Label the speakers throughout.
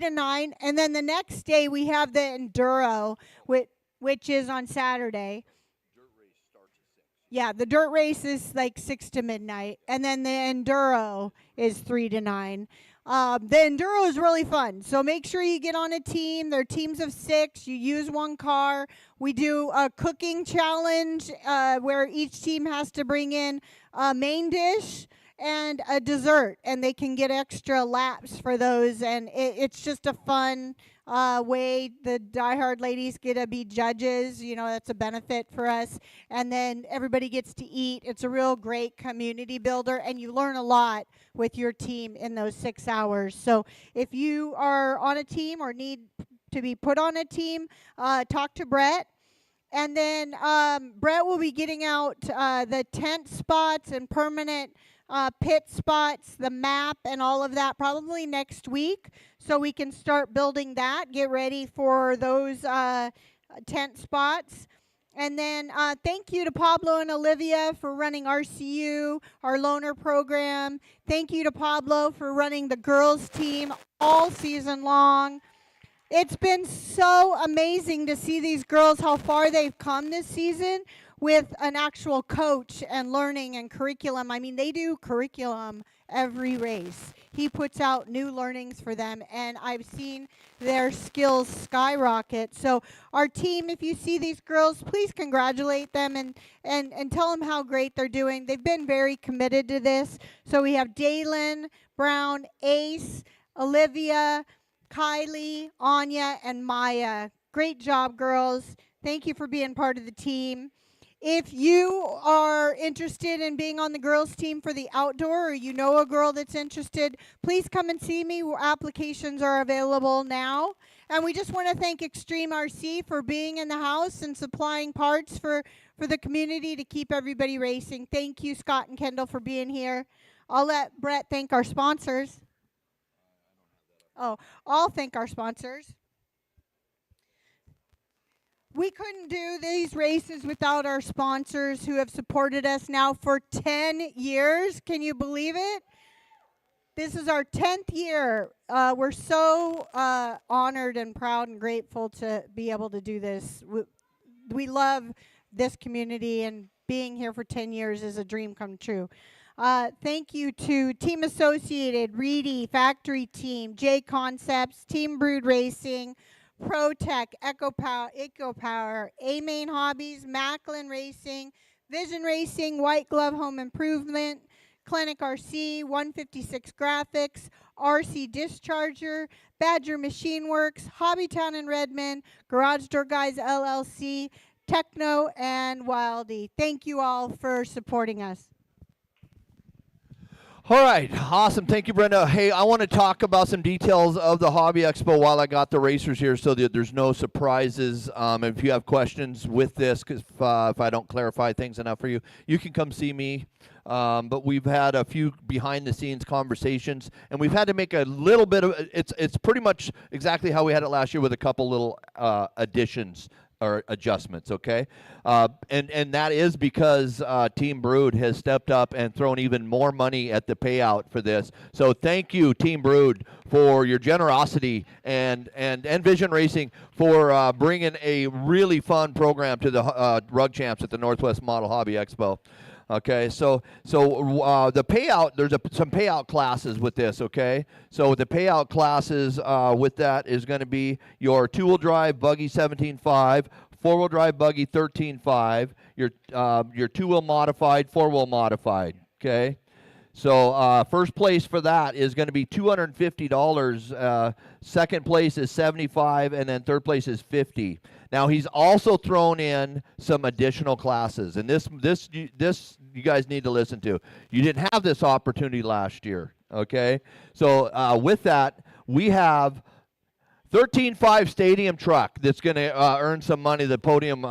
Speaker 1: to 9. And then the next day we have the Enduro, which is on Saturday. Yeah, the dirt race is like 6 to midnight, and then the Enduro is 3 to 9. The Enduro is really fun, so make sure you get on a team. They're teams of 6. You use one car. We do a cooking challenge where each team has to bring in a main dish and a dessert, and they can get extra laps for those, and it's just a fun way. The DieHard ladies get to be judges. You know, that's a benefit for us. And then everybody gets to eat. It's a real great community builder, and you learn a lot with your team in those 6 hours. So if you are on a team or need to be put on a team, talk to Brett. And then Brett will be getting out the tent spots and permanent pit spots, the map, and all of that probably next week, so we can start building that. Get ready for those tent spots. And then thank you to Pablo and Olivia for running RCU, our loaner program. Thank you to Pablo for running the girls team all season long. It's been so amazing to see these girls, how far they've come this season with an actual coach and learning and curriculum. I mean, they do curriculum every race. He puts out new learnings for them, and I've seen their skills skyrocket. So our team, if you see these girls, please congratulate them and tell them how great they're doing. They've been very committed to this. So we have Daylin, Brown, Ace, Olivia, Kylie, Anya, and Maya. Great job, girls. Thank you for being part of the team. If you are interested in being on the girls team for the outdoor, or you know a girl that's interested, please come and see me. Applications are available now. And we just want to thank Extreme RC for being in the house and supplying parts for the community to keep everybody racing. Thank you, Scott and Kendall, for being here. I'll let Brett thank our sponsors. Oh, I'll thank our sponsors. We couldn't do these races without our sponsors who have supported us now for 10 years. Can you believe it? This is our 10th year. We're so honored and proud and grateful to be able to do this. We love this community, and being here for 10 years is a dream come true. Thank you to Team Associated, Reedy, Factory Team, J Concepts, Team Brood Racing, ProTech, Eco Power, A-Main Hobbies, Macklin Racing, Vision Racing, White Glove Home Improvement, Clinic RC, 156 Graphics, RC Discharger, Badger Machine Works, Hobbytown in Redmond, Garage Door Guys LLC, Techno, and Wildy. Thank you all for supporting us.
Speaker 2: All right, awesome. Thank you, Brenda. Hey, I want to talk about some details of the Hobby Expo while I got the racers here so that there's no surprises. If you have questions with this, if I don't clarify things enough for you, you can come see me. But we've had a few behind-the-scenes conversations, and we've had to make a little bit of it's pretty much exactly how we had it last year with a couple little additions or adjustments, okay? And that is because Team Brood has stepped up and thrown even more money at the payout for this. So thank you, Team Brood, for your generosity and Vision Racing for bringing a really fun program to the Rug Champs at the Northwest Model Hobby Expo. Okay, so the payout, there's some payout classes with this, okay? So the payout classes with that is going to be your two-wheel drive Buggy 17.5, four-wheel drive Buggy 13.5, your two-wheel modified, four-wheel modified, okay? So first place for that is going to be $250. Second place is $75, and then third place is $50. Now he's also thrown in some additional classes, and this you guys need to listen to. You didn't have this opportunity last year, okay? So with that, we have 13.5 Stadium truck that's going to earn some money. The podium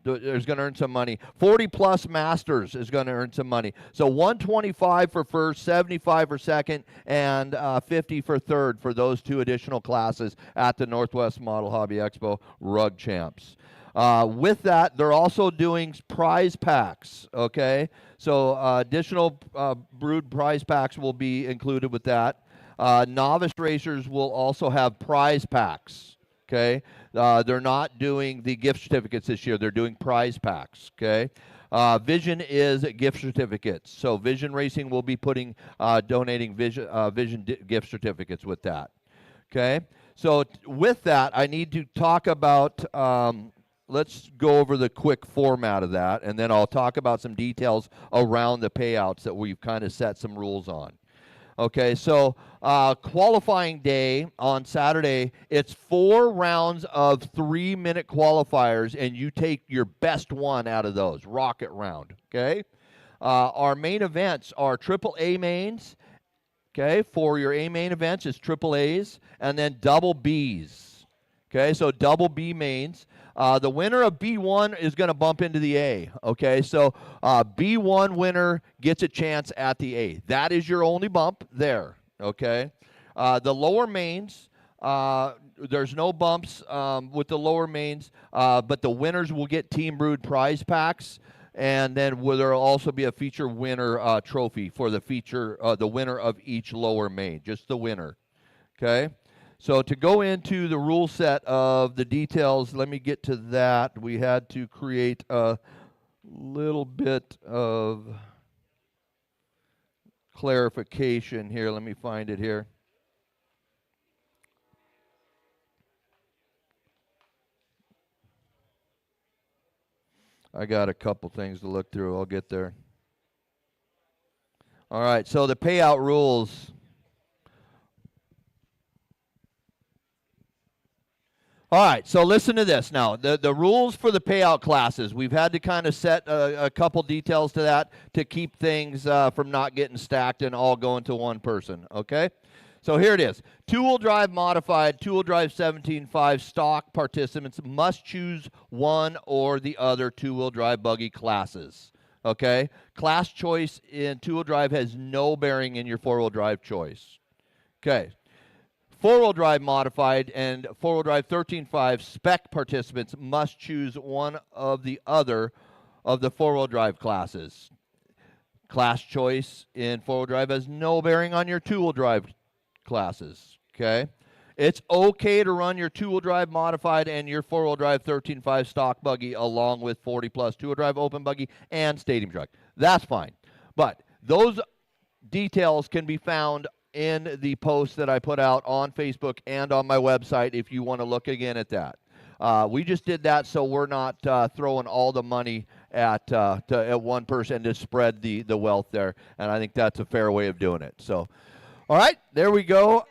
Speaker 2: is going to earn some money. 40-plus Masters is going to earn some money. So 125 for first, 75 for second, and 50 for third for those two additional classes at the Northwest Model Hobby Expo Rug Champs. With that, they're also doing prize packs, okay? So additional Brood prize packs will be included with that. Novice racers will also have prize packs. Okay, they're not doing the gift certificates this year. They're doing prize packs. Okay. Vision is gift certificates. So Vision Racing will be donating Vision gift certificates with that. Okay. So with that, I need to talk about, let's go over the quick format of that, and then I'll talk about some details around the payouts that we've kind of set some rules on. Okay, so qualifying day on Saturday, it's 4 rounds of 3-minute qualifiers, and you take your best one out of those, rocket round, okay? Our main events are AAA mains, okay? For your A main events, it's AAAs, and then double Bs, okay? So double B mains. The winner of B1 is going to bump into the A, okay? So B1 winner gets a chance at the A. That is your only bump there, okay? The lower mains, there's no bumps with the lower mains, but the winners will get Team Brewed prize packs, and then there will also be a feature winner trophy for the winner of each lower main, just the winner, okay? So to go into the rule set of the details, let me get to that. We had to create a little bit of clarification here. Let me find it here. I got a couple things to look through. I'll get there. All right, so the payout rules. All right, so listen to this now. The rules for the payout classes, we've had to kind of set a couple details to that to keep things from not getting stacked and all going to one person, okay? So here it is. Two-wheel drive modified, two-wheel drive 17.5 stock participants must choose one or the other two-wheel drive buggy classes, okay? Class choice in two-wheel drive has no bearing in your four-wheel drive choice, okay? Four-wheel drive modified and four-wheel drive 13.5 spec participants must choose one of the other of the four-wheel drive classes. Class choice in four-wheel drive has no bearing on your two-wheel drive classes, okay? It's okay to run your two-wheel drive modified and your four-wheel drive 13.5 stock buggy along with 40+ two-wheel drive open buggy and stadium truck. That's fine. But those details can be found in the post that I put out on Facebook and on my website if you want to look again at that. We just did that so we're not throwing all the money at one person to spread the wealth there, and I think that's a fair way of doing it. So, all right, there we go.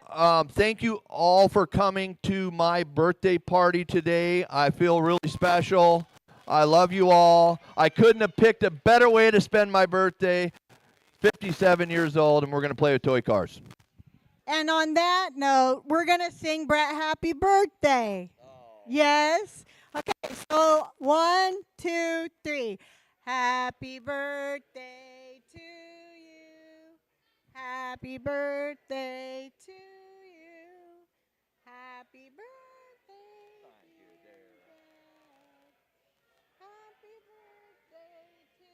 Speaker 2: Thank you all for coming to my birthday party today. I feel really special. I love you all. I couldn't have picked a better way to spend my birthday. 57 years old, and we're going to play with toy cars.
Speaker 1: And on that note, we're going to sing Brett happy birthday. Oh. Yes? Okay, so 1, 2, 3. Happy birthday to you. Happy birthday to you. Happy birthday. Thank you, dear. Happy birthday to you.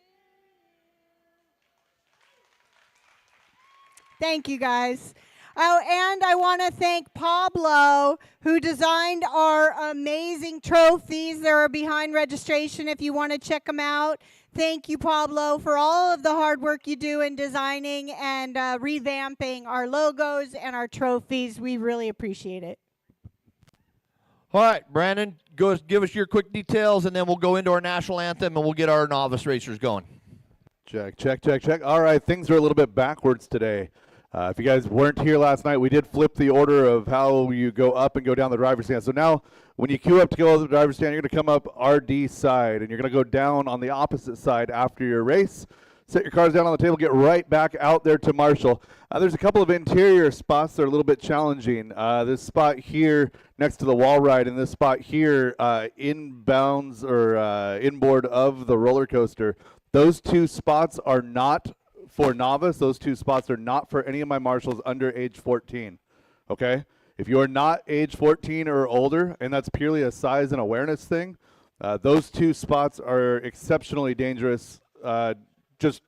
Speaker 1: Thank you, guys. Oh, and I want to thank Pablo, who designed our amazing trophies. They're behind registration if you want to check them out. Thank you, Pablo, for all of the hard work you do in designing and revamping our logos and our trophies. We really appreciate it.
Speaker 2: All right, Brandon, go give us your quick details, and then we'll go into our national anthem, and we'll get our novice racers going.
Speaker 3: Check, check, check, check. All right, things are a little bit backwards today. If you guys weren't here last night, we did flip the order of how you go up and go down the driver's stand. So now when you queue up to go to the driver's stand, you're going to come up RD side, and you're going to go down on the opposite side after your race. Set your cars down on the table, get right back out there to Marshall. There's a couple of interior spots that are a little bit challenging. This spot here next to the wall ride and this spot here inbounds or inboard of the roller coaster. Those two spots are not for novice. Those two spots are not for any of my marshals under age 14, okay? If you are not age 14 or older, and that's purely a size and awareness thing, those two spots are exceptionally dangerous. Just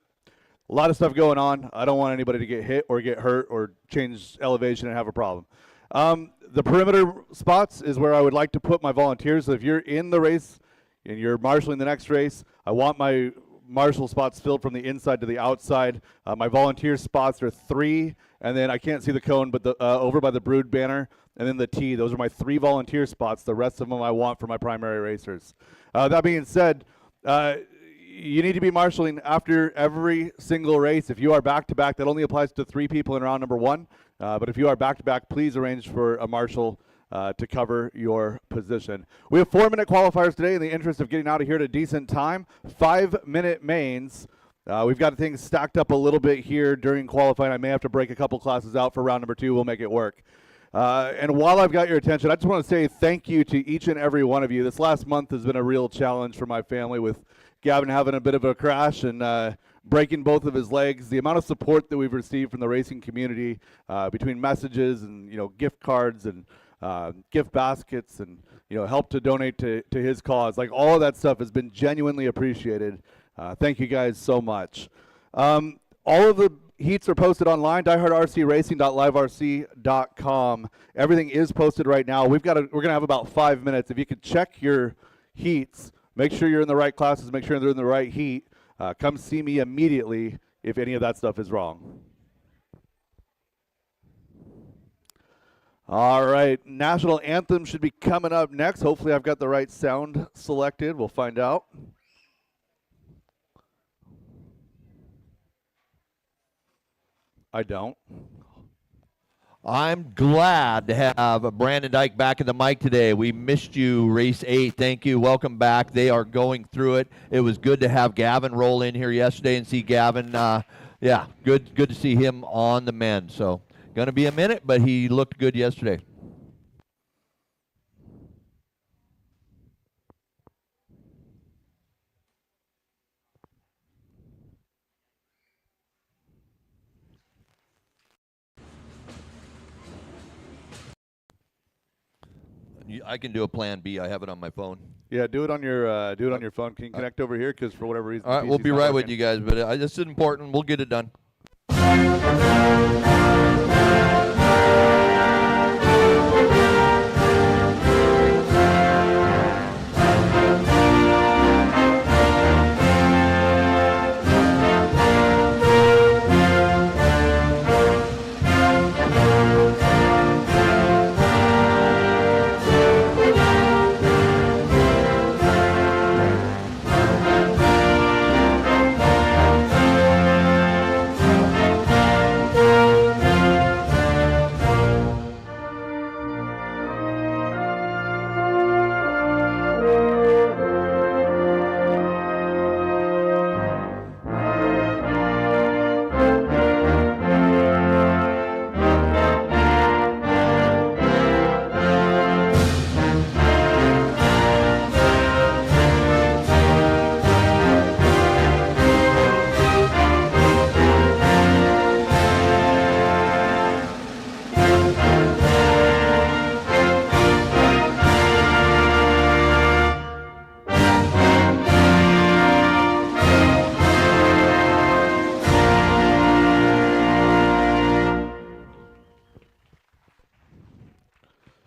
Speaker 3: A lot of stuff going on. I don't want anybody to get hit or get hurt or change elevation and have a problem. The perimeter spots is where I would like to put my volunteers. So if you're in the race and you're marshaling the next race, I want my marshal spots filled from the inside to the outside. My volunteer spots are 3, and then I can't see the cone, but over by the brood banner, and then the T. Those are my 3 volunteer spots. The rest of them I want for my primary racers. That being said, you need to be marshaling after every single race. If you are back-to-back, that only applies to 3 people in round number 1. But if you are back-to-back, please arrange for a marshal to cover your position. We have 4-minute qualifiers today in the interest of getting out of here at a decent time. 5-minute mains. We've got things stacked up a little bit here during qualifying. I may have to break a couple classes out for round number 2. We'll make it work. And while I've got your attention, I just want to say thank you to each and every one of you. This last month has been a real challenge for my family with Gavin having a bit of a crash and breaking both of his legs. The amount of support that we've received from the racing community between messages and gift cards and gift baskets and help to donate to his cause, like all of that stuff has been genuinely appreciated. Thank you guys so much. All of the heats are posted online, diehardrcracing.liverc.com. Everything is posted right now. We're gonna have about 5 minutes. If you could check your heats, make sure you're in the right classes, make sure they're in the right heat. Come see me immediately if any of that stuff is wrong. All right, national anthem should be coming up next. Hopefully I've got the right sound selected. We'll find out. I don't.
Speaker 2: I'm glad to have Brandon Dyke back in the mic today. We missed you, race 8. Thank you. Welcome back. They are going through it. It was good to have Gavin roll in here yesterday and see Gavin. Yeah, good to see him on the mend. So going to be a minute, but he looked good yesterday. I can do a plan B. I have it on my phone.
Speaker 3: Yeah, do it on your phone. Can you connect over here? Because for whatever reason,
Speaker 2: all right, we'll be right with you guys. But this is important. We'll get it done.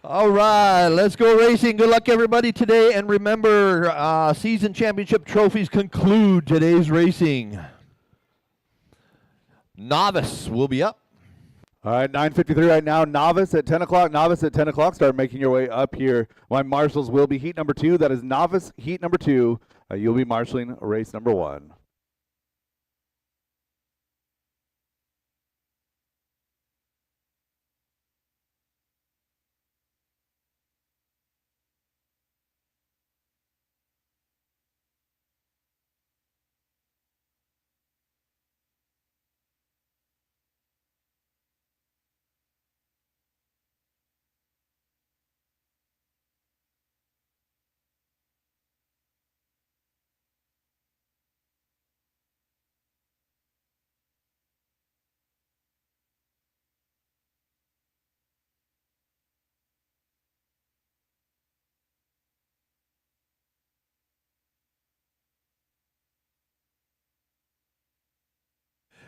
Speaker 2: All right, let's go racing. Good luck, everybody, today. And remember, season championship trophies conclude today's racing. Novice will be up.
Speaker 3: All right, 9:53 right now. Novice at 10 o'clock. Novice at 10 o'clock. Start making your way up here. My marshals will be heat number 2. That is novice heat number 2. You'll be marshaling race number 1.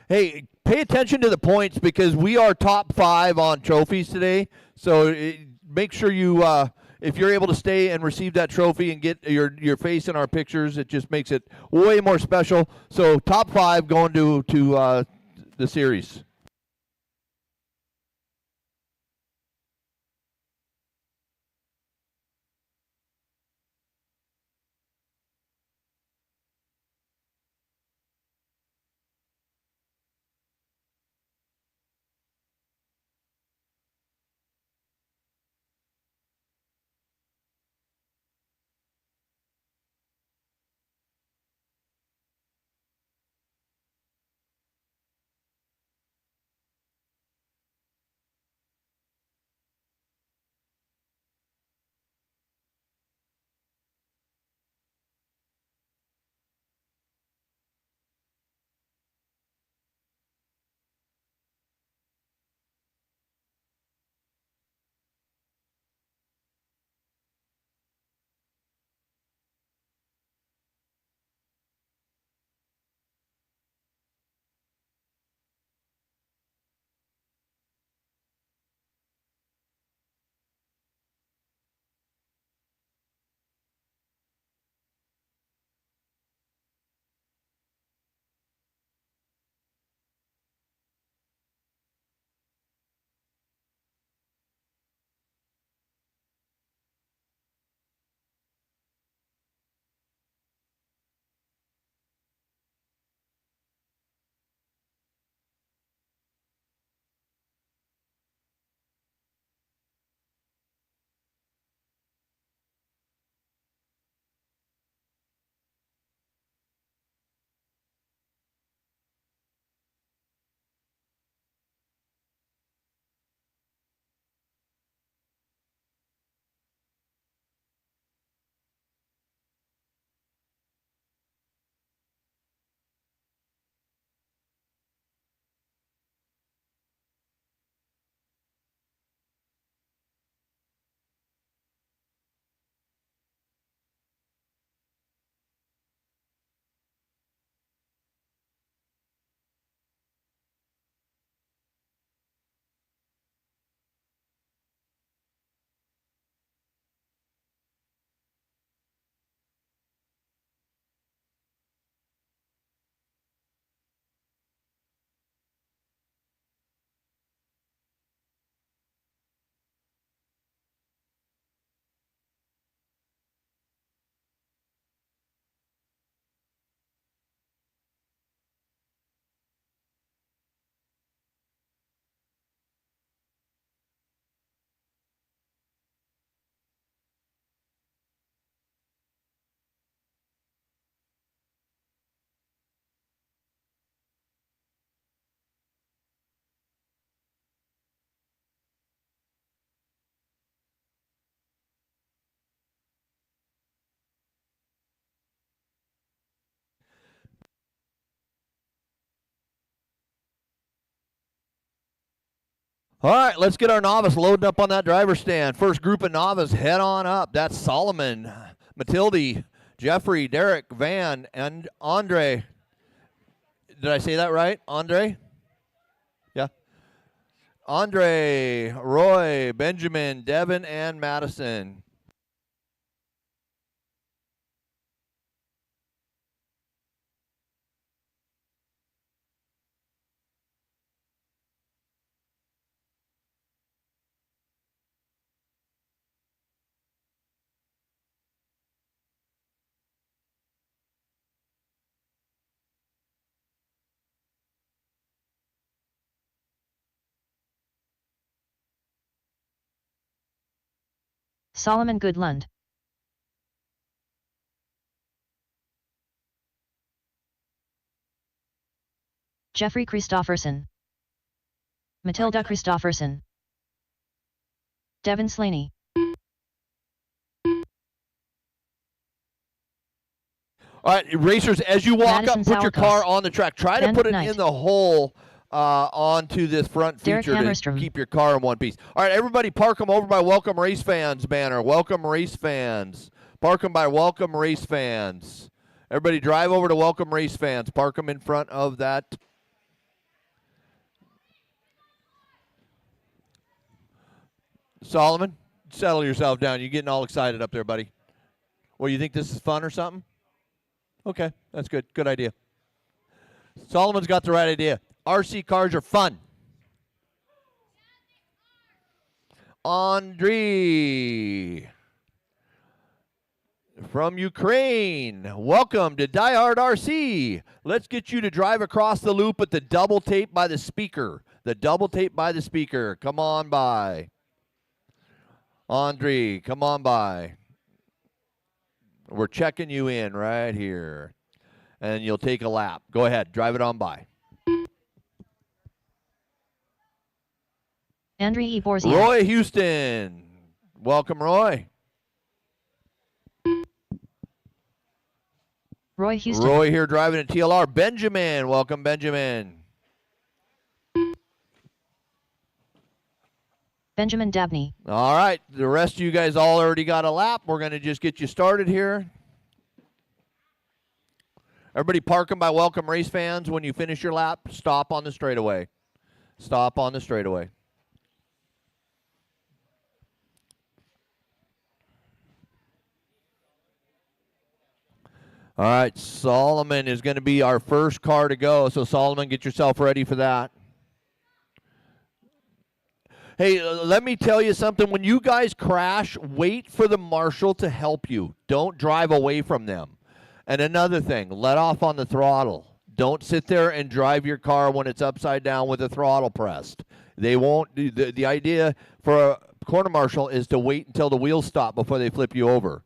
Speaker 2: Hey, pay attention to the points because we are top 5 on trophies today. So make sure you, if you're able to stay and receive that trophy and get your face in our pictures, it just makes it way more special. So top 5 going to the series. All right, let's get our novice loading up on that driver's stand. First group of novice, head on up. That's Solomon, Matilde, Jeffrey, Derek, Van, and Andre. Did I say that right? Andre? Yeah. Andre, Roy, Benjamin, Devin, and Madison.
Speaker 4: Solomon Goodlund. Jeffrey Christofferson. Matilda Christofferson. Devin Slaney.
Speaker 2: All right, racers, as you walk
Speaker 4: Madison
Speaker 2: up, put your
Speaker 4: Salakos.
Speaker 2: car on the track. Try to
Speaker 4: Ben
Speaker 2: put it
Speaker 4: Knight.
Speaker 2: in the hole onto this front
Speaker 4: Derek
Speaker 2: feature to
Speaker 4: Hammerstrom.
Speaker 2: keep your car in one piece. All right, everybody park them over by Welcome Race Fans banner. Welcome Race Fans. Park them by Welcome Race Fans. Everybody drive over to Welcome Race Fans. Park them in front of that Solomon, settle yourself down. You're getting all excited up there, buddy. Well, you think this is fun or something? Okay, that's good. Good idea. Solomon's got the right idea. RC cars are fun. Andriy from Ukraine. Welcome to DieHard RC. Let's get you to drive across the loop at the double tape by the speaker. The double tape by the speaker. Come on by. Andriy, come on by. We're checking you in right here. And you'll take a lap. Go ahead. Drive it on by.
Speaker 4: Andriy Borzian.
Speaker 2: Roy Houston. Welcome, Roy.
Speaker 4: Roy Houston.
Speaker 2: Roy here driving a TLR. Benjamin. Welcome, Benjamin.
Speaker 4: Benjamin Dabney.
Speaker 2: All right. The rest of you guys all already got a lap. We're going to just get you started here. Everybody parking by Welcome Race fans. When you finish your lap, stop on the straightaway. Stop on the straightaway. All right, Solomon is going to be our first car to go. So, Solomon, get yourself ready for that. Hey, let me tell you something. When you guys crash, wait for the marshal to help you. Don't drive away from them. And another thing, let off on the throttle. Don't sit there and drive your car when it's upside down with the throttle pressed. They won't do the idea for a corner marshal is to wait until the wheels stop before they flip you over.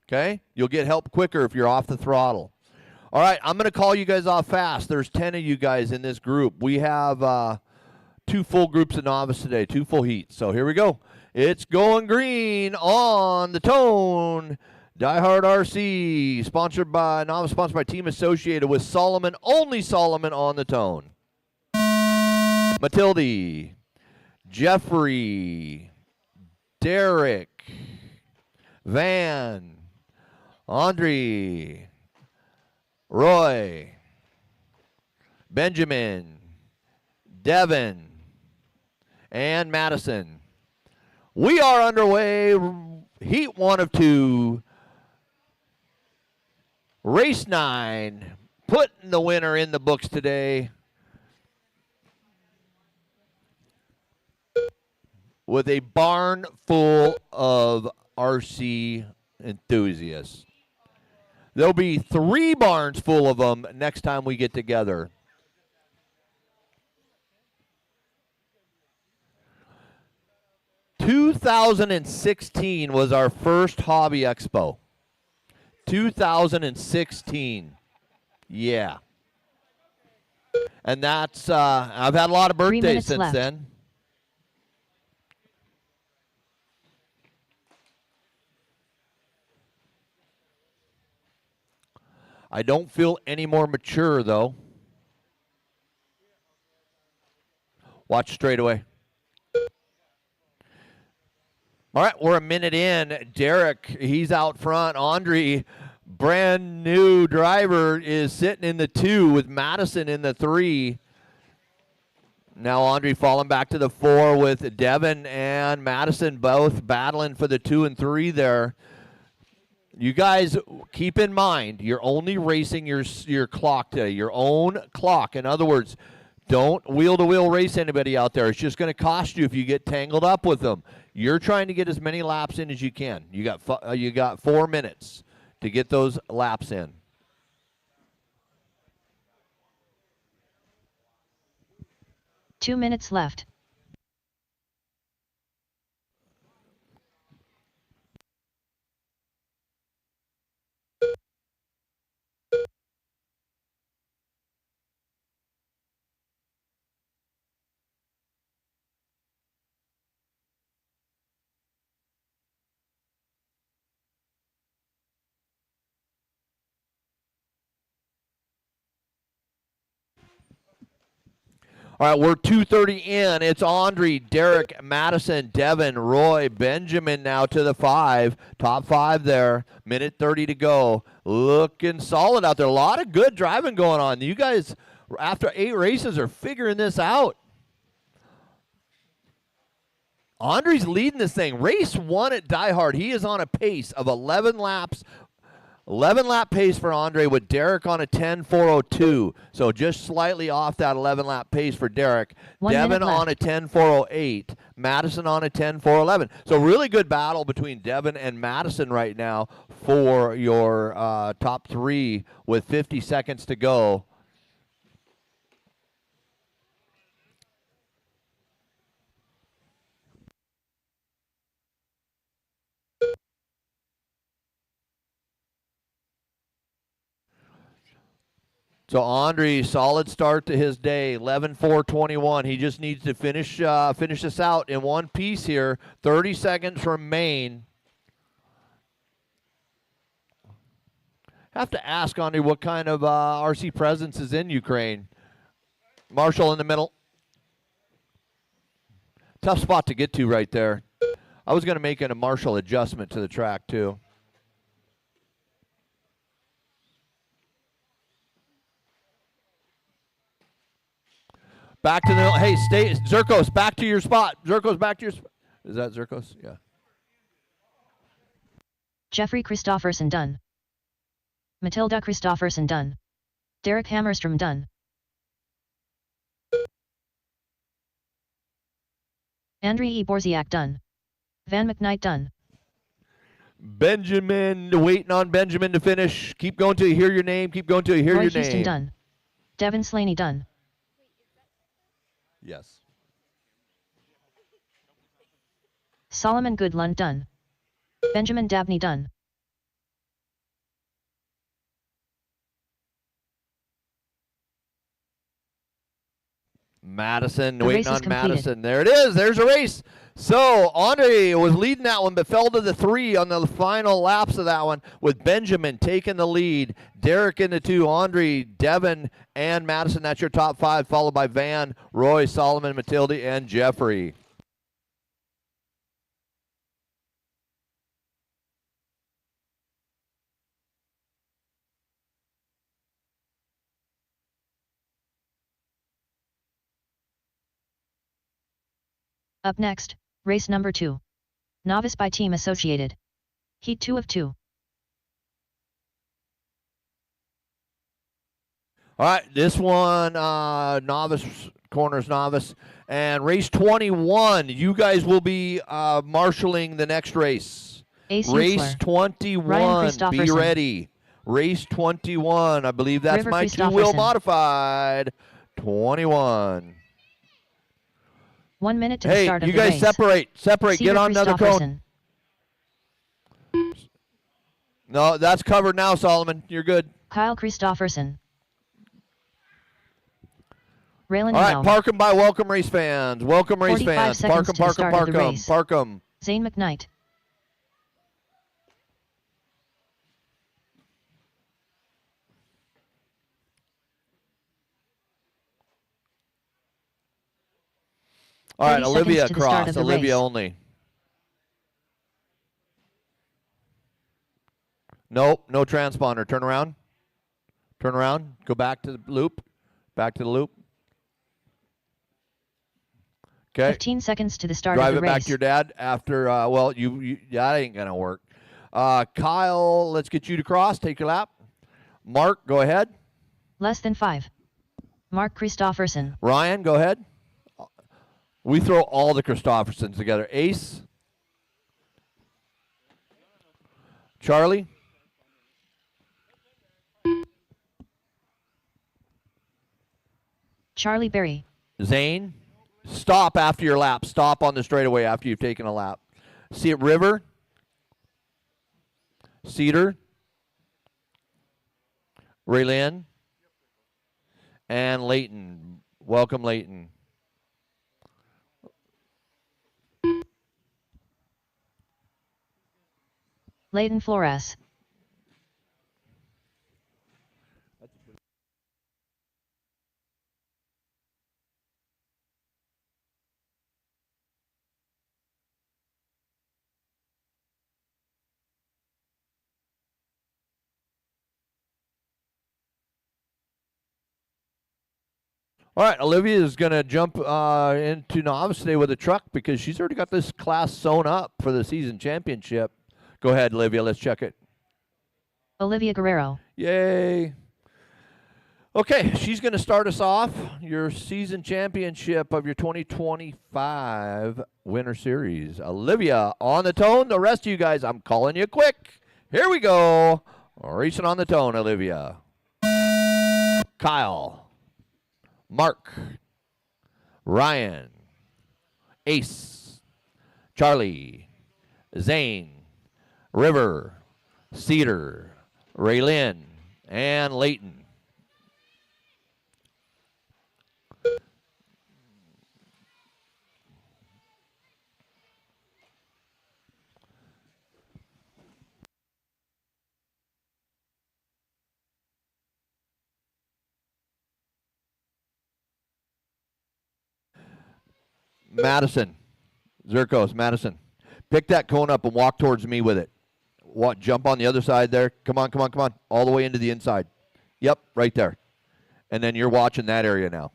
Speaker 2: Okay? You'll get help quicker if you're off the throttle. All right, I'm going to call you guys off fast. There's 10 of you guys in this group. We have 2 full groups of novice today, 2 full heats. So here we go. It's going green on the tone. DieHard RC, sponsored by Novice, sponsored by Team Associated with Solomon, only Solomon on the tone. Matilde, Jeffrey, Derek, Van, Andriy, Roy, Benjamin, Devin, and Madison. We are underway. Heat 1 of 2. Race 9. Putting the winner in the books today with a barn full of RC enthusiasts. There'll be 3 barns full of them next time we get together. (2016) was our first Hobby Expo. 2016. Yeah. And that's, I've had a lot of
Speaker 4: 3
Speaker 2: birthdays
Speaker 4: minutes
Speaker 2: since
Speaker 4: left.
Speaker 2: then. I don't feel any more mature, though. Watch straightaway. All right, we're a minute in. Derek, he's out front. Andriy, brand new driver, is sitting in the 2 with Madison in the 3. Now Andriy falling back to the 4 with Devin and Madison both battling for the 2 and 3 there. You guys keep in mind, you're only racing your clock today, your own clock. In other words, don't wheel-to-wheel race anybody out there. It's just going to cost you if you get tangled up with them. You're trying to get as many laps in as you can. You got 4 minutes to get those laps in.
Speaker 4: Two minutes left.
Speaker 2: All right, we're 2:30 in. It's Andriy, Derek, Madison, Devin, Roy, Benjamin now to the 5. Top 5 there. Minute 30 to go. Looking solid out there. A lot of good driving going on. You guys, after 8 races, are figuring this out. Andre's leading this thing. Race 1 at DieHard. He is on a pace of 11 laps. 11 lap pace for Andre with Derek on a 10.402. So just slightly off that 11 lap pace for Derek.
Speaker 4: 1 minute
Speaker 2: Devin on a
Speaker 4: left.
Speaker 2: 10.408. Madison on a 10.411. So really good battle between Devin and Madison right now for your top 3 with 50 seconds to go. So Andre, solid start to his day, 11.421. He just needs to finish this out in one piece here. 30 seconds remain. Have to ask Andre what kind of RC presence is in Ukraine. Marshall in the middle. Tough spot to get to right there. I was going to make a Marshall adjustment to the track too. Back to the, hey, stay, Zirkos, back to your spot. Zirkos, back to your spot. Is that Zirkos? Yeah.
Speaker 4: Jeffrey Christofferson done. Matilda Christofferson done. Derek Hammerstrom done. Andrei E. Borziak done. Van McKnight done.
Speaker 2: Benjamin, waiting on Benjamin to finish. Keep going till you hear your name. Keep going till you hear
Speaker 4: Roy
Speaker 2: your
Speaker 4: Houston
Speaker 2: name.
Speaker 4: done. Devin Slaney done.
Speaker 2: Yes.
Speaker 4: Solomon Goodlund done. Benjamin Dabney done.
Speaker 2: Madison,
Speaker 4: The
Speaker 2: waiting
Speaker 4: race is
Speaker 2: on
Speaker 4: completed.
Speaker 2: Madison. There it is. There's a race. So Andre was leading that one, but fell to the 3 on the final laps of that one, with Benjamin taking the lead. Derek in the 2, Andre, Devin, and Madison. That's your top 5, followed by Van, Roy, Solomon, Matilda, and Jeffrey.
Speaker 4: Up next, race number 2. Novice by Team Associated. Heat 2 of 2.
Speaker 2: All right, this one, novice, corners novice. And race 21, you guys will be marshaling the next race.
Speaker 4: Ace
Speaker 2: Race
Speaker 4: Huesler.
Speaker 2: 21,
Speaker 4: Ryan
Speaker 2: be
Speaker 4: Christofferson.
Speaker 2: ready. Race 21, I believe that's
Speaker 4: River
Speaker 2: my 2-wheel
Speaker 4: Christofferson.
Speaker 2: modified. 21.
Speaker 4: 1 minute to the
Speaker 2: Hey,
Speaker 4: start of
Speaker 2: you
Speaker 4: the
Speaker 2: guys
Speaker 4: race.
Speaker 2: separate. Get
Speaker 4: Cedar
Speaker 2: on another cone.
Speaker 4: Christofferson.
Speaker 2: No, that's covered now, Solomon. You're good.
Speaker 4: Kyle Christofferson. Raylan
Speaker 2: All right,
Speaker 4: Helm.
Speaker 2: park 'em by welcome race fans. Welcome race
Speaker 4: 45
Speaker 2: fans.
Speaker 4: seconds
Speaker 2: Park 'em,
Speaker 4: to the
Speaker 2: park 'em,
Speaker 4: start of
Speaker 2: park
Speaker 4: the
Speaker 2: 'em,
Speaker 4: race.
Speaker 2: park 'em.
Speaker 4: Zane McKnight.
Speaker 2: All right,
Speaker 4: 30
Speaker 2: Olivia
Speaker 4: seconds to the start
Speaker 2: across.
Speaker 4: of the
Speaker 2: Olivia
Speaker 4: race.
Speaker 2: only. Nope, no transponder. Turn around. Turn around. Go back to the loop. Back to the loop. Okay.
Speaker 4: 15 seconds to the start
Speaker 2: Drive
Speaker 4: of
Speaker 2: it
Speaker 4: the
Speaker 2: back
Speaker 4: race.
Speaker 2: to your dad after, well, you that ain't going to work. Kyle, let's get you to cross. Take your lap. Mark, go ahead.
Speaker 4: Less than 5. Mark Christofferson.
Speaker 2: Ryan, go ahead. We throw all the Christoffersons together. Ace. Charlie.
Speaker 4: Charlie Berry.
Speaker 2: Zane. Stop after your lap. Stop on the straightaway after you've taken a lap. See it, River. Cedar. Raylyn. And Leighton. Welcome, Leighton.
Speaker 4: Leighton Flores.
Speaker 2: All right, Olivia is going to jump into novice today with a truck because she's already got this class sewn up for the season championship. Go ahead, Olivia. Let's check it.
Speaker 4: Olivia Guerrero.
Speaker 2: Yay. Okay, she's going to start us off. Your season championship of your 2025 Winter Series. Olivia on the tone. The rest of you guys, I'm calling you quick. Here we go. Racing on the tone, Olivia. Kyle. Mark, Ryan, Ace, Charlie, Zane, River, Cedar, Raylyn, and Layton. Madison, Zirkos, Madison, pick that cone up and walk towards me with it. Jump on the other side there. Come on, come on, come on. All the way into the inside. Yep, right there. And then you're watching that area now.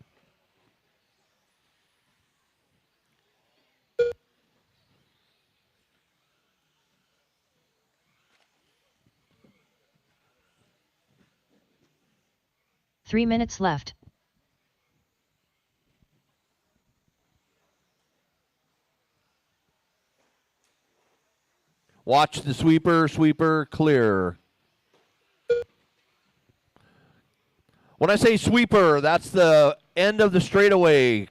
Speaker 4: Three minutes left.
Speaker 2: Watch the sweeper, sweeper, clear. When I say sweeper, that's the end of the straightaway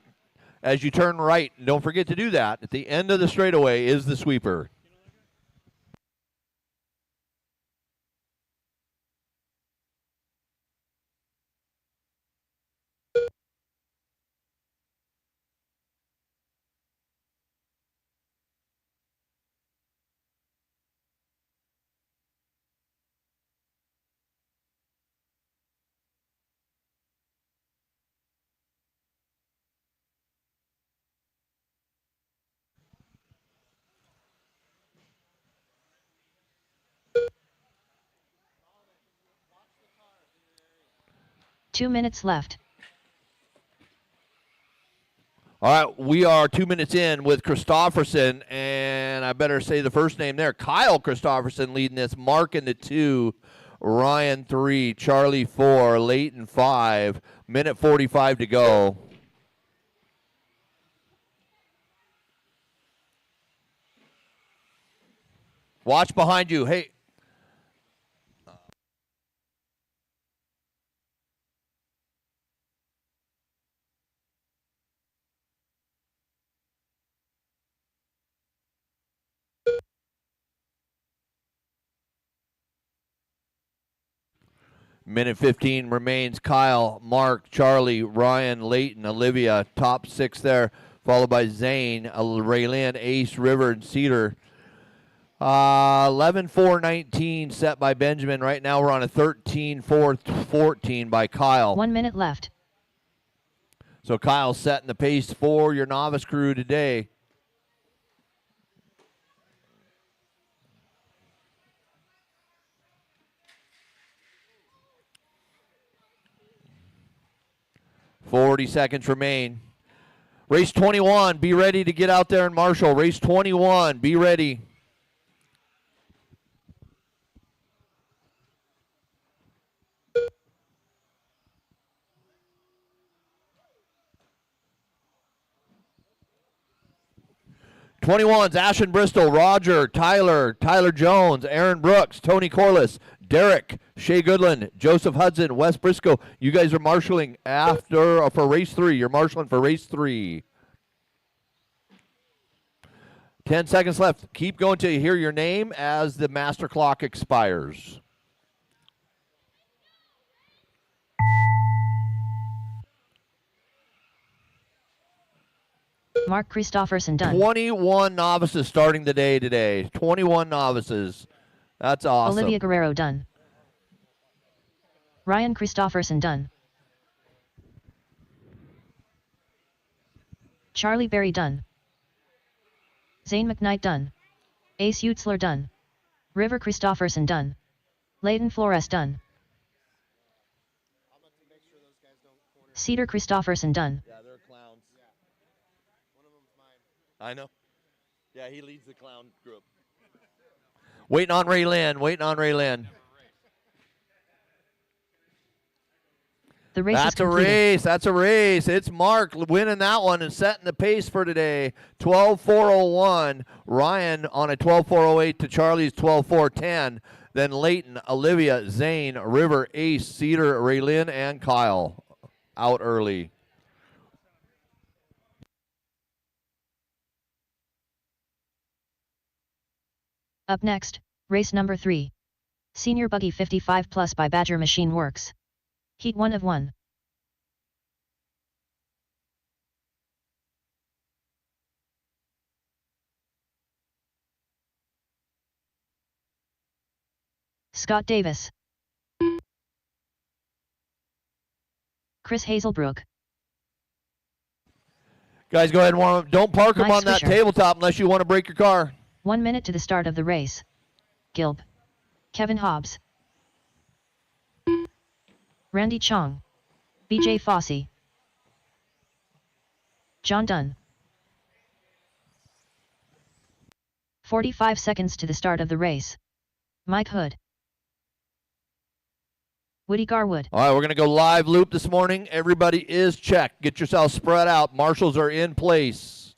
Speaker 2: as you turn right. Don't forget to do that. At the end of the straightaway is the sweeper.
Speaker 4: Two minutes left.
Speaker 2: All right, we are 2 minutes in with Christofferson, and I better say the first name there. Kyle Christofferson leading this. Mark into 2, Ryan 3, Charlie 4, Layton 5. Minute 45 to go. Watch behind you. Hey. Minute 15 remains. Kyle, Mark, Charlie, Ryan, Layton, Olivia, top 6 there, followed by Zane, Raylyn, Ace, River, and Cedar. 11-4-19 set by Benjamin. Right now we're on a 13-4-14 by Kyle.
Speaker 4: 1 minute left.
Speaker 2: So Kyle's setting the pace for your novice crew today. .40 seconds remain. Race 21, be ready to get out there and marshal. Race 21, be ready. .21's Ashton Bristol, Roger, Tyler Jones, Aaron Brooks, Tony Corliss, Derek, Shea Goodland, Joseph Hudson, Wes Briscoe. You guys are marshaling for race 3. You're marshaling for race 3. 10 seconds left. Keep going till you hear your name as the master clock expires.
Speaker 4: Mark Christofferson done.
Speaker 2: 21 novices starting the day today. 21 novices. That's awesome.
Speaker 4: Olivia Guerrero done. Ryan Christofferson done. Charlie Berry done. Zane McKnight done. Ace Utzler done. River Christofferson done. Layton Flores done. Cedar Christofferson done.
Speaker 2: Yeah, they're clowns. One of them's mine. I know. Yeah, he leads the clown group. Waiting on Ray Lynn. Waiting on Ray Lynn.
Speaker 4: The race
Speaker 2: That's
Speaker 4: is completed.
Speaker 2: a race. That's a race. It's Mark winning that one and setting the pace for today. 12:4:01. Ryan on a 12:4:08 to Charlie's 12:4:10. Then Leighton, Olivia, Zane, River, Ace, Cedar, Raylyn, and Kyle out early.
Speaker 4: Up next, race number 3. Senior Buggy 55 Plus by Badger Machine Works. Heat 1 of 1. Scott Davis. Chris Hazelbrook.
Speaker 2: Guys, go ahead and warm up. Don't park them
Speaker 4: Mike
Speaker 2: on that
Speaker 4: Swisher.
Speaker 2: tabletop unless you want to break your car.
Speaker 4: 1 minute to the start of the race. Gilb. Kevin Hobbs. Randy Chong. BJ Fossey. John Dunn. 45 seconds to the start of the race. Mike Hood. Woody Garwood.
Speaker 2: All right, we're going to go live loop this morning. Everybody is checked. Get yourself spread out. Marshals are in place.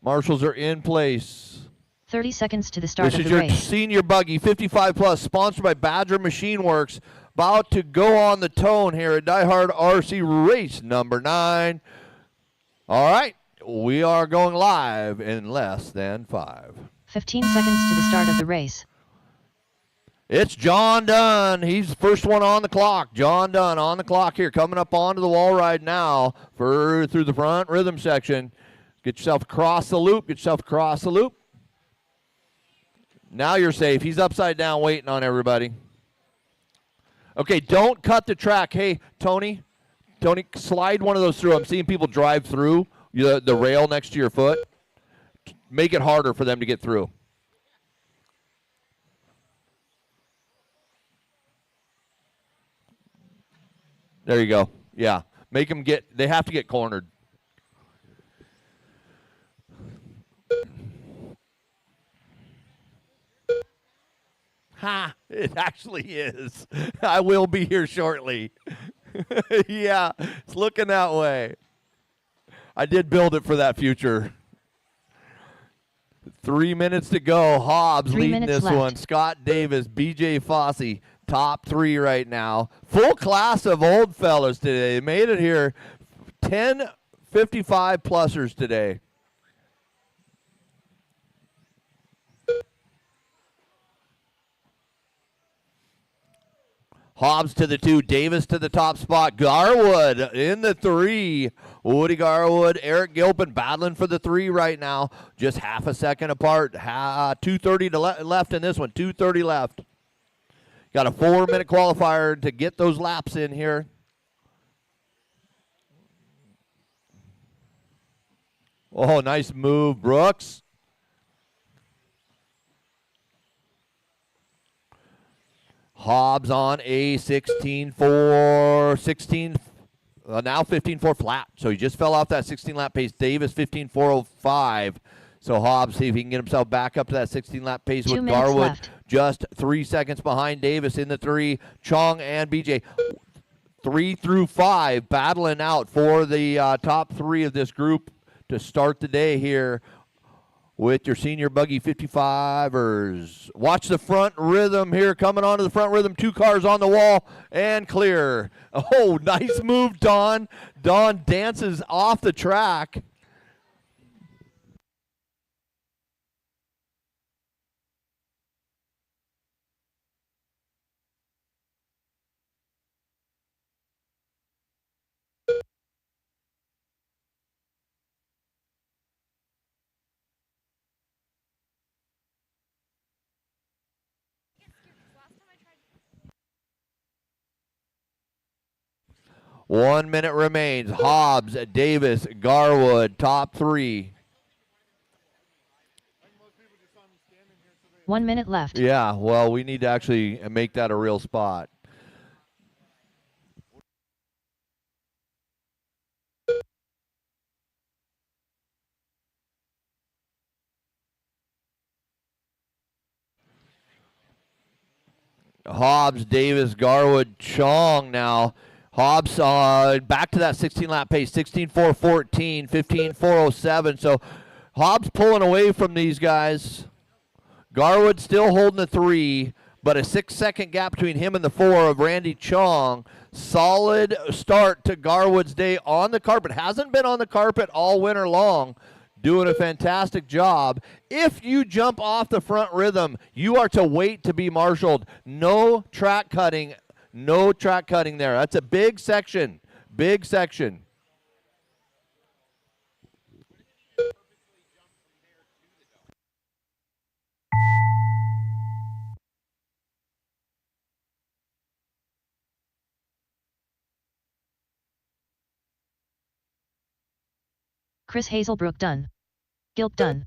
Speaker 2: Marshals are in place.
Speaker 4: 30 seconds to the start
Speaker 2: This
Speaker 4: of
Speaker 2: is
Speaker 4: the
Speaker 2: your
Speaker 4: race.
Speaker 2: Senior Buggy 55 Plus, sponsored by Badger Machine Works. About to go on the tone here at DieHard RC race number 9. All right, we are going live in less than 5.
Speaker 4: 15 seconds to the start of the race.
Speaker 2: It's John Dunn. He's the first one on the clock. John Dunn on the clock here, coming up onto the wall ride now through the front rhythm section. Get yourself across the loop. Get yourself across the loop. Now you're safe. He's upside down waiting on everybody. Okay, don't cut the track. Hey, Tony, slide one of those through. I'm seeing people drive through the rail next to your foot. Make it harder for them to get through. There you go. Yeah. Make them they have to get cornered. Ha! It actually is. I will be here shortly. Yeah, it's looking that way. I did build it for that future. 3 minutes to go. Hobbs
Speaker 4: 3
Speaker 2: leading
Speaker 4: minutes
Speaker 2: this
Speaker 4: left.
Speaker 2: one. Scott Davis, BJ Fossey, top 3 right now. Full class of old fellas today. They made it here. 10 55 plusers today. Hobbs to the 2, Davis to the top spot, Garwood in the 3, Woody Garwood, Eric Gilpin battling for the 3 right now, just half a second apart, 2:30 left in this one, 2:30 left. Got a 4-minute qualifier to get those laps in here. Oh, nice move, Brooks. Hobbs on a 16.4, now 15.4 flat. So he just fell off that 16-lap pace. Davis 15.405. So Hobbs, see if he can get himself back up to that 16-lap pace
Speaker 4: 2
Speaker 2: with
Speaker 4: minutes
Speaker 2: Garwood.
Speaker 4: left.
Speaker 2: Just 3 seconds behind Davis in the 3. Chong and BJ 3 through 5 battling out for the top 3 of this group to start the day here with your Senior Buggy 55ers. Watch the front rhythm here, coming onto the front rhythm. 2 cars on the wall and clear. Oh, nice move, Don. Don dances off the track. One minute remains. Hobbs, Davis, Garwood, top 3.
Speaker 4: 1 minute left.
Speaker 2: Yeah, well, we need to actually make that a real spot. Hobbs, Davis, Garwood, Chong now. Hobbs back to that 16-lap pace, 16.414, 15.407. So Hobbs pulling away from these guys. Garwood still holding the 3, but a 6-second gap between him and the 4 of Randy Chong. Solid start to Garwood's day on the carpet. Hasn't been on the carpet all winter long. Doing a fantastic job. If you jump off the front rhythm, you are to wait to be marshaled. No track cutting. No track cutting there. That's a big section. Big section.
Speaker 4: Chris Hazelbrook done. Gilp done.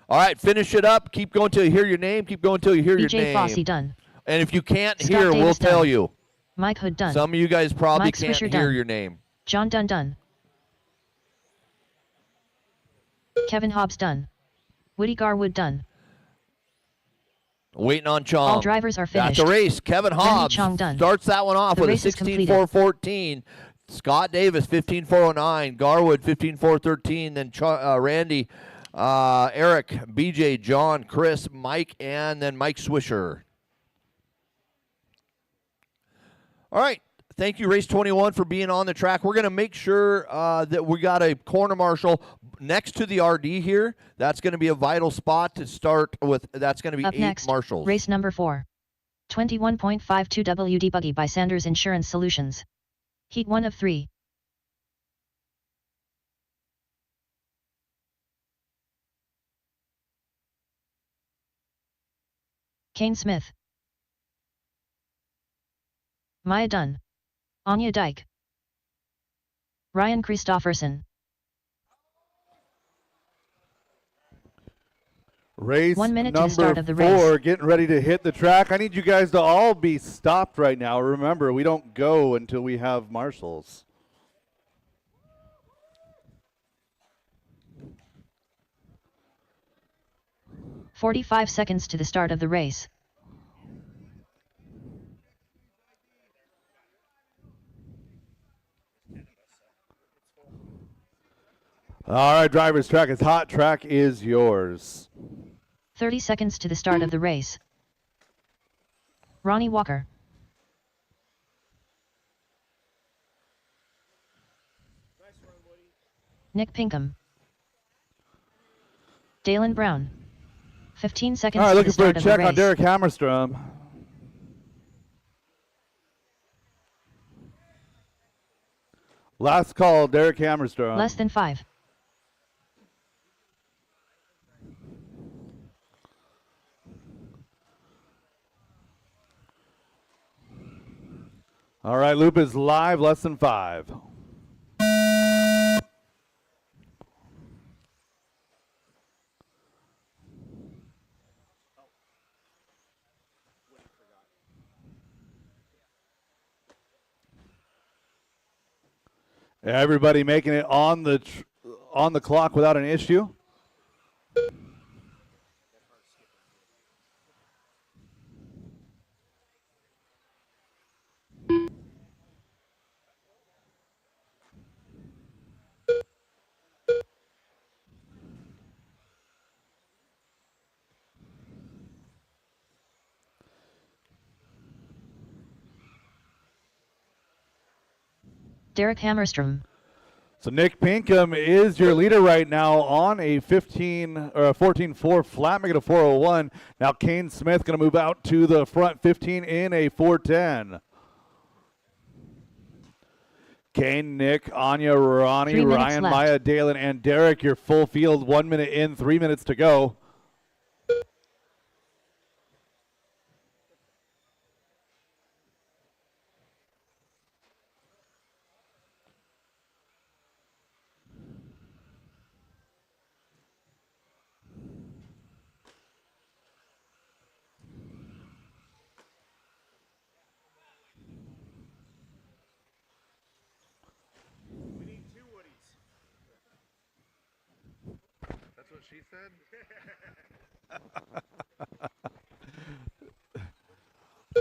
Speaker 2: All right, finish it up. Keep going till you hear your name. Keep going till you hear your
Speaker 4: BJ
Speaker 2: name.
Speaker 4: Fossey done.
Speaker 2: And if you can't
Speaker 4: Scott
Speaker 2: hear, we'll
Speaker 4: Davis
Speaker 2: tell
Speaker 4: done.
Speaker 2: you.
Speaker 4: Mike Hood done.
Speaker 2: Some of you guys probably
Speaker 4: Mike
Speaker 2: can't
Speaker 4: Swisher
Speaker 2: hear
Speaker 4: done.
Speaker 2: your name.
Speaker 4: John Dunn done. Kevin Hobbs done. Woody Garwood done.
Speaker 2: Waiting on Chong.
Speaker 4: All drivers are finished.
Speaker 2: That's a race. Kevin Hobbs
Speaker 4: Chong done.
Speaker 2: starts that one off
Speaker 4: The
Speaker 2: with a
Speaker 4: race is completed.
Speaker 2: 16.414. Scott Davis, 15.409. Garwood, 15.413. Then Randy, Eric, BJ, John, Chris, Mike, and then Mike Swisher. All right. Thank you, Race 21, for being on the track. We're going to make sure that we got a corner marshal next to the RD here. That's going to be a vital spot to start with. That's going to be
Speaker 4: Up
Speaker 2: 8
Speaker 4: next,
Speaker 2: marshals.
Speaker 4: Race number 4. 21.52 WD Buggy by Sanders Insurance Solutions. Heat 1 of 3. Kane Smith. Maya Dunn. Anya Dyke. Ryan Christofferson.
Speaker 3: Race
Speaker 4: 1 minute to
Speaker 3: number
Speaker 4: the start of the
Speaker 3: 4,
Speaker 4: race.
Speaker 3: getting ready to hit the track. I need you guys to all be stopped right now. Remember, we don't go until we have marshals.
Speaker 4: "45 seconds to the start of the race.
Speaker 3: All right, drivers, track is hot. Track is yours.
Speaker 4: 30 seconds to the start of the race. Ronnie Walker. Nick Pinkham. Dalen Brown. 15 seconds
Speaker 3: All right,
Speaker 4: to the
Speaker 3: looking for a
Speaker 4: start of the
Speaker 3: check
Speaker 4: race.
Speaker 3: on Derek Hammerstrom. Last call, Derek Hammerstrom.
Speaker 4: Less than 5.
Speaker 3: All right, loop is live, less than 5. Everybody making it on the clock without an issue.
Speaker 4: Derek Hammerstrom.
Speaker 3: So Nick Pinkham is your leader right now on a 14.4 flat, making a 4:01. Now Kane Smith going to move out to the front, 15 in a 4:10. Kane, Nick, Anya, Ronnie,
Speaker 4: 3 minutes
Speaker 3: Ryan,
Speaker 4: left.
Speaker 3: Maya, Dalen, and Derek, your full field. 1 minute in, 3 minutes to go.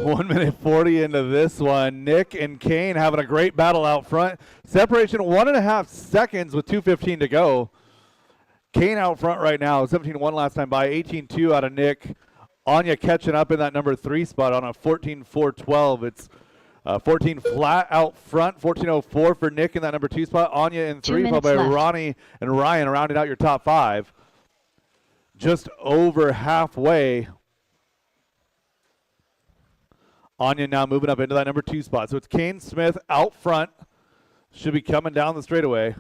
Speaker 3: 1 minute 40 into this one. Nick and Kane having a great battle out front. Separation 1.5 seconds with 2:15 to go. Kane out front right now, 17-1 last time by, 18-2 out of Nick. Anya catching up in that number 3 spot on a 14-4-12. It's 14 flat out front, 14.04 for Nick in that number 2 spot. Anya in 3, followed by
Speaker 4: left.
Speaker 3: Ronnie and Ryan rounding out your top 5. Just over halfway. Anya now moving up into that number 2 spot. So it's Kane Smith out front. Should be coming down the straightaway.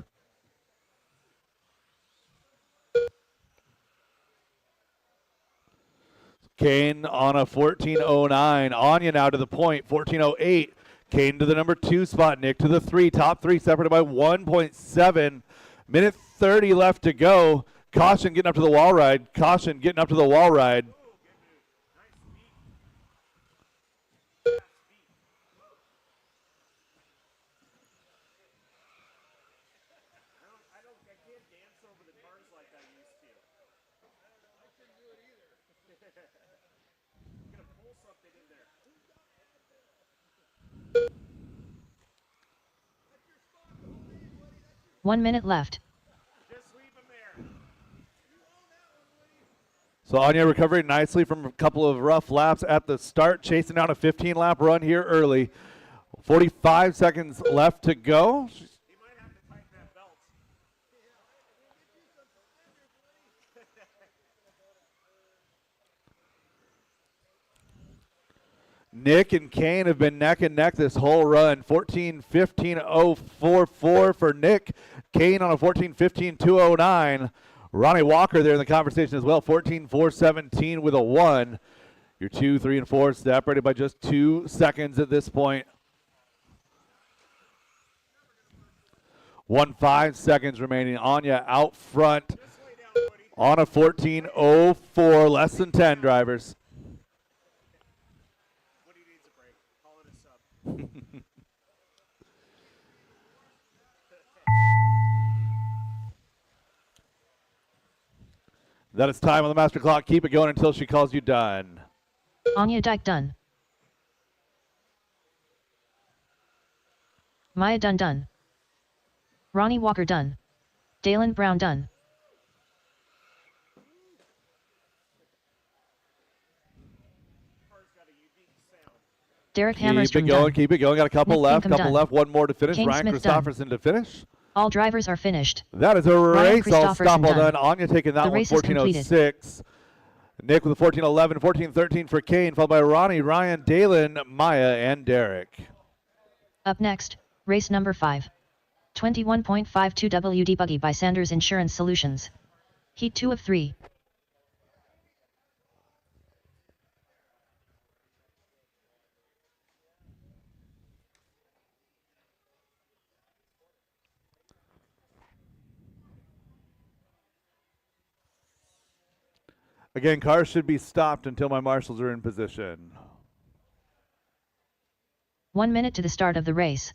Speaker 3: Kane on a 14.09. Anya now to the point, 14.08. Kane to the number 2 spot. Nick to the 3. Top 3 separated by 1.7. Minute 30 left to go. Caution getting up to the wall ride. Caution getting up to the wall ride.
Speaker 4: One minute left.
Speaker 3: So Anya recovering nicely from a couple of rough laps at the start, chasing down a 15-lap run here early. 45 seconds left to go. Nick and Kane have been neck and neck this whole run. 14-15-044 for Nick. Kane on a 14-15-209. Ronnie Walker there in the conversation as well. 14-4-17 with a 1. Your 2, 3, and 4 separated by just 2 seconds at this point. 5 seconds remaining. Anya out front on a 14-04. Less than 10 drivers. That is time on the master clock. Keep it going until she calls you done.
Speaker 4: Anya Dyke done. Maya Dunn done. Ronnie Walker done. Dalen Brown done. Derek Hammerstrom done.
Speaker 3: Keep it going. Got a couple
Speaker 4: Nick
Speaker 3: left.
Speaker 4: Pinkham
Speaker 3: Couple
Speaker 4: done.
Speaker 3: left. One more to finish.
Speaker 4: Kane
Speaker 3: Ryan
Speaker 4: Smith done.
Speaker 3: Christopherson to finish.
Speaker 4: All drivers are finished.
Speaker 3: That is a
Speaker 4: Ryan
Speaker 3: race. All
Speaker 4: Christopherson
Speaker 3: stop all
Speaker 4: done.
Speaker 3: done. Anya taking that
Speaker 4: The
Speaker 3: one.
Speaker 4: race is completed.
Speaker 3: 14:06. Nick with a 14:11, 14:13 for Kane, followed by Ronnie, Ryan, Dalen, Maya, and Derek.
Speaker 4: Up next, race number 5. 21.52 WD Buggy by Sanders Insurance Solutions. Heat 2 of 3.
Speaker 3: Again, cars should be stopped until my marshals are in position.
Speaker 4: 1 minute to the start of the race.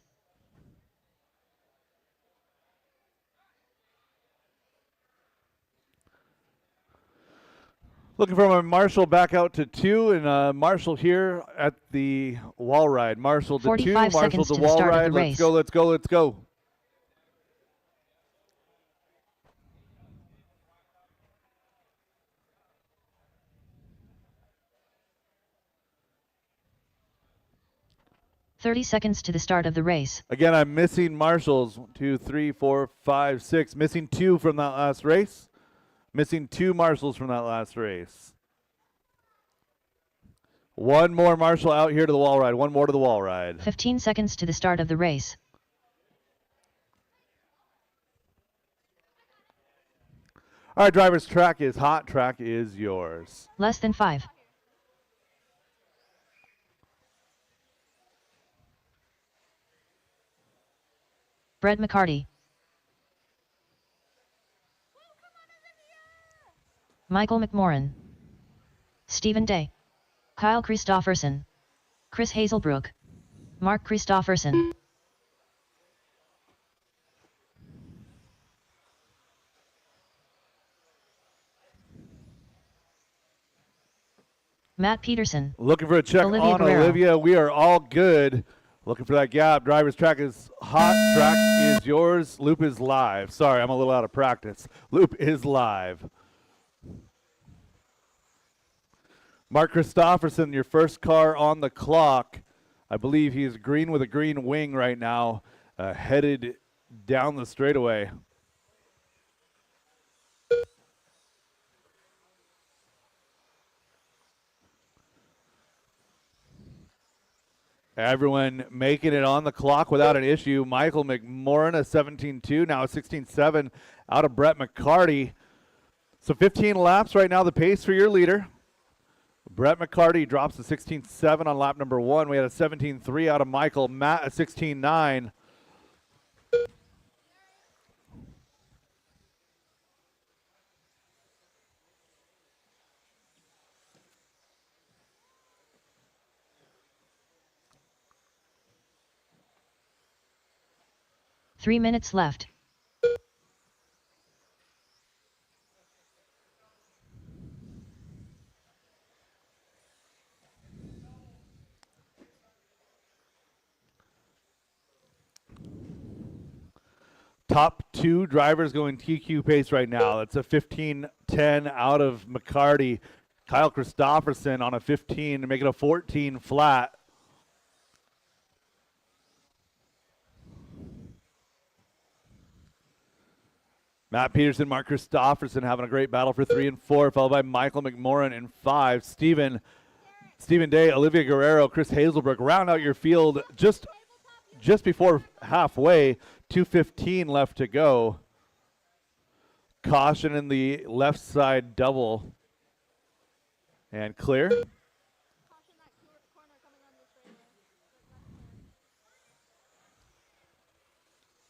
Speaker 3: Looking for my marshal back out to 2, and marshal here at the wall ride. Marshal to 2,
Speaker 4: 45
Speaker 3: marshal
Speaker 4: seconds
Speaker 3: to
Speaker 4: to the
Speaker 3: wall
Speaker 4: start of
Speaker 3: ride.
Speaker 4: the
Speaker 3: Let's
Speaker 4: race.
Speaker 3: go, let's go, let's go.
Speaker 4: .30 seconds to the start of the race.
Speaker 3: Again, I'm missing marshals. 1, 2, 3, 4, 5, 6. Missing 2 from that last race. Missing 2 marshals from that last race. One more marshal out here to the wall ride. One more to the wall ride.
Speaker 4: 15 seconds to the start of the race.
Speaker 3: All right, drivers, track is hot. Track is yours.
Speaker 4: Less than 5. Brett McCarty. Michael McMorran. Stephen Day. Kyle Christopherson. Chris Hazelbrook. Mark Christopherson. Matt Peterson.
Speaker 3: Looking for a check
Speaker 4: Olivia
Speaker 3: on
Speaker 4: Guerrero.
Speaker 3: Olivia. We are all good. Looking for that gap. Driver's track is hot. Track is yours. Loop is live. Sorry, I'm a little out of practice. Loop is live. Mark Christofferson, your first car on the clock. I believe he's green with a green wing right now, headed down the straightaway. Everyone making it on the clock without an issue. Michael McMorrin, a 17.2, now a 16.7 out of Brett McCarty. So 15 laps right now, the pace for your leader. Brett McCarty drops a 16.7 on lap number 1. We had a 17.3 out of Michael. Matt, a 16.9.
Speaker 4: Three minutes left.
Speaker 3: Top 2 drivers going TQ pace right now. That's a 15.10 out of McCarty. Kyle Christofferson on a 15 to make it a 14 flat. Matt Peterson, Mark Christofferson having a great battle for 3 and 4, followed by Michael McMorrin in 5. Stephen Day, Olivia Guerrero, Chris Hazelbrook round out your field just before halfway. 2:15 left to go. Caution in the left side double. And clear.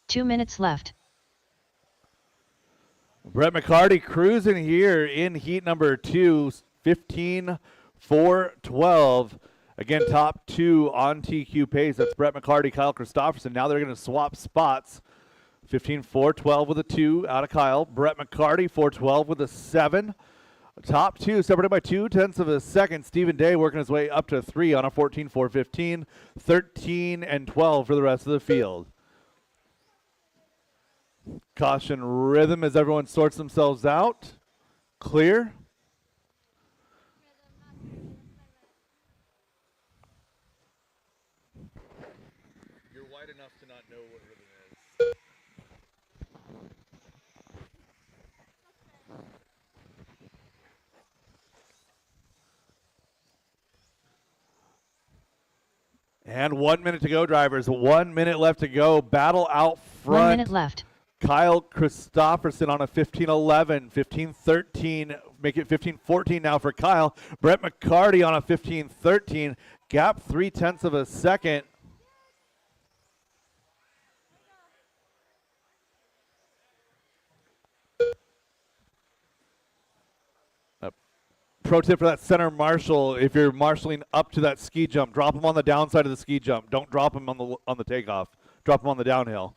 Speaker 4: 2 minutes left.
Speaker 3: Brett McCarty cruising here in heat number 2, 15.412. Again, top 2 on TQ pace. That's Brett McCarty, Kyle Christofferson. Now they're going to swap spots. 15.412 with a 2 out of Kyle. Brett McCarty, 4.12 with a 7. Top 2 separated by 0.2 of a second. Stephen Day working his way up to 3 on a 14.415. 13 and 12 for the rest of the field. Caution rhythm as everyone sorts themselves out. Clear. You're white enough to not know what rhythm is. And 1 minute to go, drivers. 1 minute left to go. Battle out front.
Speaker 4: 1 minute left.
Speaker 3: Kyle Christofferson on a 15.11, 15.13, make it 15.14 now for Kyle. Brett McCarty on a 15.13, gap 0.3 of a second. Pro tip for that center marshal: if you're marshaling up to that ski jump, drop them on the downside of the ski jump. Don't drop them on the takeoff. Drop them on the downhill.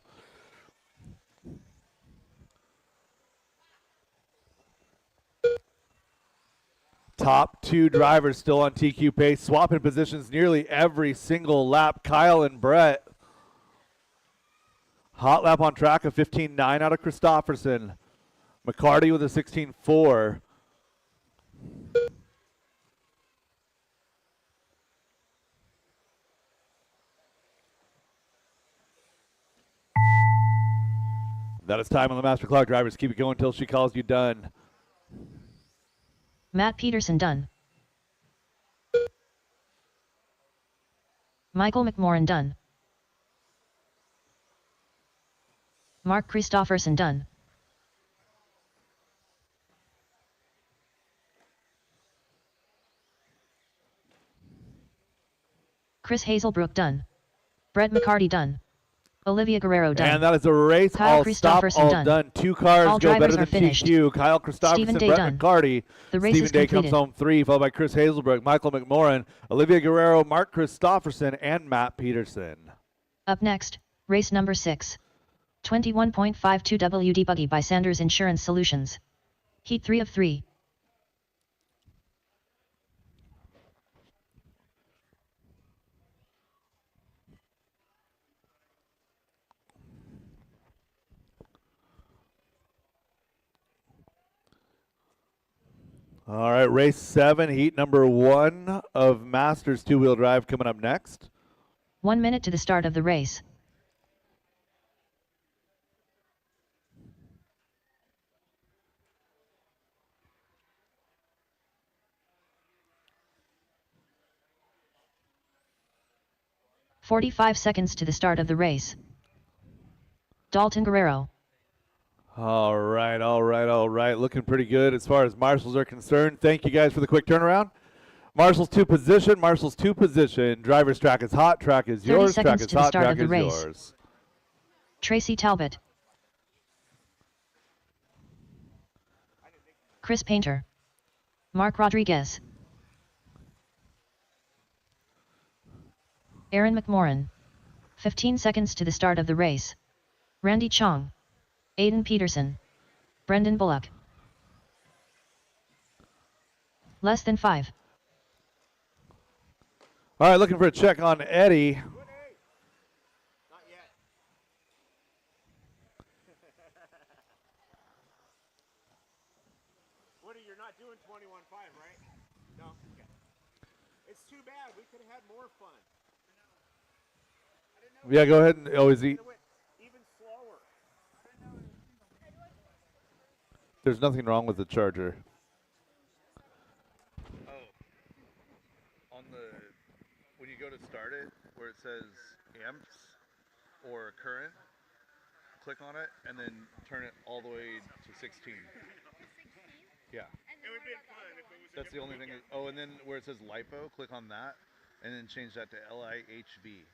Speaker 3: Top 2 drivers still on TQ pace, swapping positions nearly every single lap. Kyle and Brett. Hot lap on track, a 15.9 out of Christofferson. McCarty with a 16.4. That is time on the master clock. Drivers, keep it going until she calls you done.
Speaker 4: Matt Peterson done. Michael McMorrin done. Mark Christofferson done. Chris Hazelbrook done. Brett McCarty done. Olivia Guerrero done.
Speaker 3: And that is a race.
Speaker 4: Kyle
Speaker 3: All stop,
Speaker 4: Christofferson
Speaker 3: all done. 2 cars
Speaker 4: all
Speaker 3: go better
Speaker 4: drivers
Speaker 3: than
Speaker 4: are finished.
Speaker 3: TQ. Kyle Christofferson,
Speaker 4: Stephen Day
Speaker 3: Brett
Speaker 4: done.
Speaker 3: McCarty.
Speaker 4: The race
Speaker 3: Stephen
Speaker 4: is
Speaker 3: Day
Speaker 4: completed.
Speaker 3: comes home 3, followed by Chris Hazelbrook, Michael McMorrin, Olivia Guerrero, Mark Christofferson, and Matt Peterson.
Speaker 4: Up next, race number 6. 21.52 WD Buggy by Sanders Insurance Solutions. Heat 3 of 3.
Speaker 3: All right, race 7, heat number 1 of Masters two-wheel drive coming up next.
Speaker 4: 1 minute to the start of the race. "45 seconds to the start of the race." Dalton Guerrero.
Speaker 3: All right, all right, all right. Looking pretty good as far as marshals are concerned. Thank you guys for the quick turnaround. Marshals to position, marshals to position. Driver's track is hot, track is
Speaker 4: 30
Speaker 3: yours, track
Speaker 4: seconds
Speaker 3: is
Speaker 4: to the
Speaker 3: hot,
Speaker 4: start
Speaker 3: track
Speaker 4: of the
Speaker 3: is
Speaker 4: race.
Speaker 3: yours.
Speaker 4: Tracy Talbot. Chris Painter. Mark Rodriguez. Aaron McMorran. 15 seconds to the start of the race. Randy Chong. Aiden Peterson. Brendan Bullock. Less than 5.
Speaker 3: All right, looking for a check on Eddie.
Speaker 5: Not yet. Woody, you're not doing 21.5, right? No? Okay. It's too bad. We could have had more fun.
Speaker 3: Yeah, go ahead and always eat.
Speaker 5: Even slower.
Speaker 3: There's nothing wrong with the charger.
Speaker 2: On the, when you go to start it, where it says amps or current, click on it and then turn it all the way to 16. Yeah.
Speaker 5: It would be fun if it was
Speaker 2: That's the only thing. Oh, and then where it says LiPo, click on that and then change that to LIHV.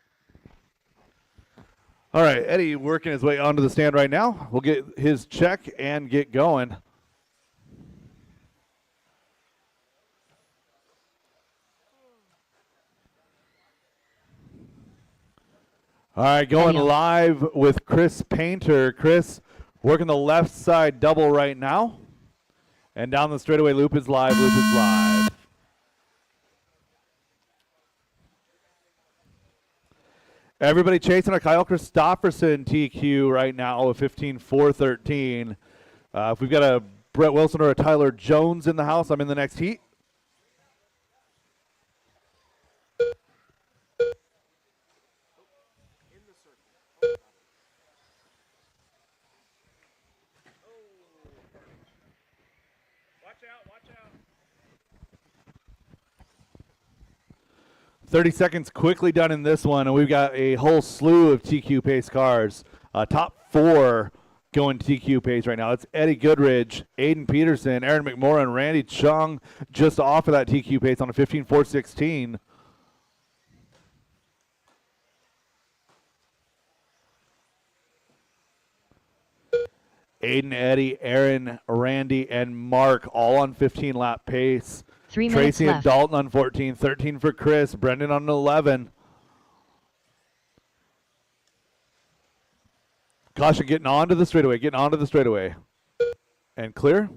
Speaker 3: All right, Eddie working his way onto the stand right now. We'll get his check and get going. All right, going live with Chris Painter. Chris working the left side double right now. And down the straightaway, loop is live, loop is live. Everybody chasing a Kyle Christopherson TQ right now, a 15.413. If we've got a Brett Wilson or a Tyler Jones in the house, I'm in the next heat.
Speaker 5: Watch out, watch out.
Speaker 3: 30 seconds quickly done in this one, and we've got a whole slew of TQ pace cars. Top 4 going TQ pace right now. It's Eddie Goodridge, Aiden Peterson, Aaron McMorran, Randy Chung just off of that TQ pace on a 15.416. Aiden, Eddie, Aaron, Randy, and Mark all on 15-lap pace.
Speaker 4: 3 minutes
Speaker 3: Tracy
Speaker 4: left.
Speaker 3: and Dalton on 14, 13 for Chris, Brendan on 11. Caution getting onto the straightaway, And clear.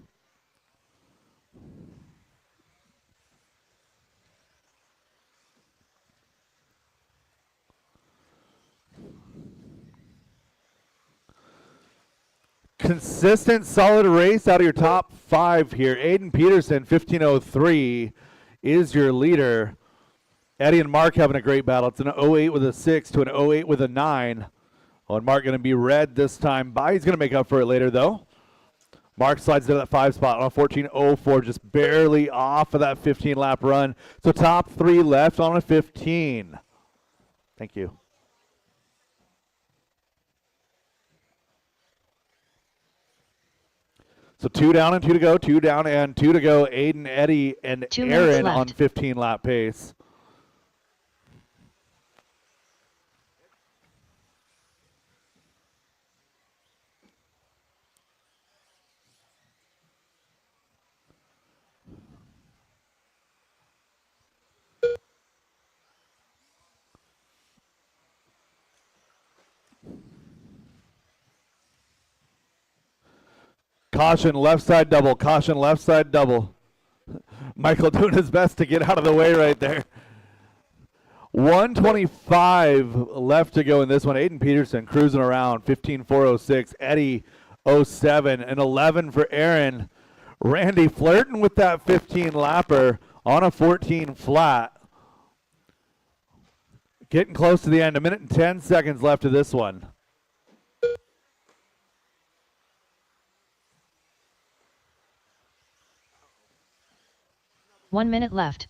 Speaker 3: Consistent, solid race out of your top 5 here. Aiden Peterson, 15.03, is your leader. Eddie and Mark having a great battle. It's an 08 with a 6 to an 08 with a 9. Oh, and Mark going to be red this time by. He's going to make up for it later, though. Mark slides to that 5 spot on a 14.04, just barely off of that 15-lap run. So top 3 left on a 15. Thank you. So 2 down and 2 to go, 2 down and 2 to go. Aiden, Eddie, and
Speaker 4: 2 minutes
Speaker 3: Aaron on
Speaker 4: left.
Speaker 3: 15-lap pace. Caution, left side double. Caution, left side double. Michael doing his best to get out of the way right there. 125 left to go in this one. Aiden Peterson cruising around, 15.406. Eddie 07 and 11 for Aaron. Randy flirting with that 15 lapper on a 14 flat. Getting close to the end. 1 minute and 10 seconds left of this one.
Speaker 4: One minute left.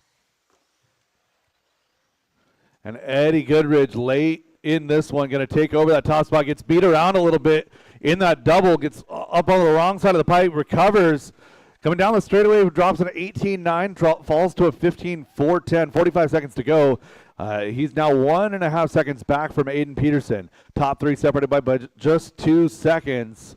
Speaker 3: And Eddie Goodridge late in this one, going to take over that top spot. Gets beat around a little bit in that double. Gets up on the wrong side of the pipe. Recovers. Coming down the straightaway, drops an 18.9, falls to a 15.410. 45 seconds to go. He's now 1.5 seconds back from Aiden Peterson. Top three separated by just 2 seconds.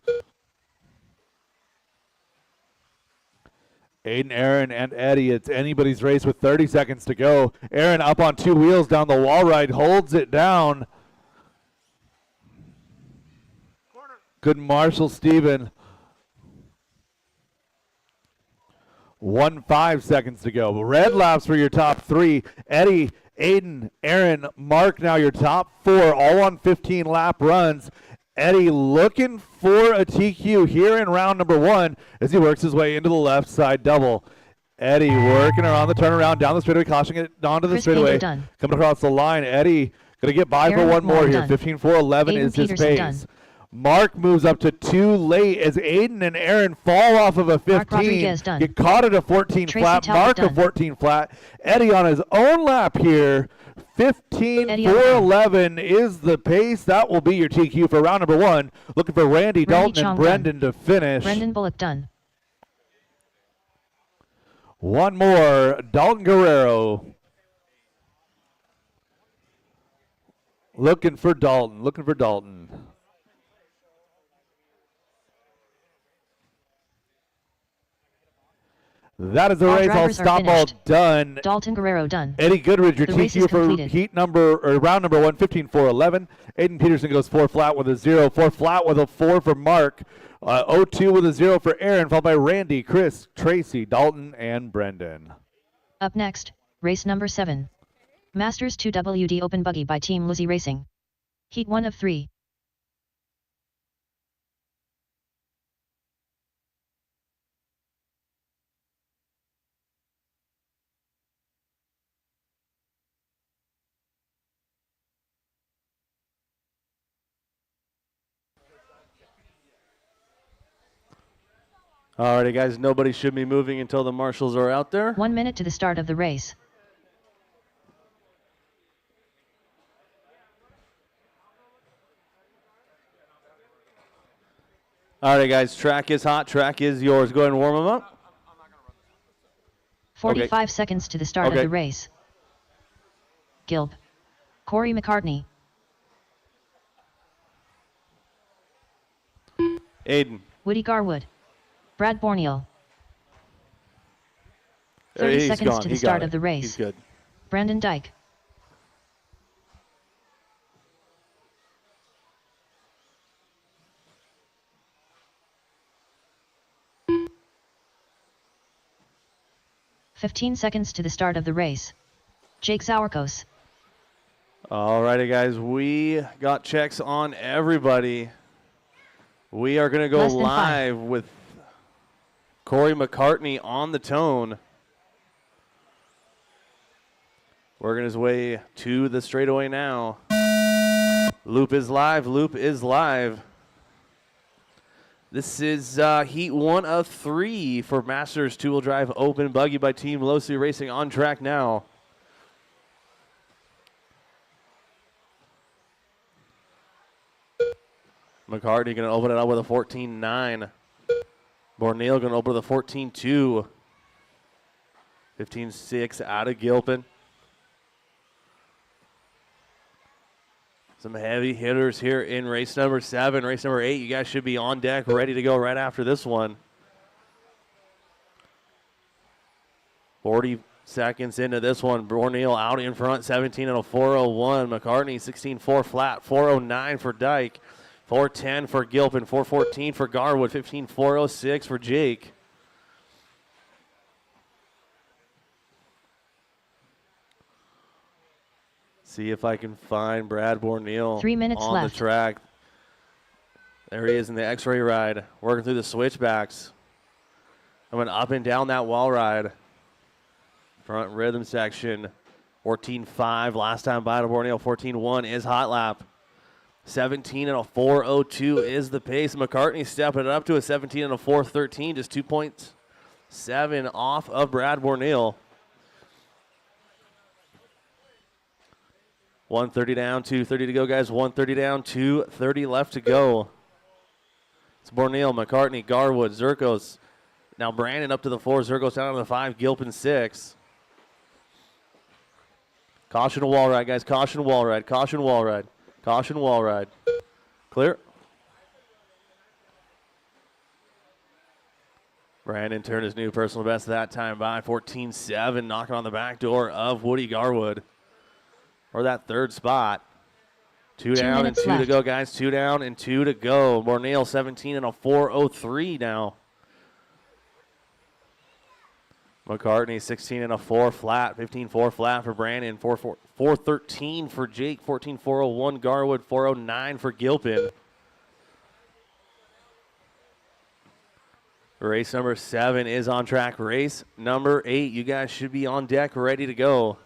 Speaker 3: Aiden, Aaron, and Eddie. It's anybody's race with 30 seconds to go. Aaron up on 2 wheels down the wall ride, holds it down. Good Marshall Steven. 1.5 seconds to go. Red laps for your top three. Eddie, Aiden, Aaron, Mark, now your top four, all on 15 lap runs. Eddie looking for a TQ here in round number 1 as he works his way into the left side double. Eddie working around the turnaround, down the straightaway, cautioning it onto the
Speaker 4: Chris
Speaker 3: straightaway.
Speaker 4: done.
Speaker 3: Coming across the line. Eddie going to get by
Speaker 4: Aaron
Speaker 3: for one more here.
Speaker 4: done.
Speaker 3: 15.411
Speaker 4: Aiden
Speaker 3: is his
Speaker 4: Peterson
Speaker 3: pace.
Speaker 4: done.
Speaker 3: Mark moves up to 2 late as Aiden and Aaron fall off of a 15.
Speaker 4: Mark Rodriguez done.
Speaker 3: Get caught at a 14
Speaker 4: Tracy
Speaker 3: flat.
Speaker 4: Talbot
Speaker 3: Mark a
Speaker 4: done.
Speaker 3: 14 flat. Eddie on his own lap here.
Speaker 4: Eddie on
Speaker 3: 15.411 is the pace. That will be your TQ for round number 1. Looking for Randy Dalton
Speaker 4: Chong
Speaker 3: and Brendan to finish.
Speaker 4: Brendan Bullock done.
Speaker 3: One more. Dalton Guerrero. Looking for Dalton. Looking for Dalton. That is the
Speaker 4: All
Speaker 3: race. I'll
Speaker 4: drivers are
Speaker 3: stop all
Speaker 4: finished.
Speaker 3: done.
Speaker 4: Dalton Guerrero done.
Speaker 3: Eddie Goodridge, your
Speaker 4: The race is
Speaker 3: TQ for
Speaker 4: completed.
Speaker 3: heat number or round number 1, 15.411. Aiden Peterson goes 4 flat with a 0, 4 flat with a 4 for Mark, 0-2 with a 0 for Aaron, followed by Randy, Chris, Tracy, Dalton, and Brendan.
Speaker 4: Up next, race number 7. Masters 2WD Open Buggy by Team Lizzie Racing. Heat 1 of 3.
Speaker 6: Alrighty, guys, nobody should be moving until the marshals are out there.
Speaker 4: 1 minute to the start of the race.
Speaker 6: Alrighty, guys, track is hot. Track is yours. Go ahead and warm them up.
Speaker 4: 45 seconds to the start
Speaker 6: Okay.
Speaker 4: of the race. Gilb. Corey McCartney.
Speaker 6: Aiden.
Speaker 4: Woody Garwood. Brad Borneal. 30
Speaker 6: He's
Speaker 4: seconds
Speaker 6: gone.
Speaker 4: to
Speaker 6: He
Speaker 4: the
Speaker 6: got
Speaker 4: start
Speaker 6: it.
Speaker 4: of the race.
Speaker 6: He's good.
Speaker 4: Brandon Dyke. "15 seconds to the start of the race. Jake Sauerkos.
Speaker 6: Alrighty, guys, we got checks on everybody. We are going to go
Speaker 4: Less than 5.
Speaker 6: live with Corey McCartney on the tone. Working his way to the straightaway now. Loop is live. Loop is live. This is heat 1 of 3 for Masters 2-wheel drive open buggy by Team Losi Racing on track now. McCartney going to open it up with a 14.9. Borneal going to open with a 14.2. 15.6 out of Gilpin. Some heavy hitters here in race number 7. Race number 8, you guys should be on deck, ready to go right after this one. 40 seconds into this one. Borneal out in front, 17 and a 4.01. McCartney, 16.4 flat, 4.09 for Dyke. 4.10 for Gilpin, 4.14 for Garwood, 15.406 for Jake. See if I can find Brad Borneal
Speaker 4: 3 minutes
Speaker 6: on
Speaker 4: left.
Speaker 6: the track. There he is in the X-ray ride, working through the switchbacks. Coming up and down that wall ride. Front rhythm section. 14.5 last time by to Borneo. 14.1 is hot lap. 17 and a 4.02 is the pace. McCartney stepping it up to a 17 and a 4.13, just 2.7 off of Brad Borneo. 130 down, 230 to go, guys. 130 down, 230 left to go. It's Borneo, McCartney, Garwood, Zirkos. Now Brandon up to the 4, Zirkos down to the 5, Gilpin 6. Caution wall ride, guys. Caution wall ride. Caution wall ride. Caution wall ride. Clear. Brandon turned his new personal best that time by 14.7, knocking on the back door of Woody Garwood. Or that third spot. 2 down and 2 to go, guys. 2 down and 2 to go. Borneo 17 and a 4.03 now. McCartney 16 and a 4 flat, 15.4 flat for Brandon, 4.13 for Jake, 14.401 Garwood, 4.09 for Gilpin. Race number 7 is on track. Race number 8, you guys should be on deck, ready to go.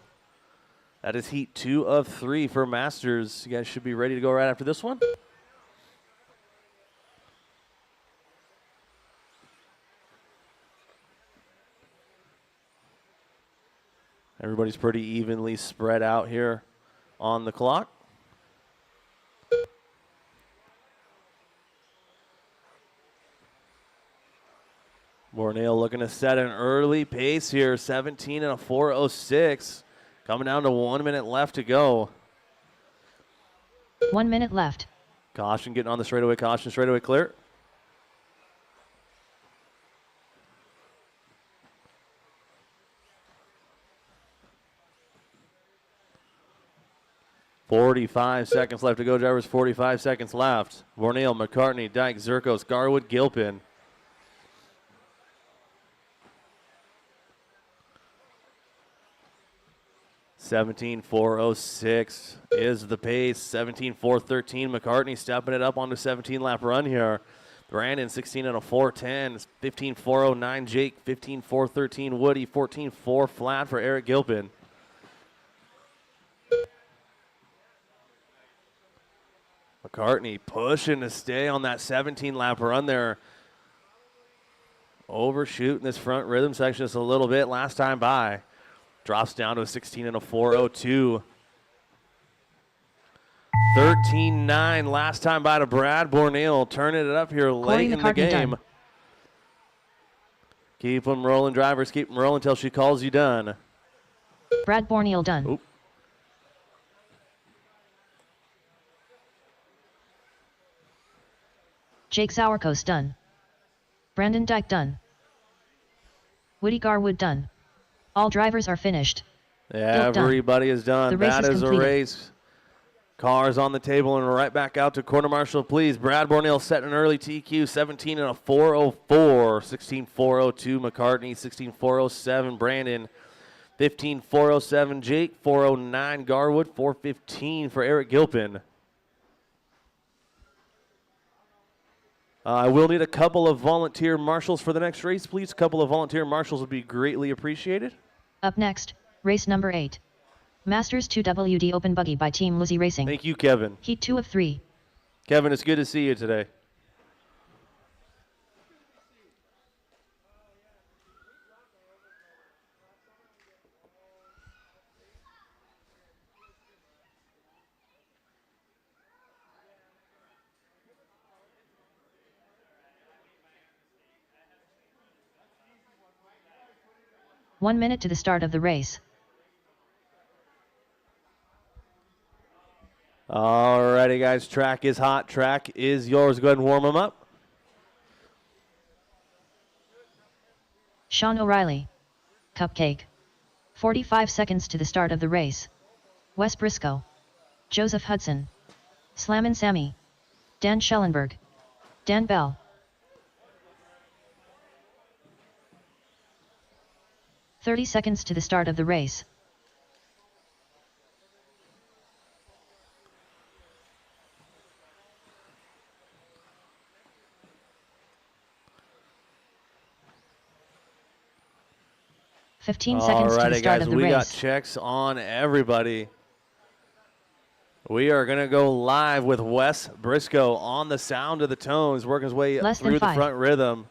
Speaker 6: That is heat 2 of 3 for Masters. You guys should be ready to go right after this one. Everybody's pretty evenly spread out here on the clock. Borneo looking to set an early pace here, 17 and a 4.06. Coming down to 1 minute left to go.
Speaker 4: 1 minute left.
Speaker 6: Caution getting on the straightaway, caution straightaway clear. .45 seconds left to go, drivers. 45 seconds left. Borneo, McCartney, Dyke, Zirkos, Garwood, Gilpin. .17.406 is the pace. 17.413. McCartney stepping it up on the 17-lap run here. Brandon 16 and a 4.10. 15.409 Jake. 15.413 Woody. 14.4 flat for Eric Gilpin. McCartney pushing to stay on that 17-lap run there. Overshooting this front rhythm section just a little bit last time by. Drops down to a 16 and a 4.02. 13.9 last time by to Brad Borneo. Turning it up here late in the game.
Speaker 4: Done.
Speaker 6: Keep them rolling, drivers. Keep them rolling until she calls you done.
Speaker 4: Brad Borneo done.
Speaker 6: Oop.
Speaker 4: Jake Sauerkos done. Brandon Dyke done. Woody Garwood done. All drivers are finished.
Speaker 6: Everybody is done. That is a race. Cars on the table and right back out to quarter marshal, please. Brad Borneo setting an early TQ, 17 and a 4.04. 16.402 McCartney, 16.407 Brandon, 15.407 Jake, 4.09 Garwood, 4.15 for Eric Gilpin. I will need a couple of volunteer marshals for the next race, please. A couple of volunteer marshals would be greatly appreciated.
Speaker 4: Up next, race number 8. Masters 2WD Open Buggy by Team Lizzie Racing.
Speaker 6: Thank you, Kevin.
Speaker 4: Heat 2 of 3.
Speaker 6: Kevin, it's good to see you today.
Speaker 4: One minute to the start of the race.
Speaker 6: Alrighty, guys. Track is hot. Track is yours. Go ahead and warm them up.
Speaker 4: Sean O'Reilly. Cupcake. 45 seconds to the start of the race. Wes Briscoe. Joseph Hudson. Slammin' Sammy. Dan Schellenberg. Dan Bell. 30 seconds to the start of the race. 15 seconds to the start
Speaker 6: guys,
Speaker 4: of the
Speaker 6: we
Speaker 4: race.
Speaker 6: got checks on everybody. We are going to go live with Wes Briscoe on the sound of the tones, working his way
Speaker 4: Less than
Speaker 6: through the
Speaker 4: 5.
Speaker 6: front rhythm.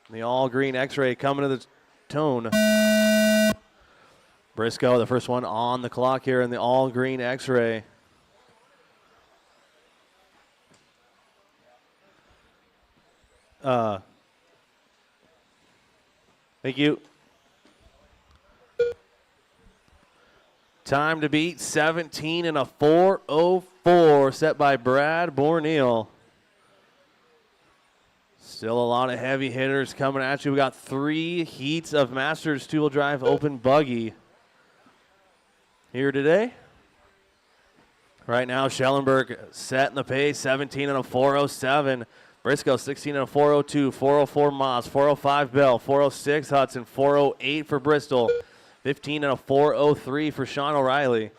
Speaker 6: The all-green X-ray coming to the tone. Briscoe, the first one on the clock here in the all-green X-ray. Thank you. Time to beat 17 and a 4:04 set by Brad Borneal. Still a lot of heavy hitters coming at you. We got 3 heats of Masters two-wheel drive open buggy here today. Right now, Schellenberg setting the pace, 17 and a 4:07. Briscoe, 16 and a 4:02, 4:04 Moss, 4:05 Bell, 4:06 Hudson, 4:08 for Bristol, 15 and a 4:03 for Sean O'Reilly.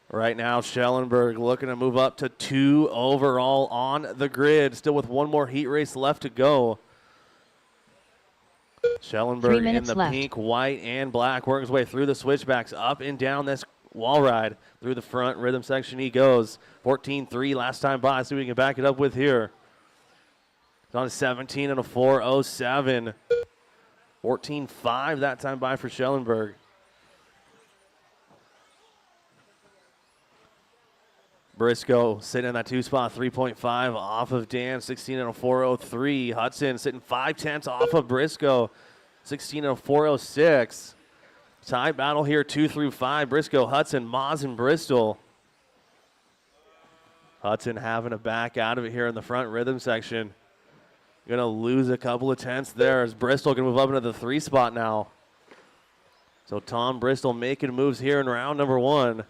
Speaker 6: Right now, Schellenberg looking to move up to 2 overall on the grid, still with one more heat race left to go. Schellenberg in the
Speaker 4: left.
Speaker 6: pink, white, and black, working his way through the switchbacks, up and down this wall ride. Through the front rhythm section he goes. 14-3 last time by. See what we can back it up with here. It's on 17 and a 4:07. 14-5 that time by for Schellenberg. Briscoe sitting in that 2 spot, 3.5 off of Dan, 16 and a 4:03. Hudson sitting 5/10 off of Briscoe, 16 and a 4:06. Tie battle here, 2 through 5. Briscoe, Hudson, Moz, and Bristol. Hudson having to back out of it here in the front rhythm section. Going to lose a couple of tenths there as Bristol going to move up into the 3 spot now. So Tom Bristol making moves here in round number 1.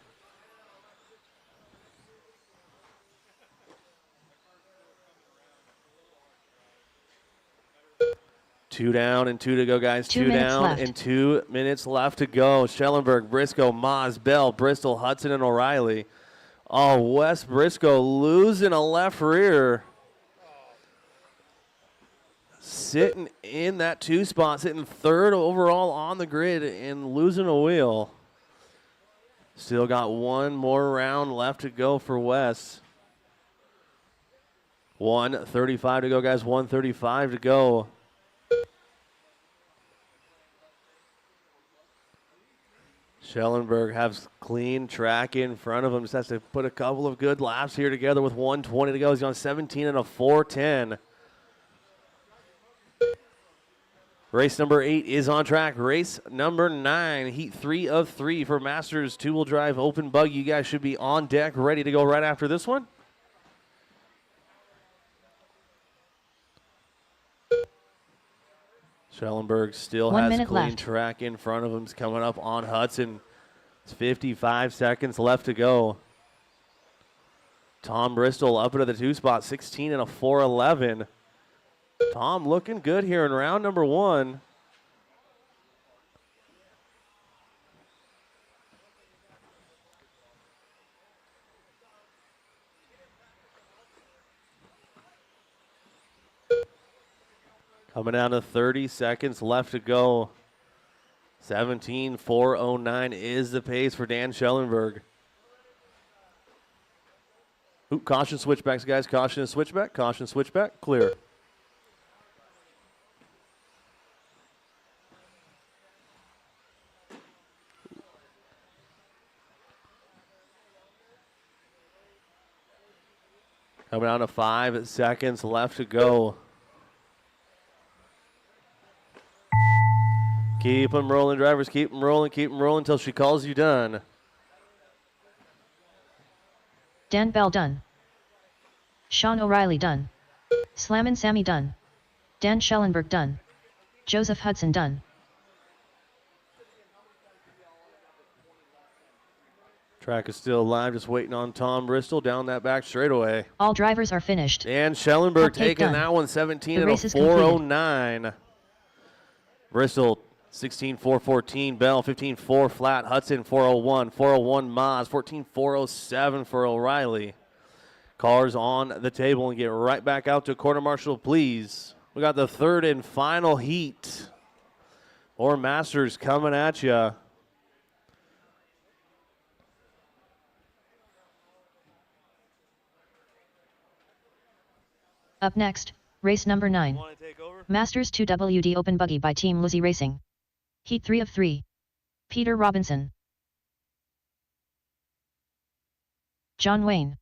Speaker 6: Two down and 2 to go, guys.
Speaker 4: 2
Speaker 6: 2
Speaker 4: minutes
Speaker 6: down
Speaker 4: left.
Speaker 6: and 2 minutes left to go. Schellenberg, Briscoe, Moz, Bell, Bristol, Hudson, and O'Reilly. Oh, Wes Briscoe losing a left rear. Sitting in that 2 spot, sitting 3rd overall on the grid and losing a wheel. Still got one more round left to go for Wes. 1:35 to go, guys. 1:35 to go. Schellenberg has clean track in front of him. Just has to put a couple of good laps here together with 1:20 to go. He's on 17 and a 4:10. Race number 8 is on track. Race number 9, heat 3 of 3 for Masters two-wheel drive open buggy. You guys should be on deck, ready to go right after this one. Schellenberg still
Speaker 4: 1
Speaker 6: has
Speaker 4: minute
Speaker 6: clean
Speaker 4: left.
Speaker 6: track in front of him. He's coming up on Hudson. It's 55 seconds left to go. Tom Bristol up into the 2 spot, 16 and a 4:11. Tom looking good here in round number 1. Coming down to 30 seconds left to go. 17:409 is the pace for Dan Schellenberg. Ooh, caution switchbacks, guys. Caution switchback. Caution switchback. Clear. Coming down to 5 seconds left to go. Keep them rolling, drivers. Keep them rolling until she calls you done.
Speaker 4: Dan Bell done. Sean O'Reilly done. Slammin' Sammy done. Dan Schellenberg done. Joseph Hudson done.
Speaker 6: Track is still alive, just waiting on Tom Bristol down that back straightaway.
Speaker 4: All drivers are finished.
Speaker 6: And Schellenberg
Speaker 4: Cupcake
Speaker 6: taking
Speaker 4: done.
Speaker 6: that one, 17
Speaker 4: The
Speaker 6: and a
Speaker 4: race is completed.
Speaker 6: 4:09. Bristol 16.414, Bell 15.4 flat, Hudson 4:01, 4:01 Moz, 14.407 for O'Reilly. Cars on the table and get right back out to quarter marshal, please. We got the third and final heat. Or Masters coming at you.
Speaker 4: Up next, race number 9. Masters 2WD Open Buggy by Team Lizzie Racing. Heat 3 of 3. Peter Robinson. John Wayne.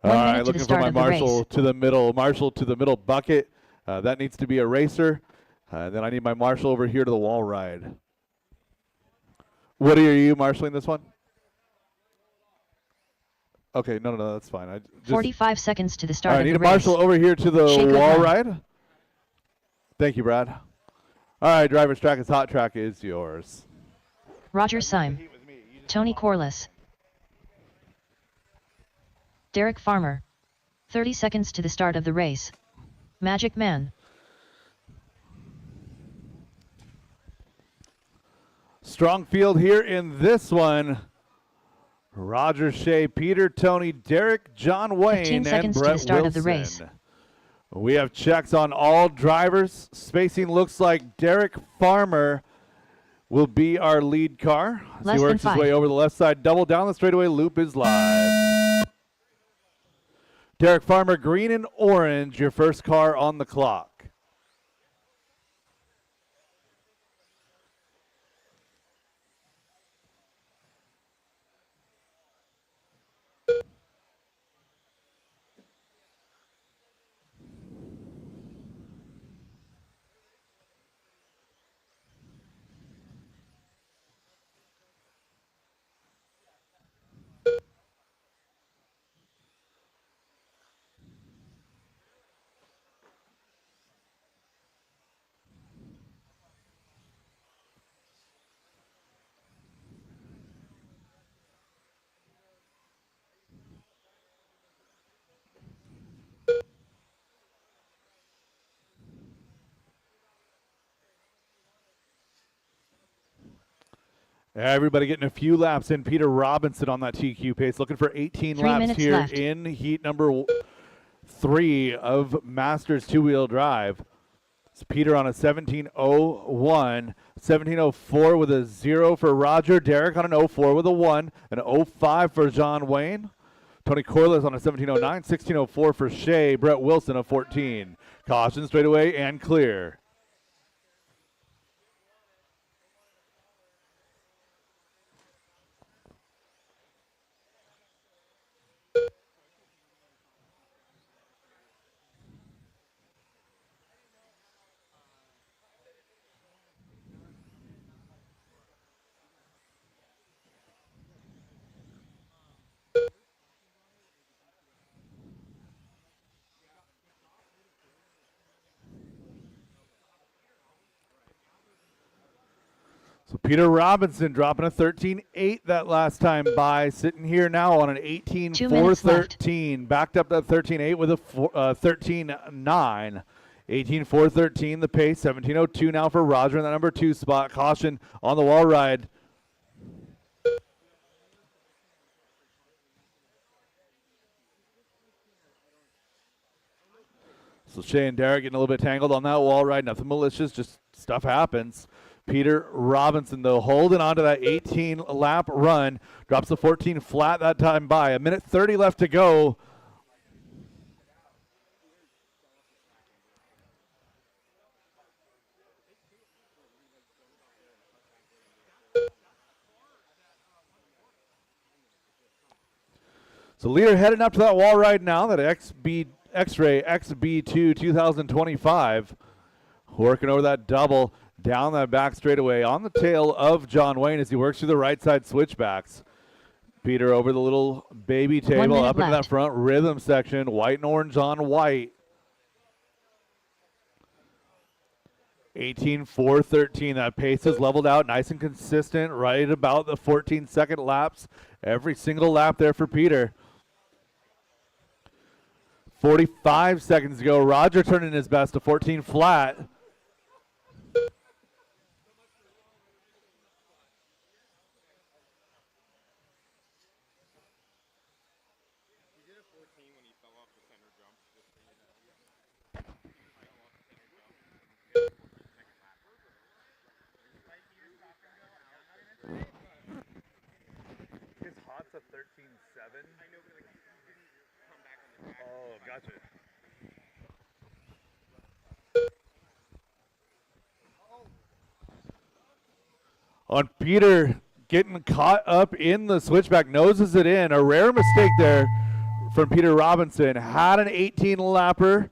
Speaker 3: All
Speaker 4: 1
Speaker 3: right,
Speaker 4: minute to the
Speaker 3: looking for
Speaker 4: start
Speaker 3: my
Speaker 4: of the
Speaker 3: marshal
Speaker 4: race.
Speaker 3: to the middle. Marshal to the middle bucket. That needs to be a racer. Then I need my marshal over here to the wall ride. What are you marshaling this one? Okay, no, that's fine. I just,
Speaker 4: 45 seconds to the
Speaker 3: all
Speaker 4: start
Speaker 3: right, I
Speaker 4: of
Speaker 3: need
Speaker 4: the
Speaker 3: a
Speaker 4: race.
Speaker 3: marshal over here to the
Speaker 4: Shake
Speaker 3: wall
Speaker 4: run.
Speaker 3: ride. Thank you, Brad. All right, driver's track is hot track is yours.
Speaker 4: Roger Syme. Tony Corliss. Derek Farmer. 30 seconds to the start of the race. Magic Man.
Speaker 3: Strong field here in this one. Roger Shea, Peter, Tony, Derek, John Wayne,
Speaker 4: 15
Speaker 3: and
Speaker 4: seconds to
Speaker 3: Brett
Speaker 4: the start
Speaker 3: Wilson.
Speaker 4: of the race.
Speaker 3: We have checks on all drivers. Spacing looks like Derek Farmer will be our lead car. As
Speaker 4: Less
Speaker 3: he
Speaker 4: than
Speaker 3: works his
Speaker 4: 5.
Speaker 3: way over the left side, double down the straightaway, loop is live. Derek Farmer, green and orange, your first car on the clock. Everybody getting a few laps in. Peter Robinson on that TQ pace, looking for 18
Speaker 4: 3
Speaker 3: laps
Speaker 4: minutes
Speaker 3: here
Speaker 4: left.
Speaker 3: in heat number 3 of Masters two-wheel drive. It's Peter on a 17:01, 17:04 with a 0 for Roger. Derek on an 04 with a 1, an 05 for John Wayne. Tony Corliss on a 17:09, 16:04 for Shea. Brett Wilson a 14. Caution straightaway and clear. So Peter Robinson dropping a 13.8 that last time by, sitting here now on an
Speaker 4: 2 minutes left.
Speaker 3: 18.413. Backed up that 13.8 with a 13.9. 18.413 the pace. 17.02 now for Roger in the number 2 spot. Caution on the wall ride. So Shea and Derek getting a little bit tangled on that wall ride. Nothing malicious, just stuff happens. Peter Robinson, though, holding on to that 18-lap run. Drops the 14 flat that time by. A minute 30 left to go. So leader heading up to that wall ride now, that X-Ray XB2 2025. Working over that double. Down that back straightaway on the tail of John Wayne as he works through the right side switchbacks. Peter over the little baby
Speaker 4: 1
Speaker 3: table
Speaker 4: minute
Speaker 3: up into that
Speaker 4: left.
Speaker 3: front rhythm section. White and orange on white. 18.413. That pace is leveled out nice and consistent right about the 14-second laps. Every single lap there for Peter. 45 seconds to go. Roger turning his best to 14 flat.
Speaker 7: His hot's a 13.7. Oh, gotcha.
Speaker 3: On Peter getting caught up in the switchback, noses it in. A rare mistake there from Peter Robinson. Had an 18 lapper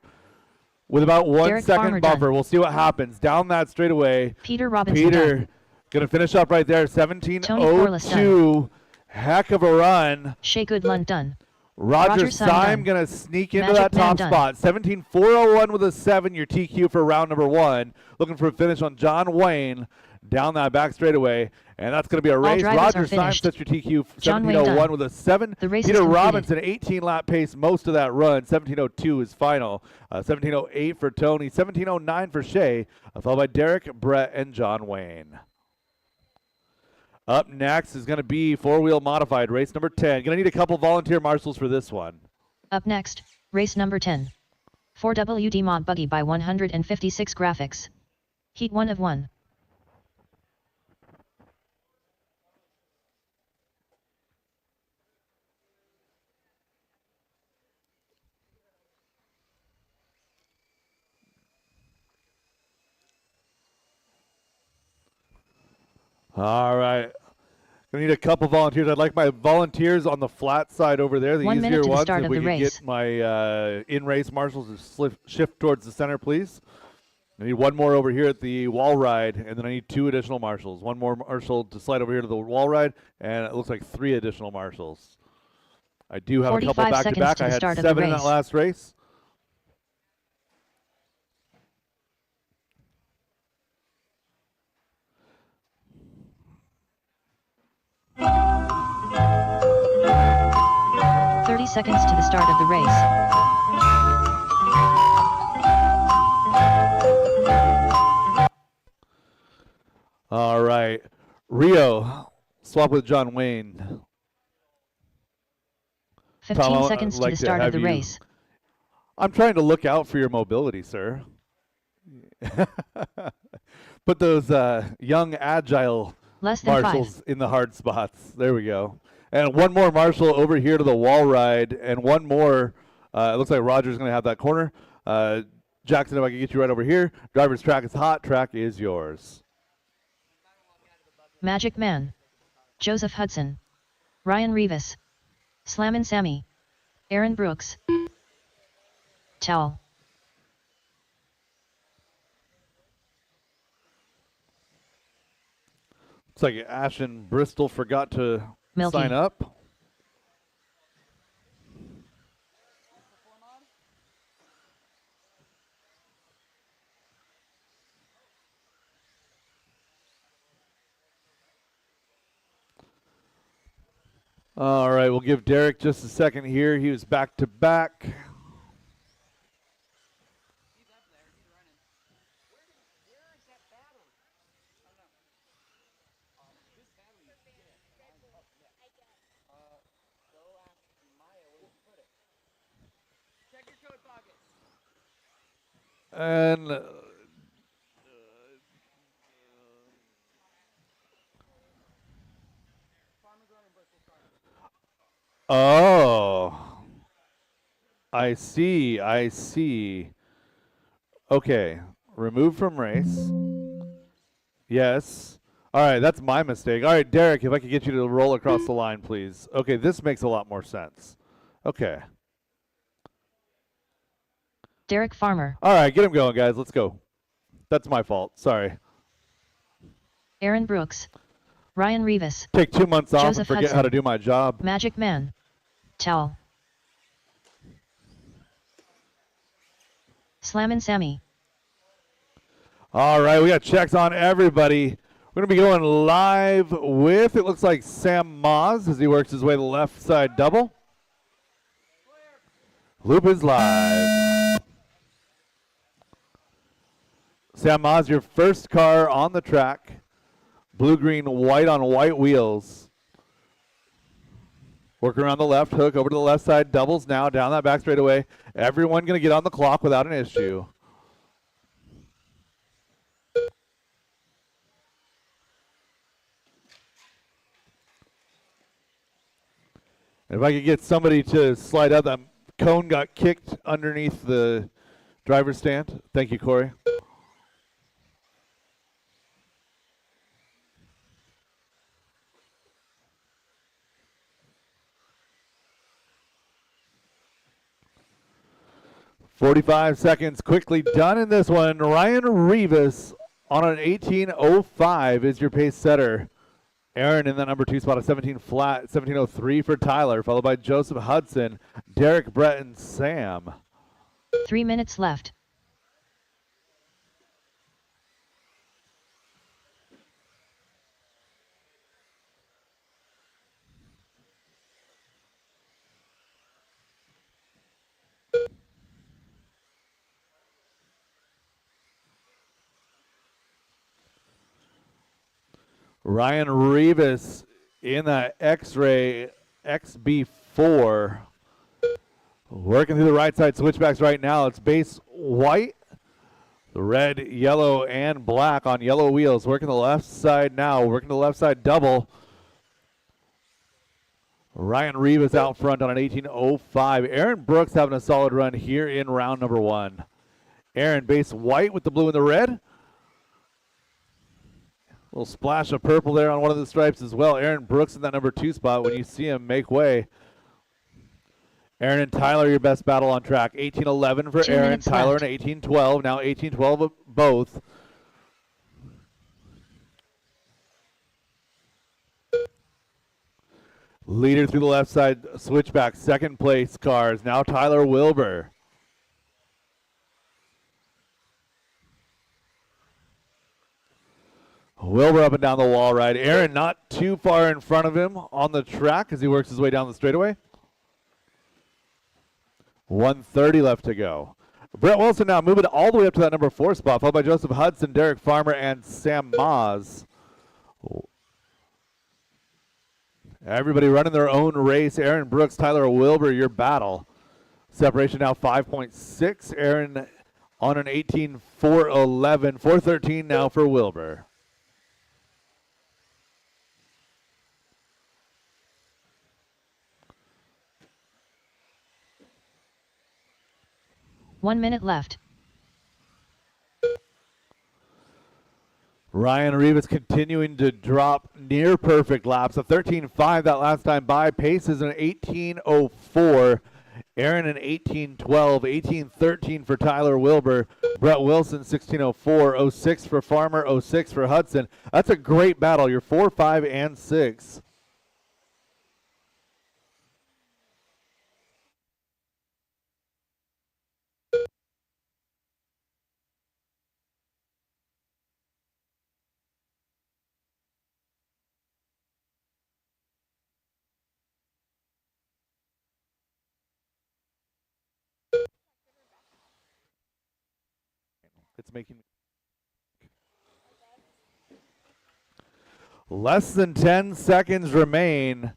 Speaker 3: with about 1
Speaker 4: Derek
Speaker 3: second
Speaker 4: Farmer
Speaker 3: buffer.
Speaker 4: done.
Speaker 3: We'll see what happens. Down that straightaway.
Speaker 4: Peter Robinson
Speaker 3: Peter
Speaker 4: done.
Speaker 3: gonna finish up right there.
Speaker 4: Tony Corliss
Speaker 3: 17:02. Heck of a run.
Speaker 4: Shea Goodlund done.
Speaker 3: Roger
Speaker 4: Syme
Speaker 3: Syme
Speaker 4: done.
Speaker 3: gonna sneak into
Speaker 4: Magic
Speaker 3: that top
Speaker 4: Man done.
Speaker 3: spot. 17:401 with a 7. Your TQ for round number 1. Looking for a finish on John Wayne down that back straightaway. And that's going to be a race.
Speaker 4: drivers
Speaker 3: Roger
Speaker 4: are
Speaker 3: Syme
Speaker 4: finished.
Speaker 3: sets your TQ.
Speaker 4: John Wayne
Speaker 3: 17:01
Speaker 4: done.
Speaker 3: with a 7.
Speaker 4: The race is
Speaker 3: Peter
Speaker 4: completed.
Speaker 3: Robinson, 18 lap pace most of that run. 17:02 is final. 17:08 for Tony. 17:09 for Shea. Followed by Derek, Brett, and John Wayne. Up next is going to be four-wheel modified, race number 10. Going to need a couple volunteer marshals for this one.
Speaker 4: Up next, race number 10. 4WD Mod Buggy by 156 graphics. Heat 1 of 1.
Speaker 3: All right. Gonna need a couple volunteers. I'd like my volunteers on the flat side over there, the
Speaker 4: 1 minute
Speaker 3: easier
Speaker 4: to the
Speaker 3: ones.
Speaker 4: start
Speaker 3: If
Speaker 4: of
Speaker 3: we
Speaker 4: the
Speaker 3: could
Speaker 4: race.
Speaker 3: get my in-race marshals to shift towards the center, please. I need one more over here at the wall ride, and then I need 2 additional marshals. One more marshal to slide over here to the wall ride, and it looks like 3 additional marshals. I do have a couple
Speaker 4: 45 seconds
Speaker 3: back-to-back.
Speaker 4: to
Speaker 3: I
Speaker 4: the
Speaker 3: had
Speaker 4: start of the
Speaker 3: 7 in that
Speaker 4: race.
Speaker 3: last race.
Speaker 4: Seconds to the start of the race.
Speaker 3: All right. Rio, swap with John Wayne.
Speaker 4: 15
Speaker 3: Tom,
Speaker 4: seconds
Speaker 3: I'd
Speaker 4: to
Speaker 3: like
Speaker 4: the start of
Speaker 3: have
Speaker 4: the
Speaker 3: you-
Speaker 4: race.
Speaker 3: I'm trying to look out for your mobility, sir. Put those young, agile
Speaker 4: Less than
Speaker 3: marshals in the hard spots. There we go. And one more marshal over here to the wall ride, and one more. It looks like Roger's going to have that corner. Jackson, if I can get you right over here. Driver's track is hot. Track is yours.
Speaker 4: Magic Man. Joseph Hudson. Ryan Rivas. Slammin' Sammy. Aaron Brooks. Towel.
Speaker 3: Looks like Ashton Bristol forgot to
Speaker 4: Milky.
Speaker 3: sign up. All right, we'll give Derek just a second here. He was back to back. And oh, I see. I see. Okay, remove from race. Yes. All right, that's my mistake. All right, Derek, if I could get you to roll across the line, please. Okay, this makes a lot more sense. Okay.
Speaker 4: Derek Farmer.
Speaker 3: All right, get him going, guys. Let's go. That's my fault. Sorry.
Speaker 4: Aaron Brooks. Ryan Rivas.
Speaker 3: Take 2 months off
Speaker 4: Joseph
Speaker 3: and forget how
Speaker 4: Hudson.
Speaker 3: to do my job.
Speaker 4: Magic Man. Towel. Slammin' Sammy.
Speaker 3: All right, we got checks on everybody. We're going to be going live with, it looks like Sam Moz as he works his way to the left side double. Loop is live. Sam Moz, your first car on the track. Blue, green, white on white wheels. Working around the left, hook over to the left side, doubles now, down that back straightaway. Everyone going to get on the clock without an issue. If I could get somebody to slide out, that cone got kicked underneath the driver's stand. Thank you, Corey. .45 seconds quickly done in this one. Ryan Rivas on an 18.05 is your pace setter. Aaron in the number 2 spot, a 17 flat, 17.03 for Tyler, followed by Joseph Hudson, Derek, Brett, and Sam.
Speaker 4: 3 minutes left.
Speaker 3: Ryan Rivas in the X-Ray XB4. Working through the right side switchbacks right now. It's base white, the red, yellow, and black on yellow wheels. Working the left side now. Working the left side double. Ryan Rivas out front on an 18.05. Aaron Brooks having a solid run here in round number 1. Aaron base white with the blue and the red. Little splash of purple there on one of the stripes as well. Aaron Brooks in that number 2 spot when you see him make way. Aaron and Tyler, your best battle on track. 18.11 for
Speaker 4: 2
Speaker 3: Aaron,
Speaker 4: minutes
Speaker 3: Tyler
Speaker 4: left.
Speaker 3: in 18.12. Now 18.12 both. Leader through the left side switchback, second place cars. Now Tyler Wilbur. Wilbur up and down the wall ride. Aaron not too far in front of him on the track as he works his way down the straightaway. 1:30 left to go. Brett Wilson now moving all the way up to that number 4 spot, followed by Joseph Hudson, Derek Farmer, and Sam Moz. Everybody running their own race. Aaron Brooks, Tyler Wilbur, your battle. Separation now 5.6. Aaron on an 18.411. 4:13 now for Wilbur.
Speaker 4: One minute left.
Speaker 3: Ryan Rivas continuing to drop near perfect laps. A 13.5 that last time by. Pace is an 18.04. Aaron an 18.12. 18.13 for Tyler Wilbur. Brett Wilson 16.04. 06 for Farmer. 06 for Hudson. That's a great battle. You're 4, 5, and 6. It's making less than 10 seconds remain.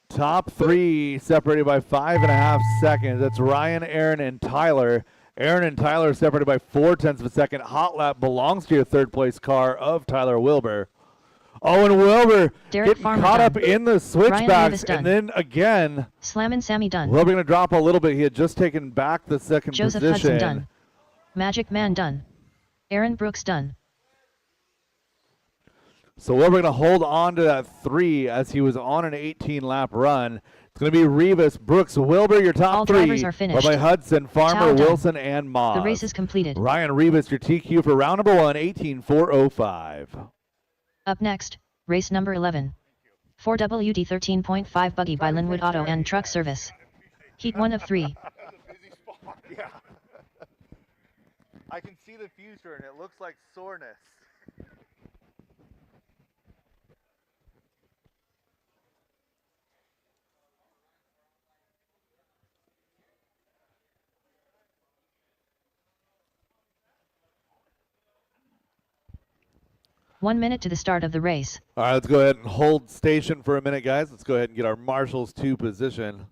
Speaker 3: Top 3 separated by 5.5 seconds. That's Ryan, Aaron, and Tyler. Aaron and Tyler separated by 0.4 of a second. Hot lap belongs to your 3rd place car of Tyler Wilbur. Oh, and Wilbur
Speaker 4: Derek
Speaker 3: getting
Speaker 4: Farmer
Speaker 3: caught
Speaker 4: done.
Speaker 3: up in the
Speaker 4: Ryan
Speaker 3: switchbacks,
Speaker 4: Rivas done.
Speaker 3: and then again,
Speaker 4: Slammin' Sammy done.
Speaker 3: Wilbur going to drop a little bit. He had just taken back the second
Speaker 4: Joseph
Speaker 3: position.
Speaker 4: Hudson done. Magic Man done. Aaron Brooks done.
Speaker 3: So Wilbur going to hold on to that 3 as he was on an 18-lap run. It's going to be Rivas, Brooks, Wilbur, your top
Speaker 4: All
Speaker 3: 3.
Speaker 4: drivers are finished.
Speaker 3: Followed by Hudson, Farmer,
Speaker 4: Chow done.
Speaker 3: Wilson, and Moz.
Speaker 4: The race is completed.
Speaker 3: Ryan Rivas, your TQ for round number 1, 18.405.
Speaker 4: Up next, race number 11. 4WD 13.5 Buggy by Linwood Auto and Truck Service. Heat 1 of 3.
Speaker 7: Yeah. I can see the future and it looks like soreness.
Speaker 4: 1 minute to the start of the race.
Speaker 3: All right, let's go ahead and hold station for a minute, guys. Let's go ahead and get our marshals to position.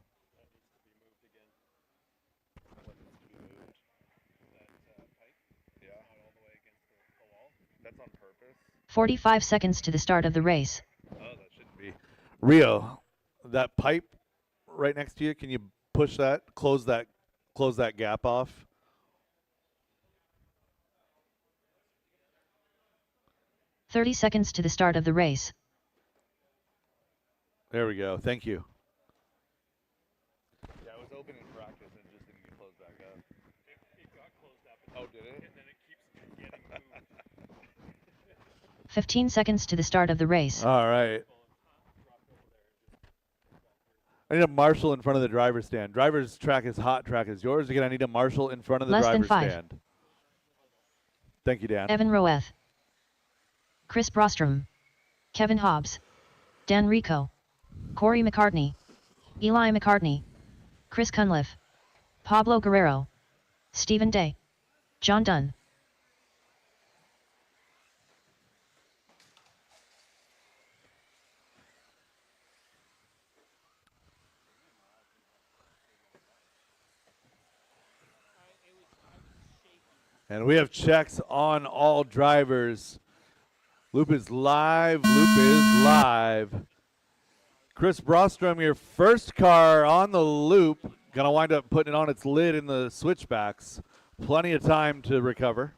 Speaker 4: 45 seconds to the start of the race.
Speaker 3: Oh, that shouldn't be. Rio, that pipe right next to you, can you push that, close that gap off?
Speaker 4: "30 seconds to the start of the race.
Speaker 3: There we go. Thank you.
Speaker 7: Yeah, it was open in practice and it just didn't get closed back up. It got closed up. Oh, did it? And then it keeps getting moved.
Speaker 4: 15 seconds to the start of the race.
Speaker 3: All right. I need a marshal in front of the driver's stand. Driver's track is hot, track is yours. Again, I need a marshal in front of the
Speaker 4: Less than
Speaker 3: driver's
Speaker 4: 5.
Speaker 3: stand. Thank you, Dan.
Speaker 4: Evan Roeth, Chris Brostrom, Kevin Hobbs, Dan Rico, Corey McCartney, Eli McCartney, Chris Cunliffe, Pablo Guerrero, Stephen Day, John Dunn.
Speaker 3: And we have checks on all drivers. Loop is live. Loop is live. Chris Brostrom, your first car on the loop. Going to wind up putting it on its lid in the switchbacks. Plenty of time to recover.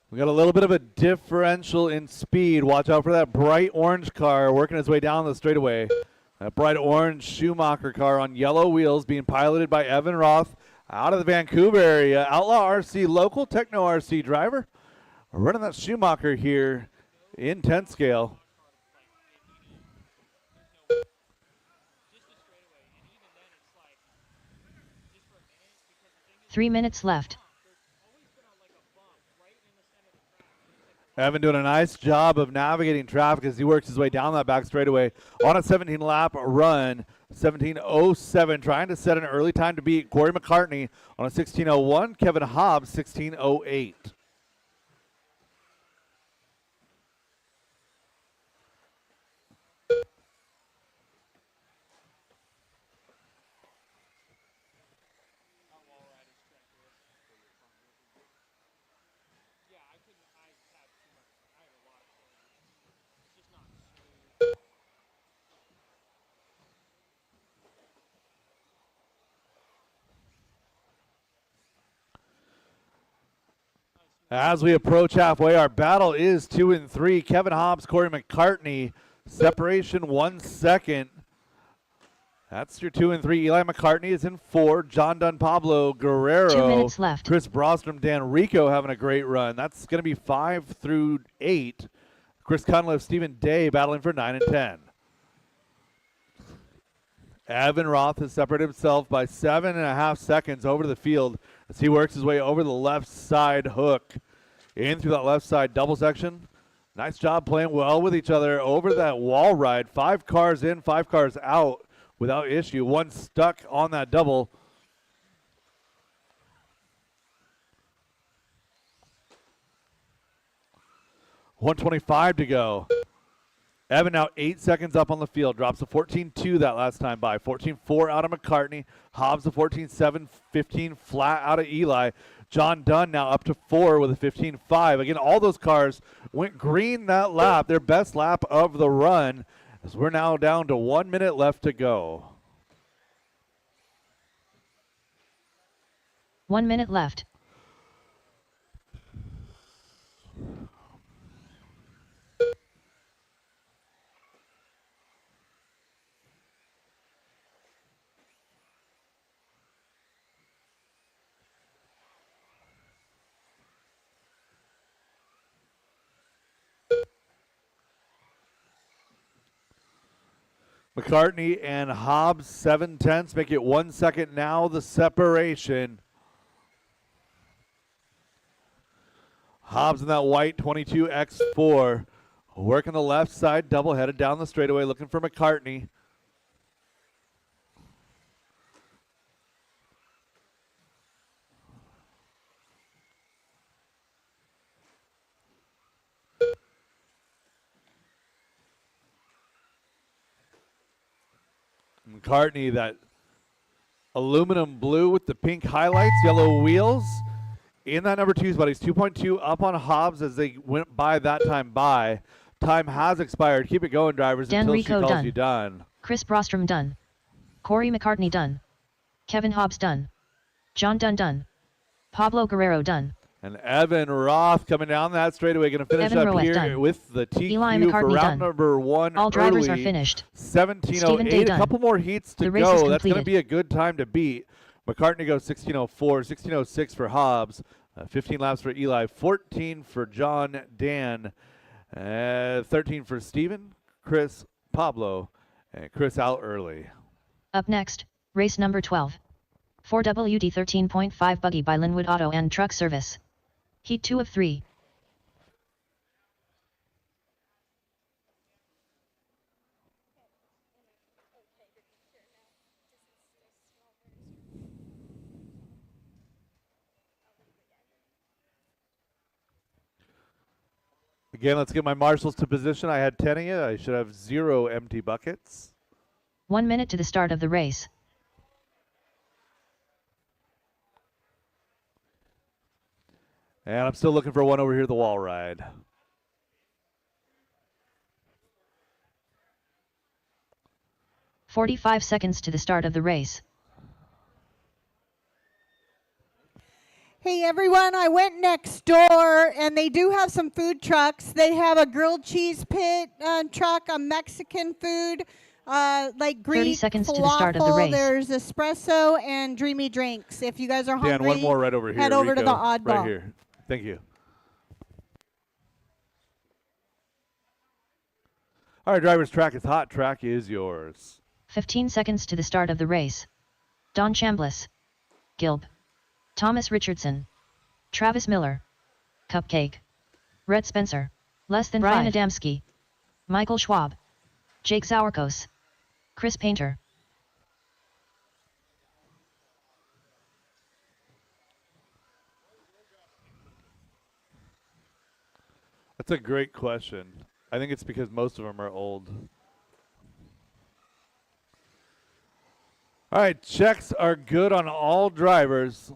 Speaker 3: We got a little bit of a differential in speed. Watch out for that bright orange car working its way down the straightaway. That bright orange Schumacher car on yellow wheels being piloted by Evan Roth out of the Vancouver area. Outlaw RC, local Techno RC driver. Running that Schumacher here in 10 scale.
Speaker 4: "3 minutes left.
Speaker 3: Evan doing a nice job of navigating traffic as he works his way down that back straightaway on a 17-lap run. 17:07, trying to set an early time to beat Corey McCartney on a 16:01. Kevin Hobbs, 16:08. As we approach halfway, our battle is 2 and 3. Kevin Hobbs, Corey McCartney, separation 1 second. That's your 2 and 3. Eli McCartney is in 4. John Dunn, Pablo Guerrero.
Speaker 4: 2 minutes left.
Speaker 3: Chris Brostrom, Dan Rico having a great run. That's going to be 5 through 8. Chris Cunliffe, Stephen Day battling for 9 and 10. Evan Roth has separated himself by 7.5 seconds over to the field as he works his way over the left side hook. In through that left side double section. Nice job playing well with each other over that wall ride. 5 cars in, 5 cars out without issue. One stuck on that double. .125 to go. Evan now 8 seconds up on the field. Drops a 14.2 that last time by. 14.4 out of McCartney. Hobbs a 14.7, 15 flat out of Eli. John Dunn now up to 4 with a 15.5. Again, all those cars went green that lap. Their best lap of the run. As we're now down to 1 minute left to go.
Speaker 4: 1 minute left.
Speaker 3: McCartney and Hobbs 7/10, make it 1 second now, the separation. Hobbs in that white 22X4, working the left side, double headed down the straightaway, looking for McCartney. McCartney, that aluminum blue with the pink highlights, yellow wheels. In that number 2 spot, he's 2.2 up on Hobbs as they went by that time by. Time has expired. Keep it going, drivers,
Speaker 4: Dan
Speaker 3: until
Speaker 4: Rico
Speaker 3: she calls
Speaker 4: done.
Speaker 3: you done.
Speaker 4: Chris Brostrom done. Corey McCartney done. Kevin Hobbs done. John Dunn done. Pablo Guerrero done.
Speaker 3: And Evan Roth coming down that straightaway, going to finish
Speaker 4: Evan
Speaker 3: up
Speaker 4: Roeth
Speaker 3: here
Speaker 4: done.
Speaker 3: with the TQ
Speaker 4: Eli
Speaker 3: for
Speaker 4: McCartney
Speaker 3: round
Speaker 4: done.
Speaker 3: number 1.
Speaker 4: All drivers
Speaker 3: early.
Speaker 4: are finished.
Speaker 3: 17:08.
Speaker 4: Stephen Day
Speaker 3: A
Speaker 4: done.
Speaker 3: couple more heats to
Speaker 4: The race is
Speaker 3: go. That's going to
Speaker 4: completed.
Speaker 3: be a good time to beat. McCartney goes 16:04, 16:06 for Hobbs, 15 laps for Eli, 14 for John, Dan, 13 for Steven, Chris, Pablo, and Chris out early.
Speaker 4: Up next, race number 12. 4WD 13.5 Buggy by Linwood Auto and Truck Service. Heat 2 of 3.
Speaker 3: Again, let's get my marshals to position. I had 10 of you. I should have 0 empty buckets.
Speaker 4: 1 minute to the start of the race.
Speaker 3: And I'm still looking for one over here, the wall ride.
Speaker 4: "45 seconds to the start of the race.
Speaker 1: Hey everyone, I went next door and they do have some food trucks. They have a grilled cheese pit truck, a Mexican food, like Greek
Speaker 4: 30 seconds to the start of the
Speaker 1: falafel.
Speaker 4: race.
Speaker 1: There's espresso and dreamy drinks. If you guys are hungry,
Speaker 3: Dan, one more right over here.
Speaker 1: head over to
Speaker 3: Rico,
Speaker 1: the oddball.
Speaker 3: Right here. Thank you. All right, drivers, track is hot. Track is yours.
Speaker 4: 15 seconds to the start of the race. Don Chambliss. Gilb. Thomas Richardson. Travis Miller. Cupcake. Rhett Spencer. Less than Brian Adamski. Michael Schwab. Jake Sauerkos. Chris Painter.
Speaker 3: That's a great question. I think it's because most of them are old. All right, checks are good on all drivers.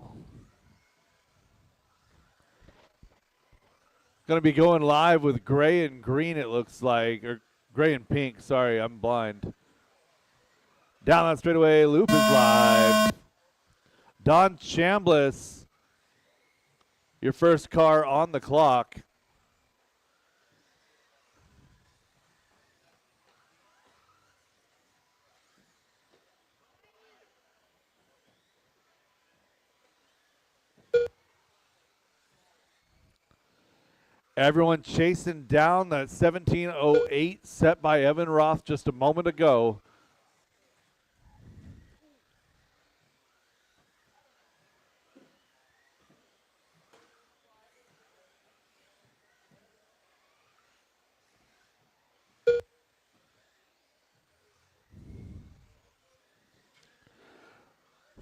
Speaker 3: Going to be going live with gray and green, it looks like, or gray and pink. Sorry, I'm blind. Down that straightaway, loop is live. Don Chambliss, your first car on the clock. Everyone chasing down that 17:08 set by Evan Roth just a moment ago.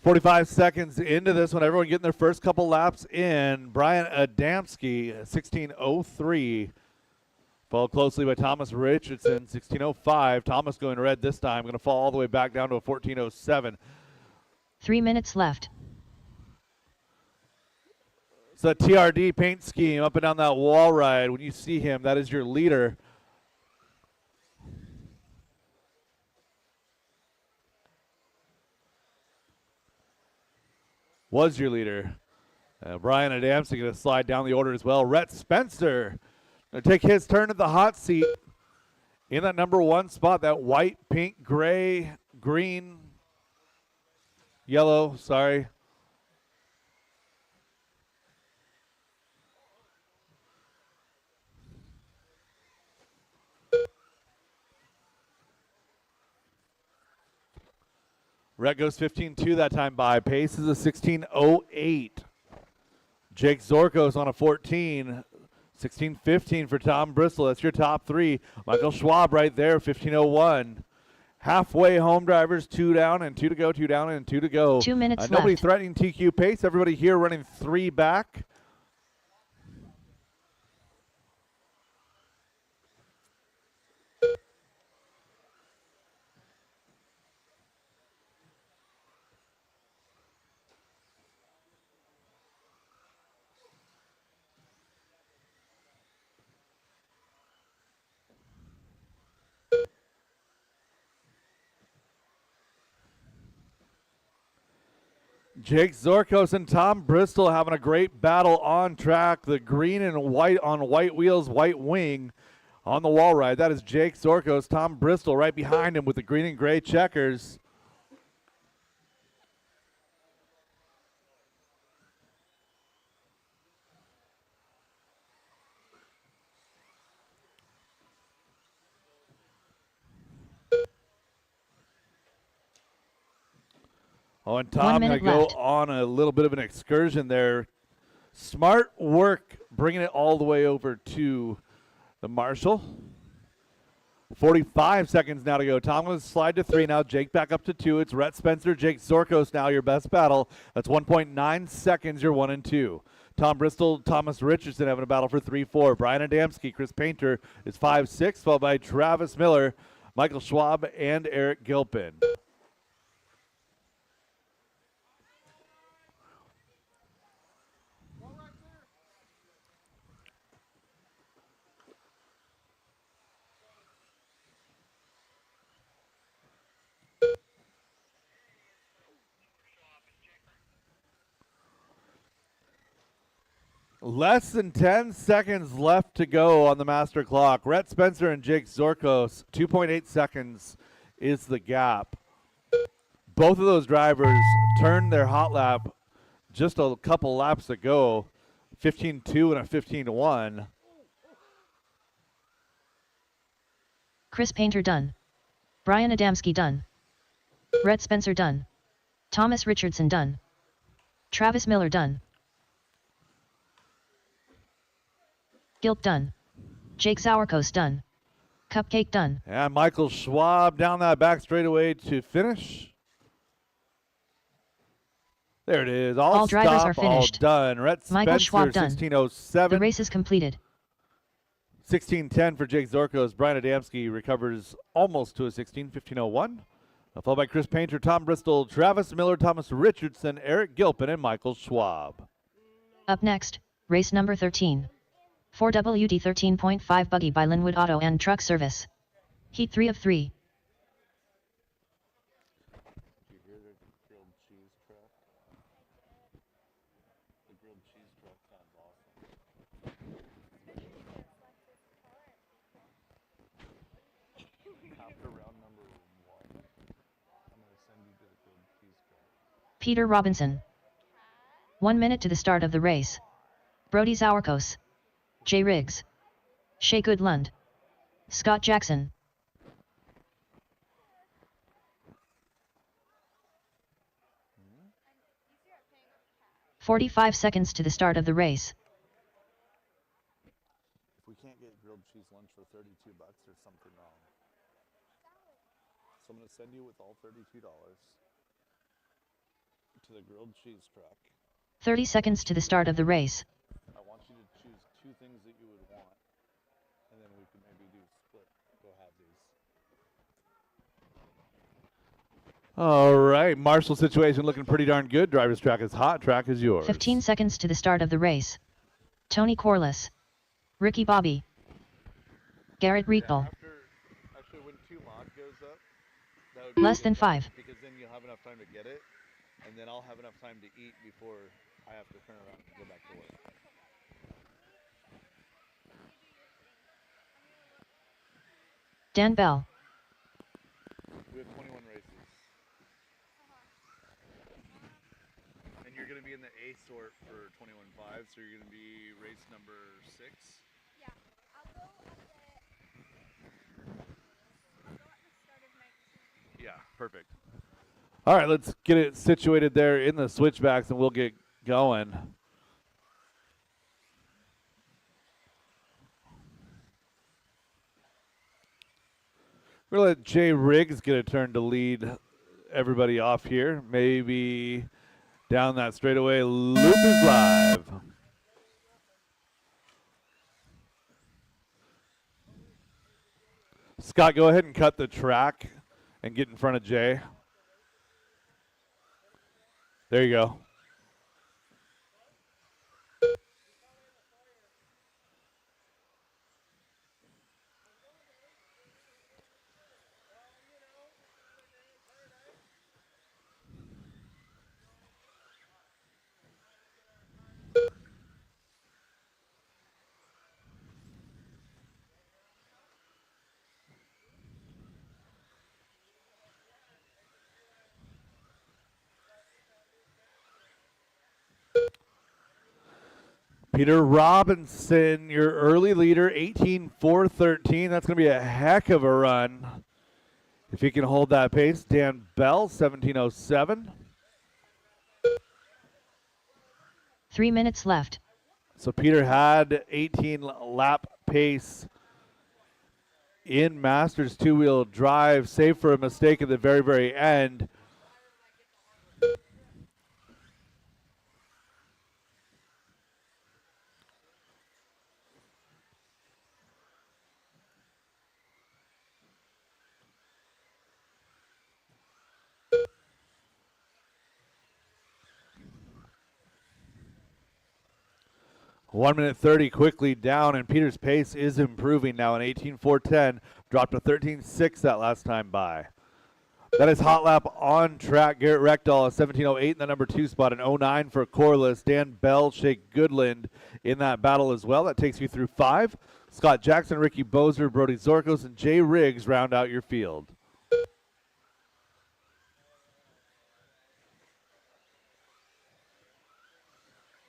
Speaker 3: "45 seconds into this one, everyone getting their first couple laps in. Brian Adamski, 16:03. Followed closely by Thomas Richardson, 16:05. Thomas going red this time, going to fall all the way back down to a 14:07.
Speaker 4: 3 minutes left.
Speaker 3: So a TRD paint scheme up and down that wall ride. When you see him, that is your leader. Was your leader. Brian Adamski going to slide down the order as well. Rhett Spencer going to take his turn at the hot seat in that number 1 spot. That white, pink, gray, green, yellow, sorry. Rhett goes 15-2 that time by. Pace is a 16:08. Jake Zorkos on a 14. 16:15 for Tom Bristol. That's your top three. Michael Schwab right there, 15:01. Halfway home drivers, 2 down and 2 to go, 2 down and 2 to go.
Speaker 4: 2 minutes
Speaker 3: Nobody
Speaker 4: left.
Speaker 3: threatening TQ pace. Everybody here running 3 back. Jake Zorkos and Tom Bristol having a great battle on track. The green and white on white wheels, white wing on the wall ride. That is Jake Zorkos. Tom Bristol right behind him with the green and gray checkers. Oh, and
Speaker 4: 1
Speaker 3: Tom going to
Speaker 4: minute
Speaker 3: go
Speaker 4: left.
Speaker 3: on a little bit of an excursion there. Smart work bringing it all the way over to the Marshall. 45 seconds now to go. Tom going to slide to 3 now. Jake back up to 2. It's Rhett Spencer, Jake Zorkos now your best battle. That's 1.9 seconds. You're 1 and 2. Tom Bristol, Thomas Richardson having a battle for 3-4. Brian Adamski, Chris Painter is 5-6, followed by Travis Miller, Michael Schwab, and Eric Gilpin. Less than 10 seconds left to go on the master clock. Rhett Spencer and Jake Zorkos, 2.8 seconds is the gap. Both of those drivers turned their hot lap just a couple laps ago, 15-2 and a 15-1.
Speaker 4: Chris Painter done. Brian Adamski done. Rhett Spencer done. Thomas Richardson done. Travis Miller done. Gilp done. Jake Sauerkos done. Cupcake done.
Speaker 3: And Michael Schwab down that back straightaway to finish. There it is.
Speaker 4: All drivers are finished.
Speaker 3: All done. Rhett
Speaker 4: Michael
Speaker 3: Spencer,
Speaker 4: Schwab done.
Speaker 3: 16:07.
Speaker 4: The race is completed.
Speaker 3: 16:10 for Jake Zorkos. Brian Adamski recovers almost to a 15:01. Followed by Chris Painter, Tom Bristol, Travis Miller, Thomas Richardson, Eric Gilpin, and Michael Schwab.
Speaker 4: Up next, race number 13. 4WD 13.5 Buggy by Linwood Auto and Truck Service. Heat 3 of 3.
Speaker 7: Did you hear the grilled cheese truck? The grilled cheese truck sounds awesome. After round number 1, I'm going to send you to the grilled cheese truck.
Speaker 4: Peter Robinson. 1 minute to the start of the race. Brody Sauerkos. Jay Riggs. Shea Goodlund. Scott Jackson. 45 seconds to the start of the race.
Speaker 7: If we can't get grilled cheese lunch for $32, there's something wrong. So I'm going to send you with all $32 to the grilled cheese truck.
Speaker 4: 30 seconds to the start of the race.
Speaker 7: I want you to choose 2 things that you would want, and then we could maybe do split. Go have these.
Speaker 3: All right, Marshall situation looking pretty darn good. Driver's track is hot. Track is yours.
Speaker 4: 15 seconds to the start of the race. Tony Corliss. Ricky Bobby. Garrett Rietball.
Speaker 7: Actually, when 2 mod goes up, that would be
Speaker 4: Less
Speaker 7: good,
Speaker 4: than 5.
Speaker 7: because then you'll have enough time to get it, and then I'll have enough time to eat before I have to turn around and go back to work.
Speaker 4: Dan Bell.
Speaker 7: We have 21 races. And you're going to be in the A sort for 21.5, so you're going to be race number 6.
Speaker 8: Yeah, I'll go at the start of 19.
Speaker 7: Yeah, perfect.
Speaker 3: All right, let's get it situated there in the switchbacks, and we'll get going. We're going to let Jay Riggs get a turn to lead everybody off here. Maybe down that straightaway. Loop is live. Scott, go ahead and cut the track and get in front of Jay. There you go. Peter Robinson, your early leader, 18.413. That's going to be a heck of a run if he can hold that pace. Dan Bell, 17.07.
Speaker 4: 3 minutes left.
Speaker 3: So Peter had 18 lap pace in Masters two-wheel drive, save for a mistake at the very, very end. One minute 30 quickly down, and Peter's pace is improving now. An 18.410, dropped to 13.6 that last time by. That is hot lap on track. Garrett Reckdahl, a 17.08 in the number 2 spot, an 09 for Corliss. Dan Bell, Shake Goodland in that battle as well. That takes you through 5. Scott Jackson, Ricky Bozer, Brody Zorkos, and Jay Riggs round out your field.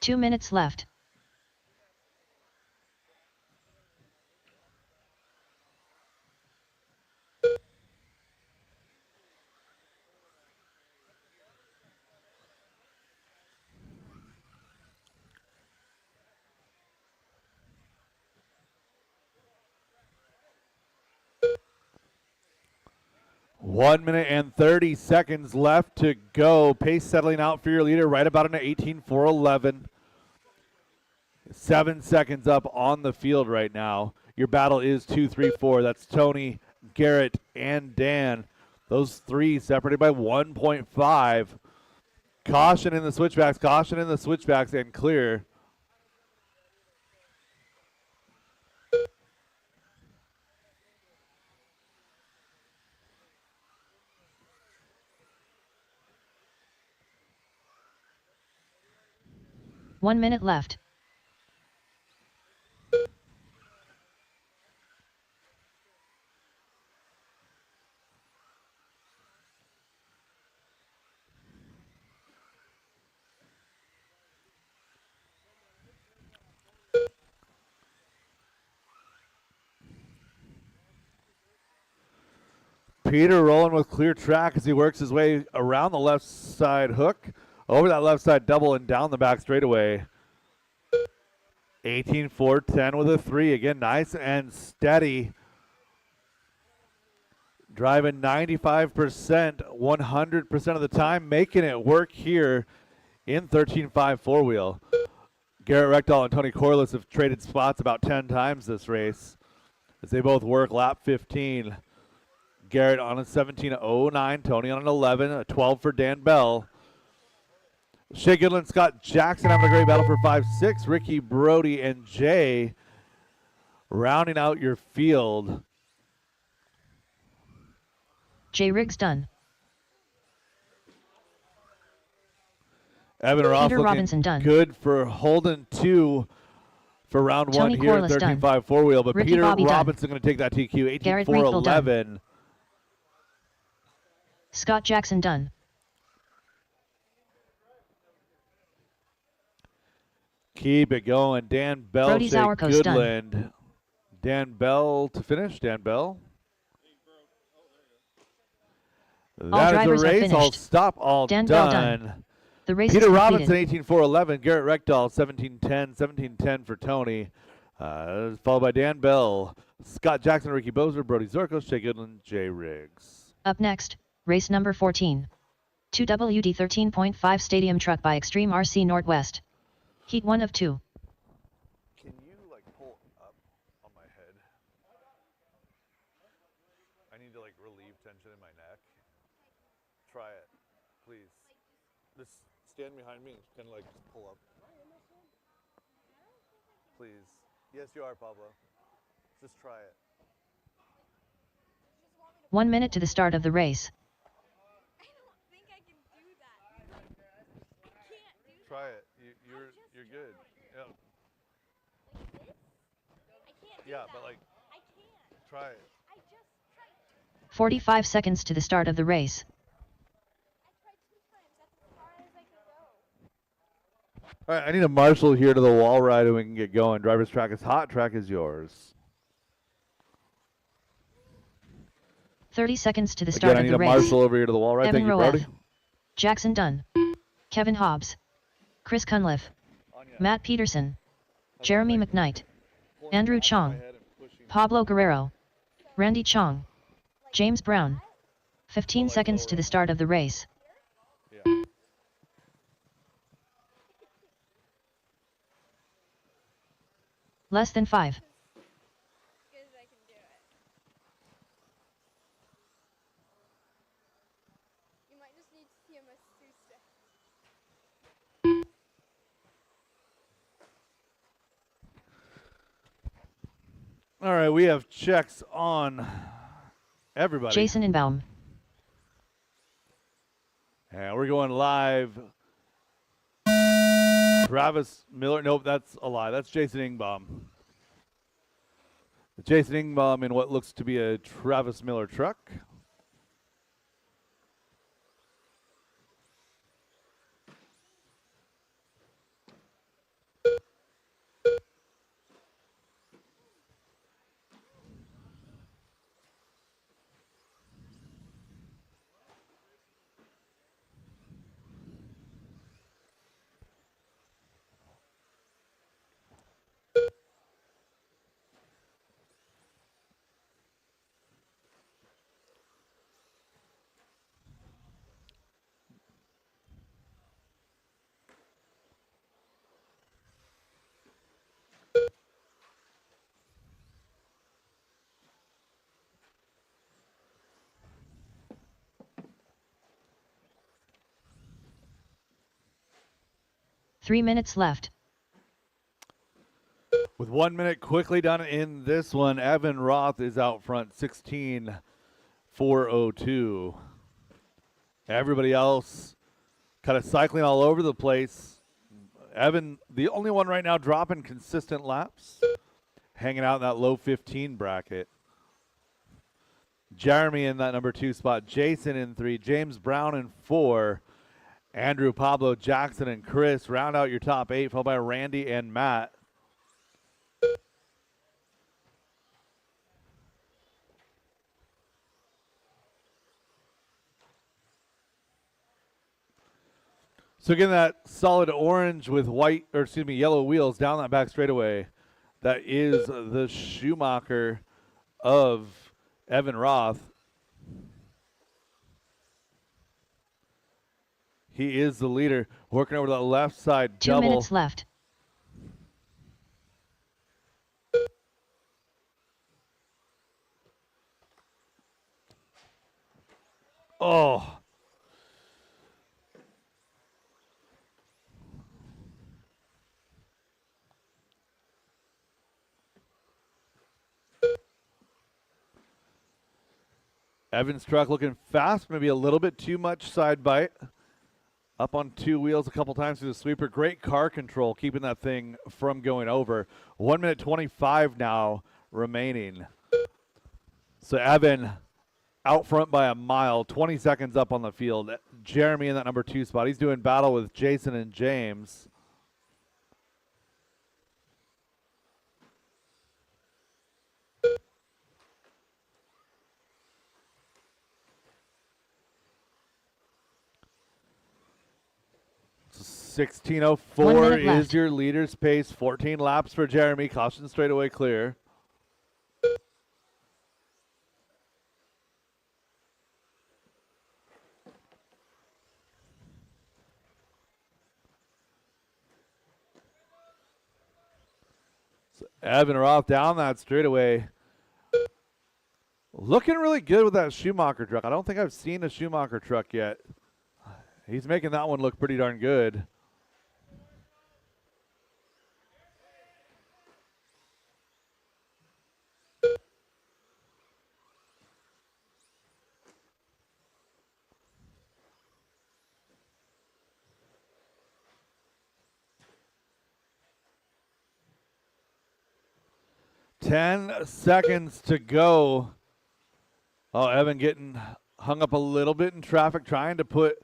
Speaker 4: Two minutes left.
Speaker 3: One minute and 30 seconds left to go. Pace settling out for your leader right about an 18.411. 7 seconds up on the field right now. Your battle is 2, 3, 4. That's Tony, Garrett, and Dan. Those three separated by 1.5. Caution in the switchbacks, and clear.
Speaker 4: One minute left.
Speaker 3: Peter rolling with clear track as he works his way around the left side hook, over that left side double, and down the back straightaway. 18.410 with a 3. Again, nice and steady. Driving 95%, 100% of the time, making it work here in 13.5 four-wheel. Garrett Reckdahl and Tony Corliss have traded spots about 10 times this race as they both work lap 15. Garrett on a 17.09, Tony on an 11, a 12 for Dan Bell. Shea Goodland, Scott Jackson having a great battle for 5-6. Ricky, Brody, and Jay rounding out your field.
Speaker 4: Jay Riggs done.
Speaker 3: Evan Roth
Speaker 4: Peter
Speaker 3: looking
Speaker 4: Robinson done.
Speaker 3: good for holding 2 for round
Speaker 4: Tony
Speaker 3: 1 here
Speaker 4: Corliss
Speaker 3: at
Speaker 4: done.
Speaker 3: 13.5 four-wheel. But
Speaker 4: Ricky
Speaker 3: Peter
Speaker 4: Bobby done.
Speaker 3: Robinson going to take that TQ,
Speaker 4: Garrett Riegel done.
Speaker 3: 18.411.
Speaker 4: Scott Jackson done.
Speaker 3: Keep it going. Dan Bell,
Speaker 4: Brody
Speaker 3: Shea
Speaker 4: Zauerkos done.
Speaker 3: Goodland. Dan Bell to finish. Dan Bell. That is
Speaker 4: drivers
Speaker 3: the
Speaker 4: are
Speaker 3: race. All
Speaker 4: finished.
Speaker 3: stop, all
Speaker 4: Dan Bell
Speaker 3: done.
Speaker 4: done. The race
Speaker 3: Peter
Speaker 4: is
Speaker 3: Robinson,
Speaker 4: completed.
Speaker 3: 18.411. Garrett Reckdahl, 17.10. 17.10 for Tony. Followed by Dan Bell, Scott Jackson, Ricky Bozer, Brody Zorkos, Jay Goodland, Jay Riggs.
Speaker 4: Up next, race number 14. 2WD 13.5 Stadium Truck by Extreme RC Northwest. Heat 1 of 2.
Speaker 3: Can you like pull up on my head? I need to like relieve tension in my neck. Try it, please. Just stand behind me and kind of like just pull up. Please. Yes, you are, Pablo. Just try it.
Speaker 4: 1 minute to the start of the race.
Speaker 8: I don't think I can do that. I can't do that.
Speaker 3: Try it. You're good. Yeah.
Speaker 8: Like this? I can't do
Speaker 3: Yeah,
Speaker 8: that.
Speaker 3: but like,
Speaker 8: I can't.
Speaker 3: try it.
Speaker 8: I just tried.
Speaker 4: 45 seconds to the start of the race.
Speaker 8: I tried 2 times. That's as far as I could go.
Speaker 3: All right, I need a marshal here to the wall ride and we can get going. Driver's track is hot. Track is yours.
Speaker 4: 30 seconds to the start
Speaker 3: Again, I
Speaker 4: of
Speaker 3: need
Speaker 4: the
Speaker 3: a
Speaker 4: race.
Speaker 3: marshal over here to the wall ride.
Speaker 4: Evan
Speaker 3: Thank you,
Speaker 4: Roeff,
Speaker 3: Brody.
Speaker 4: Jackson Dunn, Kevin Hobbs, Chris Cunliffe, Matt Peterson, Jeremy McKnight, Andrew Chong, Pablo Guerrero, Randy Chong, James Brown. 15 seconds to the start of the race.
Speaker 3: Yeah.
Speaker 4: Less than 5.
Speaker 8: As good as I can do it. You might just need to see a masseuse stick.
Speaker 3: All right, we have checks on everybody.
Speaker 4: Jason Inbaum,
Speaker 3: And we're going live. Travis Miller. Nope, that's a lie. That's Jason Ingbaum. Jason Ingbaum in what looks to be a Travis Miller truck.
Speaker 4: Three minutes left.
Speaker 3: With 1 minute quickly done in this one, Evan Roth is out front, 16.402. Everybody else kind of cycling all over the place. Evan, the only one right now dropping consistent laps, hanging out in that low 15 bracket. Jeremy in that number 2 spot, Jason in 3, James Brown in 4, Andrew, Pablo, Jackson, and Chris round out your top 8, followed by Randy and Matt. So again, that solid orange with white, or excuse me, yellow wheels down that back straightaway. That is the Schumacher of Evan Roth. He is the leader, working over the left side
Speaker 4: 2
Speaker 3: double.
Speaker 4: minutes left.
Speaker 3: Oh. Evan's truck looking fast, maybe a little bit too much side bite. Up on 2 wheels a couple times through the sweeper. Great car control, keeping that thing from going over. 1 minute 25 now remaining. So Evan out front by a mile, 20 seconds up on the field. Jeremy in that number 2 spot. He's doing battle with Jason and James. 16:04
Speaker 4: 1 minute
Speaker 3: is
Speaker 4: left.
Speaker 3: your leader's pace. 14 laps for Jeremy. Caution straightaway clear. So Evan Roth down that straightaway. Looking really good with that Schumacher truck. I don't think I've seen a Schumacher truck yet. He's making that one look pretty darn good. Ten seconds to go. Oh, Evan getting hung up a little bit in traffic, trying to put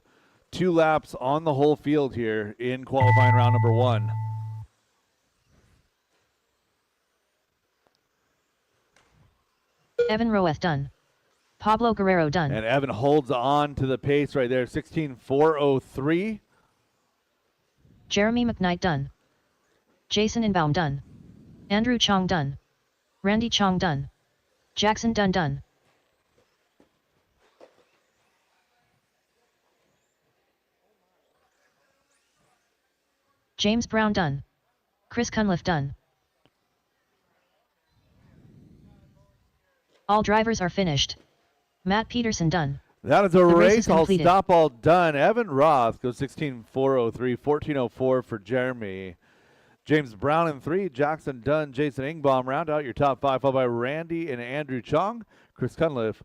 Speaker 3: 2 laps on the whole field here in qualifying round number 1.
Speaker 4: Evan Roeth done. Pablo Guerrero done.
Speaker 3: And Evan holds on to the pace right there, 16:403.
Speaker 4: Jeremy McKnight done. Jason Inbaum done. Andrew Chong done. Randy Chong done. Jackson Dunn done. James Brown done. Chris Cunliffe done. All drivers are finished. Matt Peterson done.
Speaker 3: That is a
Speaker 4: The race
Speaker 3: race.
Speaker 4: is
Speaker 3: All
Speaker 4: completed.
Speaker 3: stop, all done. Evan Roth goes 16:403, 14:04 for Jeremy. James Brown in 3, Jackson Dunn, Jason Ingbaum round out your top 5, followed by Randy and Andrew Chong, Chris Cunliffe,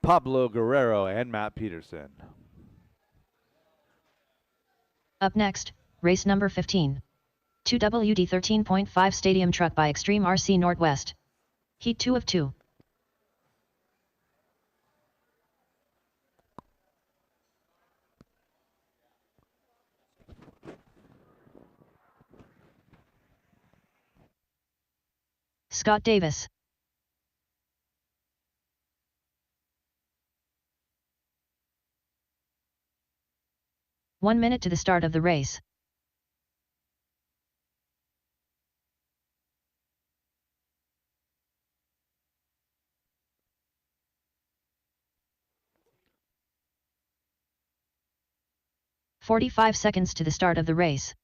Speaker 3: Pablo Guerrero, and Matt Peterson.
Speaker 4: Up next, race number 15. 2WD 13.5 Stadium Truck by Extreme RC Northwest. Heat 2 of 2. Scott Davis. One minute to the start of the race. "45 seconds to the start of the race.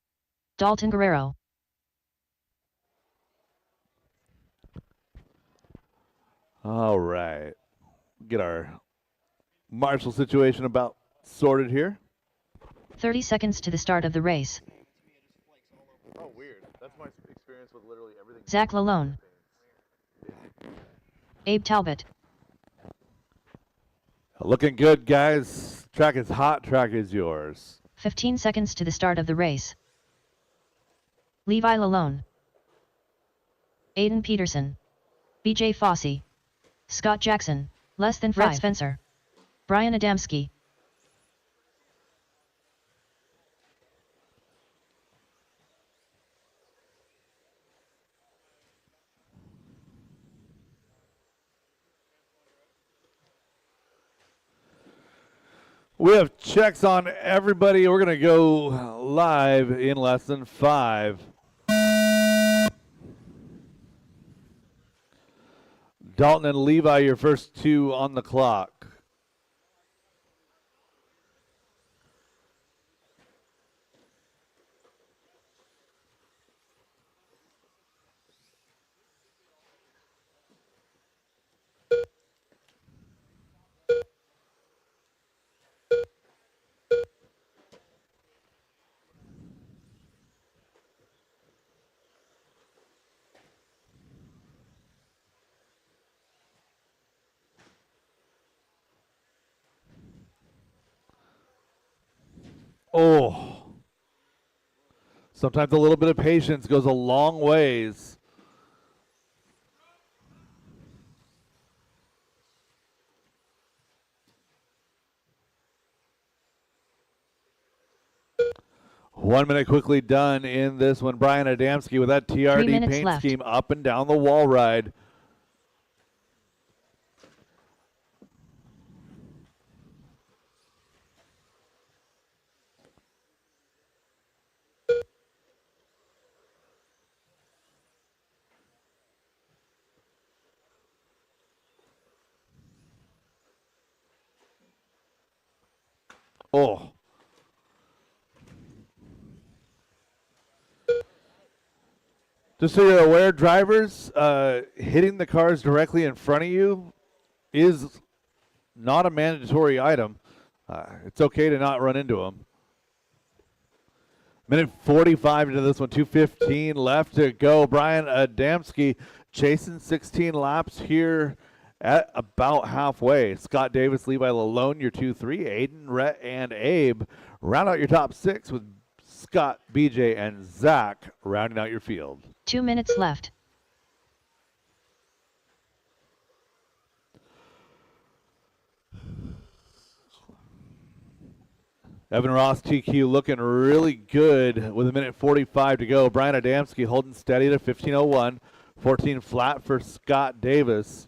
Speaker 4: Dalton Guerrero.
Speaker 3: All right. Get our marshal situation about sorted here.
Speaker 4: 30 seconds to the start of the race.
Speaker 7: Oh, weird. That's my experience with literally everything.
Speaker 4: Zach Lalone. Abe Talbot.
Speaker 3: Looking good, guys. Track is hot. Track is yours.
Speaker 4: 15 seconds to the start of the race. Levi Lalone. Aiden Peterson. BJ Fossey. Scott Jackson. Less than 5. Brett Spencer. Brian Adamski.
Speaker 3: We have checks on everybody. We're going to go live in less than 5. Dalton and Levi, your first 2 on the clock. Oh. Sometimes a little bit of patience goes a long ways. One minute quickly done in this one. Brian Adamski with that
Speaker 4: 3
Speaker 3: TRD
Speaker 4: minutes
Speaker 3: paint
Speaker 4: left.
Speaker 3: scheme up and down the wall ride. Oh. Just so you're aware, drivers, hitting the cars directly in front of you is not a mandatory item. It's okay to not run into them. Minute 45 into this one, 2:15 left to go. Brian Adamski chasing 16 laps here at about halfway. Scott Davis, Levi Lalone, your 2-3. Aiden, Rhett, and Abe round out your top 6 with Scott, BJ, and Zach rounding out your field.
Speaker 4: 2 minutes left.
Speaker 3: Evan Ross TQ looking really good with a minute 45 to go. Brian Adamski holding steady at 15:01. 14 flat for Scott Davis.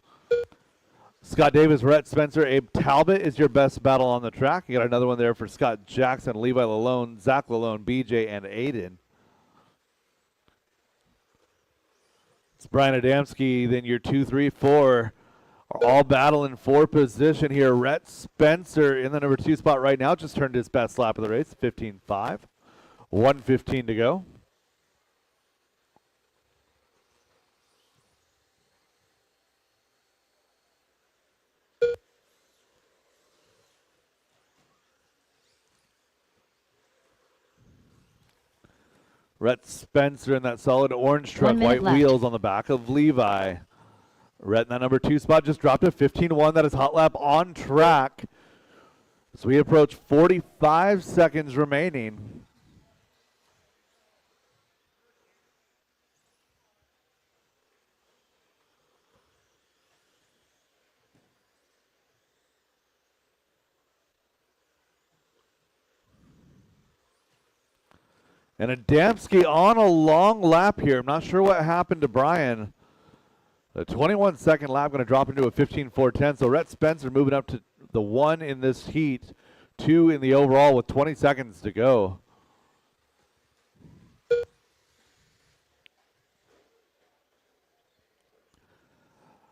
Speaker 3: Scott Davis, Rhett Spencer, Abe Talbot is your best battle on the track. You got another one there for Scott Jackson, Levi Lalone, Zach Lalone, BJ, and Aiden. It's Brian Adamski, then your 2, 3, 4 are all battling for position here. Rhett Spencer in the number 2 spot right now, just turned his best lap of the race, 15:5. 1:15 to go. Rhett Spencer in that solid orange truck,
Speaker 4: 1 minute
Speaker 3: white
Speaker 4: left.
Speaker 3: wheels on the back of Levi. Rhett in that number 2 spot just dropped to 15:1. That is hot lap on track. So we approach 45 seconds remaining. And Adamski on a long lap here. I'm not sure what happened to Brian. The 21-second lap going to drop into a 15:4:10. So Rhett Spencer moving up to the 1 in this heat, 2 in the overall with 20 seconds to go.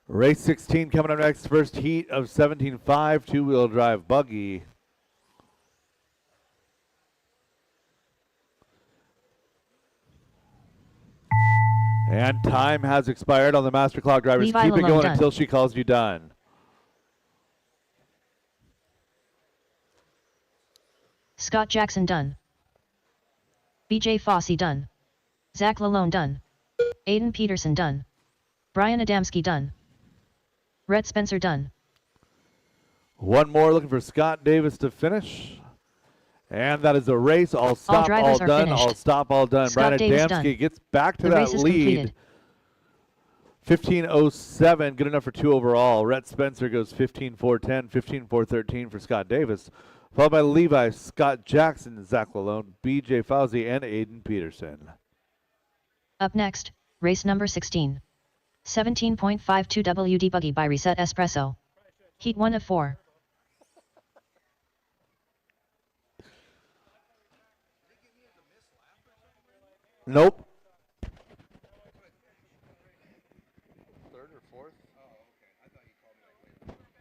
Speaker 3: Race 16 coming up next. First heat of 17.5, two-wheel drive buggy. And time has expired on the master clock, drivers.
Speaker 4: Levi
Speaker 3: Keep it
Speaker 4: Lalone
Speaker 3: going
Speaker 4: done.
Speaker 3: until she calls you done.
Speaker 4: Scott Jackson done. BJ Fossey done. Zach Lalone done. Aiden Peterson done. Brian Adamski done. Rhett Spencer done.
Speaker 3: One more looking for Scott Davis to finish. And that is a race. All stop, all
Speaker 4: drivers are
Speaker 3: done,
Speaker 4: finished.
Speaker 3: all stop, all done.
Speaker 4: Scott
Speaker 3: Brian
Speaker 4: Davis
Speaker 3: Adamski
Speaker 4: done.
Speaker 3: gets back to
Speaker 4: The
Speaker 3: that
Speaker 4: race is
Speaker 3: lead.
Speaker 4: completed.
Speaker 3: 15:07, good enough for 2 overall. Rhett Spencer goes 15:4:10, 15:4:13 for Scott Davis. Followed by Levi, Scott Jackson, Zach Lalone, BJ Fauzi, and Aiden Peterson.
Speaker 4: Up next, race number 16. 17.52 WD Buggy by Reset Espresso. Heat 1 of 4.
Speaker 3: Nope.
Speaker 2: Third or fourth?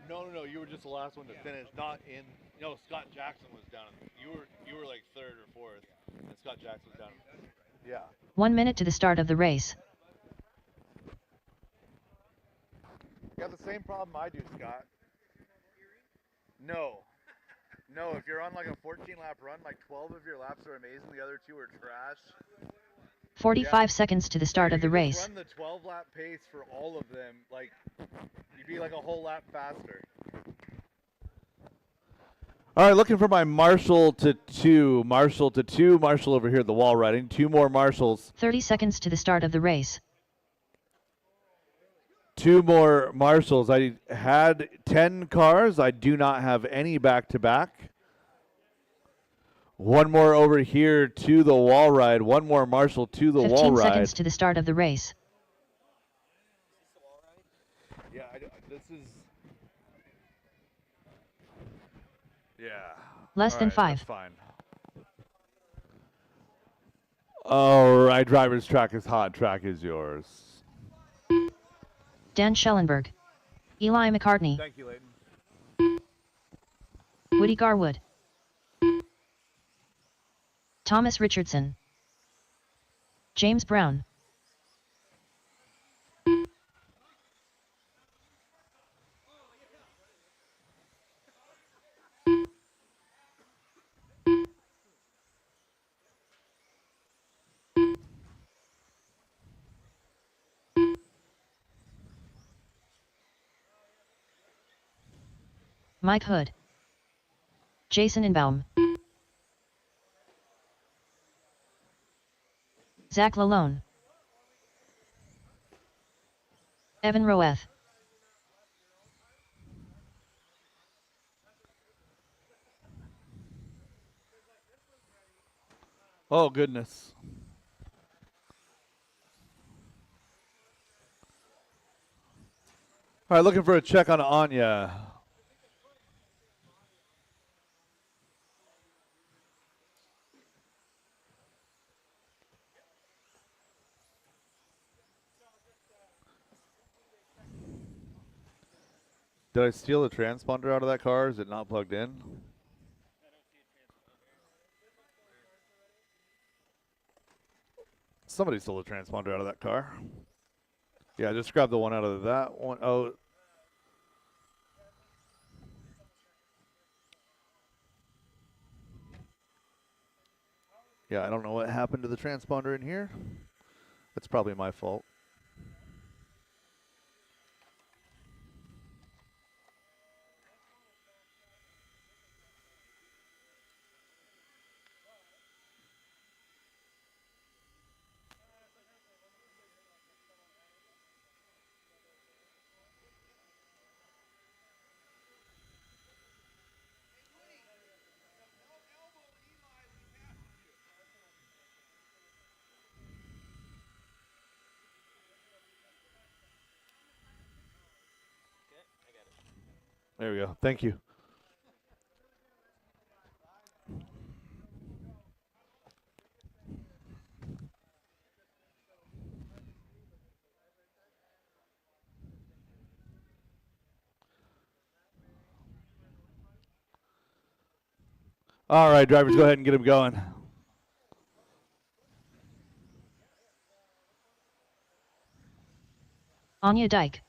Speaker 2: No, you were just the last one to finish. Not in. No, Scott Jackson was down. You were like third or fourth, and Scott Jackson was down. Yeah.
Speaker 4: 1 minute to the start of the race.
Speaker 2: You got the same problem I do, Scott. No. No, if you're on like a 14-lap run, like 12 of your laps are amazing, the other 2 are trash.
Speaker 4: 45 seconds to the start of the
Speaker 2: If you just
Speaker 4: race.
Speaker 2: run the 12-lap pace for all of them, like, you'd be like a whole lap faster.
Speaker 3: All right, looking for my Marshall to 2. Marshall to 2. Marshall over here at the wall riding. 2 more Marshalls.
Speaker 4: 30 seconds to the start of the race.
Speaker 3: 2 more Marshalls. I had 10 cars. I do not have any back-to-back. 1 more over here to the wall ride. 1 more Marshall to the
Speaker 4: 15
Speaker 3: wall ride.
Speaker 4: seconds to the start of the race.
Speaker 2: Yeah, this is... Yeah.
Speaker 4: Less
Speaker 3: All
Speaker 4: than
Speaker 3: right,
Speaker 4: 5.
Speaker 3: That's fine. All right, driver's track is hot. Track is yours.
Speaker 4: Dan Schellenberg. Eli McCartney.
Speaker 2: Thank you, Layton.
Speaker 4: Woody Garwood. Thomas Richardson, James Brown, Mike Hood, Jason Inbaum, Zach Lalone, Evan Roeth,
Speaker 3: Oh, goodness. All right, looking for a check on Anya. Did I steal the transponder out of that car? Is it not plugged in? Somebody stole the transponder out of that car. Yeah, just grab the one out of that one. Oh. Yeah, I don't know what happened to the transponder in here. That's probably my fault. There we go. Thank you. All right, drivers, go ahead and get him going.
Speaker 4: Anya Dyke,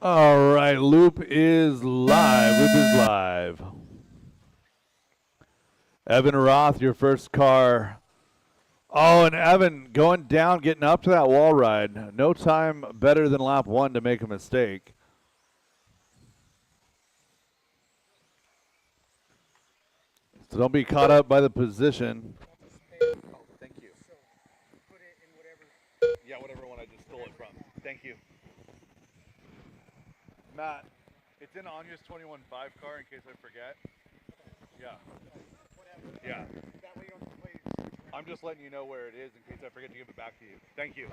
Speaker 3: All right, loop is live. Loop is live. Evan Roth, your first car. Oh, and Evan going down, getting up to that wall ride. No time better than lap 1 to make a mistake. So don't be caught up by the position.
Speaker 7: Thank you. Yeah, whatever one I just stole it from. Thank you. Matt, it's in Anya's 21.5 car in case I forget. Yeah. Yeah. I'm just letting you know where it is in case I forget to give it back to you. Thank you.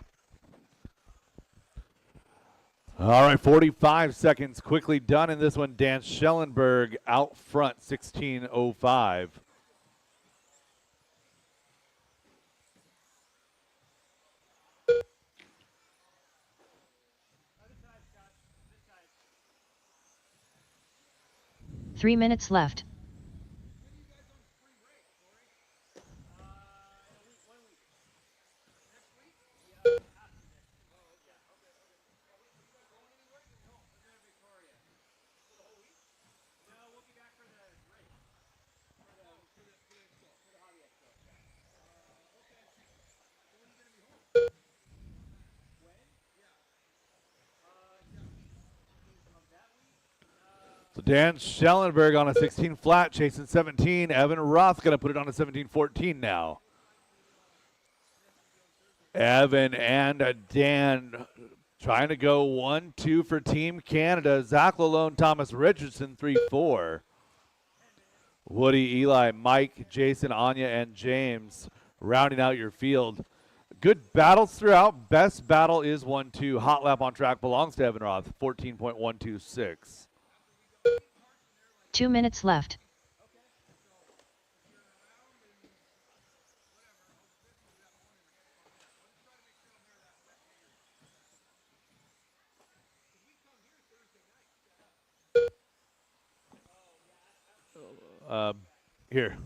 Speaker 3: All right, 45 seconds quickly done in this one. Dan Schellenberg out front, 16:05.
Speaker 4: Three minutes left.
Speaker 3: So Dan Schellenberg on a 16 flat, chasing 17. Evan Roth going to put it on a 17-14 now. Evan and Dan trying to go 1-2 for Team Canada. Zach Lalone, Thomas Richardson, 3-4. Woody, Eli, Mike, Jason, Anya, and James rounding out your field.
Speaker 7: Good battles throughout. Best battle is 1-2. Hot lap on track belongs to Evan Roth, 14.126.
Speaker 4: 2 minutes left.
Speaker 7: Here.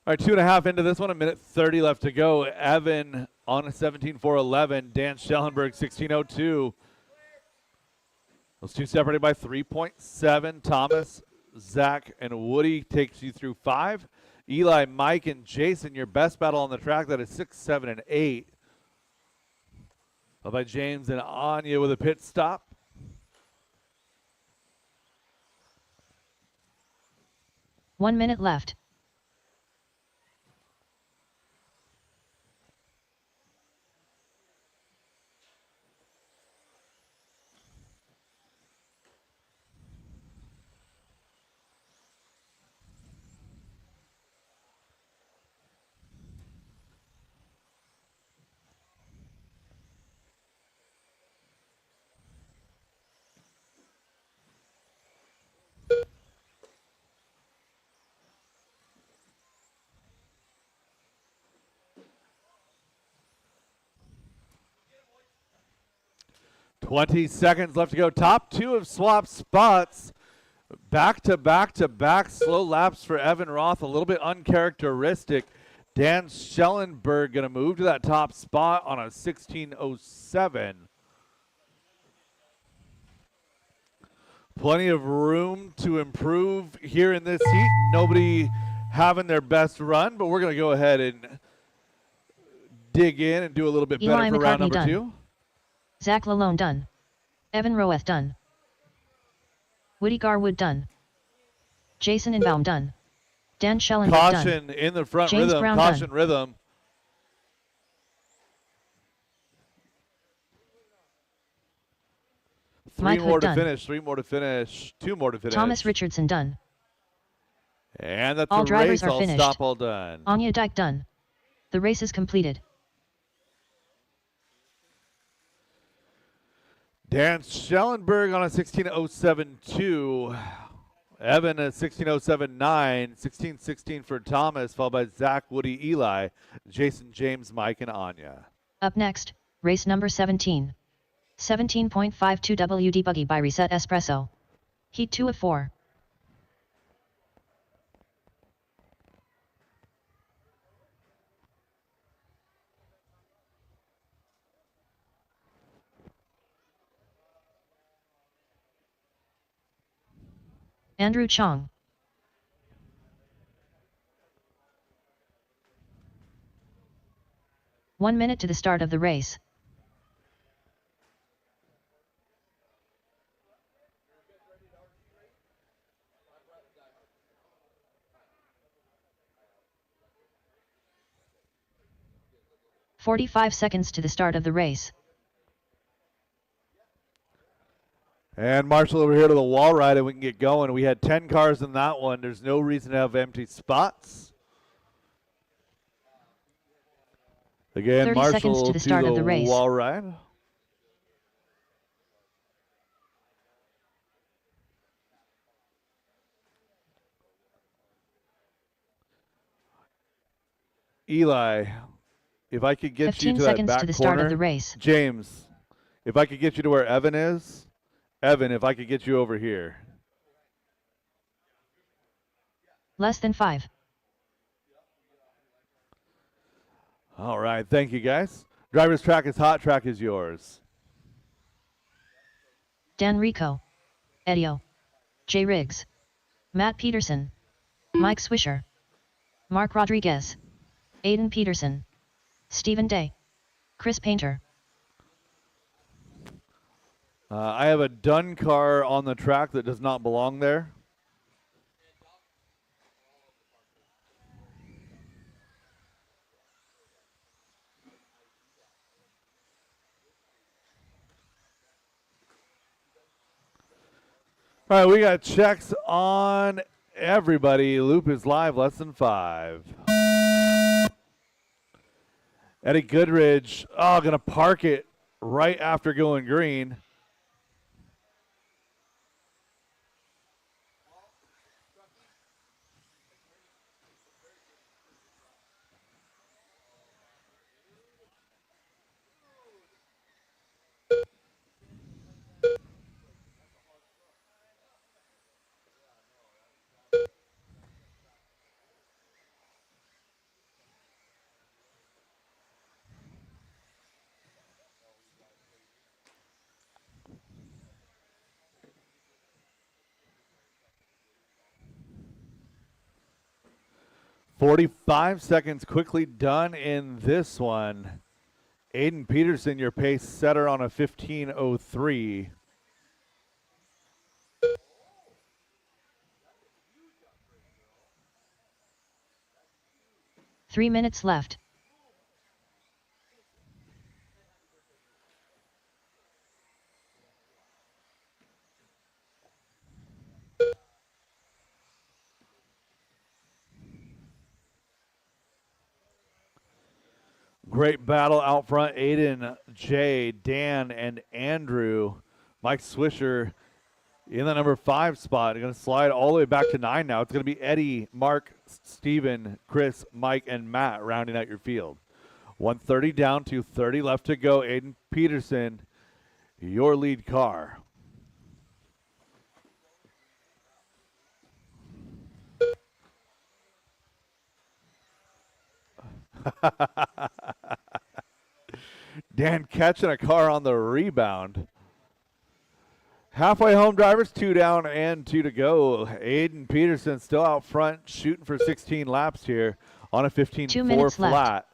Speaker 7: All right, 2.5 into this one, 1:30 left to go. Evan on a 17.411. Dan Schellenberg, 16.02. Those two separated by 3.7. Thomas, Zach, and Woody takes you through 5. Eli, Mike, and Jason, your best battle on the track. That is 6, 7, and 8. Followed by James and Anya with a pit stop.
Speaker 4: One minute left.
Speaker 7: Twenty seconds left to go. Top 2 have swapped spots. Back to back slow laps for Evan Roth. A little bit uncharacteristic. Dan Schellenberg going to move to that top spot on a 16.07. Plenty of room to improve here in this heat. Nobody having their best run, but we're going to go ahead and dig in and do a little bit
Speaker 4: Eli
Speaker 7: better for round
Speaker 4: McCartney
Speaker 7: number
Speaker 4: done.
Speaker 7: 2.
Speaker 4: Zach Lalone done. Evan Roeth done. Woody Garwood done. Jason Inbaum done. Dan Schellenberg done.
Speaker 7: Caution in the front
Speaker 4: James
Speaker 7: rhythm.
Speaker 4: Brown
Speaker 7: Caution
Speaker 4: done.
Speaker 7: rhythm.
Speaker 4: Mike
Speaker 7: Three more
Speaker 4: Hood
Speaker 7: to
Speaker 4: done.
Speaker 7: finish. 3 more to finish. 2 more to finish.
Speaker 4: Thomas Richardson done.
Speaker 7: And that's
Speaker 4: All
Speaker 7: the
Speaker 4: drivers
Speaker 7: race.
Speaker 4: are
Speaker 7: I'll
Speaker 4: finished.
Speaker 7: stop all done.
Speaker 4: Anya Dyke done. The race is completed.
Speaker 7: Dan Schellenberg on a 16.072. Evan at 16.079. 16.16 for Thomas, followed by Zach, Woody, Eli, Jason, James, Mike, and Anya.
Speaker 4: Up next, race number 17. 17.52 WD Buggy by Reset Espresso. Heat 2 of 4. Andrew Chong. One minute to the start of the race. "45 seconds to the start of the race.
Speaker 7: And Marshall over here to the wall ride, and we can get going. We had 10 cars in that one. There's no reason to have empty spots. Again,
Speaker 4: 30 seconds
Speaker 7: Marshall
Speaker 4: to the start of the race.
Speaker 7: wall ride. Eli, if I could get you
Speaker 4: 15
Speaker 7: to that
Speaker 4: seconds
Speaker 7: back
Speaker 4: to the start
Speaker 7: corner.
Speaker 4: of the race.
Speaker 7: James, if I could get you to where Evan is. Evan, if I could get you over here.
Speaker 4: Less than 5.
Speaker 7: All right, thank you guys. Driver's track is hot, track is yours.
Speaker 4: Dan Rico. Edio. Jay Riggs. Matt Peterson. Mike Swisher. Mark Rodriguez. Aiden Peterson. Stephen Day. Chris Painter.
Speaker 7: I have a done car on the track that does not belong there. All right, we got checks on everybody. Loop is live, lesson 5. Eddie Goodridge, going to park it right after going green. "45 seconds quickly done in this one. Aiden Peterson, your pace setter on a 15:03.
Speaker 4: 3 minutes left.
Speaker 7: Great battle out front. Aiden, Jay, Dan, and Andrew. Mike Swisher in the number 5 spot. Going to slide all the way back to 9 now. It's going to be Eddie, Mark, Steven, Chris, Mike, and Matt rounding out your field. 130 down to 30 left to go. Aiden Peterson, your lead car. Dan catching a car on the rebound. Halfway home, drivers, 2 down and 2 to go. Aiden Peterson still out front, shooting for 16 laps here on a 15.4 flat.
Speaker 4: Left.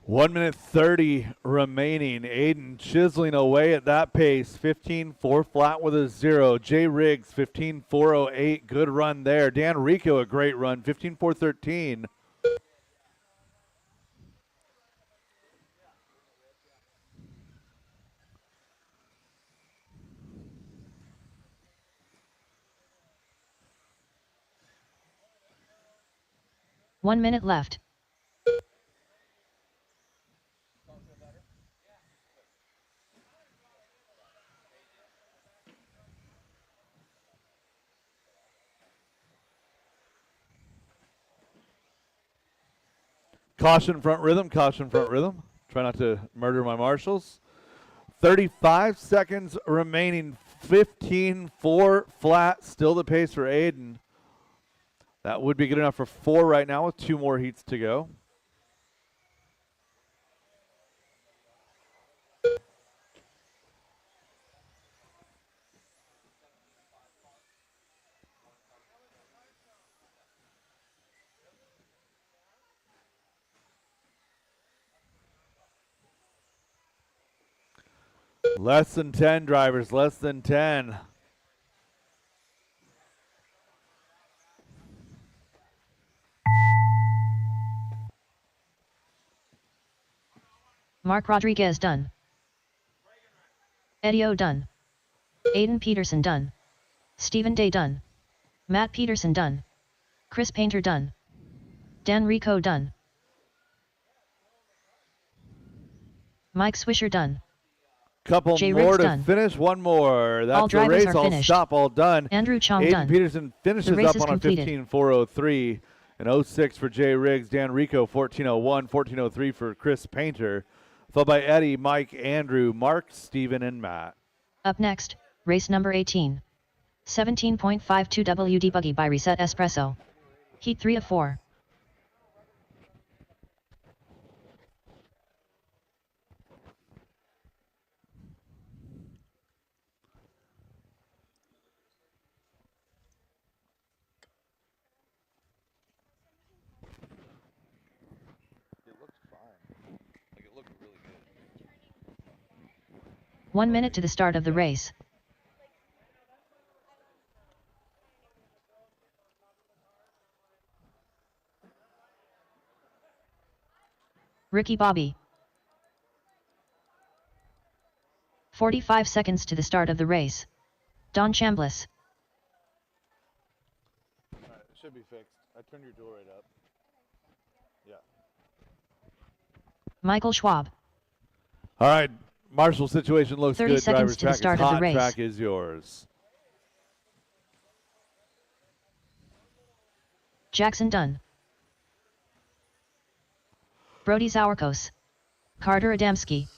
Speaker 7: One minute 30 remaining. Aiden chiseling away at that pace. 15.4 flat with a 0. Jay Riggs, 15.408. Good run there. Dan Rico, a great run. 15.413.
Speaker 4: One minute left.
Speaker 7: Caution front rhythm, caution front rhythm. Try not to murder my marshals. 35 seconds remaining. 15.4 flat, still the pace for Aiden. That would be good enough for 4 right now with 2 more heats to go. Less than 10, drivers, less than 10.
Speaker 4: Mark Rodriguez done. Eddie O done. Aiden Peterson done. Stephen Day done. Matt Peterson done. Chris Painter done. Dan Rico done. Mike Swisher done.
Speaker 7: Couple
Speaker 4: Jay
Speaker 7: more
Speaker 4: Riggs
Speaker 7: to
Speaker 4: done.
Speaker 7: finish. One more. That's
Speaker 4: All
Speaker 7: the
Speaker 4: drivers
Speaker 7: race.
Speaker 4: are
Speaker 7: All
Speaker 4: finished.
Speaker 7: stop. All done.
Speaker 4: Andrew Chong
Speaker 7: Aiden
Speaker 4: done.
Speaker 7: Peterson finishes
Speaker 4: race
Speaker 7: up
Speaker 4: is
Speaker 7: on
Speaker 4: completed.
Speaker 7: a 15.403. An 06 for Jay Riggs. Dan Rico 14.01. 14.03 for Chris Painter. Followed by Eddie, Mike, Andrew, Mark, Steven, and Matt.
Speaker 4: Up next, race number 18. 17.52 WD Buggy by Reset Espresso. Heat 3 of 4. 1 minute to the start of the race. Ricky Bobby. 45 seconds to the start of the race. Don Chambliss.
Speaker 3: All right, it should be fixed. I turned your door right up. Yeah.
Speaker 4: Michael Schwab.
Speaker 7: All right, Marshall situation looks
Speaker 4: 30
Speaker 7: good.
Speaker 4: seconds
Speaker 7: Driver's
Speaker 4: to the
Speaker 7: track
Speaker 4: start
Speaker 7: is
Speaker 4: of the
Speaker 7: hot.
Speaker 4: race.
Speaker 7: Track is yours.
Speaker 4: Jackson Dunn. Brody Zawarkos. Carter Adamski.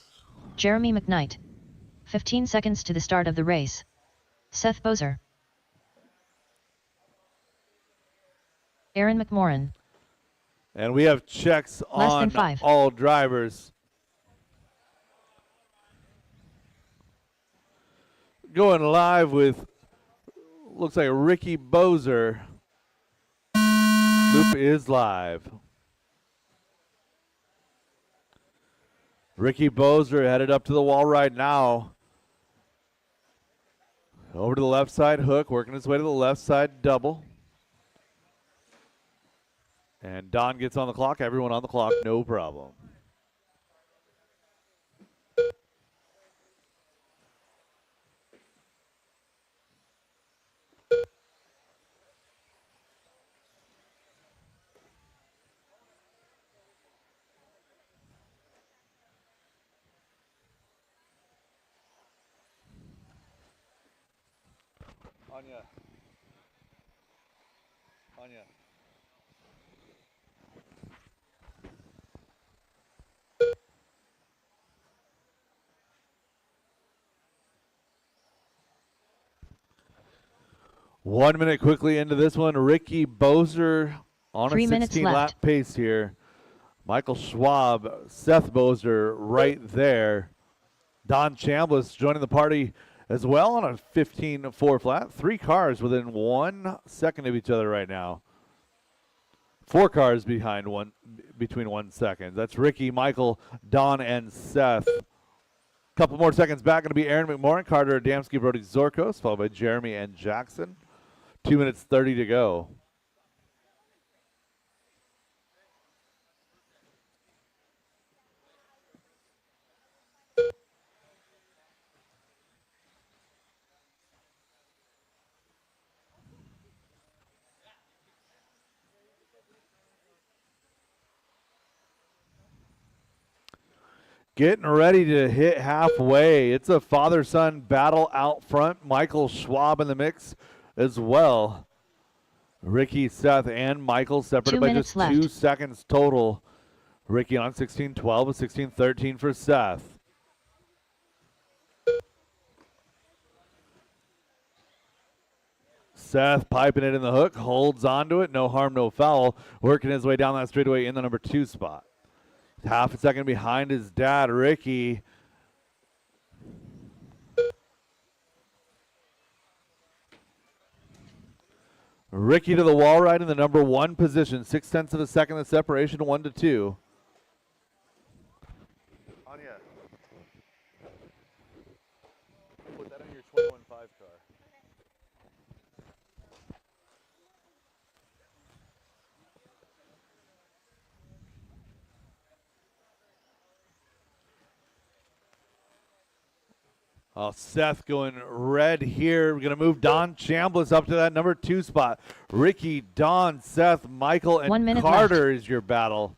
Speaker 4: Jeremy McKnight. 15 seconds to the start of the race. Seth Bozer. Aaron McMorran.
Speaker 7: And we have checks
Speaker 4: Less than
Speaker 7: on
Speaker 4: 5.
Speaker 7: all drivers. Going live with, looks like Ricky Bozer. Loop is live. Ricky Bozer headed up to the wall right now. Over to the left side hook, working his way to the left side double. And Don gets on the clock. Everyone on the clock, no problem. Anya. Anya. One minute quickly into this one. Ricky Bozer on
Speaker 4: 3
Speaker 7: a
Speaker 4: minutes
Speaker 7: 16 lap
Speaker 4: left.
Speaker 7: pace here. Michael Schwab, Seth Bozer right there. Don Chambliss joining the party as well on a 15-4 flat. 3 cars within 1 second of each other right now. 4 cars between 1 second. That's Ricky, Michael, Don, and Seth. Couple more seconds back, going to be Aaron McMorran, Carter Adamski, Brody Zorkos, followed by Jeremy and Jackson. 2 minutes 30 to go. Getting ready to hit halfway. It's a father-son battle out front. Michael Schwab in the mix as well. Ricky, Seth, and Michael separated
Speaker 4: 2
Speaker 7: by
Speaker 4: minutes
Speaker 7: just
Speaker 4: left.
Speaker 7: 2 seconds total. Ricky on 16-12 with 16-13 for Seth. Seth piping it in the hook, holds onto it, no harm, no foul, working his way down that straightaway in the number 2 spot. Half a second behind his dad, Ricky. Ricky to the wall ride in the number 1 position. 0.6 of a second of separation, 1 to 2. Anya. Put that in your 21.5 car. Oh, Seth going red here. We're going to move Don Chambliss up to that number 2 spot. Ricky, Don, Seth, Michael, and
Speaker 4: 1 minute
Speaker 7: Carter is your battle.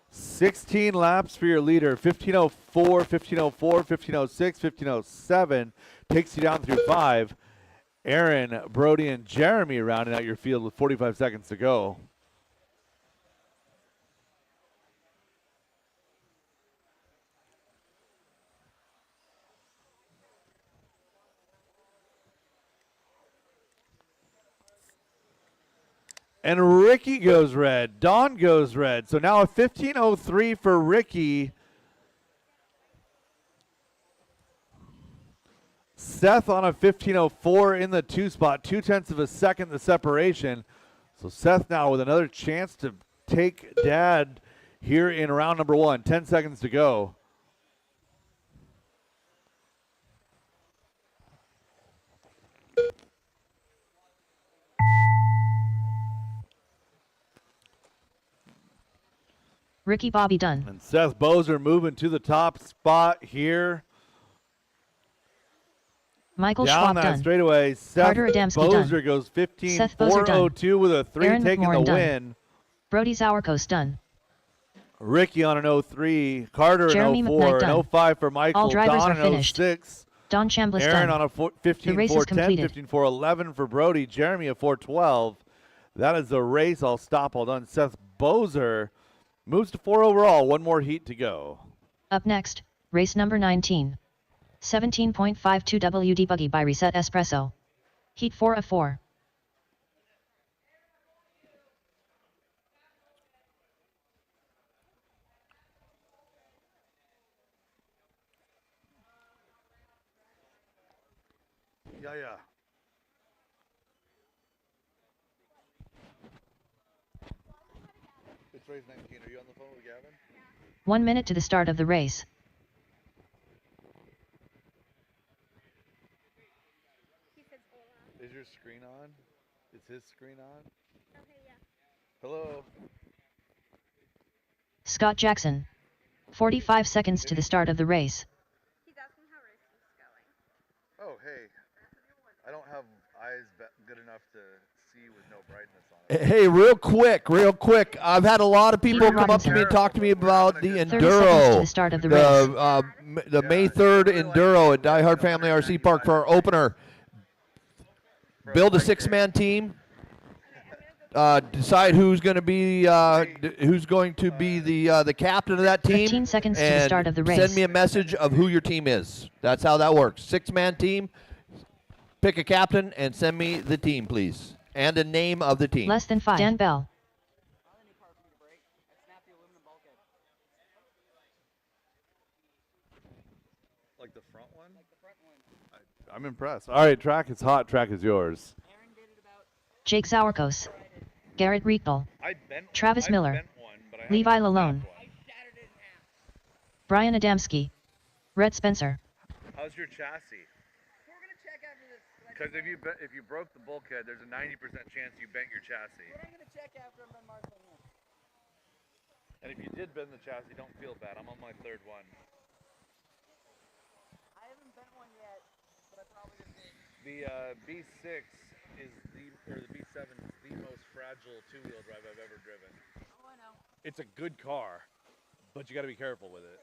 Speaker 7: 16 laps for your leader. 15:04, 15:04, 15:06, 15:07. Takes you down through 5. Aaron, Brody, and Jeremy rounding out your field with 45 seconds to go. And Ricky goes red. Don goes red. So now a 15:03 for Ricky. Seth on a 15:04 in the 2 spot. 0.2 of a second the separation. So Seth now with another chance to take dad here in round number 1. 10 seconds to go.
Speaker 4: Ricky Bobby Dunn.
Speaker 7: And Seth Bozer moving to the top spot here.
Speaker 4: Michael
Speaker 7: Down
Speaker 4: Schwab
Speaker 7: that
Speaker 4: Dunn.
Speaker 7: straightaway, Seth
Speaker 4: Carter Adamski
Speaker 7: Bozer
Speaker 4: done.
Speaker 7: goes
Speaker 4: Seth Bozer done.
Speaker 7: 15.402 with a 3
Speaker 4: Aaron
Speaker 7: taking
Speaker 4: McMorrin
Speaker 7: the
Speaker 4: done.
Speaker 7: win.
Speaker 4: Brody Zauerkos done.
Speaker 7: Ricky on an 03, Carter
Speaker 4: Jeremy
Speaker 7: an
Speaker 4: McKnight
Speaker 7: 04,
Speaker 4: done.
Speaker 7: an 05 for Michael,
Speaker 4: All drivers
Speaker 7: Don
Speaker 4: are
Speaker 7: an
Speaker 4: finished.
Speaker 7: 06.
Speaker 4: Don Chambliss
Speaker 7: Aaron
Speaker 4: done.
Speaker 7: on a
Speaker 4: The race is
Speaker 7: 15.410,
Speaker 4: completed.
Speaker 7: 15.411 for Brody. Jeremy a 4.12. That is the race. I'll stop all done. Seth Bozer moves to 4 overall. One more heat to go.
Speaker 4: Up next, race number 19. 17.52 WD Buggy by Reset Espresso. Heat 4 of 4.
Speaker 3: Yeah. It's race 19. Are you on the phone with Gavin?
Speaker 4: 1 minute to the start of the race.
Speaker 8: He says hola.
Speaker 3: Is your screen on? Is his screen on?
Speaker 8: Okay, yeah.
Speaker 3: Hello.
Speaker 4: Scott Jackson. 45 seconds to the start of the race.
Speaker 8: He's asking how racing's going.
Speaker 3: Oh, hey. I don't have eyes good enough to see with no brightness on it.
Speaker 2: Hey, real quick. I've had a lot of people
Speaker 4: Peter
Speaker 2: come up to me and
Speaker 4: Robinson.
Speaker 2: talk to me about the
Speaker 4: 30 seconds to the
Speaker 2: Enduro,
Speaker 4: start of the race.
Speaker 2: the May 3rd Enduro at DieHard Family RC Park for our opener. Build a 6-man team. Decide who's going to be the captain of that team.
Speaker 4: 15 seconds to the
Speaker 2: and
Speaker 4: start of the race.
Speaker 2: Send me a message of who your team is. That's how that works. 6-man team. Pick a captain and send me the team, please, and the name of the team.
Speaker 4: Less than 5. Dan Bell.
Speaker 3: Like the front one? I'm impressed. All right, track is hot. Track is yours.
Speaker 4: Jake Zauerkos. Garrett Riechel. Travis Miller. Levi Lalone. Brian Adamski. Rhett Spencer.
Speaker 3: How's your chassis?
Speaker 5: We're gonna check after this.
Speaker 3: Because if you broke the bulkhead, there's a 90% chance you bent your chassis.
Speaker 5: We're gonna check after I'm done marking here.
Speaker 3: And if you did bend the chassis, don't feel bad. I'm on my 3rd one.
Speaker 5: I haven't bent one yet, but I probably just did.
Speaker 3: The B6 is the B7 is the most fragile 2-wheel drive I've ever driven.
Speaker 5: Oh, I know.
Speaker 7: It's a good car, but you got to be careful with it.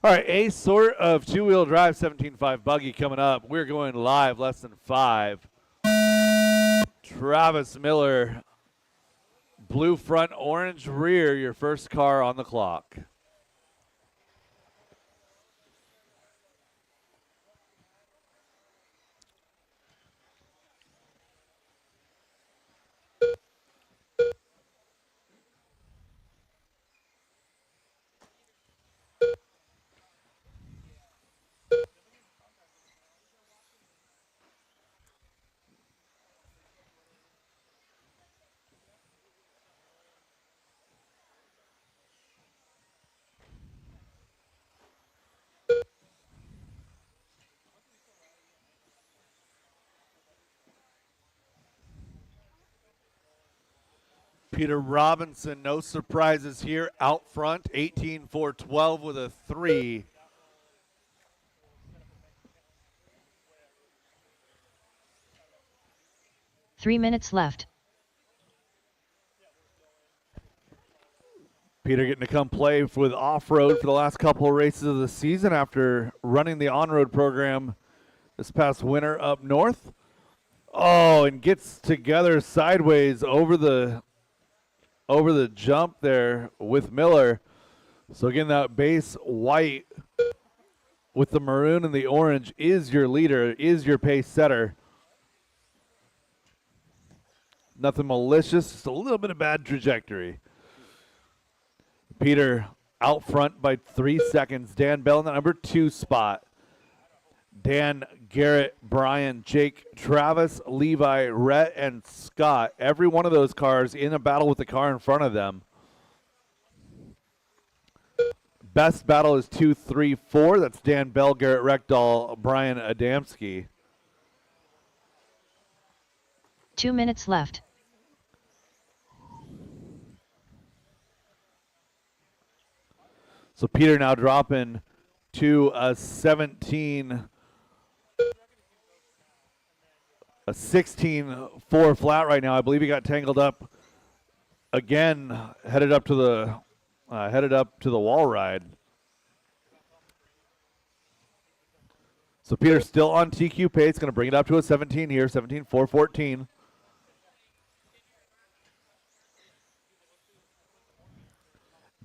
Speaker 7: All right, a sort of 2-wheel drive 17.5 buggy coming up. We're going live, less than 5. Travis Miller, blue front, orange rear, your first car on the clock. Peter Robinson, no surprises here. Out front, 18.412 with a 3.
Speaker 4: Three minutes left.
Speaker 7: Peter getting to come play with off-road for the last couple of races of the season after running the on-road program this past winter up north. Oh, and gets together sideways over the jump there with Miller. So again, that base white with the maroon and the orange is your leader, is your pace setter. Nothing malicious, just a little bit of bad trajectory. Peter out front by 3 seconds. Dan Bell in the number 2 spot. Dan, Garrett, Brian, Jake, Travis, Levi, Rhett, and Scott. Every one of those cars in a battle with the car in front of them. Best battle is 2, 3, 4. That's Dan Bell, Garrett Reckdahl, Brian Adamski.
Speaker 4: 2 minutes left.
Speaker 7: So Peter now dropping to a 17, a 16-4 flat right now. I believe he got tangled up again, headed up to the wall ride. So Peter's still on TQ pace, going to bring it up to a 17 here, 17-4-14.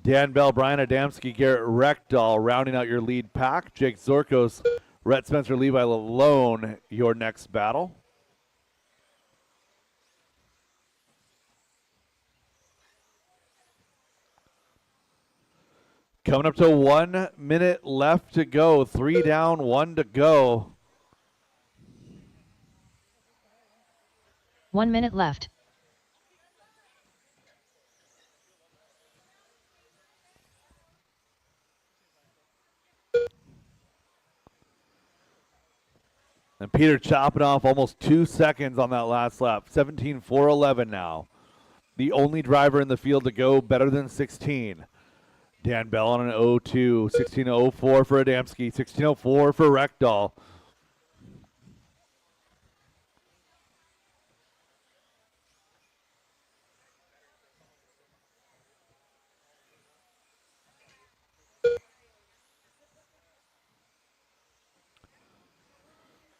Speaker 7: Dan Bell, Brian Adamski, Garrett Reckdahl rounding out your lead pack. Jake Zorkos, Rhett Spencer, Levi Lalone, your next battle. Coming up to 1 minute left to go. 3 down, 1 to go.
Speaker 4: 1 minute left.
Speaker 7: And Peter chopping off almost 2 seconds on that last lap. 17-4-11 now. The only driver in the field to go better than 16. Dan Bell on an 0-2. 16-04 for Adamski. 16-04 for Reckdahl.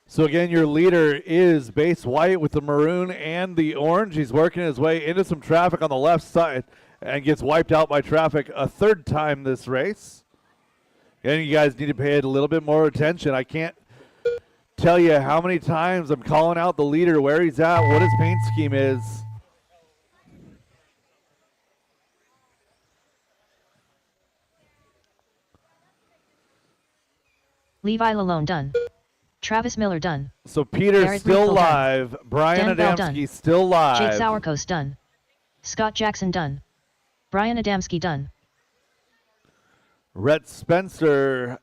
Speaker 7: So again, your leader is Base White with the maroon and the orange. He's working his way into some traffic on the left side and gets wiped out by traffic a third time this race. And you guys need to pay a little bit more attention. I can't tell you how many times I'm calling out the leader, where he's at, what his paint scheme is.
Speaker 4: Levi Lalone done. Travis Miller done.
Speaker 7: So Peter's
Speaker 4: Garrett
Speaker 7: still
Speaker 4: Riefel
Speaker 7: live.
Speaker 4: done.
Speaker 7: Brian
Speaker 4: Dan Bell
Speaker 7: Adamski
Speaker 4: done.
Speaker 7: still live.
Speaker 4: Jake Sauerkos done. Scott Jackson done. Brian Adamski done.
Speaker 7: Rhett Spencer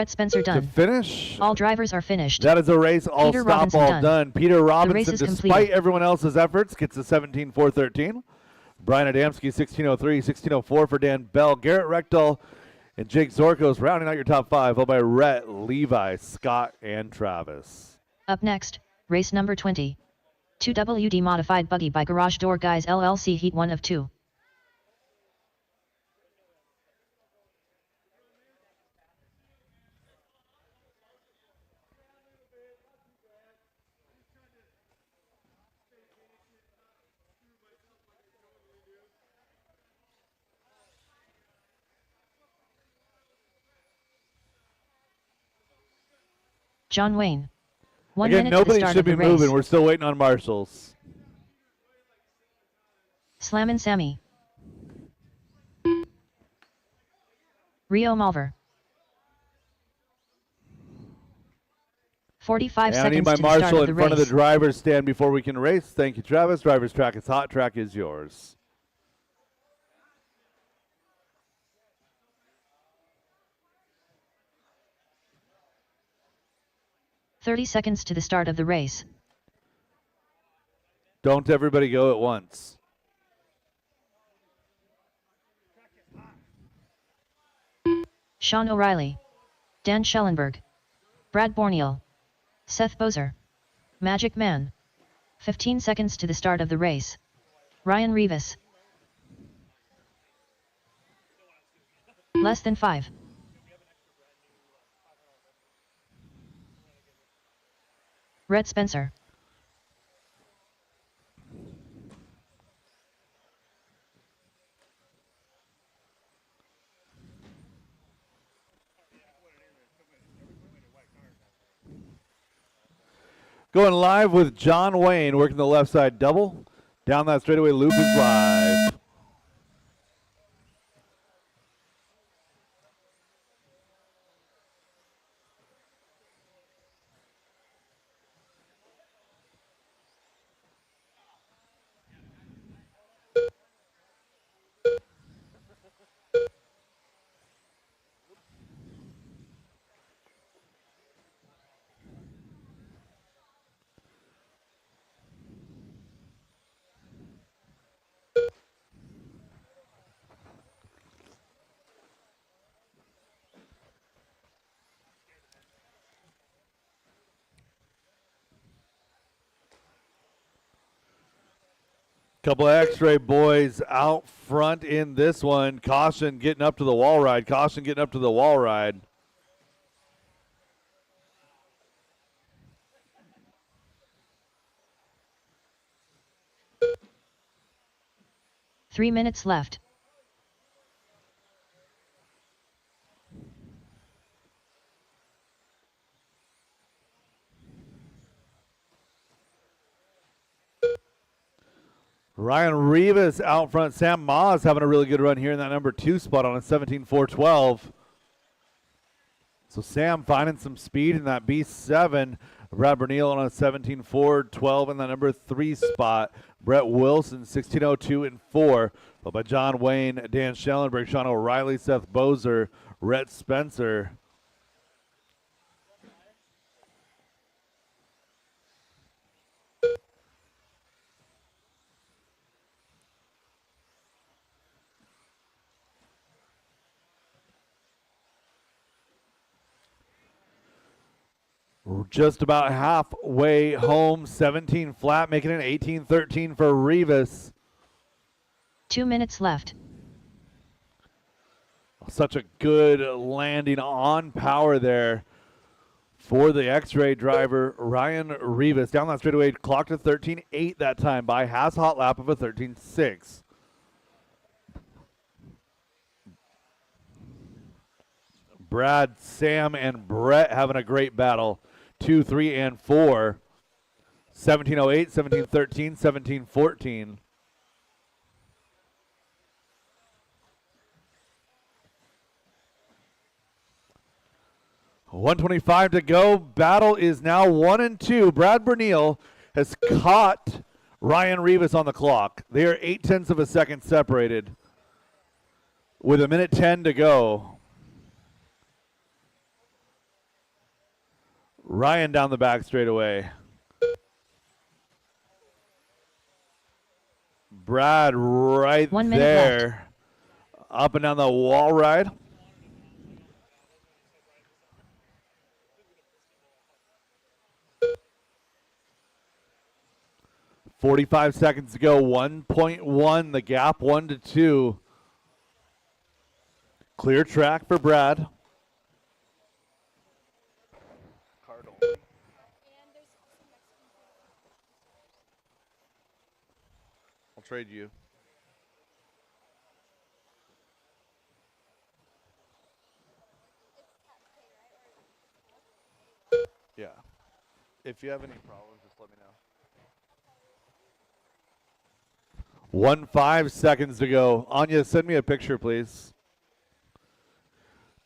Speaker 4: Spencer
Speaker 7: to
Speaker 4: done.
Speaker 7: finish.
Speaker 4: All drivers are finished.
Speaker 7: That is a race all
Speaker 4: Peter
Speaker 7: stop
Speaker 4: Robinson
Speaker 7: all
Speaker 4: done.
Speaker 7: done. Peter
Speaker 4: race
Speaker 7: Robinson,
Speaker 4: is
Speaker 7: despite
Speaker 4: completed.
Speaker 7: everyone else's efforts, gets a 17-4-13. Brian Adamski 16-03, 16-04 for Dan Bell. Garrett Reckdahl and Jake Zorkos rounding out your top 5, followed by Rhett, Levi, Scott, and Travis.
Speaker 4: Up next, race number 20. 2WD modified buggy by Garage Door Guys LLC Heat 1 of 2. John Wayne. 1
Speaker 7: Again,
Speaker 4: minute to the
Speaker 7: nobody
Speaker 4: start
Speaker 7: should
Speaker 4: of the
Speaker 7: be
Speaker 4: race.
Speaker 7: moving. We're still waiting on marshals.
Speaker 4: Slammin' Sammy. Rio Malver. 45
Speaker 7: And I
Speaker 4: seconds
Speaker 7: need my
Speaker 4: to the start
Speaker 7: marshal
Speaker 4: of the
Speaker 7: in front of the
Speaker 4: race.
Speaker 7: driver's stand before we can race. Thank you, Travis. Driver's track is hot. Track is yours.
Speaker 4: .30 seconds to the start of the race.
Speaker 7: Don't everybody go at once.
Speaker 4: Sean O'Reilly. Dan Schellenberg. Brad Borneal. Seth Bozer. Magic Man. 15 seconds to the start of the race. Ryan Rivas. Less than 5. Rhett Spencer.
Speaker 7: Going live with John Wayne, working the left side double. Down that straightaway loop is live. Couple of X-ray boys out front in this one. Caution getting up to the wall ride. Caution getting up to the wall ride.
Speaker 4: Three minutes left.
Speaker 7: Ryan Rivas out front. Sam Ma's having a really good run here in that number 2 spot on a 17.412. So Sam finding some speed in that B7. Brad Bernil on a 17.412 in that number 3 spot. Brett Wilson 16.02 and 4. Followed by John Wayne, Dan Schellenberg, Sean O'Reilly, Seth Bozer, Rhett Spencer. We're just about halfway home. 17 flat, making it 18-13 for Rivas.
Speaker 4: 2 minutes left.
Speaker 7: Such a good landing on power there for the X-ray driver, Ryan Rivas. Down that straightaway, clocked at 13.8 that time by has hot lap of a 13.6. Brad, Sam, and Brett having a great battle. 2, 3, and 4. 17.08, 17.13, 17.14. .125 to go. Battle is now 1 and 2. Brad Bernil has caught Ryan Rivas on the clock. They are 0.8 of a second separated with 1:10 to go. Ryan down the back straightaway. Brad right
Speaker 4: 1 minute
Speaker 7: there.
Speaker 4: left.
Speaker 7: Up and down the wall ride. .45 seconds to go. 1.1 the gap, 1 to 2. Clear track for Brad. I'll trade you. Yeah. If you have any problems, just let me know. 1.5 seconds to go. Anya, send me a picture, please.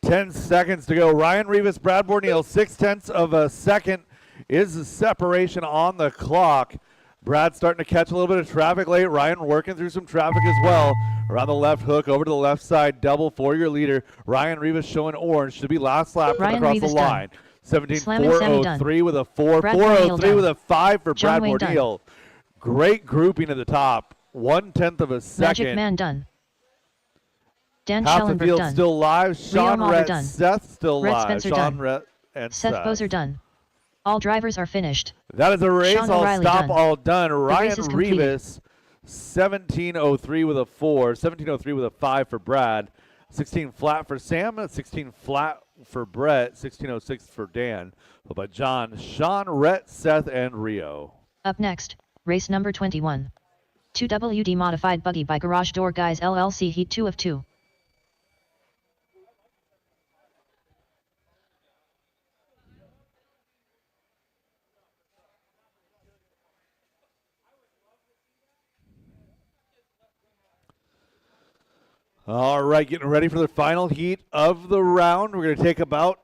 Speaker 7: 10 seconds to go. Ryan Rivas, Brad Borneal, 0.6 of a second is the separation on the clock. Brad starting to catch a little bit of traffic late. Ryan working through some traffic as well. Around the left hook, over to the left side, double for your leader. Ryan Rivas showing orange. Should be last lap coming across
Speaker 4: Rivas
Speaker 7: the line.
Speaker 4: 17.403
Speaker 7: with a 4.
Speaker 4: Brad
Speaker 7: 403 with a 5 for
Speaker 4: John
Speaker 7: Brad
Speaker 4: Wayne
Speaker 7: Borneal. Great grouping at the top. 1/10 of a second.
Speaker 4: Magic Man done. Dan
Speaker 7: Half the
Speaker 4: Schellenberg
Speaker 7: field
Speaker 4: done.
Speaker 7: still live. Sean
Speaker 4: Mulder
Speaker 7: Rhett,
Speaker 4: done.
Speaker 7: Seth still
Speaker 4: Rhett
Speaker 7: live.
Speaker 4: Spencer
Speaker 7: Sean
Speaker 4: done.
Speaker 7: Rhett and
Speaker 4: Seth Bozer done. All drivers are finished.
Speaker 7: That is a race.
Speaker 4: Sean
Speaker 7: All
Speaker 4: O'Reilly
Speaker 7: stop,
Speaker 4: done.
Speaker 7: all done.
Speaker 4: race
Speaker 7: Ryan
Speaker 4: is completed.
Speaker 7: Rivas, 17.03 with a 4. 17.03 with a 5 for Brad. 16 flat for Sam. 16 flat for Brett. 16.06 for Dan. Followed by John, Sean, Rhett, Seth, and Rio.
Speaker 4: Up next, race number 21. 2WD Modified Buggy by Garage Door Guys LLC Heat 2 of 2.
Speaker 7: All right, getting ready for the final heat of the round. We're going to take about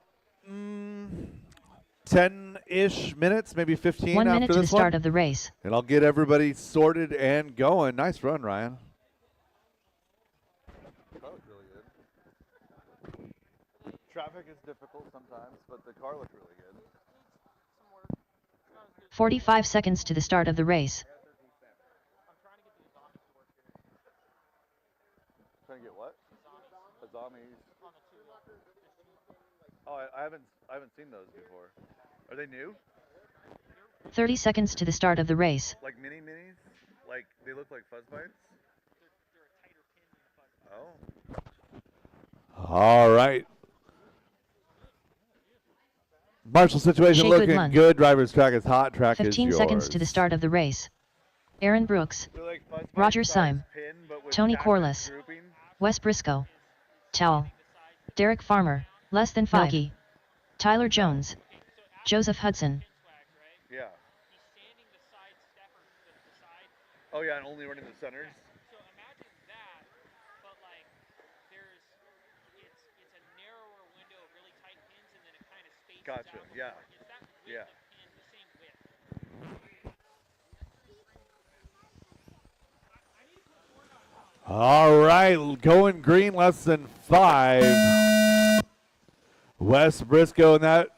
Speaker 7: 10-ish minutes, maybe 15
Speaker 4: 1
Speaker 7: after
Speaker 4: minute to
Speaker 7: this
Speaker 4: the start
Speaker 7: one.
Speaker 4: of the race.
Speaker 7: And I'll get everybody sorted and going. Nice run, Ryan. Car looked really good. Traffic is difficult sometimes, but the car looked really good.
Speaker 4: 45 seconds to the start of the race.
Speaker 7: Trying to get what? Azamis. Oh, I haven't seen those before. Are they new?
Speaker 4: 30 seconds to the start of the race.
Speaker 7: Like minis?
Speaker 3: Like they look like fuzz bites. Oh. All right. Marshall situation
Speaker 4: Shea
Speaker 3: looking
Speaker 4: Goodlun.
Speaker 3: good. Driver's track is hot. Track is
Speaker 4: 15
Speaker 3: yours.
Speaker 4: seconds to the start of the race. Aaron Brooks,
Speaker 3: They're like fuzz bite
Speaker 4: Roger
Speaker 3: size
Speaker 4: Syme,
Speaker 3: pin, but with
Speaker 4: Tony
Speaker 3: cactus
Speaker 4: Corliss,
Speaker 3: grouping.
Speaker 4: Wes Briscoe, Towel, Derek Farmer, less than 5, Buggy, Tyler Jones, Joseph Hudson,
Speaker 3: Yeah. Oh yeah, and only running the centers. Gotcha. Yeah. Yeah. All right, going green, less than 5. Wes Briscoe, and that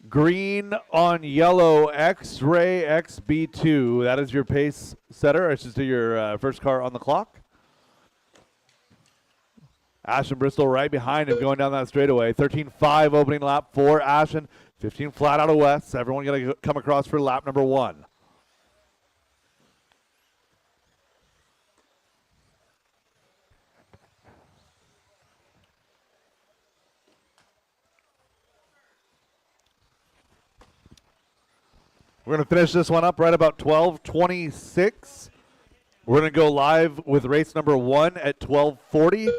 Speaker 3: green on yellow X-Ray XB2. That is your pace setter. It's just your first car on the clock. Ashton Bristol right behind him going down that straightaway. 13.5 opening lap for Ashton. 15 flat out of West. Everyone going to come across for lap number 1. We're going to finish this one up right about 12:26. We're going to go live with race number 1 at 12:40.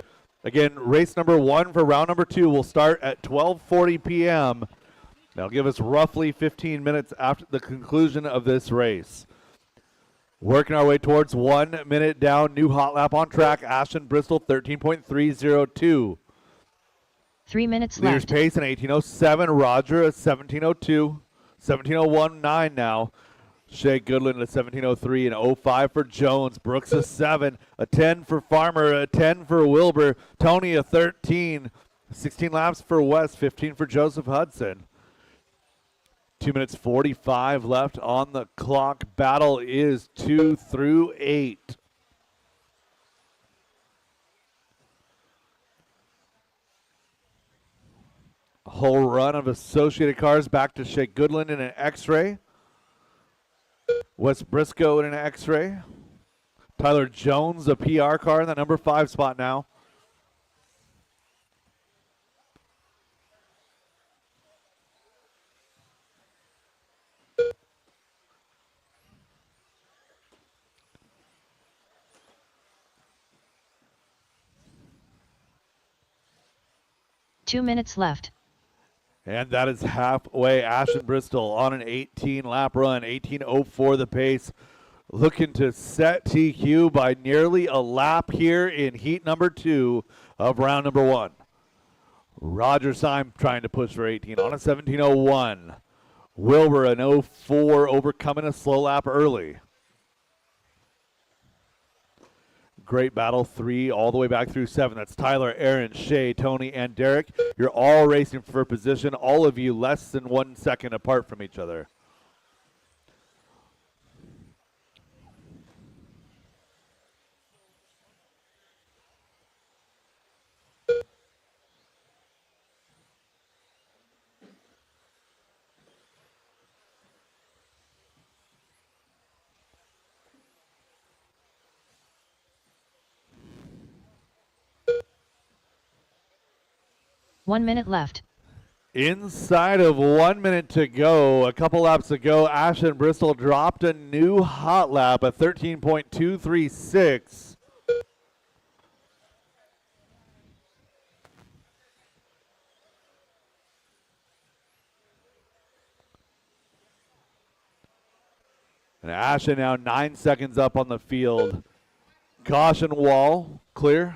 Speaker 3: Again, race number 1 for round number 2 will start at 12:40 p.m. That'll give us roughly 15 minutes after the conclusion of this race. Working our way towards 1 minute down. New hot lap on track. Ashton Bristol 13.302.
Speaker 4: 3 minutes
Speaker 3: Leaders
Speaker 4: left.
Speaker 3: pace in 18:07. Roger at 17:02. 17:01.9 now. Shea Goodland at 17:03 and 05 for Jones. Brooks a 7, a 10 for Farmer, a 10 for Wilbur. Tony a 13. 16 laps for West, 15 for Joseph Hudson. 2 minutes 45 left on the clock. Battle is 2 through 8. A whole run of Associated cars back to Shea Goodland in an X-Ray. Wes Briscoe in an X-Ray. Tyler Jones, a PR car in the number 5 spot now.
Speaker 4: Two minutes left.
Speaker 3: And that is halfway. Ashton Bristol on an 18-lap run, 18:04 the pace. Looking to set TQ by nearly a lap here in heat number 2 of round number 1. Roger Syme trying to push for 18 on a 17:01. Wilbur an 04 overcoming a slow lap early. Great battle, 3 all the way back through 7. That's Tyler, Aaron, Shea, Tony, and Derek. You're all racing for position, all of you less than 1 second apart from each other.
Speaker 4: One minute left.
Speaker 3: Inside of 1 minute to go, a couple laps ago, Ashton Bristol dropped a new hot lap at 13.236. And Ashton now 9 seconds up on the field. Caution wall, clear.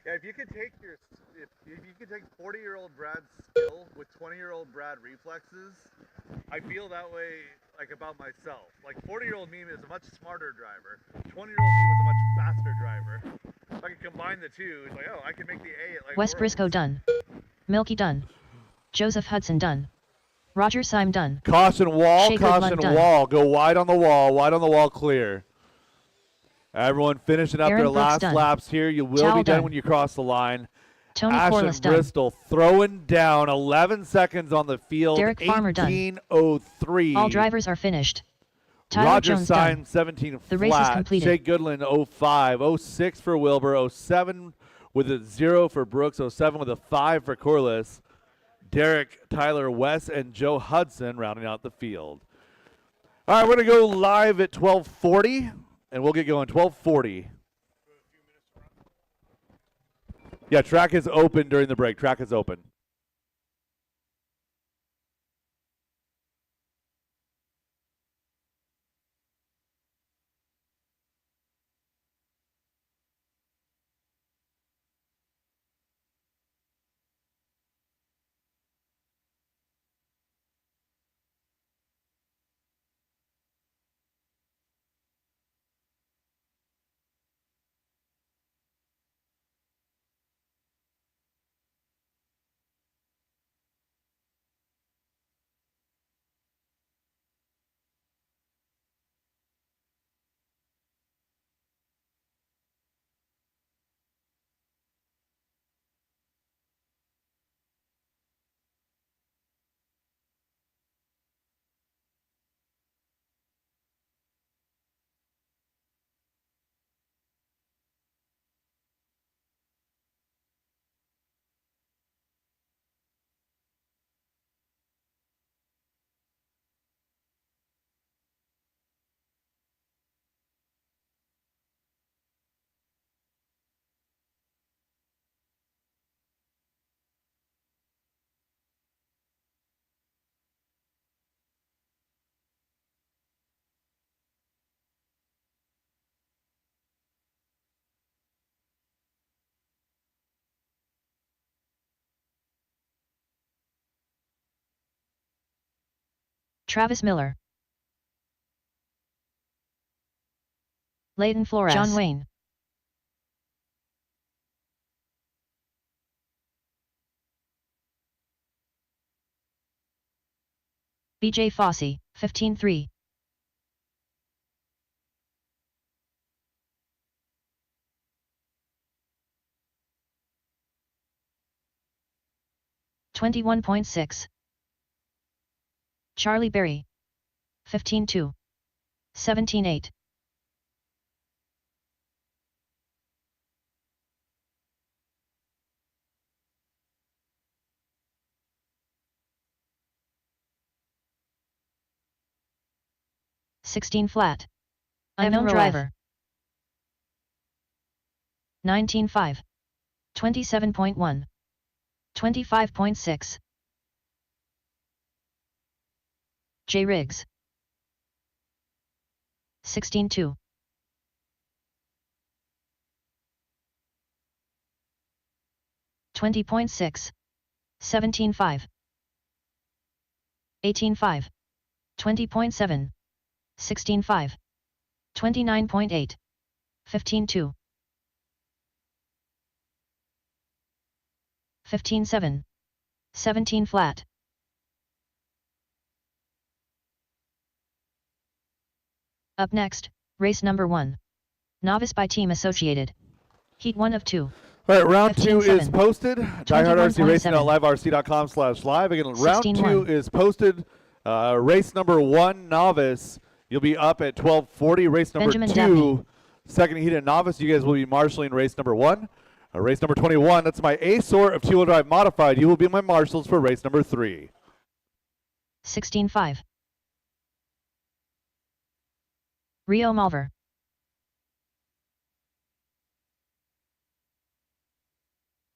Speaker 3: Yeah, if you could take 40-year-old Brad's skill with 20-year-old Brad reflexes, I feel that way like about myself. Like 40-year-old me is a much smarter driver. 20-year-old me was a much faster driver. If I could combine the two, it's like, oh, I can make the A at like
Speaker 4: Wes
Speaker 3: Worlds.
Speaker 4: Briscoe done. Milky done. Joseph Hudson done. Roger Syme done.
Speaker 3: Caution wall,
Speaker 4: Shea
Speaker 3: caution
Speaker 4: Goodlund done.
Speaker 3: wall. Go wide on the wall, clear. Everyone finishing up
Speaker 4: Aaron
Speaker 3: their
Speaker 4: Brooks
Speaker 3: last
Speaker 4: done.
Speaker 3: laps here. You will
Speaker 4: Chowell
Speaker 3: be done
Speaker 4: done.
Speaker 3: when you cross the line.
Speaker 4: Tony
Speaker 3: Ashton
Speaker 4: Corliss done.
Speaker 3: Bristol throwing down 11 seconds on the field.
Speaker 4: Derek Farmer done.
Speaker 3: 18:03.
Speaker 4: All drivers are finished. Tyler
Speaker 3: Roger
Speaker 4: Jones
Speaker 3: Syme
Speaker 4: done.
Speaker 3: 17
Speaker 4: The race is
Speaker 3: flat.
Speaker 4: completed.
Speaker 3: Shea Goodland 05, 06 for Wilbur, 07 with a 0 for Brooks, 07 with a 5 for Corliss. Derek, Tyler, Wes, and Joe Hudson rounding out the field. All right, we're going to go live at 12:40, and we'll get going 12:40. Yeah, track is open during the break. Track is open.
Speaker 4: Travis Miller. Leighton Flores. John Wayne. BJ Fossey, 15-3. $21.6. Charlie Berry. 15-2. 17-8. $16 flat. Unknown driver. 19-5. 27.1. 25.6. J. Riggs. 16-2. 20.6. 17.5. 18.5. 20.7. 16.5. 29.8. 15.2. 15.7. 17 flat. Up next, race number 1. Novice by Team Associated. Heat 1 of 2.
Speaker 3: All right, round 2 is
Speaker 4: 15-7.
Speaker 3: posted. DieHard RC Racing.liverc.com/live. Again, round 2
Speaker 4: 16-1.
Speaker 3: is posted. Race number 1, Novice. You'll be up at 12:40. Race number
Speaker 4: Benjamin
Speaker 3: 2,
Speaker 4: Dabney.
Speaker 3: second heat at Novice. You guys will be marshaling race number 1. Race number 21, that's my A-Sort of 2-wheel drive modified. You will be my marshals for race number 3.
Speaker 4: 16.5. Rio Malver.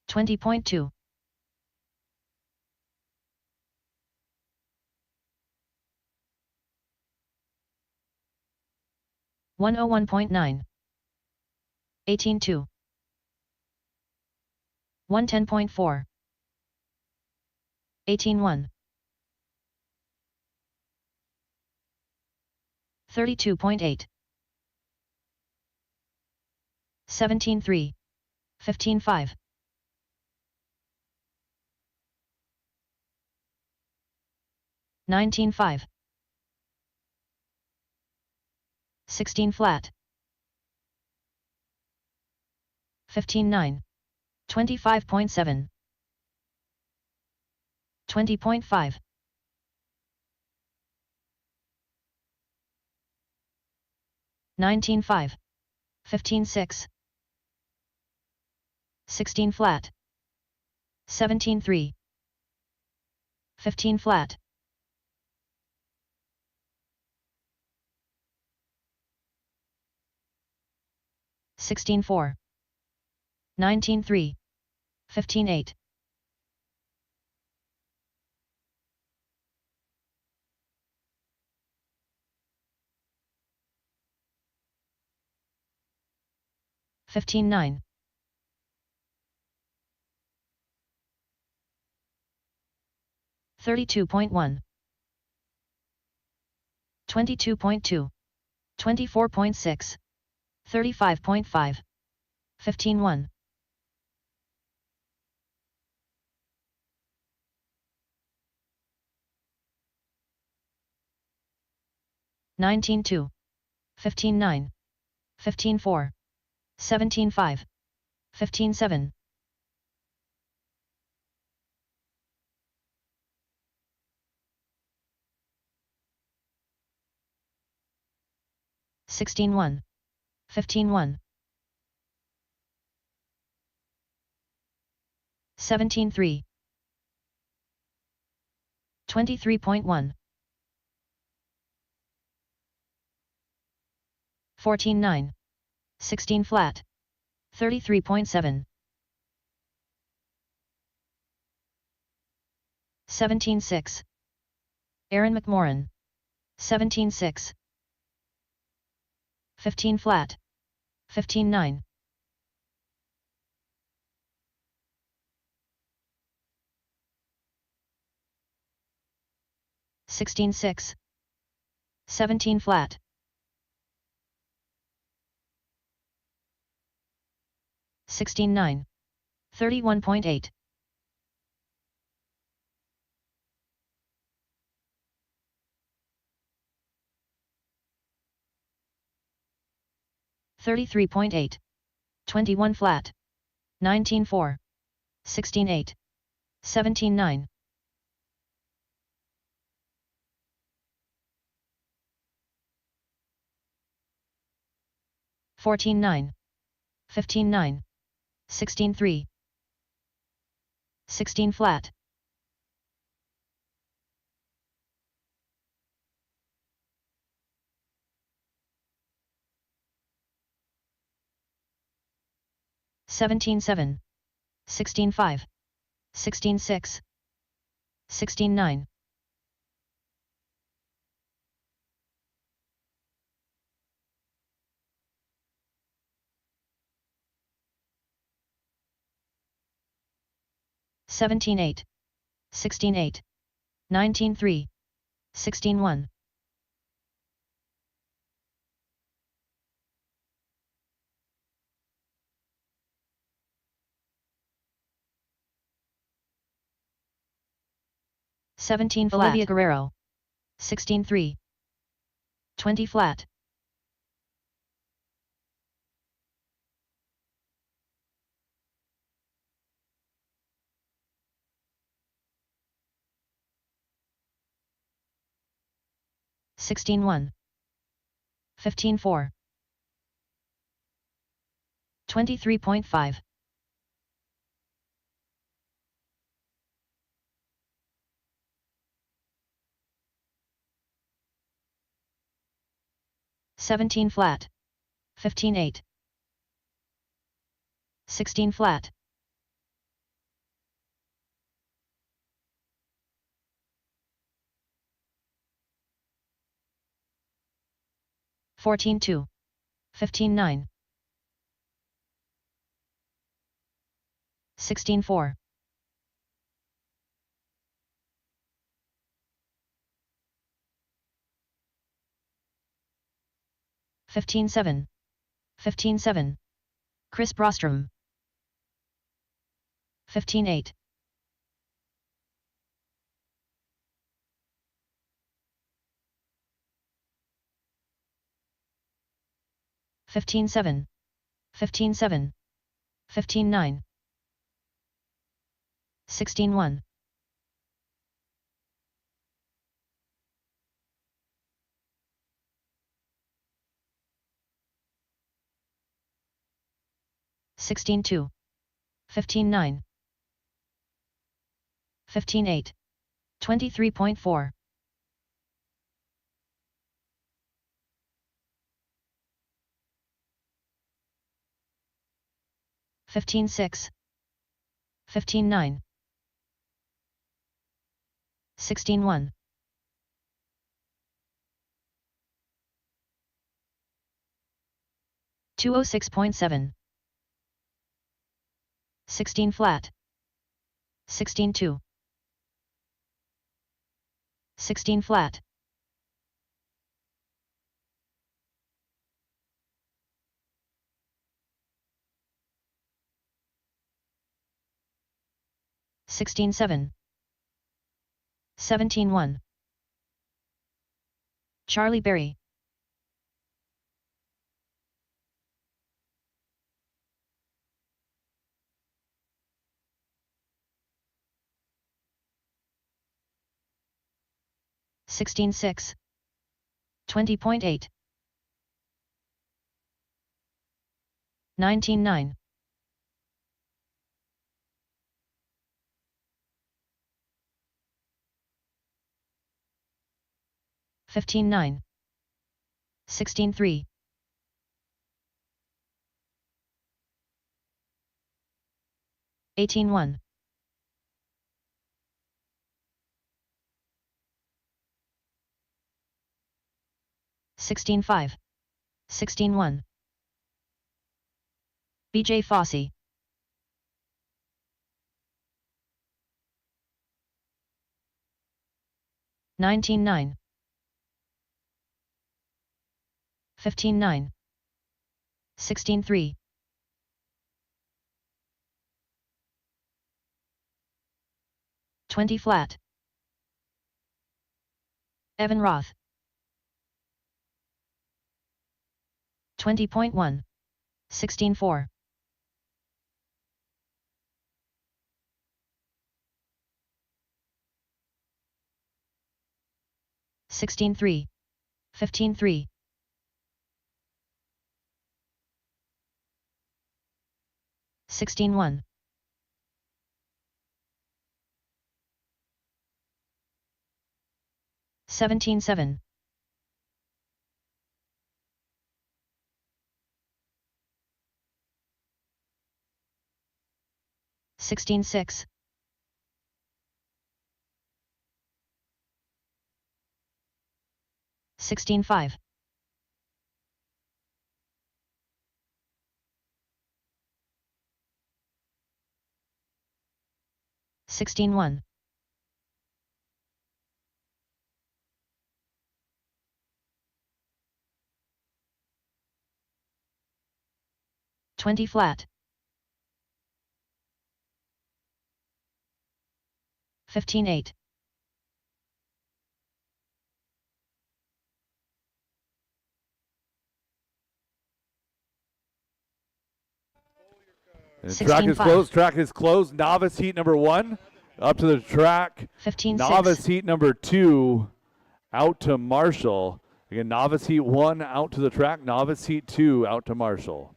Speaker 4: 20.2. 101.9. 18.2. 110.4. 18.1. 32.8. 17.3. 15.5. 19.5. 16 flat. 15.9. 25.7. 20.5. 19.5. 15.6. 16 flat. 17.3. 15 flat. 16.4. 19.3. 15.8. 15.9. 32.1. 22.2. 24.6. 35.5. 15.1. 19.2. 15.9. 15.4. 17.5. 15.7. 16.1. 15.1. 17.3. 23.1. 14.9. 16 flat. 33.7. 17.6. Aaron McMorran. 17.6. 15 flat. 15.9. 16.6. 17 flat. 16.9. 31.8. 33.8. 21 flat. 19.4. 16.8. 17.9. 14.9. 15.9. 16.3. 16 flat. 17.7. 16.5. 16.6. 16.9. 17.8. 16.8. 19.3. 16.1. 17 flat. Olivia Guerrero. 16.3. 20 flat. 16.1. 15.4. 23.5. 17 flat. 15.8. 16 flat. 14.2. 15.9. 16.4. 15.7. 15.7. Chris Brostrom. 15.8. 15-7, 15-7, 15-9, 16-1, 16-2, 15-9, 15-8, 23.4, 15-6, 15-9, 16-1, 206.7, 16 flat, 16-2, 16 flat, 16-7, 17-1, Charlie Berry, 16-6, 20.8, 19-9, 15-9, 16-3, 18-1, 16-5, 16-1, BJ Fossey, 19-9, 15-9, 16-3, 20 flat, Evan Roth, 20.1, 16-4, 16-3, 15-3, 16-1, 17-7, 16-6, 16-5, 16-1, 20 flat, 15-8,
Speaker 7: And track is
Speaker 4: 16-5,
Speaker 7: closed. Track is closed. Novice heat number 1 up to the track.
Speaker 4: 15-6,
Speaker 7: Novice heat number 2 out to Marshall. Again, novice heat 1 out to the track. Novice heat 2 out to Marshall.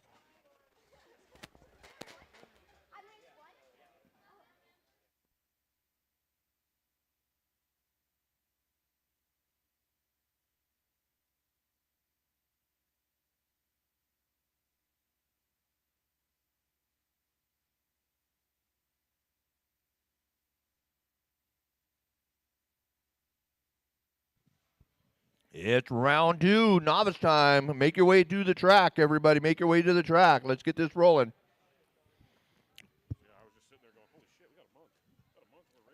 Speaker 2: It's round 2, novice time. Make your way to the track, everybody. Make your way to the track. Let's get this rolling.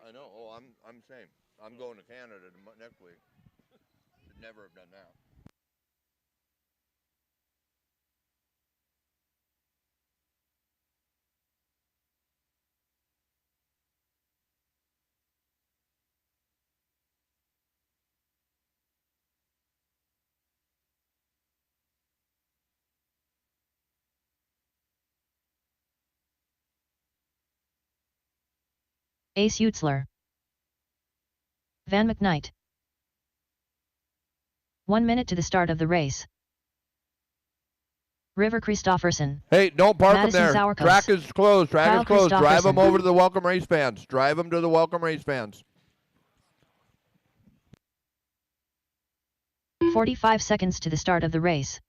Speaker 2: I know. Oh, I'm same. I'm going to Canada next week. Should never have done that.
Speaker 4: Ace Utzler. Van McKnight. 1 minute to the start of the race. River Christofferson.
Speaker 2: Hey, don't park them
Speaker 4: Madison
Speaker 2: there.
Speaker 4: Sauerkos.
Speaker 2: Track is closed. Track
Speaker 4: Kyle
Speaker 2: is closed. Drive them
Speaker 4: Christofferson.
Speaker 2: over to the welcome race fans. Drive them to the welcome race fans.
Speaker 4: 45 seconds to the start of the race.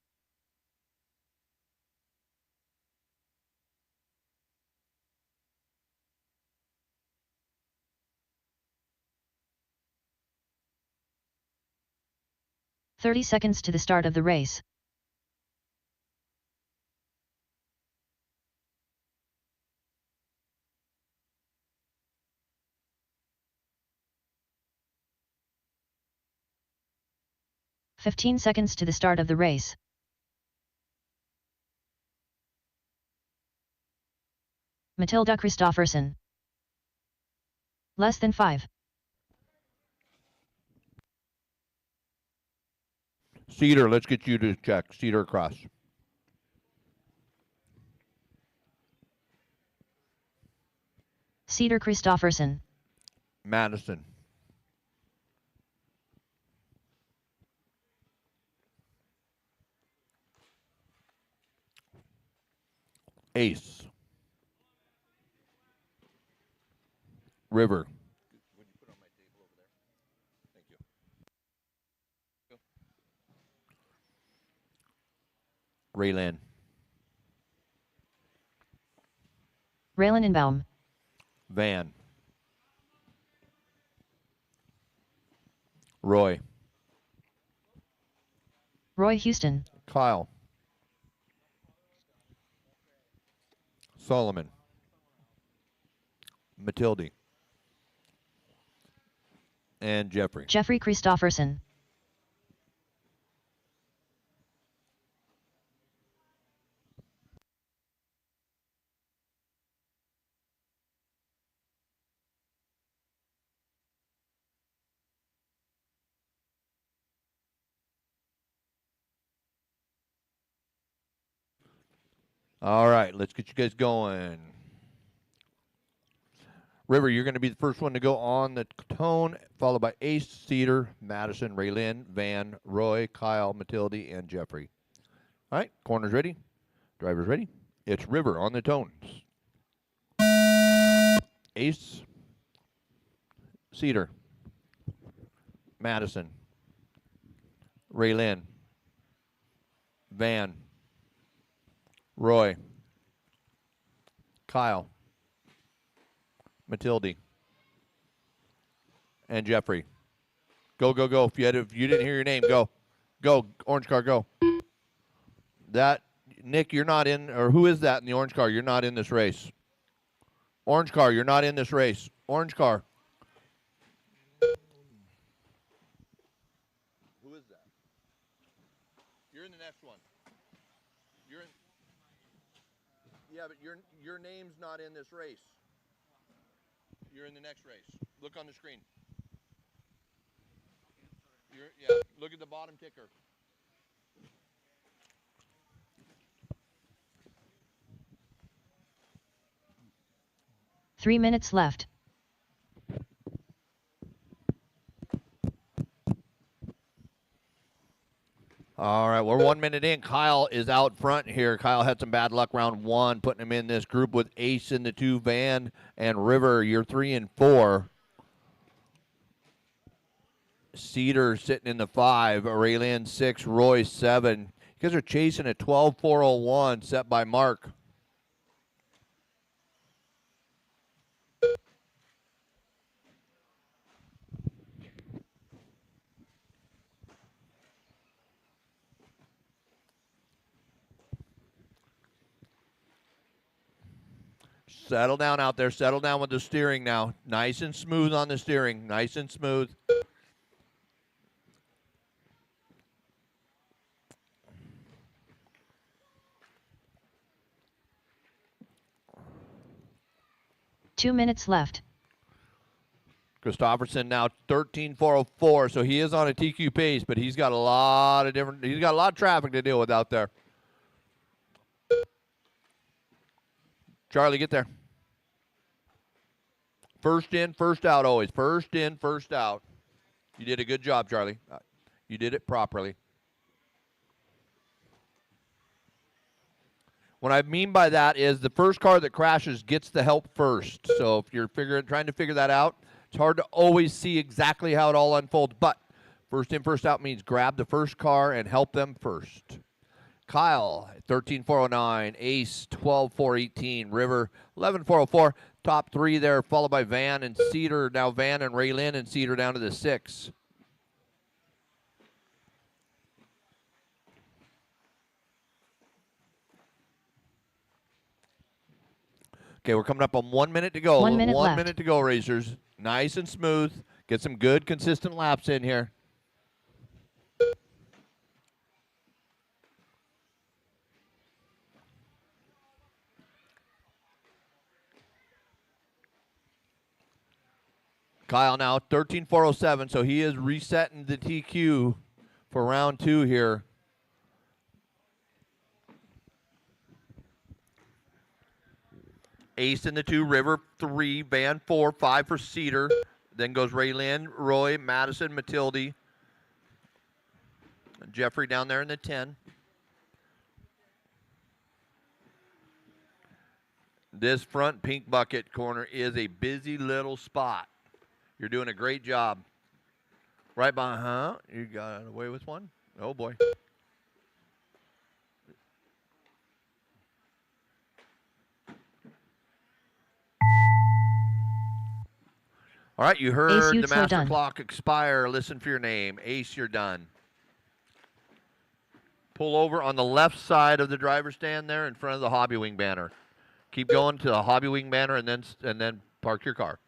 Speaker 4: "30 seconds to the start of the race. "15 seconds to the start of the race. Matilda Christofferson. Less than 5.
Speaker 2: Cedar, let's get you to check. Cedar across.
Speaker 4: Cedar Christofferson.
Speaker 2: Madison. Ace. River. Raylan.
Speaker 4: Raylanenbaum.
Speaker 2: Van. Roy.
Speaker 4: Roy Houston.
Speaker 2: Kyle. Solomon. Matilde. And Jeffrey.
Speaker 4: Jeffrey Christofferson.
Speaker 2: All right, let's get you guys going. River, you're going to be the first one to go on the tone, followed by Ace, Cedar, Madison, Raylyn, Van, Roy, Kyle, Matilde, and Jeffrey. All right, corners ready, drivers ready. It's River on the tones. Ace, Cedar, Madison, Raylyn, Van, Roy, Kyle, Matilde, and Jeffrey. Go, go, go. If you didn't hear your name, go. Go, orange car, go. That, Nick, you're not in, or who is that in the orange car? You're not in this race. Orange car, you're not in this race. Orange car. Who is that? You're in the next one. You're in. Yeah, but your name's not in this race. You're in the next race. Look on the screen. Yeah, look at the bottom ticker.
Speaker 4: "3 minutes left.
Speaker 2: All right, we're 1 minute in. Kyle is out front here. Kyle had some bad luck round one, putting him in this group with Ace in the 2, Van and River. You're 3 and 4. Cedar sitting in the 5. Raylyn 6. Roy 7. You guys are chasing a 12.401 set by Mark. Settle down out there. Settle down with the steering now. Nice and smooth on the steering. Nice and smooth.
Speaker 4: "2 minutes left.
Speaker 2: Christofferson now 13.404, so he is on a TQ pace, but he's got a lot of traffic to deal with out there. Charlie, get there. First in, first out always. First in, first out. You did a good job, Charlie. You did it properly. What I mean by that is the first car that crashes gets the help first. So if you're trying to figure that out, it's hard to always see exactly how it all unfolds. But first in, first out means grab the first car and help them first. Kyle, 13,409. Ace, 12,418. River, 11,404. Top three there, followed by Van and Cedar. Now Van and Raylin and Cedar down to the 6. Okay, we're coming up on 1 minute to go.
Speaker 4: 1 minute
Speaker 2: One
Speaker 4: left.
Speaker 2: minute to go, racers. Nice and smooth. Get some good, consistent laps in here. Kyle now 13,407, so he is resetting the TQ for round 2 here. Ace in the 2, River 3, Van 4, 5 for Cedar. Then goes Raylin, Roy, Madison, Matilde. Jeffrey down there in the 10. This front pink bucket corner is a busy little spot. You're doing a great job. Right behind, you got away with one? Oh boy. All right, you heard the master
Speaker 4: done.
Speaker 2: clock expire. Listen for your name. Ace, you're done. Pull over on the left side of the driver's stand there in front of the Hobby Wing banner. Keep going to the Hobby Wing banner and then park your car.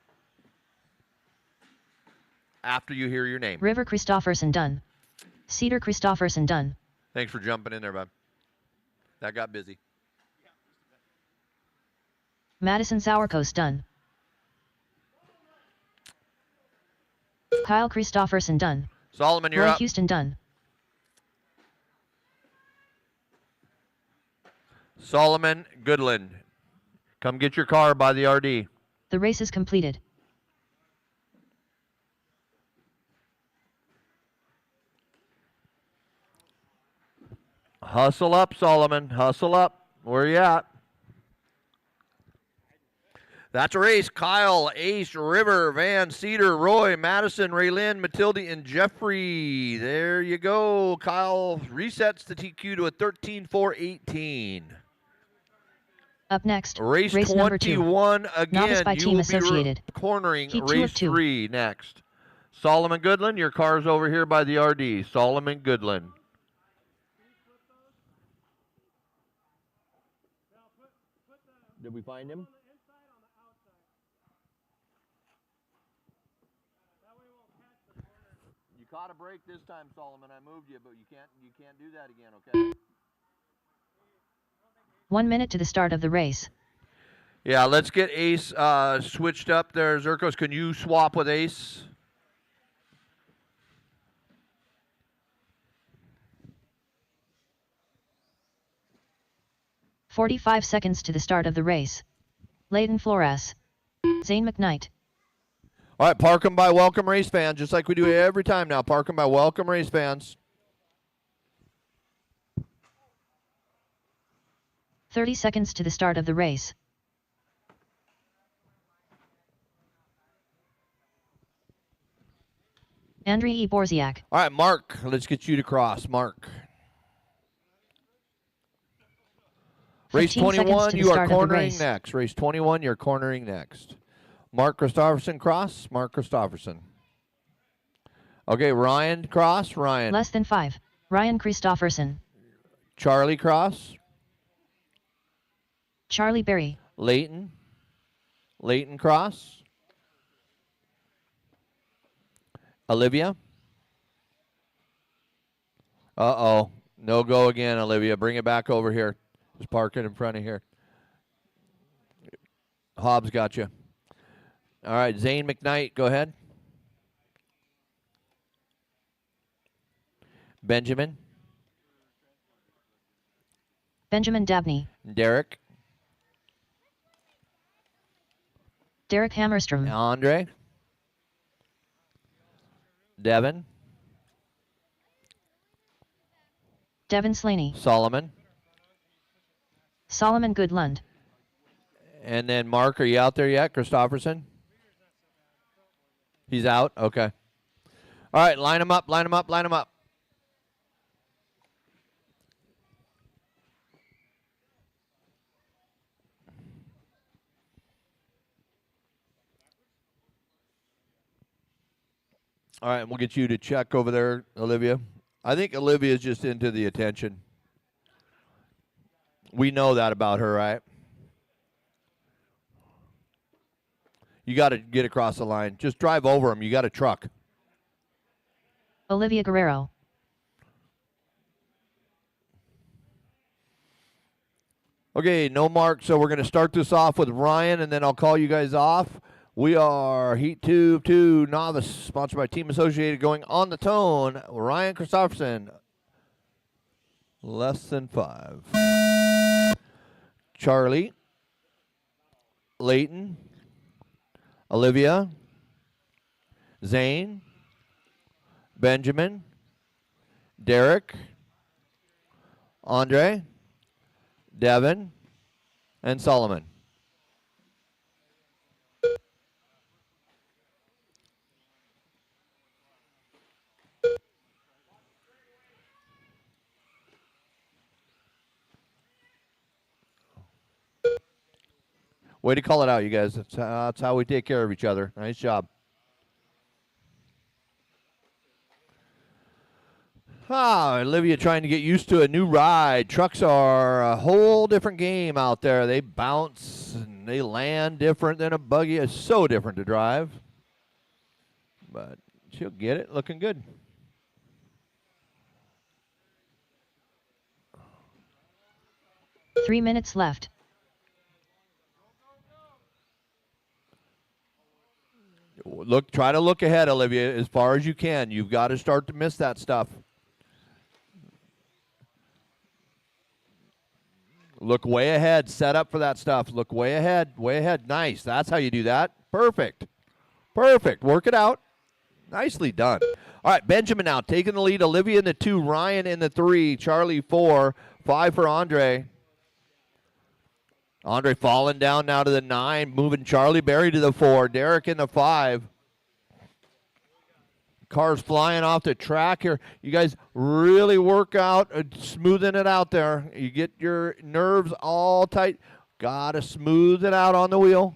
Speaker 2: After you hear your name.
Speaker 4: River Christofferson done. Cedar Christofferson done.
Speaker 2: Thanks for jumping in there, bud. That got busy.
Speaker 4: Madison Sourcoast done. Kyle Christofferson done.
Speaker 2: Solomon, you're
Speaker 4: Roy
Speaker 2: up.
Speaker 4: Houston done.
Speaker 2: Solomon Goodland. Come get your car by the RD.
Speaker 4: The race is completed.
Speaker 2: Hustle up, Solomon. Hustle up. Where you at? That's a race. Kyle, Ace, River, Van, Cedar, Roy, Madison, Raylin, Matilde, and Jeffrey. There you go. Kyle resets the TQ to a 13,418.
Speaker 4: Up next,
Speaker 2: Race
Speaker 4: number 2.
Speaker 2: 21 again.
Speaker 4: Novice by
Speaker 2: You
Speaker 4: Team
Speaker 2: will
Speaker 4: Associated.
Speaker 2: be cornering
Speaker 4: Heat 2
Speaker 2: race
Speaker 4: of 2.
Speaker 2: 3 next. Solomon Goodland, your car's over here by the RD. Solomon Goodland. Did we find him? You caught a break this time, Solomon. I moved you, but you can't do that again, okay?
Speaker 4: 1 minute to the start of the race.
Speaker 2: Yeah, let's get Ace switched up there. Zirkos, can you swap with Ace?
Speaker 4: "45 seconds to the start of the race. Leighton Flores. Zane McKnight.
Speaker 2: All right, park them by welcome race fans, just like we do every time now. Park them by welcome race fans.
Speaker 4: 30 seconds to the start of the race. Andriy E. Borziak.
Speaker 2: All right, Mark, let's get you to cross. Mark. Race
Speaker 4: 15 seconds
Speaker 2: 21,
Speaker 4: to the
Speaker 2: you are
Speaker 4: start of the
Speaker 2: cornering
Speaker 4: race.
Speaker 2: next. Race 21, you're cornering next. Mark Christofferson, cross. Mark Christofferson. Okay, Ryan, cross. Ryan.
Speaker 4: Less than 5. Ryan Christofferson.
Speaker 2: Charlie, cross.
Speaker 4: Charlie Berry.
Speaker 2: Leighton. Leighton, cross. Olivia. Uh-oh. No go again, Olivia. Bring it back over here. Just park it in front of here. Hobbs got you. All right, Zane McKnight, go ahead. Benjamin.
Speaker 4: Benjamin Dabney.
Speaker 2: Derek.
Speaker 4: Derek Hammerstrom.
Speaker 2: Andre. Devin.
Speaker 4: Devin Slaney.
Speaker 2: Solomon.
Speaker 4: Solomon Goodlund.
Speaker 2: And then Mark, are you out there yet? Christofferson? He's out? Okay. All right, line them up, line them up, line them up. All right, we'll get you to check over there, Olivia. I think Olivia's just into the attention. We know that about her, right? You got to get across the line. Just drive over them. You got a truck.
Speaker 4: Olivia Guerrero.
Speaker 2: Okay, no mark, so we're going to start this off with Ryan, and then I'll call you guys off. We are Heat 2 Novice, sponsored by Team Associated, going on the tone. Ryan Christofferson, less than 5. Charlie, Leighton, Olivia, Zane, Benjamin, Derek, Andre, Devin, and Solomon. Way to call it out, you guys. That's how we take care of each other. Nice job. Olivia trying to get used to a new ride. Trucks are a whole different game out there. They bounce and they land different than a buggy. It's so different to drive. But she'll get it. Looking good.
Speaker 4: Three minutes left.
Speaker 2: Try to look ahead, Olivia, as far as you can. You've got to start to miss that stuff. Look way ahead. Set up for that stuff. Look way ahead. Way ahead. Nice. That's how you do that. Perfect. Perfect. Work it out. Nicely done. All right, Benjamin now taking the lead. Olivia in the 2. Ryan in the 3. Charlie 4. 5 for Andre. Andre falling down now to the 9. Moving Charlie Berry to the 4. Derek in the 5. Cars flying off the track here. You guys really work out, smoothing it out there. You get your nerves all tight. Got to smooth it out on the wheel.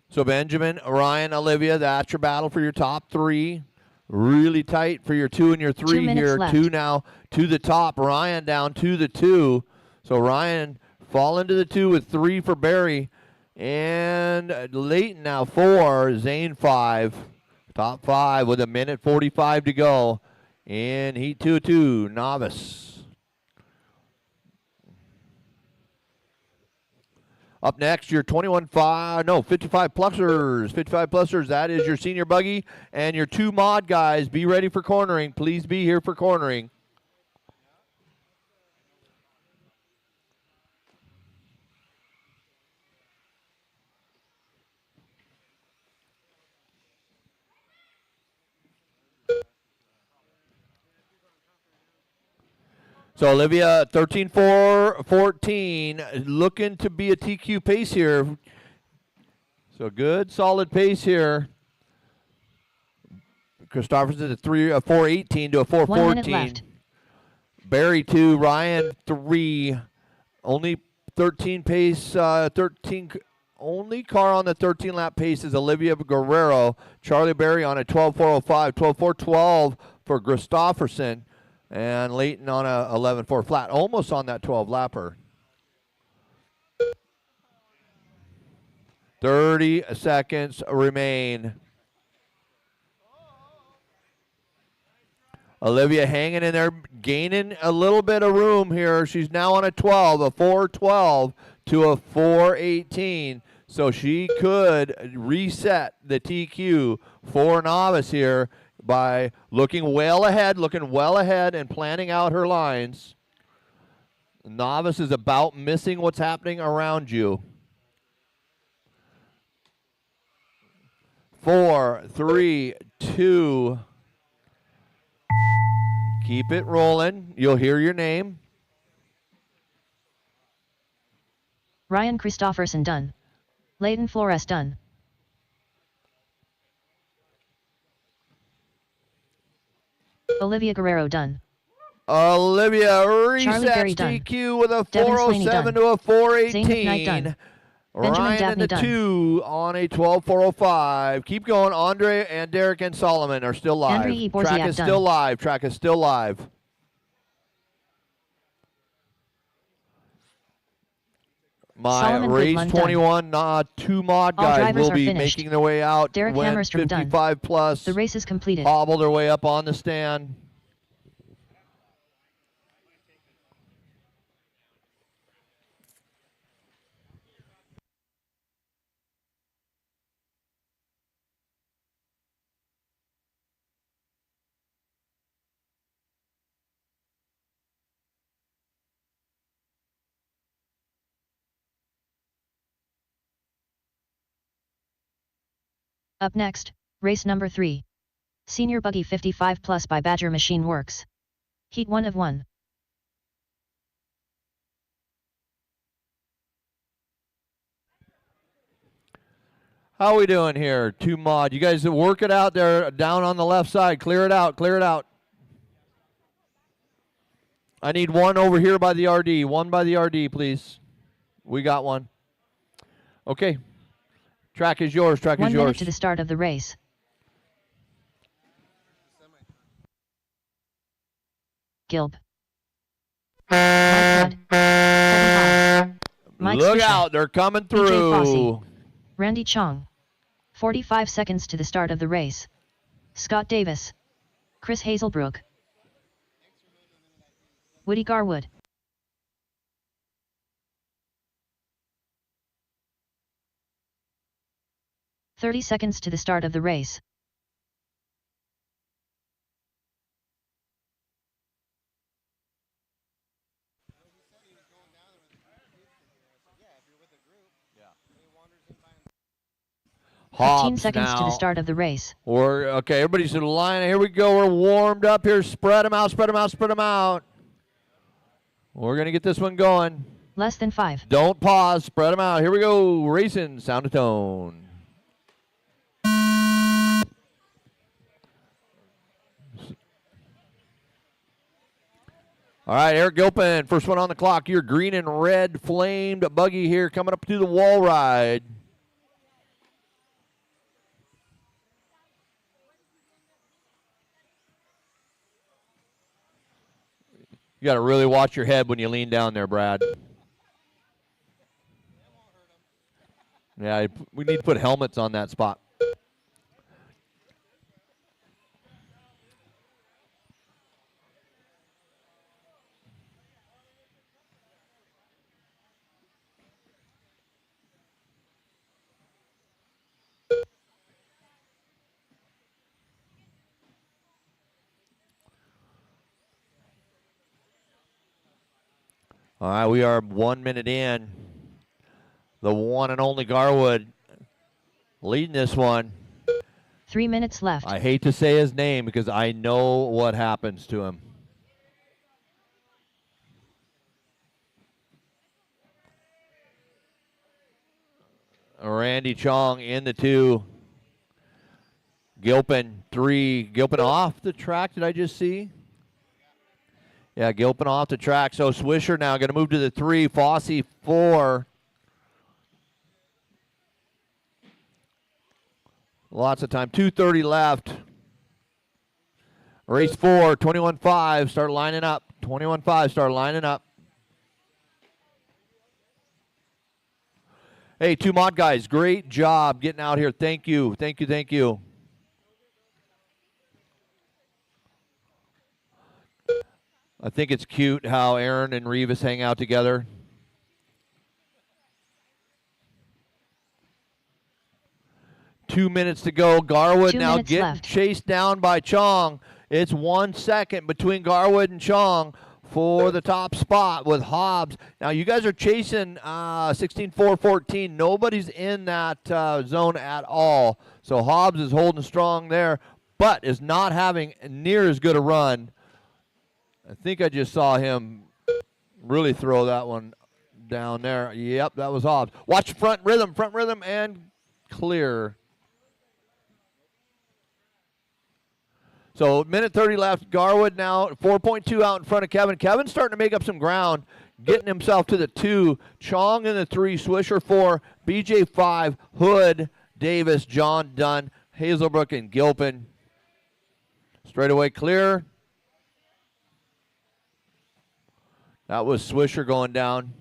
Speaker 2: So Benjamin, Ryan, Olivia, that's your battle for your top 3. Really tight for your 2 and your 3 here.
Speaker 4: Left.
Speaker 2: 2 now to the top. Ryan down to the 2. So Ryan fall into the 2 with 3 for Barry. And Leighton now 4. Zane 5. Top 5 with 1:45 to go. In Heat 2 Novice. Up next, your 55 plussers. 55 plussers, that is your senior buggy. And your 2 mod guys, be ready for cornering. Please be here for cornering. So Olivia, 13.4.14, looking to be a TQ pace here. So good, solid pace here. Christofferson at 4.18 to a
Speaker 4: 1 minute
Speaker 2: 4.14.
Speaker 4: left.
Speaker 2: Barry 2, Ryan 3. Only 13 pace, 13. Only car on the 13 lap pace is Olivia Guerrero. Charlie Berry on a 12.405, 12.412 for Christofferson. And Leighton on a 11.4 flat, almost on that 12 lapper. 30 seconds remain. Olivia hanging in there, gaining a little bit of room here. She's now on a 12, a 4.12 to a 4.18. So she could reset the TQ for Novice here by looking well ahead and planning out her lines. Novice is about missing what's happening around you. 4, 3, 2. Keep it rolling. You'll hear your name.
Speaker 4: Ryan Christofferson done. Leighton Flores done. Olivia Guerrero done.
Speaker 2: Olivia
Speaker 4: Charlie Berry
Speaker 2: resets
Speaker 4: done.
Speaker 2: DQ with a
Speaker 4: Devin Slaney
Speaker 2: 407
Speaker 4: done.
Speaker 2: to a
Speaker 4: Zane McKnight
Speaker 2: 418.
Speaker 4: done. Benjamin
Speaker 2: Ryan in
Speaker 4: Dabney
Speaker 2: the
Speaker 4: done.
Speaker 2: 2 on a 12.405. Keep going. Andre and Derek and Solomon are still live.
Speaker 4: Henry E.
Speaker 2: Track
Speaker 4: Borziak
Speaker 2: is
Speaker 4: done.
Speaker 2: still live. Track is still live. My
Speaker 4: Solomon
Speaker 2: race
Speaker 4: Goodlund
Speaker 2: 21 two mod
Speaker 4: All
Speaker 2: guys
Speaker 4: drivers
Speaker 2: will
Speaker 4: are
Speaker 2: be
Speaker 4: finished.
Speaker 2: making their way out.
Speaker 4: Derek
Speaker 2: Went
Speaker 4: Hammerstrom done.
Speaker 2: 55 plus.
Speaker 4: The race is completed.
Speaker 2: Hobbled their way up on the stand.
Speaker 4: Up next, race number 3. Senior Buggy 55 plus by Badger Machine Works. Heat 1 of 1.
Speaker 2: How are we doing here? Two mod. You guys work it out there down on the left side. Clear it out. Clear it out. I need one over here by the RD. One by the RD, please. We got one. Okay. Track is yours. Track
Speaker 4: 1
Speaker 2: is
Speaker 4: minute
Speaker 2: yours.
Speaker 4: to the start of the race. Gilb. Mike Mudd. Kevin Haas. Mike
Speaker 2: Look
Speaker 4: Swisher.
Speaker 2: out. They're coming
Speaker 4: BJ
Speaker 2: through.
Speaker 4: Fossey. Randy Chong. 45 seconds to the start of the race. Scott Davis. Chris Hazelbrook. Woody Garwood. "30 seconds to the start of the race.
Speaker 2: Hobbs
Speaker 4: 15 seconds
Speaker 2: now.
Speaker 4: to the start of the race.
Speaker 2: Okay, everybody's in the line. Here we go. We're warmed up here. Spread them out, spread them out, spread them out. We're going to get this one going.
Speaker 4: Less than 5.
Speaker 2: Don't pause. Spread them out. Here we go. Racing. Sound of tone. All right, Eric Gilpin, first one on the clock. Your green and red flamed buggy here coming up to the wall ride. You got to really watch your head when you lean down there, Brad. Yeah, we need to put helmets on that spot. All right, we are 1 minute in. The one and only Garwood leading this one.
Speaker 4: 3 minutes left.
Speaker 2: I hate to say his name because I know what happens to him. Randy Chong in the 2. Gilpin 3. Gilpin off the track, did I just see? Yeah, Gilpin off the track. So Swisher now going to move to the 3. Fossey 4. Lots of time. 2:30 left. Race 4, 21.5. Start lining up. 21.5. Start lining up. Hey, two mod guys, great job getting out here. Thank you. Thank you. Thank you. I think it's cute how Aaron and Revis hang out together. Two minutes to go. Garwood
Speaker 4: 2
Speaker 2: now
Speaker 4: minutes
Speaker 2: getting
Speaker 4: left.
Speaker 2: chased down by Chong. It's 1 second between Garwood and Chong. for the top spot with Hobbs. Now, you guys are chasing 16-4-14. Nobody's in that zone at all. So Hobbs is holding strong there, but is not having near as good a run. I think I just saw him really throw that one down there. Yep, that was Hobbs. Watch front rhythm, and clear. So minute 30 left. Garwood now 4.2 out in front of Kevin. Kevin's starting to make up some ground, getting himself to the 2. Chong in the 3, Swisher 4, BJ 5, Hood, Davis, John Dunn, Hazelbrook, and Gilpin. Straightaway clear. That was Swisher going down.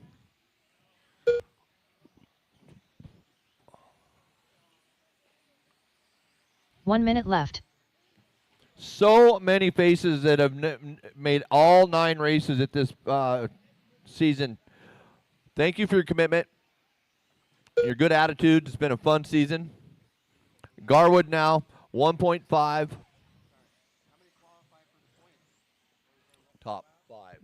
Speaker 4: One minute left.
Speaker 2: So many faces that have made all 9 races at this season. Thank you for your commitment, your good attitude. It's been a fun season. Garwood now 1.5. Top 5.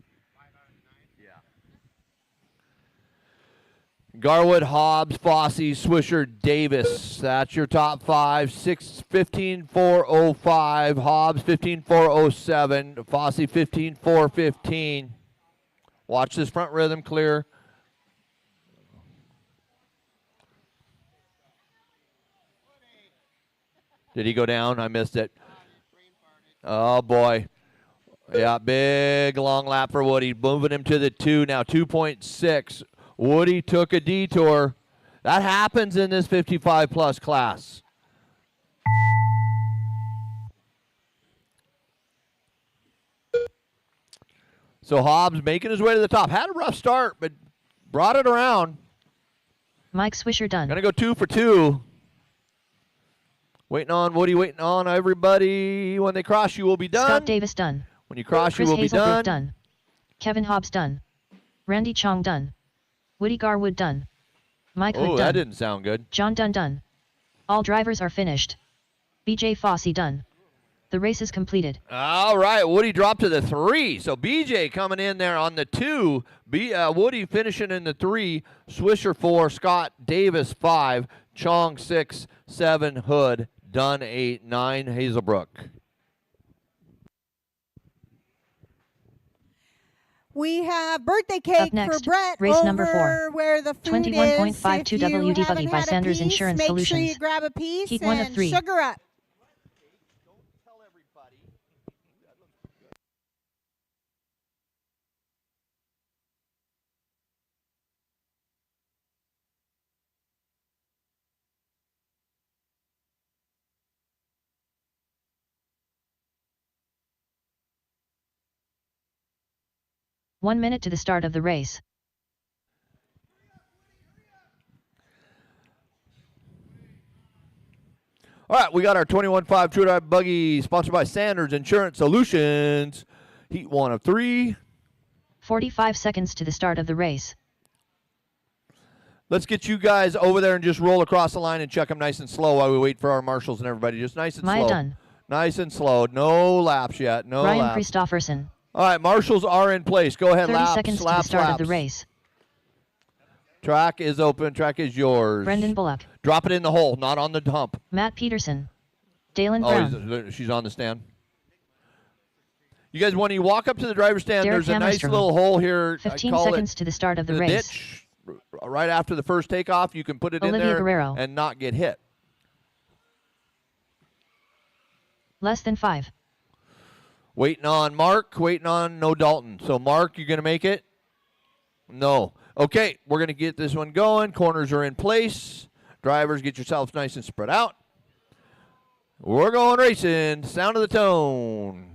Speaker 2: Garwood, Hobbs, Fossey, Swisher, Davis. That's your top 5. 15-4-05. Hobbs 15-4-07. Fossey 15-4-15. Watch this front rhythm clear. Did he go down? I missed it. Oh boy. Yeah, big long lap for Woody. Moving him to the 2 now. 2.6. Woody took a detour. That happens in this 55-plus class. So Hobbs making his way to the top. Had a rough start, but brought it around.
Speaker 4: Mike Swisher done.
Speaker 2: Gonna go 2 for 2. Waiting on Woody, waiting on everybody. When they cross, you will be done.
Speaker 4: Scott Davis done.
Speaker 2: When you cross,
Speaker 4: Chris
Speaker 2: you will
Speaker 4: Hazelbrook
Speaker 2: be done.
Speaker 4: done. Kevin Hobbs done. Randy Chong done. Woody Garwood done. Mike Hood
Speaker 2: Oh,
Speaker 4: done.
Speaker 2: that didn't sound good.
Speaker 4: John Dunn done. All drivers are finished. BJ Fossey done. The race is completed.
Speaker 2: All right, Woody dropped to the 3. So BJ coming in there on the 2. Woody finishing in the 3. Swisher 4. Scott Davis 5. Chong 6. 7. Hood. Dunn 8. 9. Hazelbrook.
Speaker 1: We have birthday
Speaker 4: Up
Speaker 1: cake
Speaker 4: next,
Speaker 1: for Brett
Speaker 4: race
Speaker 1: over
Speaker 4: number 4.
Speaker 1: where the food
Speaker 4: 21.52
Speaker 1: is. If you
Speaker 4: WD
Speaker 1: haven't
Speaker 4: Buggy by
Speaker 1: had a
Speaker 4: Sanders
Speaker 1: piece,
Speaker 4: Insurance
Speaker 1: make sure
Speaker 4: Solutions.
Speaker 1: you grab a piece
Speaker 4: Heat 1 of
Speaker 1: and
Speaker 4: 3.
Speaker 1: sugar up.
Speaker 4: One minute to the start of the race.
Speaker 2: All right, we got our 21.5 True Drive Buggy sponsored by Sanders Insurance Solutions. Heat 1 of 3.
Speaker 4: 45 seconds to the start of the race.
Speaker 2: Let's get you guys over there and just roll across the line and check them nice and slow while we wait for our marshals and everybody. Just nice and
Speaker 4: Maya
Speaker 2: slow.
Speaker 4: done.
Speaker 2: Nice and slow. No laps yet. No
Speaker 4: Ryan
Speaker 2: laps.
Speaker 4: Christofferson.
Speaker 2: All right, marshals are in place. Go ahead,
Speaker 4: 30
Speaker 2: laps,
Speaker 4: seconds to the
Speaker 2: laps,
Speaker 4: start
Speaker 2: laps.
Speaker 4: of the race.
Speaker 2: Track is open. Track is yours.
Speaker 4: Brendan Bullock.
Speaker 2: Drop it in the hole, not on the hump.
Speaker 4: Matt Peterson. Dalen Brown.
Speaker 2: Oh, she's on the stand. You guys, when you walk up to the driver's stand,
Speaker 4: Derek
Speaker 2: there's a nice
Speaker 4: Hammerstrom.
Speaker 2: little hole here.
Speaker 4: 15
Speaker 2: I call
Speaker 4: seconds
Speaker 2: it
Speaker 4: to the start of the
Speaker 2: the
Speaker 4: race.
Speaker 2: ditch. Right after the first takeoff, you can put it
Speaker 4: Olivia
Speaker 2: in there
Speaker 4: Guerrero.
Speaker 2: and not get hit.
Speaker 4: Less than 5.
Speaker 2: Waiting on Mark, waiting on no Dalton. So, Mark, you going to make it? No. Okay, we're going to get this one going. Corners are in place. Drivers, get yourselves nice and spread out. We're going racing. Sound of the tone.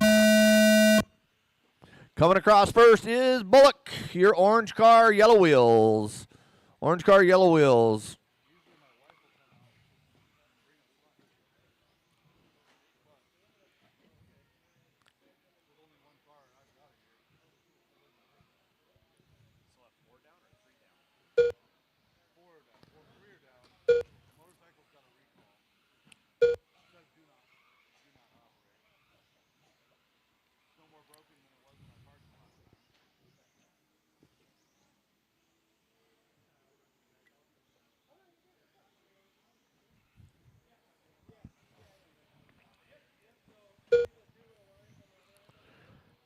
Speaker 2: Coming across first is Bullock. Your orange car, yellow wheels. Orange car, yellow wheels.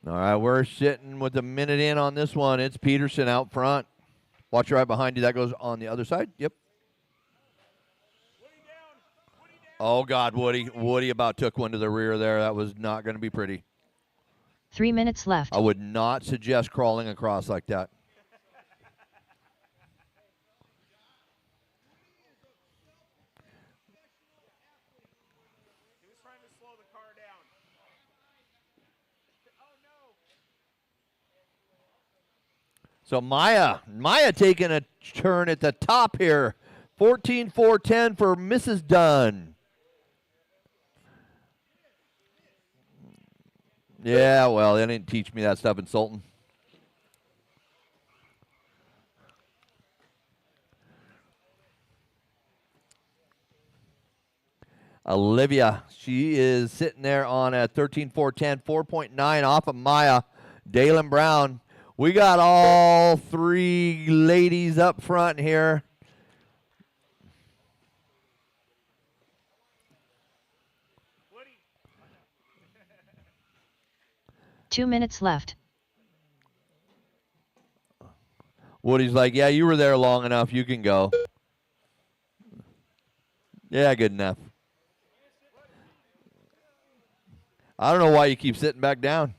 Speaker 2: All right, we're sitting with a minute in on this one. It's Peterson out front. Watch right behind you. That goes on the other side. Yep. Oh, God, Woody. Woody about took one to the rear there. That was not going to be pretty.
Speaker 4: 3 minutes left.
Speaker 2: I would not suggest crawling across like that.
Speaker 5: He was trying to slow the car down. Oh, no.
Speaker 2: So Maya taking a turn at the top here. 14-4-10 for Mrs. Dunn. Yeah, well, they didn't teach me that stuff in Sultan. Olivia, she is sitting there on a 13-4-10, 4.9 off of Maya. Dalen Brown. We got all three ladies up front here.
Speaker 5: Woody.
Speaker 4: 2 minutes left.
Speaker 2: Woody's like, yeah, you were there long enough. You can go. Yeah, good enough. I don't know why you keep sitting back down.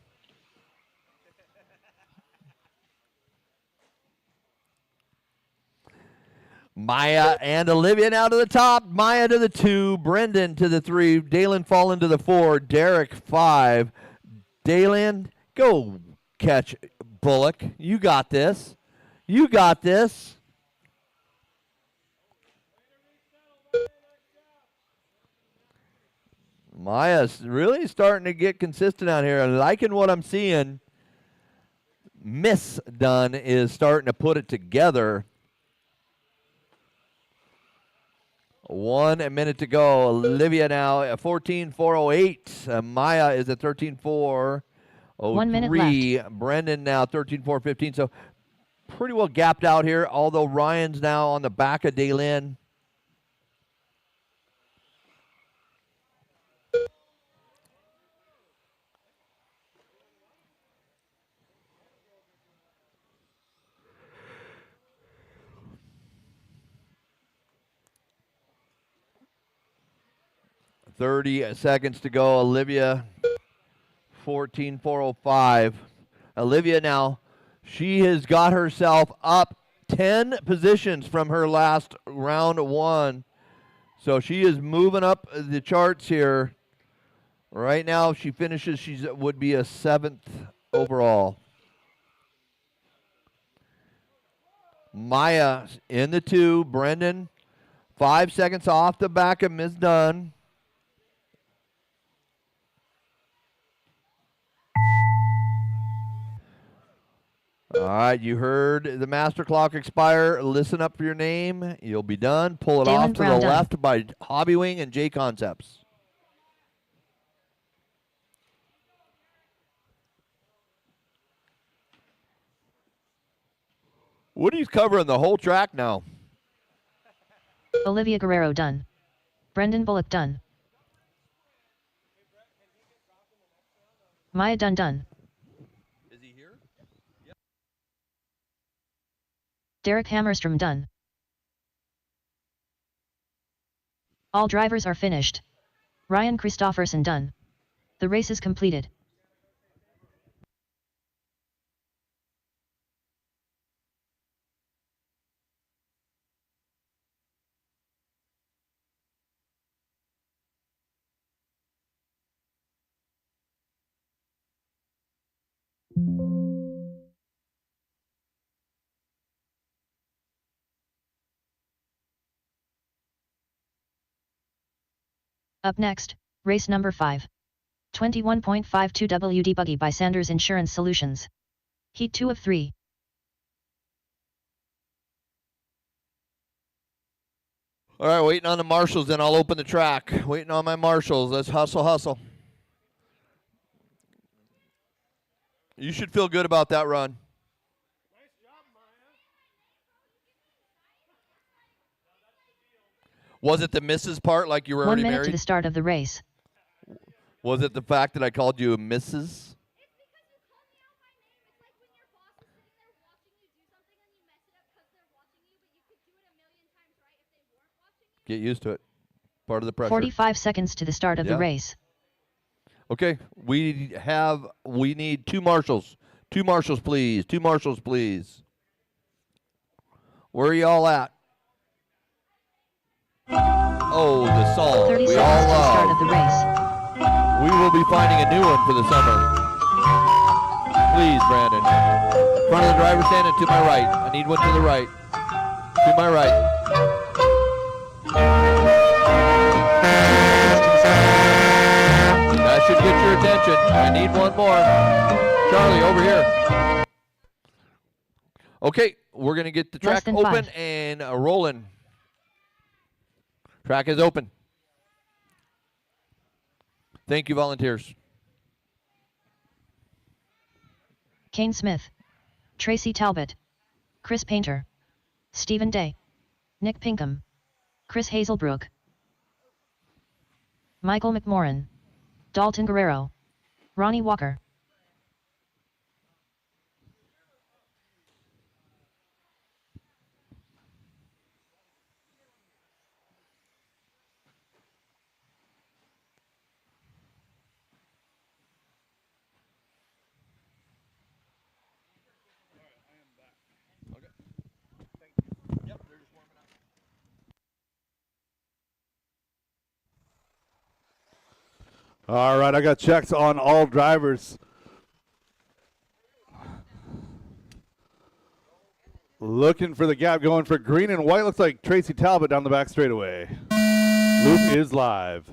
Speaker 2: Maya and Olivia now to the top. Maya to the 2. Brendan to the 3. Dalen falling to the 4. Derek 5. Dalen, go catch Bullock. You got this. You got this. Maya's really starting to get consistent out here. I'm liking what I'm seeing. Miss Dunn is starting to put it together. 1 minute to go. Olivia now at 14-4-08. Maya is at 13-4-03.
Speaker 4: 1 minute left.
Speaker 2: Brendan now 13-4-15. So pretty well gapped out here, although Ryan's now on the back of Daylin. .30 seconds to go. Olivia, 14-4-05. Olivia now, she has got herself up 10 positions from her last round 1. So she is moving up the charts here. Right now, if she finishes, she would be a 7th overall. Maya in the 2. Brendan, 5 seconds off the back of Ms. Dunn. All right, you heard the master clock expire. Listen up for your name. You'll be done. Pull it
Speaker 4: Dalen
Speaker 2: off to the
Speaker 4: Brown done.
Speaker 2: left by Hobby Wing and J Concepts. Woody's covering the whole track now.
Speaker 4: Olivia Guerrero done. Brendan Bullock done. Maya Dunn done.
Speaker 2: Is he here?
Speaker 4: Derek Hammerstrom done. All drivers are finished. Ryan Christofferson done. The race is completed. Up next, race number 5. 21.52 WD Buggy by Sanders Insurance Solutions. Heat 2 of 3.
Speaker 2: All right, waiting on the marshals, then I'll open the track. Waiting on my marshals. Let's hustle, hustle. You should feel good about that run. Was it the Mrs. part, like you were
Speaker 4: 1
Speaker 2: already
Speaker 4: minute
Speaker 2: married?
Speaker 4: to the start of the race.
Speaker 2: Was it the fact that I called you a Mrs.? Get used to it. Part of the pressure.
Speaker 4: 45 seconds to the start of the
Speaker 2: Yeah.
Speaker 4: race.
Speaker 2: Okay, we need 2 marshals. 2 marshals, please. 2 marshals, please. Where are y'all at? Oh, the song
Speaker 4: 30
Speaker 2: we
Speaker 4: seconds
Speaker 2: all
Speaker 4: to the start of
Speaker 2: love.
Speaker 4: the race.
Speaker 2: We will be finding a new one for the summer. Please, Brandon. Front of the driver's stand and to my right. I need one to the right. To my right. That should get your attention. I need one more. Charlie, over here. Okay, we're going to get the
Speaker 4: Less
Speaker 2: track
Speaker 4: than
Speaker 2: open
Speaker 4: 5.
Speaker 2: and rolling. Track is open. Thank you, volunteers.
Speaker 4: Kane Smith, Tracy Talbot, Chris Painter, Stephen Day, Nick Pinkham, Chris Hazelbrook, Michael McMorrin, Dalton Guerrero, Ronnie Walker.
Speaker 3: All right, I got checks on all drivers. Looking for the gap, going for green and white. Looks like Tracy Talbot down the back straightaway. Loop is live.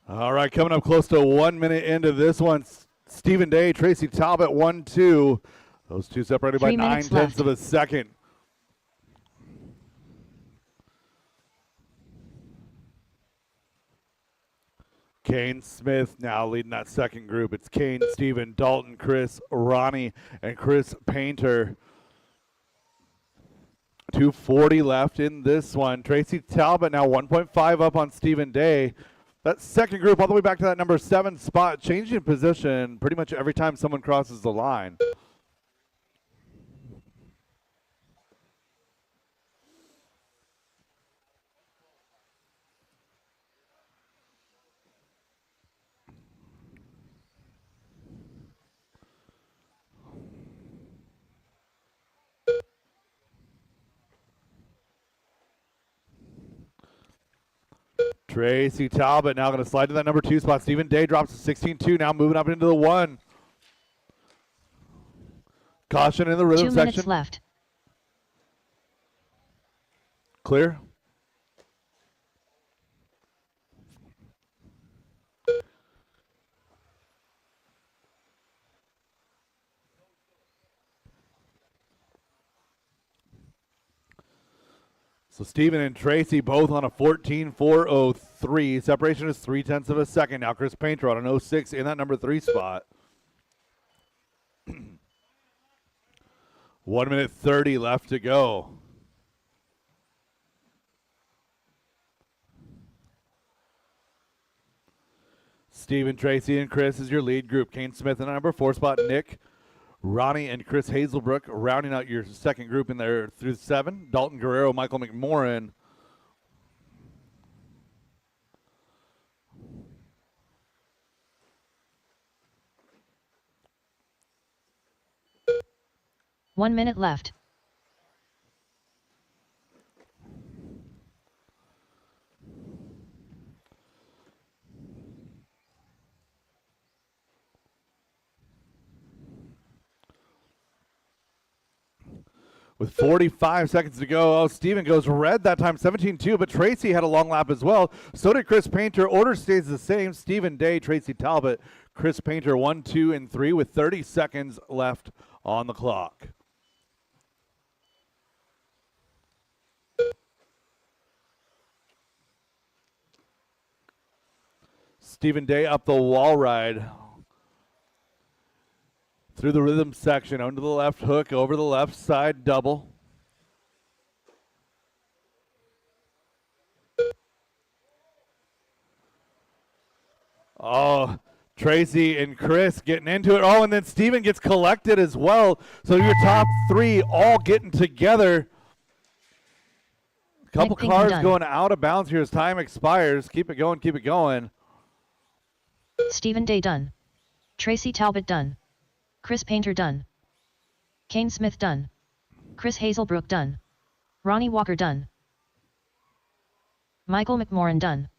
Speaker 3: All right, coming up close to 1 minute into this one. Stephen Day, Tracy Talbot, 1-2. Those two separated by
Speaker 4: 3 minutes
Speaker 3: 9/10
Speaker 4: left.
Speaker 3: of a second. Kane Smith now leading that second group. It's Kane, Stephen, Dalton, Chris, Ronnie, and Chris Painter. 2:40 left in this one. Tracy Talbot now 1.5 up on Stephen Day. That second group all the way back to that number 7 spot, changing position pretty much every time someone crosses the line. Tracy Talbot now going to slide to that number 2 spot. Stephen Day drops to 16-2, now moving up into the 1. Caution in the rhythm
Speaker 4: 2
Speaker 3: section.
Speaker 4: minutes left.
Speaker 3: Clear. So Stephen and Tracy both on a 14.403. Separation is 0.3 of a second. Now Chris Painter on an 06 in that number 3 spot. 1 minute 30 left to go. Stephen, Tracy, and Chris is your lead group. Kane Smith in the number 4 spot. Nick, Ronnie, and Chris Hazelbrook rounding out your second group in there through 7. Dalton Guerrero, Michael McMorrin.
Speaker 4: One minute left.
Speaker 3: with 45 seconds to go. Oh, Steven goes red that time, 17-2, but Tracy had a long lap as well. So did Chris Painter. Order stays the same. Steven Day, Tracy Talbot, Chris Painter 1, 2, and 3 with 30 seconds left on the clock. Steven Day up the wall ride. Through the rhythm section, onto the left hook, over the left side, double. Oh, Tracy and Chris getting into it. Oh, and then Steven gets collected as well. So your top three all getting together. Couple
Speaker 4: Nick Pinkham
Speaker 3: cars
Speaker 4: done.
Speaker 3: going out of bounds here as time expires. Keep it going, keep it going.
Speaker 4: Stephen Day done. Tracy Talbot done. Chris Painter done. Kane Smith done. Chris Hazelbrook done. Ronnie Walker done. Michael McMorran done.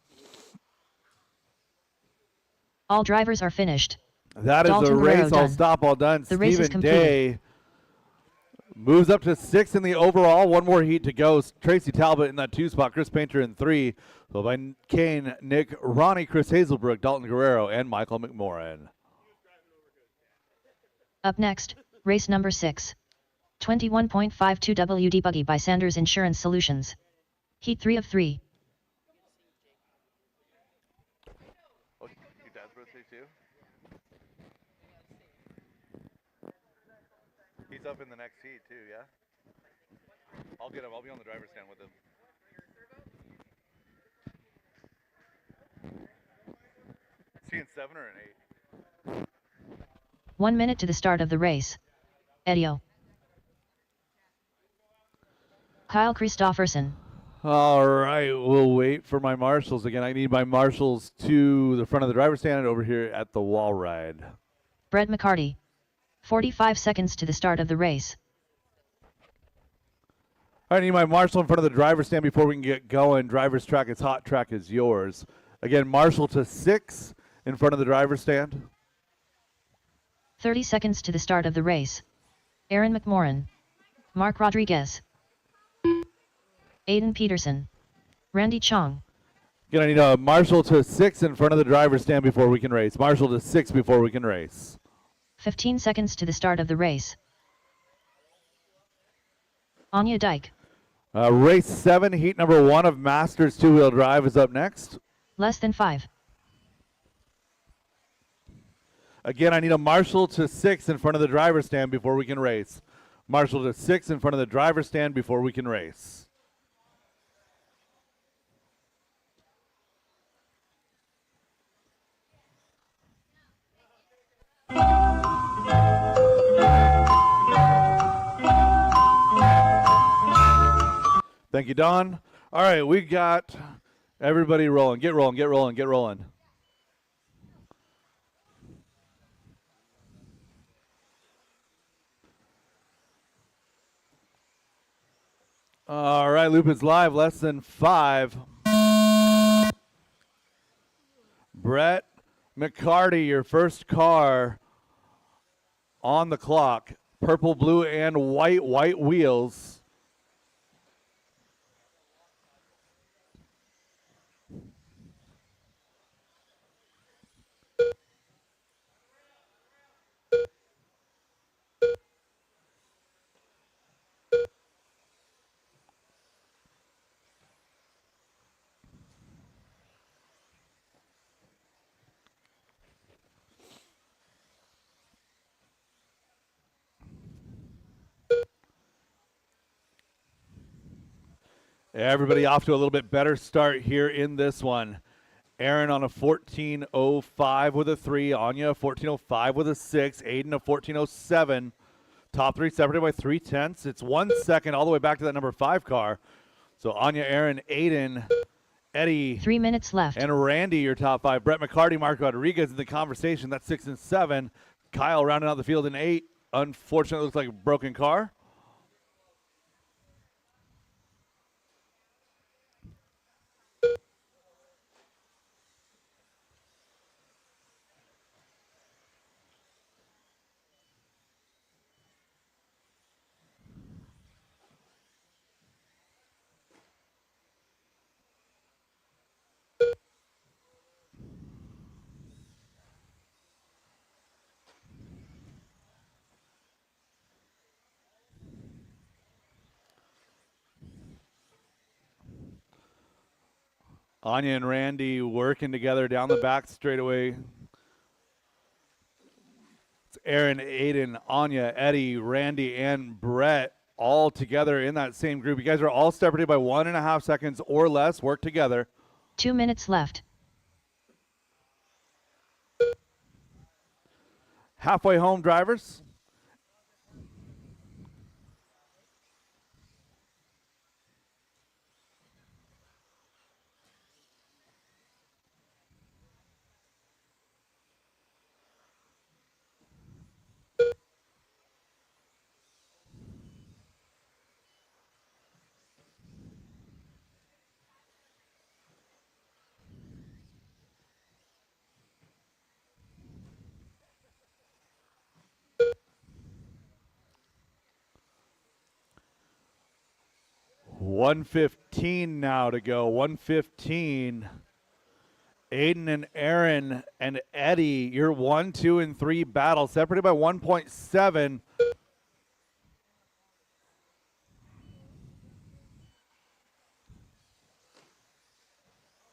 Speaker 4: All drivers are finished.
Speaker 3: That is
Speaker 4: Dalton
Speaker 3: a race,
Speaker 4: Guerrero
Speaker 3: all
Speaker 4: done.
Speaker 3: stop, all done.
Speaker 4: The race is
Speaker 3: Stephen
Speaker 4: completed.
Speaker 3: Day moves up to 6th in the overall. One more heat to go. Tracy Talbot in that 2 spot. Chris Painter in 3. Followed by Kane, Nick, Ronnie, Chris Hazelbrook, Dalton Guerrero, and Michael McMorran.
Speaker 4: Up next, race number 6. 21.52 WD Buggy by Sanders Insurance Solutions. Heat 3 of 3.
Speaker 3: Oh, your dad's birthday too? He's up in the next heat too, yeah? I'll get him. I'll be on the driver's stand with him. Is he in 7 or an 8?
Speaker 4: 1 minute to the start of the race. Edio. Kyle Christofferson.
Speaker 3: All right, we'll wait for my marshals. Again, I need my marshals to the front of the driver's stand and over here at the wall ride.
Speaker 4: Brett McCarty. 45 seconds to the start of the race.
Speaker 3: I need my marshal in front of the driver's stand before we can get going. Driver's track is hot, track is yours. Again, marshal to 6 in front of the driver's stand.
Speaker 4: 30 seconds to the start of the race. Aaron McMorran. Mark Rodriguez. Aiden Peterson. Randy Chong.
Speaker 3: Again, I need a marshal to 6 in front of the driver's stand before we can race. Marshal to 6 before we can race.
Speaker 4: 15 seconds to the start of the race. Anya Dyke.
Speaker 3: Race 7, heat number 1 of Masters 2-wheel drive is up next.
Speaker 4: Less than 5.
Speaker 3: Again, I need a marshal to 6 in front of the driver's stand before we can race. Marshal to 6 in front of the driver's stand before we can race. Thank you, Don. All right, we got everybody rolling. Get rolling, get rolling, get rolling. All right, loop is live, less than 5. Brett McCarty, your first car on the clock. Purple, blue, and white wheels. Everybody off to a little bit better start here in this one. Aaron on a 14.05 with a 3. Anya a 14.05 with a 6. Aiden a 14.07. Top 3 separated by 3/10. It's 1 second all the way back to that number 5 car. So Anya, Aaron, Aiden, Eddie,
Speaker 4: 3 minutes left.
Speaker 3: and Randy, your top 5. Brett McCarty, Mark Rodriguez in the conversation. That's 6 and 7. Kyle rounding out the field in 8. Unfortunately, looks like a broken car.
Speaker 7: Anya and Randy working together down the back straightaway. It's Aaron, Aiden, Anya, Eddie, Randy, and Brett all together in that same group. You guys are all separated by 1.5 seconds or less. Work together.
Speaker 4: 2 minutes left.
Speaker 7: Halfway home, drivers. $1:15 now to go. 1:15. Aiden and Aaron and Eddie, your 1, 2, and 3 battle separated by 1.7.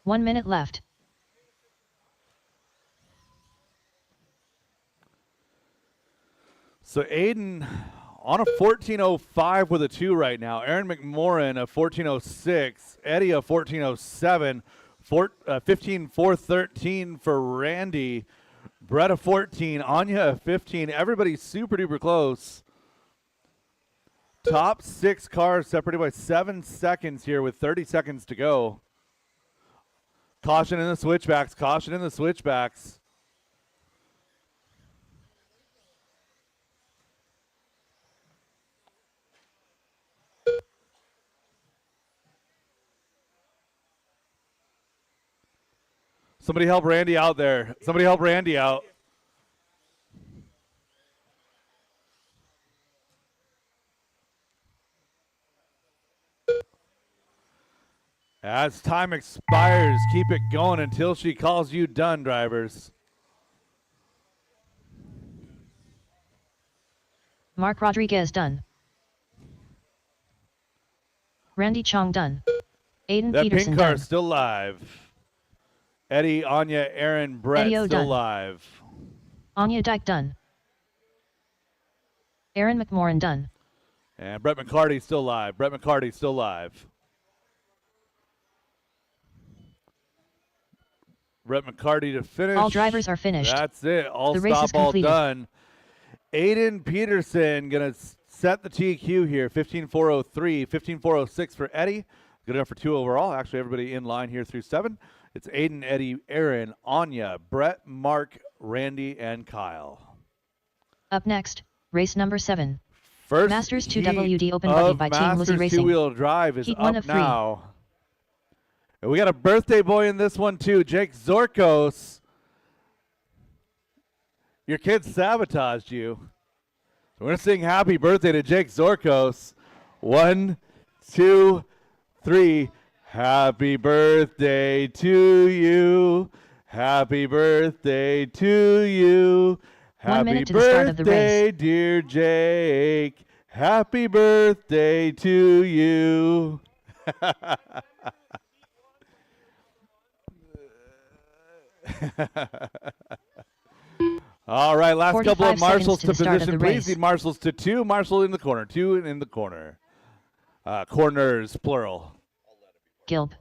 Speaker 4: One minute left.
Speaker 7: So Aiden on a 14:05 with a 2 right now. Aaron McMorrin a 14:06. Eddie a 14:07. 15:413 for Randy. Brett a 14. Anya a 15. Everybody's super duper close. Top 6 cars separated by 7 seconds here with 30 seconds to go. Caution in the switchbacks. Caution in the switchbacks. Somebody help Randy out there. Somebody help Randy out. As time expires, keep it going until she calls you done, drivers.
Speaker 4: Mark Rodriguez done. Randy Chong done. Aiden
Speaker 7: That
Speaker 4: Peterson
Speaker 7: pink car
Speaker 4: done.
Speaker 7: is still live. Eddie, Anya, Aaron, Brett
Speaker 4: Eddie O
Speaker 7: still
Speaker 4: done.
Speaker 7: live.
Speaker 4: Anya Dyke done. Aaron McMorrin done.
Speaker 7: And Brett McCarty still live. Brett McCarty still live. Brett McCarty to finish.
Speaker 4: All drivers are finished.
Speaker 7: That's it. All
Speaker 4: The race is
Speaker 7: stop, all
Speaker 4: completed.
Speaker 7: done. Aiden Peterson going to set the TQ here. 15:403, 15:406 for Eddie. Good enough for 2 overall. Actually, everybody in line here through 7. It's Aiden, Eddie, Aaron, Anya, Brett, Mark, Randy, and Kyle.
Speaker 4: Up next, race number 7.
Speaker 7: First
Speaker 4: Masters 2
Speaker 7: heat
Speaker 4: WD Open Buggy
Speaker 7: of
Speaker 4: by Team
Speaker 7: Masters
Speaker 4: Lucy Racing.
Speaker 7: two-wheel drive is
Speaker 4: Heat
Speaker 7: up
Speaker 4: 1 of 3.
Speaker 7: now. And we got a birthday boy in this one too, Jake Zorkos. Your kid sabotaged you. So we're going to sing happy birthday to Jake Zorkos. 1, 2, 3. Happy birthday to you. Happy birthday to you.
Speaker 4: 1
Speaker 7: Happy
Speaker 4: minute to the start of the
Speaker 7: birthday,
Speaker 4: race.
Speaker 7: dear Jake. Happy birthday to you. All right, last couple of
Speaker 4: 45
Speaker 7: marshals
Speaker 4: seconds
Speaker 7: to
Speaker 4: to the start of
Speaker 7: position.
Speaker 4: the
Speaker 7: Please
Speaker 4: race.
Speaker 7: need marshals to 2. Marshal in the corner. 2 in the corner. Corners, plural.
Speaker 4: Gilb.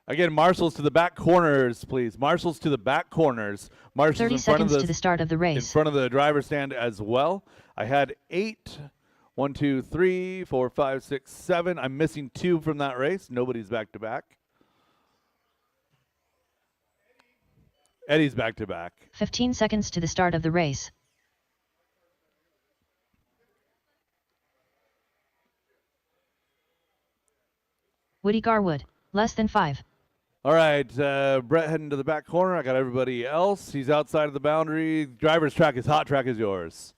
Speaker 7: Again, marshals to the back corners, please. Marshals to the back corners. Marshals
Speaker 4: 30
Speaker 7: in front of
Speaker 4: seconds to the start of the
Speaker 7: in
Speaker 4: race.
Speaker 7: front of the driver's stand as well. I had 8. 1, 2, 3, 4, 5, 6, 7. I'm missing 2 from that race. Nobody's back to back. Eddie's back to back.
Speaker 4: 15 seconds to the start of the race. Woody Garwood, less than 5.
Speaker 7: All right, Brett heading to the back corner. I got everybody else. He's outside of the boundary. Driver's track is hot. Track is yours.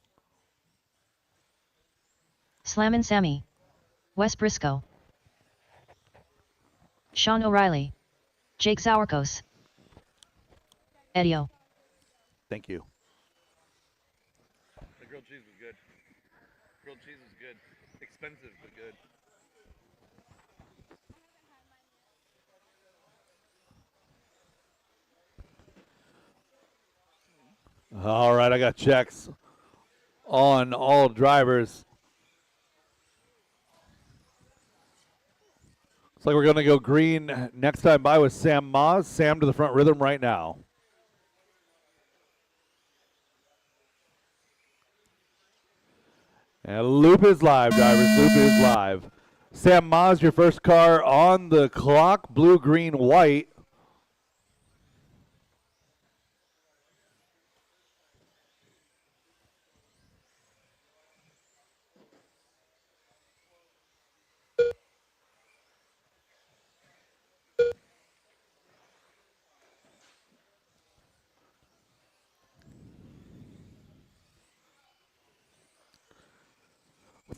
Speaker 4: Slammin' Sammy. Wes Briscoe. Sean O'Reilly. Jake Zawarkos. Edio.
Speaker 7: Thank you. The grilled cheese was good. Grilled cheese was good. Expensive, but good. All right, I got checks on all drivers. Looks like we're going to go green next time by with Sam Maas. Sam to the front rhythm right now. And loop is live, drivers. Loop is live. Sam Maas, your first car on the clock. Blue, green, white.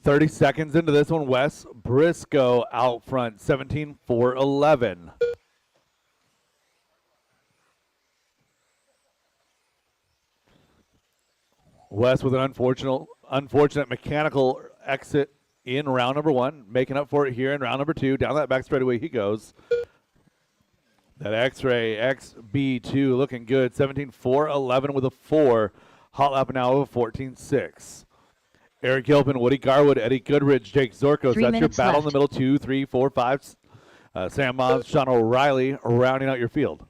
Speaker 7: .30 seconds into this one, Wes Briscoe out front, 17-4-11. Wes with an unfortunate mechanical exit in round number 1, making up for it here in round number 2. Down that back straightaway he goes. That X-Ray XB2 looking good, 17-4-11 with a 4. Hot lap now of a 14-6. Eric Gilpin, Woody Garwood, Eddie Goodrich, Jake Zorkos. That's your battle in the middle. 2, 3, 4, 5. Sam Mons, Sean O'Reilly rounding out your field.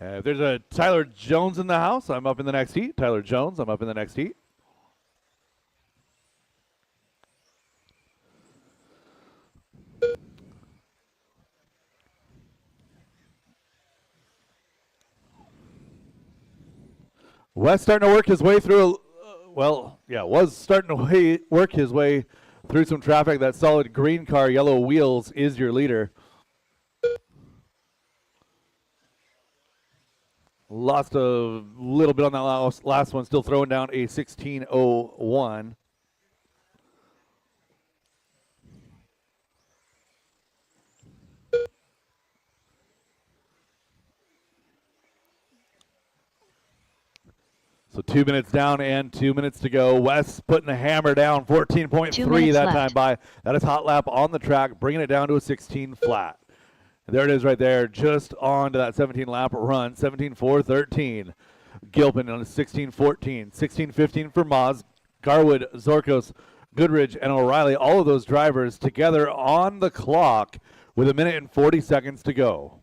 Speaker 7: If there's a Tyler Jones in the house, I'm up in the next heat. Tyler Jones, I'm up in the next heat. Wes starting to work his way through, was starting to work his way through some traffic. That solid green car, yellow wheels, is your leader. Lost a little bit on that last one, still throwing down a 16.01. So 2 minutes down and 2 minutes to go. Wes putting the hammer down, 14.3 that time by. That is hot lap on the track, bringing it down to a 16 flat. There it is right there, just on to that 17 lap run, 17-4-13. Gilpin on a 16-14, 16-15 for Maz, Garwood, Zorkos, Goodridge, and O'Reilly. All of those drivers together on the clock with 1 minute and 40 seconds to go.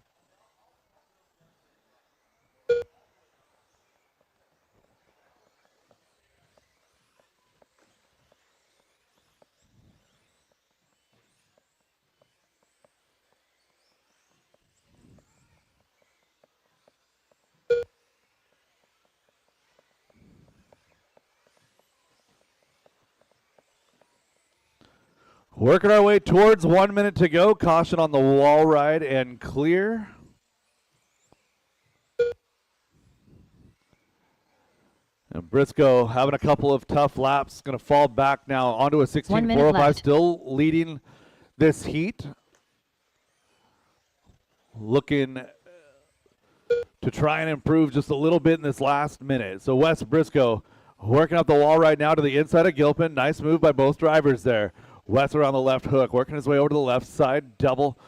Speaker 7: Working our way towards 1 minute to go. Caution on the wall ride and clear. And Briscoe having a couple of tough laps. Going to fall back now onto a 16.405. Still leading this heat. Looking to try and improve just a little bit in this last minute. So Wes Briscoe working up the wall right now to the inside of Gilpin. Nice move by both drivers there. Wes around the left hook, working his way over to the left side, double.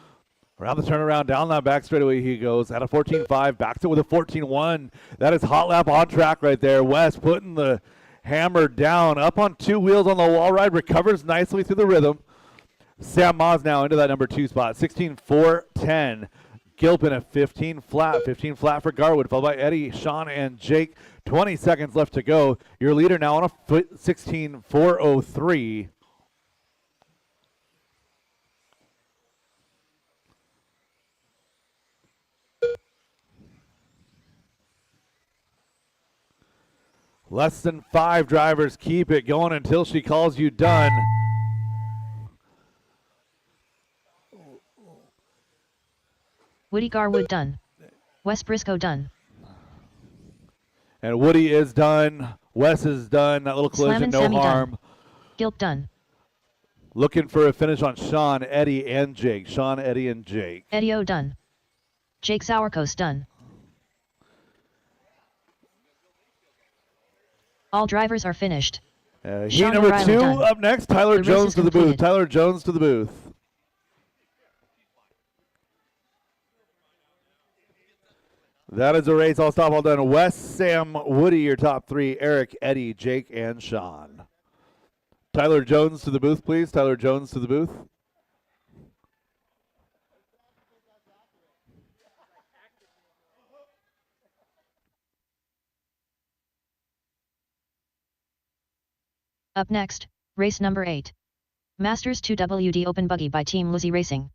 Speaker 7: Around the turnaround, down that back straightaway he goes at a 14.5, backs it with a 14.1. That is hot lap on track right there. Wes putting the hammer down, up on 2 wheels on the wall ride, recovers nicely through the rhythm. Sam Maas now into that number 2 spot, 16.4-10. Gilpin at 15 flat for Garwood, followed by Eddie, Sean, and Jake. 20 seconds left to go. Your leader now on a 16.403. Less than 5 drivers. Keep it going until she calls you done.
Speaker 4: Woody Garwood done. Wes Briscoe done.
Speaker 7: And Woody is done. Wes is done. That little collision, no harm.
Speaker 4: Done. Gilp done.
Speaker 7: Looking for a finish on Sean, Eddie, and Jake. Sean, Eddie, and Jake.
Speaker 4: Eddie O done. Jake Sauerkos done. All drivers are finished.
Speaker 7: Heat number 2 up next. Tyler Jones to the booth. Tyler Jones to the booth.
Speaker 3: That is a race. All stop, all done. Wes, Sam, Woody, your top three. Eric, Eddie, Jake, and Sean. Tyler Jones to the booth, please. Tyler Jones to the booth.
Speaker 4: Up next, race number 8. Masters 2WD Open Buggy by Team Lizzie Racing.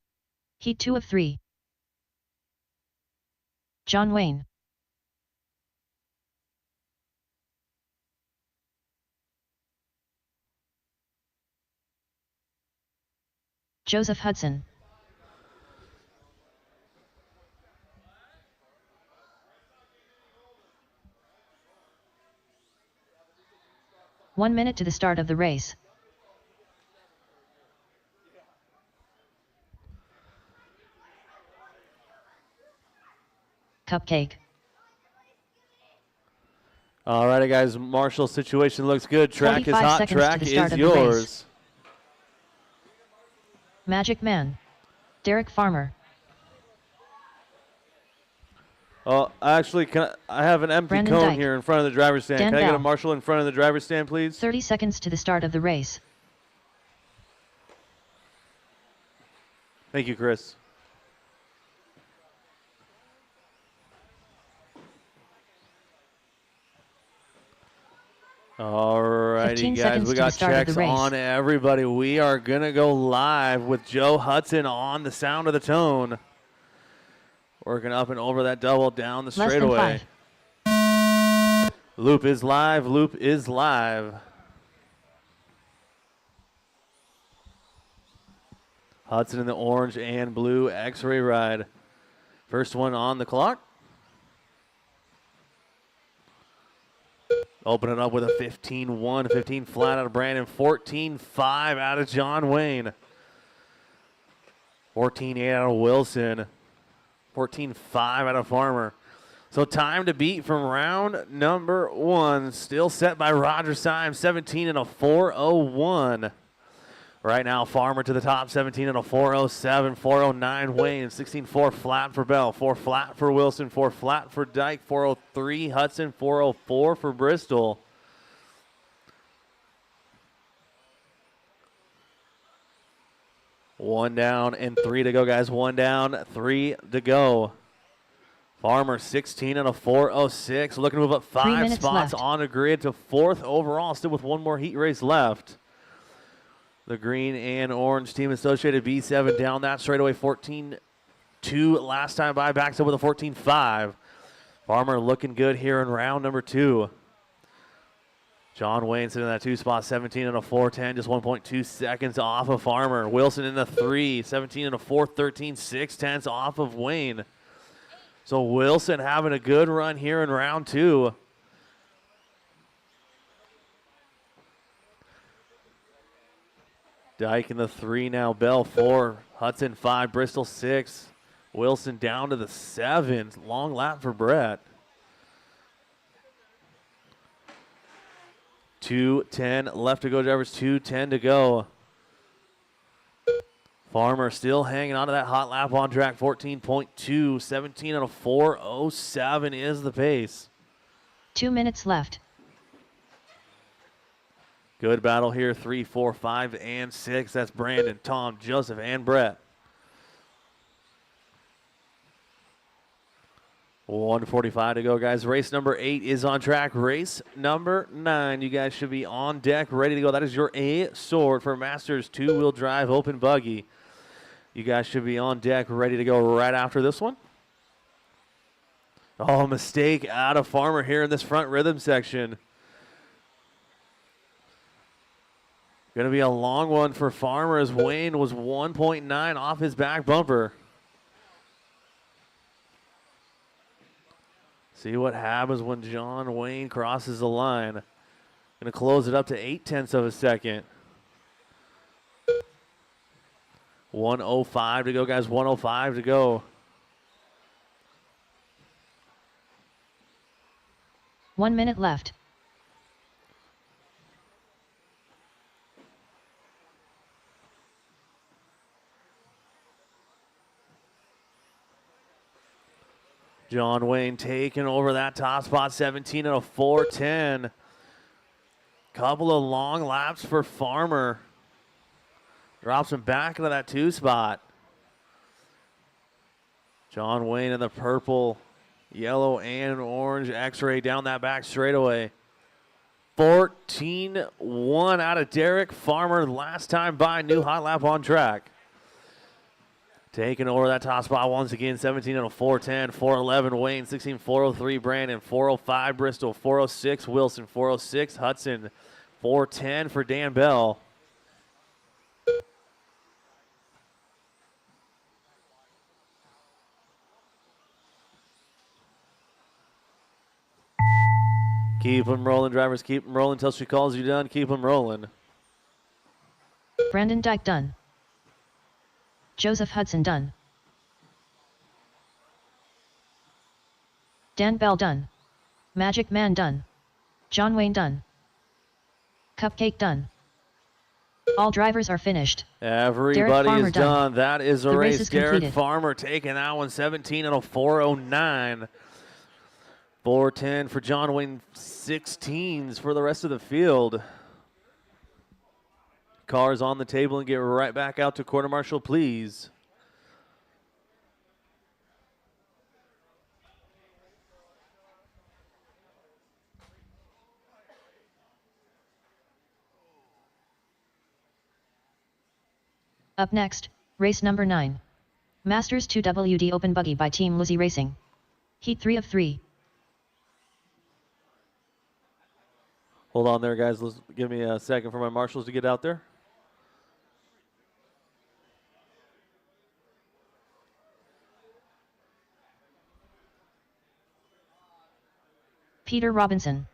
Speaker 4: Heat 2 of 3. John Wayne. Joseph Hudson. One minute to the start of the race. Cupcake.
Speaker 6: Alrighty, guys. Marshall's situation looks good. Track is
Speaker 4: 45
Speaker 6: hot.
Speaker 4: seconds to
Speaker 6: Track
Speaker 4: the start
Speaker 6: is
Speaker 4: of the race.
Speaker 6: yours.
Speaker 4: Magic Man. Derek Farmer.
Speaker 6: Oh, actually, I have an empty
Speaker 4: Brandon
Speaker 6: cone
Speaker 4: Dyke.
Speaker 6: here in front of the driver's stand.
Speaker 4: Dan
Speaker 6: Can I get a
Speaker 4: Bell.
Speaker 6: marshal in front of the driver's stand, please?
Speaker 4: 30 seconds to the start of the race.
Speaker 6: Thank you, Chris. Alrighty,
Speaker 4: 15
Speaker 6: guys,
Speaker 4: seconds
Speaker 6: we
Speaker 4: to
Speaker 6: got
Speaker 4: the start of the
Speaker 6: checks
Speaker 4: race.
Speaker 6: on everybody. We are going to go live with Joe Hudson on the sound of the tone. Working up and over that double down the
Speaker 4: Less than
Speaker 6: straightaway.
Speaker 4: 5.
Speaker 6: Loop is live. Loop is live. Hudson in the orange and blue X-ray ride. First one on the clock. Open it up with a 15-1, 15 flat out of Brandon, 14-5 out of John Wayne. 14-8 out of Wilson. 14-5 out of Farmer. So time to beat from round number 1. Still set by Roger Symes, 17 and a 4:01. Right now, Farmer to the top, 17 and a 4:07, 4:09 Wayne, 16-4 flat for Bell, 4 flat for Wilson, 4 flat for Dyke, 4:03 Hudson, 4:04 for Bristol. One down and 3 to go, guys. One down, 3 to go. Farmer 16 and a 4:06, looking to move up
Speaker 4: 3
Speaker 6: 5
Speaker 4: minutes
Speaker 6: spots
Speaker 4: left.
Speaker 6: on the grid to 4th overall, still with one more heat race left. The green and orange team associated B7 down that straightaway, 14-2 last time by, backs up with a 14-5. Farmer looking good here in round number 2. John Wayne sitting in that 2 spot, 17 and a 4:10, just 1.2 seconds off of Farmer. Wilson in the 3, 17 and a 4:13, 6/10 off of Wayne. So Wilson having a good run here in round 2. Dyke in the 3 now, Bell 4, Hudson 5, Bristol 6, Wilson down to the 7. Long lap for Brett. 2:10 left to go, drivers. 2:10 to go. Farmer still hanging on to that hot lap on track. 14.2, 17 and a 4:07 is the pace.
Speaker 4: 2 minutes left.
Speaker 6: Good battle here. 3, 4, 5, and 6. That's Brandon, Tom, Joseph, and Brett. 1:45 to go, guys. Race number 8 is on track. Race number 9. You guys should be on deck, ready to go. That is your A sword for Masters 2-wheel drive open buggy. You guys should be on deck, ready to go right after this one. Oh, mistake out of Farmer here in this front rhythm section. Going to be a long one for Farmer as Wayne was 1.9 off his back bumper. See what happens when John Wayne crosses the line. Going to close it up to 0.8 of a second. 1:05 to go, guys. 1:05 to go.
Speaker 4: 1 minute left.
Speaker 6: John Wayne taking over that top spot, 17 and a 4:10. Couple of long laps for Farmer. Drops him back into that 2 spot. John Wayne in the purple, yellow, and orange X-ray down that back straightaway. 14-1 out of Derek Farmer. Last time by, new hot lap on track. Taking over that top spot once again, 17 and a 4:10, 4:11 Wayne, 16-403 Brandon, 4:05 Bristol, 4:06 Wilson, 4:06 Hudson, 4:10 for Dan Bell. Keep them rolling, drivers. Keep them rolling until she calls you done. Keep them rolling.
Speaker 4: Brandon Dyke done. Joseph Hudson done. Dan Bell done. Magic Man done. John Wayne done. Cupcake done. All drivers are finished.
Speaker 6: Everybody
Speaker 4: Farmer
Speaker 6: is done.
Speaker 4: done.
Speaker 6: That is a
Speaker 4: The
Speaker 6: race.
Speaker 4: race is
Speaker 6: Derek
Speaker 4: completed.
Speaker 6: Farmer taking that one, 17 and a 4:09. 4:10 for John Wayne, 16s for the rest of the field. Cars on the table and get right back out to quarter marshal, please.
Speaker 4: Up next, race number 9. Masters 2WD Open Buggy by Team Lizzie Racing. Heat 3 of 3.
Speaker 6: Hold on there, guys. Give me a second for my marshals to get out there.
Speaker 4: Peter Robinson.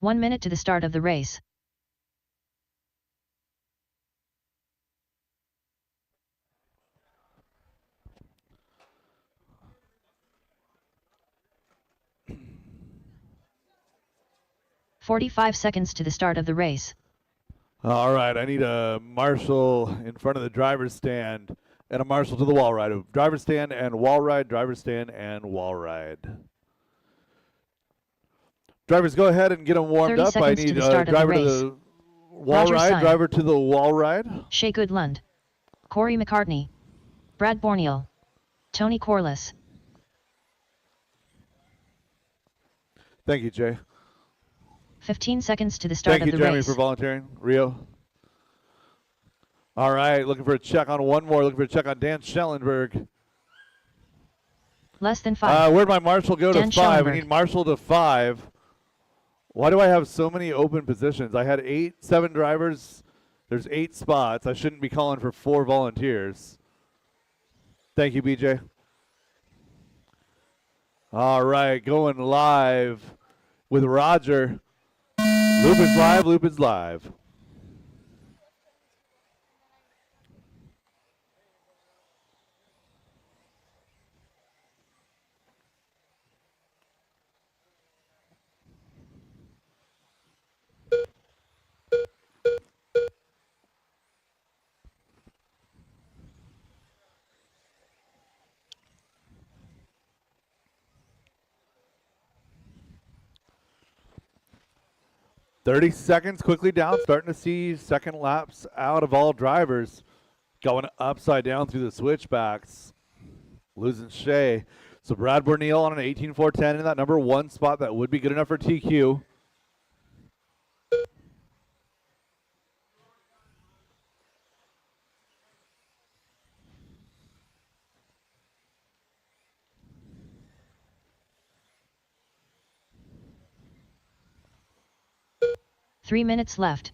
Speaker 4: One minute to the start of the race. "45 seconds to the start of the race.
Speaker 7: All right, I need a marshal in front of the driver's stand and a marshal to the wall ride. Driver's stand and wall ride, driver's stand and wall ride. Drivers, go ahead and get them warmed
Speaker 4: 30
Speaker 7: up. I
Speaker 4: seconds to
Speaker 7: need
Speaker 4: the
Speaker 7: a
Speaker 4: start of the
Speaker 7: driver to
Speaker 4: race.
Speaker 7: the wall
Speaker 4: Roger
Speaker 7: ride,
Speaker 4: Stein.
Speaker 7: driver to the wall ride.
Speaker 4: Shea Goodlund. Corey McCartney. Brad Borneal. Tony Corliss.
Speaker 7: Thank you, Jay.
Speaker 4: 15 seconds to the start
Speaker 7: Thank you,
Speaker 4: of the
Speaker 7: Jeremy,
Speaker 4: race.
Speaker 7: for volunteering. Rio. All right, looking for a check on one more. Looking for a check on Dan Schellenberg.
Speaker 4: Less than 5.
Speaker 7: Where'd my marshal go
Speaker 4: Dan
Speaker 7: to 5? We
Speaker 4: Schellenberg.
Speaker 7: need marshal to 5. Why do I have so many open positions? I had 7 drivers. There's 8 spots. I shouldn't be calling for 4 volunteers. Thank you, BJ. All right, going live with Roger. Loop is live, loop is live. "30 seconds quickly down, starting to see second laps out of all drivers. Going upside down through the switchbacks. Losing Shea. So Brad Borneal on an 18.410 in that number 1 spot. That would be good enough for TQ.
Speaker 4: Three minutes left.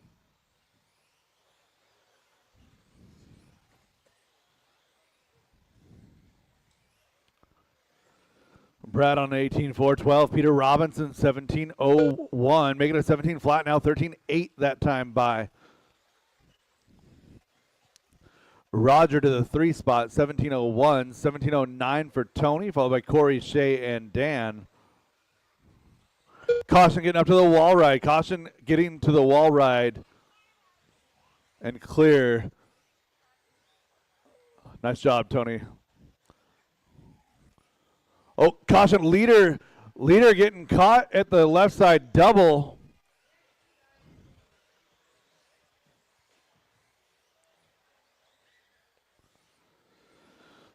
Speaker 7: Brad on 18.412. Peter Robinson 17.01. Making a 17 flat now. 13.8 that time by. Roger to the 3 spot. 17.01. 17.09 for Tony, followed by Corey, Shea, and Dan. Caution getting up to the wall ride. Caution getting to the wall ride. And clear.
Speaker 3: Nice job, Tony. Oh, caution, leader getting caught at the left side double.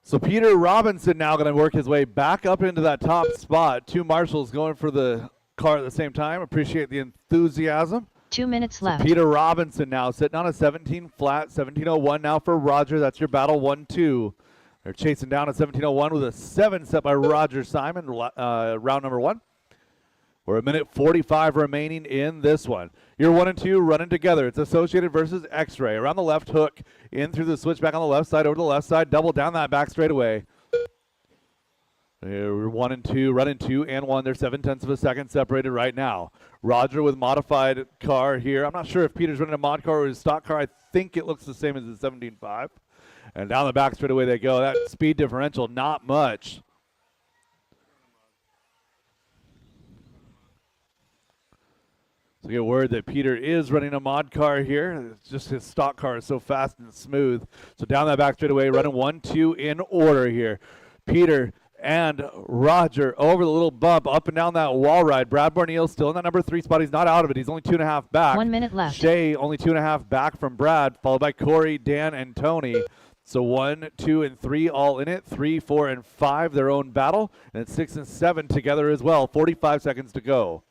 Speaker 3: So Peter Robinson now going to work his way back up into that top spot. Two marshals going for the car at the same time. Appreciate the enthusiasm.
Speaker 4: 2 minutes left.
Speaker 3: Peter Robinson now sitting on a 17 flat, 1701 now for Roger. That's your battle 1-2. They're chasing down a 1701 with a 7 set by Roger Simon, round number 1. We're a minute 45 remaining in this one. Your 1 and 2 running together. It's Associated versus X-Ray. Around the left hook, in through the switchback on the left side, over to the left side, double down that back straightaway. We're 1 and 2, running 2 and 1. They're 7/10 of a second separated right now. Roger with modified car here. I'm not sure if Peter's running a mod car or his stock car. I think it looks the same as the 17.5. And down the back straightaway they go. That speed differential, not much. So get word that Peter is running a mod car here. It's just his stock car is so fast and smooth. So down that back straightaway, running 1-2 in order here. Peter and Roger over the little bump, up and down that wall ride. Brad Borneal still in that number 3 spot. He's not out of it. He's only 2.5 back.
Speaker 4: 1 minute left.
Speaker 3: Shay only 2.5 back from Brad, followed by Corey, Dan, and Tony. So 1, 2, and 3 all in it. 3, 4, and 5 their own battle. And 6 and 7 together as well. 45 seconds to go.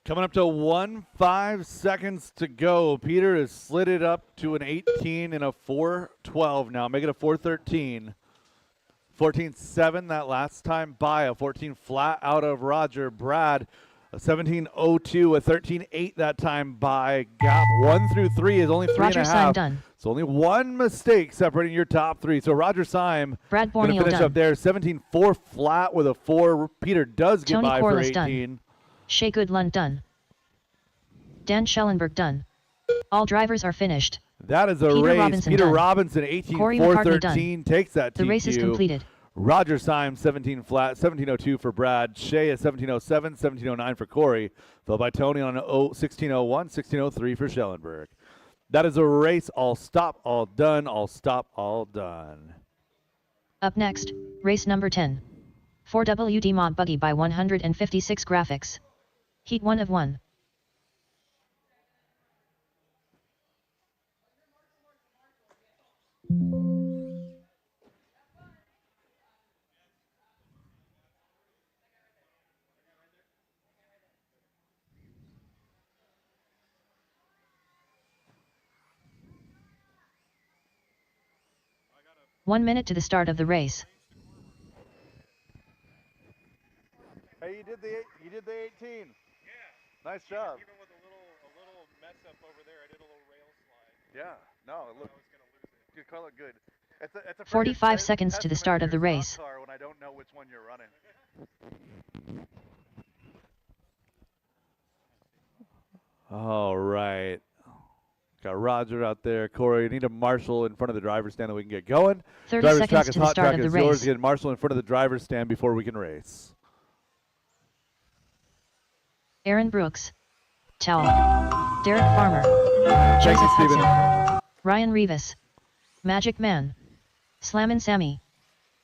Speaker 3: Coming up to 1.5 seconds to go. Peter has slid it up to an 18 and a 4.12 now. Make it a 4.13. 14.7 that last time by. A 14 flat out of Roger. Brad, a 17.02, a 13.8 that time by. Gap 1 through 3 is only 3.5.
Speaker 4: Roger Syme done.
Speaker 3: So only one mistake separating your top 3. So Roger Syme
Speaker 4: Brad
Speaker 3: going to
Speaker 4: Borneal
Speaker 3: finish
Speaker 4: done.
Speaker 3: up there. 17.4 flat with a 4. Peter does get
Speaker 4: Tony
Speaker 3: by for
Speaker 4: Corliss
Speaker 3: 18.
Speaker 4: done. Shea Goodlund done. Dan Schellenberg done. All drivers are finished.
Speaker 3: That is a
Speaker 4: Peter
Speaker 3: race.
Speaker 4: Robinson
Speaker 3: Peter
Speaker 4: done.
Speaker 3: Robinson, 18
Speaker 4: Corey
Speaker 3: 4
Speaker 4: McCartney
Speaker 3: 13, takes that
Speaker 4: The
Speaker 3: TQ.
Speaker 4: race is completed.
Speaker 3: Roger Syme, 17 flat, 17.02 for Brad. Shea at 17.07, 17.09 for Corey. Followed by Tony on 16.01, 16.03 for Schellenberg. That is a race. All stop, all done, all stop, all done.
Speaker 4: Up next, race number 10. 4WD Mod Buggy by 156 graphics. Heat 1 of 1. One minute to the start of the race.
Speaker 3: Hey, you did the 18. Yeah. Nice job.
Speaker 5: Even with a little mess up over there, I did a little rail slide.
Speaker 3: Yeah. No, it looked good. Car looked good. It's a
Speaker 4: 45 seconds to the start of the race.
Speaker 3: Car when I don't know which one you're running. All right. Got Roger out there. Corey, need a marshal in front of the driver's stand that we can get going.
Speaker 4: 30
Speaker 3: driver's
Speaker 4: seconds
Speaker 3: track
Speaker 4: to
Speaker 3: is
Speaker 4: the
Speaker 3: hot
Speaker 4: start
Speaker 3: track
Speaker 4: of the
Speaker 3: is yours.
Speaker 4: race.
Speaker 3: Get marshal in front of the driver's stand before we can race.
Speaker 4: Aaron Brooks. Towel. Derek Farmer.
Speaker 3: Thank you,
Speaker 4: Joseph
Speaker 3: Steven.
Speaker 4: Hudson. Ryan Rivas. Magic Man. Slammin' Sammy.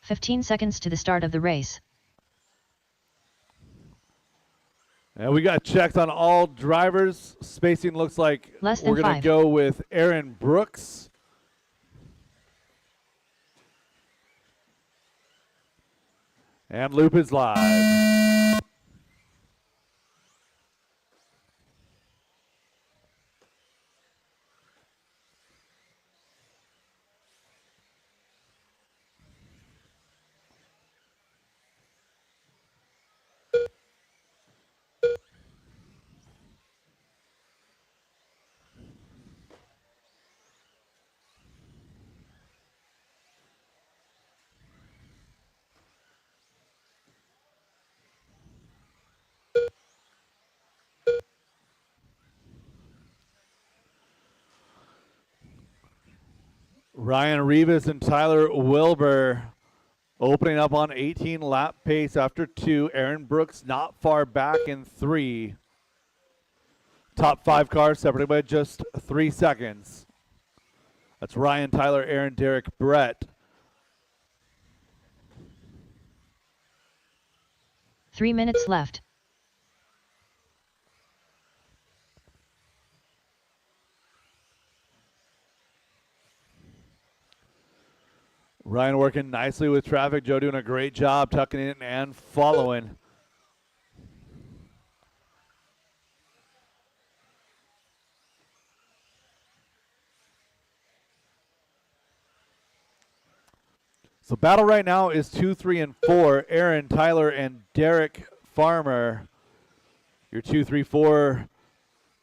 Speaker 4: 15 seconds to the start of the race.
Speaker 3: And we got checks on all drivers. Spacing looks like
Speaker 4: Less than
Speaker 3: we're going to
Speaker 4: 5.
Speaker 3: go with Aaron Brooks. And loop is live.
Speaker 7: Ryan Rivas and Tyler Wilbur opening up on 18 lap pace after 2. Aaron Brooks not far back in 3. Top 5 cars separated by just 3 seconds. That's Ryan, Tyler, Aaron, Derek, Brett.
Speaker 4: 3 minutes left.
Speaker 7: Ryan working nicely with traffic. Joe doing a great job tucking in and following. So battle right now is 2, 3, and 4. Aaron, Tyler, and Derek Farmer. Your 2, 3, 4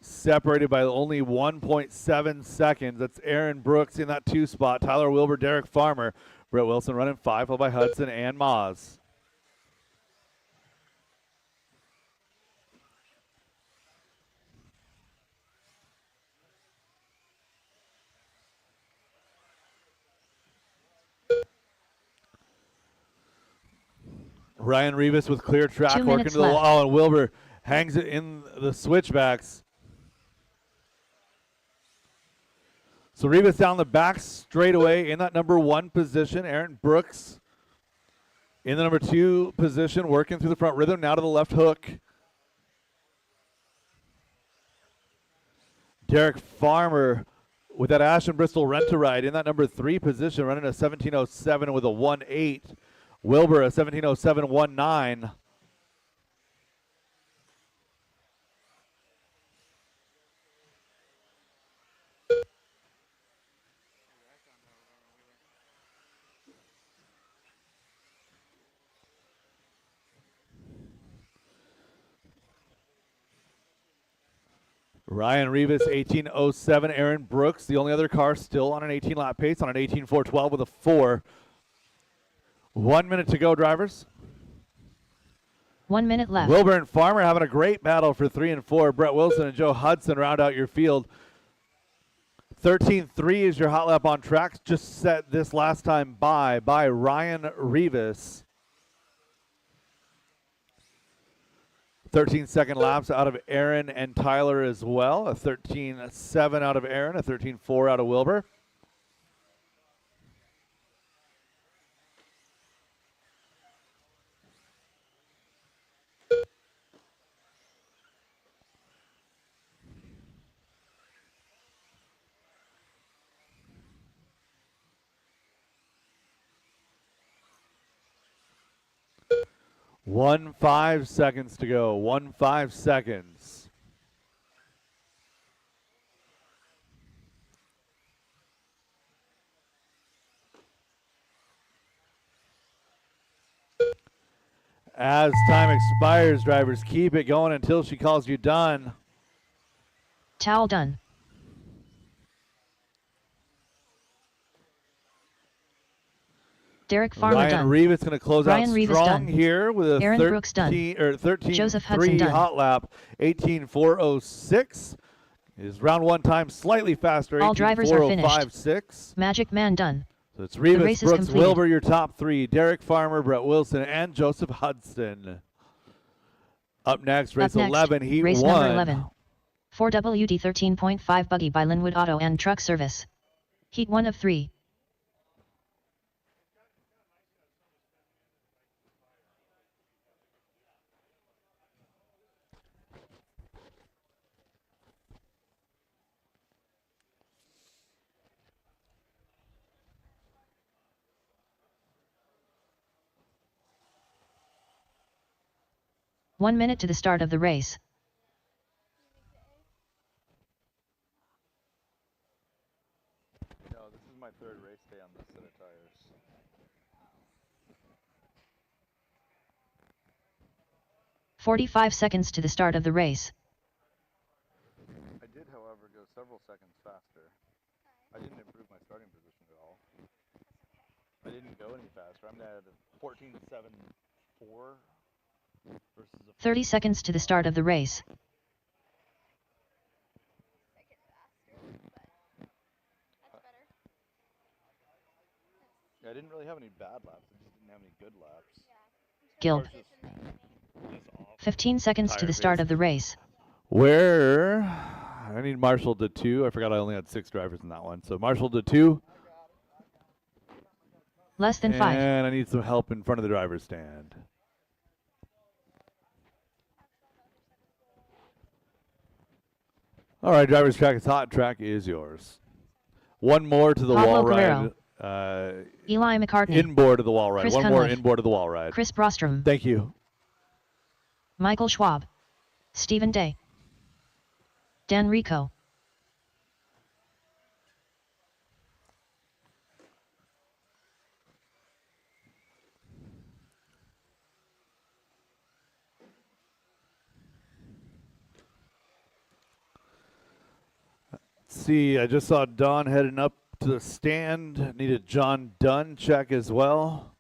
Speaker 7: separated by only 1.7 seconds. That's Aaron Brooks in that 2 spot. Tyler Wilbur, Derek Farmer. Brett Wilson running 5, followed by Hudson and Moz. Ryan Rivas with clear track
Speaker 4: 2
Speaker 7: working to
Speaker 4: minutes
Speaker 7: the
Speaker 4: left.
Speaker 7: wall, and Wilbur hangs it in the switchbacks. So Rivas down the back straightaway in that number 1 position. Aaron Brooks in the number 2 position, working through the front rhythm, now to the left hook. Derek Farmer with that Ashton Bristol rent-to-ride in that number 3 position, running a 17:07 with a 1.8. Wilbur a 17:07.19. Ryan Rivas, 18:07. Aaron Brooks, the only other car still on an 18-lap pace, on an 18:4.12 with a 4. 1 minute to go, drivers.
Speaker 4: 1 minute left.
Speaker 7: Wilbur and Farmer having a great battle for 3 and 4. Brett Wilson and Joe Hudson round out your field. 13.3 is your hot lap on track, just set this last time by Ryan Rivas. 13-second laps out of Aaron and Tyler as well. A 13.7 out of Aaron, a 13.4 out of Wilbur. One 5 seconds to go. 5 seconds. As time expires, drivers, keep it going until she calls you done.
Speaker 4: Towel done. Derek Farmer
Speaker 7: Ryan
Speaker 4: done.
Speaker 7: Rivas going to close
Speaker 4: Ryan
Speaker 7: out
Speaker 4: Rivas
Speaker 7: strong
Speaker 4: done.
Speaker 7: here with a
Speaker 4: Aaron Brooks done.
Speaker 7: 13.3
Speaker 4: Joseph Hudson done.
Speaker 7: hot lap. 18.406 is round 1 time slightly faster.
Speaker 4: All drivers are finished.
Speaker 7: 18.405.6.
Speaker 4: Magic Man done.
Speaker 7: So it's Rivas,
Speaker 4: race is
Speaker 7: Brooks,
Speaker 4: completed.
Speaker 7: Wilbur, your top 3. Derek Farmer, Brett Wilson, and Joseph Hudson. Up next, race
Speaker 4: Up next,
Speaker 7: 11, heat
Speaker 4: race
Speaker 7: 1.
Speaker 4: number 11. 4WD 13.5 Buggy by Linwood Auto and Truck Service. Heat 1 of 3. One minute to the start of the race.
Speaker 3: No, this is my 3rd race day on this set of tires.
Speaker 4: 45 seconds to the start of the race.
Speaker 3: I did, however, go several seconds faster. I didn't improve my starting position at all. I didn't go any faster. I'm at a 14.74 versus a
Speaker 4: 30 seconds to the start of the race.
Speaker 3: Yeah, I didn't really have any bad laps. I just didn't have any good laps.
Speaker 4: Gilb. 15 seconds to the start of the race.
Speaker 7: Where I need Marshall to 2. I forgot I only had 6 drivers in that one. So Marshall to 2.
Speaker 4: Less than 5.
Speaker 7: And I need some help in front of the driver's stand. All right, driver's track is hot. Track is yours. One more to the
Speaker 4: Pablo
Speaker 7: wall
Speaker 4: Guerrero.
Speaker 7: ride.
Speaker 4: Eli McCartney.
Speaker 7: Inboard of the wall ride.
Speaker 4: Chris
Speaker 7: One more
Speaker 4: Cunliffe.
Speaker 7: inboard of the wall ride.
Speaker 4: Chris Brostrom.
Speaker 7: Thank you.
Speaker 4: Michael Schwab. Stephen Day. Dan Rico.
Speaker 7: See, I just saw Don heading up to the stand. Needed John Dunn check as well.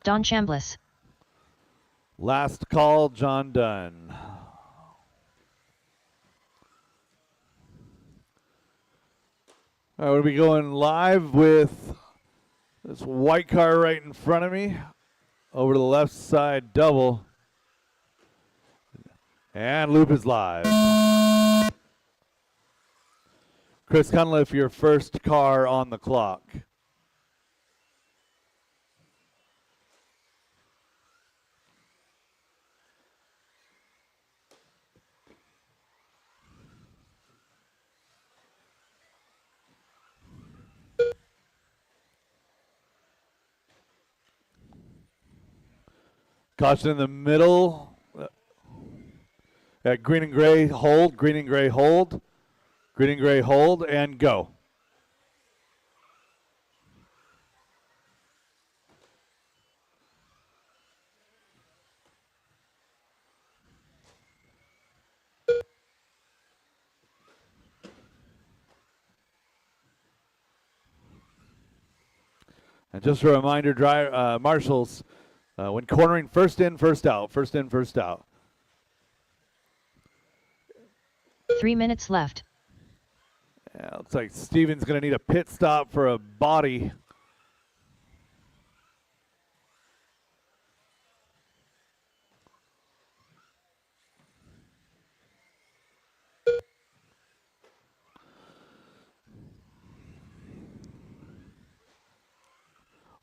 Speaker 4: Don Chambliss.
Speaker 7: Last call, John Dunn. All right, we'll be going live with this white car right in front of me. Over to the left side, double. And loop is live. Chris Cunliffe, your first car on the clock. Caution in the middle. Green and gray, hold. Green and gray, hold. Green and gray, hold, and go. And just a reminder, marshals, when cornering, first in, first out. First in, first out.
Speaker 4: 3 minutes left.
Speaker 7: Yeah, looks like Steven's going to need a pit stop for a body.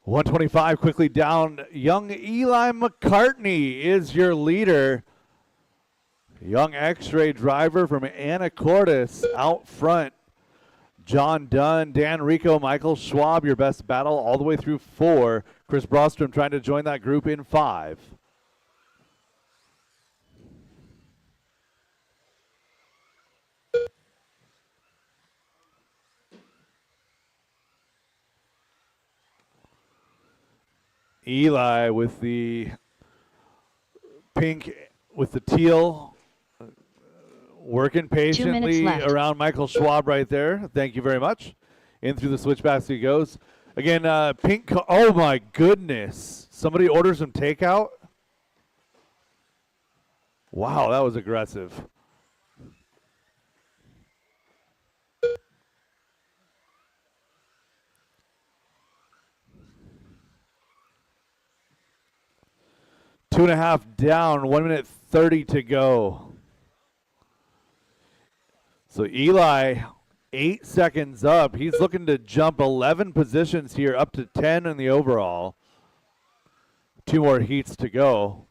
Speaker 7: .125 quickly down. Young Eli McCartney is your leader. Young X-ray driver from Anacortes out front. John Dunn, Dan Rico, Michael Schwab, your best battle all the way through 4. Chris Brostrom trying to join that group in 5. Eli with the pink, with the teal, working patiently around Michael Schwab right there. Thank you very much. In through the switch basket he goes. Again, pink, oh my goodness. Somebody orders some takeout? Wow, that was aggressive. Two and a half down, 1 minute 30 to go. So Eli, 8 seconds up. He's looking to jump 11 positions here, up to 10 in the overall. 2 more heats to go.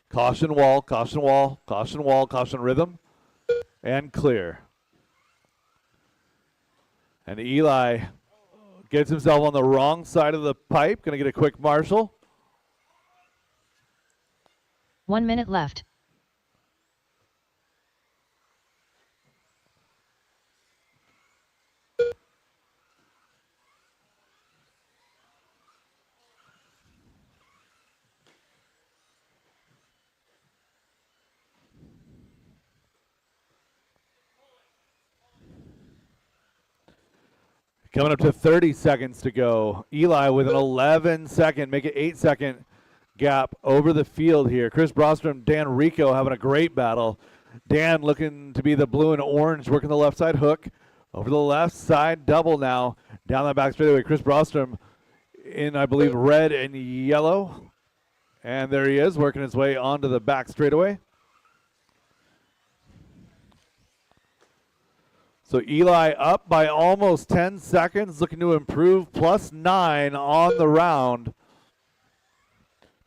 Speaker 7: Caution wall, caution wall, caution wall, caution rhythm, and clear. And Eli gets himself on the wrong side of the pipe. Going to get a quick marshal.
Speaker 4: 1 minute left.
Speaker 7: Coming up to 30 seconds to go. Eli with an 11-second, make it 8-second gap over the field here. Chris Brostrom, Dan Rico having a great battle.
Speaker 3: Dan looking to be the blue and orange, working the left side hook. Over the left side, double now. Down the back straightaway, Chris Brostrom in, I believe, red and yellow. And there he is, working his way onto the back straightaway. So Eli up by almost 10 seconds, looking to improve, +9 on the round.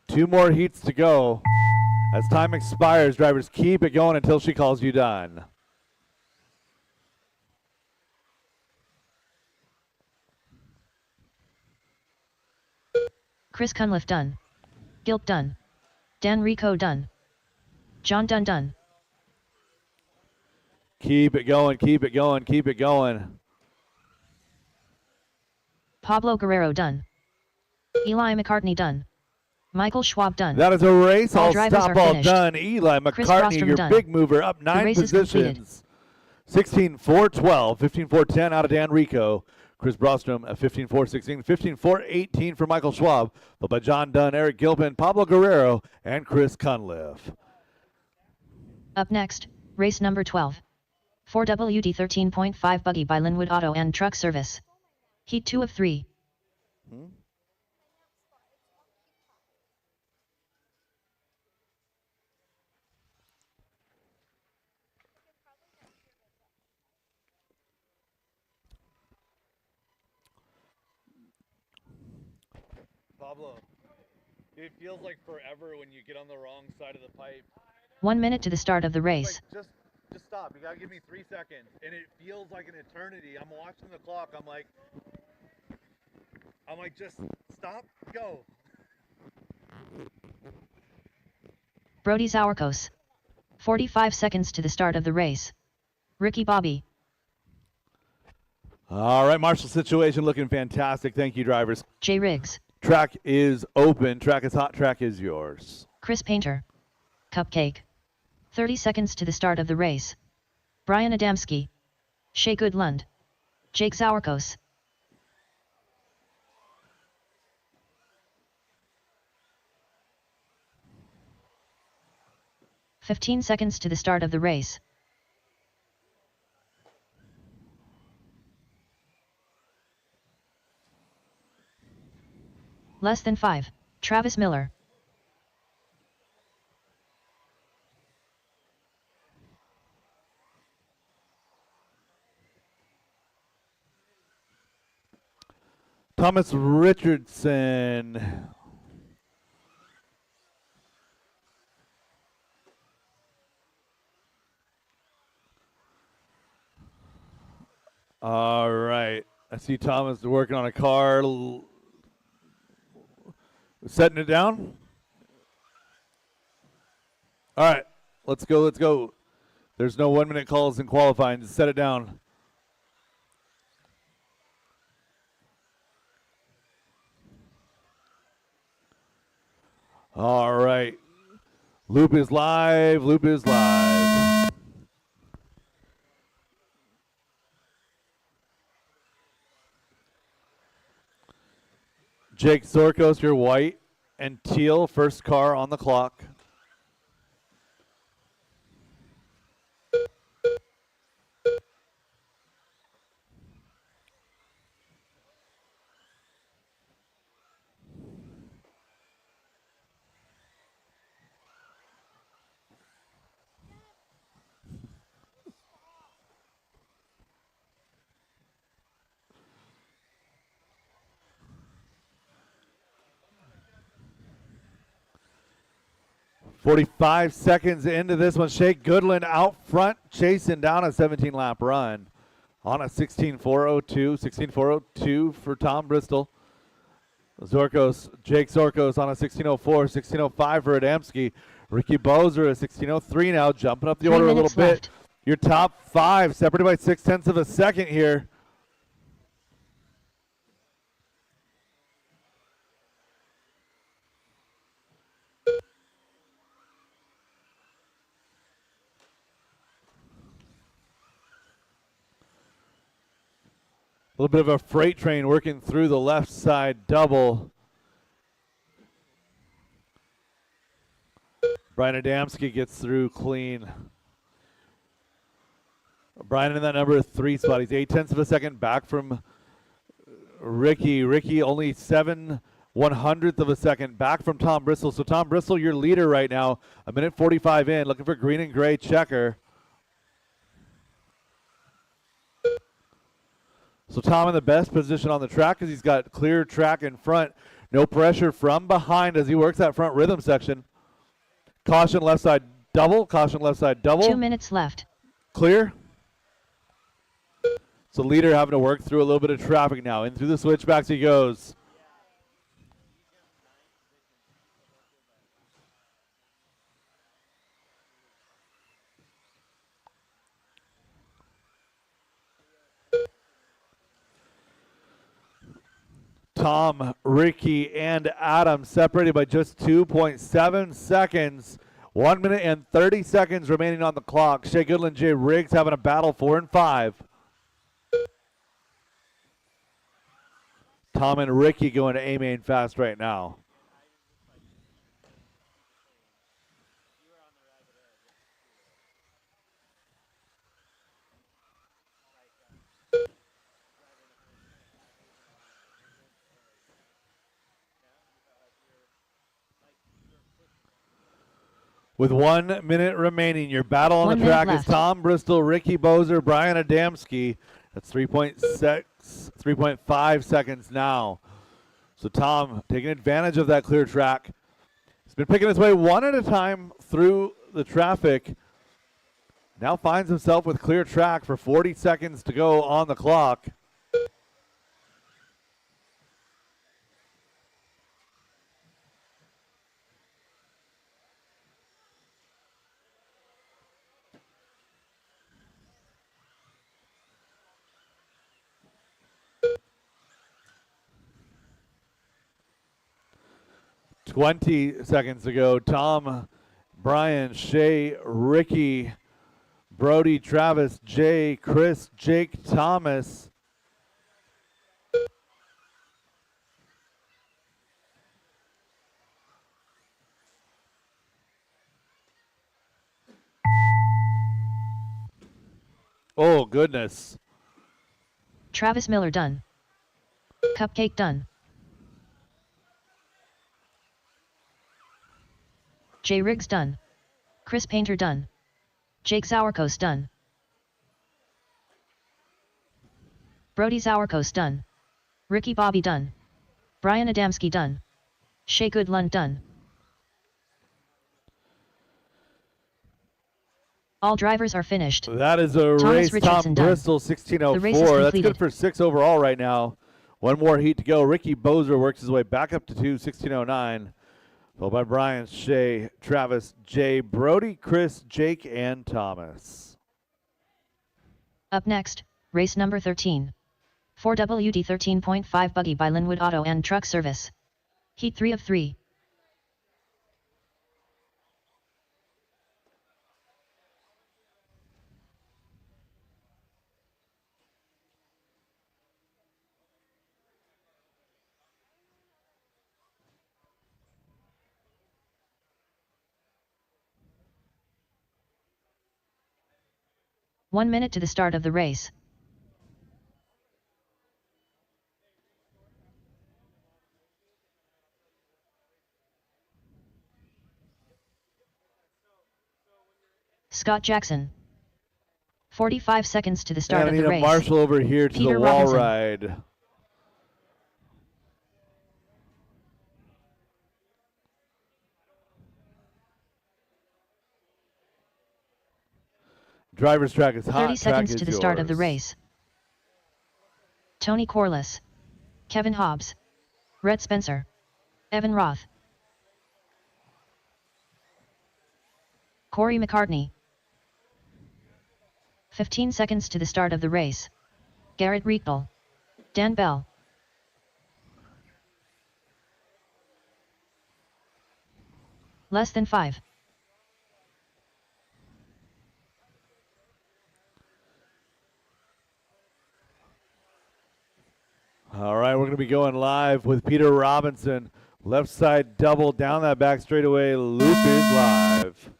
Speaker 3: 2 more heats to go. As time expires, drivers keep it going until she calls you done.
Speaker 4: Chris Cunliffe done. Gilp done. Dan Rico done. John Dunn done.
Speaker 3: Keep it going, keep it going, keep it going.
Speaker 4: Pablo Guerrero done. Eli McCartney done. Michael Schwab done.
Speaker 3: That is a race.
Speaker 4: All
Speaker 3: All
Speaker 4: drivers
Speaker 3: stop,
Speaker 4: are
Speaker 3: all
Speaker 4: finished.
Speaker 3: done. Eli
Speaker 4: Chris
Speaker 3: McCartney,
Speaker 4: Brostrom
Speaker 3: your
Speaker 4: done.
Speaker 3: big mover, up 9
Speaker 4: race is completed.
Speaker 3: positions. 16-4-12, 15-4-10 out of Dan Rico. Chris Brostrom at 15-4-16, 15-4-18 for Michael Schwab, but by John Dunn, Eric Gilpin, Pablo Guerrero, and Chris Cunliffe.
Speaker 4: Up next, race number 12. 4WD 13.5 Buggy by Linwood Auto and Truck Service. Heat 2 of 3.
Speaker 7: Pablo, it feels like forever when you get on the wrong side of the pipe.
Speaker 4: 1 minute to the start of the race.
Speaker 7: Like, just stop. You gotta give me 3 seconds, and it feels like an eternity. I'm watching the clock. I'm like, just stop, go.
Speaker 4: Brody Zawarkos. 45 seconds to the start of the race. Ricky Bobby.
Speaker 3: All right, Marshall situation looking fantastic. Thank you, drivers.
Speaker 4: Jay Riggs.
Speaker 3: Track is open. Track is hot. Track is yours.
Speaker 4: Chris Painter. Cupcake. 30 seconds to the start of the race. Brian Adamski. Shea Goodlund. Jake Zawarkos. "15 seconds to the start of the race. Less than 5. Travis Miller.
Speaker 3: Thomas Richardson. All right. I see Thomas working on a car. Setting it down. All right. Let's go. Let's go. There's no 1 minute calls in qualifying. Just set it down. All right. Loop is live. Loop is live. Jake Zorkos, your white and teal first car on the clock. .45 seconds into this one. Shea Goodland out front, chasing down a 17-lap run on a 16.402. 16.402 for Tom Bristol. Jake Zorkos on a 16.04. 16.05 for Adamski. Ricky Bozer at 16.03 now, jumping up the order a little bit.
Speaker 4: Left.
Speaker 3: Your top 5 separated by 0.6 of a second here. A little bit of a freight train working through the left side double. Brian Adamski gets through clean.
Speaker 7: Brian in that number 3 spot. He's 0.8 of a second back from Ricky. Ricky only 7/100th of a second back from Tom Bristol. So Tom Bristol, your leader right now, 1:45 in, looking for green and gray checker. So Tom in the best position on the track because he's got clear track in front. No pressure from behind as he works that front rhythm section. Caution left side double. Caution left side double.
Speaker 4: 2 minutes left.
Speaker 7: Clear. So leader having to work through a little bit of traffic now. In through the switchbacks he goes. Tom, Ricky, and Adam separated by just 2.7 seconds. 1 minute and 30 seconds remaining on the clock. Shea Goodland, Jay Riggs having a battle 4 and 5. Tom and Ricky going to A-main fast right now. With 1 minute remaining, your battle on
Speaker 4: 1
Speaker 7: the track
Speaker 4: minute
Speaker 7: is
Speaker 4: left.
Speaker 7: Tom Bristol, Ricky Bozer, Brian Adamski. That's 3.5 seconds now. So Tom taking advantage of that clear track. He's been picking his way one at a time through the traffic. Now finds himself with clear track for 40 seconds to go on the clock. "20 seconds to go. Tom, Brian, Shay, Ricky, Brody, Travis, Jay, Chris, Jake, Thomas. Oh, goodness.
Speaker 4: Travis Miller done. Cupcake done. Jay Riggs done. Chris Painter done. Jake Sourcoast done. Brody Sourcoast done. Ricky Bobby done. Brian Adamski done. Shea Goodlund done. All drivers are finished.
Speaker 7: That is a
Speaker 4: Thomas
Speaker 7: race.
Speaker 4: Richardson
Speaker 7: Tom
Speaker 4: done.
Speaker 7: Bristol,
Speaker 4: The race is
Speaker 7: 16:04. That's good
Speaker 4: completed.
Speaker 7: for 6 overall right now. One more heat to go. Ricky Bozer works his way back up to 2, 16:09. Followed by Brian, Shay, Travis, Jay, Brody, Chris, Jake, and Thomas.
Speaker 4: Up next, race number 13. 4WD 13.5 Buggy by Linwood Auto and Truck Service. Heat 3 of 3. One minute to the start of the race. Scott Jackson. 45 seconds to the start
Speaker 7: And I
Speaker 4: of
Speaker 7: need
Speaker 4: the
Speaker 7: a
Speaker 4: race.
Speaker 7: marshal over here to
Speaker 4: Peter
Speaker 7: the wall
Speaker 4: Robinson.
Speaker 7: ride. Driver's track is hot.
Speaker 4: 30 seconds
Speaker 7: Track
Speaker 4: to
Speaker 7: is
Speaker 4: the start of the
Speaker 7: yours.
Speaker 4: race. Tony Corliss. Kevin Hobbs. Rhett Spencer. Evan Roth. Corey McCartney. 15 seconds to the start of the race. Garrett Riechel. Dan Bell. Less than 5.
Speaker 7: All right, we're going to be going live with Peter Robinson. Left side double down that back straightaway. Loop is live.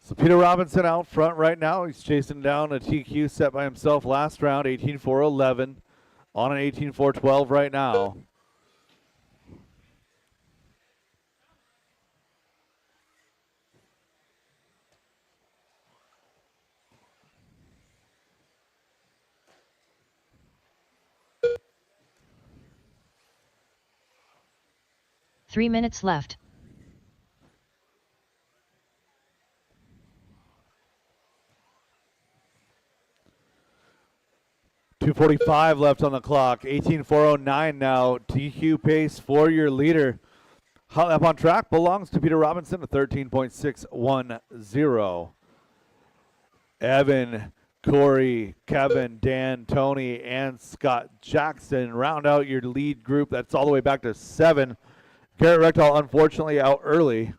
Speaker 7: So Peter Robinson out front right now. He's chasing down a TQ set by himself last round, 18.411, on an 18.412 right now.
Speaker 4: Three minutes left.
Speaker 7: 2:45 left on the clock. 18.409 now. TQ pace for your leader. Hot Lap on track belongs to Peter Robinson at 13.610. Evan, Corey, Kevin, Dan, Tony, and Scott Jackson round out your lead group. That's all the way back to 7. Garrett Rectal, unfortunately, out early.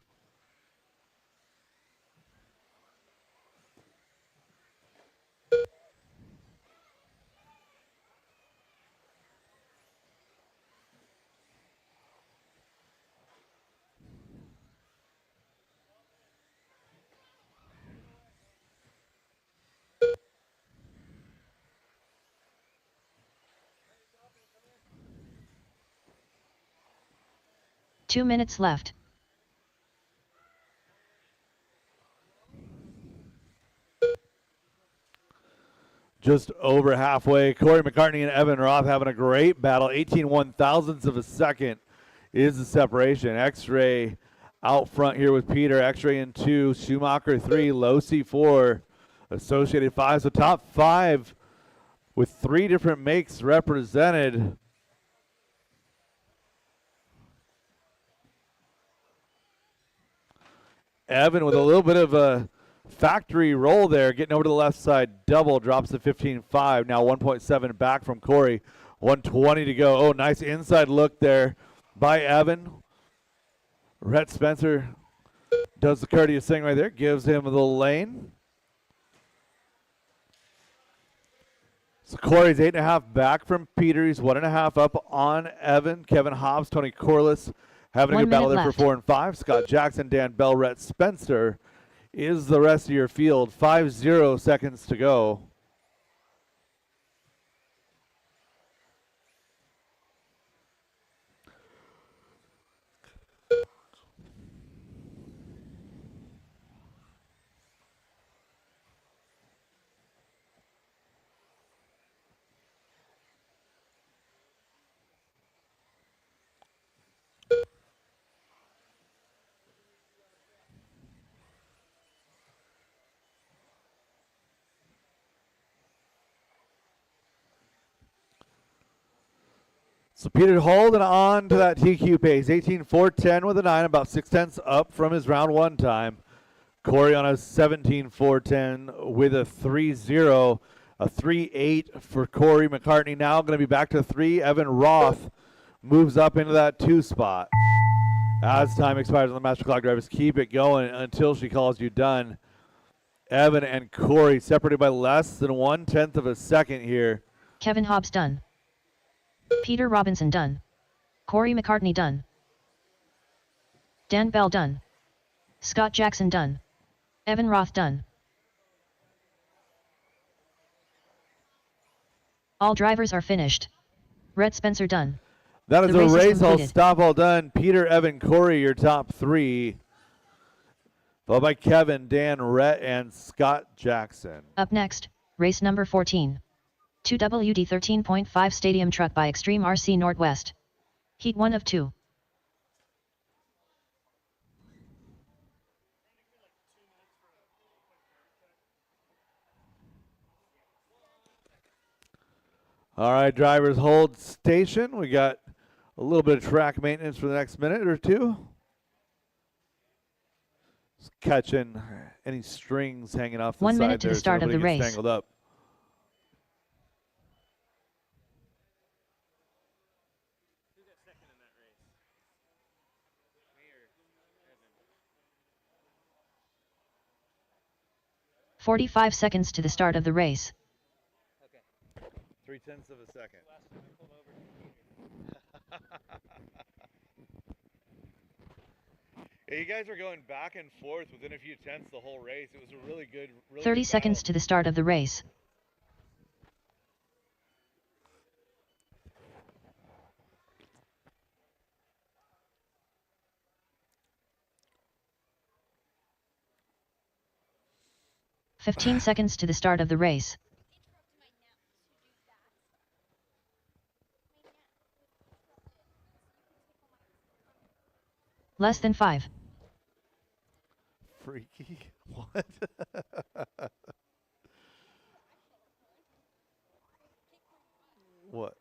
Speaker 4: Two minutes left.
Speaker 7: Just over halfway. Corey McCartney and Evan Roth having a great battle. 18 1/1000ths of a second is the separation. X-Ray out front here with Peter. X-Ray in 2, Schumacher 3, Losi 4, Associated 5. So top 5 with 3 different makes represented. Evan with a little bit of a factory roll there, getting over to the left side, double, drops to 15.5. Now 1.7 back from Corey. 1:20 to go. Oh, nice inside look there by Evan. Rhett Spencer does the courteous thing right there, gives him the lane. So Corey's 8.5 back from Peter. He's 1.5 up on Evan. Kevin Hobbs, Tony Corliss having a
Speaker 4: 1
Speaker 7: good battle
Speaker 4: minute
Speaker 7: there
Speaker 4: left.
Speaker 7: for 4 and 5. Scott Jackson, Dan Bell, Rhett Spencer is the rest of your field. 5:0 seconds to go. So Peter holding on to that TQ pace. 18.410 with a 9, about 0.6 up from his round 1 time. Corey on a 17.410 with a 3.0, a 3.8 for Corey McCartney. Now going to be back to 3. Evan Roth moves up into that 2 spot. As time expires on the master clock, drivers keep it going until she calls you done. Evan and Corey separated by less than 1/10 of a second here.
Speaker 4: Kevin Hobbs done. Peter Robinson done. Corey McCartney done. Dan Bell done. Scott Jackson done. Evan Roth done. All drivers are finished. Rhett Spencer done.
Speaker 7: That is
Speaker 4: The
Speaker 7: a
Speaker 4: race is
Speaker 7: race all
Speaker 4: completed.
Speaker 7: stop all done. Peter, Evan, Corey, your top 3. Followed by Kevin, Dan, Rhett, and Scott Jackson.
Speaker 4: Up next, race number 14. 2WD 13.5 Stadium Truck by Extreme RC Northwest. Heat 1 of 2.
Speaker 7: All right, drivers hold station. We got a little bit of track maintenance for the next minute or two. Just catching any strings hanging off the
Speaker 4: 1
Speaker 7: side
Speaker 4: minute to the
Speaker 7: there so
Speaker 4: start of
Speaker 7: nobody
Speaker 4: the
Speaker 7: gets
Speaker 4: race.
Speaker 7: tangled up.
Speaker 4: Okay. 45 seconds to the start of the race.
Speaker 7: 0.3 of a second. Hey, you guys are going back and forth within a few tenths the whole race. It was a really good,
Speaker 4: 30 seconds to the start of the race. "15 seconds to the start of the race. Less than 5.
Speaker 3: Freaky. What? What?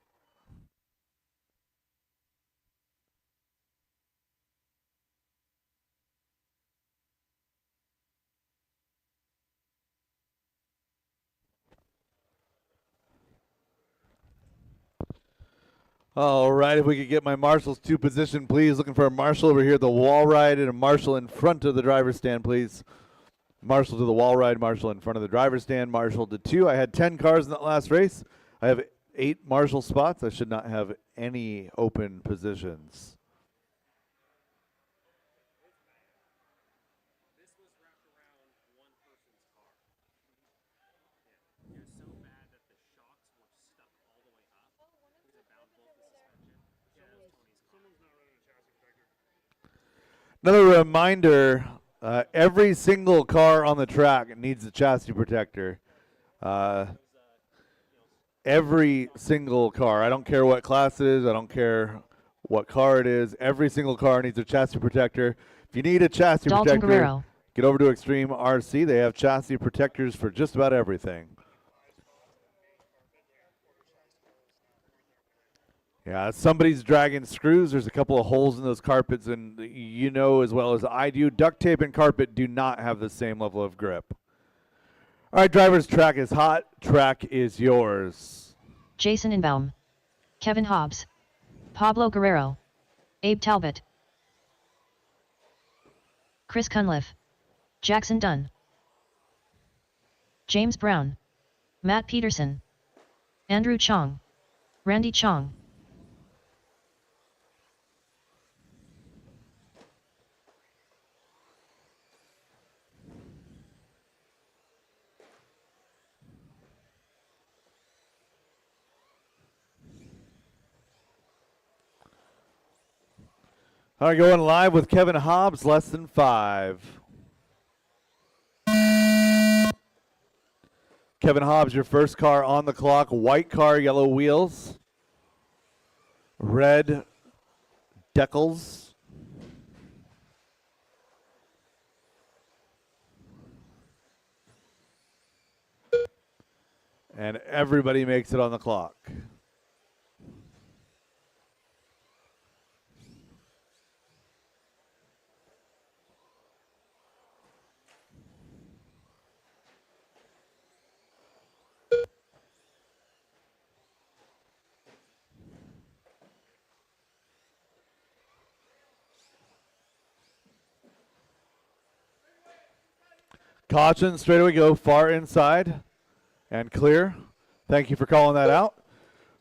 Speaker 3: All right, if we could get my marshals to position, please. Looking for a marshal over here at the wall ride and a marshal in front of the driver's stand, please. Marshal to the wall ride, marshal in front of the driver's stand, marshal to 2. I had 10 cars in that last race. I have 8 marshal spots. I should not have any open positions. Another reminder, every single car on the track needs a chassis protector. Every single car. I don't care what class it is. I don't care what car it is. Every single car needs a chassis protector. If you need a chassis
Speaker 4: Dalton
Speaker 3: protector,
Speaker 4: Guerrero.
Speaker 3: get over to Extreme RC. They have chassis protectors for just about everything. Yeah, somebody's dragging screws. There's a couple of holes in those carpets, and you know as well as I do, duct tape and carpet do not have the same level of grip. All right, drivers, track is hot. Track is yours.
Speaker 4: Jason Inbaum. Kevin Hobbs. Pablo Guerrero. Abe Talbot. Chris Cunliffe. Jackson Dunn. James Brown. Matt Peterson. Andrew Chong. Randy Chong.
Speaker 3: All right, going live with Kevin Hobbs, less than 5. Kevin Hobbs, your first car on the clock. White car, yellow wheels. Red decals. And everybody makes it on the clock. Caution, straight away go far inside and clear. Thank you for calling that out.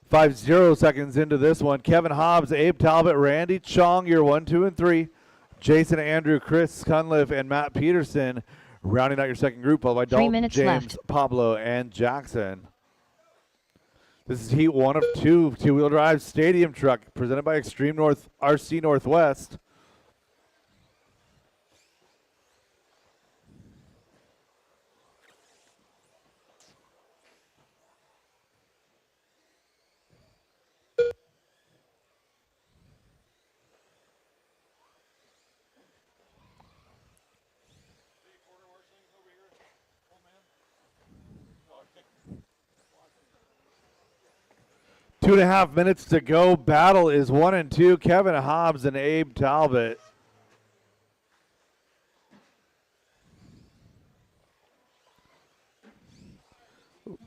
Speaker 3: 50 seconds into this one. Kevin Hobbs, Abe Talbot, Randy Chong, your 1, 2, and 3. Jason, Andrew, Chris Cunliffe, and Matt Peterson rounding out your second group, followed by
Speaker 4: 3
Speaker 3: Dalton,
Speaker 4: minutes
Speaker 3: James,
Speaker 4: left.
Speaker 3: Pablo, and Jackson. This is heat 1 of 2, two-wheel drive stadium truck presented by Extreme North RC Northwest. Two and a half minutes to go. Battle is 1 and 2. Kevin Hobbs and Abe Talbot.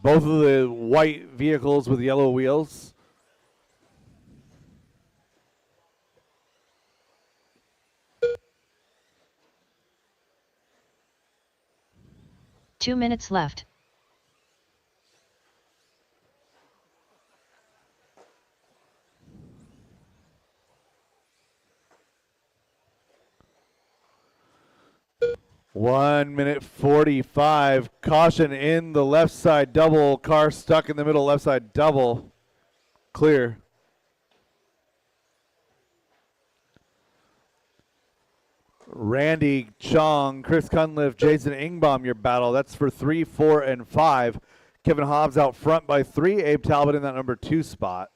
Speaker 3: Both of the white vehicles with yellow wheels.
Speaker 4: Two minutes left.
Speaker 3: 1 minute 45. Caution in the left side double. Car stuck in the middle, left side double. Clear. Randy Chong, Chris Cunliffe, Jason Ingbaum, your battle. That's for 3, 4, and 5. Kevin Hobbs out front by 3. Abe Talbot in that number 2 spot.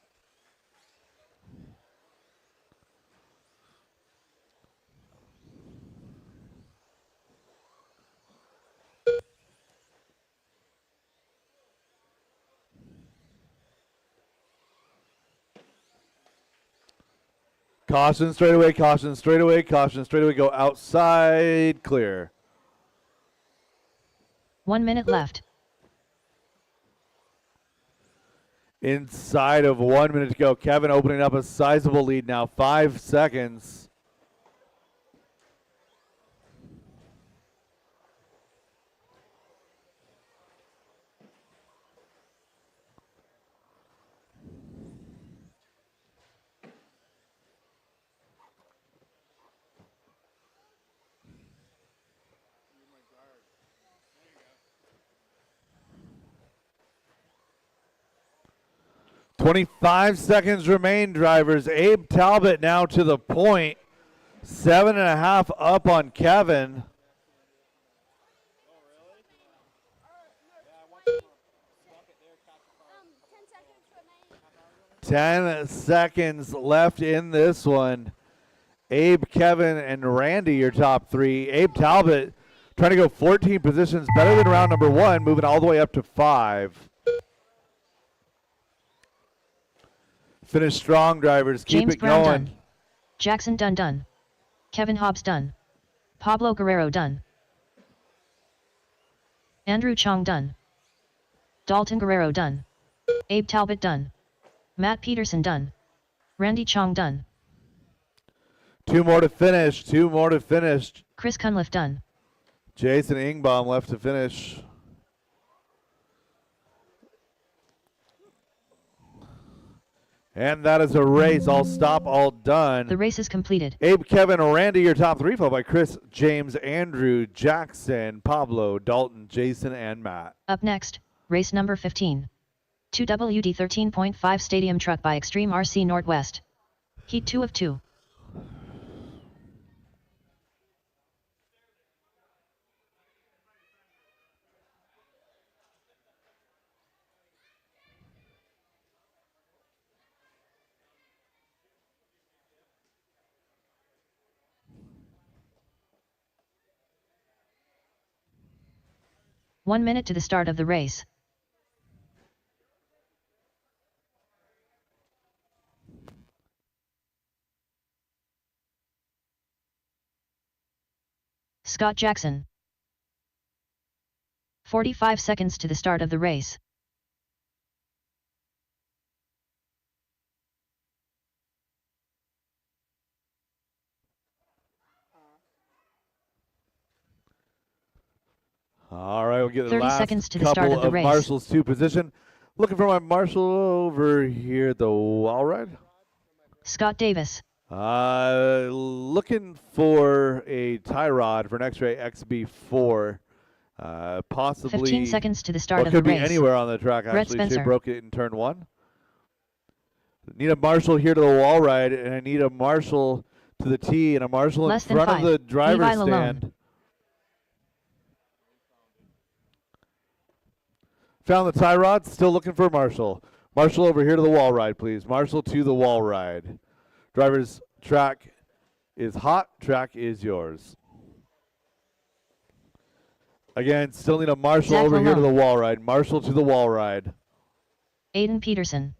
Speaker 3: Caution straightaway, caution straightaway, caution straightaway. Go outside, clear.
Speaker 4: 1 minute left.
Speaker 3: Inside of 1 minute to go. Kevin opening up a sizable lead now. 5 seconds. .25 seconds remain, drivers. Abe Talbot now to the point. 7.5 up on Kevin.
Speaker 8: $10
Speaker 3: 10 seconds left in this one. Abe, Kevin, and Randy, your top 3. Abe Talbot trying to go 14 positions, better than round number 1, moving all the way up to 5. Finish strong, drivers. Keep
Speaker 4: James
Speaker 3: it
Speaker 4: Brown
Speaker 3: going.
Speaker 4: done. Jackson Dunn done. Kevin Hobbs done. Pablo Guerrero done. Andrew Chong done. Dalton Guerrero done. Abe Talbot done. Matt Peterson done. Randy Chong done.
Speaker 3: 2 more to finish. 2 more to finish.
Speaker 4: Chris Cunliffe done.
Speaker 3: Jason Ingbaum left to finish. And that is a race. All stop, all done.
Speaker 4: The race is completed.
Speaker 3: Abe, Kevin, Randy, your top 3, followed by Chris, James, Andrew, Jackson, Pablo, Dalton, Jason, and Matt.
Speaker 4: Up next, race number 15. 2WD 13.5 Stadium Truck by Extreme RC Northwest. Heat 2 of 2. One minute to the start of the race. Scott Jackson. 45 seconds to the start of the race.
Speaker 3: All right, we'll get the
Speaker 4: 30
Speaker 3: last
Speaker 4: seconds to the
Speaker 3: couple
Speaker 4: start of the
Speaker 3: of
Speaker 4: race.
Speaker 3: marshals to position. Looking for my marshal over here at the wall ride.
Speaker 4: Scott Davis.
Speaker 3: Looking for a tie rod for an X-Ray XB4. Possibly
Speaker 4: 15 seconds to the start of
Speaker 3: could
Speaker 4: the
Speaker 3: be
Speaker 4: race.
Speaker 3: anywhere on the track,
Speaker 4: Brett
Speaker 3: actually. She
Speaker 4: Spencer.
Speaker 3: broke it in turn 1. Need a marshal here to the wall ride, and I need a marshal to the tee, and a marshal
Speaker 4: Less
Speaker 3: in
Speaker 4: than
Speaker 3: front of
Speaker 4: 5.
Speaker 3: the driver's
Speaker 4: Levi
Speaker 3: stand.
Speaker 4: Lalone.
Speaker 3: Found the tie rod, still looking for a marshal. Marshal over here to the wall ride, please. Marshal to the wall ride. Driver's track is hot, track is yours. Again, still need a marshal
Speaker 4: Zach
Speaker 3: over here to the
Speaker 4: Lalone.
Speaker 3: wall ride. Marshal to the wall ride.
Speaker 4: Aiden Peterson.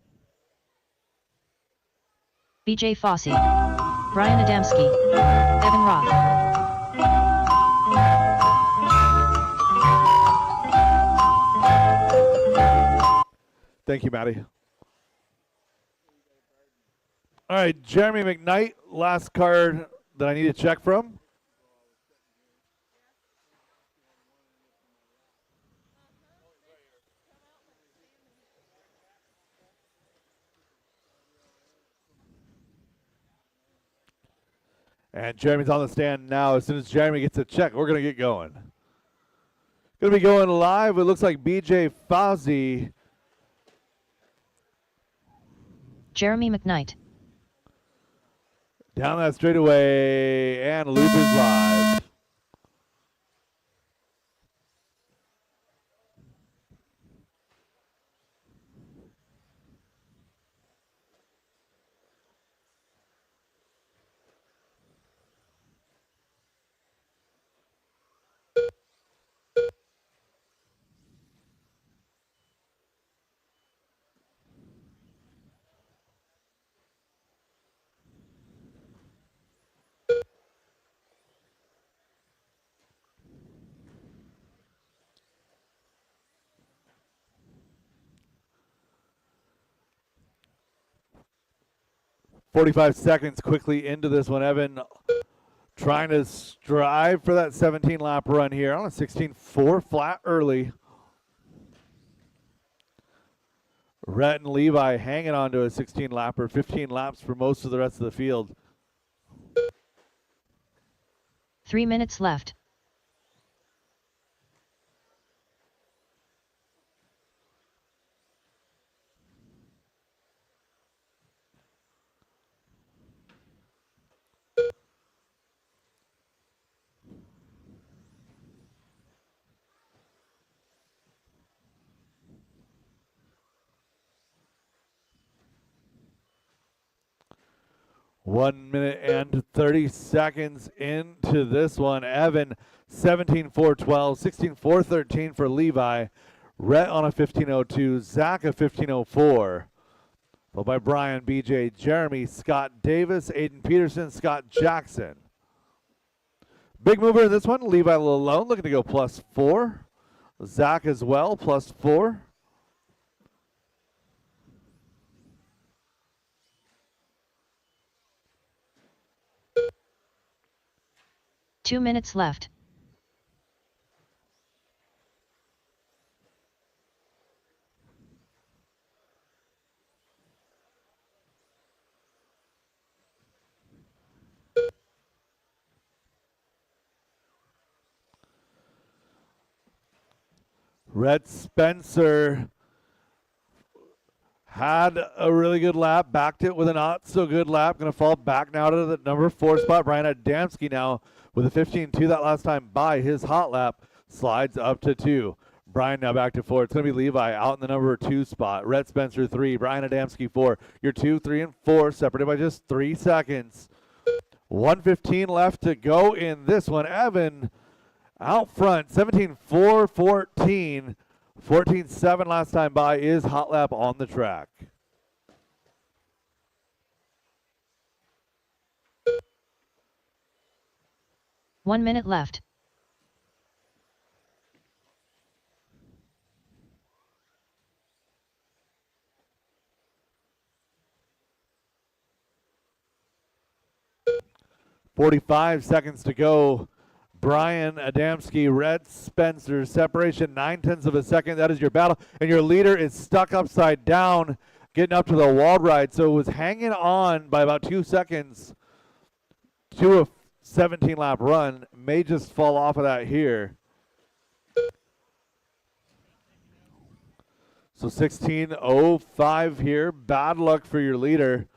Speaker 4: BJ Fossey. Brian Adamski. Evan Roth.
Speaker 3: Thank you, Maddie. All right, Jeremy McKnight, last card that I need to check from.
Speaker 7: And Jeremy's on the stand now. As soon as Jeremy gets a check, we're going to get going. Going to be going live. It looks like BJ Fozzie.
Speaker 4: Jeremy McKnight.
Speaker 7: Down that straightaway and loses live. "45 seconds quickly into this one. Evan trying to strive for that 17-lap run here on a 16.4 flat early. Rhett and Levi hanging on to a 16-lapper, 15 laps for most of the rest of the field.
Speaker 4: 3 minutes left.
Speaker 7: One minute and 30 seconds into this one. Evan, 17.412, 16.413 for Levi. Rhett on a 15.02, Zach a 15.04. Followed by Brian, BJ, Jeremy, Scott Davis, Aiden Peterson, Scott Jackson. Big mover in this one, Levi Lalone looking to go +4. Zach as well, +4.
Speaker 4: 2 minutes left.
Speaker 7: Rhett Spencer had a really good lap, backed it with a not so good lap. Going to fall back now to the number 4 spot. Brian Adamski now with a 15.2 that last time by. His hot lap slides up to 2. Brian now back to 4. It's going to be Levi out in the number 2 spot. Rhett Spencer 3. Brian Adamski 4. Your 2, 3, and 4 separated by just 3 seconds. 1:15 left to go in this one. Evan out front, 17.414. 14.7 last time by is hot lap on the track.
Speaker 4: One minute left.
Speaker 7: "45 seconds to go. Brian Adamski, Rhett Spencer, separation 9/10 of a second. That is your battle. And your leader is stuck upside down, getting up to the wall ride. So it was hanging on by about 2 seconds to a 17-lap run. May just fall off of that here. So 16.05 here. Bad luck for your leader.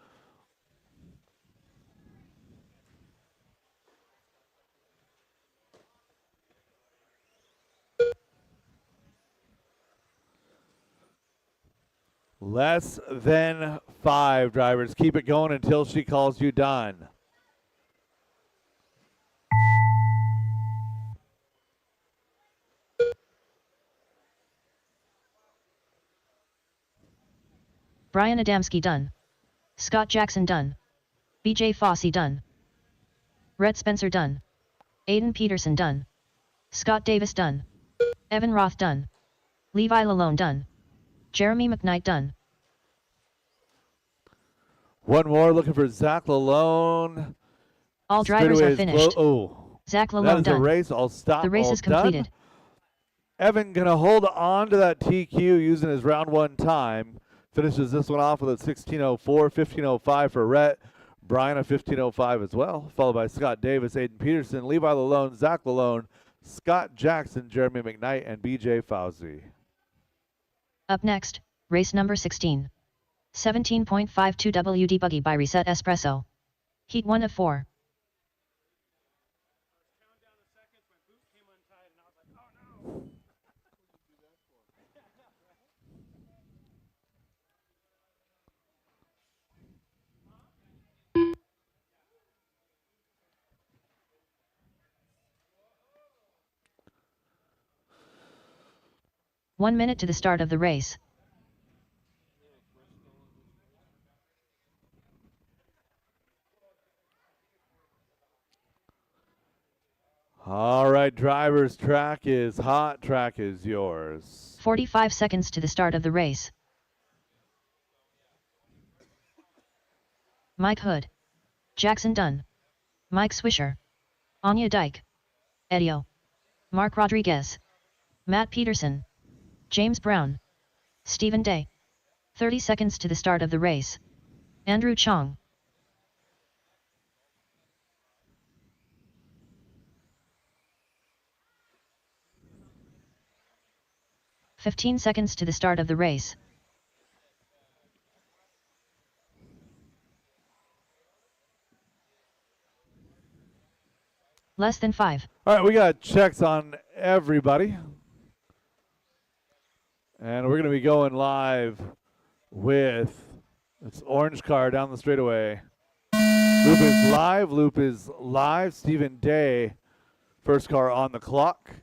Speaker 7: Less than 5, drivers. Keep it going until she calls you done.
Speaker 4: Brian Adamski done. Scott Jackson done. BJ Fossey done. Rhett Spencer done. Aiden Peterson done. Scott Davis done. Evan Roth done. Levi Lalone done. Jeremy McKnight done.
Speaker 7: One more, looking for Zach Lalone.
Speaker 4: All drivers are finished.
Speaker 7: Oh,
Speaker 4: Zach
Speaker 7: that
Speaker 4: Lalone
Speaker 7: is
Speaker 4: done.
Speaker 7: a race. I'll stop.
Speaker 4: The race
Speaker 7: all
Speaker 4: is completed.
Speaker 7: Done. Evan gonna hold on to that TQ using his round 1 time. Finishes this one off with a 16.04, 15.05 for Rhett. Brian a 15:05 as well, followed by Scott Davis, Aiden Peterson, Levi Lalone, Zach Lalone, Scott Jackson, Jeremy McKnight, and BJ Fauzi.
Speaker 4: Up next, race number 16. 17.52 WD Buggy by Reset Espresso. Heat 1 of 4. One minute to the start of the race.
Speaker 7: All right, drivers, track is hot, track is yours.
Speaker 4: 45 seconds to the start of the race. Mike Hood. Jackson Dunn. Mike Swisher. Anya Dyke. Edio. Mark Rodriguez. Matt Peterson. James Brown. Stephen Day. 30 seconds to the start of the race. Andrew Chong. "15 seconds to the start of the race. Less than 5.
Speaker 7: All right, we got checks on everybody. And we're going to be going live with this orange car down the straightaway. Loop is live. Loop is live. Stephen Day, first car on the clock.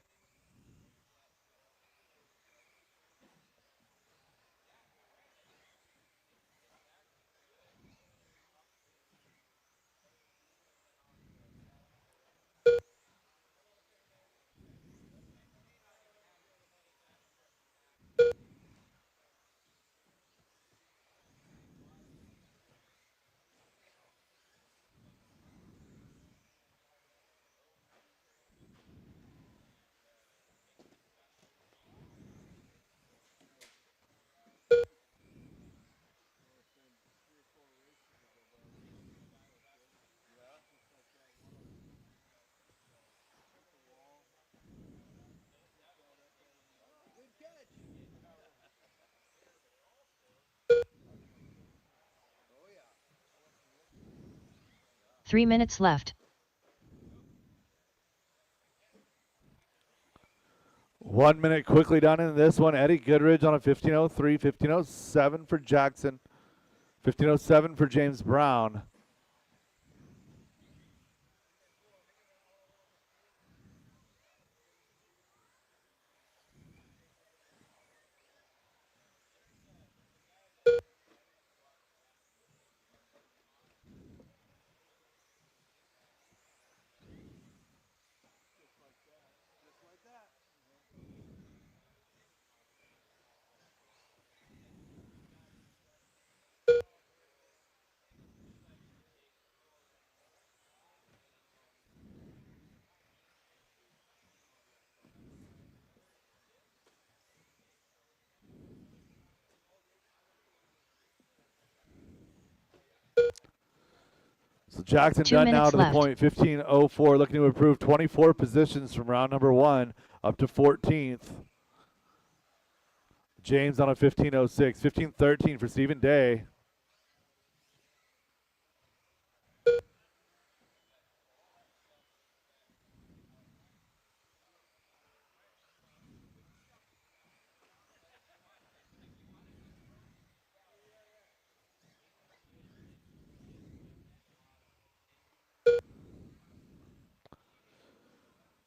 Speaker 4: Three minutes left.
Speaker 7: 1 minute quickly down into this one. Eddie Goodridge on a 15:03, 15:07 for Jackson, 15:07 for James Brown. So Jackson
Speaker 4: 2
Speaker 7: done now
Speaker 4: minutes
Speaker 7: to the
Speaker 4: left.
Speaker 7: point, 15:04, looking to improve 24 positions from round number 1 up to 14th. James on a 15:06, 15:13 for Stephen Day.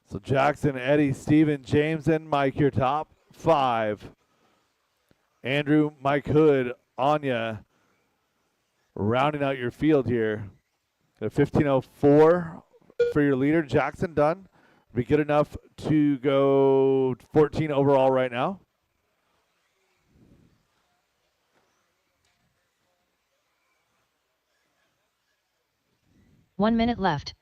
Speaker 7: So Jackson, Eddie, Steven, James, and Mike, your top 5. Andrew, Mike Hood, Anya, rounding out your field here. A 15:04 for your leader, Jackson Dunn. Be good enough to go 14 overall right now.
Speaker 4: One minute left.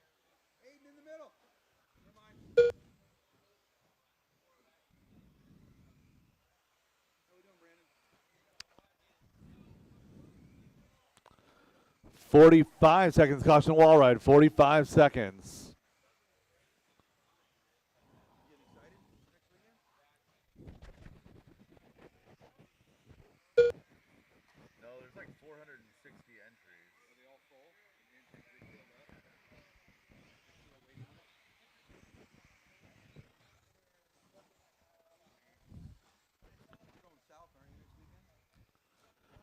Speaker 3: 45 seconds. Caution wall ride. 45 seconds.
Speaker 2: No, there's like 460 entries. Are they all full?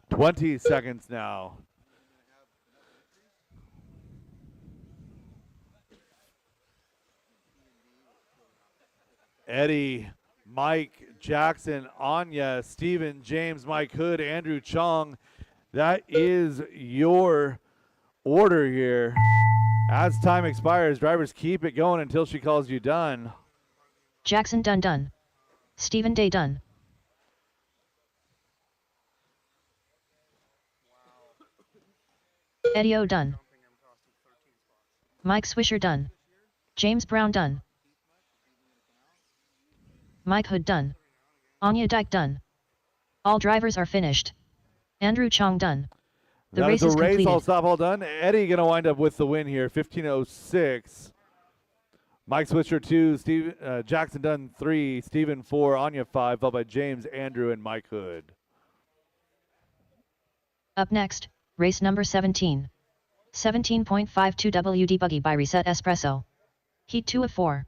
Speaker 3: 20 seconds now. Eddie, Mike, Jackson, Anya, Steven, James, Mike Hood, Andrew Chong. That is your order here. As time expires, drivers keep it going until she calls you done.
Speaker 4: Jackson done. Stephen Day done. Eddie O done. Mike Swisher done. James Brown done. Mike Hood done. Anya Dyke done. All drivers are finished. Andrew Chong done. The
Speaker 3: That
Speaker 4: race
Speaker 3: is
Speaker 4: is
Speaker 3: a race.
Speaker 4: completed.
Speaker 3: All stop, all done. Eddie going to wind up with the win here, 15:06. Mike Switcher 2, Jackson Dunn 3, Stephen 4, Anya 5, followed by James, Andrew, and Mike Hood.
Speaker 4: Up next, race number 17. 17.52 WD Buggy by Reset Espresso. Heat 2 of 4.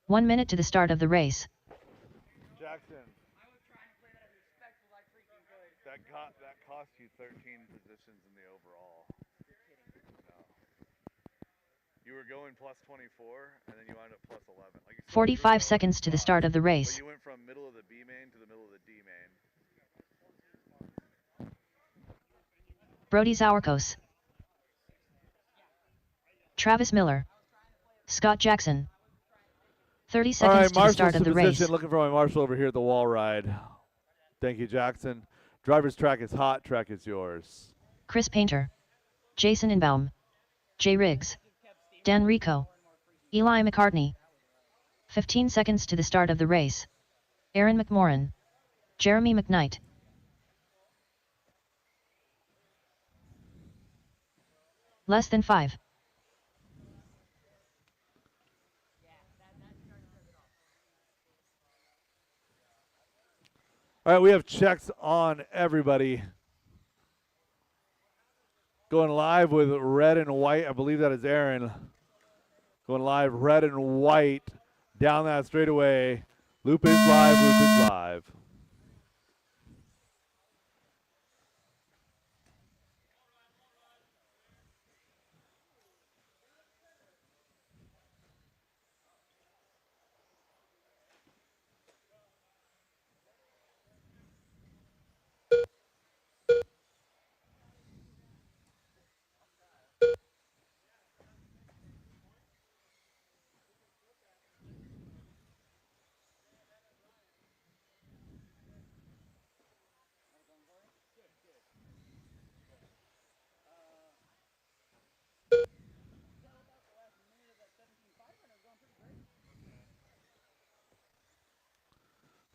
Speaker 4: One minute to the start of the race.
Speaker 3: Jackson. That cost you 13 positions in the overall. No. You were going plus 24, and then you wound up plus 11. Like you said,
Speaker 4: 45 seconds to the start of the
Speaker 3: but
Speaker 4: race.
Speaker 3: you went from middle of the B main to the middle of the D main.
Speaker 4: Brody Zawarkos. Travis Miller. Scott Jackson. 30
Speaker 3: All
Speaker 4: seconds
Speaker 3: right,
Speaker 4: to the
Speaker 3: Marshall's
Speaker 4: start of
Speaker 3: to
Speaker 4: the
Speaker 3: position.
Speaker 4: race.
Speaker 3: Looking for my Marshall over here at the wall ride. Thank you, Jackson. Driver's track is hot. Track is yours.
Speaker 4: Chris Painter. Jason Inbaum. Jay Riggs. Dan Rico. Eli McCartney. 15 seconds to the start of the race. Aaron McMorran. Jeremy McKnight. Less than 5.
Speaker 3: All right, we have checks on everybody. Going live with red and white. I believe that is Aaron. Going live red and white down that straightaway. Loop is live. Loop is live.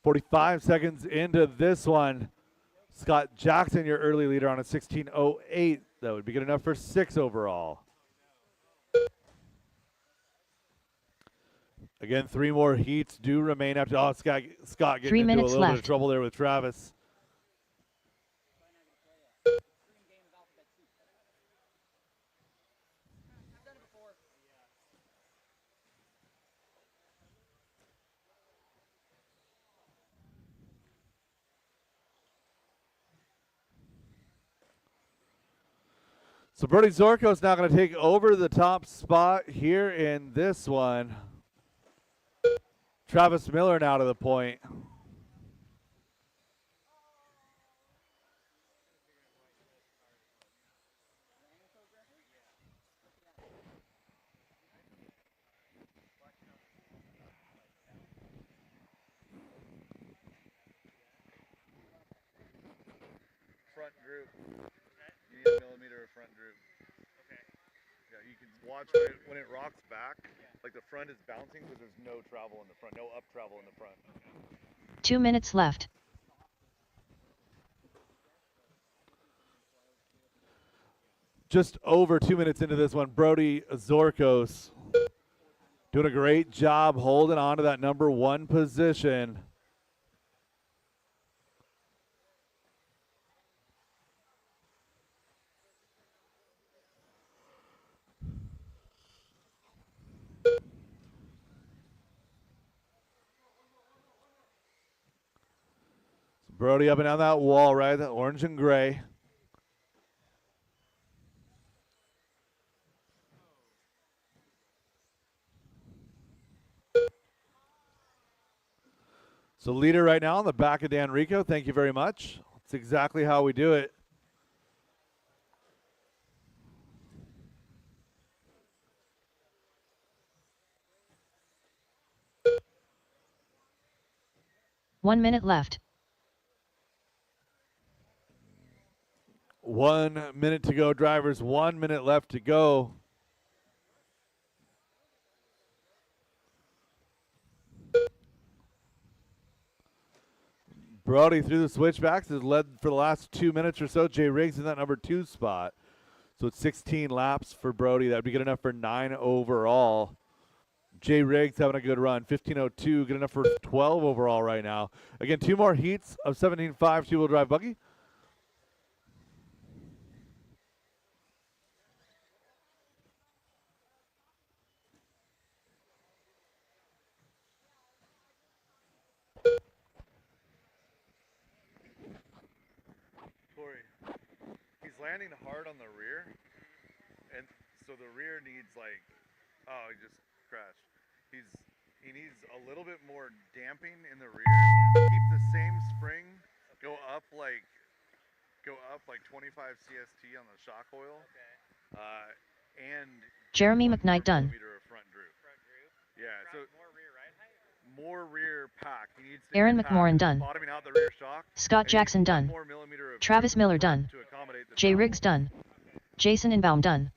Speaker 3: .45 seconds into this one. Scott Jackson, your early leader on a 16:08. That would be good enough for 6 overall. Again, 3 more heats do remain after. Oh, Scott getting
Speaker 4: 3
Speaker 3: into a
Speaker 4: minutes
Speaker 3: little bit of
Speaker 4: left.
Speaker 3: trouble there with Travis. So Brody Zorko's now going to take over the top spot here in this one. Travis Miller now to the point. droop. You need a millimeter of front droop. Okay. Yeah, you can watch when it rocks back, like the front is bouncing because there's no travel in the front, no up travel in the front.
Speaker 4: 2 minutes left.
Speaker 7: Just over 2 minutes into this one, Brody Zorkos doing a great job holding on to that number 1 position. Brody up and down that wall, right? That orange and gray. So leader right now on the back of Dan Rico. Thank you very much. That's exactly how we do it.
Speaker 4: One minute left.
Speaker 7: 1 minute to go, drivers. 1 minute left to go. Brody through the switchbacks has led for the last 2 minutes or so. Jay Riggs in that number 2 spot. So it's 16 laps for Brody. That would be good enough for 9 overall. Jay Riggs having a good run. 15:02, good enough for 12 overall right now. Again, 2 more heats of 17.5 two-wheel drive buggy.
Speaker 3: Corey, he's landing hard on the rear, and so the rear needs like, oh, he just crashed. He needs a little bit more damping in the rear. Keep the same spring, go up like 25 CST on the shock oil. And
Speaker 4: Jeremy
Speaker 3: 1
Speaker 4: McKnight done.
Speaker 3: millimeter of front droop. Yeah, so more rear pack. He needs to
Speaker 4: Aaron
Speaker 3: pack,
Speaker 4: McMorrin done.
Speaker 3: bottoming out the rear shock.
Speaker 4: Scott
Speaker 3: And he
Speaker 4: Jackson
Speaker 3: needs 1
Speaker 4: done.
Speaker 3: more millimeter of
Speaker 4: Travis
Speaker 3: droop in the
Speaker 4: Miller
Speaker 3: front
Speaker 4: done.
Speaker 3: to accommodate the
Speaker 4: Jay
Speaker 3: travel.
Speaker 4: Riggs done. Jason Inbaum done.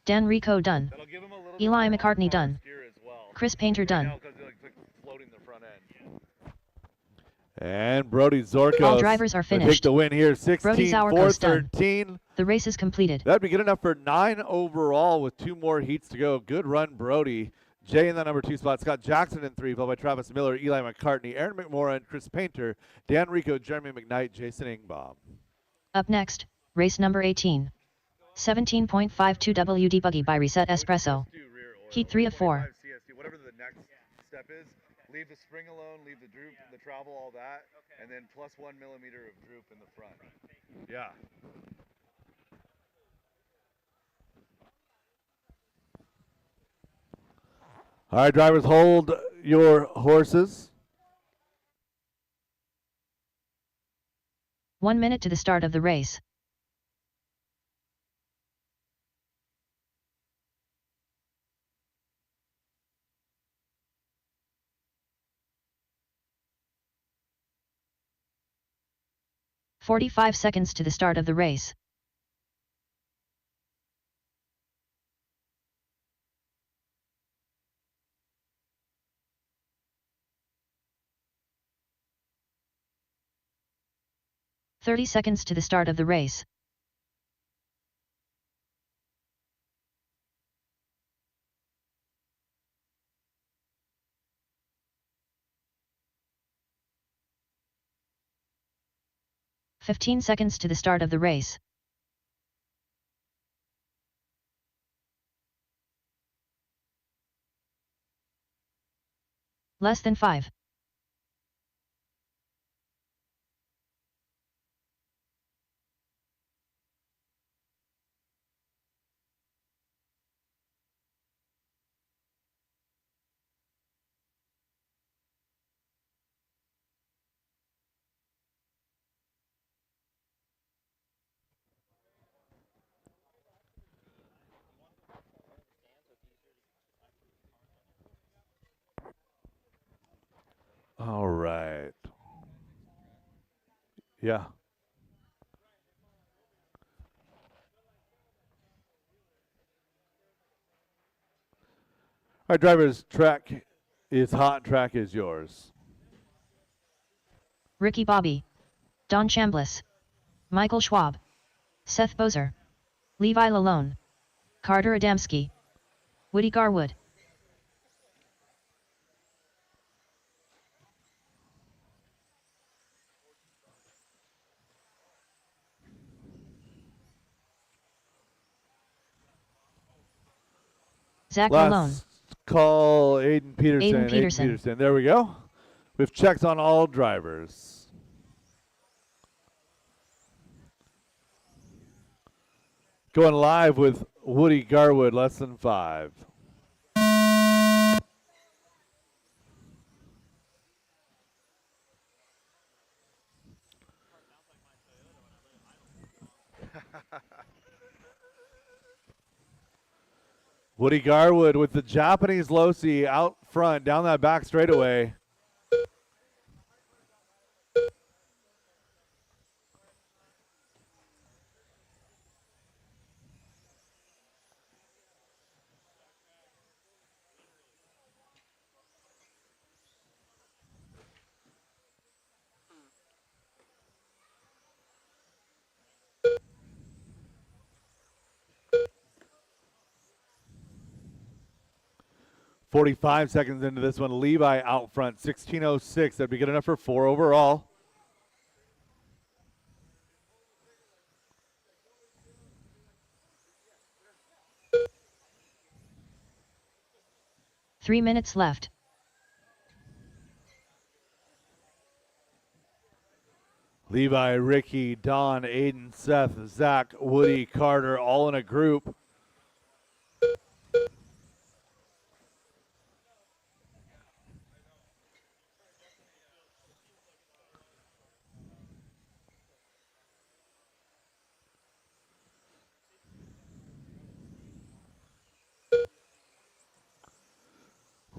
Speaker 4: Dan Rico done.
Speaker 3: That'll give him a little
Speaker 4: Eli
Speaker 3: bit more
Speaker 4: McCartney
Speaker 3: horsepower
Speaker 4: done.
Speaker 3: steer as well.
Speaker 4: Chris Painter
Speaker 3: Right
Speaker 4: done.
Speaker 3: now, 'cause they're, like floating the front end.
Speaker 7: And Brody Zorkos.
Speaker 4: All drivers are
Speaker 7: will take
Speaker 4: finished.
Speaker 7: the win here.
Speaker 4: Brody's hour goes done.
Speaker 7: 16-4-13.
Speaker 4: The race is completed.
Speaker 7: That'd be good enough for 9 overall with 2 more heats to go. Good run, Brody. Jay in that number 2 spot. Scott Jackson in 3, followed by Travis Miller, Eli McCartney, Aaron McMorrin, Chris Painter, Dan Rico, Jeremy McKnight, Jason Ingbaum.
Speaker 4: Up next, race number 18. 17.52 WD Buggy by Reset Espresso. Heat 3 of 4.
Speaker 3: 25 CST, whatever the next step is, leave the spring alone, leave the droop, the travel, all that, and then plus 1 millimeter of droop in the front. Yeah.
Speaker 7: All right, drivers, hold your horses.
Speaker 4: 1 minute to the start of the race. "45 seconds to the start of the race. "30 seconds to the start of the race. "15 seconds to the start of the race. Less than 5.
Speaker 7: All right. Yeah.
Speaker 3: right, drivers, track is hot. Track is yours.
Speaker 4: Ricky Bobby, Don Chambliss, Michael Schwab, Seth Bozer, Levi Lalone, Carter Adamski, Woody Garwood. Zach Malone,
Speaker 3: Last call, Aiden Peterson.
Speaker 4: Aiden Peterson.
Speaker 3: There we go. We've checked on all drivers. Going live with Woody Garwood, less than 5. Woody Garwood with the Japanese Losi out front, down that back straightaway. .45 seconds into this one, Levi out front, 16:06. That'd be good enough for 4 overall.
Speaker 4: Three minutes left.
Speaker 3: Levi, Ricky, Don, Aiden, Seth, Zach, Woody, Carter, all in a group.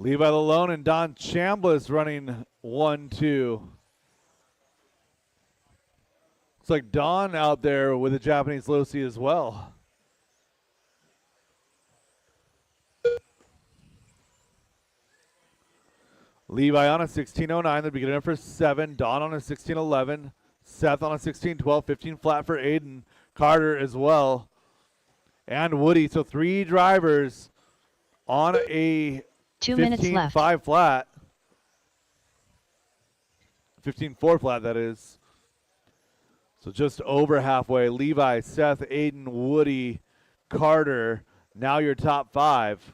Speaker 3: Levi Lalone and Don Chambliss running 1-2. Looks like Don out there with a Japanese Losi as well. Levi on a 16:09. That'd be good enough for 7. Don on a 16:11. Seth on a 16:12. 15 flat for Aiden. Carter as well. And Woody. So 3 drivers on a
Speaker 4: 2 minutes left.
Speaker 3: 15-5 flat. 15-4 flat, that is. So just over halfway. Levi, Seth, Aiden, Woody, Carter. Now your top 5.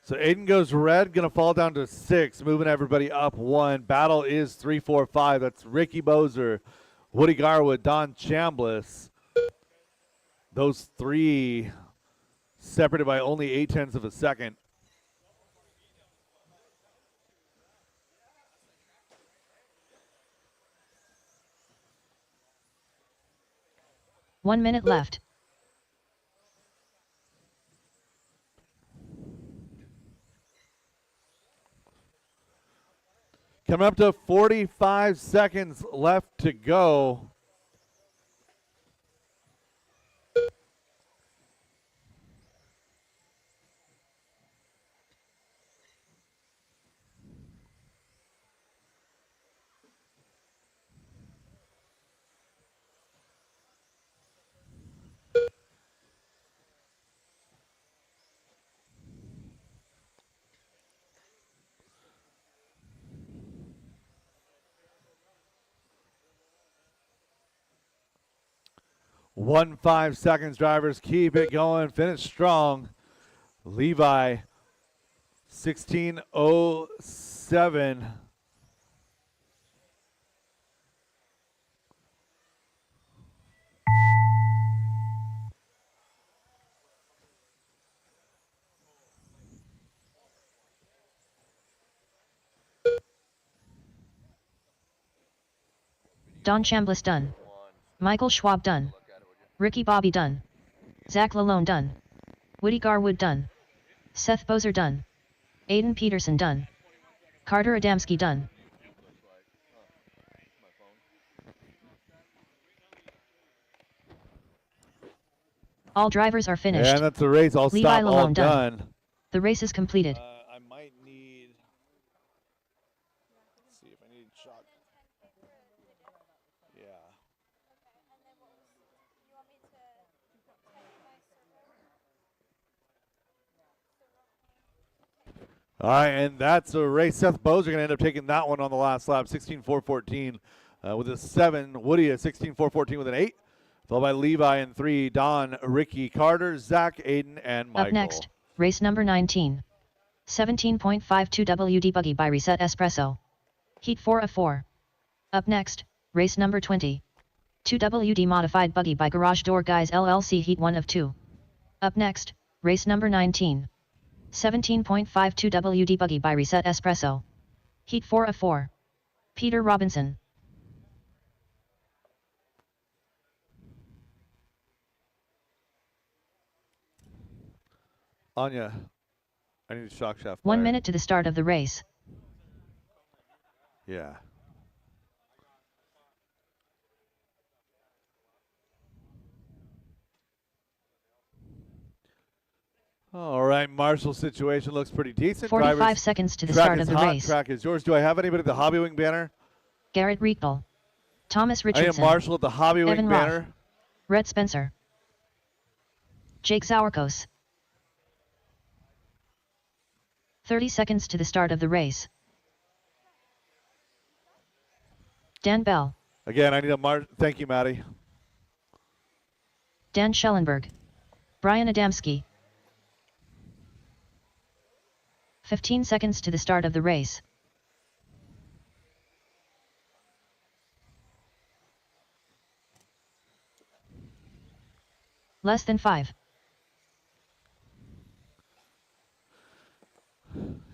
Speaker 3: So Aiden goes red, going to fall down to 6, moving everybody up 1. Battle is 3, 4, 5. That's Ricky Bozer, Woody Garwood, Don Chambliss. Those 3 separated by only 0.8 of a second.
Speaker 4: One minute left.
Speaker 3: Coming up to 45 seconds left to go. One 5 seconds, drivers. Keep it going. Finish strong. Levi, 16:07.
Speaker 4: Don Chambliss done. Michael Schwab done. Ricky Bobby done. Zach Lalone done. Woody Garwood done. Seth Bozer done. Aiden Peterson done. Carter Adamski done. All drivers are finished.
Speaker 3: And that's the race. I'll
Speaker 4: Levi
Speaker 3: stop all
Speaker 4: Lalone
Speaker 3: done.
Speaker 4: The race is completed.
Speaker 7: I might need. Let's see if I need shock. Yeah.
Speaker 3: All right, and that's a race. Seth Bozer going to end up taking that one on the last lap, 16.414 with a 7. Woody at 16.414 with an 8. Followed by Levi in 3, Don, Ricky, Carter, Zach, Aiden, and Michael.
Speaker 4: Up next, race number 19. 17.52 WD Buggy by Reset Espresso. Heat 4 of 4. Up next, race number 20. 2 WD Modified Buggy by Garage Door Guys LLC Heat 1 of 2. Up next, race number 19. 17.52 WD Buggy by Reset Espresso. Heat 4 of 4. Peter Robinson.
Speaker 3: Anya, I need a shock shaft.
Speaker 4: 1 minute to the start of the race.
Speaker 3: Yeah. All right, Marshall's situation looks pretty decent.
Speaker 4: 45
Speaker 3: Drivers,
Speaker 4: seconds to the
Speaker 3: track
Speaker 4: start
Speaker 3: is
Speaker 4: of the
Speaker 3: hot,
Speaker 4: race.
Speaker 3: Track is yours. Do I have anybody at the Hobby Wing banner?
Speaker 4: Garrett Riechel. Thomas
Speaker 3: I
Speaker 4: Richardson.
Speaker 3: am Marshall at the Hobby Wing
Speaker 4: Evan
Speaker 3: banner.
Speaker 4: Roth. Rhett Spencer. Jake Sauerkos. 30 seconds to the start of the race. Dan Bell.
Speaker 3: Again, I need a thank you, Maddie.
Speaker 4: Dan Schellenberg. Brian Adamski. 15 seconds to the start of the race. Less than 5.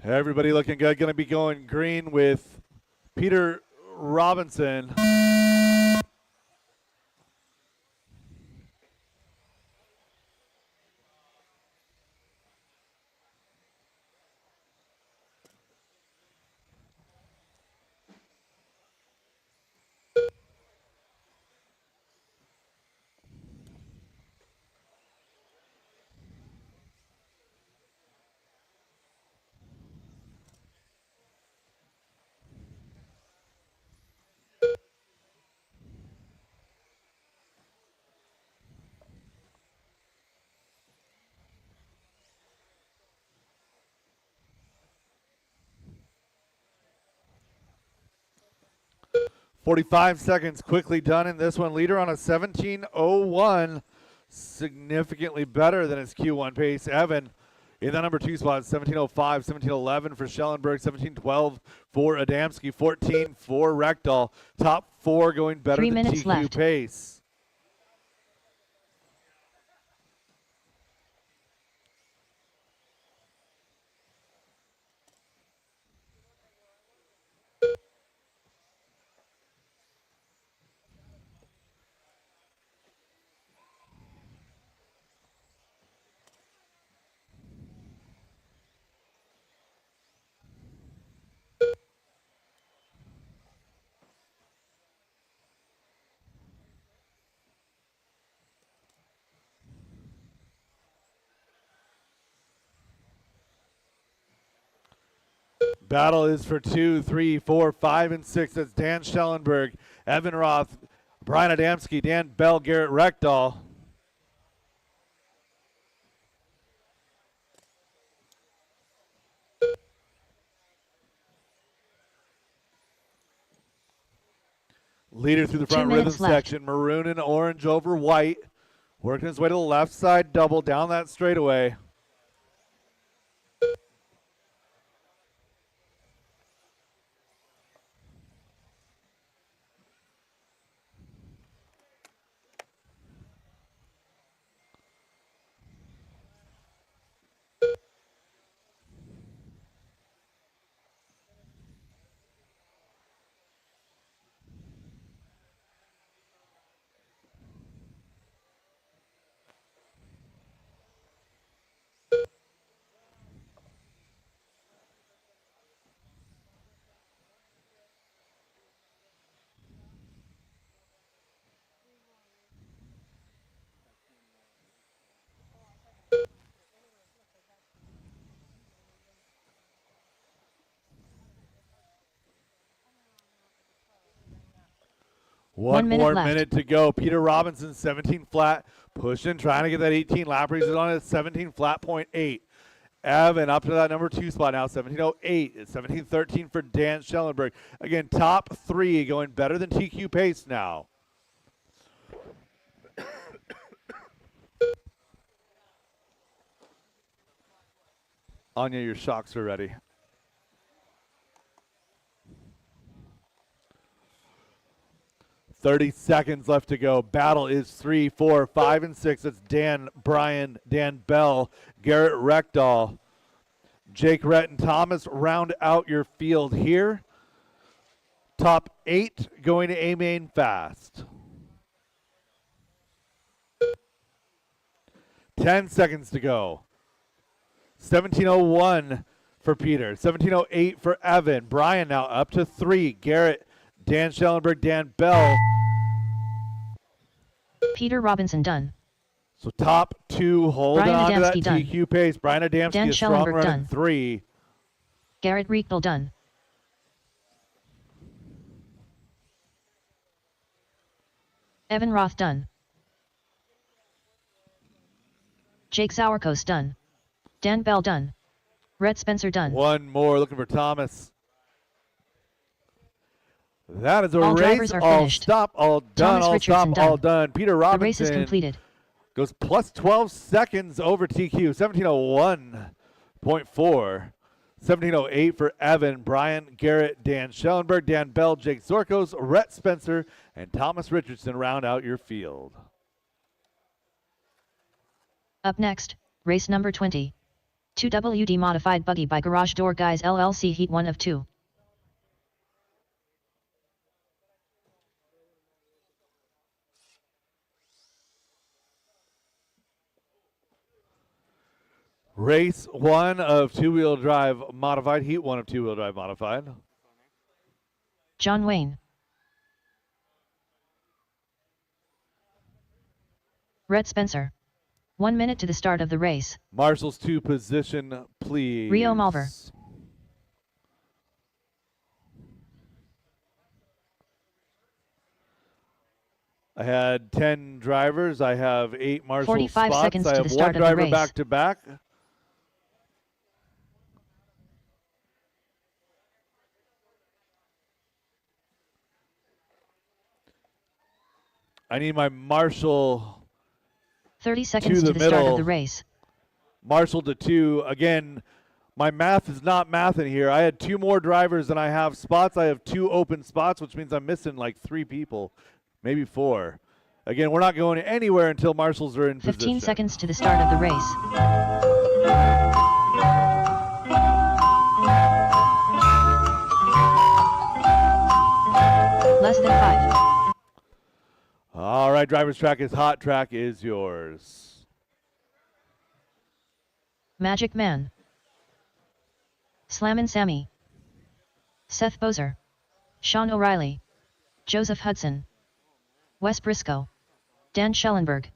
Speaker 3: Everybody looking good. Going to be going green with Peter Robinson. .45 seconds quickly done in this one. Leader on a 17:01. Significantly better than his Q1 pace. Evan in the number 2 spot, 17:05, 17:11 for Schellenberg, 17:12 for Adamski, 14 for Rekdal. Top 4 going better
Speaker 4: 3
Speaker 3: than
Speaker 4: minutes
Speaker 3: TQ
Speaker 4: left.
Speaker 3: pace. Battle is for 2, 3, 4, 5, and 6. That's Dan Schellenberg, Evan Roth, Brian Adamski, Dan Bell, Garrett Rekdal. Leader through the
Speaker 4: 2
Speaker 3: front rhythm
Speaker 4: minutes left.
Speaker 3: section, maroon and orange over white. Working his way to the left side, double down that straightaway.
Speaker 4: 1 minute
Speaker 7: more
Speaker 4: left.
Speaker 7: minute to go. Peter Robinson, 17 flat, pushing, trying to get that 18 lapper. He's on a 17 flat point 8. Evan up to that number 2 spot now, 17:08. It's 17:13 for Dan Schellenberg. Again, top 3 going better than TQ pace now. Anya, your shocks are ready. "30 seconds left to go. Battle is 3, 4, 5, and 6. It's Dan, Brian, Dan Bell, Garrett Reckdahl, Jake Rhett, and Thomas round out your field here. Top 8 going to A main fast. 10 seconds to go. 17:01 for Peter. 17:08 for Evan. Brian now up to 3. Garrett, Dan Schellenberg, Dan Bell.
Speaker 4: Peter Robinson done.
Speaker 7: So top 2 hold
Speaker 4: Brian
Speaker 7: on to that
Speaker 4: Adamski done.
Speaker 7: TQ pace. Brian Adamski
Speaker 4: Dan
Speaker 7: a strong
Speaker 4: Schellenberg
Speaker 7: run in
Speaker 4: done.
Speaker 7: 3.
Speaker 4: Garrett Reekdal done. Evan Roth done. Jake Sauerkos done. Dan Bell done. Rhett Spencer done.
Speaker 7: One more looking for Thomas. That is a
Speaker 4: All
Speaker 7: race.
Speaker 4: drivers are
Speaker 7: All
Speaker 4: finished.
Speaker 7: stop, all done,
Speaker 4: Thomas
Speaker 7: all
Speaker 4: Richardson
Speaker 7: stop, all
Speaker 4: done.
Speaker 7: done. Peter
Speaker 4: The
Speaker 7: Robinson
Speaker 4: race is completed.
Speaker 7: goes plus 12 seconds over TQ. 17:01.4. 17:08 for Evan, Brian, Garrett, Dan Schellenberg, Dan Bell, Jake Zorkos, Rhett Spencer, and Thomas Richardson round out your field.
Speaker 4: Up next, race number 20. 2WD Modified Buggy by Garage Door Guys LLC Heat 1 of 2.
Speaker 7: Race 1 of two-wheel drive modified, heat 1 of two-wheel drive modified.
Speaker 4: John Wayne. Rhett Spencer. 1 minute to the start of the race.
Speaker 7: Marshall's 2 position, please.
Speaker 4: Rio Malver.
Speaker 7: I had 10 drivers. I have 8 Marshall
Speaker 4: 45
Speaker 7: spots.
Speaker 4: seconds
Speaker 7: I
Speaker 4: to
Speaker 7: have
Speaker 4: the
Speaker 7: one
Speaker 4: start of the
Speaker 7: driver
Speaker 4: race.
Speaker 7: back to back. I need my Marshall
Speaker 4: 30 seconds
Speaker 7: the
Speaker 4: to the start of
Speaker 7: middle.
Speaker 4: the race.
Speaker 7: Marshall to 2. Again, my math is not math in here. I had 2 more drivers than I have spots. I have 2 open spots, which means I'm missing like 3 people, maybe 4. Again, we're not going anywhere until Marshalls are in
Speaker 4: 15
Speaker 7: position.
Speaker 4: seconds to the start of the race. Less than 5.
Speaker 7: All right, driver's track is hot. Track is yours.
Speaker 4: Magic Man. Slammin' Sammy. Seth Bozer. Sean O'Reilly. Joseph Hudson. Wes Briscoe. Dan Schellenberg.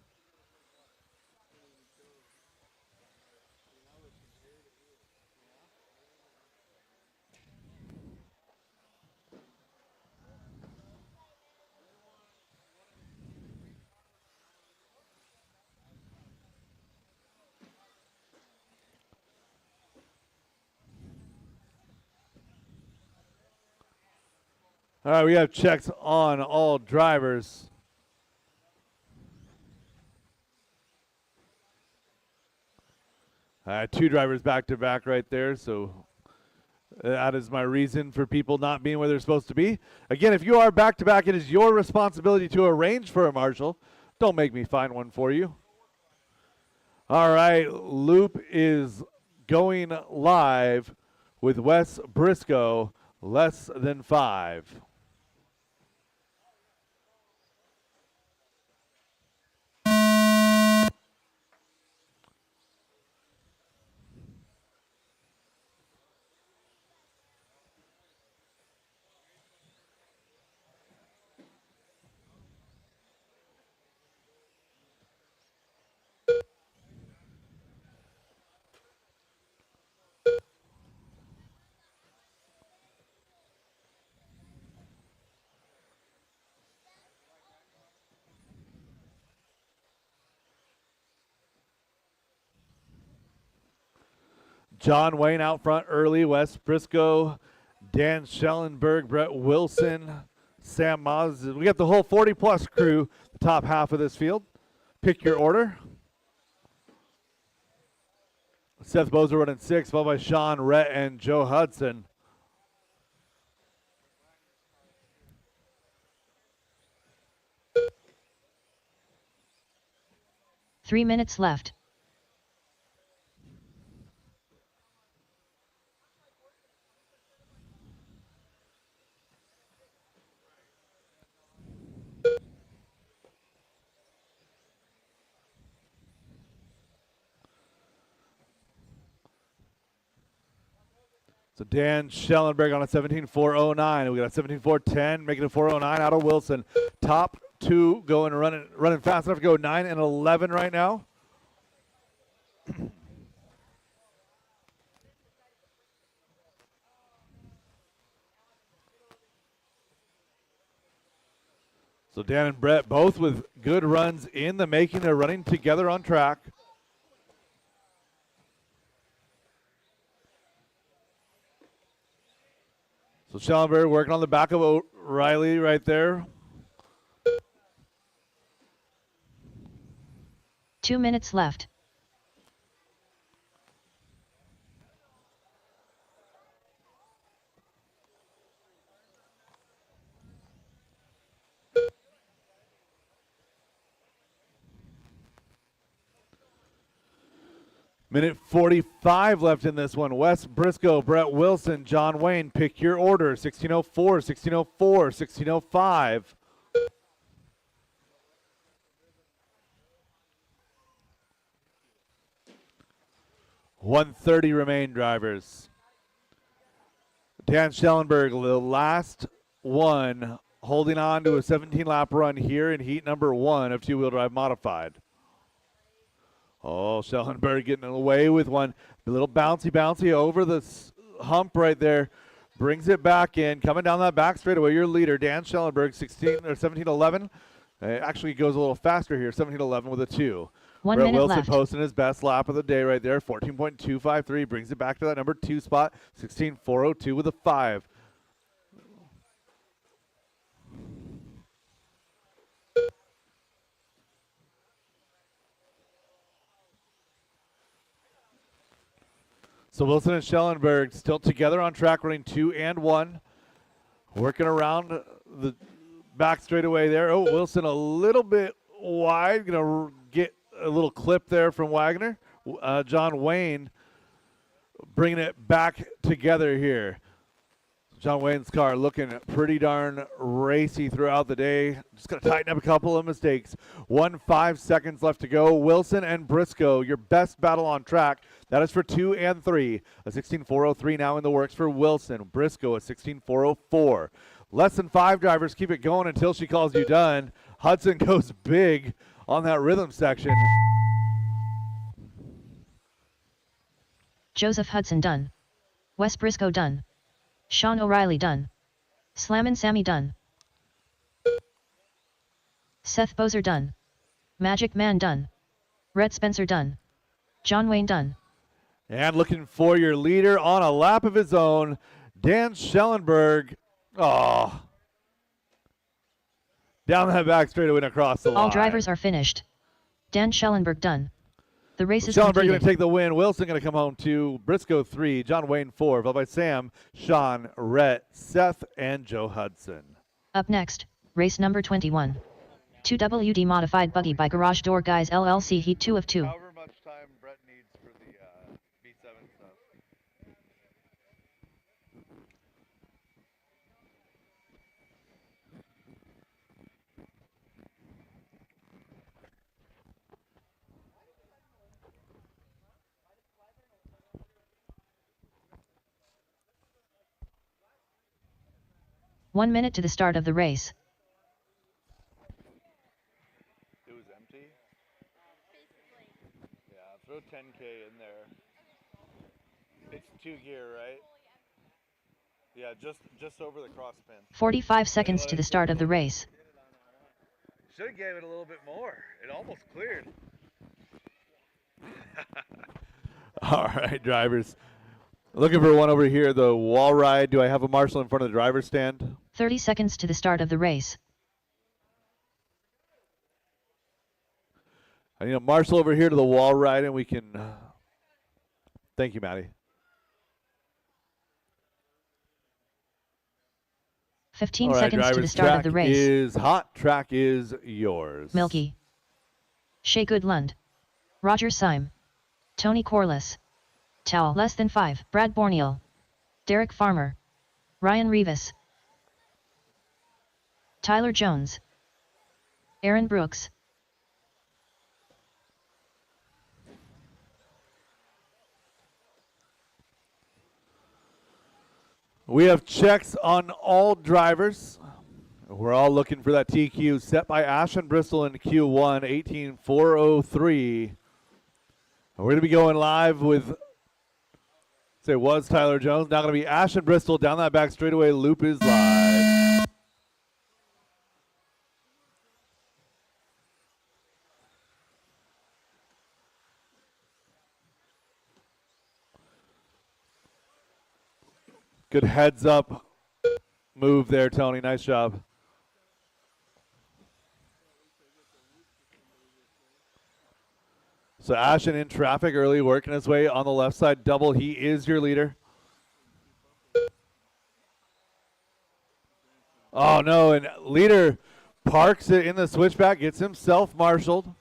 Speaker 7: All right, we have checks on all drivers. I had 2 drivers back to back right there, so that is my reason for people not being where they're supposed to be. Again, if you are back to back, it is your responsibility to arrange for a marshal. Don't make me find one for you. All right, loop is going live with Wes Briscoe, less than 5. John Wayne out front early. Wes Briscoe, Dan Schellenberg, Brett Wilson, Sam Moz. We got the whole 40-plus crew, the top half of this field. Pick your order. Seth Bozer running 6, followed by Sean Rhett and Joe Hudson.
Speaker 4: Three minutes left.
Speaker 7: So Dan Schellenberg on a 17.409. We got a 17.410, making it 409 out of Wilson. Top two going running fast enough to go 9 and 11 right now. So Dan and Brett both with good runs in the making. They're running together on track. So Schellenberg working on the back of O'Reilly right there.
Speaker 4: 2 minutes left.
Speaker 7: Minute 45 left in this one. Wes Briscoe, Brett Wilson, John Wayne. Pick your order. 1604, 1604, 1605. .130 remain, drivers. Dan Schellenberg, the last one, holding on to a 17-lap run here in heat number 1 of two-wheel drive modified. Oh, Schellenberg getting away with one. A little bouncy over the hump right there. Brings it back in. Coming down that back straightaway, your leader, Dan Schellenberg, 17.11. Actually goes a little faster here, 17.11 with a 2.
Speaker 4: 1
Speaker 7: Brett
Speaker 4: minute
Speaker 7: Wilson
Speaker 4: left.
Speaker 7: posting his best lap of the day right there, 14.253. Brings it back to that number 2 spot, 16.402 with a 5. So Wilson and Schellenberg still together on track, running 2 and 1. Working around the back straightaway there. Oh, Wilson a little bit wide. Going to get a little clip there from Wagner. John Wayne bringing it back together here. John Wayne's car looking pretty darn racy throughout the day. Just going to tighten up a couple of mistakes. 5 seconds left to go. Wilson and Briscoe, your best battle on track. That is for 2 and 3. A 16.403 now in the works for Wilson. Briscoe a 16.404. Less than 5 drivers. Keep it going until she calls you done. Hudson goes big on that rhythm section.
Speaker 4: Joseph Hudson done. Wes Briscoe done. Sean O'Reilly done. Slammin' Sammy done. Seth Bozer done. Magic Man done. Rhett Spencer done. John Wayne done.
Speaker 7: And looking for your leader on a lap of his own, Dan Schellenberg. Oh. Down that back straightaway and across the line.
Speaker 4: All drivers are finished. Dan Schellenberg done. The race is
Speaker 7: Schellenberg going
Speaker 4: completed.
Speaker 7: to take the win. Wilson going to come home 2. Briscoe 3. John Wayne 4. Followed by Sam, Sean, Rhett, Seth, and Joe Hudson.
Speaker 4: Up next, race number 21. 2WD modified buggy by Garage Door Guys LLC Heat 2 of 2.
Speaker 7: However much time Brett needs for the B7 stuff.
Speaker 4: One minute to the start of the race.
Speaker 7: It was empty? Yeah, throw 10K in there. It's 2 gear, right? Yeah, just over the cross pin.
Speaker 4: 45 seconds to the start of the race.
Speaker 7: Should have gave it a little bit more. It almost cleared. All right, drivers. Looking for one over here, the wall ride. Do I have a marshal in front of the driver's stand?
Speaker 4: 30 seconds to the start of the race.
Speaker 7: I need a marshal over here to the wall ride, and we can. Thank you, Maddie.
Speaker 4: 15
Speaker 7: All right,
Speaker 4: seconds to the
Speaker 7: drivers,
Speaker 4: start of
Speaker 7: track
Speaker 4: the race.
Speaker 7: is hot. Track is yours.
Speaker 4: Milky. Shea Goodlund. Roger Syme. Tony Corliss. Towel less than 5. Brad Borneal. Derek Farmer. Ryan Rivas. Tyler Jones. Aaron Brooks.
Speaker 7: We have checks on all drivers. We're all looking for that TQ set by Ashton Bristol in Q1, 18.403. We're going to be going live with, say, was Tyler Jones. Now going to be Ashton Bristol down that back straightaway. Loop is live. Good heads up move there, Tony. Nice job. So Ashton in traffic early, working his way on the left side double. He is your leader. Oh, no, and leader parks it in the switchback, gets himself marshaled.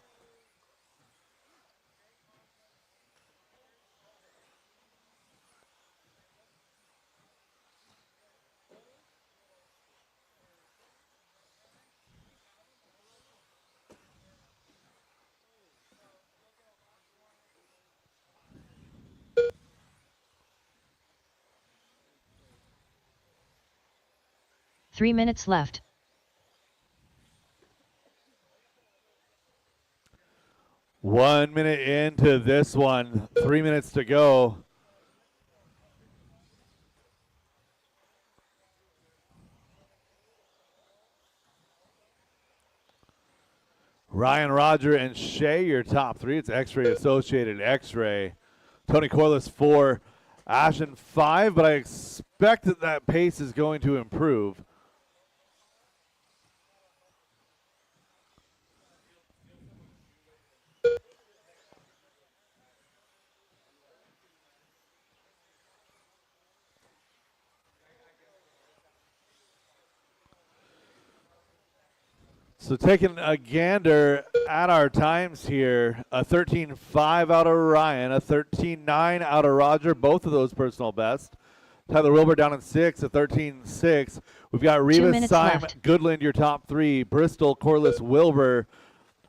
Speaker 4: Three minutes left.
Speaker 7: 1 minute into this one, 3 minutes to go. Ryan, Roger, and Shea, your top three. It's X-Ray Associated, X-Ray. Tony Corliss 4, Ashton 5, but I expect that that pace is going to improve. So taking a gander at our times here, a 13.5 out of Ryan, a 13.9 out of Roger, both of those personal best. Tyler Wilbur down in 6, a 13.6. We've got Rivas, Syme, Goodland, your top three. Bristol, Corliss, Wilbur,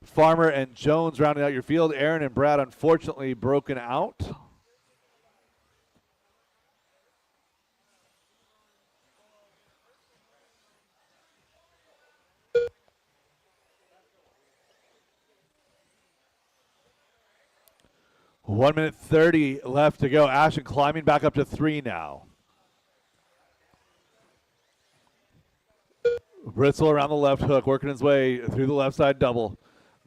Speaker 7: Farmer, and Jones rounding out your field. Aaron and Brad unfortunately broken out. One minute 30 left to go. Ashton climbing back up to 3 now. Bristol around the left hook, working his way through the left side double.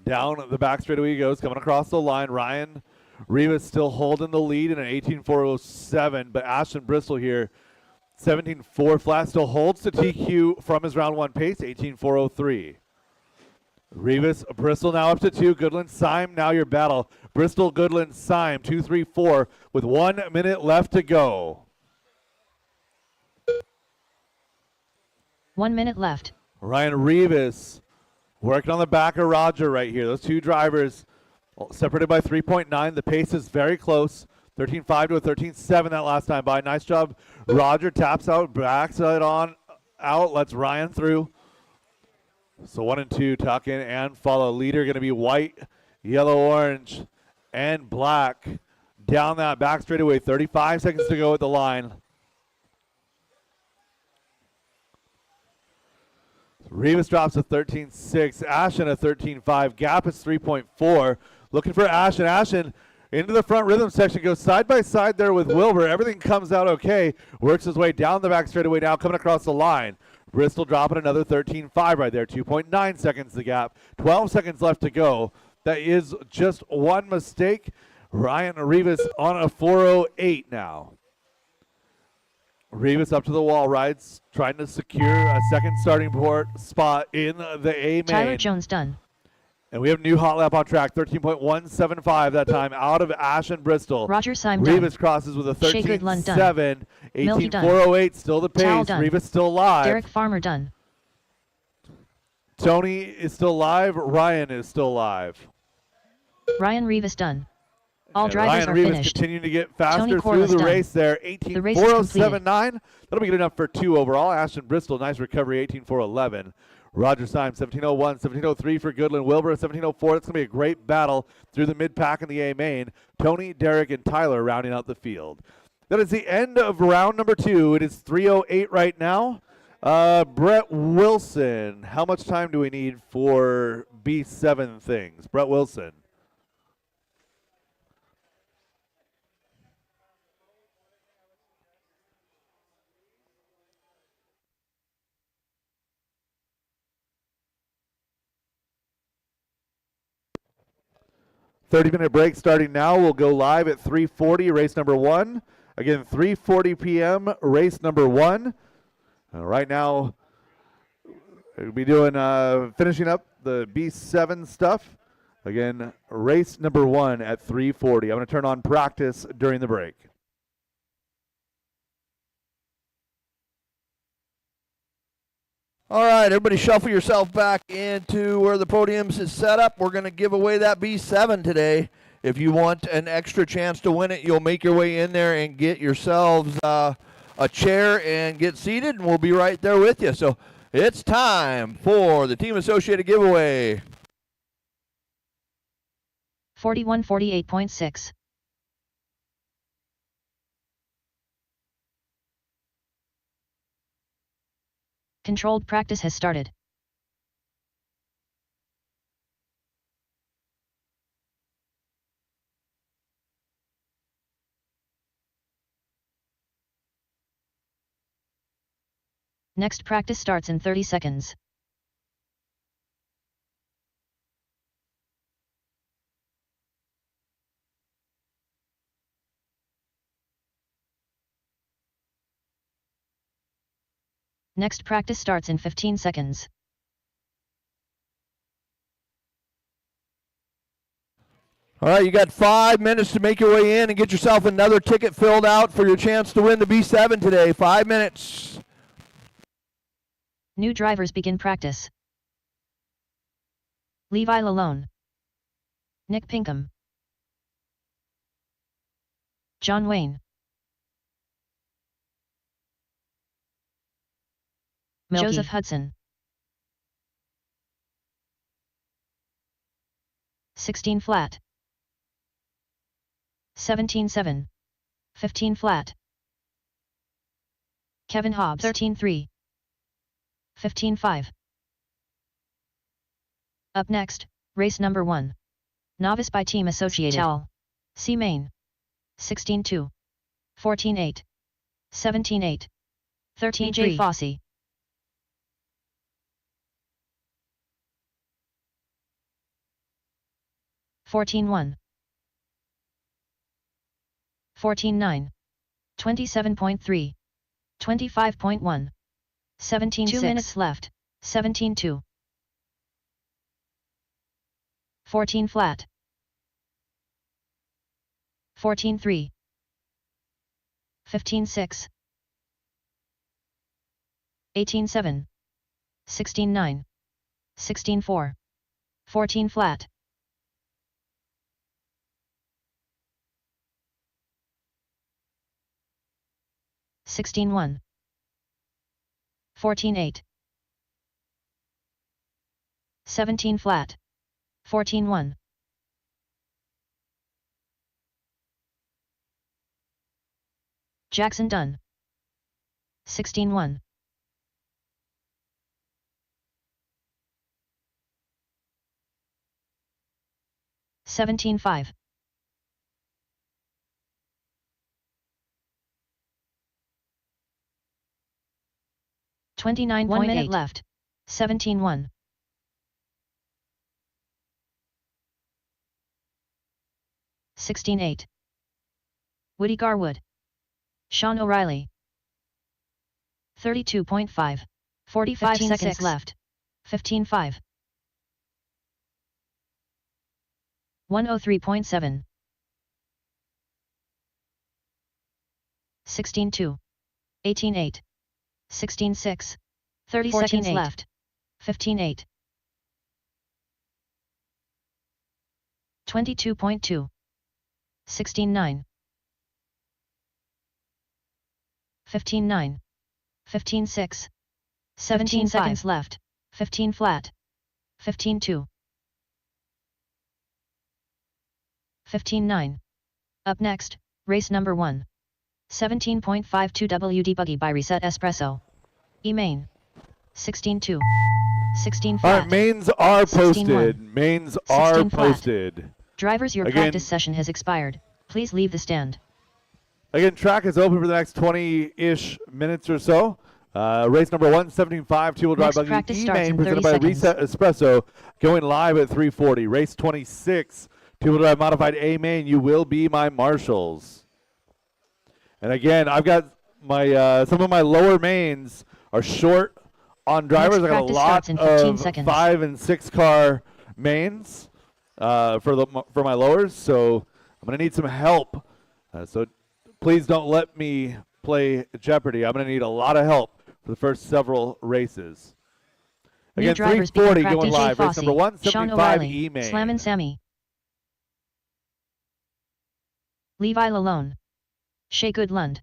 Speaker 7: Down the back straightaway he goes, coming across the line. Ryan Rivas still holding the lead in an 18.407, but Ashton Bristol here, 17.4 flat, still holds the TQ from his round one pace, 18.403. Rivas, Bristol now up to 2. Goodland, Syme, now your battle. Bristol, Goodland, Syme, 2, 3, 4, with 1 minute left to go.
Speaker 4: 1 minute left.
Speaker 7: Ryan Rivas working on the back of Roger right here. Those two drivers separated by 3.9. The pace is very close. 13.5 to a 13.7 that last time by. Nice job. Roger taps out, backs it on out, lets Ryan through. So 1 and 2 tuck in and follow. Leader going to be white, yellow, orange, and black. Down that back straightaway. 35 seconds to go at the line. Rivas drops a 13.6. Ashton a 13.5. Gap is 3.4. Looking for Ashton. Ashton into the front rhythm section. Goes side by side there with Wilbur. Everything comes out okay. Works his way down the back straightaway now. Coming across the line. Bristol dropping another 13.5 right there. 2.9 seconds the gap. 12 seconds left to go. That is just one mistake. Ryan Rivas on a 4.08 now. Rivas up to the wall rides, trying to secure a second starting port spot in the A main.
Speaker 4: Tyler Jones done.
Speaker 7: And we have new hot lap on track, 13.175 that time, out of Ash and Bristol.
Speaker 4: Roger Syme
Speaker 7: Rivas
Speaker 4: done.
Speaker 7: crosses with a
Speaker 4: Shagard Lund done.
Speaker 7: 13.7,
Speaker 4: Milky done.
Speaker 7: 18.408, still the
Speaker 4: Towel
Speaker 7: pace.
Speaker 4: done.
Speaker 7: Rivas still live.
Speaker 4: Derek Farmer done.
Speaker 7: Tony is still live. Ryan is still live.
Speaker 4: Ryan Rivas done. All
Speaker 7: And
Speaker 4: drivers
Speaker 7: Ryan
Speaker 4: are
Speaker 7: Rivas
Speaker 4: finished.
Speaker 7: continuing to get faster
Speaker 4: Tony
Speaker 7: through
Speaker 4: Corliss
Speaker 7: the
Speaker 4: done.
Speaker 7: race there.
Speaker 4: The race is completed.
Speaker 7: 18.4079. That'll be good enough for 2 overall. Ashton Bristol, nice recovery, 18.411. Roger Syme, 17.01, 17.03 for Goodland. Wilbur, 17.04. That's going to be a great battle through the mid-pack in the A main. Tony, Derek, and Tyler rounding out the field. That is the end of round number 2. It is 3:08 right now. Brett Wilson, how much time do we need for B7 things? Brett Wilson. "30-minute break starting now. We'll go live at 3:40, race number 1. Again, 3:40 p.m., race number 1. Right now, we'll be doing finishing up the B7 stuff. Again, race number 1 at 3:40. I'm going to turn on practice during the break.
Speaker 2: All right, everybody shuffle yourself back into where the podiums is set up. We're going to give away that B7 today. If you want an extra chance to win it, you'll make your way in there and get yourselves a chair and get seated, and we'll be right there with you. So it's time for the Team Associated giveaway.
Speaker 4: 4148.6. Controlled practice has started. Next practice starts in 30 seconds. Next practice starts in 15 seconds.
Speaker 2: All right, you got 5 minutes to make your way in and get yourself another ticket filled out for your chance to win the B7 today. 5 minutes.
Speaker 4: New drivers begin practice. Levi Lalone, Nick Pinkham, John Wayne, Milky. Joseph Hudson, 16 flat, 17-7, 15 flat, Kevin Hobbs, 13-3, 15-5. Up next, race number 1. Novice by Team Associated. Towel, C main, 16-2, 14-8, 17-8, 13-3. Fossey, 14-1, 14-9, 27.3, 25.1, 17-6. 2 minutes left, 17-2, 14 flat, 14-3, 15-6, 18-7, 16-9, 16-4, 14 flat, 16-1, 14-8, 17 flat, 14-1. Jackson Dunn, 16-1. $17.5. 29.8. 1 minute left. 17-1. 16-8. Woody Garwood, Sean O'Reilly, 32.5. 45 seconds left. 15.5. 103.7. 16.2. 18.8. 16.6. 30 seconds left. 15.8. 22.2. 16.9. 15.9. 15.6. 17 seconds left. 15 flat. 15.2. 15.9. Up next, race number 1. 17.52 WD Buggy by Reset Espresso. E-main. 16.2. 16 flat.
Speaker 3: All right, mains are
Speaker 4: 16-1.
Speaker 3: posted. Mains are
Speaker 4: 16 flat.
Speaker 3: posted.
Speaker 4: Drivers, your
Speaker 3: Again-
Speaker 4: practice session has expired. Please leave the stand.
Speaker 3: Again, track is open for the next 20-ish minutes or so. Race number 1, 17.5, two-wheel drive
Speaker 4: Next
Speaker 3: buggy
Speaker 4: practice starts
Speaker 3: E-main
Speaker 4: in
Speaker 3: presented
Speaker 4: 30
Speaker 3: by Reset Espresso, going live at 3:40. Race 26, two-wheel drive modified A-main, you will be my marshals. And again, I've got my some of my lower mains are short on drivers.
Speaker 4: Next
Speaker 3: I got a
Speaker 4: practice
Speaker 3: lot
Speaker 4: starts in 15
Speaker 3: of
Speaker 4: seconds.
Speaker 3: 5 and 6 car mains for my lowers, so I'm going to need some help. So please don't let me play Jeopardy. I'm going to need a lot of help for the first several races.
Speaker 4: New
Speaker 3: Again,
Speaker 4: drivers
Speaker 3: 3:40
Speaker 4: begin
Speaker 3: going
Speaker 4: practice.
Speaker 3: live. Race number
Speaker 4: Sean
Speaker 3: 175
Speaker 4: O'Reilly,
Speaker 3: E-main.
Speaker 4: Slammin' Sammy. Levi Lalone. Shea Goodlund.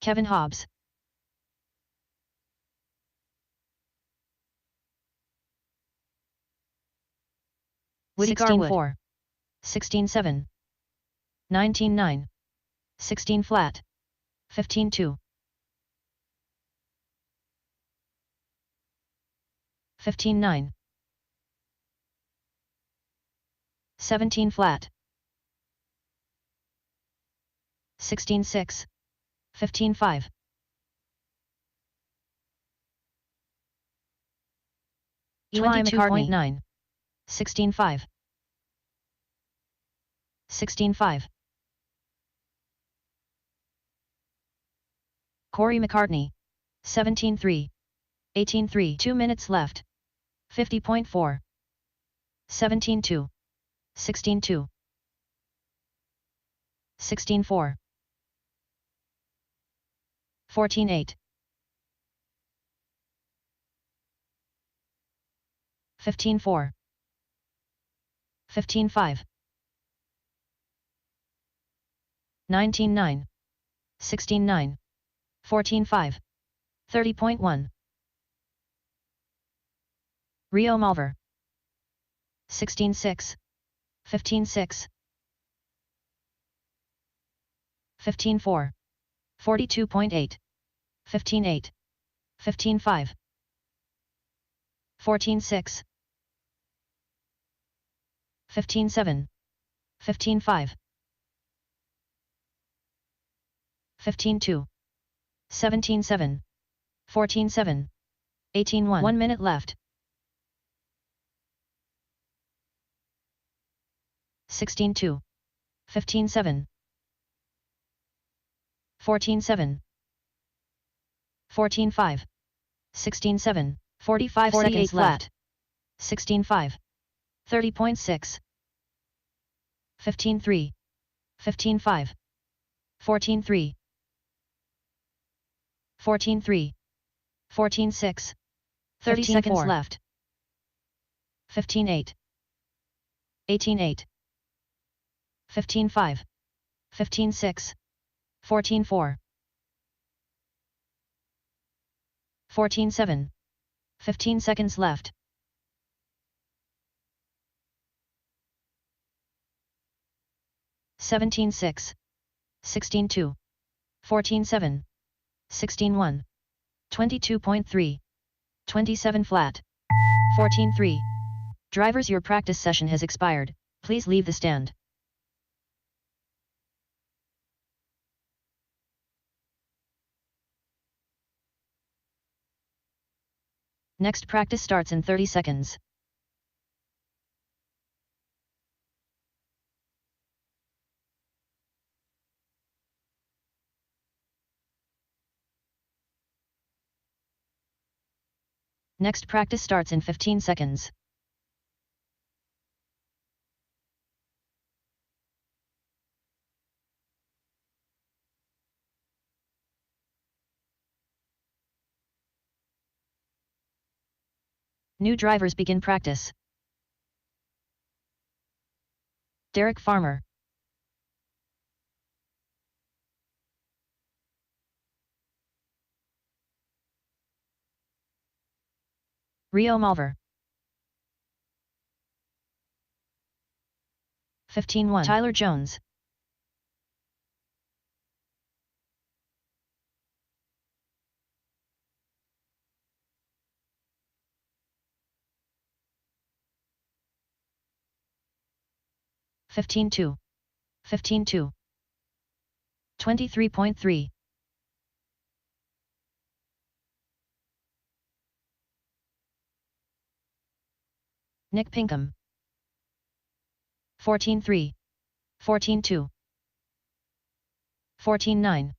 Speaker 4: Kevin Hobbs. Woody 16-4. 16-7. 19-9. 16 flat. 15-2. 15-9. 17 flat. 16-6. 15-5. 22.9. 16-5. 16-5. Corey McCartney. 17-3. 18-3. 2 minutes left. 50.4. 17-2. 16-2. 16-4. 14-8. 15-4. 15-5. 19-9. 16-9. 14-5. 30.1. Rio Malver. 16-6. 15-6. 15-4. 42.8. 15-8. 15-5. 14-6. 15-7. 15-5. 15-2. 17-7. 14-7. 18-1. 1 minute left. 16-2. 15-7. 14-7. 14-5. 16-7. 45 seconds left. 16-5. 30.6. 15-3. 15-5. 14-3. 14-3. 14-6. 30 seconds left. 15-8. 18-8. 15-5. 15-6. 14-4. 14-7. 15 seconds left. 17-6. 16-2. 14-7. 16-1. 22.3. 27 flat. 14-3. Drivers, your practice session has expired. Please leave the stand. Next practice starts in 30 seconds. Next practice starts in 15 seconds. New drivers begin practice. Derek Farmer, Rio Malver, 15-1. Tyler Jones, (15-2), 15-2, 23.3, Nick Pinkham, 14-3, 14-2, 14-9,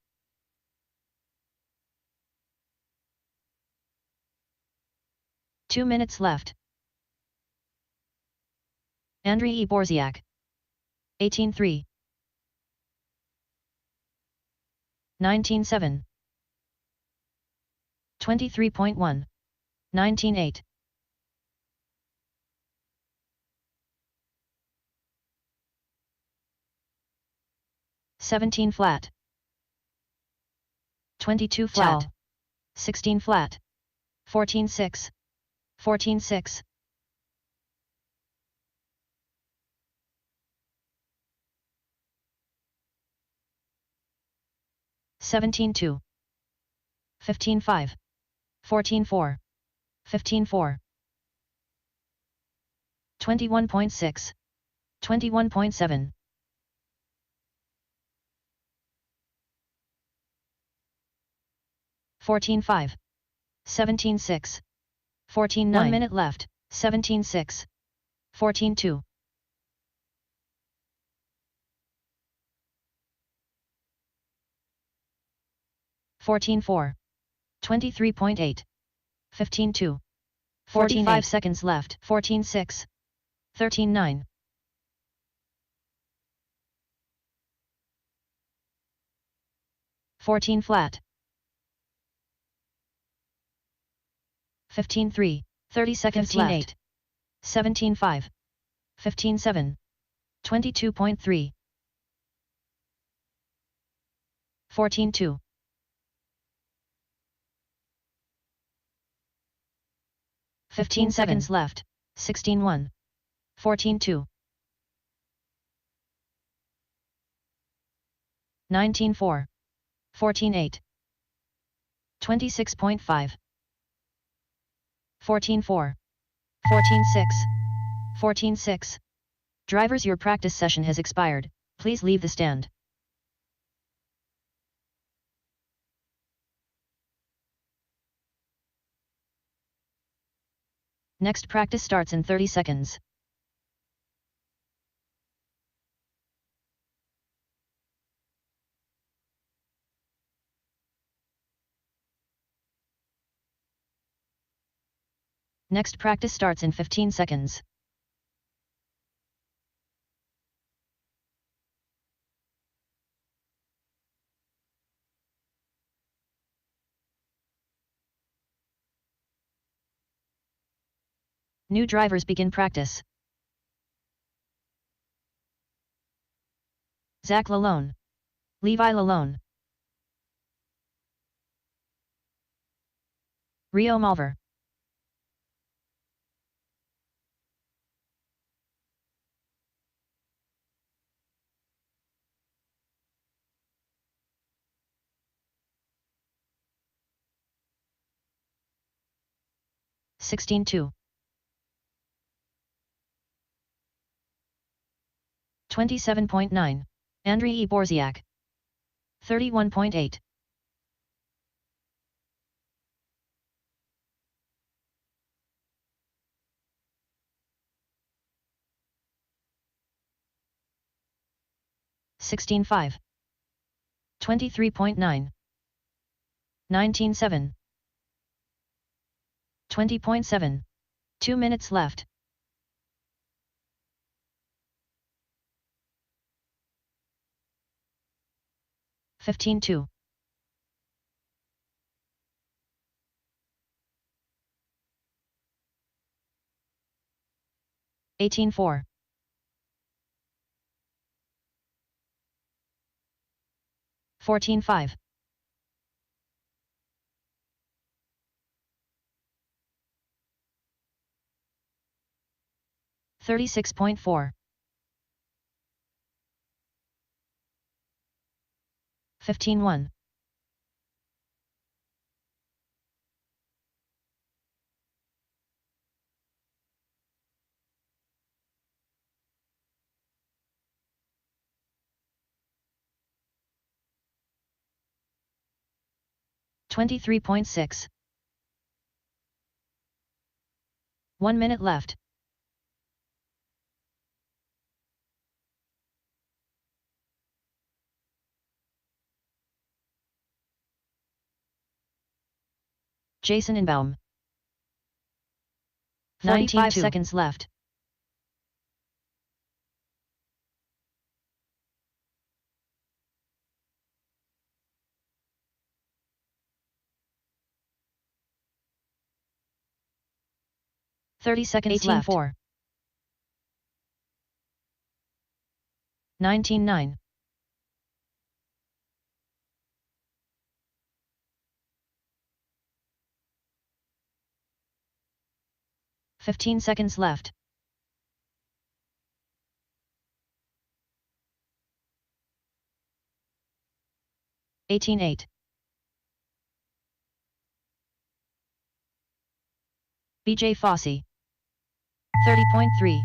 Speaker 4: 2 minutes left. Andriy Borziak, 18-3, 19-7, 23.1, 19-8, 17 flat, 22 flat, 16 flat, 14-6, 14-6, 17-2, 15-5, 14-4, 15-4, 21.6, 21.7, 14-5, 17-6, 14-9. 1 minute left, 17-6, 14-2, 14-4, 23.8, 15-2, 45 seconds left, 14-6, 13-9, 14 flat, 15-3, 30 seconds left, 17-5, 15-7, 22.3, 14-2, 15 seconds left, 16-1, 14-2, 19-4, 14-8, 26.5, 14-4, 14-6, 14-6. Drivers, your practice session has expired. Please leave the stand. Next practice starts in 30 seconds. Next practice starts in 15 seconds. New drivers begin practice. Zach Lalone, Levi Lalone, Rio Malver, (16-2), 27.9, Andriy Borziak, 31.8, 16-5, 23.9, 19-7, 20.7. 2 minutes left. 15.2. 18.4. 14.5. 36.4. 15.1. 23.6. 1 minute left. Jason Inbaum. 45 seconds left. 30 seconds left. 18.4. 19.9. 15 seconds left. 18.8. BJ Fossey. 30.3.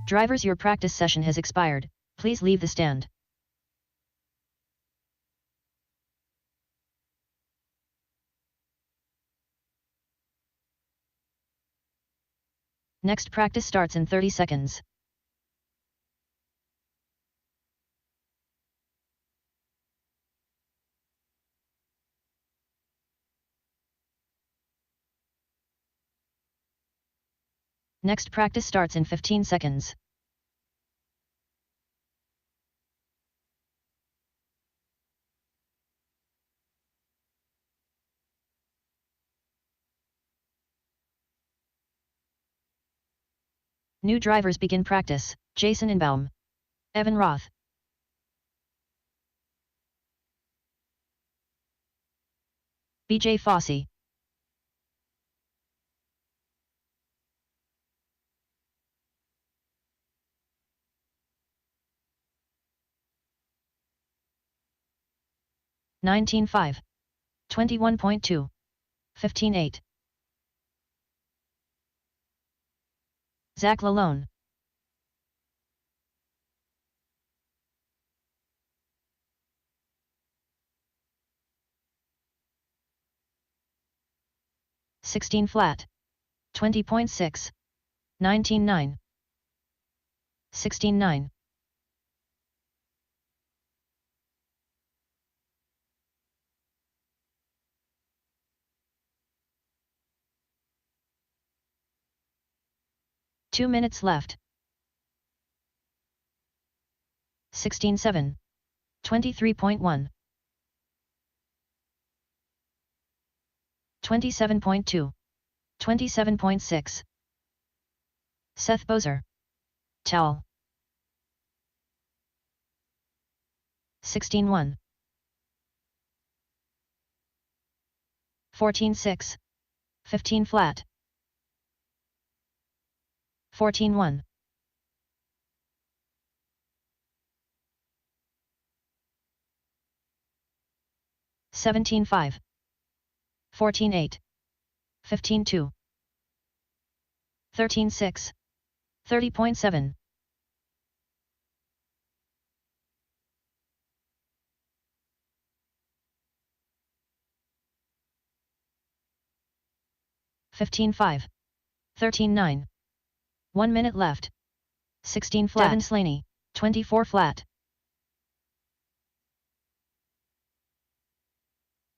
Speaker 4: Drivers, your practice session has expired. Please leave the stand. Next practice starts in 30 seconds. Next practice starts in 15 seconds. New drivers begin practice. Jason Inbaum. Evan Roth. BJ Fossey. $19.5. 21.2. 15.8. Zach Lalone. $16 flat. 20.6. 19.9. 16.9. 2 minutes left. 16.7. 23.1. 27.2. 27.6. Seth Bozer. Towel. 16.1. 14.6. 15 flat. 14.1. 17.5. 14.8. 15.2. 13.6. 30.7. 15.5. 13.9. 1 minute left. 16 flat. Devin Slaney. 24 flat.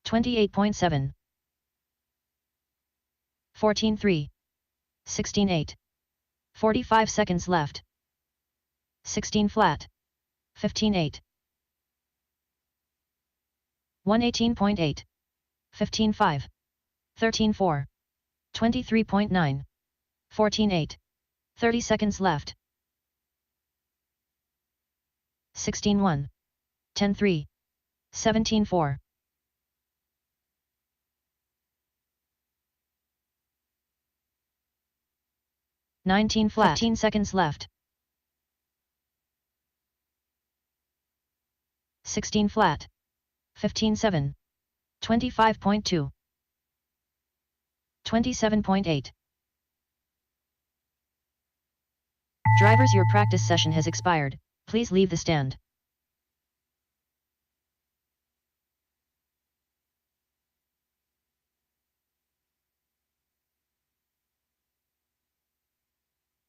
Speaker 4: 28.7. 14-3. 16-8. 45 seconds left. 16 flat. 15-8. 118.8. 15-5. 13-4. 23.9. 14-8. 30 seconds left. 16-1. 10-3. 17-4. 19 flat. 15 seconds left. 16 flat. 15-7. 25.2. 27.8. Drivers, your practice session has expired. Please leave the stand.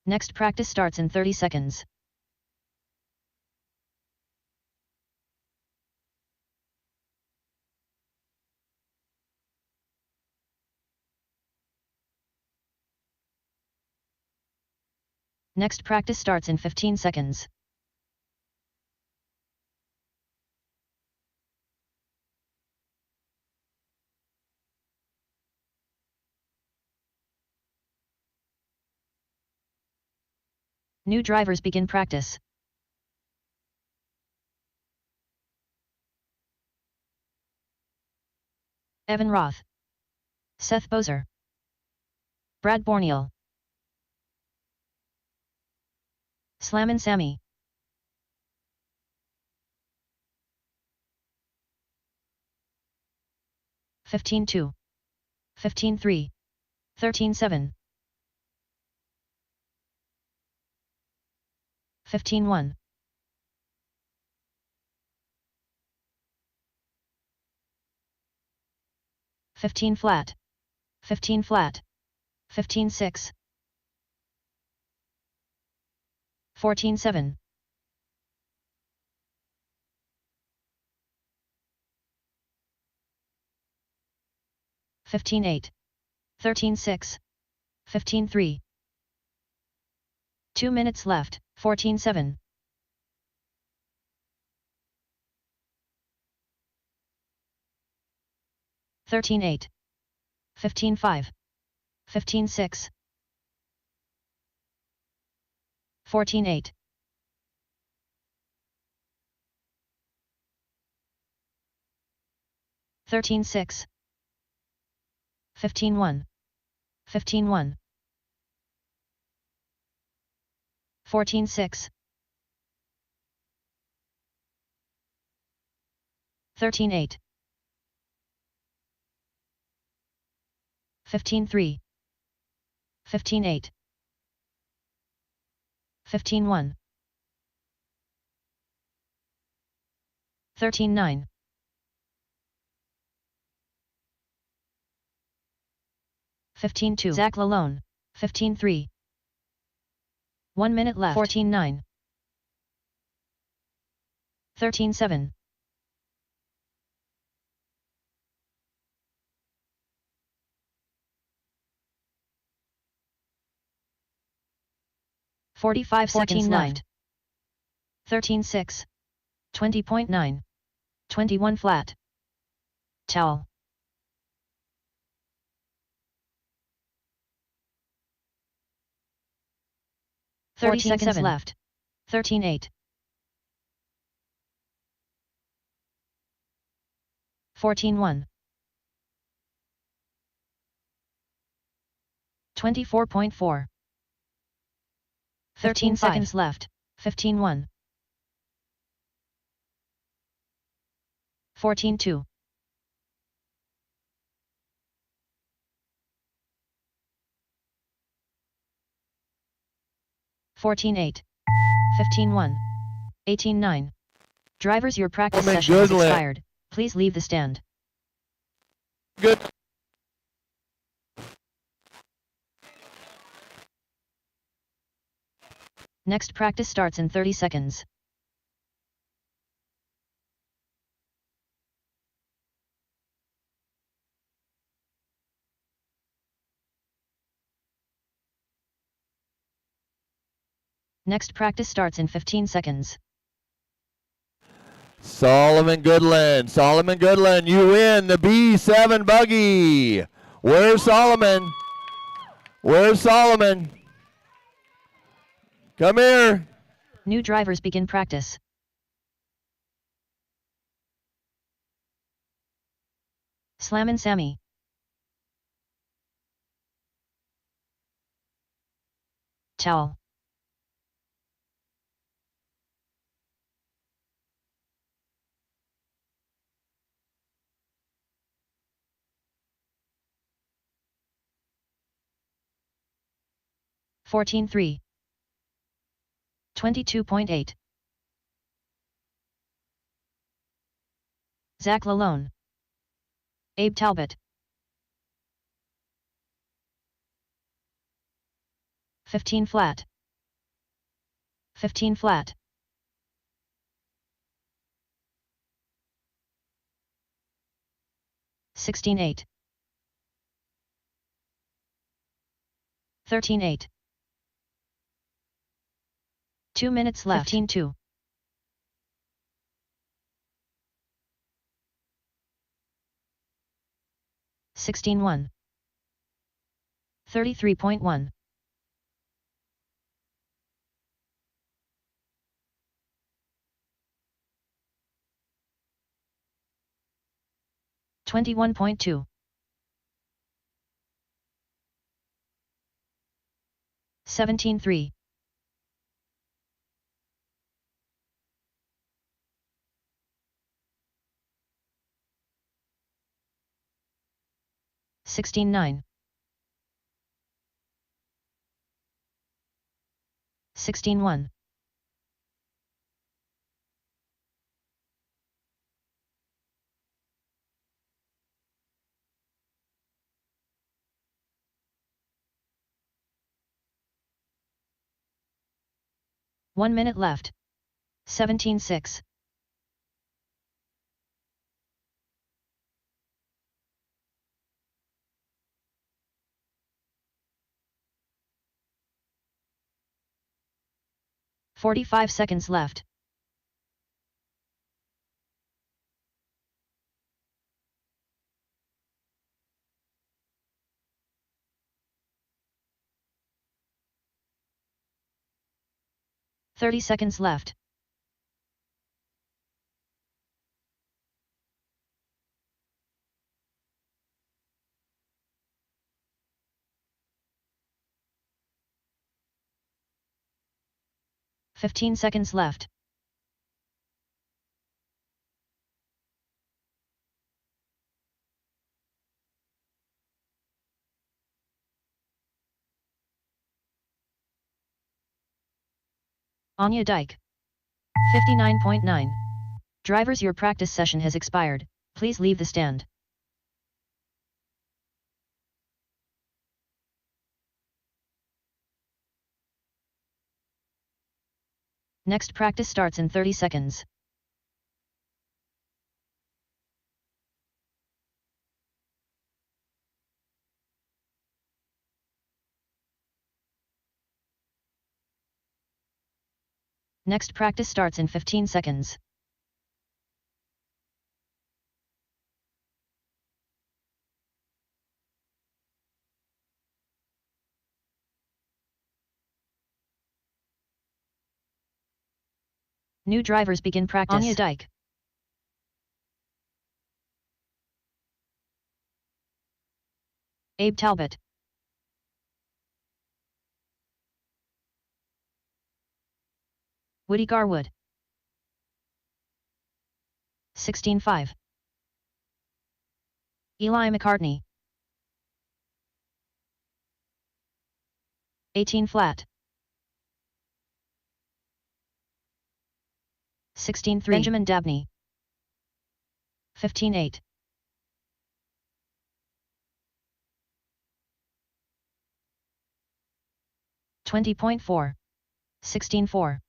Speaker 4: Next practice starts in 30 seconds. Next practice starts in 15 seconds. New drivers begin practice. Evan Roth, Seth Bozer, Brad Borneal, Slammin' Sammy, (15-2), 15-3, 13-7, 15-1, 15 flat, 15 flat, 15-6, 14-7, 15-8, 13-6, 15-3. 2 minutes left. 14-7. 13-8. 15-5. 15-6. 14-8. 13-6. 15-1. 15-1. 14-6. 13-8. 15-3. 15-8. 15-1. 13-9. 15-2. Zach Lalone. 15-3. 1 minute left. 14-9. 13-7. 45 seconds left. 13-6. 20.9. 21 flat. Towel. 30 seconds left. 13-8. 14-1. 24.4. 13 seconds left. 15-1. 14-2. 14-8. 15-1. 18-9. Drivers, your practice session has expired. Please leave the stand.
Speaker 2: Good.
Speaker 4: Next practice starts in 30 seconds. Next practice starts in 15 seconds.
Speaker 2: Solomon Goodland, you win the B7 buggy. Where's Solomon? Come here.
Speaker 4: New drivers begin practice. Slammin' Sammy. Towel. $14.3. 22.8. Zach Lalone. Abe Talbot. 15 flat. 15 flat. 16.8. 13.8. 2 minutes left. 15.2. 16.1. 33.1. 21.2. 17.3. 16.9. 16.1. 1 minute left. 17.6. 45 seconds left. $30 seconds left. $15 seconds left. Anya Dyke. 59.9. Drivers, your practice session has expired. Please leave the stand. Next practice starts in 30 seconds. Next practice starts in 15 seconds. New drivers begin practice. Anya Dyke. Abe Talbot. Woody Garwood. 16.5. Eli McCartney. 18 flat. 16.3. Benjamin Dabney. 15.8. 20.4. 16.4.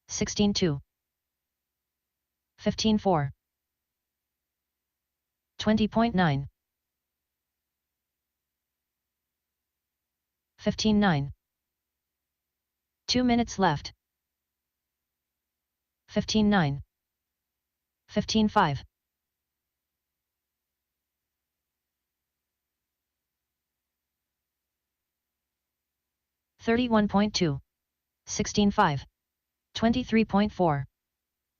Speaker 4: 16.2. 15.4. 20.9. 15.9. 2 minutes left. 15-9. 15-5. 31.2. 16-5. 23.4.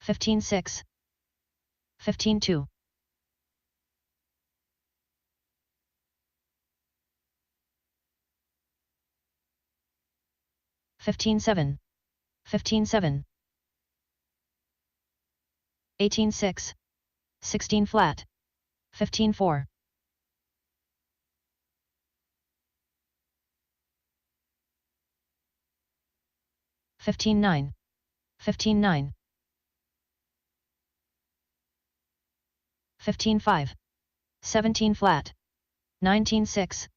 Speaker 4: 15-6. 15-2. 15-7. 15-7. 18-6. 16 flat. 15-4. 15-9. 15-9. 15-5. 17 flat. 19-6.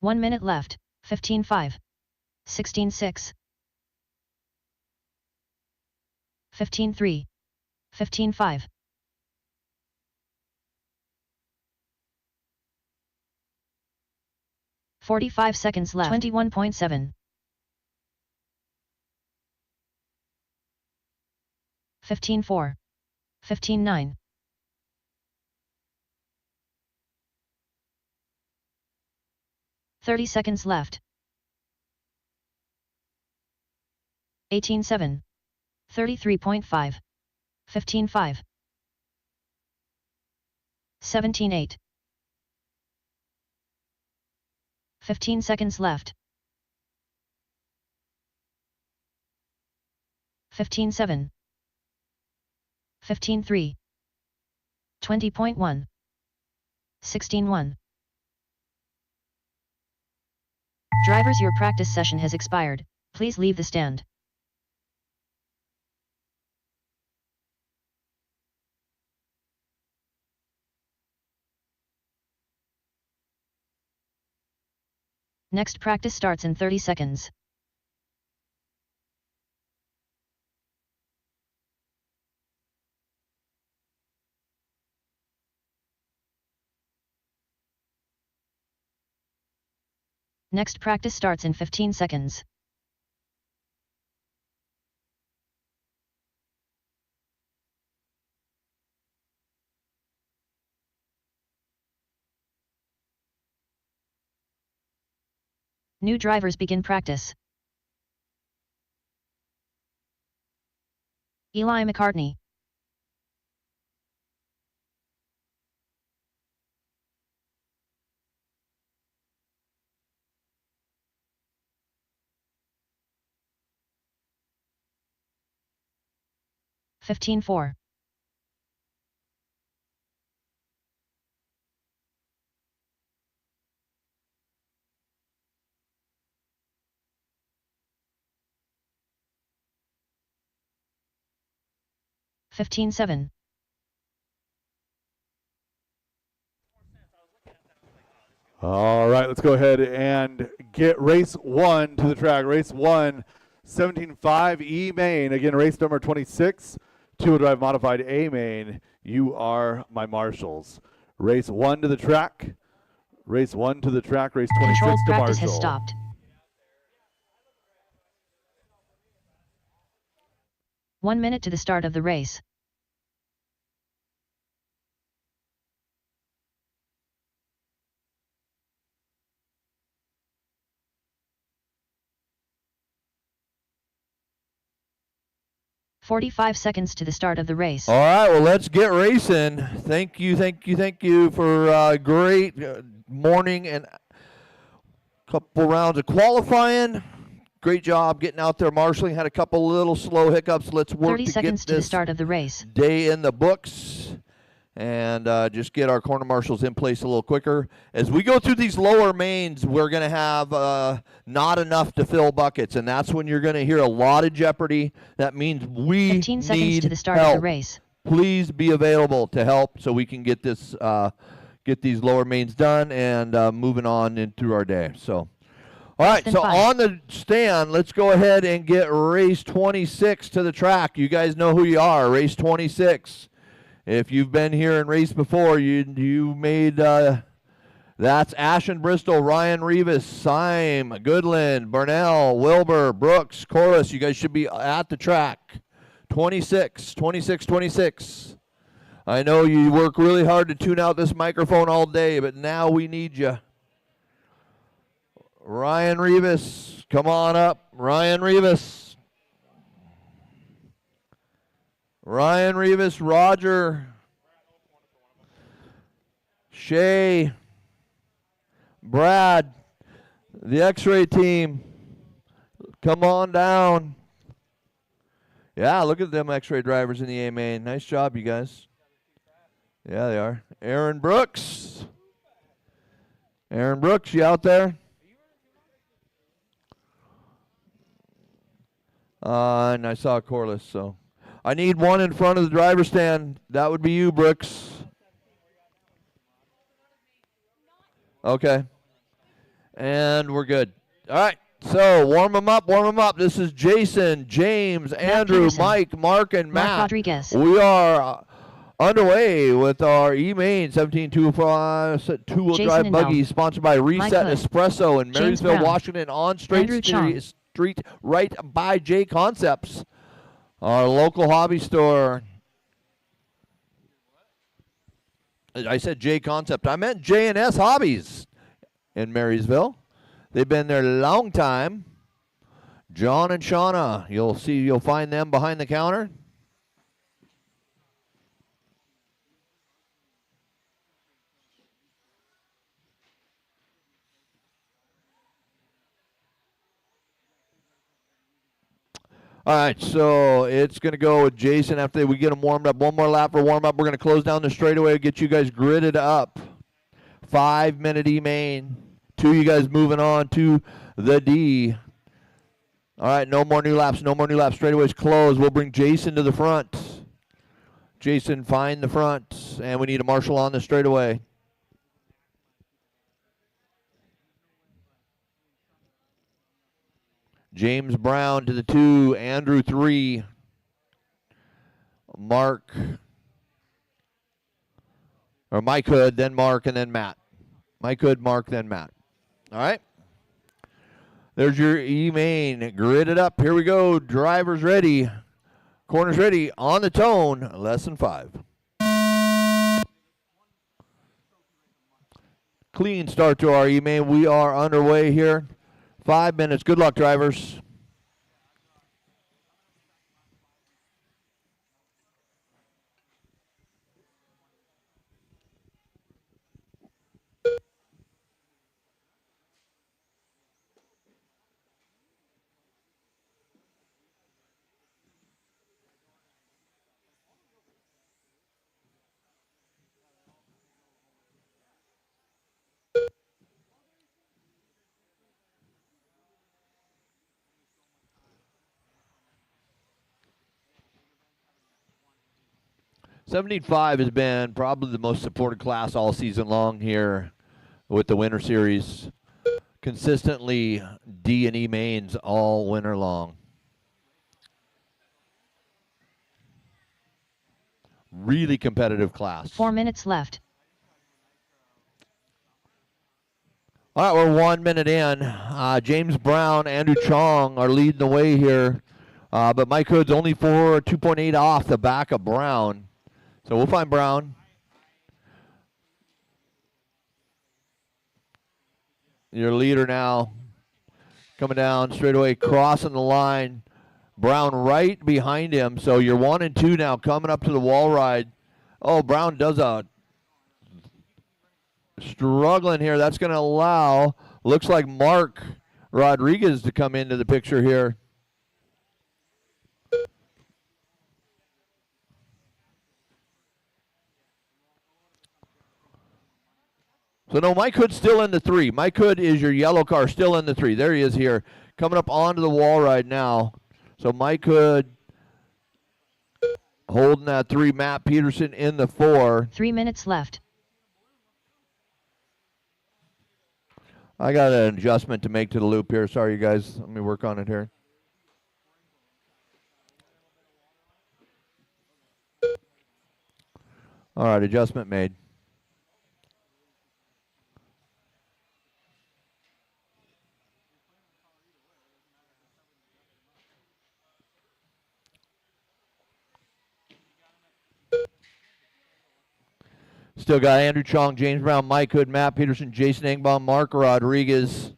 Speaker 4: 1 minute left. 15-5. 16-6. 15-3. 15-5. 45 seconds left. 21.7. 15-4. 15-9. 30 seconds left. 18-7. 33.5. 15-5. 17-8. 15 seconds left. 15-7. 15-3. 20.1. 16-1. Drivers, your practice session has expired. Please leave the stand. Next practice starts in 30 seconds. Next practice starts in 15 seconds. New drivers begin practice. Eli McCartney. (15-4). (15-7).
Speaker 3: All right, let's go ahead and get race 1 to the track. Race 1, 17.5 E main. Again, race number 26, two-wheel drive modified A main. You are my marshals. Race 1 to the track. Race 1 to the track. Race 26
Speaker 4: Controlled
Speaker 3: to
Speaker 4: practice
Speaker 3: marshal.
Speaker 4: has stopped. One minute to the start of the race. (45 seconds to the start of the race).
Speaker 2: All right, well, let's get racing. Thank you for a great morning and couple rounds of qualifying. Great job getting out there marshaling. Had a couple little slow hiccups. Let's work
Speaker 4: 30
Speaker 2: to
Speaker 4: seconds
Speaker 2: get
Speaker 4: to the
Speaker 2: this
Speaker 4: start of the race.
Speaker 2: Day in the books and just get our corner marshals in place a little quicker. As we go through these lower mains, we're going to have not enough to fill buckets, and that's when you're going to hear a lot of jeopardy. That means we
Speaker 4: 15 seconds
Speaker 2: need
Speaker 4: to the start
Speaker 2: help.
Speaker 4: of the race.
Speaker 2: Please be available to help so we can get this get these lower mains done and moving on in through our day. So, all right, so on the stand, let's go ahead and get race 26 to the track. You guys know who you are, race 26. If you've been here and raced before, you made That's Ashton Bristol, Ryan Rivas, Syme, Goodland, Burnell, Wilbur, Brooks, Corliss. You guys should be at the track. 26, 26, 26. I know you work really hard to tune out this microphone all day, but now we need you. Ryan Rivas, come on up. Ryan Rivas. Ryan Rivas, Roger, Shay, Brad, the X-ray team, come on down. Yeah, look at them X-ray drivers in the A main. Nice job, you guys. Yeah, they are. Aaron Brooks. Aaron Brooks, you out there? And I saw Corliss, so. I need one in front of the driver's stand. That would be you, Brooks. Okay. And we're good. All right. So warm them up, warm them up. This is Jason, James, Andrew,
Speaker 4: Peterson,
Speaker 2: Mike, Mark, and
Speaker 4: Mark
Speaker 2: Matt.
Speaker 4: Rodriguez.
Speaker 2: We are underway with our E-Main 1725 two-wheel
Speaker 4: Jason
Speaker 2: drive
Speaker 4: and
Speaker 2: buggy,
Speaker 4: Mel.
Speaker 2: sponsored by Reset
Speaker 4: Hood.
Speaker 2: Espresso in
Speaker 4: James
Speaker 2: Marysville,
Speaker 4: Brown.
Speaker 2: Washington, on Straight
Speaker 4: Andrew Chong.
Speaker 2: Street, right by J Concepts, our local hobby store. I said J Concept. I meant J&S Hobbies in Marysville. They've been there a long time. John and Shauna, you'll find them behind the counter. All right, so it's going to go with Jason after we get them warmed up. One more lap for warm up. We're going to close down the straightaway, get you guys gridded up. 5-minute E-main. 2 you guys moving on to the D. All right, no more new laps, no more new laps. Straightaway's closed. We'll bring Jason to the front. Jason, find the front, and we need a marshal on the straightaway. James Brown to the 2, Andrew 3, Mark, or Mike Hood, then Mark, and then Matt. Mike Hood, Mark, then Matt. All right. There's your E-main gridded up. Here we go. Drivers ready. Corners ready. On the tone. Lesson 5. Clean start to our E-main. We are underway here. 5 minutes. Good luck, drivers. '75 has been probably the most supported class all season long here with the Winter Series. Consistently D and E mains all winter long. Really competitive class.
Speaker 4: 4 minutes left.
Speaker 2: All right, we're 1 minute in. James Brown, Andrew Chong are leading the way here. But Mike Hood's only 2.8 off the back of Brown. So we'll find Brown. Your leader now. Coming down straight away, crossing the line. Brown right behind him. So you're 1 and 2 now coming up to the wall ride. Oh, Brown does a struggling here. That's going to allow, looks like Mark Rodriguez to come into the picture here. So no, Mike Hood's still in the 3. Mike Hood is your yellow car, still in the 3. There he is here, coming up onto the wall right now. So Mike Hood holding that 3. Matt Peterson in the 4.
Speaker 4: 3 minutes left.
Speaker 2: I got an adjustment to make to the loop here. Sorry, you guys. Let me work on it here. All right, adjustment made. still got Andrew Chong, James Brown, Mike Hood, Matt Peterson, Jason Engbaum, Mark Rodriguez.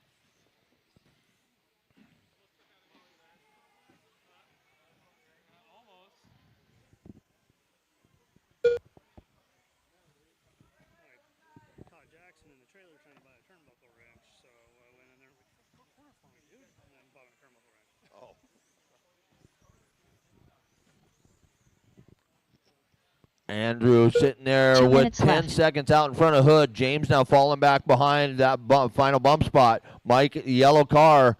Speaker 2: Andrew sitting there
Speaker 4: 2
Speaker 2: with
Speaker 4: minutes
Speaker 2: 10
Speaker 4: left.
Speaker 2: seconds out in front of Hood. James now falling back behind that final bump spot. Mike, yellow car,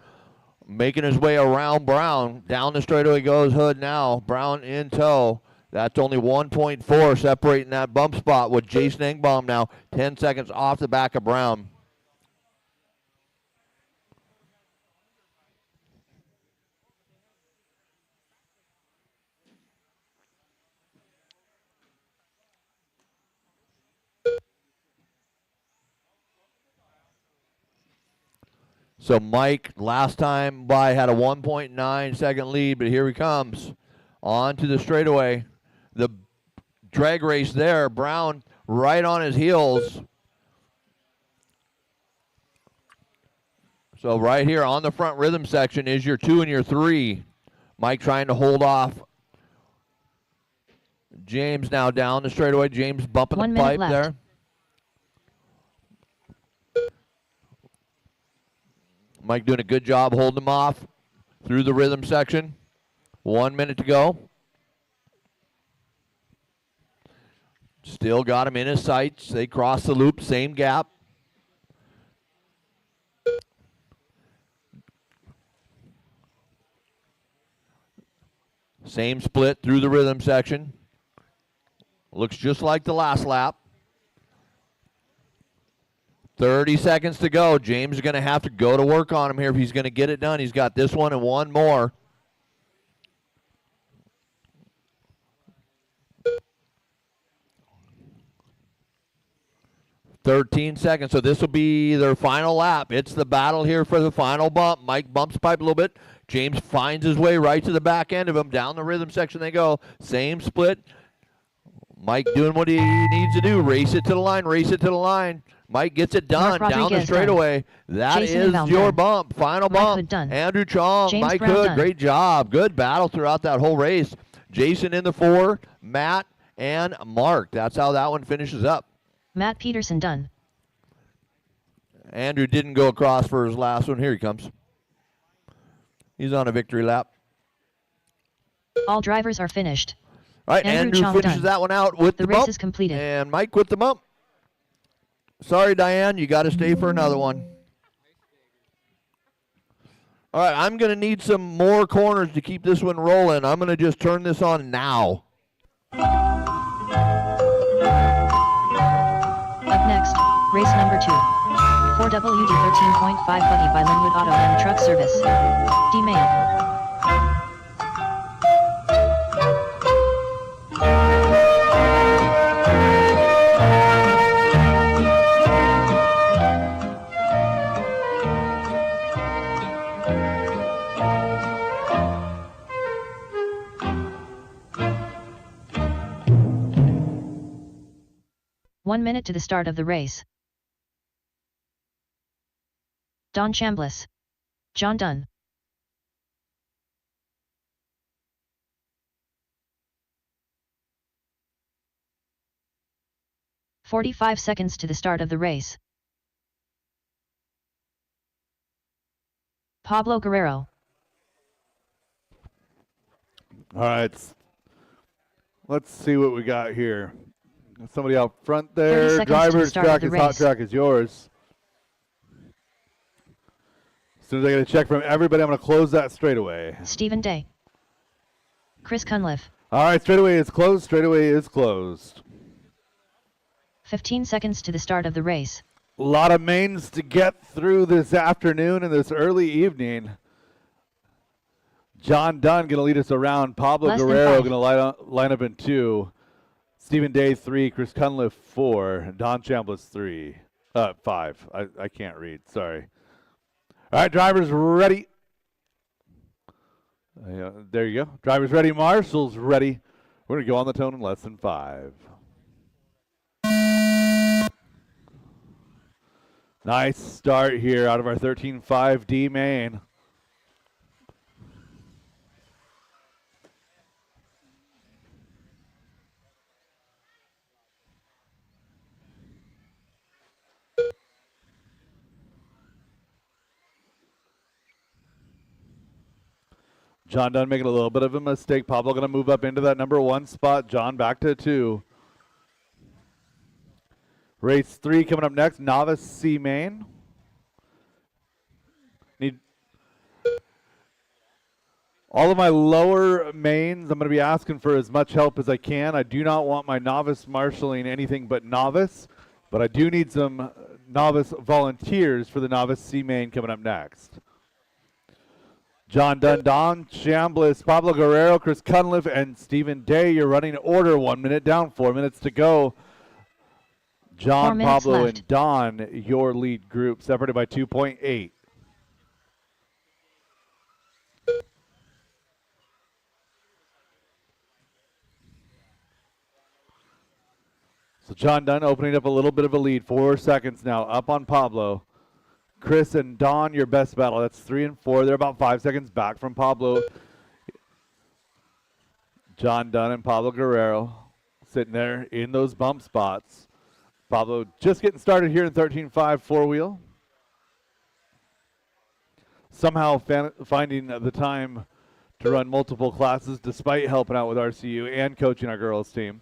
Speaker 2: making his way around Brown. Down the straightaway goes Hood now. Brown in tow. That's only 1.4 separating that bump spot with Jason Engbaum now 10 seconds off the back of Brown. So Mike, last time by, had a 1.9 second lead, but here he comes. On to the straightaway. The drag race there. Brown right on his heels. So right here on the front rhythm section is your 2 and your 3. Mike trying to hold off. James now down the straightaway. James bumping
Speaker 4: 1
Speaker 2: the
Speaker 4: minute
Speaker 2: pipe
Speaker 4: left.
Speaker 2: there. Mike doing a good job holding him off through the rhythm section. 1 minute to go. Still got him in his sights. They cross the loop, same gap. Same split through the rhythm section. Looks just like the last lap. 30 seconds to go. James is going to have to go to work on him here if he's going to get it done. He's got this one and one more. "13 seconds, so this will be their final lap. It's the battle here for the final bump. Mike bumps pipe a little bit. James finds his way right to the back end of him. Down the rhythm section they go. Same split. Mike doing what he needs to do. Race it to the line, race it to the line. Mike gets it done
Speaker 4: Mark
Speaker 2: down the
Speaker 4: Rodriguez
Speaker 2: straightaway. That
Speaker 4: Jason
Speaker 2: is
Speaker 4: Engbaum
Speaker 2: your
Speaker 4: done.
Speaker 2: bump. Final
Speaker 4: Mike
Speaker 2: bump.
Speaker 4: Hood done.
Speaker 2: Andrew Chong,
Speaker 4: James
Speaker 2: Mike
Speaker 4: Brown
Speaker 2: Hood,
Speaker 4: done.
Speaker 2: great job. Good battle throughout that whole race. Jason in the 4, Matt and Mark. That's how that one finishes up.
Speaker 4: Matt Peterson done.
Speaker 2: Andrew didn't go across for his last one. Here he comes. He's on a victory lap.
Speaker 4: All drivers are finished.
Speaker 2: All right,
Speaker 4: Andrew
Speaker 2: Andrew
Speaker 4: Chong
Speaker 2: finishes
Speaker 4: done.
Speaker 2: that one out with
Speaker 4: The
Speaker 2: the
Speaker 4: race
Speaker 2: bump.
Speaker 4: is completed.
Speaker 2: And Mike with the bump. Sorry, Diane, you got to stay for another one. All right, I'm going to need some more corners to keep this one rolling. I'm going to just turn this on now.
Speaker 4: Up next, race number 2. 4WD 13.5 Buggy by Linwood Auto and Truck Service. D Mail. One minute to the start of the race. Don Chambliss. John Dunn. "45 seconds to the start of the race. Pablo Guerrero.
Speaker 3: All right. Let's see what we got here. Somebody out front
Speaker 4: 30
Speaker 3: there.
Speaker 4: seconds to the
Speaker 3: Driver's
Speaker 4: start of
Speaker 3: track
Speaker 4: the
Speaker 3: is hot
Speaker 4: race.
Speaker 3: track is yours. As soon as I get a check from everybody, I'm going to close that straightaway.
Speaker 4: Stephen Day. Chris Cunliffe.
Speaker 3: All right, straightaway is closed. Straightaway is closed.
Speaker 4: 15 seconds to the start of the race.
Speaker 3: A lot of mains to get through this afternoon and this early evening. John Dunn going to lead us around. Pablo
Speaker 4: Less than
Speaker 3: Guerrero
Speaker 4: 5.
Speaker 3: going to line up in 2. Stephen Day 3, Chris Cunliffe 4, Don Chambliss 5. I can't read, sorry. All right, drivers ready. There you go. Drivers ready, Marshall's ready. We're going to go on the tone in less than 5.
Speaker 7: Nice start here out of our 13-5 D main. John Dunn making a little bit of a mistake. Pablo going to move up into that number 1 spot. John back to 2. Race 3 coming up next. Novice C main. Need all of my lower mains. I'm going to be asking for as much help as I can. I do not want my novice marshaling anything but novice, but I do need some novice volunteers for the novice C main coming up next. John Dunn, Don Chambliss, Pablo Guerrero, Chris Cunliffe, and Stephen Day. You're running order. 1 minute down, 4 minutes to go. John, Pablo,
Speaker 4: left.
Speaker 7: and Don, your lead group, separated by 2.8. So John Dunn opening up a little bit of a lead. 4 seconds now, up on Pablo. Chris and Don, your best battle. That's 3 and 4. They're about 5 seconds back from Pablo. John Dunn and Pablo Guerrero sitting there in those bump spots. Pablo just getting started here in 13.5 four-wheel. Somehow finding the time to run multiple classes despite helping out with RCU and coaching our girls team.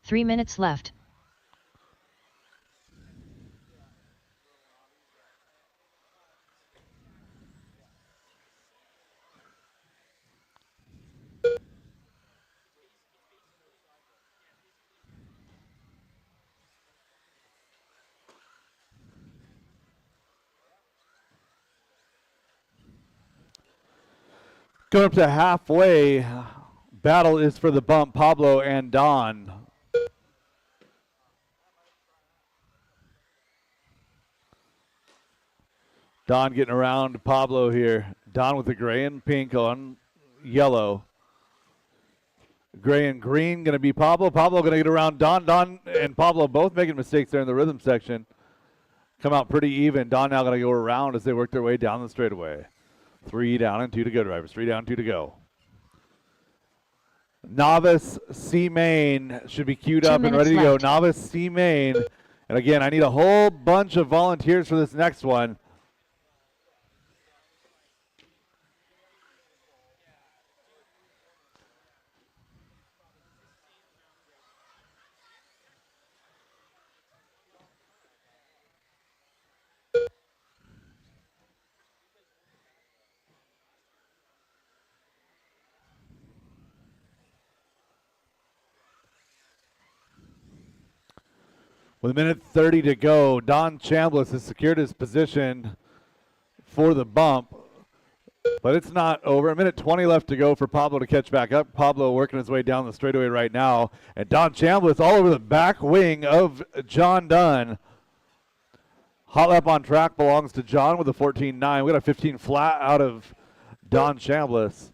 Speaker 4: Three minutes left.
Speaker 7: Going up to halfway. Battle is for the bump, Pablo and Don. Don getting around Pablo here. Don with the gray and pink on yellow. Gray and green going to be Pablo. Pablo going to get around Don. Don and Pablo both making mistakes there in the rhythm section. Come out pretty even. Don now going to go around as they work their way down the straightaway. 3 down and 2 to go, drivers. 3 down, 2 to go. Novice C main should be queued up and ready to go. Novice C main. And again, I need a whole bunch of volunteers for this next one. With a minute 30 to go, Don Chambliss has secured his position for the bump, but it's not over. A minute 20 left to go for Pablo to catch back up. Pablo working his way down the straightaway right now, and Don Chambliss all over the back wing of John Dunn. Hot lap on track belongs to John with a 14.9. We got a 15 flat out of Don Chambliss.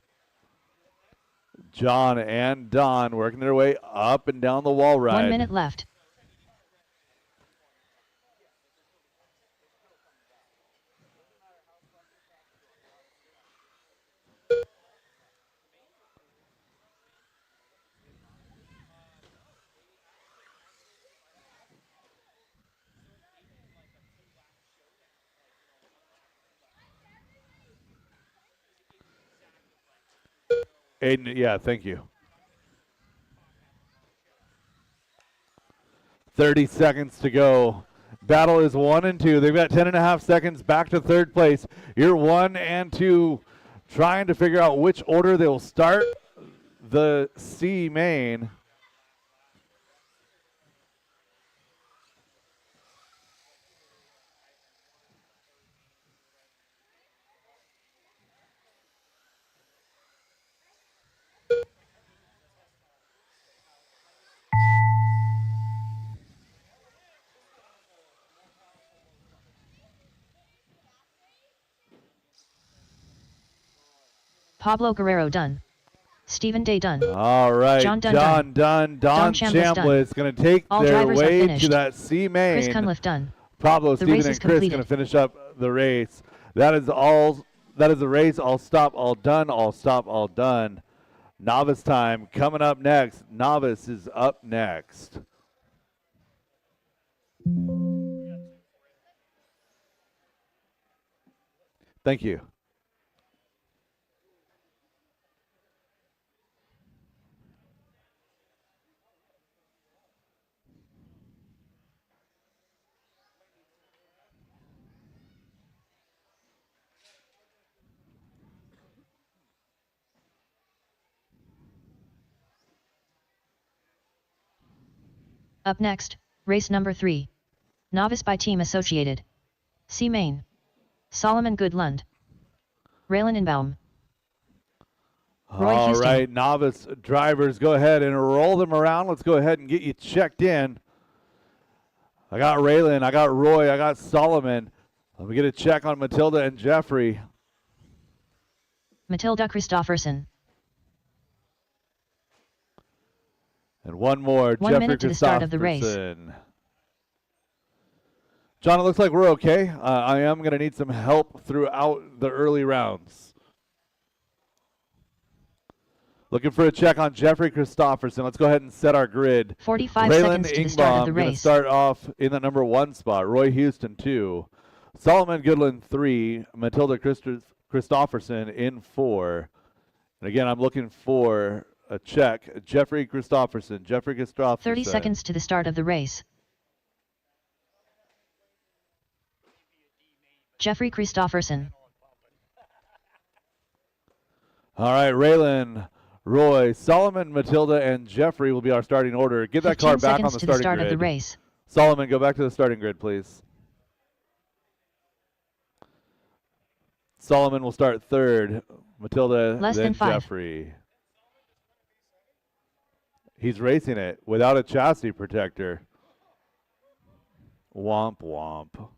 Speaker 7: John and Don working their way up and down the wall ride.
Speaker 4: 1 minute left.
Speaker 7: Aiden, yeah, thank you. 30 seconds to go. Battle is 1 and 2. They've got 10.5 seconds back to third place. You're 1 and 2 trying to figure out which order they'll start the C main.
Speaker 4: Pablo Guerrero done. Stephen Day done.
Speaker 3: All right,
Speaker 4: John Dunn
Speaker 3: Don
Speaker 4: Don
Speaker 3: Chambliss going to take
Speaker 4: All
Speaker 3: their
Speaker 4: drivers are
Speaker 3: way to
Speaker 4: finished.
Speaker 3: that C main.
Speaker 4: Chris Cunliffe done.
Speaker 3: Pablo,
Speaker 4: The
Speaker 3: Stephen,
Speaker 4: race
Speaker 3: and
Speaker 4: is
Speaker 3: Chris going
Speaker 4: completed.
Speaker 3: to finish up the race. That is all. That is the race. All stop, all done. All stop, all done. Novice time coming up next. Novice is up next. Thank you.
Speaker 4: Up next, race number 3. Novice by Team Associated. C Main. Solomon Goodlund. Raylan Inbaum. Roy
Speaker 3: All
Speaker 4: Houston.
Speaker 3: right, novice drivers, go ahead and roll them around. Let's go ahead and get you checked in. I got Raylan, I got Roy, I got Solomon. Let me get a check on Matilda and Jeffrey.
Speaker 4: Matilda Christofferson.
Speaker 3: And one more,
Speaker 4: 1
Speaker 3: Jeffrey
Speaker 4: minute to the start of the race.
Speaker 3: Christofferson. John, it looks like we're okay. I am going to need some help throughout the early rounds. Looking for a check on Jeffrey Christofferson. Let's go ahead and set our grid.
Speaker 4: 45
Speaker 3: Raylan
Speaker 4: seconds to the start of the
Speaker 3: going to
Speaker 4: race.
Speaker 3: start off in the number 1 spot. Roy Houston 2. Solomon Goodland 3. Matilda Christofferson in 4. And again, I'm looking for a check. Jeffrey Christofferson.
Speaker 4: 30 seconds to the start of the race. Jeffrey Christofferson.
Speaker 3: All right, Raylan, Roy, Solomon, Matilda, and Jeffrey will be our starting order. Get that car
Speaker 4: 15
Speaker 3: back on
Speaker 4: seconds
Speaker 3: the
Speaker 4: to the
Speaker 3: starting
Speaker 4: start
Speaker 3: grid.
Speaker 4: of the race.
Speaker 3: Solomon, go back to the starting grid, please. Solomon will start 3rd. Matilda,
Speaker 4: Less
Speaker 3: then
Speaker 4: than 5.
Speaker 3: Jeffrey. He's racing it without a chassis protector. Womp womp.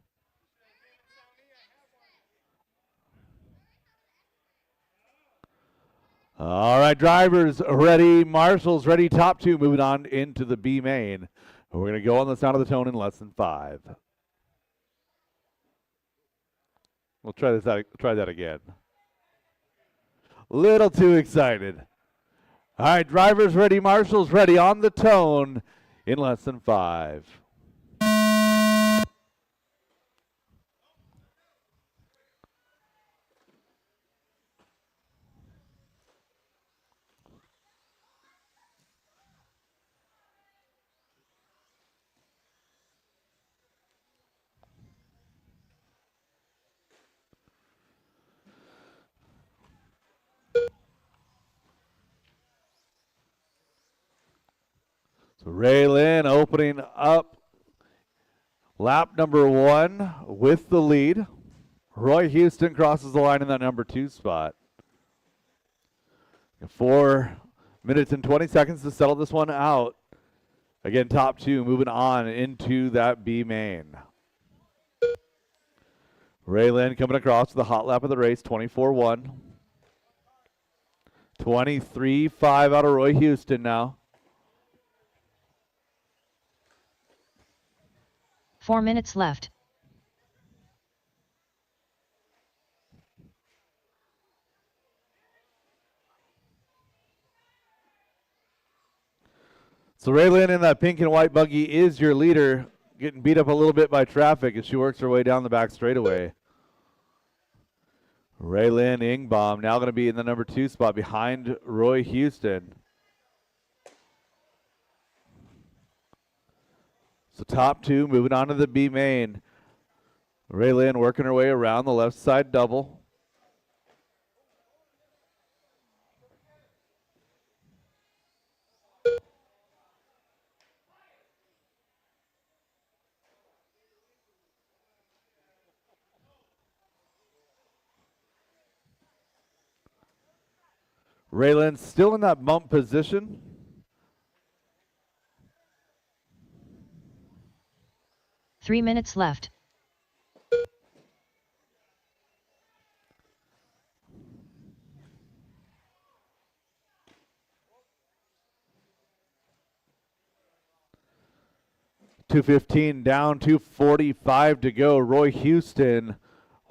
Speaker 3: All right, drivers ready, marshals ready, top 2 moving on into the B main. We're going to go on the sound of the tone in less than 5. We'll try this out. Try that again. Little too excited. All right, drivers ready, marshals ready, on the tone in less than 5. So Raylan opening up lap number 1 with the lead. Roy Houston crosses the line in that number 2 spot. 4 minutes and 20 seconds to settle this one out. Again, top 2 moving on into that B main. Raylan coming across to the hot lap of the race, 24-1. 23-5 out of Roy Houston now.
Speaker 4: 4 minutes left.
Speaker 3: So Raylan in that pink and white buggy is your leader, getting beat up a little bit by traffic as she works her way down the back straightaway. Raylan Ingbaum now going to be in the number 2 spot behind Roy Houston. So top 2 moving on to the B main. Raylan working her way around the left side double. Raylan still in that bump position.
Speaker 4: Three minutes left.
Speaker 3: 2:15 down, 2:45 to go. Roy Houston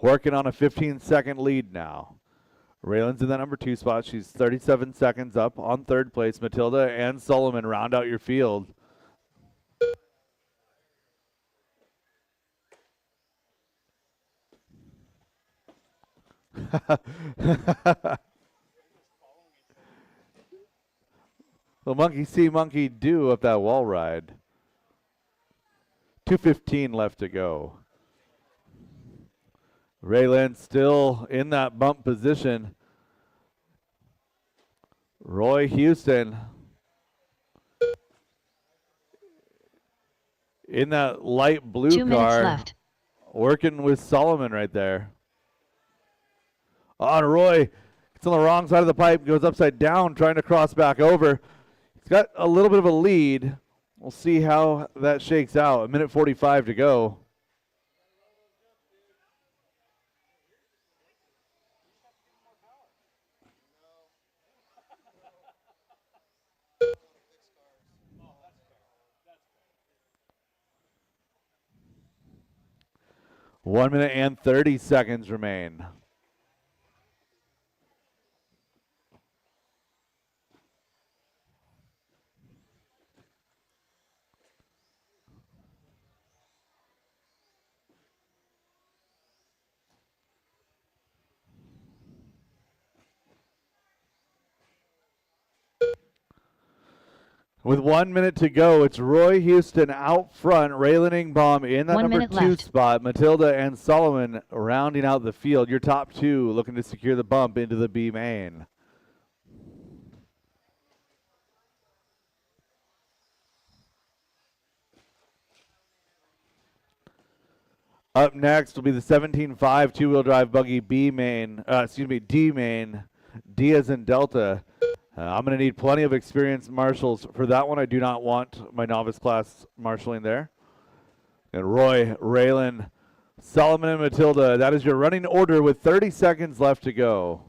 Speaker 3: working on a 15-second lead now. Raylan's in that number 2 spot. She's 37 seconds up on 3rd place. Matilda and Solomon round out your field. The monkey see, monkey do up that wall ride. 2:15 left to go. Raylan still in that bump position. Roy Houston in that light blue
Speaker 4: 2 minutes
Speaker 3: car,
Speaker 4: left.
Speaker 3: working with Solomon right there. On Roy, it's on the wrong side of the pipe, goes upside down, trying to cross back over. He's got a little bit of a lead. We'll see how that shakes out. 1:45 to go. One minute and 30 seconds remain. With 1 minute to go, it's Roy Houston out front, Raylan Ingbaum in that
Speaker 4: 1
Speaker 3: number
Speaker 4: minute
Speaker 3: 2
Speaker 4: left.
Speaker 3: spot. Matilda and Solomon rounding out the field. Your top 2 looking to secure the bump into the B main. Up next will be the 17.5 two-wheel drive buggy D main, D as in Delta. I'm going to need plenty of experienced marshals for that one. I do not want my novice class marshaling there. And Roy, Raylan, Solomon, and Matilda. That is your running order with 30 seconds left to go.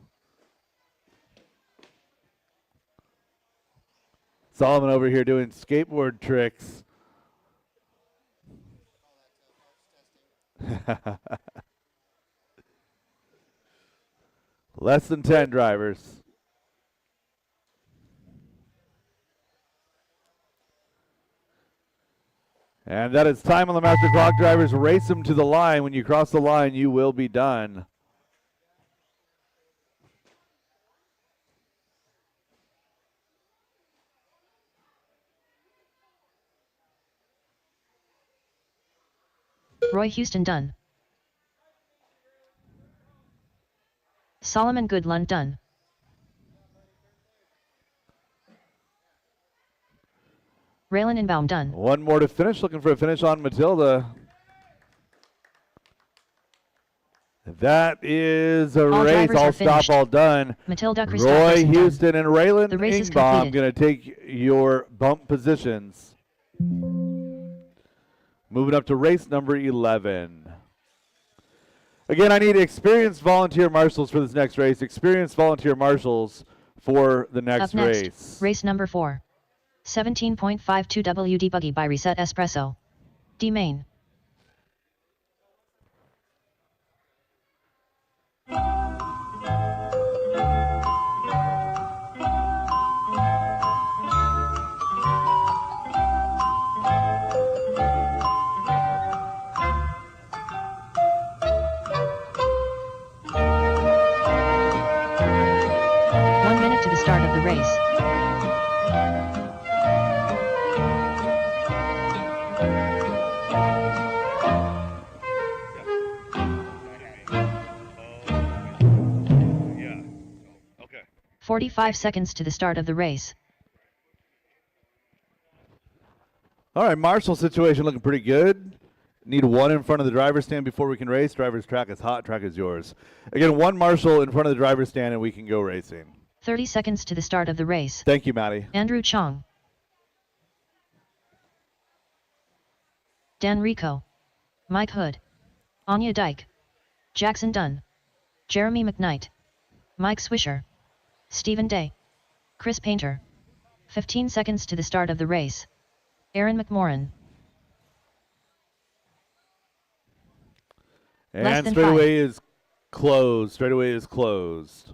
Speaker 3: Solomon over here doing skateboard tricks. Less than 10 drivers. And that is time on the master clock. Drivers, race them to the line. When you cross the line, you will be done.
Speaker 4: Roy Houston done. Solomon Goodlund done. Raylan Inbaum done.
Speaker 3: One more to finish. Looking for a finish on Matilda. That is a
Speaker 4: All
Speaker 3: race.
Speaker 4: drivers
Speaker 3: All
Speaker 4: are
Speaker 3: stop,
Speaker 4: finished.
Speaker 3: all done.
Speaker 4: Matilda
Speaker 3: Roy
Speaker 4: Christopherson done.
Speaker 3: Houston and Raylan
Speaker 4: The race is
Speaker 3: Ingbaum
Speaker 4: completed.
Speaker 3: going to take your bump positions. Moving up to race number 11. Again, I need experienced volunteer marshals for this next race. Experienced volunteer marshals for the next
Speaker 4: Up next,
Speaker 3: race.
Speaker 4: race number 4. 17.52 WD Buggy by Reset Espresso. D main. To the start of the race.
Speaker 3: Okay.
Speaker 4: 45 seconds to the start of the race.
Speaker 3: All right, marshal situation looking pretty good. Need one in front of the driver's stand before we can race. Driver's track is hot. Track is yours. Again, one marshal in front of the driver's stand and we can go racing.
Speaker 4: 30 seconds to the start of the race.
Speaker 3: Thank you, Maddie.
Speaker 4: Andrew Chong. Dan Rico. Mike Hood. Anya Dyke. Jackson Dunn. Jeremy McKnight. Mike Swisher. Stephen Day. Chris Painter. 15 seconds to the start of the race. Aaron McMorran. Less
Speaker 7: And
Speaker 4: than
Speaker 7: straightaway is closed. Straightaway is closed.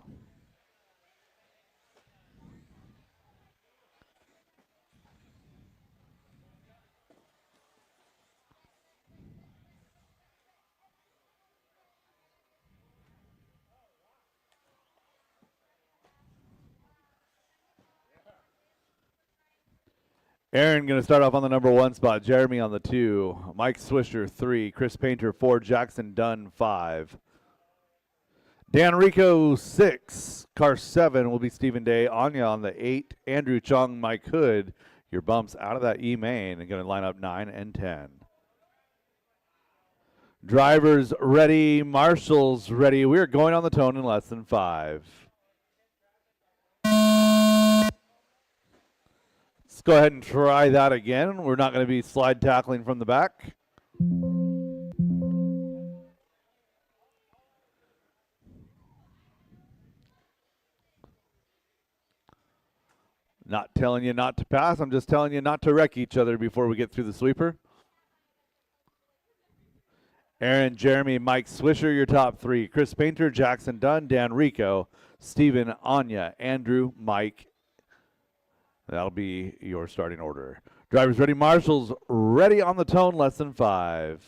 Speaker 7: Aaron going to start off on the number 1 spot. Jeremy on the 2. Mike Swisher 3. Chris Painter 4. Jackson Dunn 5. Dan Rico 6. Car 7 will be Stephen Day. Anya on the 8. Andrew Chung, Mike Hood. Your bumps out of that E main and going to line up 9 and 10. Drivers ready. Marshals ready. We're going on the tone in less than 5. Let's go ahead and try that again. We're not going to be slide tackling from the back. Not telling you not to pass. I'm just telling you not to wreck each other before we get through the sweeper. Aaron, Jeremy, Mike Swisher, your top 3. Chris Painter, Jackson Dunn, Dan Rico, Steven, Anya, Andrew, Mike. That'll be your starting order. Drivers ready, marshals ready on the tone, less than 5.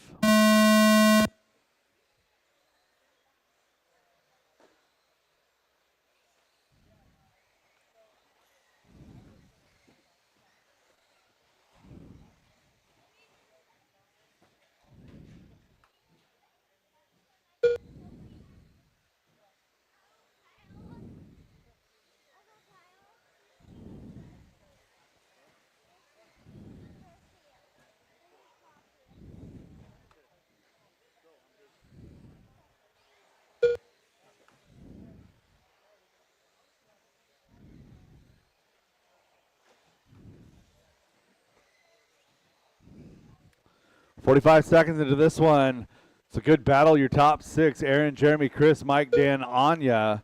Speaker 7: "45 seconds into this one. It's a good battle. Your top 6, Aaron, Jeremy, Chris, Mike, Dan, Anya.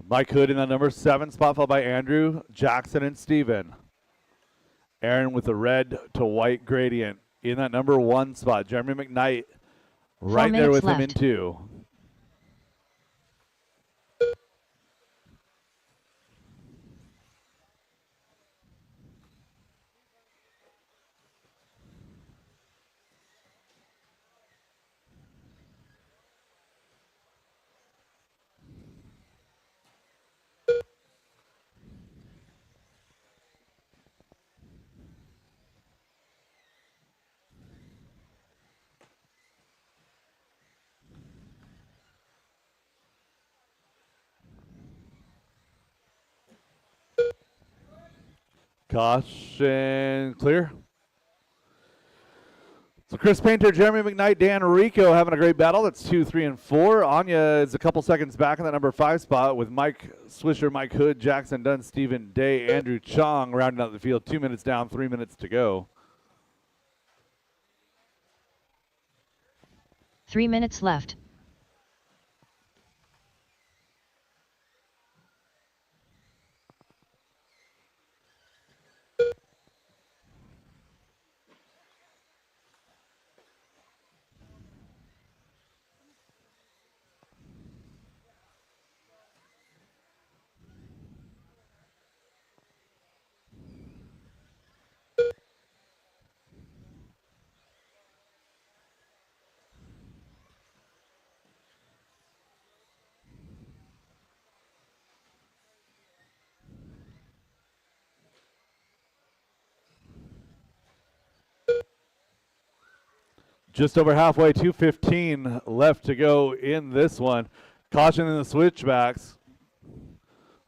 Speaker 7: Mike Hood in the number 7 spot, followed by Andrew, Jackson, and Steven. Aaron with the red to white gradient in that number 1 spot. Jeremy McKnight right there with him in 2. Caution clear. So Chris Painter, Jeremy McKnight, Dan Rico having a great battle. That's 2, 3, and 4. Anya is a couple seconds back in that number 5 spot with Mike Swisher, Mike Hood, Jackson Dunn, Stephen Day, Andrew Chong rounding out the field. 2 minutes down, 3 minutes to go.
Speaker 4: 3 minutes left.
Speaker 7: Just over halfway, 2:15 left to go in this one. Caution in the switchbacks.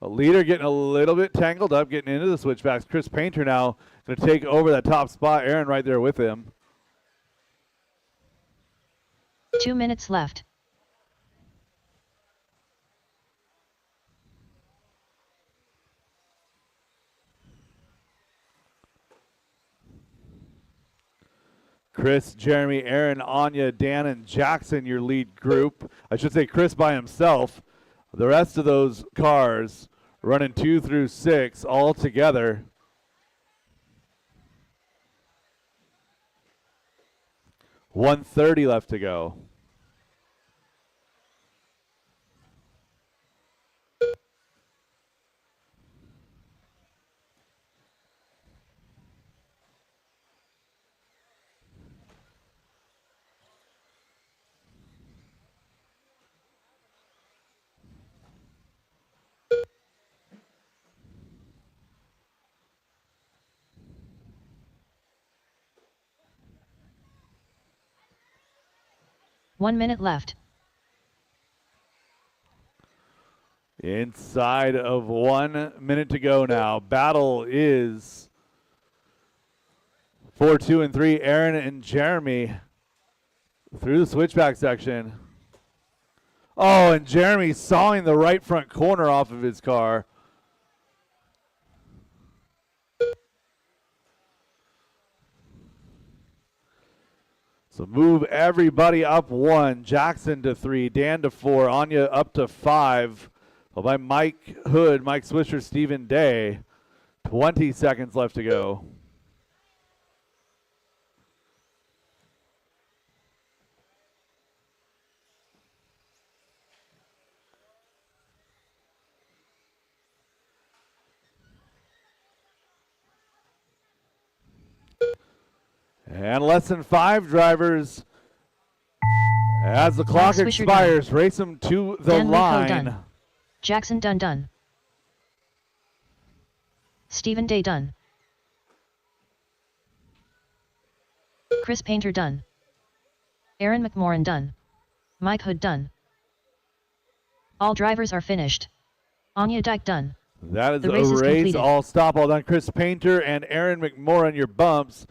Speaker 7: A leader getting a little bit tangled up, getting into the switchbacks. Chris Painter now going to take over that top spot. Aaron right there with him.
Speaker 4: 2 minutes left.
Speaker 7: Chris, Jeremy, Aaron, Anya, Dan, and Jackson, your lead group. I should say Chris by himself. The rest of those cars running 2 through 6 all together. .130 left to go.
Speaker 4: 1 minute left.
Speaker 7: Inside of 1 minute to go now. Battle is 4, 2, and 3. Aaron and Jeremy through the switchback section. Oh, and Jeremy sawing the right front corner off of his car. So move everybody up 1. Jackson to 3, Dan to 4, Anya up to 5. Well, by Mike Hood, Mike Swisher, Stephen Day. 20 seconds left to go. And less than 5 drivers. As the clock
Speaker 4: Swisher
Speaker 7: expires, race them to the
Speaker 4: Dan Rico
Speaker 7: line.
Speaker 4: done. Jackson done. Stephen Day done. Chris Painter done. Aaron McMorran done. Mike Hood done. All drivers are finished. Anya Dyke done.
Speaker 7: That is
Speaker 4: The race
Speaker 7: a
Speaker 4: is
Speaker 7: race.
Speaker 4: completed.
Speaker 7: All stop, all done. Chris Painter and Aaron McMorran, your bumps.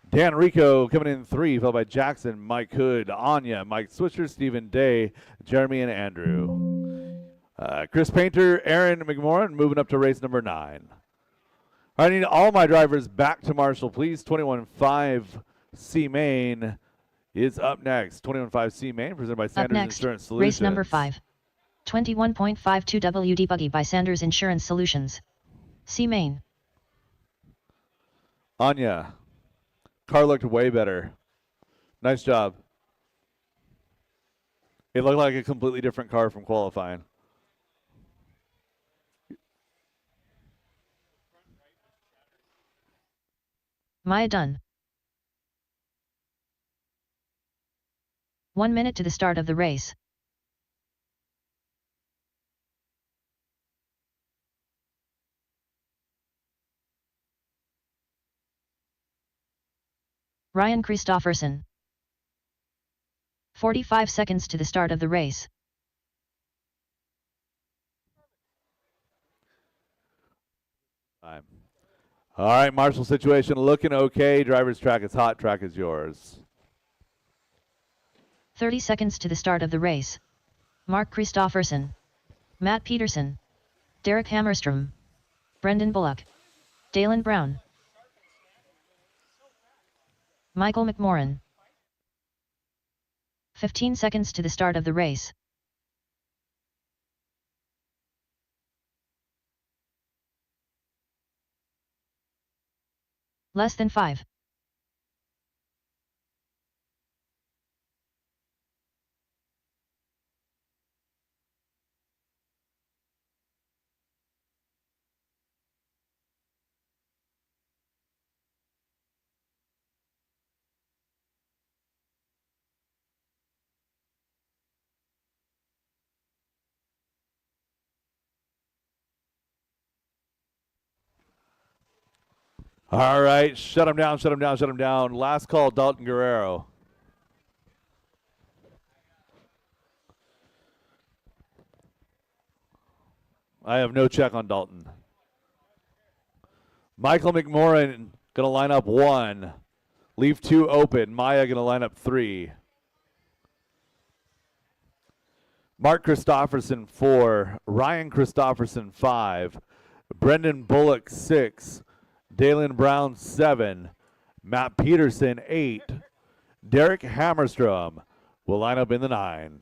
Speaker 7: Dan Rico coming in 3, followed by Jackson, Mike Hood, Anya, Mike Swisher, Stephen Day, Jeremy, and Andrew. Chris Painter, Aaron McMorran moving up to race number 9. I need all my drivers back to Marshall, please. 21.5 C Main is up next. 21.5 C Main presented by
Speaker 4: Up
Speaker 7: Sanders
Speaker 4: next,
Speaker 7: Insurance Solutions.
Speaker 4: race number 5. 21.52 WD Buggy by Sanders Insurance Solutions. C Main.
Speaker 7: Anya, car looked way better. Nice job. It looked like a completely different car from qualifying.
Speaker 4: Maya done. 1 minute to the start of the race. Ryan Christofferson. 45 seconds to the start of the race.
Speaker 7: Time. All right, Marshall situation looking okay. Driver's track is hot. Track is yours.
Speaker 4: 30 seconds to the start of the race. Mark Christofferson. Matt Peterson. Derek Hammerstrom. Brendan Bullock. Dalen Brown. Michael McMorran. 15 seconds to the start of the race. Less than 5.
Speaker 7: All right, shut him down, shut him down, shut him down. Last call, Dalton Guerrero. I have no check on Dalton. Michael McMorran going to line up 1. Leave 2 open. Maya going to line up 3. Mark Christofferson 4. Ryan Christofferson 5. Brendan Bullock 6. Dalen Brown 7. Matt Peterson 8. Derek Hammerstrom will line up in the 9.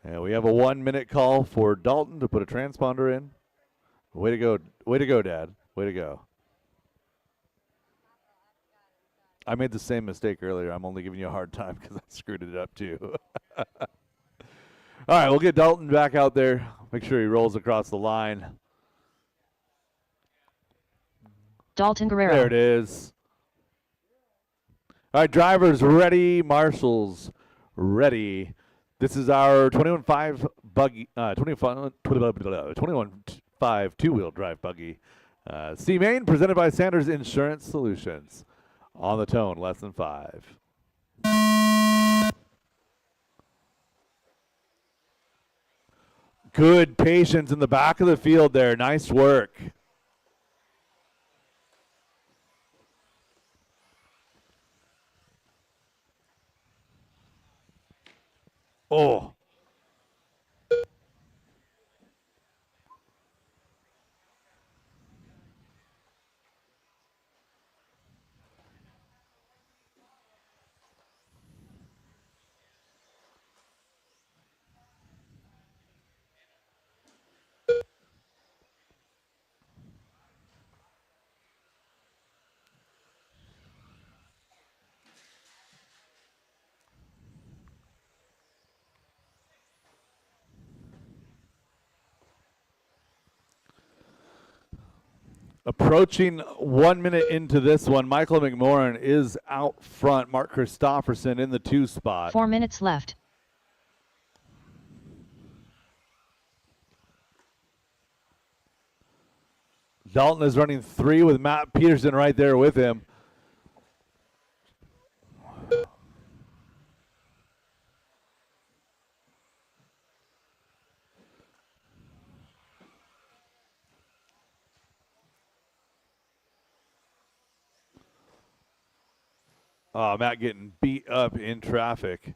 Speaker 7: And we have a 1 minute call for Dalton to put a transponder in. Way to go, Dad. Way to go. I made the same mistake earlier. I'm only giving you a hard time because I screwed it up too. All right, we'll get Dalton back out there. Make sure he rolls across the line.
Speaker 4: Dalton Guerrero.
Speaker 7: There it is. All right, drivers ready. Marshals ready. This is our 21.5 buggy, 21.5 two-wheel drive buggy. C Main presented by Sanders Insurance Solutions. On the tone, less than 5. Good patience in the back of the field there. Nice work. Oh. Approaching 1 minute into this one, Michael McMorrin is out front. Mark Christofferson in the 2 spot.
Speaker 4: 4 minutes left.
Speaker 7: Dalton is running 3 with Matt Peterson right there with him. Oh, Matt getting beat up in traffic.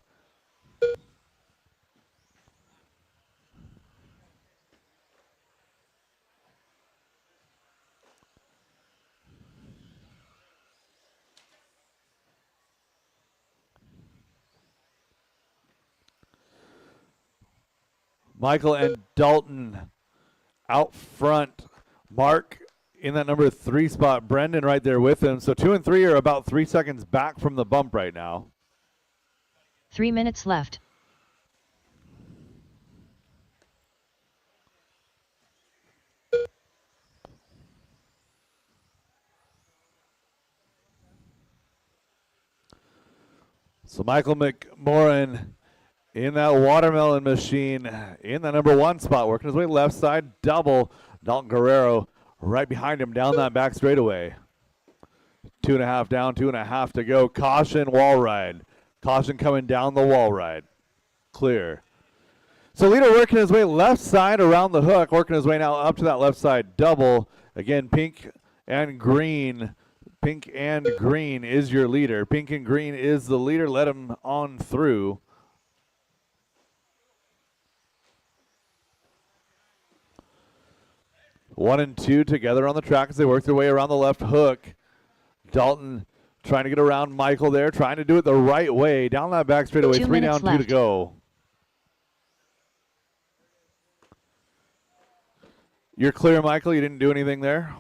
Speaker 7: Michael and Dalton out front. Mark in that number 3 spot. Brendan right there with him. So 2 and 3 are about 3 seconds back from the bump right now.
Speaker 4: 3 minutes left.
Speaker 7: So Michael McMorrin in that watermelon machine in the number 1 spot, working his way left side double. Dalton Guerrero right behind him down that back straightaway. 2.5 down, 2.5 to go. Caution, wall ride. Caution coming down the wall ride. Clear. So leader working his way left side around the hook, working his way now up to that left side double. Again, pink and green. Pink and green is your leader. Pink and green is the leader. Let him on through. One and 2 together on the track as they work their way around the left hook. Dalton trying to get around Michael there, trying to do it the right way. Down that back straightaway, 3 down, 2 to go. You're clear, Michael. You didn't do anything there.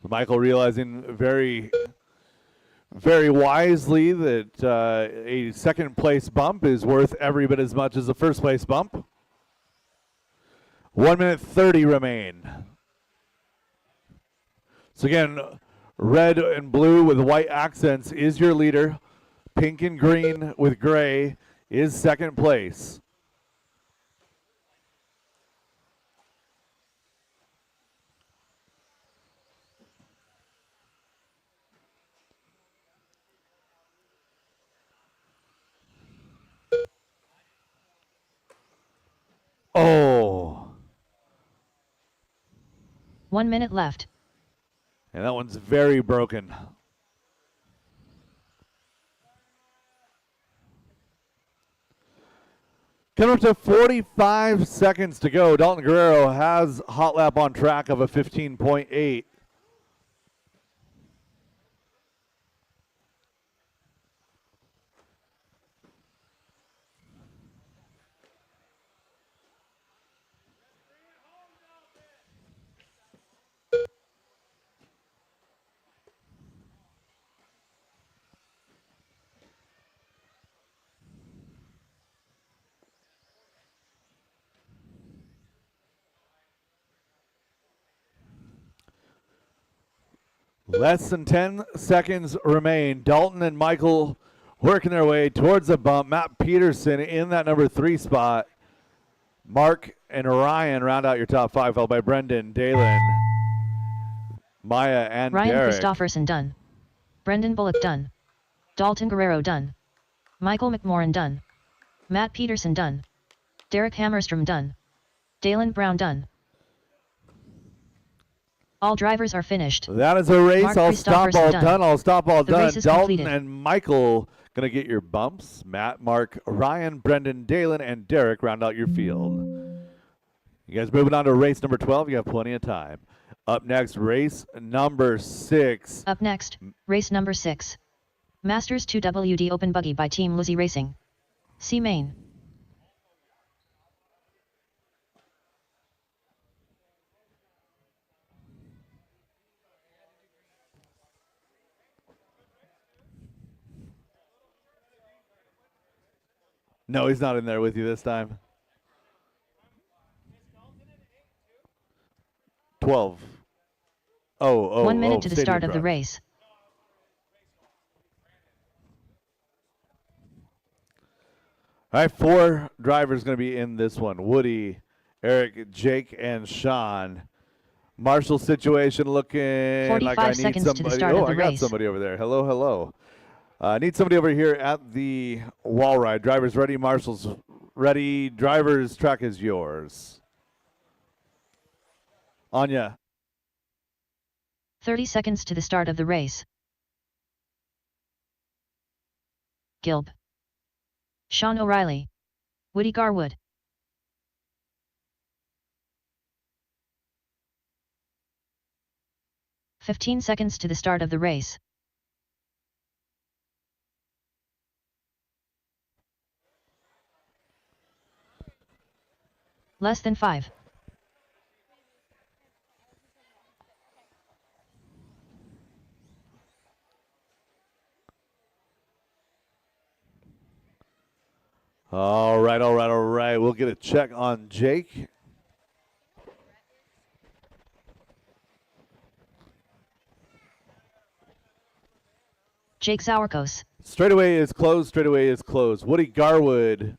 Speaker 7: Michael realizing very wisely that a second place bump is worth every bit as much as a first place bump. 1 minute 30 remain. So again, red and blue with white accents is your leader. Pink and green with gray is second place. Oh.
Speaker 4: 1 minute left.
Speaker 7: And that one's very broken. Coming up to 45 seconds to go. Dalton Guerrero has hot lap on track of a 15.8. Less than 10 seconds remain. Dalton and Michael working their way towards the bump. Matt Peterson in that number 3 spot. Mark and Ryan round out your top 5, followed by Brendan, Dalen, Maya, and
Speaker 4: Ryan
Speaker 7: Derek.
Speaker 4: Christofferson done. Brendan Bullock done. Dalton Guerrero done. Michael McMorran done. Matt Peterson done. Derek Hammerstrom done. Dalen Brown done. All drivers are finished.
Speaker 3: That is a race.
Speaker 4: Mark
Speaker 3: I'll stop all
Speaker 4: Christopherson
Speaker 3: done. I'll stop all
Speaker 4: The
Speaker 3: done.
Speaker 4: race is
Speaker 3: Dalton
Speaker 4: completed.
Speaker 3: and Michael going to get your bumps. Matt, Mark, Ryan, Brendan, Dalen, and Derek round out your field. You guys moving on to race number 12. You have plenty of time. Up next, race number 6.
Speaker 4: Up next, race number 6. Masters 2WD Open Buggy by Team Lizzie Racing. C Main.
Speaker 3: No, he's not in there with you this time. 12.
Speaker 4: 1 minute to the
Speaker 3: stadium
Speaker 4: start of the
Speaker 3: truck.
Speaker 4: race.
Speaker 3: All right, 4 drivers going to be in this one. Woody, Eric, Jake, and Sean. Marshall situation looking like I need
Speaker 4: 45 seconds to the
Speaker 3: somebody.
Speaker 4: start
Speaker 3: Oh,
Speaker 4: of the
Speaker 3: I got
Speaker 4: race.
Speaker 3: somebody over there. Hello, hello. I need somebody over here at the wall ride. Drivers ready, marshals ready. Drivers, track is yours. Anya.
Speaker 4: 30 seconds to the start of the race. Gilb. Sean O'Reilly. Woody Garwood. "15 seconds to the start of the race. Less than 5.
Speaker 3: All right, all right, all right. We'll get a check on Jake.
Speaker 4: Jake Sourkos.
Speaker 3: Straightaway is closed. Straightaway is closed. Woody Garwood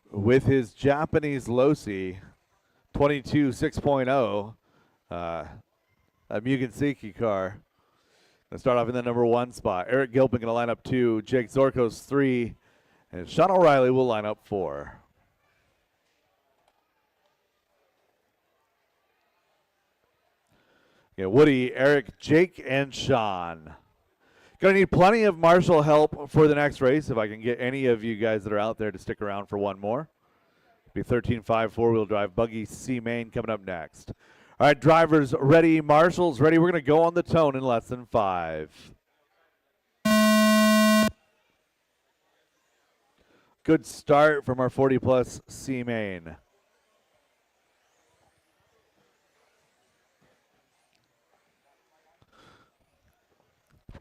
Speaker 3: with his Japanese Losi 22 6.0, a Mugen car. Gonna start off in the number 1 spot. Eric Gilpin gonna line up 2. Jake Zorkos 3, and Sean O'Reilly will line up 4. Yeah, Woody, Eric, Jake, and Sean. Going to need plenty of marshal help for the next race if I can get any of you guys that are out there to stick around for one more. Be 13.5 4-wheel drive Buggy C Main coming up next. All right, drivers ready, marshals ready. We're going to go on the tone in less than 5. Good start from our 40-plus C Main.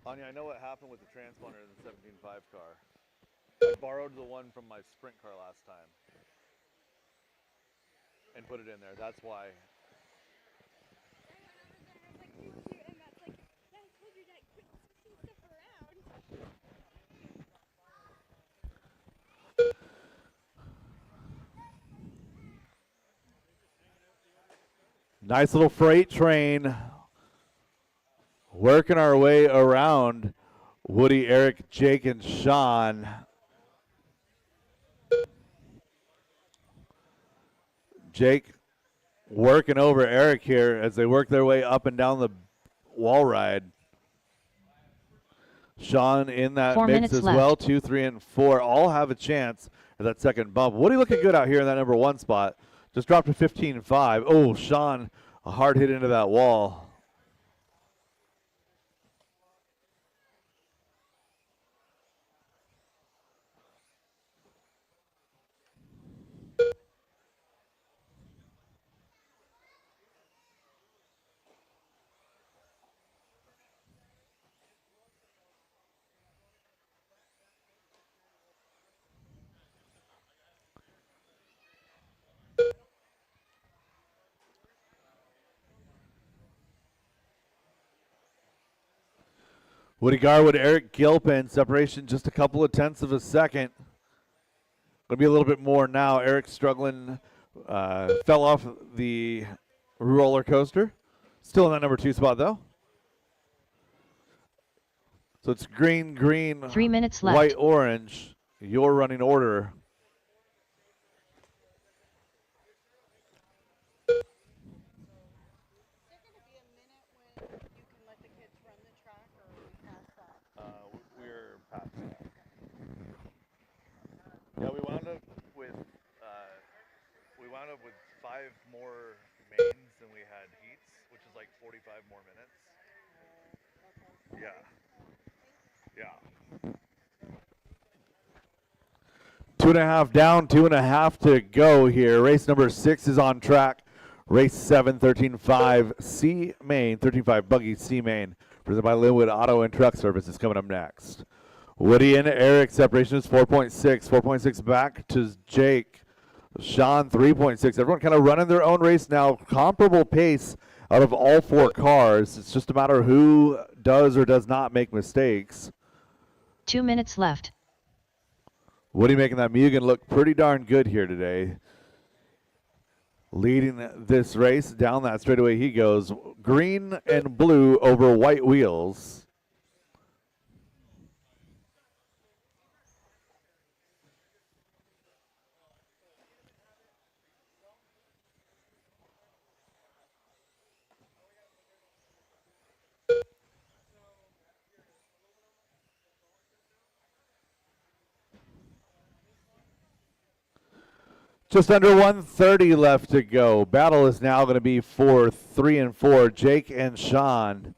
Speaker 3: Anya, I know what happened with the transponder in the 17.5 car. I borrowed the one from my sprint car last time and put it in there. That's why. Nice little freight train. Working our way around Woody, Eric, Jake, and Sean. Jake working over Eric here as they work their way up and down the wall ride. Sean in that
Speaker 4: 4
Speaker 3: mix
Speaker 4: minutes
Speaker 3: as
Speaker 4: left.
Speaker 3: well. 2, 3, and 4 all have a chance at that second bump. Woody looking good out here in that number 1 spot. Just dropped to 15.5. Oh, Sean, a hard hit into that wall. Woody Garwood, Eric Gilpin, separation just a couple of tenths of a second. Going to be a little bit more now. Eric struggling, fell off the roller coaster. Still in that number 2 spot though. So it's green, green,
Speaker 4: 3 minutes left.
Speaker 3: white, orange. Your running order.
Speaker 2: We're past that. Yeah, we wound up with 5 more mains than we had heats, which is like 45 more minutes. Yeah. Yeah.
Speaker 3: 2.5 down, 2.5 to go here. Race number 6 is on track. Race 7, 13.5 C main, 13.5 Buggy C main, presented by Linwood Auto and Truck Service is coming up next. Woody and Eric, separation is 4.6. 4.6 back to Jake. Sean, 3.6. Everyone kind of running their own race now. Comparable pace out of all 4 cars. It's just a matter of who does or does not make mistakes.
Speaker 4: 2 minutes left.
Speaker 3: Woody making that Mugen look pretty darn good here today. Leading this race down that straightaway he goes. Green and blue over white wheels. Just under 1:30 left to go. Battle is now going to be for 3 and 4, Jake and Sean.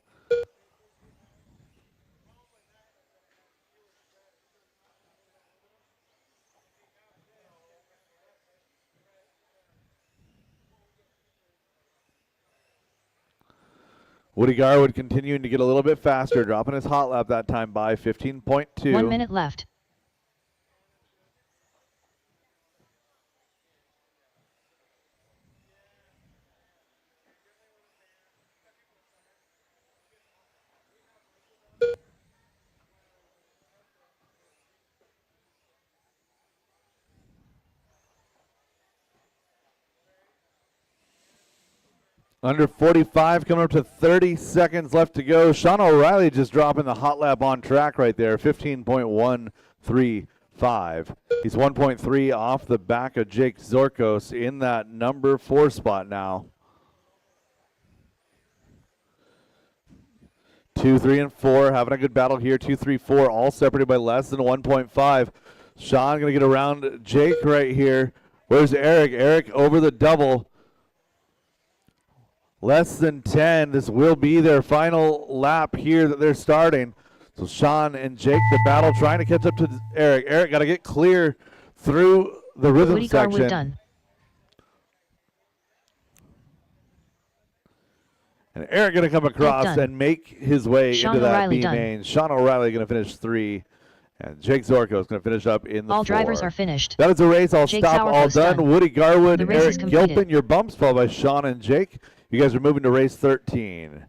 Speaker 3: Woody Garwood continuing to get a little bit faster, dropping his hot lap that time by 15.2.
Speaker 4: 1 minute left.
Speaker 3: Under 45, coming up to 30 seconds left to go. Sean O'Reilly just dropping the hot lap on track right there, 15.135. He's 1.3 off the back of Jake Zorkos in that number 4 spot now. 2, 3, and 4 having a good battle here. 2, 3, 4 all separated by less than 1.5. Sean going to get around Jake right here. Where's Eric? Eric over the double. Less than 10. This will be their final lap here that they're starting. So Sean and Jake, the battle, trying to catch up to Eric. Eric got to get clear through the rhythm
Speaker 4: Woody
Speaker 3: section.
Speaker 4: Garwood done.
Speaker 3: And Eric going to come across and make his way
Speaker 4: Sean
Speaker 3: into that
Speaker 4: O'Reilly
Speaker 3: B
Speaker 4: done.
Speaker 3: main. Sean O'Reilly going to finish 3. And Jake Zorko is going to finish up in the
Speaker 4: All
Speaker 3: 4.
Speaker 4: drivers are finished.
Speaker 3: That is the race. I'll
Speaker 4: Jake
Speaker 3: stop. All
Speaker 4: Sauerfuss
Speaker 3: done.
Speaker 4: done.
Speaker 3: Woody Garwood,
Speaker 4: The race is
Speaker 3: Eric
Speaker 4: completed.
Speaker 3: Gilpin, your bumps followed by Sean and Jake. You guys are moving to race 13.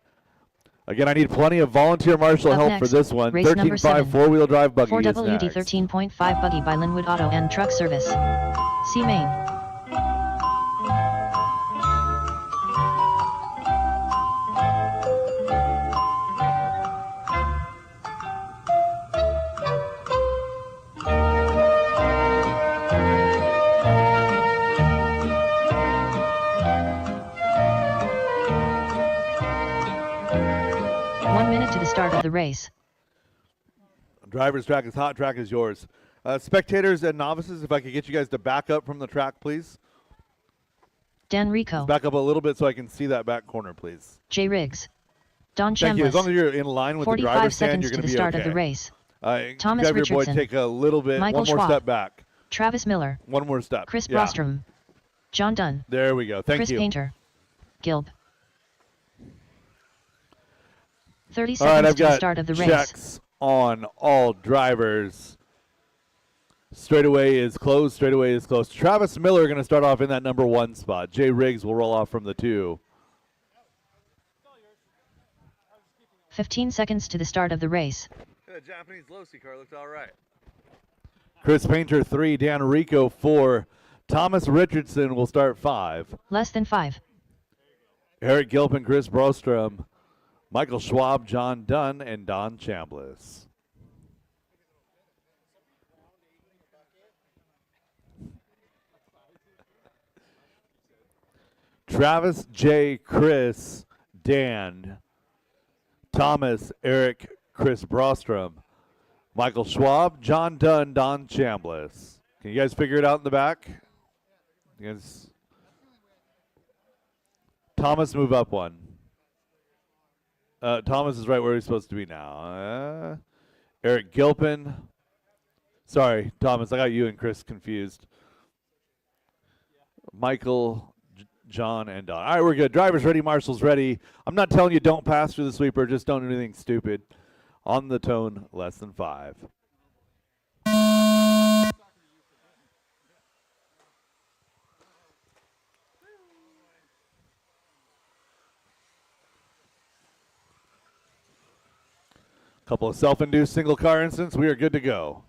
Speaker 3: Again, I need plenty of volunteer marshal
Speaker 4: Up
Speaker 3: help
Speaker 4: next,
Speaker 3: for this one.
Speaker 4: race number
Speaker 3: 13.5
Speaker 4: 7.
Speaker 3: four-wheel drive buggy is
Speaker 4: 4WD
Speaker 3: next.
Speaker 4: 13.5 Buggy by Linwood Auto and Truck Service. C main. To the start of the race.
Speaker 3: Driver's track is hot, track is yours. Spectators and novices, if I could get you guys to back up from the track, please.
Speaker 4: Dan Rico.
Speaker 3: Back up a little bit so I can see that back corner, please.
Speaker 4: Jay Riggs. Don
Speaker 3: Thank you. As
Speaker 4: Chambliss.
Speaker 3: long as you're in line with the
Speaker 4: 45
Speaker 3: driver's stand,
Speaker 4: seconds
Speaker 3: you're
Speaker 4: to
Speaker 3: going
Speaker 4: the
Speaker 3: be
Speaker 4: start
Speaker 3: okay.
Speaker 4: of the race.
Speaker 3: Have
Speaker 4: Thomas
Speaker 3: your boy
Speaker 4: Richardson.
Speaker 3: take a little bit,
Speaker 4: Michael
Speaker 3: one more
Speaker 4: Schwab.
Speaker 3: step back.
Speaker 4: Travis Miller.
Speaker 3: One more step.
Speaker 4: Chris
Speaker 3: Yeah.
Speaker 4: Brostrom. John Dunn.
Speaker 3: There we go. Thank
Speaker 4: Chris
Speaker 3: you.
Speaker 4: Painter. Gilb. 30
Speaker 3: All right,
Speaker 4: seconds
Speaker 3: I've
Speaker 4: to the
Speaker 3: got
Speaker 4: start of the race.
Speaker 3: checks on all drivers. Straightaway is closed. Straightaway is closed. Travis Miller going to start off in that number 1 spot. Jay Riggs will roll off from the 2.
Speaker 4: 15 seconds to the start of the race.
Speaker 2: The Japanese Losi car looked all right.
Speaker 3: Chris Painter 3. Dan Rico 4. Thomas Richardson will start 5.
Speaker 4: Less than 5.
Speaker 3: Eric Gilpin, Chris Brostrom, Michael Schwab, John Dunn, and Don Chambliss. Travis, Jay, Chris, Dan, Thomas, Eric, Chris Brostrom, Michael Schwab, John Dunn, Don Chambliss. Can you guys figure it out in the back? You guys, Thomas, move up one. Thomas is right where he's supposed to be now. Eric Gilpin. Sorry, Thomas, I got you and Chris confused. Michael, John, and Don. All right, we're good. Drivers ready, marshals ready. I'm not telling you don't pass through the sweeper. Just don't do anything stupid. On the tone, less than 5. Couple of self-induced single car incidents. We are good to go.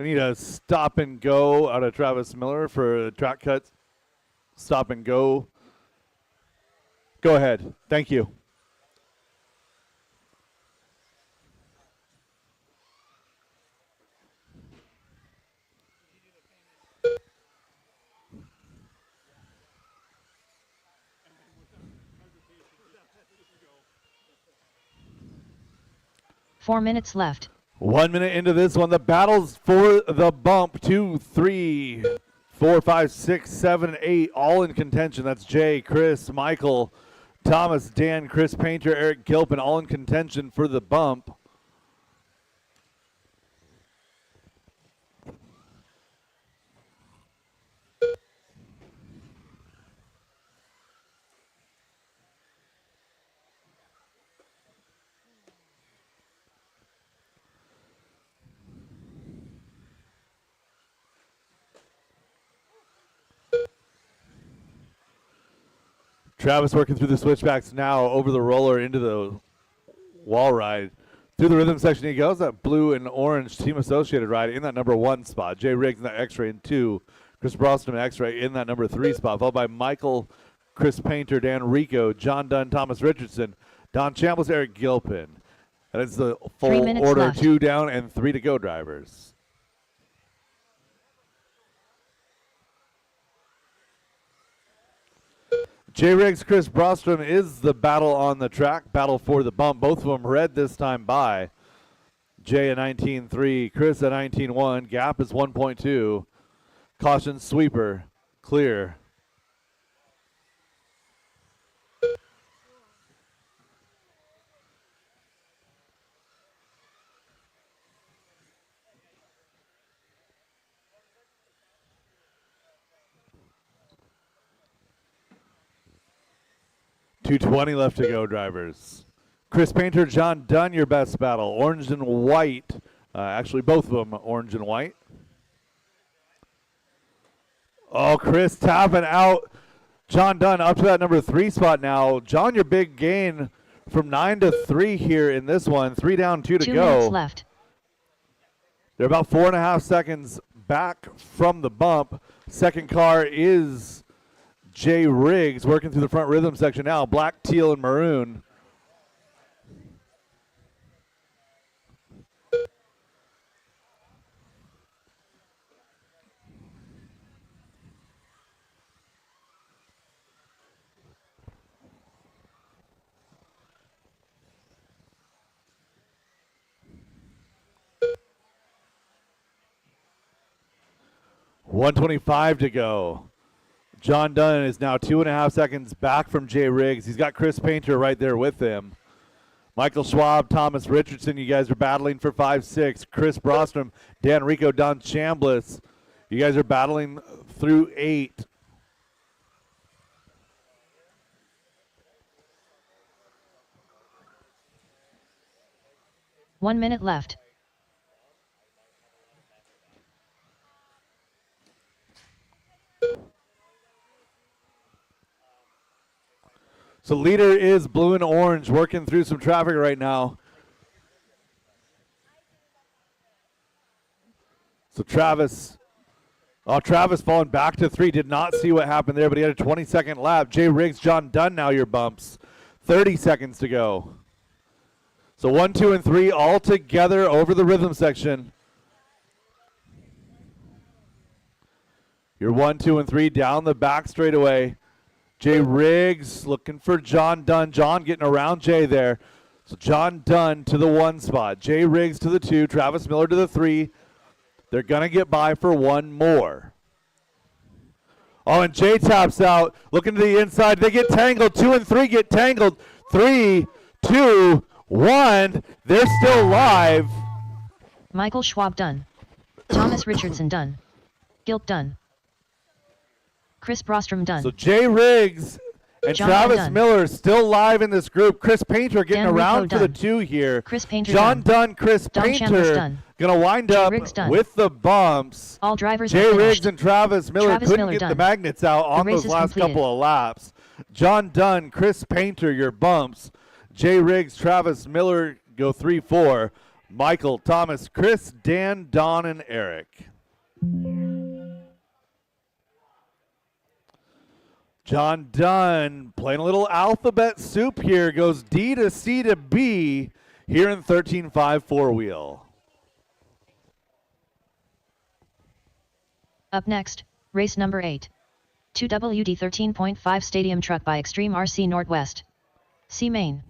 Speaker 3: I need a stop and go out of Travis Miller for the track cuts. Stop and go. Go ahead. Thank you.
Speaker 4: Four minutes left.
Speaker 3: 1 minute into this one, the battles for the bump. 2, 3, 4, 5, 6, 7, 8, all in contention. That's Jay, Chris, Michael, Thomas, Dan, Chris Painter, Eric Gilpin, all in contention for the bump. Travis working through the switchbacks now, over the roller into the wall ride. Through the rhythm section he goes. That blue and orange team associated ride in that number 1 spot. Jay Riggs in that X-ray in 2. Chris Brosnan X-ray in that number 3 spot. Followed by Michael, Chris Painter, Dan Rico, John Dunn, Thomas Richardson, Don Chambliss, Eric Gilpin. That is the full order.
Speaker 4: Left.
Speaker 3: 2 down and 3 to go drivers. Jay Riggs, Chris Brostrom is the battle on the track, battle for the bump. Both of them red this time by. Jay a 19.3, Chris a 19.1, gap is 1.2. Caution sweeper, clear. .220 left to go, drivers. Chris Painter, John Dunn, your best battle. Orange and white. Actually, both of them orange and white. Oh, Chris tapping out. John Dunn up to that number 3 spot now. John, your big gain from 9 to 3 here in this one. 3 down, 2 to go.
Speaker 4: 2 minutes left.
Speaker 3: They're about 4.5 seconds back from the bump. Second car is Jay Riggs working through the front rhythm section now. Black, teal, and maroon. .125 to go. John Dunn is now 2.5 seconds back from Jay Riggs. He's got Chris Painter right there with him. Michael Schwab, Thomas Richardson, you guys are battling for 5-6. Chris Brostrom, Dan Rico, Don Chambliss. You guys are battling through 8.
Speaker 4: One minute left.
Speaker 3: So leader is blue and orange, working through some traffic right now. So Travis, Oh, Travis falling back to 3. Did not see what happened there, but he had a 20-second lap. Jay Riggs, John Dunn now your bumps. 30 seconds to go. So 1, 2, and 3 all together over the rhythm section. Your 1, 2, and 3 down the back straightaway. Jay Riggs looking for John Dunn. John getting around Jay there. So John Dunn to the 1 spot. Jay Riggs to the 2. Travis Miller to the 3. They're going to get by for 1 more. Oh, and Jay taps out. Looking to the inside. They get tangled. 2 and 3 get tangled. 3, 2, 1. They're still live.
Speaker 4: Michael Schwab done. Thomas Richardson done. Gilp done. Chris Brostrom done.
Speaker 3: So Jay Riggs and
Speaker 4: John
Speaker 3: Travis
Speaker 4: Dunn.
Speaker 3: Miller still live in this group. Chris Painter getting
Speaker 4: Dan
Speaker 3: around
Speaker 4: Rico
Speaker 3: for the
Speaker 4: done.
Speaker 3: 2 here.
Speaker 4: Chris Painter
Speaker 3: John
Speaker 4: done.
Speaker 3: Dunn, Chris
Speaker 4: Don Chandler's
Speaker 3: Painter
Speaker 4: done.
Speaker 3: gonna wind
Speaker 4: Jay
Speaker 3: up
Speaker 4: Riggs done.
Speaker 3: with the bumps.
Speaker 4: All drivers
Speaker 3: Jay
Speaker 4: have
Speaker 3: Riggs
Speaker 4: finished.
Speaker 3: and Travis Miller
Speaker 4: Travis
Speaker 3: couldn't
Speaker 4: Miller
Speaker 3: get the
Speaker 4: done.
Speaker 3: magnets out on
Speaker 4: race
Speaker 3: those
Speaker 4: is
Speaker 3: last
Speaker 4: completed.
Speaker 3: couple of laps. John Dunn, Chris Painter, your bumps. Jay Riggs, Travis Miller go 3, 4. Michael, Thomas, Chris, Dan, Don, and Eric. John Dunn playing a little alphabet soup here. Goes D to C to B here in 13.5 4-wheel.
Speaker 4: Up next, race number 8. 2WD 13.5 Stadium Truck by Extreme RC Northwest. C Main.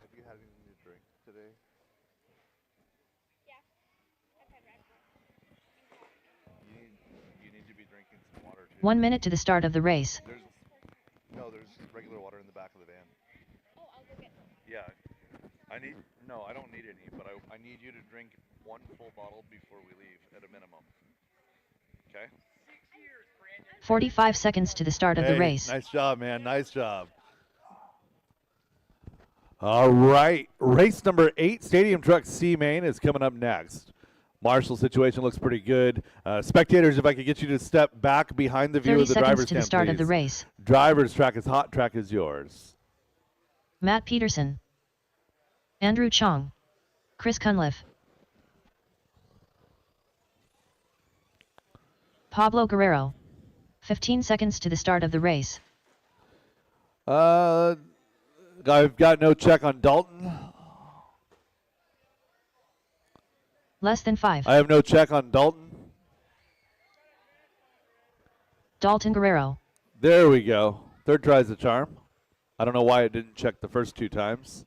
Speaker 3: Have you had anything to drink today?
Speaker 8: Yeah. I've had Red Bull.
Speaker 3: You need to be drinking some water too.
Speaker 4: 1 minute to the start of the race.
Speaker 3: There's regular water in the back of the van.
Speaker 8: Oh, I'll go get them.
Speaker 3: Yeah. I don't need any, but I need you to drink 1 full bottle before we leave at a minimum. Okay?
Speaker 4: 45 seconds to the start of the race.
Speaker 3: Nice job, man. Nice job. All right. Race number 8, Stadium Truck C Main, is coming up next. Marshall's situation looks pretty good. Spectators, if I could get you to step back behind the view
Speaker 4: 30
Speaker 3: of the
Speaker 4: seconds
Speaker 3: driver's
Speaker 4: to the
Speaker 3: tent,
Speaker 4: start of the
Speaker 3: please.
Speaker 4: race.
Speaker 3: Driver's track is hot, track is yours.
Speaker 4: Matt Peterson. Andrew Chong. Chris Cunliffe. Pablo Guerrero. 15 seconds to the start of the race.
Speaker 3: I've got no check on Dalton.
Speaker 4: Less than 5.
Speaker 3: I have no check on Dalton.
Speaker 4: Dalton Guerrero.
Speaker 3: There we go. Third try's the charm. I don't know why it didn't check the first 2 times.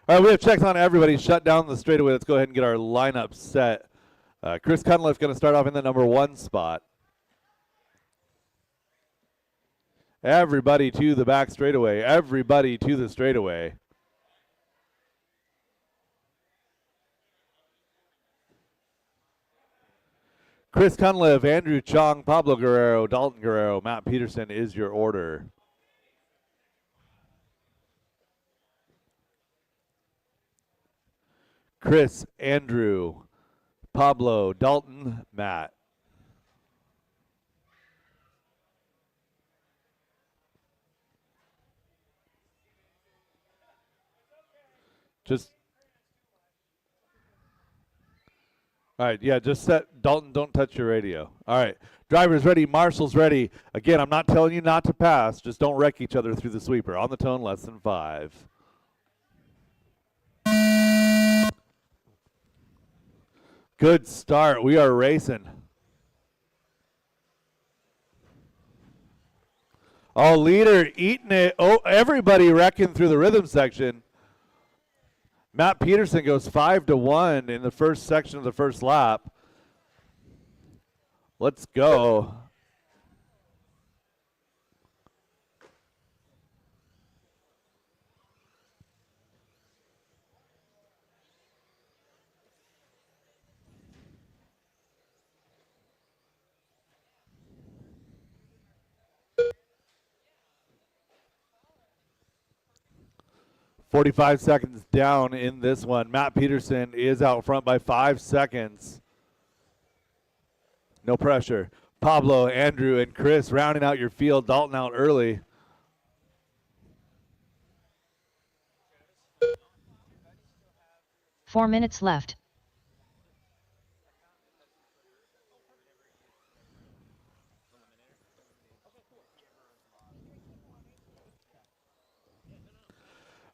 Speaker 3: All right, we have checks on everybody. Shut down the straightaway. Let's go ahead and get our lineup set. Chris Cunliffe going to start off in the number 1 spot. Everybody to the back straightaway. Everybody to the straightaway. Chris Cunliffe, Andrew Chong, Pablo Guerrero, Dalton Guerrero, Matt Peterson is your order. Chris, Andrew, Pablo, Dalton, Matt. All right, yeah, just set Dalton, don't touch your radio. All right, drivers ready, marshals ready. Again, I'm not telling you not to pass, just don't wreck each other through the sweeper. On the tone, less than 5. Good start, we are racing. Oh, leader eating it. Oh, everybody wrecking through the rhythm section. Matt Peterson goes 5-1 in the first section of the first lap. Let's go. .45 seconds down in this one. Matt Peterson is out front by 5 seconds. No pressure. Pablo, Andrew, and Chris rounding out your field. Dalton out early.
Speaker 4: Four minutes left.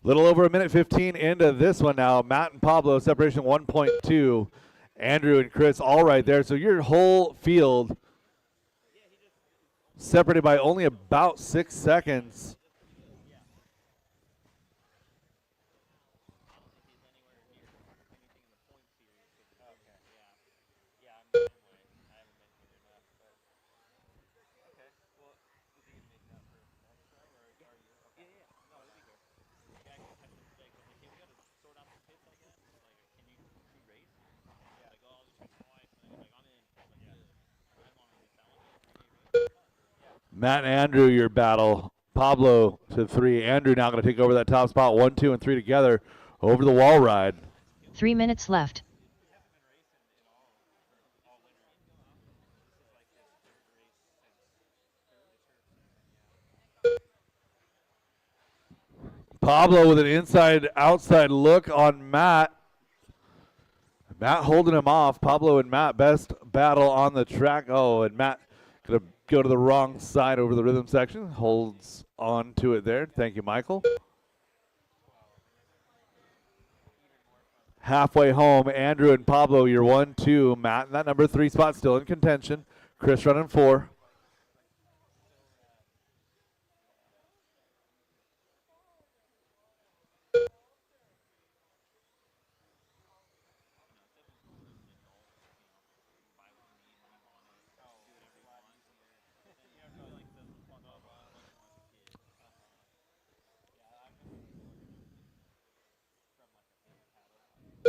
Speaker 3: Little over a minute 15 into this one now. Matt and Pablo, separation 1.2. Andrew and Chris all right there. So your whole field separated by only about 6 seconds. Matt and Andrew, your battle. Pablo to 3. Andrew now going to take over that top spot. 1, 2, and 3 together over the wall ride.
Speaker 4: 3 minutes left.
Speaker 3: Pablo with an inside-outside look on Matt. Matt holding him off. Pablo and Matt, best battle on the track. Oh, and Matt going to go to the wrong side over the rhythm section. Holds on to it there. Thank you, Michael. Halfway home, Andrew and Pablo, you're 1, 2. Matt in that number 3 spot still in contention. Chris running 4.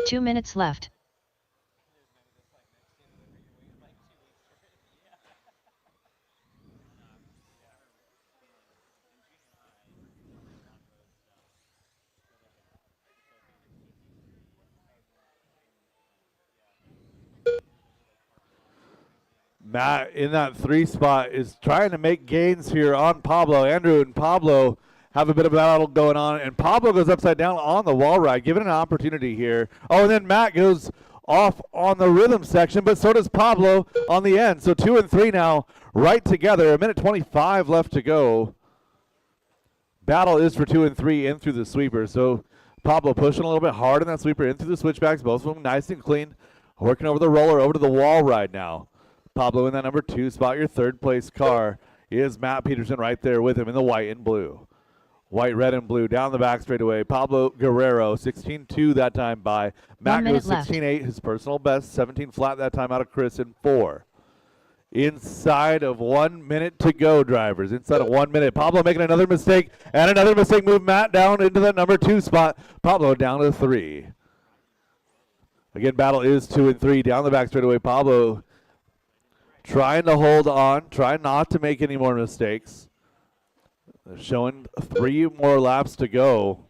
Speaker 4: Two minutes left.
Speaker 3: Matt in that 3 spot is trying to make gains here on Pablo. Andrew and Pablo have a bit of a battle going on, and Pablo goes upside down on the wall ride, given an opportunity here. Oh, and then Matt goes off on the rhythm section, but so does Pablo on the end. So 2 and 3 now right together. A minute 25 left to go. Battle is for 2 and 3 in through the sweeper. So Pablo pushing a little bit hard in that sweeper in through the switchbacks. Both of them nice and clean. Working over the roller, over to the wall ride now. Pablo in that number 2 spot, your 3rd place car, is Matt Peterson right there with him in the white and blue. White, red, and blue down the back straightaway. Pablo Guerrero, 16-2 that time by. Matt goes 16-8, his personal best. 17 flat that time out of Chris in 4. Inside of 1 minute to go, drivers. Inside of 1 minute. Pablo making another mistake, and another mistake. Move Matt down into that number 2 spot. Pablo down to 3. Again, battle is 2 and 3 down the back straightaway. Pablo trying to hold on, trying not to make any more mistakes. They're showing 3 more laps to go.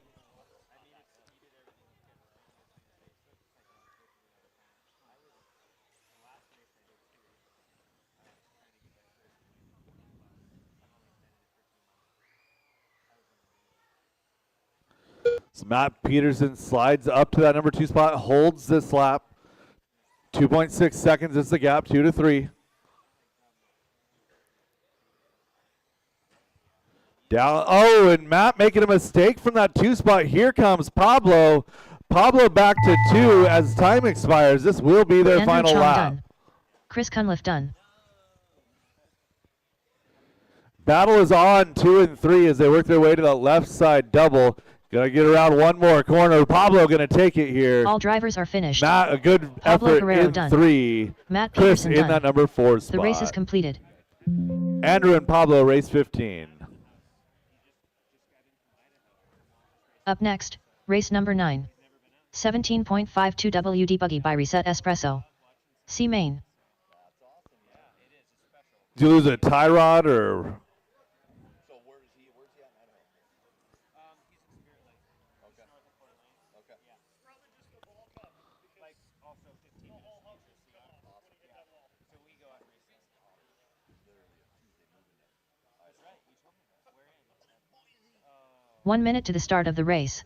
Speaker 3: So Matt Peterson slides up to that number 2 spot, holds this lap. 2.6 seconds is the gap, 2 to 3. Down. Oh, and Matt making a mistake from that 2 spot. Here comes Pablo. Pablo back to 2 as time expires. This will be their
Speaker 4: Andrew
Speaker 3: final
Speaker 4: Chong
Speaker 3: lap.
Speaker 4: done. Chris Cunliffe done.
Speaker 3: Battle is on 2 and 3 as they work their way to the left side double. Gonna get around one more corner. Pablo gonna take it here.
Speaker 4: All drivers are finished.
Speaker 3: Matt, a good
Speaker 4: Pablo
Speaker 3: effort
Speaker 4: Guerrero
Speaker 3: in
Speaker 4: done.
Speaker 3: 3.
Speaker 4: Matt
Speaker 3: Chris
Speaker 4: Peterson
Speaker 3: in
Speaker 4: done.
Speaker 3: that number 4 spot.
Speaker 4: The race is completed.
Speaker 3: Andrew and Pablo, race 15.
Speaker 4: Up next, race number 9. 17.52 WD Buggy by Reset Espresso. See main.
Speaker 3: Did you lose a tie rod or?
Speaker 4: 1 minute to the start of the race.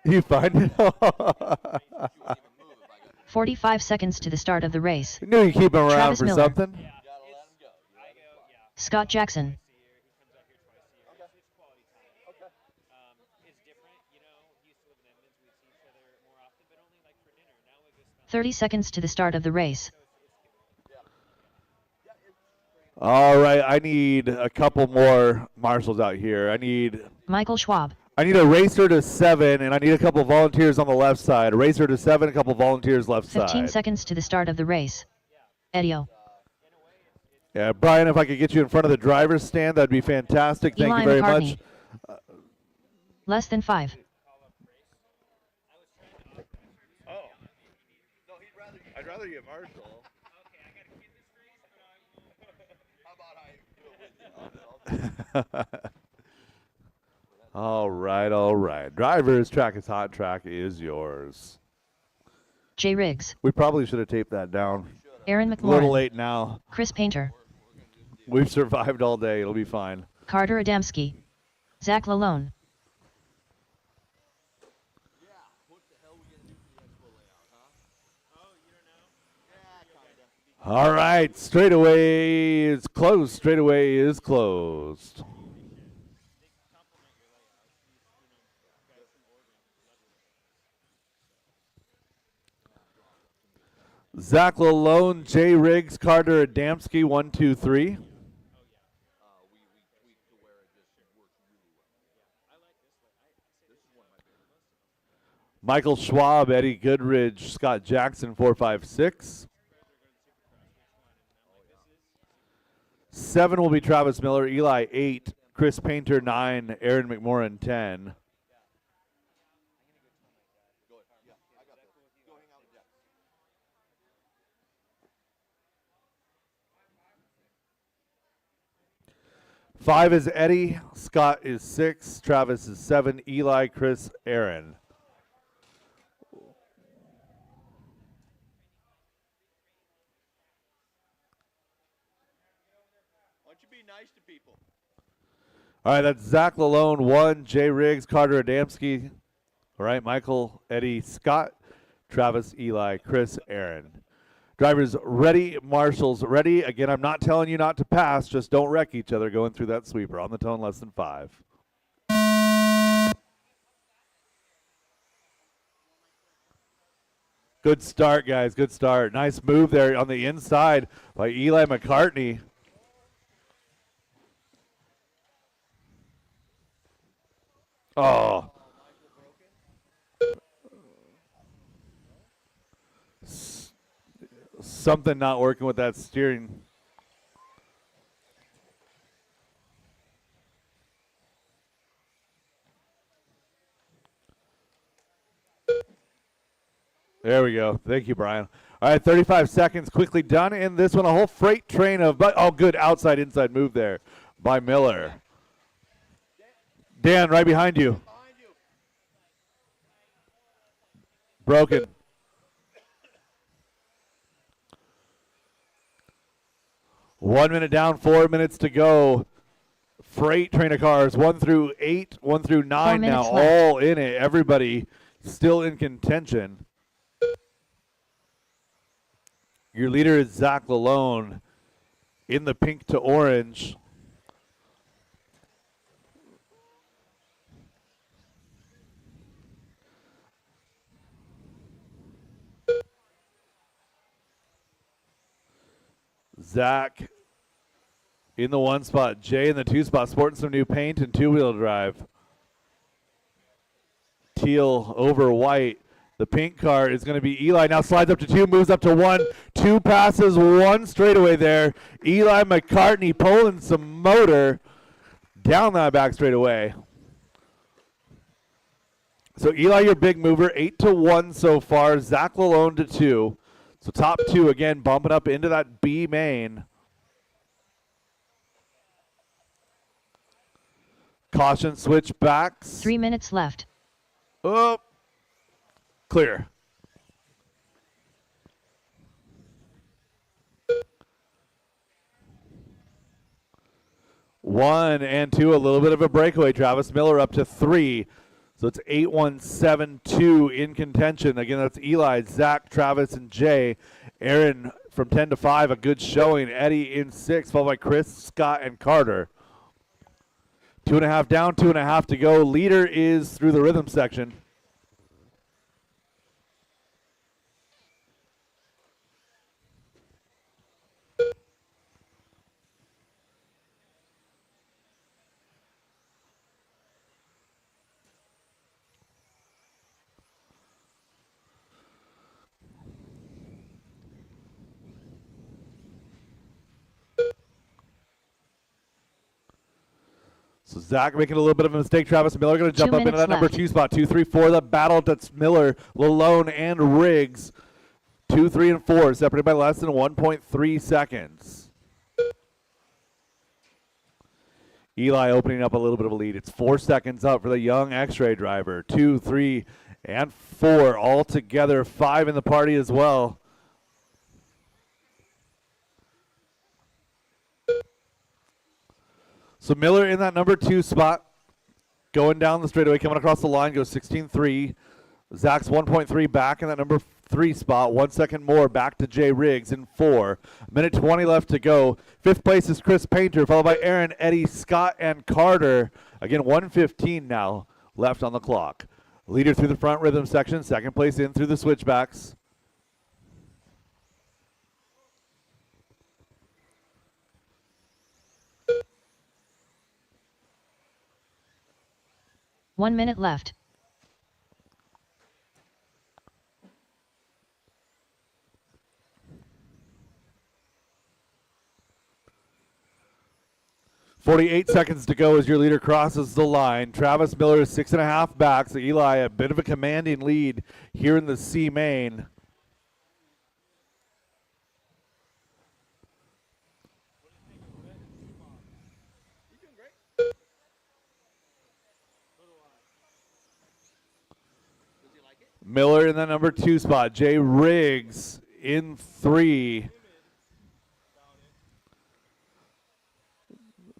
Speaker 3: You find it?
Speaker 4: 45 seconds to the start of the race.
Speaker 3: You knew you keep him around
Speaker 4: Travis
Speaker 3: for
Speaker 4: Miller.
Speaker 3: something.
Speaker 4: Scott Jackson. "30 seconds to the start of the race.
Speaker 3: All right, I need a couple more marshals out here. I need
Speaker 4: Michael Schwab.
Speaker 3: a racer to 7, and I need a couple volunteers on the left side. A racer to 7, a couple volunteers left
Speaker 4: 15
Speaker 3: side.
Speaker 4: seconds to the start of the race. Edio.
Speaker 3: Yeah, Brian, if I could get you in front of the driver's stand, that'd be fantastic. Thank
Speaker 4: Eli
Speaker 3: you very
Speaker 4: McCartney.
Speaker 3: much.
Speaker 4: Less than 5.
Speaker 3: I'd rather get Marshall. All right, all right. Drivers, track is hot, track is yours.
Speaker 4: Jay Riggs.
Speaker 3: We probably should have taped that down.
Speaker 4: Aaron
Speaker 3: A little
Speaker 4: McLaurin.
Speaker 3: late now.
Speaker 4: Chris Painter.
Speaker 3: We've survived all day. It'll be fine.
Speaker 4: Carter Adamski. Zach Lalone.
Speaker 3: All right, straightaway is closed. Straightaway is closed. Zach Lalone, Jay Riggs, Carter Adamski, 1, 2, 3. Michael Schwab, Eddie Goodridge, Scott Jackson, 4, 5, 6. 7 will be Travis Miller, Eli 8, Chris Painter 9, Aaron McMorrin 10. Five is Eddie, Scott is 6, Travis is 7, Eli, Chris, Aaron. All right, that's Zach Lalone, 1, Jay Riggs, Carter Adamski. All right, Michael, Eddie, Scott, Travis, Eli, Chris, Aaron. Drivers ready, marshals ready. Again, I'm not telling you not to pass, just don't wreck each other going through that sweeper. On the tone, less than 5. Good start, guys, good start. Nice move there on the inside by Eli McCartney. Oh. Something not working with that steering. There we go. Thank you, Brian. All right, 35 seconds quickly done in this one. A whole freight train of, oh, good outside, inside move there by Miller. Dan, right behind you. Broken. One minute down, 4 minutes to go. Freight train of cars, 1 through 8, 1 through 9 now, all in it. Everybody still in contention. Your leader is Zach Lalone in the pink to orange. Zach in the 1 spot, Jay in the 2 spot, sporting some new paint and 2-wheel drive. Teal over white. The pink car is going to be Eli. Now slides up to 2, moves up to 1. 2 passes, 1 straightaway there. Eli McCartney pulling some motor down that back straightaway. So Eli, your big mover, 8 to 1 so far. Zach Lalone to 2. So top 2 again, bumping up into that B main. Caution switchbacks.
Speaker 4: 3 minutes left.
Speaker 3: Oh, clear. 1 and 2, a little bit of a breakaway. Travis Miller up to 3. So it's 8-1-7-2 in contention. Again, that's Eli, Zach, Travis, and Jay. Aaron from 10 to 5, a good showing. Eddie in 6, followed by Chris, Scott, and Carter. 2.5 down, 2.5 to go. Leader is through the rhythm section. So Zach making a little bit of a mistake. Travis Miller going to jump up into that number 2 spot. 2, 3, 4. The battle. That's Miller, Lalone, and Riggs. 2, 3, and 4 separated by less than 1.3 seconds. Eli opening up a little bit of a lead. It's 4 seconds up for the young X-Ray driver. 2, 3, and 4 all together. 5 in the party as well. So Miller in that number 2 spot, going down the straightaway, coming across the line, goes 16.3. Zach's 1.3 back in that number 3 spot. 1 second more back to Jay Riggs in 4. Minute 20 left to go. 5th place is Chris Painter, followed by Aaron, Eddie, Scott, and Carter. Again, 1:15 now left on the clock. Leader through the front rhythm section. 2nd place in through the switchbacks.
Speaker 4: One minute left.
Speaker 3: .48 seconds to go as your leader crosses the line. Travis Miller is 6.5 back, so Eli a bit of a commanding lead here in the C main. Miller in the number 2 spot. Jay Riggs in 3.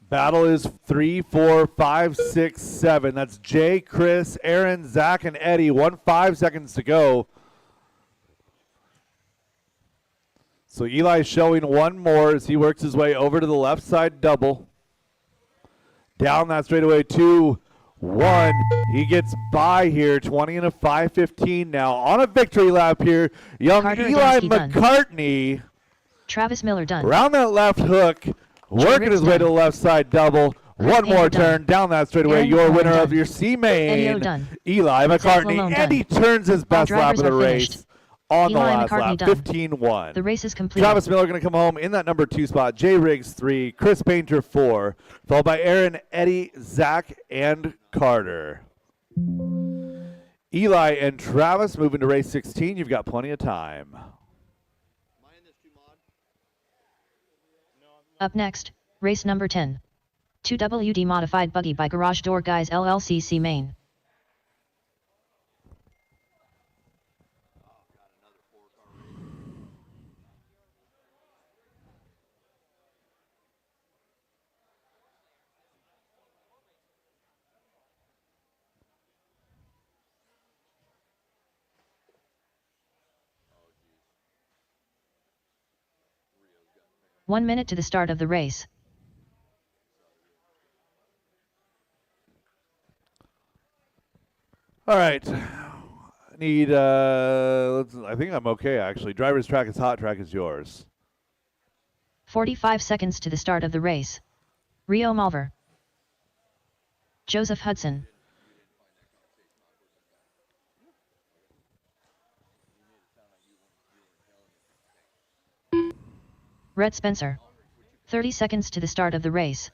Speaker 3: Battle is 3, 4, 5, 6, 7. That's Jay, Chris, Aaron, Zach, and Eddie. 5 seconds to go. So Eli showing one more as he works his way over to the left side double. Down that straightaway 2, 1. He gets by here, 20 and a 5:15 now on a victory lap here. Young
Speaker 4: Carter
Speaker 3: Eli
Speaker 4: Adamski done.
Speaker 3: McCartney
Speaker 4: Travis Miller done.
Speaker 3: around that left hook, working his way to the left side double. One
Speaker 4: Painter
Speaker 3: more
Speaker 4: done.
Speaker 3: turn down that straightaway.
Speaker 4: Aaron
Speaker 3: Your
Speaker 4: Cohen
Speaker 3: winner
Speaker 4: done.
Speaker 3: of your C main,
Speaker 4: done.
Speaker 3: Eli McCartney.
Speaker 4: Lalone
Speaker 3: And he
Speaker 4: done.
Speaker 3: turns his best lap
Speaker 4: drivers
Speaker 3: of the
Speaker 4: are
Speaker 3: race
Speaker 4: finished.
Speaker 3: on the
Speaker 4: Eli
Speaker 3: last
Speaker 4: McCartney
Speaker 3: lap,
Speaker 4: done.
Speaker 3: 15-1.
Speaker 4: The race is complete.
Speaker 3: Travis Miller going to come home in that number 2 spot. Jay Riggs 3, Chris Painter 4, followed by Aaron, Eddie, Zach, and Carter. Eli and Travis moving to race 16. You've got plenty of time.
Speaker 4: Up next, race number 10. 2WD modified buggy by Garage Door Guys LLC C main. One minute to the start of the race.
Speaker 3: All right. I need, I think I'm okay, actually. Driver's track is hot, track is yours.
Speaker 4: 45 seconds to the start of the race. Rio Malver. Joseph Hudson. Red Spencer. 30 seconds to the start of the race.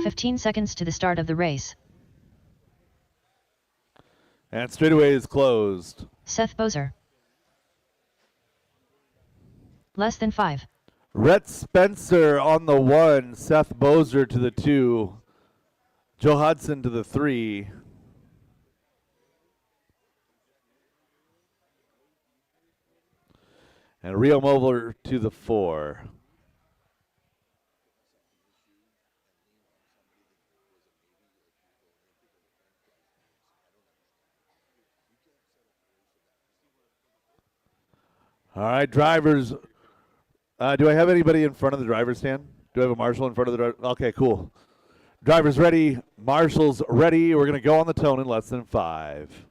Speaker 4: "15 seconds to the start of the race.
Speaker 3: And straightaway is closed.
Speaker 4: Seth Bozer. Less than 5.
Speaker 3: Rhett Spencer on the 1, Seth Bozer to the 2, Joe Hudson to the 3. And Rio Mobile to the 4. All right, drivers. Do I have anybody in front of the driver's stand? Do I have a marshal in front of the driver? Okay, cool. Drivers ready. Marshals ready. We're going to go on the tone in less than 5.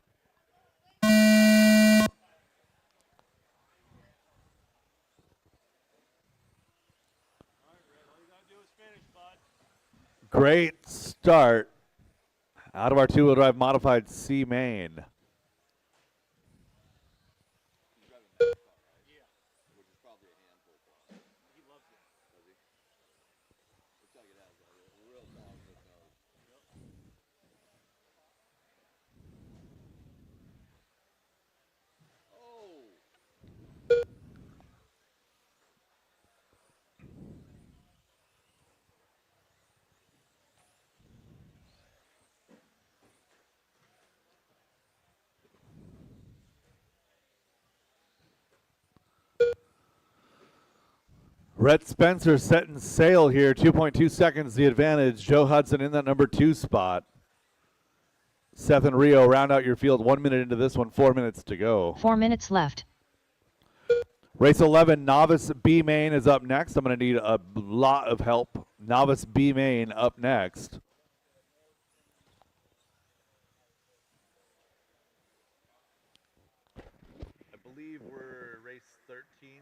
Speaker 3: Great start out of our two-wheel drive modified C main. Rhett Spencer setting sail here. 2.2 seconds the advantage. Joe Hudson in that number 2 spot. Seth and Rio round out your field 1 minute into this one. 4 minutes to go.
Speaker 4: 4 minutes left.
Speaker 3: Race 11, Novice B main is up next. I'm going to need a lot of help. Novice B main up next. I believe we're race 13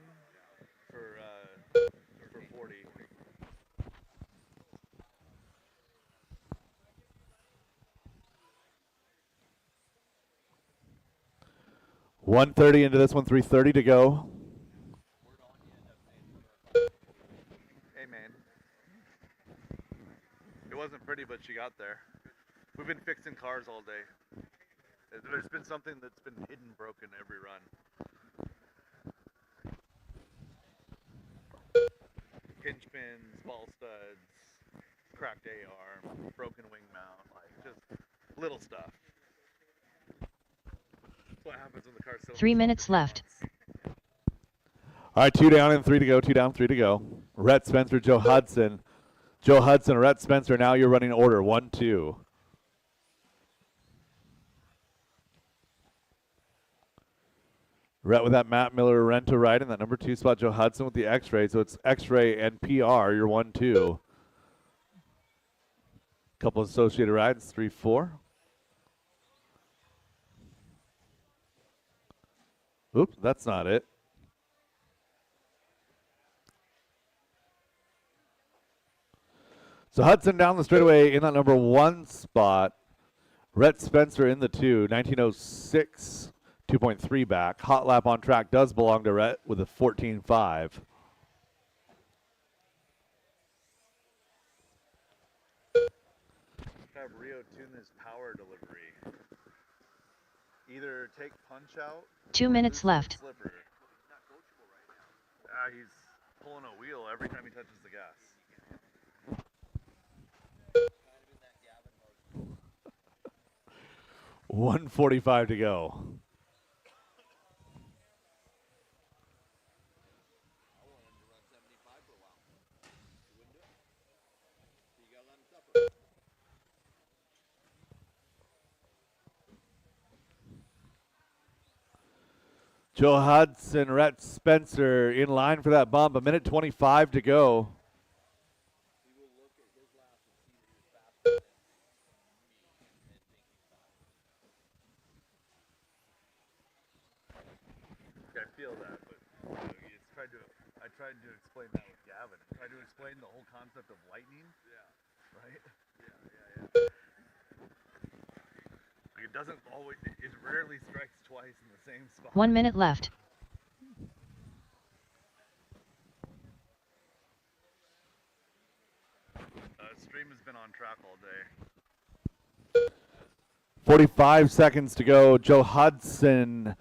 Speaker 3: for 40. 1:30 into this one, 3:30 to go.
Speaker 9: Hey, man. It wasn't pretty, but she got there. We've been fixing cars all day. There's been something that's been hidden broken every run. Hinge pins, ball studs, cracked A-arm, broken wing mount, like just little stuff. That's what happens when the car's so
Speaker 4: 3 minutes left.
Speaker 3: All right, 2 down and 3 to go. 2 down, 3 to go. Rhett Spencer, Joe Hudson. Joe Hudson, Rhett Spencer, now you're running order 1-2. Rhett with that Matt Miller Renta right in that number 2 spot. Joe Hudson with the X-ray. So it's X-ray and PR. You're 1-2. Couple associated rides, 3-4. Oops, that's not it. So Hudson down the straightaway in that number 1 spot. Rhett Spencer in the 2, 1906. 2.3 back. Hot lap on track does belong to Rhett with a 14.5.
Speaker 9: Have Rio tune his power delivery. Either take punch out.
Speaker 4: 2 minutes left.
Speaker 9: Slipper. He's pulling a wheel every time he touches the gas.
Speaker 3: 1:45 to go. Joe Hudson, Rhett Spencer in line for that bump. 1:25 to go.
Speaker 9: I feel that, but I tried to explain that with Gavin. I tried to explain the whole concept of lightning. Yeah. Right? Yeah. Like it doesn't always, it rarely strikes twice in the same spot.
Speaker 4: 1 minute left.
Speaker 9: Stream has been on track all day.
Speaker 3: 45 seconds to go. Joe Hudson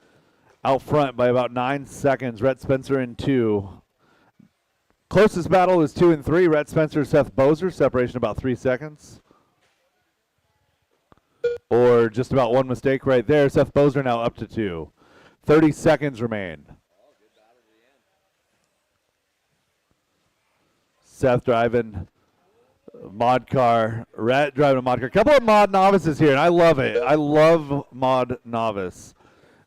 Speaker 3: out front by about 9 seconds. Rhett Spencer in 2. Closest battle is 2 and 3. Rhett Spencer, Seth Bozer. Separation about 3 seconds. Or just about one mistake right there. Seth Bozer now up to 2. 30 seconds remain. Seth driving mod car, Rhett driving a mod car. A couple of mod novices here, and I love it. I love mod novice.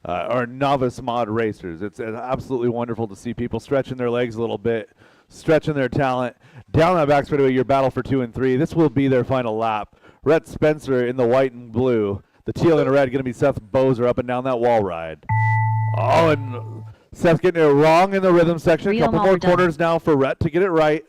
Speaker 3: Or novice mod racers. It's absolutely wonderful to see people stretching their legs a little bit, stretching their talent. Down that back straightaway, your battle for 2 and 3. This will be their final lap. Rhett Spencer in the white and blue. The teal and red going to be Seth Bozer up and down that wall ride. Oh, and Seth's getting it wrong in the rhythm section. A couple more corners now for Rhett to get it right.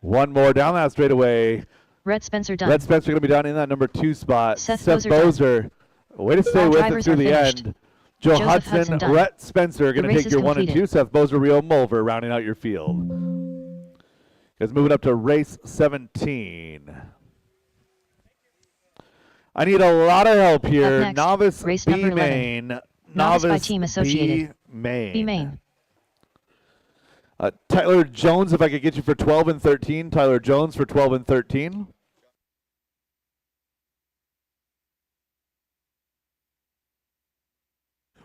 Speaker 3: One more down that straightaway.
Speaker 4: Rhett Spencer done.
Speaker 3: Rhett Spencer going to be down in that number 2 spot.
Speaker 4: Seth
Speaker 3: Bozer. Way to stay
Speaker 4: All
Speaker 3: with it
Speaker 4: drivers
Speaker 3: through
Speaker 4: are
Speaker 3: the
Speaker 4: finished.
Speaker 3: end. Joe
Speaker 4: Joseph
Speaker 3: Hudson,
Speaker 4: done.
Speaker 3: Rhett Spencer going
Speaker 4: The
Speaker 3: to
Speaker 4: race
Speaker 3: take
Speaker 4: is
Speaker 3: your 1 and
Speaker 4: completed.
Speaker 3: 2. Seth Bozer, Rio Mulver rounding out your field. Guys, moving up to race 17. I need a lot of help here.
Speaker 4: Up next,
Speaker 3: Novice
Speaker 4: race
Speaker 3: B
Speaker 4: number 11.
Speaker 3: main.
Speaker 4: Novice by team associated.
Speaker 3: B main.
Speaker 4: B main.
Speaker 3: Tyler Jones, if I could get you for 12 and 13. Tyler Jones for 12 and 13.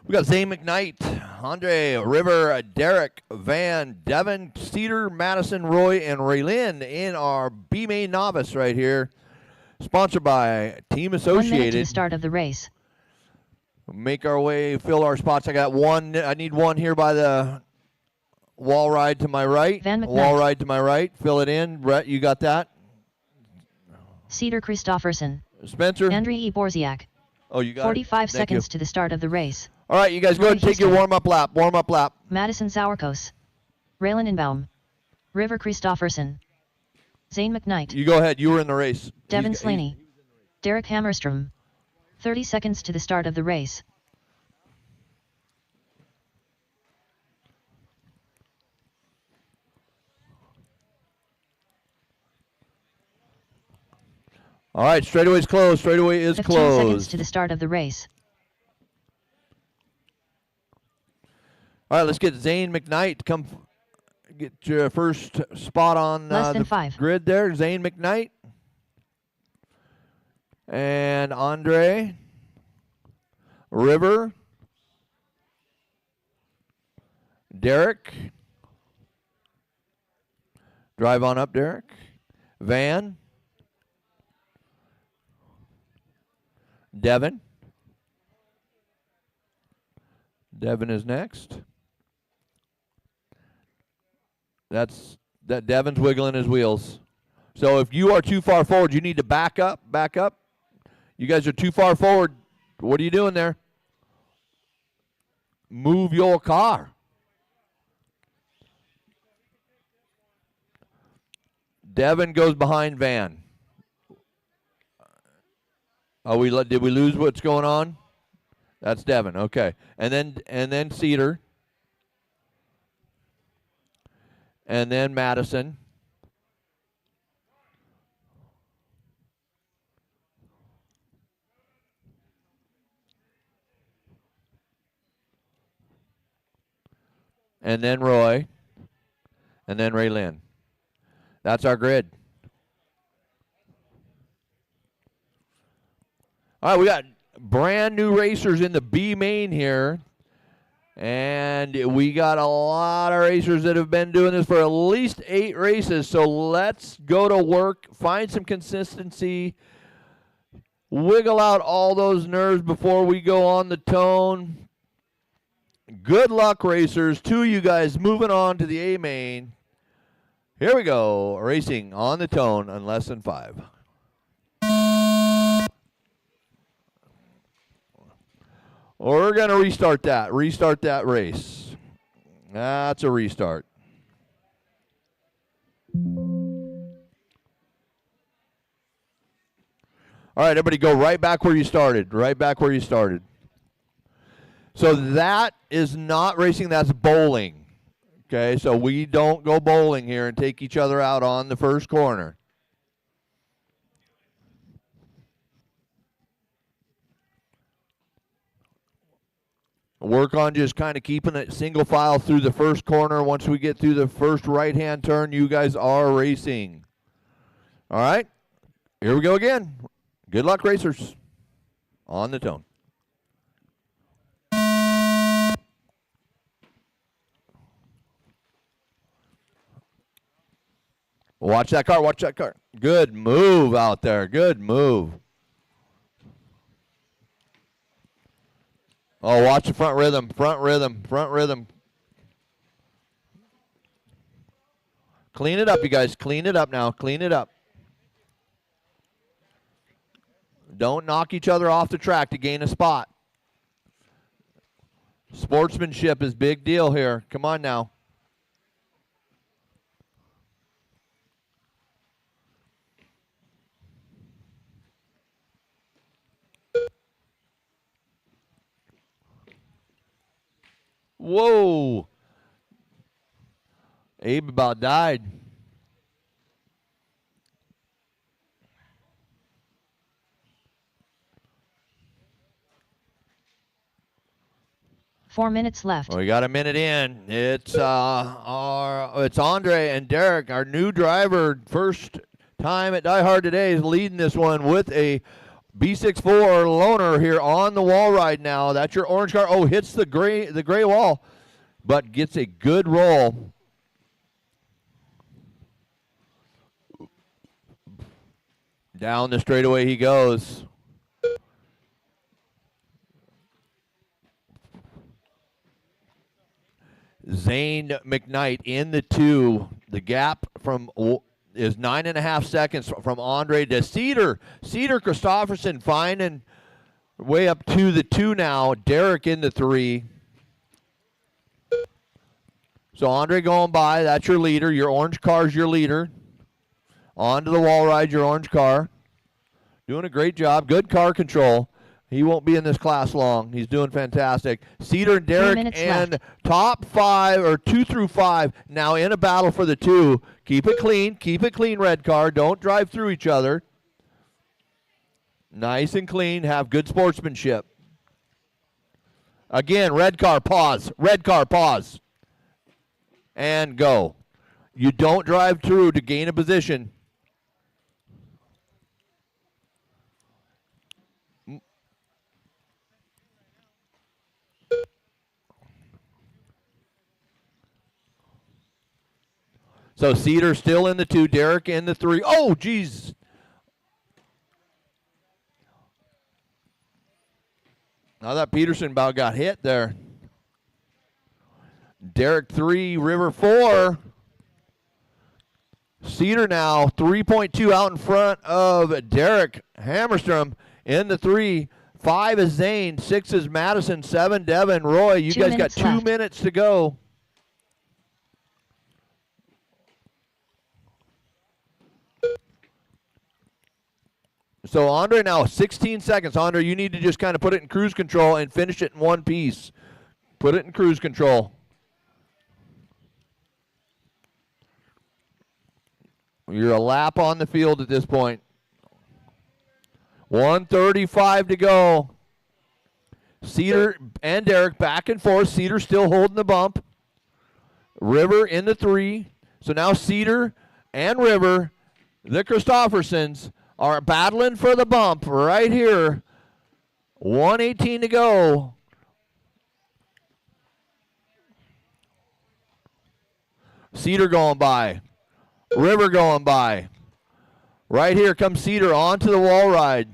Speaker 2: We got Zane McKnight, Andre, River, Derek, Van, Devin, Cedar, Madison, Roy, and Raylin in our B main novice right here. Sponsored by Team
Speaker 4: 1 minute to
Speaker 2: Associated.
Speaker 4: the start of the race.
Speaker 2: Make our way, fill our spots. I got one. I need one here by the wall ride to my right.
Speaker 4: Van McKnight.
Speaker 2: Wall ride to my right. Fill it in. Brett, you got that?
Speaker 4: Cedar Christofferson.
Speaker 2: Spencer?
Speaker 4: Andriy E. Borziak.
Speaker 2: Oh, you got
Speaker 4: 45
Speaker 2: it. Thank you.
Speaker 4: seconds to the start of the race.
Speaker 2: All right, you guys go ahead and
Speaker 4: Roy
Speaker 2: take your
Speaker 4: Houston.
Speaker 2: warm-up lap. Warm-up lap.
Speaker 4: Madison Sauerkos. Raylan Inbaum. River Christofferson. Zane McKnight.
Speaker 2: You go ahead. You were in the race.
Speaker 4: Devin
Speaker 2: He's-
Speaker 4: Slaney. Derek Hammerstrom. 30 seconds to the start of the race.
Speaker 2: All right, straightaway's closed. Straightaway is
Speaker 4: 15 seconds
Speaker 2: closed.
Speaker 4: to the start of the race.
Speaker 2: All right, let's get Zane McKnight to come get your first spot on
Speaker 4: Less than
Speaker 2: the
Speaker 4: 5.
Speaker 2: grid there. Zane McKnight. And Andre. River. Derek. Drive on up, Derek. Van. Devin. Devin is next. That Devin's wiggling his wheels. So if you are too far forward, you need to back up, back up. You guys are too far forward. What are you doing there? Move your car. Devin goes behind Van. Oh, did we lose what's going on? That's Devin. Okay. And then Cedar. And then Madison. And then Roy. And then Raylin. That's our grid. All right, we got brand new racers in the B main here. And we got a lot of racers that have been doing this for at least 8 races. So let's go to work, find some consistency, wiggle out all those nerves before we go on the tone. Good luck, racers. 2 of you guys moving on to the A main. Here we go, racing on the tone on less than 5. We're going to restart that race. That's a restart. All right, everybody go right back where you started, So that is not racing, that's bowling. Okay, so we don't go bowling here and take each other out on the first corner. Work on just kind of keeping it single file through the first corner. Once we get through the first right-hand turn, you guys are racing. All right, here we go again. Good luck, racers. On the tone. Watch that car. Watch that car. Good move out there. Good move. Oh, watch the front rhythm. Front rhythm. Front rhythm. Clean it up, you guys. Clean it up now. Clean it up. Don't knock each other off the track to gain a spot. Sportsmanship is big deal here. Come on now. Whoa. Abe about died.
Speaker 4: Four minutes left.
Speaker 2: We got a minute in. It's Andre and Derek, our new driver, first time at DieHard today, is leading this one with a B64 loaner here on the wall ride now. That's your orange car. Oh, hits the gray wall, but gets a good roll. Down the straightaway he goes. Zane McKnight in the 2. The gap from is 9.5 seconds from Andre to Cedar. Cedar Christofferson finding way up to the 2 now. Derek in the 3. So Andre going by. That's your leader. Your orange car's your leader. On to the wall ride, your orange car. Doing a great job. Good car control. He won't be in this class long. He's doing fantastic. Cedar and Derek and
Speaker 4: left.
Speaker 2: top 5 or 2 through 5 now in a battle for the 2. Keep it clean. Keep it clean, red car. Don't drive through each other. Nice and clean. Have good sportsmanship. Again, red car, pause. Red car, pause. And go. You don't drive through to gain a position. So Cedar still in the 2, Derek in the 3. Oh, geez. Now that Peterson about got hit there. Derek 3, River 4. Cedar now 3.2 out in front of Derek Hammerstrom in the 3. 5 is Zane, 6 is Madison, 7 Devin, Roy. You guys got 2 minutes to go. So Andre now 16 seconds. Andre, you need to just kind of put it in cruise control and finish it in one piece. Put it in cruise control. You're a lap on the field at this point. 1:35 to go. Cedar and Derek back and forth. Cedar still holding the bump. River in the 3. So now Cedar and River, the Christoffersons, are battling for the bump right here. 1:18 to go. Cedar going by. River going by. Right here comes Cedar onto the wall ride.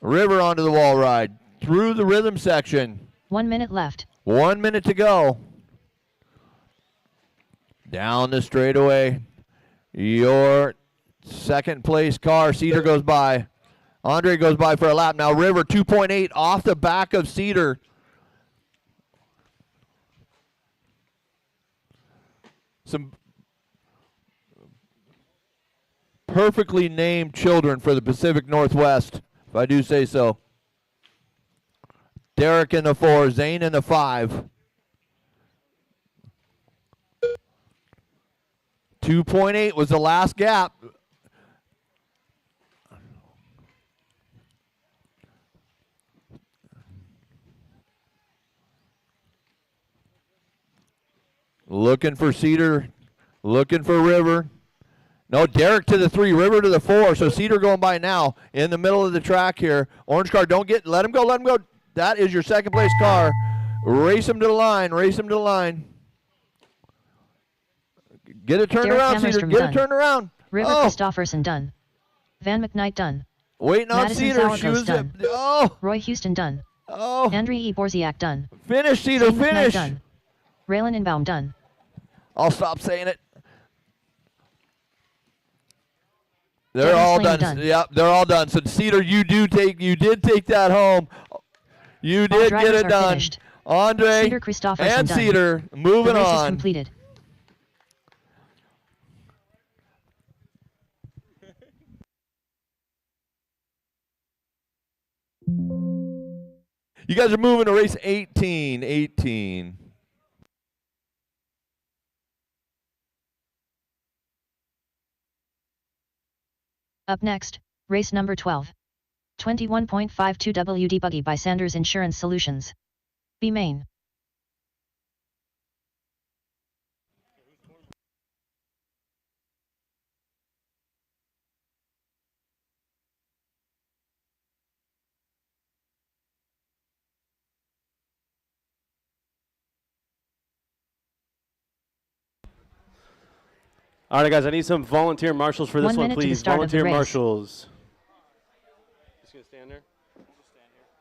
Speaker 2: River onto the wall ride. Through the rhythm section.
Speaker 4: 1 minute left.
Speaker 2: 1 minute to go. Down the straightaway. Your second place car. Cedar goes by. Andre goes by for a lap. Now River 2.8 off the back of Cedar. Some perfectly named children for the Pacific Northwest, if I do say so. Derek in the 4, Zane in the 5. 2.8 was the last gap. Looking for Cedar, looking for River. No, Derek to the 3, River to the 4. So Cedar going by now in the middle of the track here. Orange car, let him go, let him go. That is your second place car. Race him to the line, race him to the line. Get it turned
Speaker 4: Derek
Speaker 2: around, Cedar.
Speaker 4: Hammerstrom
Speaker 2: Get
Speaker 4: done.
Speaker 2: it turned around.
Speaker 4: River
Speaker 2: Oh,
Speaker 4: Christopherson done. Van McKnight done.
Speaker 2: waiting on
Speaker 4: Madison
Speaker 2: Cedar. She
Speaker 4: Sourghost
Speaker 2: was
Speaker 4: done.
Speaker 2: oh,
Speaker 4: Roy Houston done.
Speaker 2: oh.
Speaker 4: Andriy E. Borziak done.
Speaker 2: Finish, Cedar.
Speaker 4: Zane McKnight
Speaker 2: Finish.
Speaker 4: done. Raylan Inbaum done.
Speaker 2: I'll stop saying it. They're
Speaker 4: Devin
Speaker 2: all
Speaker 4: Slaney
Speaker 2: done.
Speaker 4: done.
Speaker 2: Yep, they're all done. So Cedar, you did take that home. You
Speaker 4: All
Speaker 2: did get
Speaker 4: drivers
Speaker 2: it
Speaker 4: are
Speaker 2: done.
Speaker 4: finished.
Speaker 2: Andre
Speaker 4: Cedar Christopherson
Speaker 2: and
Speaker 4: done.
Speaker 2: Cedar moving
Speaker 4: The race is
Speaker 2: on.
Speaker 4: completed.
Speaker 2: You guys are moving to race 18. 18.
Speaker 4: Up next, race number 12. 21.52 WD Buggy by Sanders Insurance Solutions. B Main.
Speaker 6: All right, guys, I need some volunteer marshals for this
Speaker 4: 1
Speaker 6: one,
Speaker 4: minute to the
Speaker 6: please.
Speaker 4: start of the
Speaker 6: Volunteer
Speaker 4: race.
Speaker 6: marshals. Just going to stand there?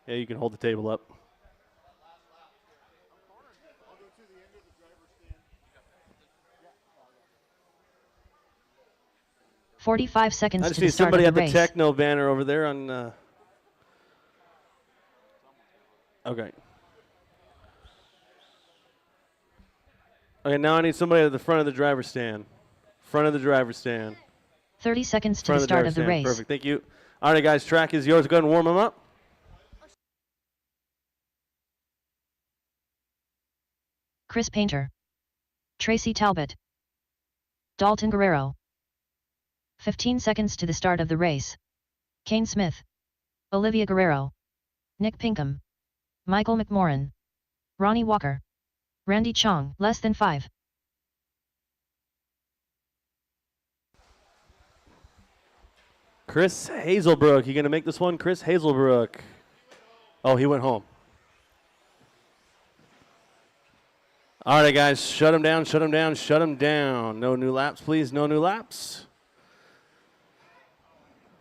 Speaker 6: Yeah, you can hold the table up.
Speaker 4: "45 seconds
Speaker 6: I
Speaker 4: to
Speaker 6: just
Speaker 4: the
Speaker 6: need
Speaker 4: start
Speaker 6: somebody
Speaker 4: of
Speaker 6: at
Speaker 4: the
Speaker 6: the
Speaker 4: race."
Speaker 6: techno banner over there on. Okay. Okay, now I need somebody at the front of the driver's stand. Front of the driver's stand.
Speaker 4: 30 seconds to
Speaker 6: Front
Speaker 4: the
Speaker 6: of the
Speaker 4: start
Speaker 6: driver's
Speaker 4: of the
Speaker 6: stand.
Speaker 4: race.
Speaker 6: Perfect, thank you. All right, guys, track is yours. Go ahead and warm them up.
Speaker 4: Chris Painter. Tracy Talbot. Dalton Guerrero. 15 seconds to the start of the race. Kane Smith. Olivia Guerrero. Nick Pinkham. Michael McMorran. Ronnie Walker. Randy Chong. Less than 5.
Speaker 6: Chris Hazelbrook. You going to make this one? Chris Hazelbrook. Oh, he went home. All right, guys, shut him down, shut him down, shut him down. No new laps, please. No new laps.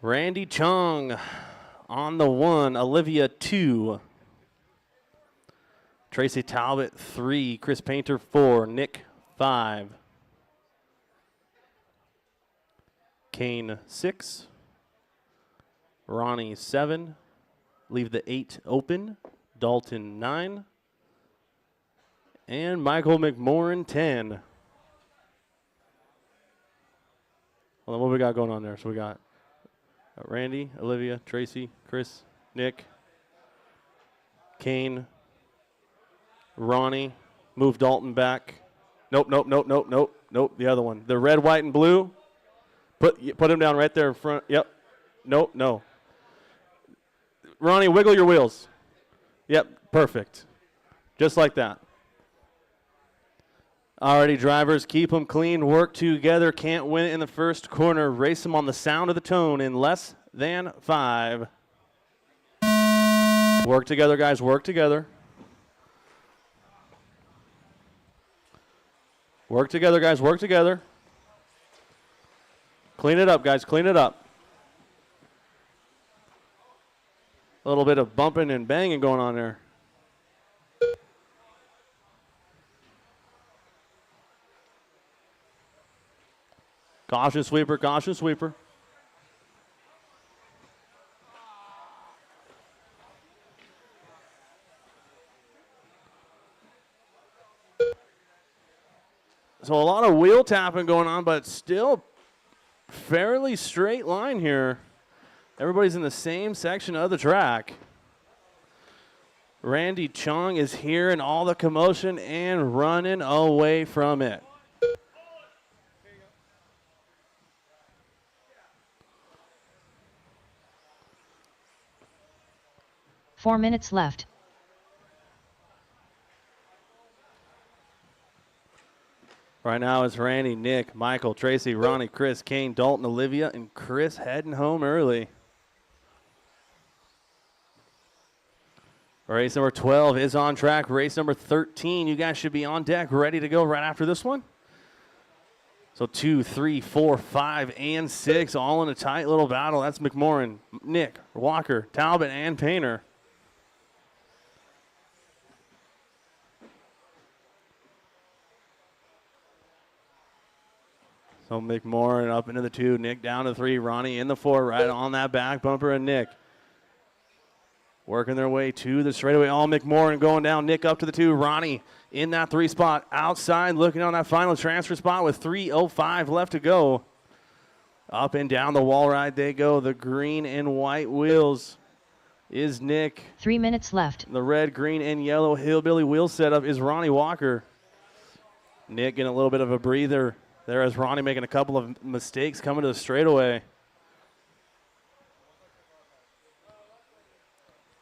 Speaker 6: Randy Chong on the 1. Olivia 2. Tracy Talbot 3. Chris Painter 4. Nick 5. Kane 6. Ronnie 7. Leave the 8 open. Dalton 9. And Michael McMorran 10. Hold on, what we got going on there? So we got Randy, Olivia, Tracy, Chris, Nick, Kane, Ronnie. Move Dalton back. Nope, nope, nope, nope, nope, nope. The other one. The red, white, and blue. Put him down right there in front. Yep. Nope, no. Ronnie, wiggle your wheels. Yep, perfect. Just like that. Alrighty, drivers, keep them clean. Work together. Can't win it in the first corner. Race them on the sound of the tone in less than 5. Work together, guys. Work together. Work together, guys. Work together. Clean it up, guys. Clean it up. A little bit of bumping and banging going on there. Caution sweeper, caution sweeper. So a lot of wheel tapping going on, but still fairly straight line here. Everybody's in the same section of the track. Randy Chong is hearing all the commotion and running away from it.
Speaker 4: Four minutes left.
Speaker 6: Right now it's Randy, Nick, Michael, Tracy, Ronnie, Chris, Kane, Dalton, Olivia, and Chris heading home early. Race number 12 is on track. Race number 13, you guys should be on deck, ready to go right after this one. So 2, 3, 4, 5, and 6 all in a tight little battle. That's McMorrin, Nick, Walker, Talbot, and Painter. So McMorrin up into the 2, Nick down to 3, Ronnie in the 4, right on that back bumper, and Nick working their way to the straightaway. All McMorrin going down, Nick up to the 2, Ronnie in that 3 spot, outside looking on that final transfer spot with 3:05 left to go. Up and down the wall ride they go. The green and white wheels is Nick.
Speaker 4: 3 minutes left.
Speaker 6: The red, green, and yellow hillbilly wheel setup is Ronnie Walker. Nick getting a little bit of a breather there as Ronnie making a couple of mistakes coming to the straightaway.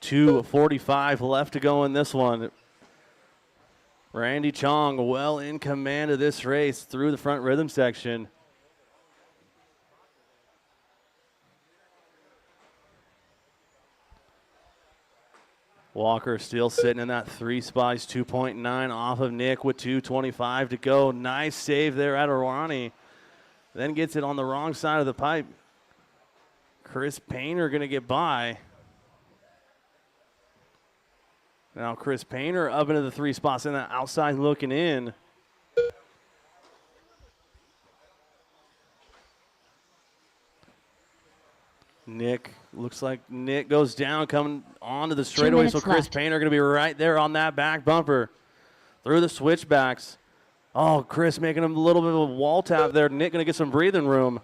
Speaker 6: 2:45 left to go in this one. Randy Chong well in command of this race through the front rhythm section. Walker still sitting in that 3 spot. He's 2.9 off of Nick with 2:25 to go. Nice save there out of Ronnie. Then gets it on the wrong side of the pipe. Chris Painter going to get by. Now Chris Painter up into the 3 spots in the outside looking in. Nick, looks like Nick goes down coming onto the straightaway, so Chris Painter going to be right there on that back bumper. Through the switchbacks. Oh, Chris making a little bit of a wall tap there. Nick going to get some breathing room.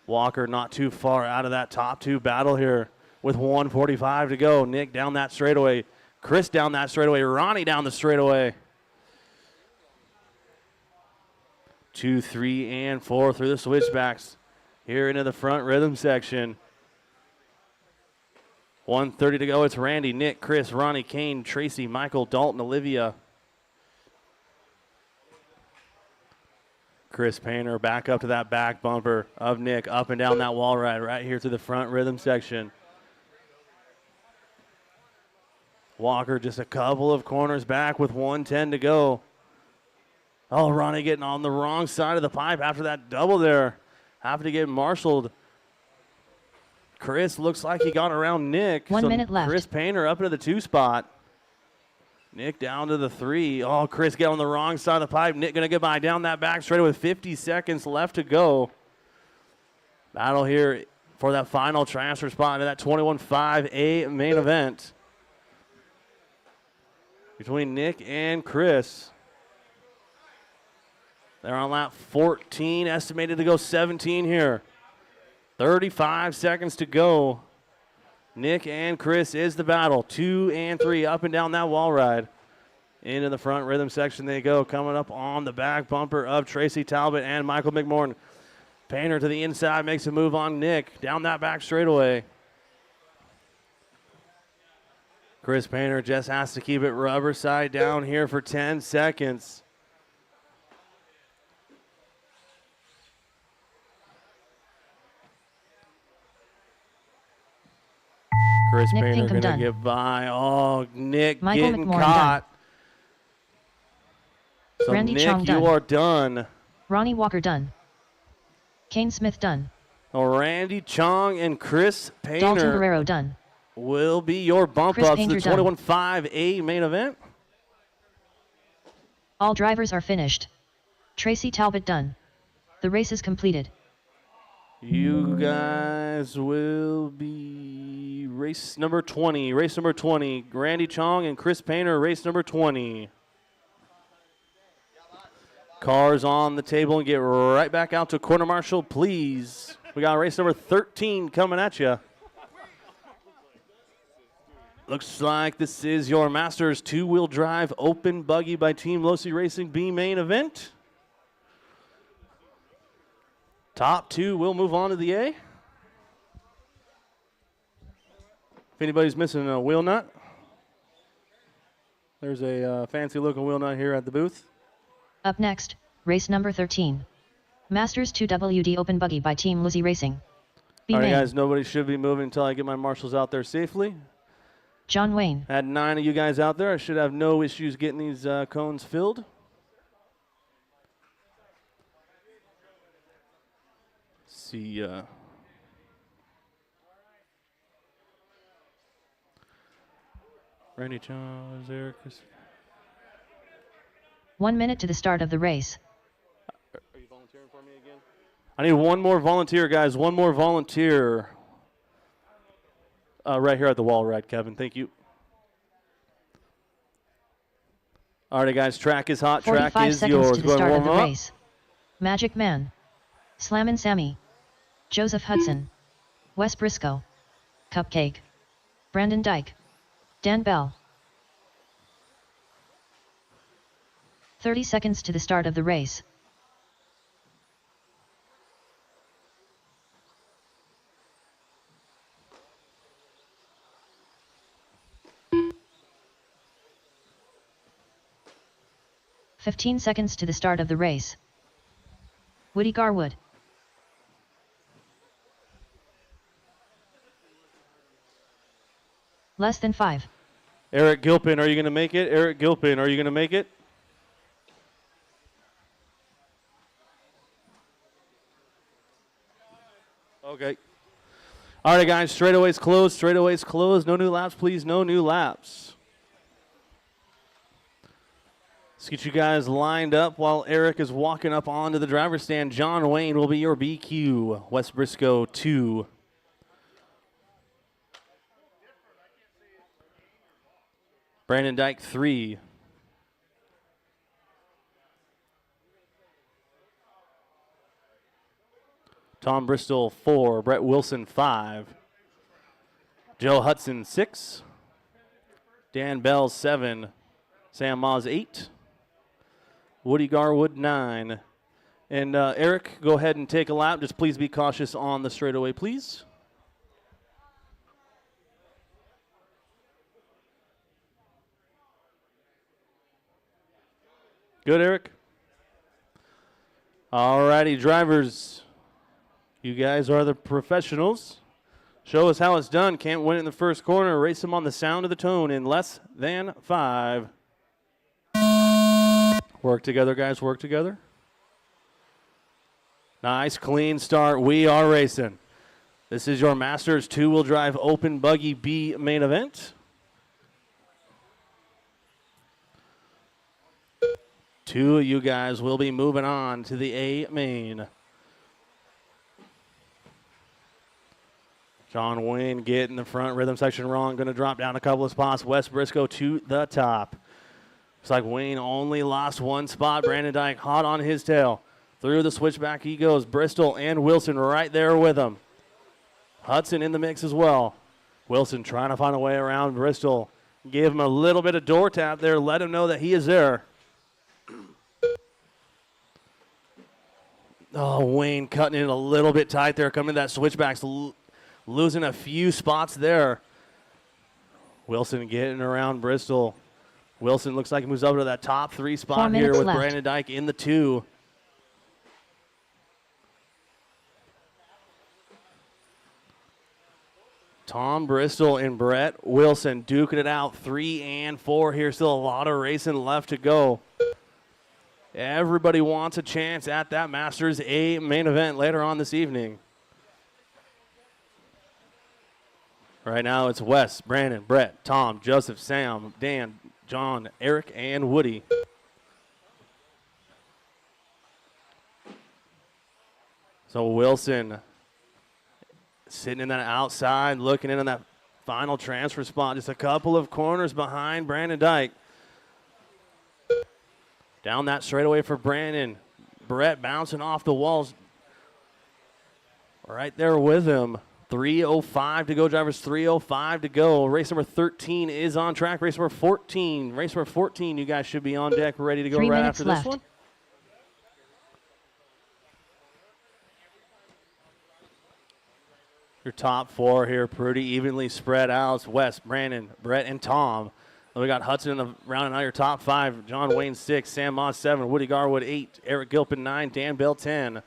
Speaker 6: Walker not too far out of that top 2 battle here with 1:45 to go. Nick down that straightaway. Chris down that straightaway. Ronnie down the straightaway. 2, 3, and 4 through the switchbacks. Here into the front rhythm section. 1:30 to go. It's Randy, Nick, Chris, Ronnie, Kane, Tracy, Michael, Dalton, Olivia. Chris Painter back up to that back bumper of Nick, up and down that wall ride right here through the front rhythm section. Walker just a couple of corners back with 1:10 to go. Oh, Ronnie getting on the wrong side of the pipe after that double there. Having to get marshaled. Chris looks like he got around Nick.
Speaker 4: 1 minute left.
Speaker 6: Chris Painter up into the 2 spot. Nick down to the 3. Oh, Chris get on the wrong side of the pipe. Nick going to get by down that back straight with 50 seconds left to go. Battle here for that final transfer spot into that 21.5A main event between Nick and Chris. They're on lap 14, estimated to go 17 here. 35 seconds to go. Nick and Chris is the battle. 2 and 3 up and down that wall ride. Into the front rhythm section they go. Coming up on the back bumper of Tracy Talbot and Michael McMorrin. Painter to the inside makes a move on Nick. Down that back straightaway. Chris Painter just has to keep it rubber side down here for 10 seconds. Chris
Speaker 4: Nick
Speaker 6: Painter
Speaker 4: Pinkham
Speaker 6: going to
Speaker 4: done.
Speaker 6: get by. Oh, Nick
Speaker 4: Michael
Speaker 6: getting
Speaker 4: McMorrin
Speaker 6: caught. So
Speaker 4: Randy
Speaker 6: Nick,
Speaker 4: Chong
Speaker 6: you
Speaker 4: done.
Speaker 6: are done.
Speaker 4: Ronnie Walker done. Kane Smith done.
Speaker 6: Oh, Randy Chong and Chris
Speaker 4: Dalton
Speaker 6: Painter
Speaker 4: Guerrero done.
Speaker 6: will be your bump
Speaker 4: Chris
Speaker 6: ups to the
Speaker 4: Painter done.
Speaker 6: 21.5A main event.
Speaker 4: All drivers are finished. Tracy Talbot done. The race is completed.
Speaker 6: You guys will be race number 20. Race number 20. Randy Chong and Chris Painter, race number 20. Cars on the table and get right back out to quarter marshal, please. We got race number 13 coming at you. Looks like this is your Masters 2-wheel drive open buggy by Team Losi Racing B main event. Top 2 will move on to the A. If anybody's missing a wheel nut, there's a fancy looking wheel nut here at the booth.
Speaker 4: Up next, race number 13. Masters 2WD Open Buggy by Team Losi Racing. B
Speaker 6: All right,
Speaker 4: main.
Speaker 6: guys, nobody should be moving until I get my marshals out there safely.
Speaker 4: John Wayne.
Speaker 6: I had 9 of you guys out there. I should have no issues getting these cones filled. see. Randy John is there.
Speaker 4: 1 minute to the start of the race.
Speaker 6: Are you volunteering for me again? I need one more volunteer, guys. One more volunteer. Right here at the wall, right, Kevin. Thank you. All right, guys. Track is hot. Track
Speaker 4: 45
Speaker 6: is
Speaker 4: seconds
Speaker 6: yours.
Speaker 4: to the
Speaker 6: Go ahead
Speaker 4: start
Speaker 6: and
Speaker 4: of the
Speaker 6: warm up.
Speaker 4: race. Magic Man. Slammin' Sammy. Joseph Hudson. Wes Briscoe. Cupcake. Brandon Dyke. Dan Bell. 30 seconds to the start of the race. "15 seconds to the start of the race. Woody Garwood. Less than 5.
Speaker 6: Eric Gilpin, are you going to make it? Eric Gilpin, are you going to make it? Okay. All right, guys. Straightaways closed. Straightaways closed. No new laps, please. No new laps. Let's get you guys lined up while Eric is walking up onto the driver's stand. John Wayne will be your BQ. West Briscoe 2. Brandon Dyke 3. Tom Bristol 4. Brett Wilson 5. Joe Hudson 6. Dan Bell 7. Sam Moz 8. Woody Garwood 9. And Eric, go ahead and take a lap. Just please be cautious on the straightaway, please. Good, Eric. All righty, drivers. You guys are the professionals. Show us how it's done. Can't win it in the first corner. Race them on the sound of the tone in less than 5. Work together, guys. Work together. Nice, clean start. We are racing. This is your Masters two-wheel drive open buggy B main event. Two of you guys will be moving on to the A main. John Wayne getting the front rhythm section wrong. Going to drop down a couple of spots. West Briscoe to the top. Looks like Wayne only lost one spot. Brandon Dyke hot on his tail. Through the switchback he goes. Bristol and Wilson right there with him. Hudson in the mix as well. Wilson trying to find a way around Bristol. Give him a little bit of door tap there. Let him know that he is there. Oh, Wayne cutting it a little bit tight there. Coming to that switchback. Losing a few spots there. Wilson getting around Bristol. Wilson looks like he moves up to that top 3 spot here with
Speaker 4: left.
Speaker 6: Brandon Dyke in the 2. Tom Bristol and Brett Wilson duking it out 3 and 4 here. Still a lot of racing left to go. Everybody wants a chance at that Masters A main event later on this evening. Right now it's Wes, Brandon, Brett, Tom, Joseph, Sam, Dan, John, Eric, and Woody. So Wilson sitting in that outside, looking in on that final transfer spot. Just a couple of corners behind Brandon Dyke. Down that straightaway for Brandon. Brett bouncing off the walls. Right there with him. 3:05 to go, drivers. 3:05 to go. Race number 13 is on track. Race number 14. Race number 14, you guys should be on deck, ready to go
Speaker 4: 3
Speaker 6: right
Speaker 4: minutes
Speaker 6: after
Speaker 4: left.
Speaker 6: this one. Your top 4 here pretty evenly spread out. It's Wes, Brandon, Brett, and Tom. Then we got Hudson in the round out your top 5. John Wayne 6, Sam Moss 7, Woody Garwood 8, Eric Gilpin 9, Dan Bell 10.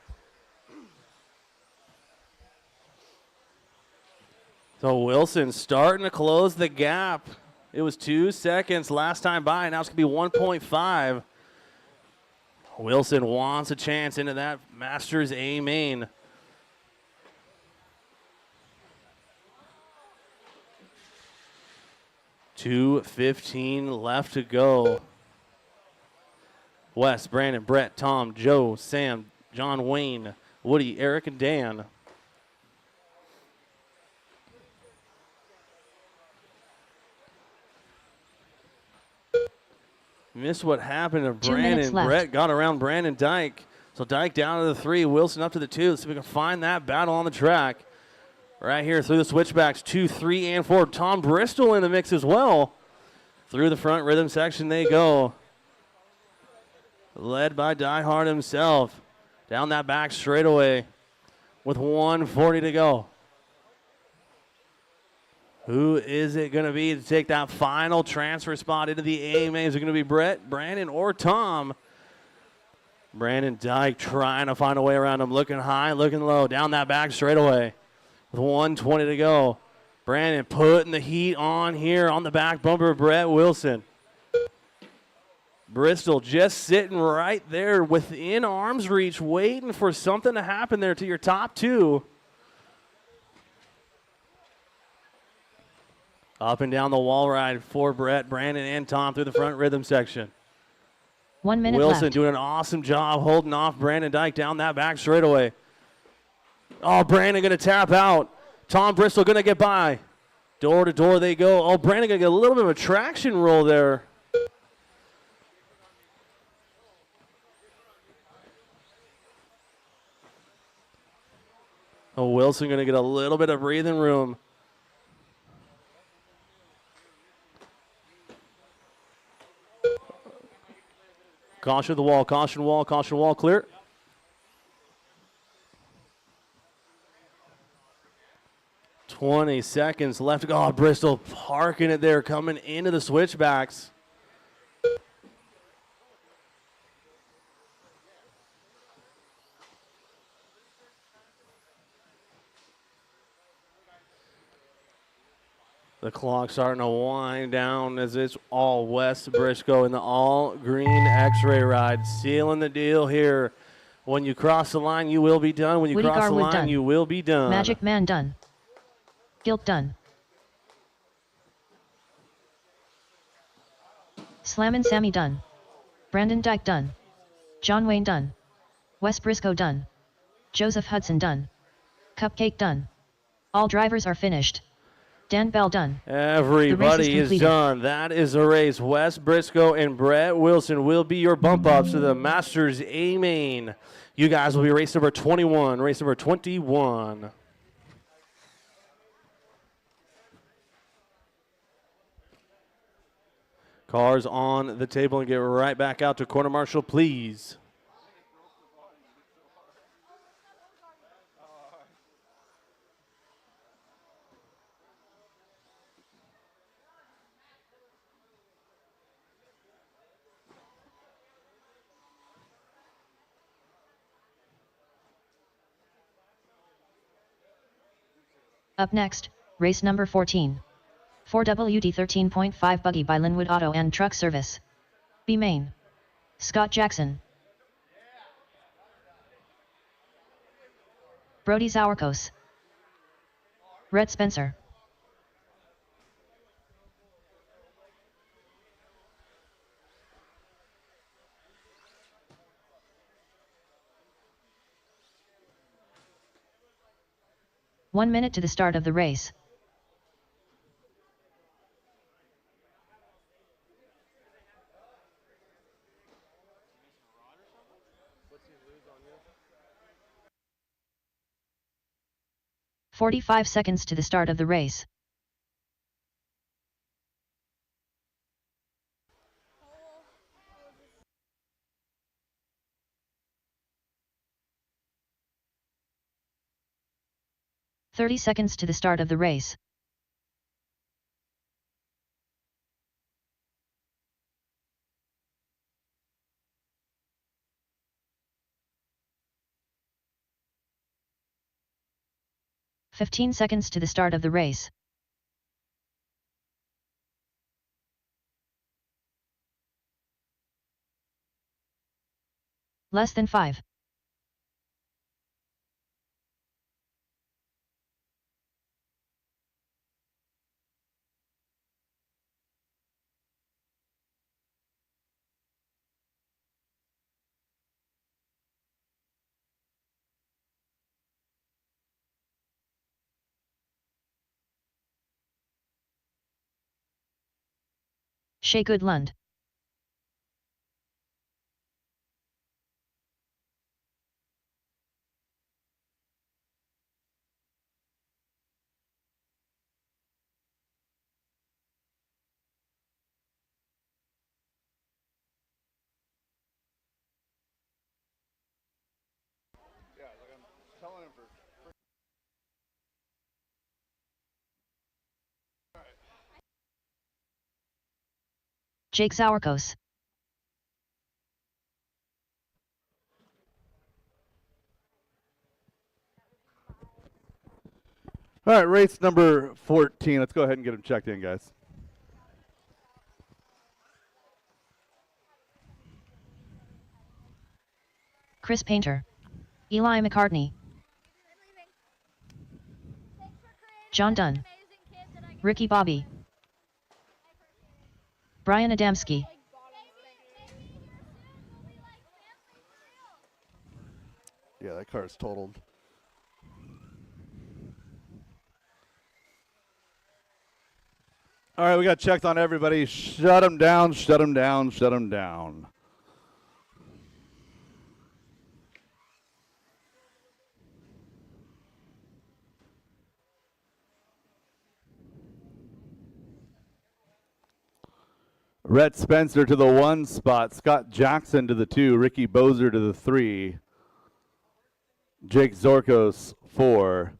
Speaker 6: So Wilson starting to close the gap. It was 2 seconds last time by. Now it's going to be 1.5. Wilson wants a chance into that Masters A main. 2:15 left to go. Wes, Brandon, Brett, Tom, Joe, Sam, John, Wayne, Woody, Eric, and Dan. Missed what happened to
Speaker 4: 2 minutes
Speaker 6: Brandon.
Speaker 4: left.
Speaker 6: Brett got around Brandon Dyke. So Dyke down to the 3, Wilson up to the 2. Let's see if we can find that battle on the track. Right here through the switchbacks, 2, 3, and 4. Tom Bristol in the mix as well. Through the front rhythm section they go. Led by DieHard himself. Down that back straightaway with 1:40 to go. Who is it going to be to take that final transfer spot into the AMA? Is it going to be Brett, Brandon, or Tom? Brandon Dyke trying to find a way around him. Looking high, looking low. Down that back straightaway with 1:20 to go. Brandon putting the heat on here on the back bumper of Brett Wilson. Bristol just sitting right there within arm's reach, waiting for something to happen there to your top 2. Up and down the wall ride for Brett, Brandon, and Tom through the front rhythm section.
Speaker 4: 1 minute
Speaker 6: Wilson
Speaker 4: left.
Speaker 6: doing an awesome job holding off Brandon Dyke down that back straightaway. Oh, Brandon going to tap out. Tom Bristol going to get by. Door to door they go. Oh, Brandon going to get a little bit of a traction roll there. Oh, Wilson going to get a little bit of breathing room. Caution the wall, caution wall, clear. $20 left to go. Oh, Bristol parking it there, coming into the switchbacks. The clock starting to wind down as it's all West Briscoe in the all green X-ray ride. Sealing the deal here. When you cross the line, you will be done. When you
Speaker 4: Woody
Speaker 6: cross the
Speaker 4: Garwood
Speaker 6: line,
Speaker 4: done.
Speaker 6: you will be done.
Speaker 4: Magic Man done. Guilt done. Slammin' Sammy done. Brandon Dyke done. John Wayne done. Wes Briscoe done. Joseph Hudson done. Cupcake done. All drivers are finished. Dan Bell done.
Speaker 6: Everybody is
Speaker 4: completed.
Speaker 6: done. That is the race. Wes Briscoe and Brett Wilson will be your bump ups to the Masters A main. You guys will be race number 21, race number 21. Cars on the table and get right back out to corner marshal, please.
Speaker 4: Up next, race number 14. 4WD 13.5 Buggy by Linwood Auto and Truck Service. B main. Scott Jackson. Brody Zawarkos. Rhett Spencer. One minute to the start of the race.
Speaker 6: What's he lose on you?
Speaker 4: 45 seconds to the start of the race. "30 seconds to the start of the race. "15 seconds to the start of the race. Less than 5. Shea Goodlund. Jake Zawarkos.
Speaker 3: All right, race number 14. Let's go ahead and get them checked in, guys.
Speaker 4: Chris Painter. Eli McCartney. John Dunn. Ricky Bobby. Brian Adamski.
Speaker 3: Yeah, that car is totaled. All right, we got checked on everybody. Shut them down, shut them down, shut them down. Rhett Spencer to the 1 spot. Scott Jackson to the 2. Ricky Bozer to the 3. Jake Zorkos 4.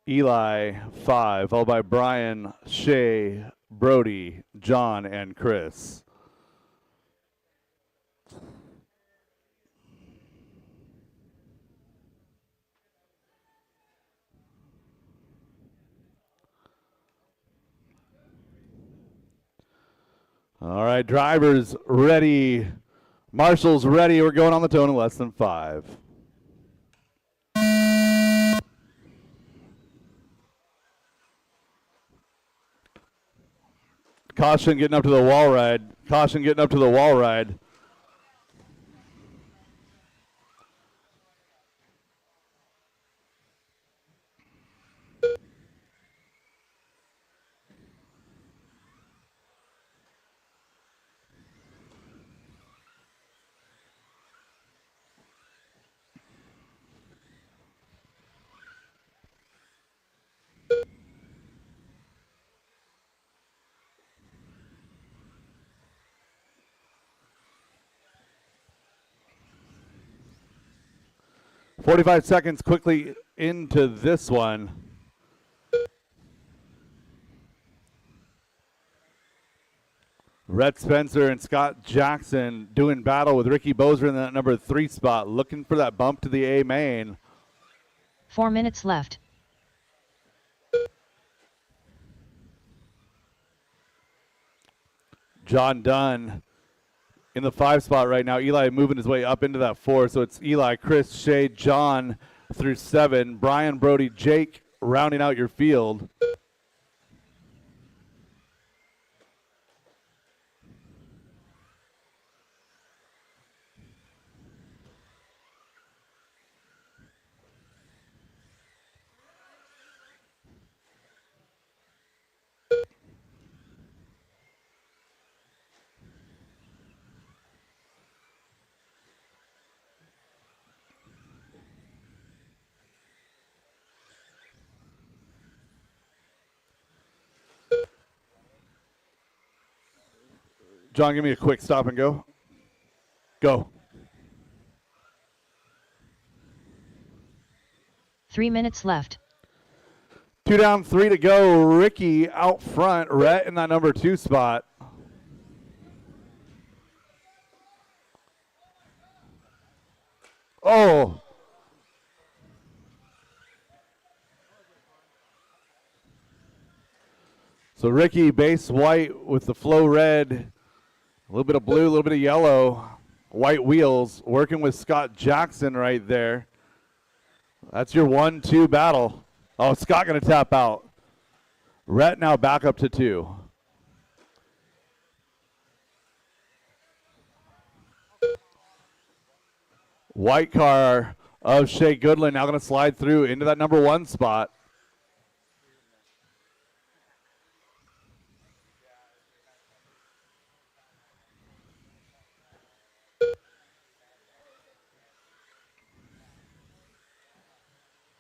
Speaker 3: Eli 5. Followed by Brian, Shay, Brody, John, and Chris. All right, drivers ready. Marshals ready. We're going on the tone in less than 5. Caution getting up to the wall ride. Caution getting up to the wall ride. "45 seconds quickly into this one. Rhett Spencer and Scott Jackson doing battle with Ricky Bozer in that number 3 spot, looking for that bump to the A main.
Speaker 4: 4 minutes left.
Speaker 3: John Dunn in the 5 spot right now. Eli moving his way up into that 4. So it's Eli, Chris, Shay, John through 7. Brian, Brody, Jake rounding out your field. John, give me a quick stop and go. Go.
Speaker 4: 3 minutes left.
Speaker 3: 2 down, 3 to go. Ricky out front. Rhett in that number 2 spot. Oh. So Ricky base white with the flow red. A little bit of blue, a little bit of yellow. White wheels, working with Scott Jackson right there. That's your 1-2 battle. Oh, Scott going to tap out. Rhett now back up to 2. White car of Shea Goodland now going to slide through into that number 1 spot.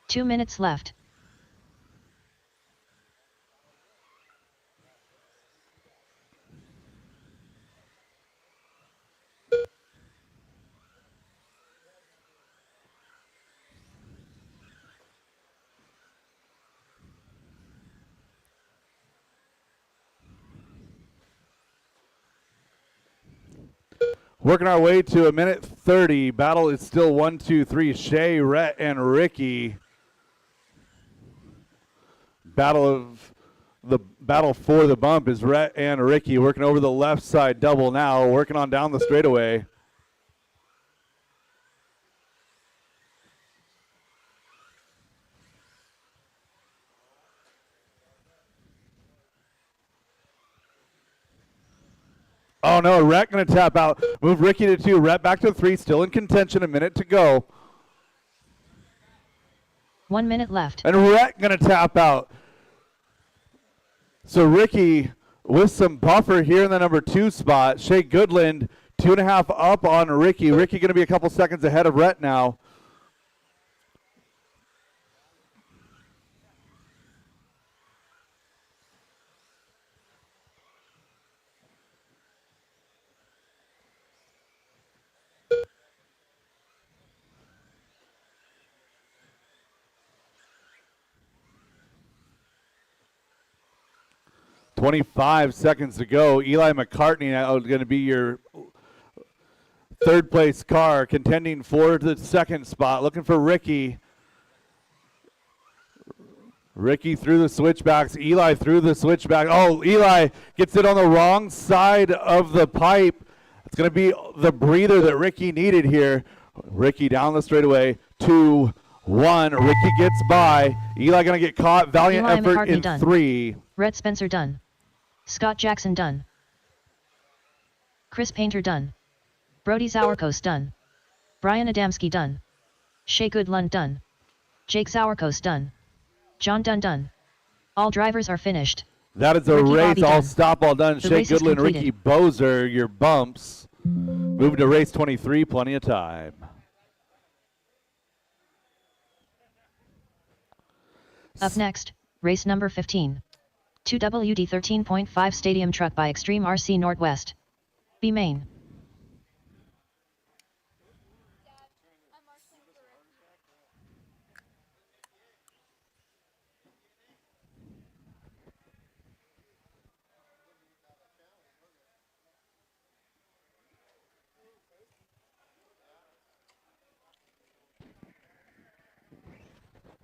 Speaker 4: 2 minutes left.
Speaker 3: Working our way to a minute 30. Battle is still 1, 2, 3. Shay, Rhett, and Ricky. Battle for the bump is Rhett and Ricky working over the left side double now, working on down the straightaway. Oh no, Rhett gonna tap out. Move Ricky to 2, Rhett back to 3, still in contention, a minute to go.
Speaker 4: 1 minute left.
Speaker 3: And Rhett gonna tap out. So Ricky with some buffer here in the number 2 spot. Shea Goodland 2.5 up on Ricky. Ricky gonna be a couple seconds ahead of Rhett now. .25 seconds to go. Eli McCartney now is going to be your third place car, contending for the second spot. Looking for Ricky. Ricky through the switchbacks. Eli through the switchback. Oh, Eli gets it on the wrong side of the pipe. It's going to be the breather that Ricky needed here. Ricky down the straightaway. 2, 1. Ricky gets by. Eli going to get caught. Valiant
Speaker 4: Eli
Speaker 3: effort
Speaker 4: McCartney
Speaker 3: in
Speaker 4: done.
Speaker 3: 3.
Speaker 4: Rhett Spencer done. Scott Jackson done. Chris Painter done. Brody Zauerkos done. Brian Adamski done. Shea Goodlund done. Jake Zauerkos done. John Dunn done. All drivers are finished.
Speaker 3: That is a
Speaker 4: Ricky
Speaker 3: race,
Speaker 4: Bobby
Speaker 3: all
Speaker 4: done.
Speaker 3: stop, all done.
Speaker 4: The
Speaker 3: Shea
Speaker 4: race is
Speaker 3: Goodland, Ricky
Speaker 4: completed.
Speaker 3: Bozer, your bumps. Moving to race 23, plenty of time.
Speaker 4: Up next, race number 15. 2WD 13.5 Stadium Truck by Extreme RC Northwest. B Main.
Speaker 8: I'm marshalling for Ricky.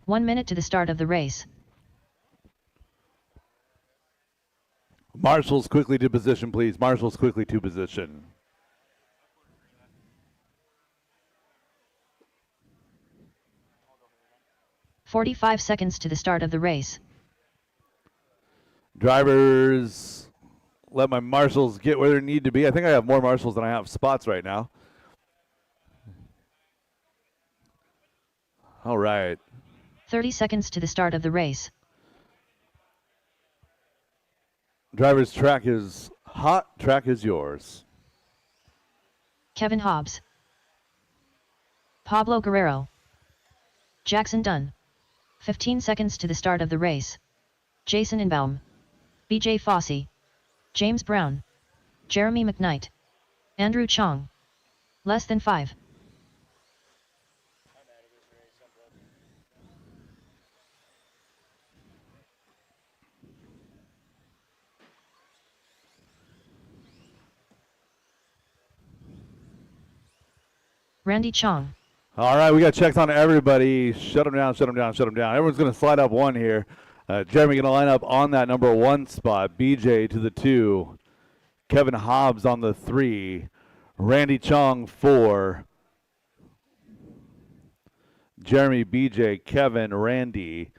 Speaker 4: One minute to the start of the race.
Speaker 3: Marshals quickly to position, please. Marshals quickly to position.
Speaker 4: "45 seconds to the start of the race.
Speaker 3: Drivers, let my marshals get where they need to be. I think I have more marshals than I have spots right now. All right.
Speaker 4: 30 seconds to the start of the race.
Speaker 3: Driver's track is hot. Track is yours.
Speaker 4: Kevin Hobbs. Pablo Guerrero. Jackson Dunn. 15 seconds to the start of the race. Jason Inbaum. BJ Fossey. James Brown. Jeremy McKnight. Andrew Chong. Less than 5. Randy Chong.
Speaker 3: All right, we got checks on everybody. Shut them down, shut them down, shut them down. Everyone's going to slide up one here. Jeremy going to line up on that number 1 spot. BJ to the 2. Kevin Hobbs on the 3. Randy Chong 4. Jeremy, BJ, Kevin, Randy.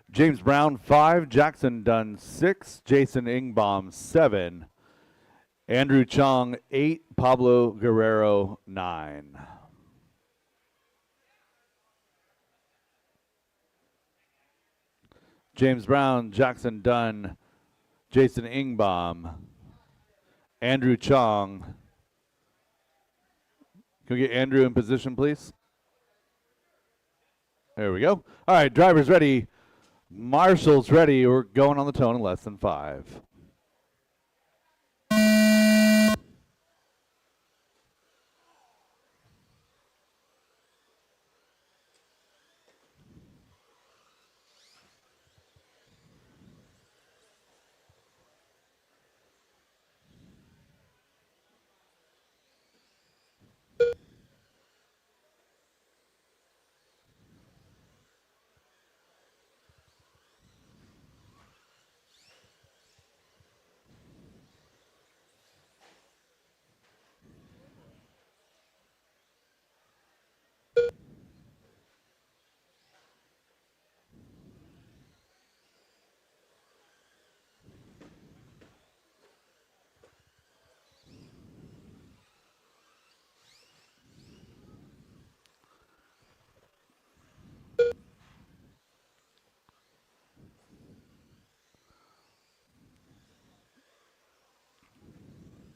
Speaker 3: James Brown 5. Jackson Dunn 6. Jason Ingbaum 7. Andrew Chong 8. Pablo Guerrero 9. James Brown, Jackson Dunn, Jason Ingbaum, Andrew Chong. Can we get Andrew in position, please? There we go. All right, drivers ready. Marshall's ready. We're going on the tone in less than 5.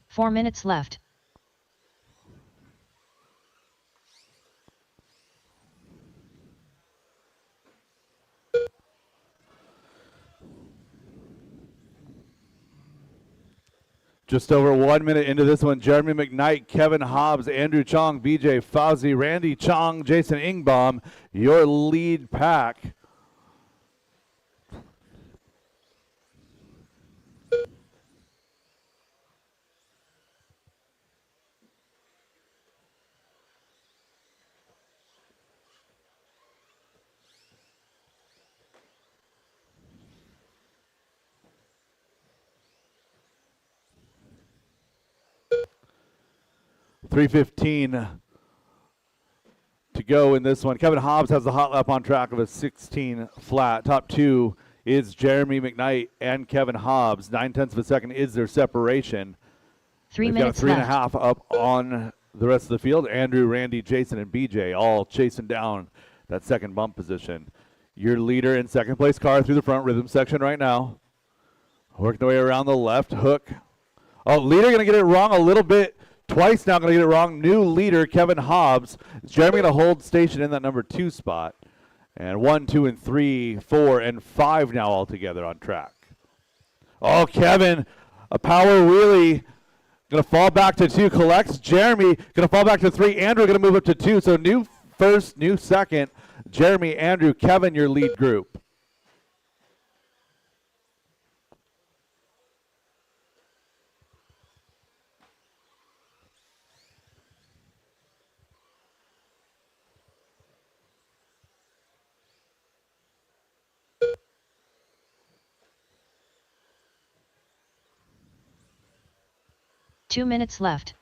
Speaker 4: Four minutes left.
Speaker 3: Just over 1 minute into this one, Jeremy McKnight, Kevin Hobbs, Andrew Chong, BJ Fauzi, Randy Chong, Jason Ingbaum, your lead pack. .315 to go in this one. Kevin Hobbs has the hot lap on track of a 16 flat. Top two is Jeremy McKnight and Kevin Hobbs. 9/10 of a second is their separation.
Speaker 4: 3
Speaker 3: They've
Speaker 4: minutes
Speaker 3: got a 3.5
Speaker 4: left.
Speaker 3: up on the rest of the field. Andrew, Randy, Jason, and BJ all chasing down that second bump position. Your leader in second place car through the front rhythm section right now. Working their way around the left hook. Oh, leader going to get it wrong a little bit. Twice now going to get it wrong. New leader, Kevin Hobbs. Jeremy going to hold station in that number 2 spot. And 1, 2, and 3, 4, and 5 now all together on track. Oh, Kevin, a power wheelie. Going to fall back to 2. Collects Jeremy. Going to fall back to 3. Andrew going to move up to 2. So new first, new second. Jeremy, Andrew, Kevin, your lead group.
Speaker 4: Two minutes left.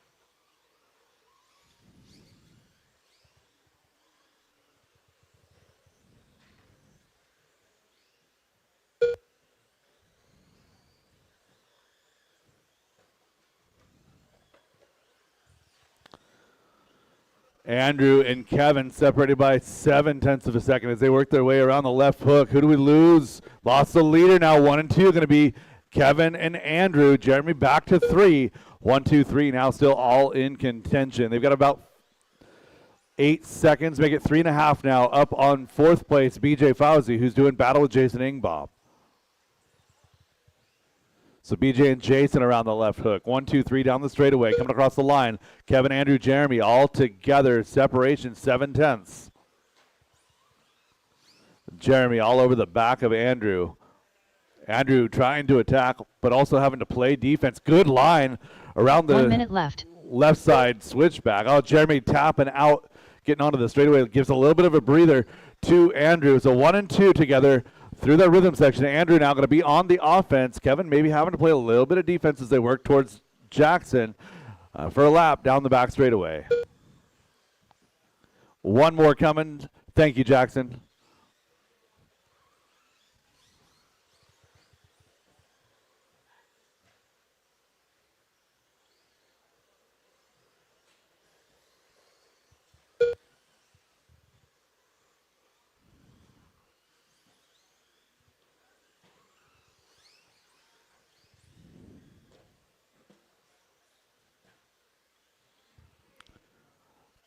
Speaker 3: Andrew and Kevin separated by 7/10 of a second as they work their way around the left hook. Who do we lose? Lost the leader now. 1 and 2 going to be Kevin and Andrew. Jeremy back to 3. 1, 2, 3 now still all in contention. They've got about 8 seconds. Make it 3.5 now. Up on 4th place, BJ Fauzi, who's doing battle with Jason Ingbaum. So BJ and Jason around the left hook. 1, 2, 3 down the straightaway. Coming across the line. Kevin, Andrew, Jeremy all together. Separation 7/10. Jeremy all over the back of Andrew. Andrew trying to attack, but also having to play defense. Good line around the
Speaker 4: 1 minute left.
Speaker 3: left side switchback. Oh, Jeremy tapping out, getting onto the straightaway. Gives a little bit of a breather to Andrew. So 1 and 2 together through that rhythm section. Andrew now going to be on the offense. Kevin maybe having to play a little bit of defense as they work towards Jackson for a lap down the back straightaway. One more coming. Thank you, Jackson.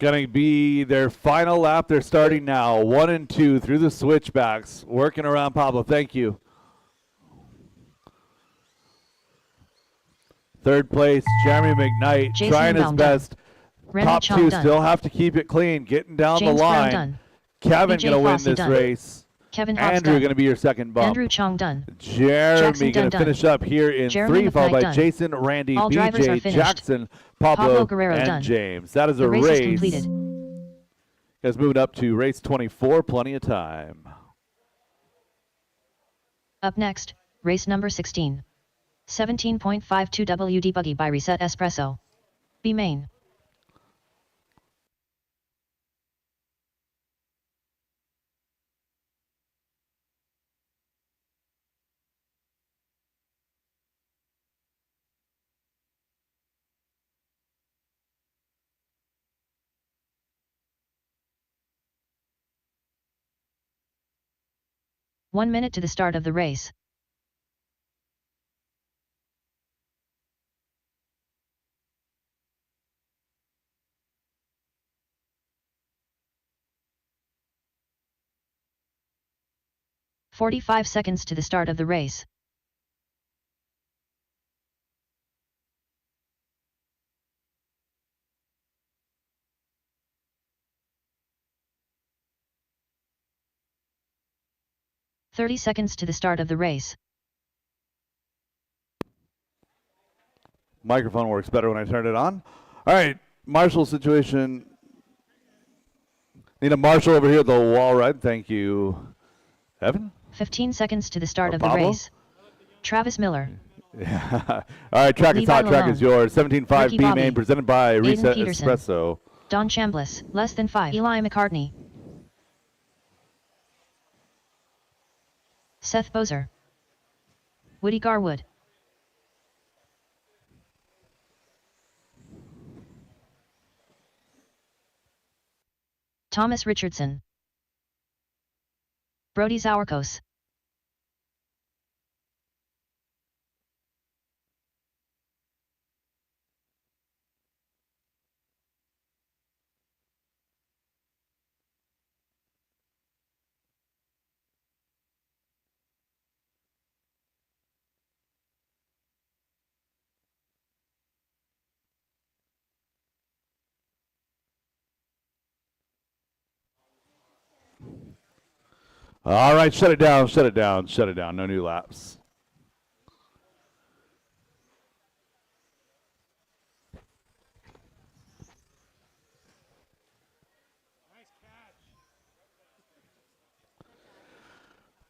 Speaker 7: Going to be their final lap. They're starting now. 1 and 2 through the switchbacks. Working around Pablo. Thank you. Third place, Jeremy McKnight,
Speaker 4: Jason
Speaker 7: trying his
Speaker 4: Baum
Speaker 7: best.
Speaker 4: Remy
Speaker 7: Top
Speaker 4: Chong
Speaker 7: two
Speaker 4: done.
Speaker 7: still have to keep it clean, getting down
Speaker 4: James
Speaker 7: the
Speaker 4: Brown
Speaker 7: line.
Speaker 4: done.
Speaker 7: Kevin
Speaker 4: BJ
Speaker 7: going to win
Speaker 4: Fossey
Speaker 7: this
Speaker 4: done.
Speaker 7: race.
Speaker 4: Kevin Hobbs
Speaker 7: Andrew
Speaker 4: done.
Speaker 7: going to be your second bump.
Speaker 4: Andrew Chong done.
Speaker 7: Jeremy
Speaker 4: Jackson
Speaker 7: going to
Speaker 4: done.
Speaker 7: finish up here in
Speaker 4: Jeremy
Speaker 7: 3, followed
Speaker 4: McKnight
Speaker 7: by
Speaker 4: done.
Speaker 7: Jason, Randy,
Speaker 4: All drivers are
Speaker 7: BJ,
Speaker 4: finished.
Speaker 7: Jackson, Pablo,
Speaker 4: Pablo Guerrero
Speaker 7: and
Speaker 4: done.
Speaker 7: James. That is
Speaker 4: The
Speaker 7: a
Speaker 4: race is
Speaker 7: race.
Speaker 4: completed.
Speaker 7: Guys, moving up to race 24, plenty of time.
Speaker 4: Up next, race number 16. 17.52 WD Buggy by Reset Espresso. B main. One minute to the start of the race. "45 seconds to the start of the race. "30 seconds to the start of the race.
Speaker 3: Microphone works better when I turn it on. All right, marshal situation. Need a marshal over here at the wall ride. Thank you, Evan.
Speaker 4: 15 seconds to the start of the
Speaker 3: Pablo?
Speaker 4: race. Travis Miller.
Speaker 3: Yeah. All right, track is
Speaker 4: Levi
Speaker 3: hot. Track
Speaker 4: Lalone.
Speaker 3: is yours. 17.5
Speaker 4: Ricky
Speaker 3: B
Speaker 4: Bobby.
Speaker 3: main presented by
Speaker 4: Aiden
Speaker 3: Reset
Speaker 4: Peterson.
Speaker 3: Espresso.
Speaker 4: Don Chambliss, less than 5. Eli McCartney. Seth Bozer. Woody Garwood. Thomas Richardson. Brody Zawarkos.
Speaker 3: All right, shut it down, shut it down, shut it down. No new laps.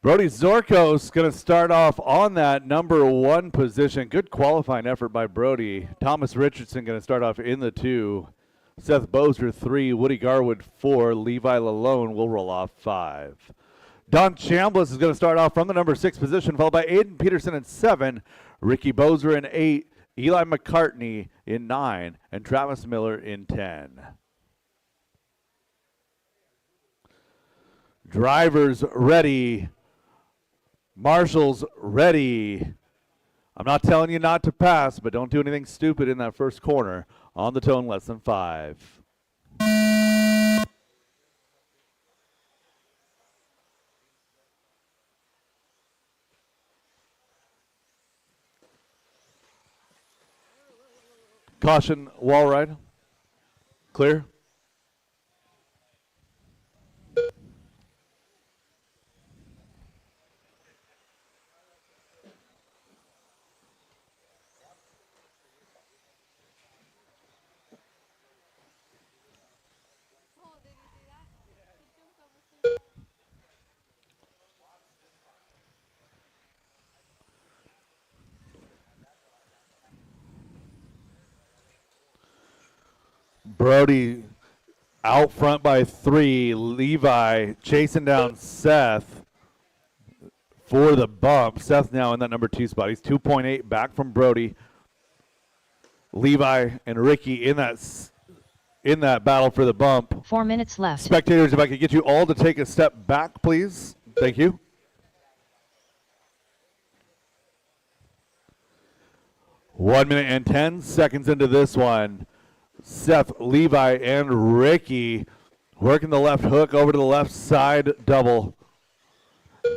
Speaker 3: Brody Zorkos going to start off on that number 1 position. Good qualifying effort by Brody. Thomas Richardson going to start off in the 2. Seth Bozer 3. Woody Garwood 4. Levi Lalone will roll off 5. Don Chambliss is going to start off from the number 6 position, followed by Aiden Peterson in 7. Ricky Bozer in 8. Eli McCartney in 9. And Travis Miller in 10. Drivers ready. Marshals ready. I'm not telling you not to pass, but don't do anything stupid in that first corner. On the tone, less than 5. Caution, wall ride. Clear. Brody out front by 3. Levi chasing down Seth for the bump. Seth now in that number 2 spot. He's 2.8 back from Brody. Levi and Ricky in that battle for the bump.
Speaker 4: 4 minutes left.
Speaker 3: Spectators, if I could get you all to take a step back, please. Thank you. One minute and 10 seconds into this one. Seth, Levi, and Ricky working the left hook over to the left side double.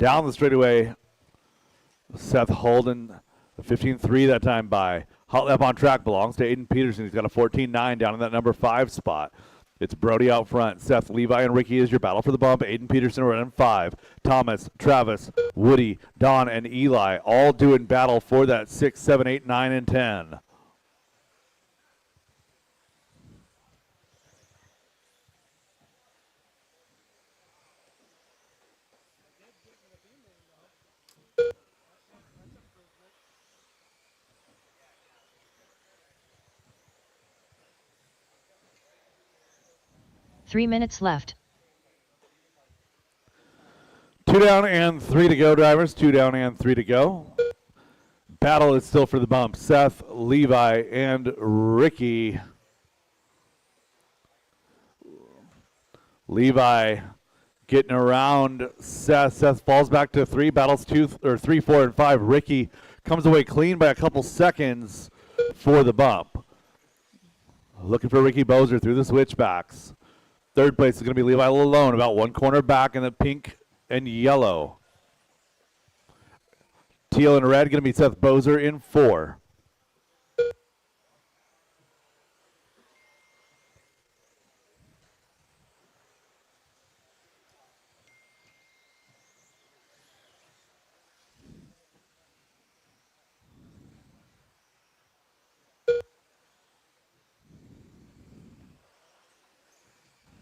Speaker 3: Down the straightaway. Seth holding 15-3 that time by. Hot lap on track belongs to Aiden Peterson. He's got a 14-9 down in that number 5 spot. It's Brody out front. Seth, Levi, and Ricky is your battle for the bump. Aiden Peterson running 5. Thomas, Travis, Woody, Don, and Eli all doing battle for that 6, 7, 8, 9, and 10.
Speaker 4: Three minutes left.
Speaker 3: 2 down and 3 to go, drivers. 2 down and 3 to go. Battle is still for the bump. Seth, Levi, and Ricky. Levi getting around Seth. Seth falls back to 3. Battles 2 or 3, 4, and 5. Ricky comes away clean by a couple seconds for the bump. Looking for Ricky Bozer through the switchbacks. Third place is going to be Levi Lalone, about 1 corner back in the pink and yellow. Teal and red going to be Seth Bozer in 4.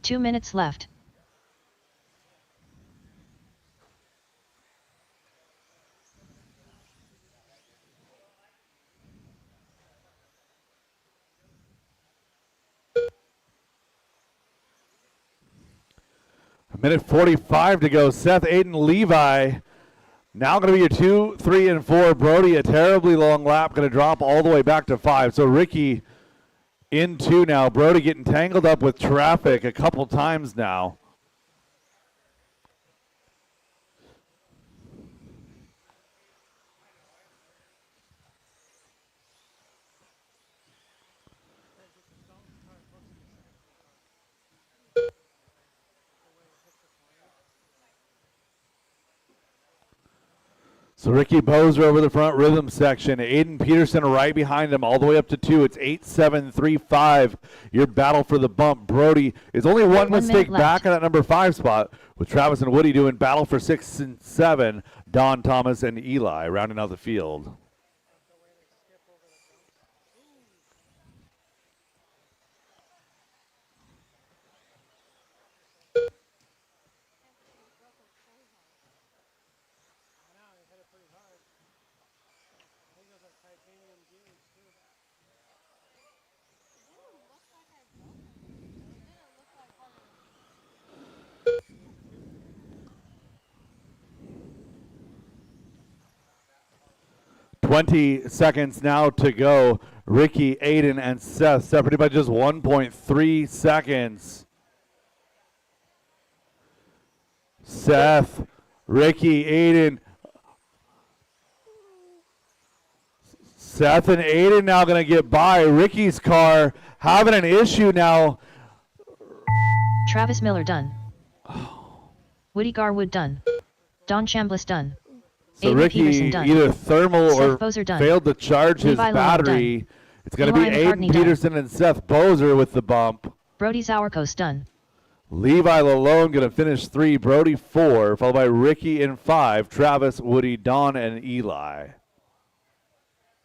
Speaker 4: Two minutes left.
Speaker 3: A minute 45 to go. Seth, Aiden, Levi. Now going to be your 2, 3, and 4. Brody, a terribly long lap, going to drop all the way back to 5. So Ricky in 2 now. Brody getting tangled up with traffic a couple times now. So Ricky Bozer over the front rhythm section. Aiden Peterson right behind him all the way up to 2. It's 8, 7, 3, 5. Your battle for the bump. Brody is only one mistake back in that number 5 spot, with Travis and Woody doing battle for 6 and 7. Don, Thomas, and Eli rounding out the field. .20 seconds now to go. Ricky, Aiden, and Seth separated by just 1.3 seconds. Seth, Ricky, Aiden. Seth and Aiden now going to get by. Ricky's car having an issue now.
Speaker 4: Travis Miller done. Woody Garwood done. Don Chambliss done.
Speaker 3: So
Speaker 4: Aiden
Speaker 3: Ricky
Speaker 4: Peterson done.
Speaker 3: either thermal
Speaker 4: Seth
Speaker 3: or
Speaker 4: Bozer done.
Speaker 3: failed to charge his
Speaker 4: Levi Lalone
Speaker 3: battery.
Speaker 4: done.
Speaker 3: It's going to be
Speaker 4: Eli
Speaker 3: Aiden
Speaker 4: McCartney
Speaker 3: Peterson and Seth Bozer with the bump.
Speaker 4: Brody Sauerkos done.
Speaker 3: Levi Lalone going to finish 3, Brody 4, followed by Ricky in 5, Travis, Woody, Don, and Eli.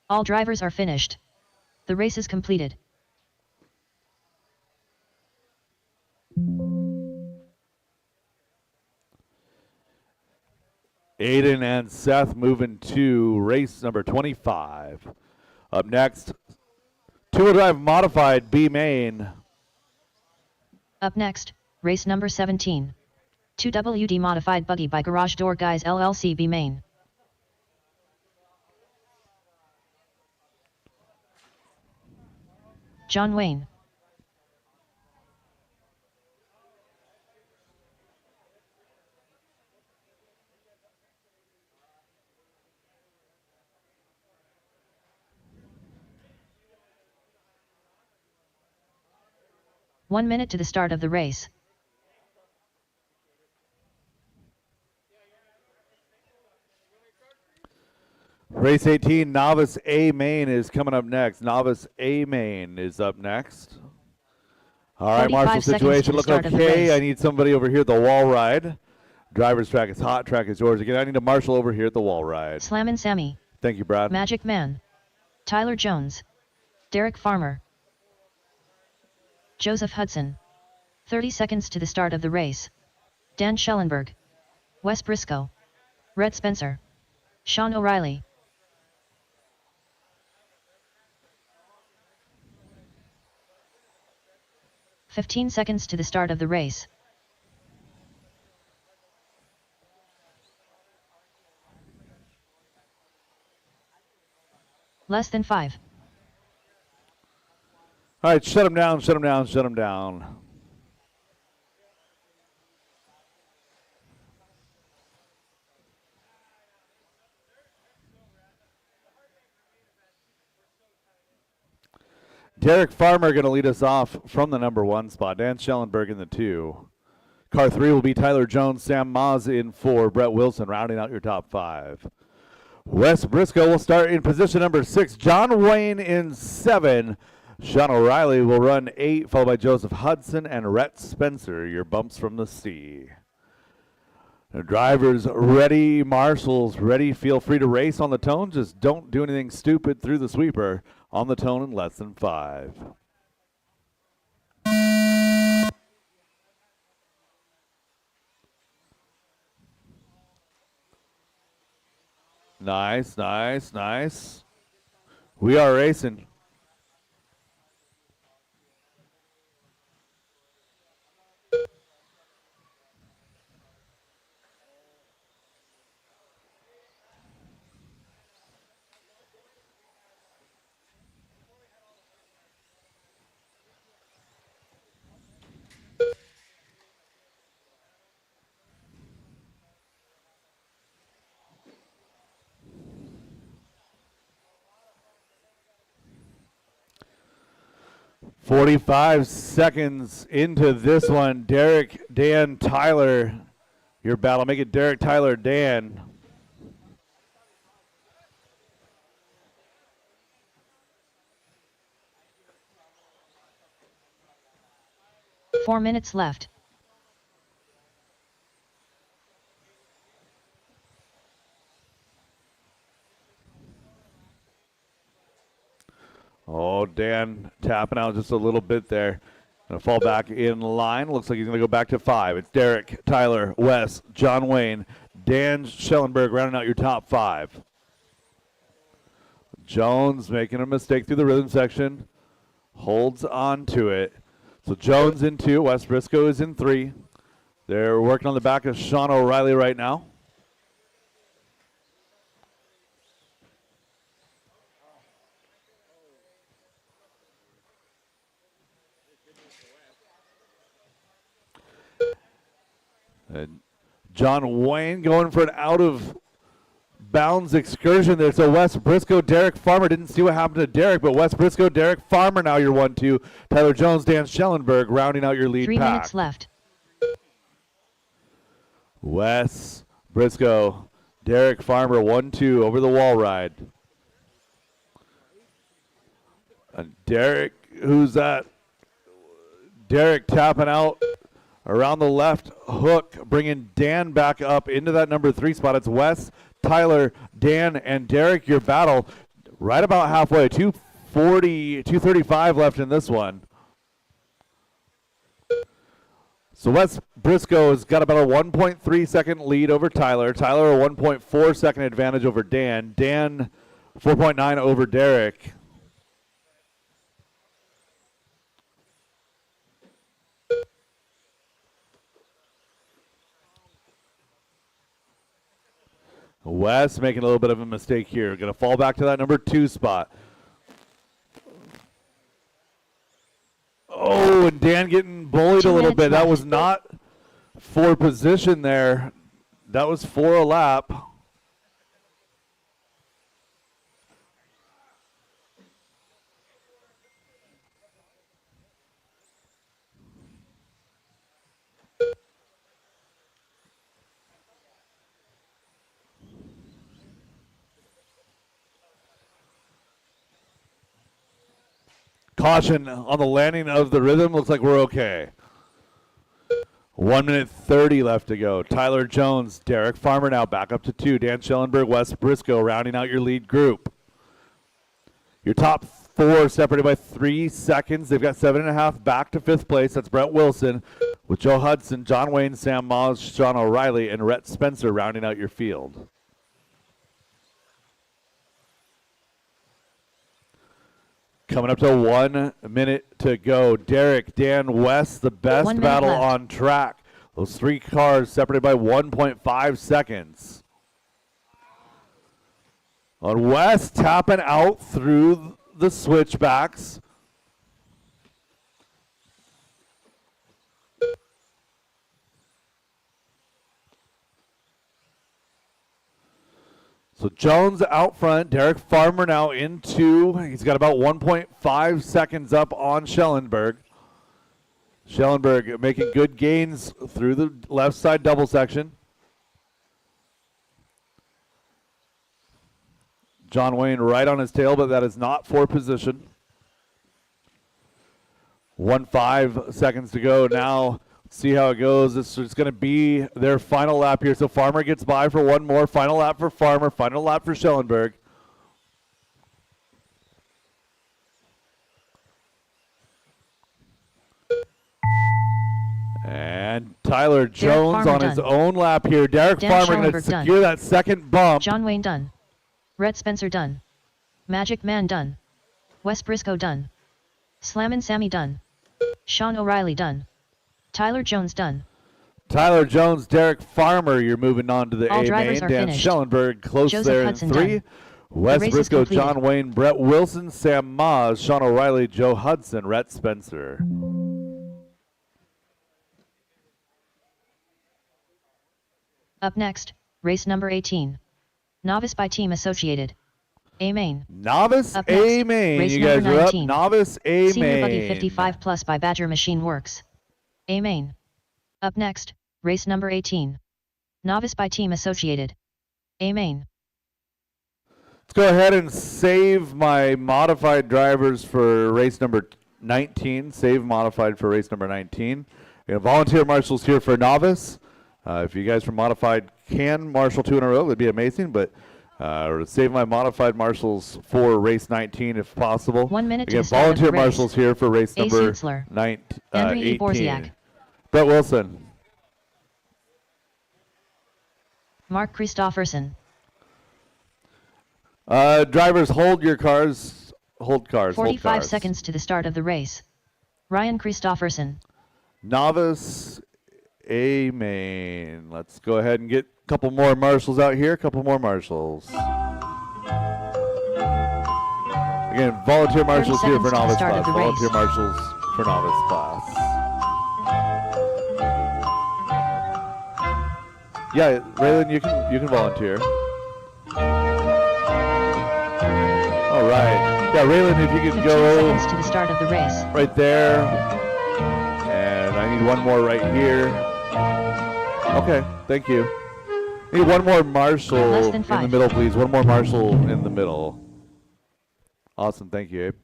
Speaker 4: All drivers are finished. The race is completed.
Speaker 3: Aiden and Seth moving to race number 25. Up next, two-wheel drive modified B main.
Speaker 4: Up next, race number 17. 2WD modified buggy by Garage Door Guys LLC B main. John Wayne. 1 minute to the start of the race.
Speaker 3: Race 18, Novice A main is coming up next. Novice A main is up next. All right,
Speaker 4: 45
Speaker 3: Marshall,
Speaker 4: seconds to
Speaker 3: situation
Speaker 4: the
Speaker 3: looking
Speaker 4: start of the
Speaker 3: okay.
Speaker 4: race.
Speaker 3: I need somebody over here at the wall ride. Driver's track is hot, track is yours. Again, I need a Marshall over here at the wall ride.
Speaker 4: Slammin' Sammy.
Speaker 3: Thank you, Brad.
Speaker 4: Magic Man. Tyler Jones. Derek Farmer. Joseph Hudson. 30 seconds to the start of the race. Dan Schellenberg. Wes Briscoe. Rhett Spencer. Sean O'Reilly. "15 seconds to the start of the race. Less than 5.
Speaker 3: All right, shut him down, shut him down, shut him down. Derek Farmer going to lead us off from the number 1 spot. Dan Schellenberg in the 2. Car 3 will be Tyler Jones, Sam Maas in 4, Brett Wilson rounding out your top 5. Wes Briscoe will start in position number 6. John Wayne in 7. Sean O'Reilly will run 8, followed by Joseph Hudson and Rhett Spencer, your bumps from the sea. The drivers ready, marshals ready. Feel free to race on the tone. Just don't do anything stupid through the sweeper on the tone in less than 5. Nice, nice, nice. We are racing. "45 seconds into this one. Derek, Dan, Tyler, your battle. Make it Derek, Tyler, Dan.
Speaker 4: "4 minutes left.
Speaker 3: Oh, Dan tapping out just a little bit there. Gonna fall back in line. Looks like he's gonna go back to 5. It's Derek, Tyler, Wes, John Wayne, Dan Schellenberg rounding out your top 5. Jones making a mistake through the rhythm section. Holds on to it. So Jones in 2. Wes Briscoe is in 3. They're working on the back of Sean O'Reilly right now. And John Wayne going for an out of bounds excursion there. So Wes Briscoe, Derek Farmer. Didn't see what happened to Derek, but Wes Briscoe, Derek Farmer now your 1-2. Tyler Jones, Dan Schellenberg rounding out your lead
Speaker 4: 3
Speaker 3: pack.
Speaker 4: minutes left.
Speaker 3: Wes Briscoe, Derek Farmer 1-2 over the wall ride. And Derek, who's that? Derek tapping out around the left hook, bringing Dan back up into that number 3 spot. It's Wes, Tyler, Dan, and Derek, your battle. Right about halfway, 240, 235 left in this one. So Wes Briscoe has got about a 1.3 second lead over Tyler. Tyler a 1.4 second advantage over Dan. Dan 4.9 over Derek. Wes making a little bit of a mistake here. Going to fall back to that number 2 spot. Oh, and Dan getting bullied a little bit. That was not for position there. That was for a lap. Caution on the landing of the rhythm. Looks like we're okay. 1 minute 30 left to go. Tyler Jones, Derek Farmer now back up to 2. Dan Schellenberg, Wes Briscoe rounding out your lead group. Your top 4 separated by 3 seconds. They've got 7.5 back to 5th place. That's Brett Wilson with Joe Hudson, John Wayne, Sam Moss, Sean O'Reilly, and Rhett Spencer rounding out your field. Coming up to 1 minute to go. Derek, Dan, Wes, the best battle on track. Those 3 cars separated by 1.5 seconds. On Wes, tapping out through the switchbacks. So Jones out front, Derek Farmer now in 2. He's got about 1.5 seconds up on Schellenberg. Schellenberg making good gains through the left side double section. John Wayne right on his tail, but that is not for position. 1.5 seconds to go now. See how it goes. This is going to be their final lap here. So Farmer gets by for one more. Final lap for Farmer. Final lap for Schellenberg. And Tyler Jones on his own lap here. Derek Farmer going to secure that second bump.
Speaker 4: John Wayne done. Rhett Spencer done. Magic Man done. Wes Briscoe done. Slammin' Sammy done. Sean O'Reilly done. Tyler Jones done.
Speaker 3: Tyler Jones, Derek Farmer, you're moving on to the
Speaker 4: All
Speaker 3: A
Speaker 4: drivers
Speaker 3: main.
Speaker 4: are
Speaker 3: Dan
Speaker 4: finished.
Speaker 3: Schellenberg close
Speaker 4: Joseph
Speaker 3: there
Speaker 4: Hudson
Speaker 3: in 3.
Speaker 4: done.
Speaker 3: Wes
Speaker 4: race is
Speaker 3: Briscoe,
Speaker 4: completed.
Speaker 3: John Wayne, Brett Wilson, Sam Maas, Sean O'Reilly, Joe Hudson, Rhett Spencer.
Speaker 4: Up next, race number 18. Novice by Team Associated. A main.
Speaker 3: Novice
Speaker 4: Up next,
Speaker 3: A main.
Speaker 4: race
Speaker 3: You guys
Speaker 4: number
Speaker 3: are up.
Speaker 4: 19.
Speaker 3: Novice A
Speaker 4: Senior
Speaker 3: main.
Speaker 4: Buggy 55 Plus by Badger Machine Works. A main. Up next, race number 18. Novice by Team Associated. A main.
Speaker 3: Let's go ahead and save my modified drivers for race number 19. Save modified for race number 19. We have volunteer marshals here for novice. If you guys from modified can marshal 2 in a row, that'd be amazing. But save my modified marshals for race 19 if possible.
Speaker 4: 1 minute to
Speaker 3: Again,
Speaker 4: the start of the
Speaker 3: volunteer
Speaker 4: race.
Speaker 3: marshals here for race
Speaker 4: A.
Speaker 3: number
Speaker 4: Sutzler.
Speaker 3: 18.
Speaker 4: Borziak.
Speaker 3: Brett Wilson.
Speaker 4: Mark Christofferson.
Speaker 3: Drivers, hold your cars. Hold cars.
Speaker 4: 45
Speaker 3: hold cars.
Speaker 4: seconds to the start of the race. Ryan Christofferson.
Speaker 3: Novice A main. Let's go ahead and get a couple more marshals out here. A couple more marshals. Again, volunteer marshals here for novice class. Volunteer marshals for novice class. Yeah, Raylan, you can volunteer. All right. Yeah, Raylan, if you could
Speaker 4: 15
Speaker 3: go
Speaker 4: seconds to the start of the race.
Speaker 3: right there. And I need one more right here. Okay, thank you. Need one more marshal
Speaker 4: Less than
Speaker 3: in the
Speaker 4: 5.
Speaker 3: middle, please. One more marshal in the middle. Awesome, thank you, Abe.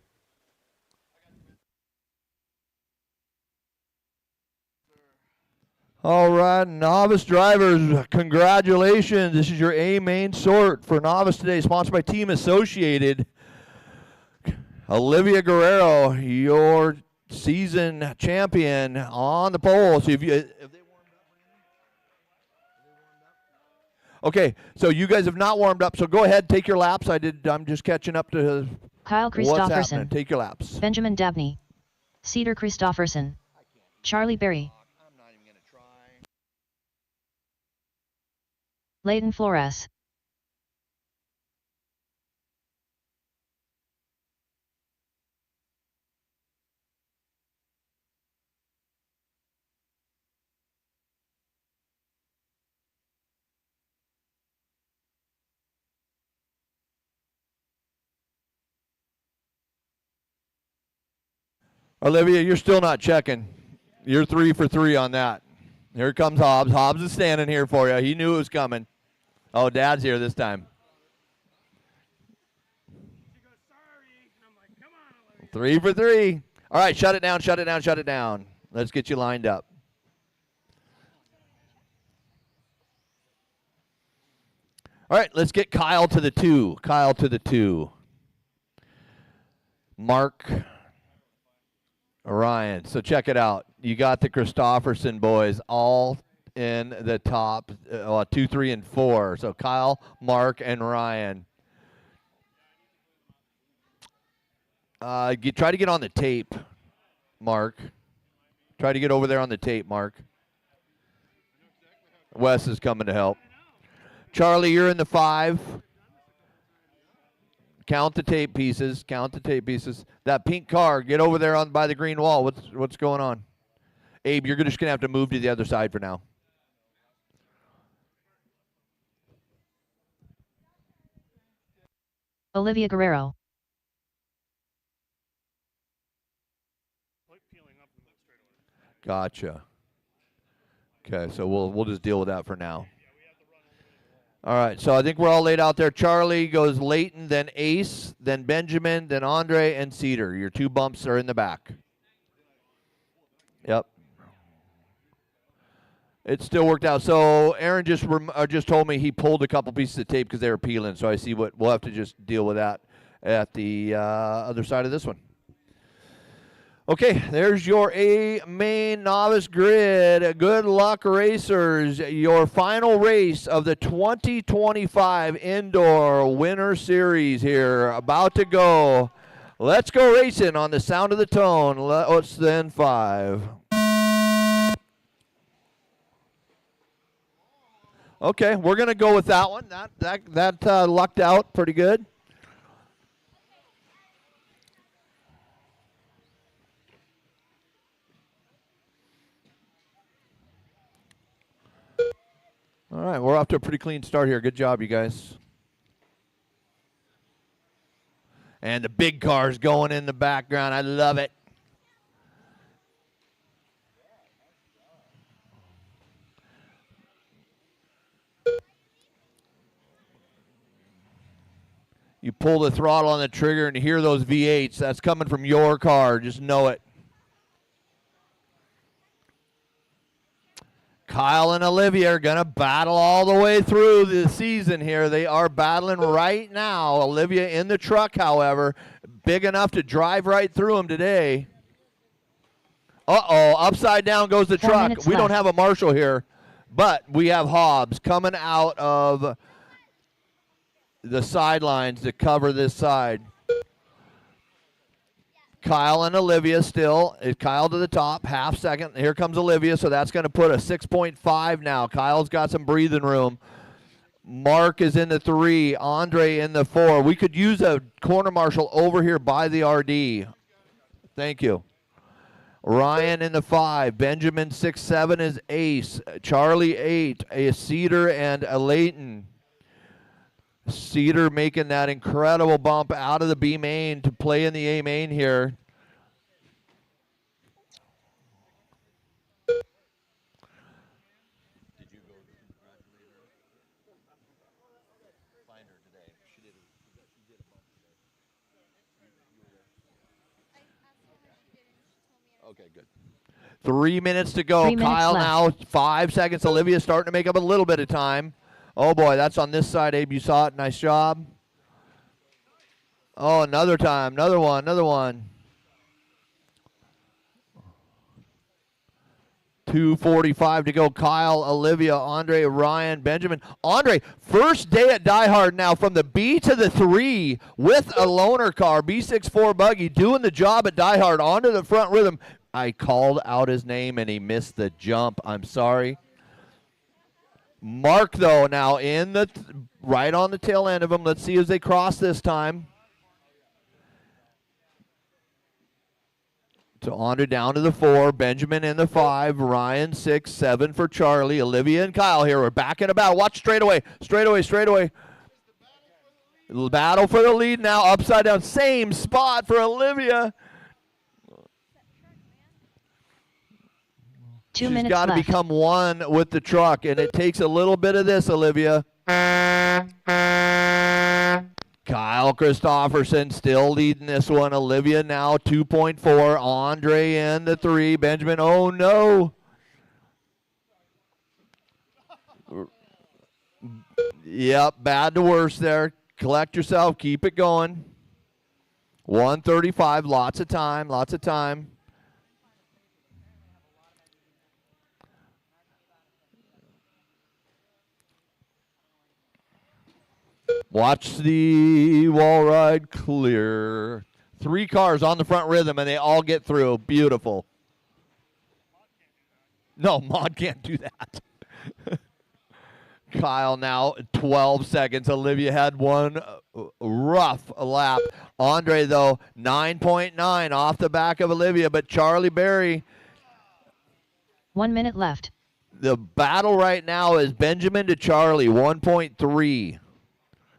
Speaker 2: All right, novice drivers, congratulations. This is your A main sort for novice today, sponsored by Team Associated. Olivia Guerrero, your season champion on the pole. So if they warmed up? Okay, so you guys have not warmed up, so go ahead, take your laps. I'm just catching up to
Speaker 4: Kyle
Speaker 2: what's happening.
Speaker 4: Christofferson.
Speaker 2: Take your laps.
Speaker 4: Benjamin Dabney. Cedar Christofferson. Charlie Berry. Leighton Flores.
Speaker 2: Olivia, you're still not checking. You're 3 for 3 on that. Here comes Hobbs. Hobbs is standing here for you. He knew it was coming. Oh, Dad's here this time. 3 for 3. All right, shut it down, shut it down, shut it down. Let's get you lined up. All right, let's get Kyle to the 2. Kyle to the 2. Mark, Ryan. So check it out. You got the Christofferson boys all in the top 2, 3, and 4. So Kyle, Mark, and Ryan. Try to get on the tape, Mark. Try to get over there on the tape, Mark. Wes is coming to help. Charlie, you're in the 5. Count the tape pieces. Count the tape pieces. That pink car, get over there on by the green wall. What's going on? Abe, you're just going to have to move to the other side for now.
Speaker 4: Olivia Guerrero.
Speaker 2: Gotcha. Okay, so we'll just deal with that for now. All right, so I think we're all laid out there. Charlie goes Leighton, then Ace, then Benjamin, then Andre, and Cedar. Your 2 bumps are in the back. Yep. It still worked out. So Aaron just told me he pulled a couple pieces of tape because they were peeling. So I see what we'll have to just deal with that at the other side of this one. Okay, there's your A main novice grid. Good luck, racers. Your final race of the 2025 Indoor Winter Series here, about to go. Let's go racing on the sound of the tone. Let's then 5. Okay, we're going to go with that one. That lucked out pretty good. All right, we're off to a pretty clean start here. Good job, you guys. And the big car's going in the background. I love it. You pull the throttle on the trigger and you hear those V8s. That's coming from your car. Just know it. Kyle and Olivia are going to battle all the way through the season here. They are battling right now. Olivia in the truck, however, big enough to drive right through them today. Uh-oh, upside down goes the truck. We don't have a marshal here, but we have Hobbs coming out of the sidelines to cover this side. Kyle and Olivia still. Kyle to the top, half second. Here comes Olivia, so that's going to put a 6.5 now. Kyle's got some breathing room. Mark is in the 3. Andre in the 4. We could use a corner marshal over here by the RD. Thank you. Ryan in the 5. Benjamin 6-7 is Ace. Charlie 8. A Cedar and a Leighton. Cedar making that incredible bump out of the B main to play in the A main here. Did you go congratulate her? Find her today. She did a bump today. Okay, good. 3 minutes to go.
Speaker 4: 3 minutes
Speaker 2: Kyle
Speaker 4: left.
Speaker 2: now, 5 seconds. Olivia's starting to make up a little bit of time. Oh, boy, that's on this side, Abe. You saw it. Nice job. Oh, another time. Another one. Another one. 2:45 to go. Kyle, Olivia, Andre, Ryan, Benjamin. Andre, first day at DieHard now from the B to the 3 with a loaner car, B64 Buggy, doing the job at DieHard onto the front rhythm. I called out his name, and he missed the jump. I'm sorry. Mark, though, now in the right on the tail end of them. Let's see as they cross this time. So Andre down to the 4. Benjamin in the 5. Ryan 6, 7 for Charlie. Olivia and Kyle here. We're back in a battle. Watch straightaway. Straightaway, straightaway. Battle for the lead now. Upside down. Same spot for Olivia.
Speaker 4: 2
Speaker 2: She's
Speaker 4: minutes
Speaker 2: got to
Speaker 4: left.
Speaker 2: become one with the truck, and it takes a little bit of this, Olivia. Kyle Christopherson still leading this one. Olivia now 2.4. Andre in the 3. Benjamin, oh no. Yep, bad to worse there. Collect yourself. Keep it going. 135. Lots of time. Lots of time. Watch the wall ride clear. 3 cars on the front rhythm, and they all get through. Beautiful. No, Maud can't do that. Kyle now 12 seconds. Olivia had one rough lap. Andre, though, 9.9 off the back of Olivia, but Charlie Berry.
Speaker 4: 1 minute left.
Speaker 2: The battle right now is Benjamin to Charlie, 1.3.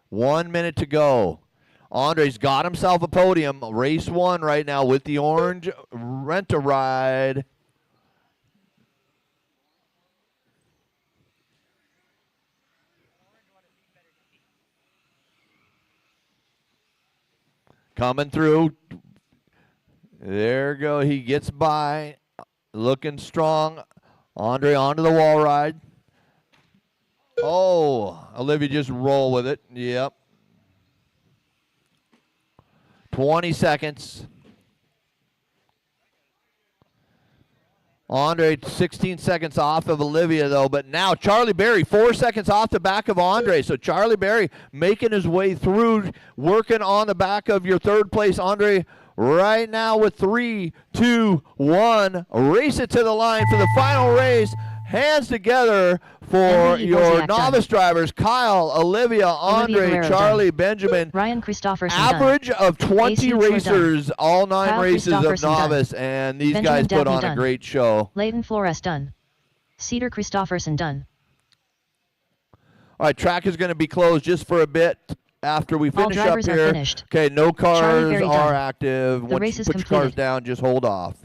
Speaker 2: 1 minute to go. Andre's got himself a podium. Race 1 right now with the orange rent-a-ride. Coming through. There go. He gets by. Looking strong. Andre onto the wall ride. Oh, Olivia just roll with it. Yep. 20 seconds. Andre 16 seconds off of Olivia, though. But now Charlie Berry 4 seconds off the back of Andre. So Charlie Berry making his way through, working on the back of your third place. Andre right now with 3, 2, 1. Race it to the line for the final race. Hands together for your novice drivers. Kyle, Olivia, Andre,
Speaker 4: Guerrero
Speaker 2: Charlie,
Speaker 4: done.
Speaker 2: Benjamin.
Speaker 4: Ryan Christopherson
Speaker 2: Average
Speaker 4: done.
Speaker 2: of 20
Speaker 4: Ace Hoots were
Speaker 2: racers,
Speaker 4: done.
Speaker 2: all 9
Speaker 4: Kyle
Speaker 2: races of
Speaker 4: Christopherson
Speaker 2: novice,
Speaker 4: done.
Speaker 2: and these
Speaker 4: Benjamin
Speaker 2: guys put
Speaker 4: Dabney
Speaker 2: on
Speaker 4: done.
Speaker 2: a great show.
Speaker 4: Leighton Flores done. Cedar Christopherson done.
Speaker 2: All right, track is going to be closed just for a bit after we
Speaker 4: All
Speaker 2: finish up
Speaker 4: drivers are
Speaker 2: here.
Speaker 4: finished.
Speaker 2: Okay, no
Speaker 4: Charlie
Speaker 2: cars
Speaker 4: Berry
Speaker 2: are
Speaker 4: done.
Speaker 2: active.
Speaker 4: The
Speaker 2: Once
Speaker 4: race
Speaker 2: you
Speaker 4: is
Speaker 2: put your cars
Speaker 4: completed.
Speaker 2: down, just hold off.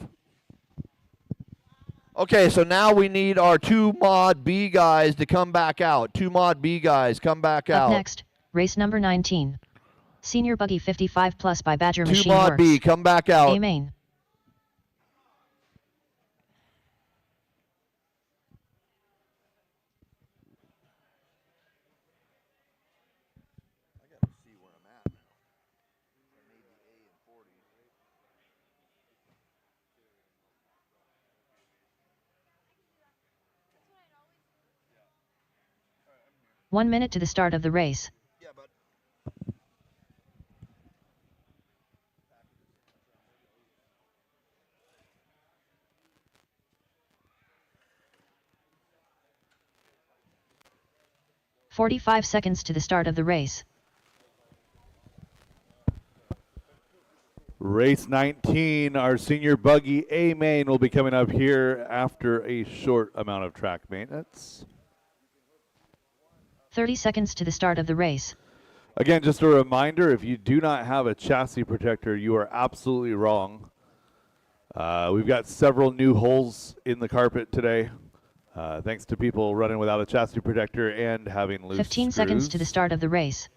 Speaker 2: Okay, so now we need our 2 Mod B guys to come back out. 2 Mod B guys, come back
Speaker 4: Up
Speaker 2: out.
Speaker 4: next, race number 19. Senior Buggy 55 Plus by Badger
Speaker 2: 2
Speaker 4: Machine
Speaker 2: Mod
Speaker 4: Works.
Speaker 2: B, come back out.
Speaker 4: A main. One minute to the start of the race. 45 seconds to the start of the race.
Speaker 3: Race 19, our senior buggy A main will be coming up here after a short amount of track maintenance.
Speaker 4: 30 seconds to the start of the race.
Speaker 3: Again, just a reminder, if you do not have a chassis protector, you are absolutely wrong. We've got several new holes in the carpet today, thanks to people running without a chassis protector and having loose
Speaker 4: 15
Speaker 3: screws.
Speaker 4: seconds to the start of the race.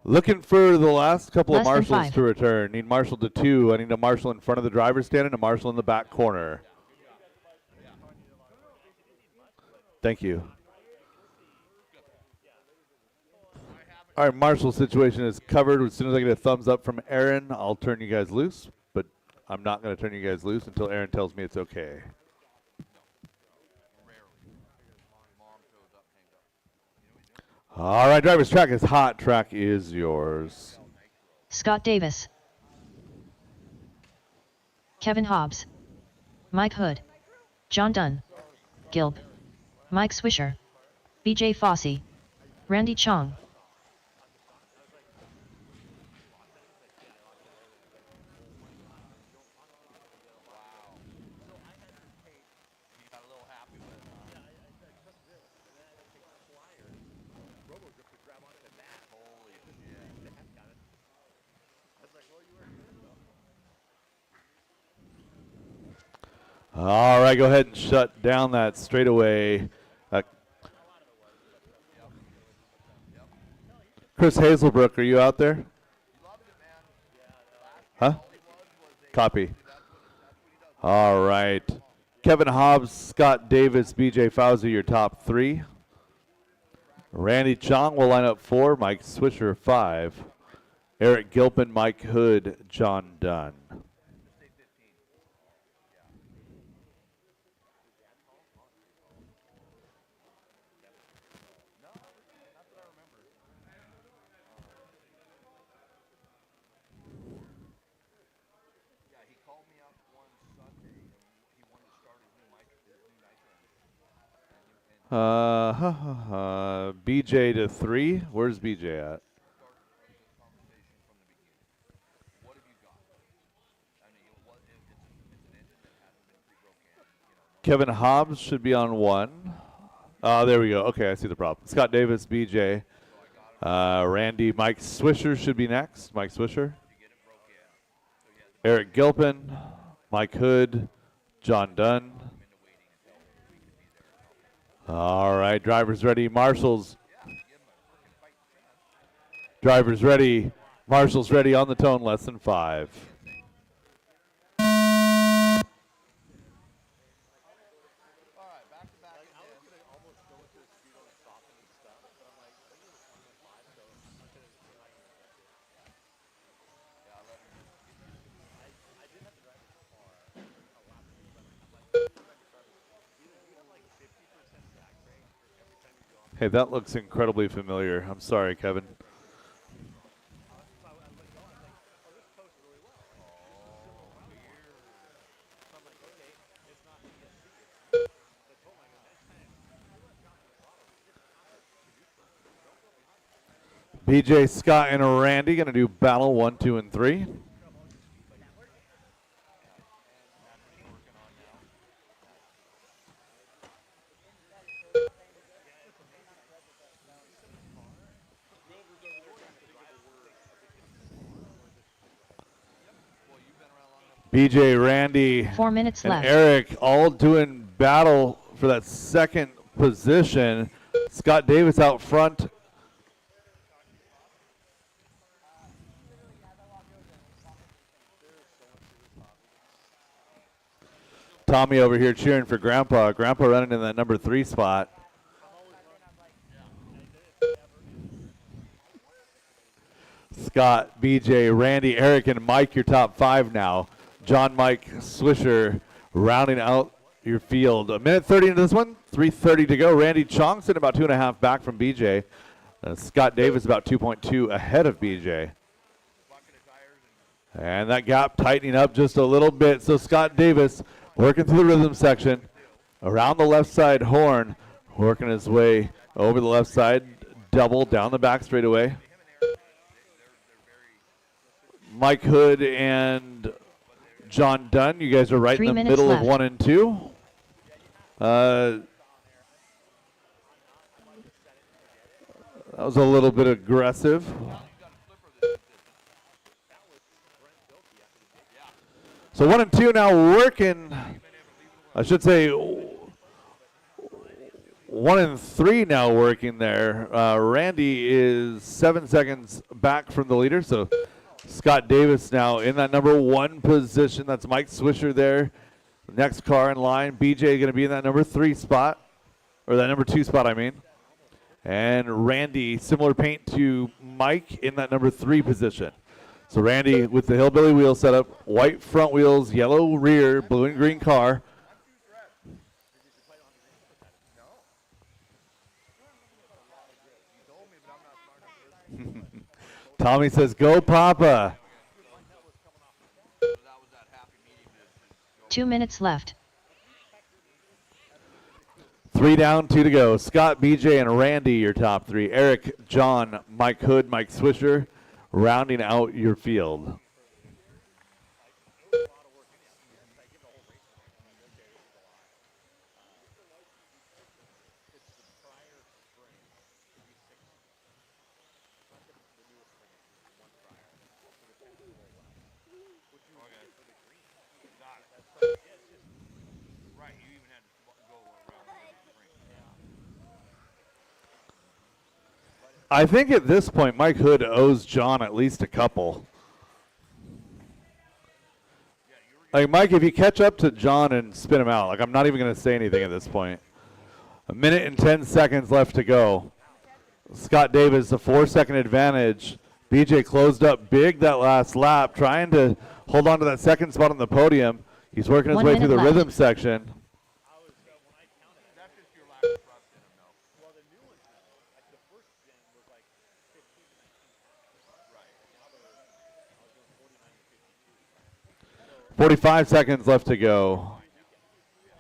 Speaker 3: Looking for the last couple of
Speaker 4: Less than
Speaker 3: marshals
Speaker 4: 5.
Speaker 3: to return. Need marshal to 2. I need a marshal in front of the driver's stand and a marshal in the back corner. Thank you. All right, marshal situation is covered. As soon as I get a thumbs up from Aaron, I'll turn you guys loose, but I'm not going to turn you guys loose until Aaron tells me it's okay. All right, drivers, track is hot. Track is yours.
Speaker 4: Scott Davis. Kevin Hobbs. Mike Hood. John Dunn. Gilb. Mike Swisher. BJ Fossey. Randy Chong.
Speaker 3: All right, go ahead and shut down that straightaway Chris Hazelbrook, are you out there? Huh? Copy. All right. Kevin Hobbs, Scott Davis, BJ Fauzi, your top 3. Randy Chong will line up 4. Mike Swisher 5. Eric Gilpin, Mike Hood, John Dunn. BJ to 3. Where's BJ at? Kevin Hobbs should be on 1. There we go. Okay, I see the problem. Scott Davis, BJ. Randy, Mike Swisher should be next. Mike Swisher. Eric Gilpin, Mike Hood, John Dunn. All right, drivers ready, marshals. Drivers ready, marshals ready on the tone, less than 5. Hey, that looks incredibly familiar. I'm sorry, Kevin. BJ, Scott, and Randy going to do battle 1, 2, and 3. BJ, Randy,
Speaker 4: 4 minutes
Speaker 3: and
Speaker 4: left.
Speaker 3: Eric all doing battle for that second position. Scott Davis out front. Tommy over here cheering for Grandpa. Grandpa running in that number 3 spot. Scott, BJ, Randy, Eric, and Mike, your top 5 now. John, Mike, Swisher rounding out your field. 1:30 into this one, 3:30 to go. Randy Chong sitting about 2.5 back from BJ. Scott Davis about 2.2 ahead of BJ. And that gap tightening up just a little bit. So Scott Davis working through the rhythm section around the left side horn, working his way over the left side, double down the back straightaway. Mike Hood and John Dunn, you guys are right
Speaker 4: 3
Speaker 3: in the
Speaker 4: minutes
Speaker 3: middle
Speaker 4: left.
Speaker 3: of 1 and 2. That was a little bit aggressive. So 1 and 2 now working. I should say 1 and 3 now working there. Randy is 7 seconds back from the leader. So Scott Davis now in that number 1 position. That's Mike Swisher there. Next car in line. BJ going to be in that number 3 spot. Or that number 2 spot, I mean. And Randy, similar paint to Mike in that number 3 position. So Randy with the hillbilly wheel setup, white front wheels, yellow rear, blue and green car. Tommy says, go Papa.
Speaker 4: 2 minutes left.
Speaker 3: 3 down, 2 to go. Scott, BJ, and Randy, your top 3. Eric, John, Mike Hood, Mike Swisher, rounding out your field. I think at this point, Mike Hood owes John at least a couple. Like, Mike, if you catch up to John and spin him out, like, I'm not even going to say anything at this point. 1 minute and 10 seconds left to go. Scott Davis, a 4-second advantage. BJ closed up big that last lap, trying to hold on to that second spot on the podium. He's working his
Speaker 4: 1
Speaker 3: way
Speaker 4: minute
Speaker 3: through the
Speaker 4: left.
Speaker 3: rhythm section.
Speaker 9: Well, the new ones, like the first gen was like 15, 19. Right. Now they're 49 to 52.
Speaker 3: 45 seconds left to go.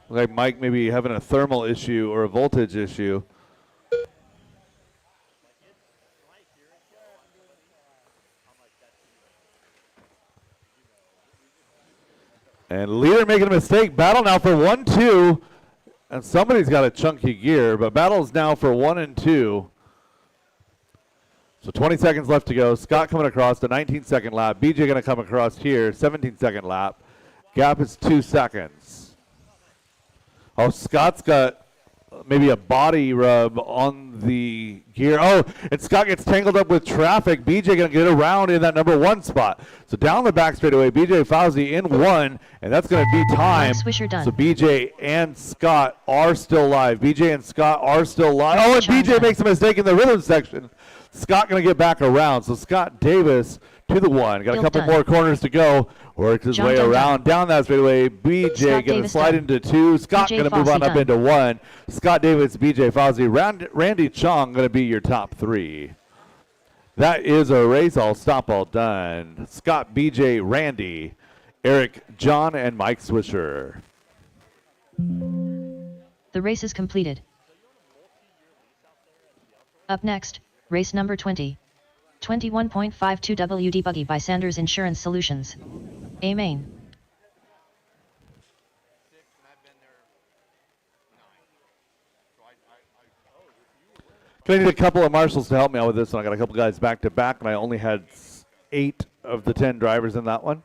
Speaker 3: Looks like Mike maybe having a thermal issue or a voltage issue. And leader making a mistake. Battle now for 1-2. And somebody's got a chunky gear, but battle's now for 1 and 2. So 20 seconds left to go. Scott coming across the 19-second lap. BJ going to come across here, 17-second lap. Gap is 2 seconds. Oh, Scott's got maybe a body rub on the gear. Oh, and Scott gets tangled up with traffic. BJ going to get around in that number 1 spot. So down the back straightaway, BJ Fauzi in 1, and that's going to be time.
Speaker 4: Swisher done.
Speaker 3: So BJ and Scott are still live. BJ and Scott are still live. Oh, and
Speaker 4: John
Speaker 3: BJ
Speaker 4: done.
Speaker 3: makes a mistake in the rhythm section. Scott going to get back around. So Scott Davis to the 1. Got a
Speaker 4: Bill
Speaker 3: couple
Speaker 4: done.
Speaker 3: more corners to go. Works his
Speaker 4: John
Speaker 3: way
Speaker 4: done
Speaker 3: around down that straightaway. BJ
Speaker 4: Scott
Speaker 3: going to
Speaker 4: Davis
Speaker 3: slide
Speaker 4: done.
Speaker 3: into 2. Scott
Speaker 4: BJ
Speaker 3: going to move on
Speaker 4: Fossey
Speaker 3: up
Speaker 4: done.
Speaker 3: into 1. Scott Davis, BJ Fauzi, Randy Chong going to be your top 3. That is a race. All stop, all done. Scott, BJ, Randy, Eric, John, and Mike Swisher.
Speaker 4: The race is completed. Up next, race number 20. 21.52 WD Buggy by Sanders Insurance Solutions. A main.
Speaker 3: I need a couple of marshals to help me out with this one. I got a couple guys back to back, and I only had 8 of the 10 drivers in that one.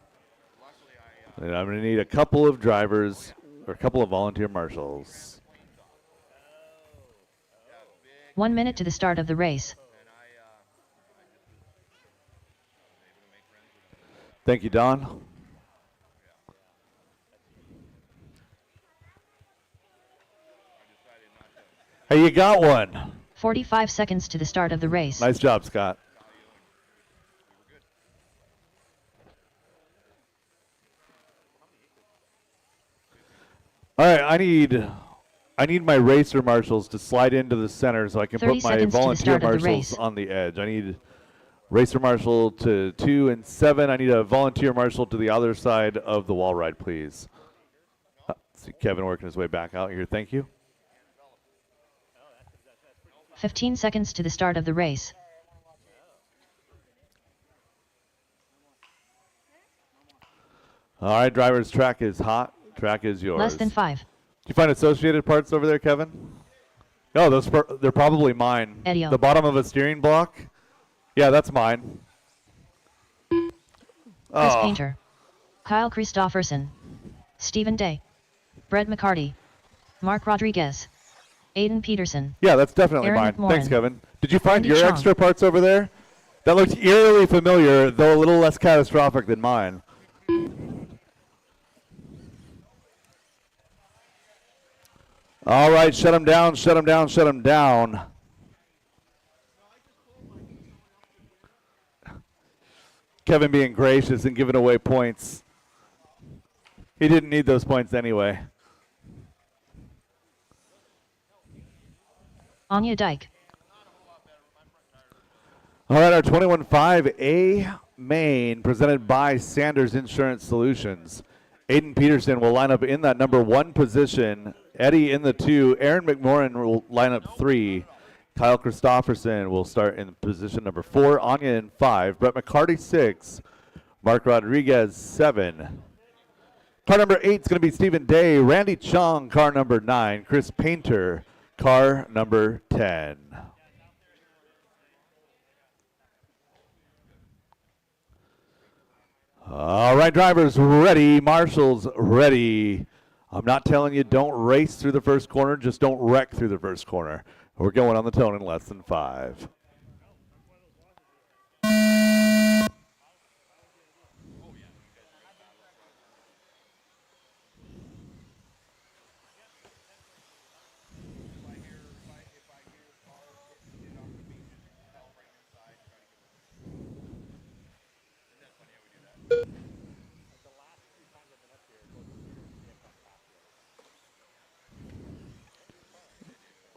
Speaker 3: And I'm going to need a couple of drivers or a couple of volunteer marshals.
Speaker 4: 1 minute to the start of the race.
Speaker 3: Thank you, Don. Hey, you got one.
Speaker 4: 45 seconds to the start of the race.
Speaker 3: Nice job, Scott. All right, I need my racer marshals to slide into the center so I can
Speaker 4: 30
Speaker 3: put my
Speaker 4: seconds to the
Speaker 3: volunteer
Speaker 4: start of the
Speaker 3: marshals
Speaker 4: race.
Speaker 3: on the edge. I need racer marshal to 2 and 7. I need a volunteer marshal to the other side of the wall ride, please. See Kevin working his way back out here. Thank you.
Speaker 4: 15 seconds to the start of the race.
Speaker 3: All right, drivers, track is hot. Track is yours.
Speaker 4: Less than 5.
Speaker 3: Did you find associated parts over there, Kevin? No, they're probably mine.
Speaker 4: Edio.
Speaker 3: The bottom of a steering block? Yeah, that's mine.
Speaker 4: Chris
Speaker 3: Oh,
Speaker 4: Painter. Kyle Christopherson. Stephen Day. Brett McCarty. Mark Rodriguez. Aiden Peterson.
Speaker 3: yeah, that's definitely
Speaker 4: Aaron
Speaker 3: mine.
Speaker 4: McMorrin.
Speaker 3: Thanks, Kevin. Did you find
Speaker 4: Andy
Speaker 3: your
Speaker 4: Chong.
Speaker 3: extra parts over there? That looked eerily familiar, though a little less catastrophic than mine. All right, shut him down, shut him down, shut him down. Kevin being gracious and giving away points. He didn't need those points anyway.
Speaker 4: Anya Dyke.
Speaker 3: All right, our 21.5 A main presented by Sanders Insurance Solutions. Aiden Peterson will line up in that number 1 position. Eddie in the 2. Aaron McMorrin will line up 3. Kyle Christopherson will start in position number 4. Anya in 5. Brett McCarty 6. Mark Rodriguez 7. Car number 8 is going to be Stephen Day. Randy Chong, car number 9. Chris Painter, car number 10. All right, drivers ready, marshals ready. I'm not telling you don't race through the first corner, just don't wreck through the first corner. We're going on the tone in less than 5.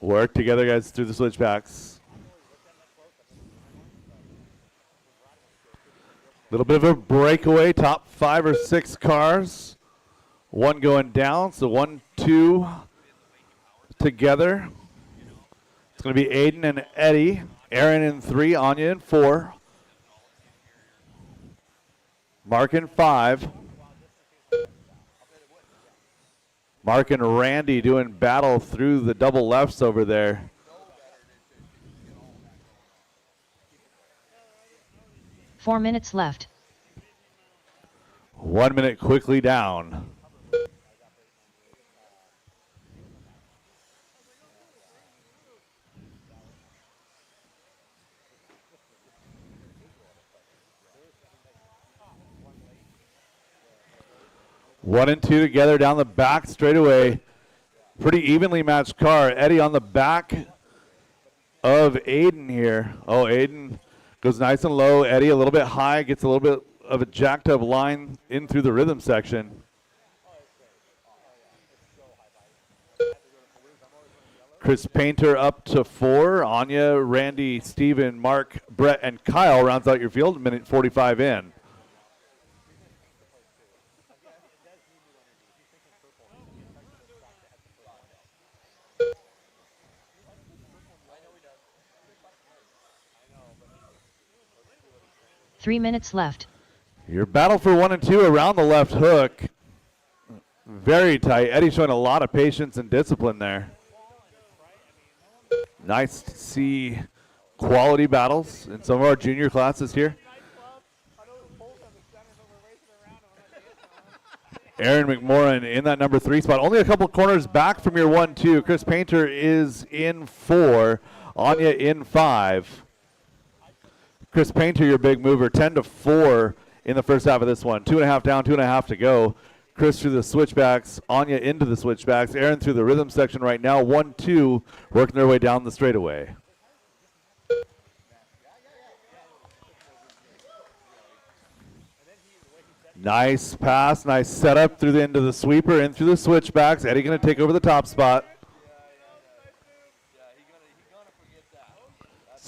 Speaker 3: Work together, guys, through the switchbacks. Little bit of a breakaway, top 5 or 6 cars. One going down, so 1, 2 together. It's going to be Aiden and Eddie. Aaron in 3, Anya in 4. Mark in 5. Mark and Randy doing battle through the double lefts over there.
Speaker 4: Four minutes left.
Speaker 3: 1 minute quickly down. One and two together down the back straightaway. Pretty evenly matched car. Eddie on the back of Aiden here. Oh, Aiden goes nice and low. Eddie a little bit high, gets a little bit of a jacked up line in through the rhythm section. Chris Painter up to 4. Anya, Randy, Steven, Mark, Brett, and Kyle rounds out your field. Minute 45 in.
Speaker 4: Three minutes left.
Speaker 3: Your battle for 1 and 2 around the left hook. Very tight. Eddie showing a lot of patience and discipline there. Nice to see quality battles in some of our junior classes here. Aaron McMorrin in that number 3 spot. Only a couple corners back from your 1-2. Chris Painter is in 4. Anya in 5. Chris Painter, your big mover, 10-4 in the first half of this one. 2.5 down, 2.5 to go. Chris through the switchbacks, Anya into the switchbacks, Aaron through the rhythm section right now. 1-2, working their way down the straightaway. Nice pass, nice setup through the end of the sweeper, in through the switchbacks. Eddie going to take over the top spot.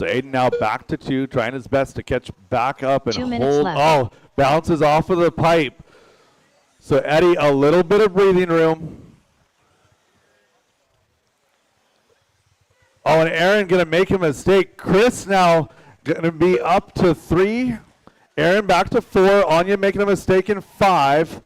Speaker 3: So Aiden now back to 2, trying his best to catch back up and
Speaker 4: 2 minutes
Speaker 3: hold.
Speaker 4: left.
Speaker 3: Oh, bounces off of the pipe. So Eddie, a little bit of breathing room. Oh, and Aaron going to make a mistake. Chris now going to be up to 3. Aaron back to 4. Anya making a mistake in 5.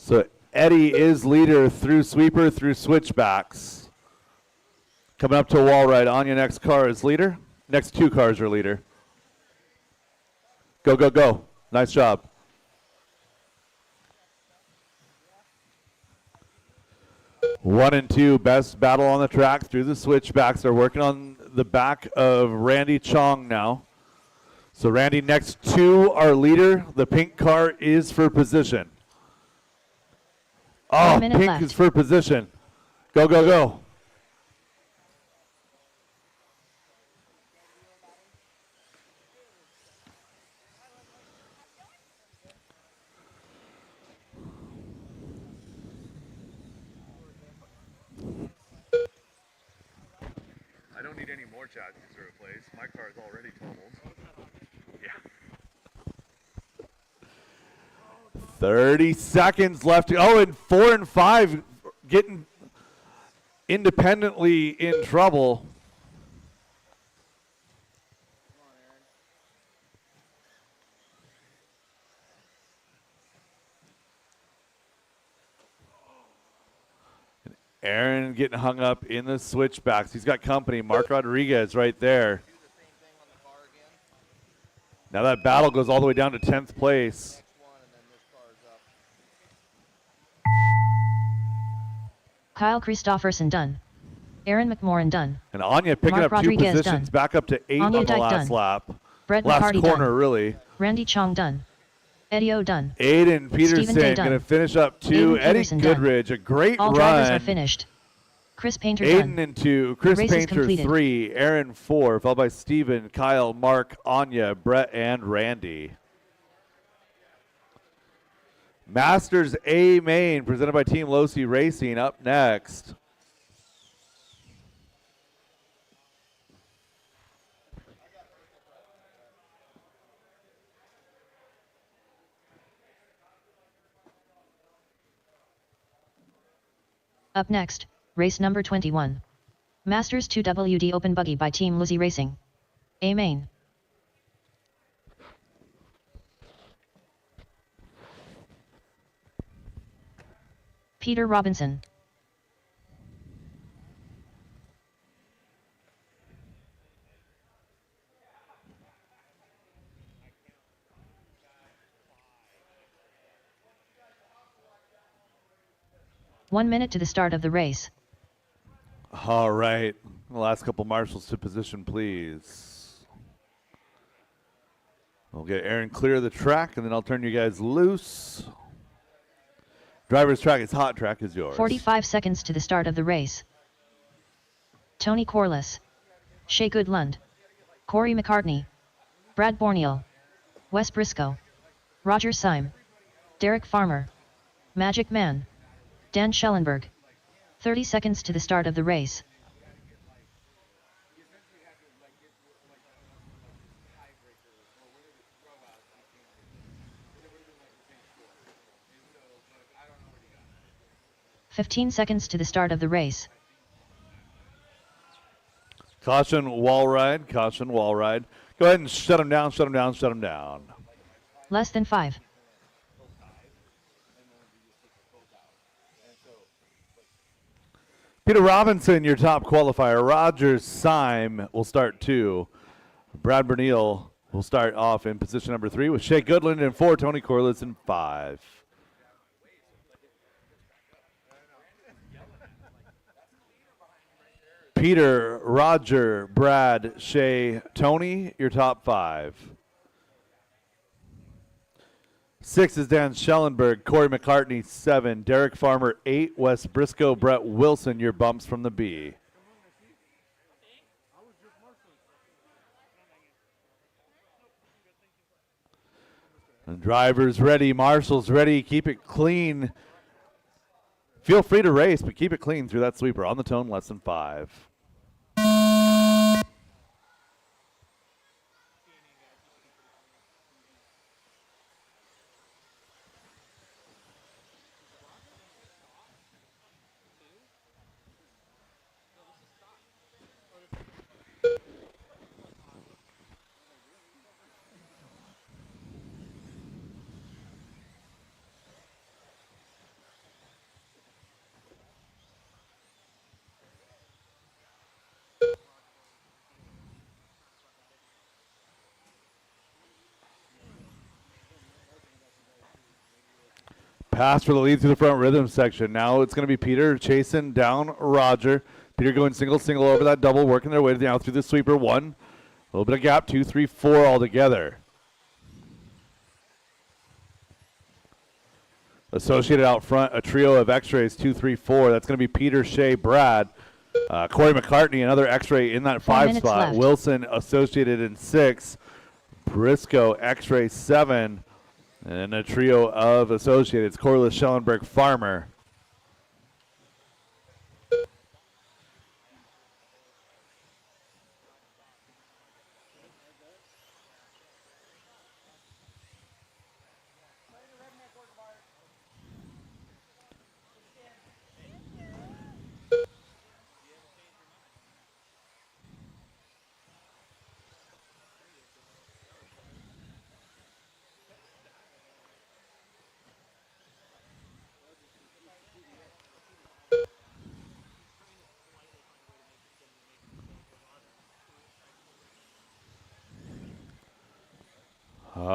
Speaker 3: So Eddie is leader through sweeper, through switchbacks. Coming up to a wall ride. Anya, next car is leader. Next 2 cars are leader. Go, go, go. Nice job. One and 2, best battle on the track through the switchbacks. They're working on the back of Randy Chong now. So Randy, next 2 are leader. The pink car is for position. Oh, pink
Speaker 4: left.
Speaker 3: is for position. Go, go, go.
Speaker 9: I don't need any more chassis to replace. My car is already totaled. Yeah.
Speaker 3: 30 seconds left. Oh, and 4 and 5 getting independently in trouble. Aaron getting hung up in the switchbacks. He's got company. Mark Rodriguez right there. Now that battle goes all the way down to 10th place.
Speaker 4: Kyle Christofferson done. Aaron McMorrin done.
Speaker 3: And Anya picking
Speaker 4: Mark
Speaker 3: up
Speaker 4: Rodriguez
Speaker 3: 2 positions,
Speaker 4: done.
Speaker 3: back up to 8
Speaker 4: Anya
Speaker 3: on the
Speaker 4: Dyke
Speaker 3: last
Speaker 4: done.
Speaker 3: lap.
Speaker 4: Brett
Speaker 3: Last
Speaker 4: McCarty
Speaker 3: corner,
Speaker 4: done.
Speaker 3: really.
Speaker 4: Randy Chong done. Eddie O done.
Speaker 3: Aiden Peterson
Speaker 4: Day
Speaker 3: going to
Speaker 4: done.
Speaker 3: finish up 2.
Speaker 4: Aiden
Speaker 3: Eddie
Speaker 4: Peterson done.
Speaker 3: Goodridge, a great
Speaker 4: All
Speaker 3: run.
Speaker 4: drivers are finished. Chris Painter
Speaker 7: Aiden
Speaker 4: done.
Speaker 7: in 2, Chris
Speaker 4: Race is
Speaker 7: Painter
Speaker 4: completed.
Speaker 7: 3, Aaron 4, followed by Steven, Kyle, Mark, Anya, Brett, and Randy. Masters A main presented by Team Losi Racing up next.
Speaker 4: Up next, race number 21. Masters 2WD Open Buggy by Team Losi Racing. A main. Peter Robinson. One minute to the start of the race.
Speaker 7: All right, the last couple marshals to position, please. We'll get Aaron clear of the track, and then I'll turn you guys loose. Driver's track is hot, track is yours.
Speaker 4: 45 seconds to the start of the race. Tony Corliss. Shea Goodlund. Corey McCartney. Brad Borneal. Wes Briscoe. Roger Syme. Derek Farmer. Magic Man. Dan Schellenberg. 30 seconds to the start of the race. "15 seconds to the start of the race.
Speaker 7: Caution, wall ride, caution, wall ride. Go ahead and shut him down, shut him down, shut him down.
Speaker 4: Less than 5.
Speaker 7: Peter Robinson, your top qualifier. Roger Syme will start 2. Brad Berneal will start off in position number 3 with Shea Goodland in 4, Tony Corliss in 5. Peter, Roger, Brad, Shea, Tony, your top 5. 6 is Dan Schellenberg, Corey McCartney 7, Derek Farmer 8, Wes Briscoe, Brett Wilson, your bumps from the B. And drivers ready, marshals ready, keep it clean. Feel free to race, but keep it clean through that sweeper. On the tone, less than 5. Pass for the lead through the front rhythm section. Now it's going to be Peter chasing down Roger. Peter going single over that double, working their way down through the sweeper. 1, a little bit of gap, 2, 3, 4 all together. Associated out front, a trio of X-rays, 2, 3, 4. That's going to be Peter, Shea, Brad. Corey McCartney, another X-ray in that 5 spot.
Speaker 4: Left.
Speaker 7: Wilson associated in 6. Briscoe, X-ray 7. And a trio of associates, Corliss, Schellenberg, Farmer.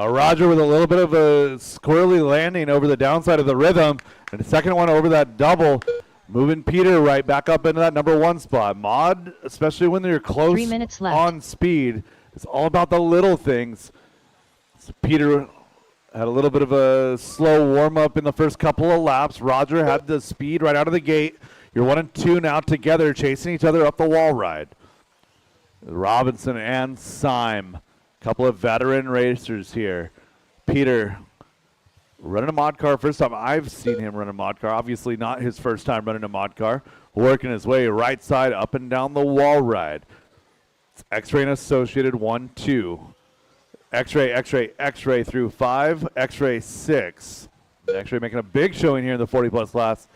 Speaker 7: Roger with a little bit of a squirrely landing over the downside of the rhythm. And the second one over that double. Moving Peter right back up into that number 1 spot. Mod, especially when you're close
Speaker 4: 3 minutes left.
Speaker 7: on speed, it's all about the little things. So Peter had a little bit of a slow warm-up in the first couple of laps. Roger had the speed right out of the gate.
Speaker 3: You're 1 and 2 now together, chasing each other up the wall ride. Robinson and Syme, couple of veteran racers here. Peter running a mod car. First time I've seen him run a mod car. Obviously not his first time running a mod car. Working his way right side up and down the wall ride. It's X-Ray and Associated 1, 2. X-Ray, X-Ray, X-Ray through 5. X-Ray 6. X-Ray making a big showing here in the 40-plus class.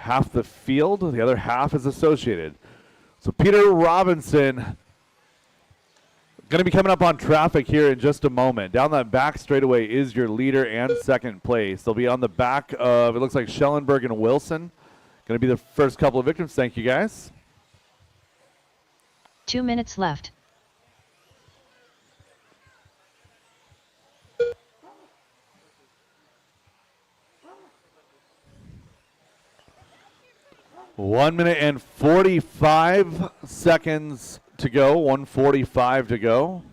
Speaker 3: Half the field, the other half is Associated. So Peter Robinson going to be coming up on traffic here in just a moment. Down that back straightaway is your leader and second place. They'll be on the back of, it looks like Schellenberg and Wilson. Going to be the first couple of victims. Thank you, guys.
Speaker 4: 2 minutes left.
Speaker 3: One minute and 45 seconds to go. 1:45 to go.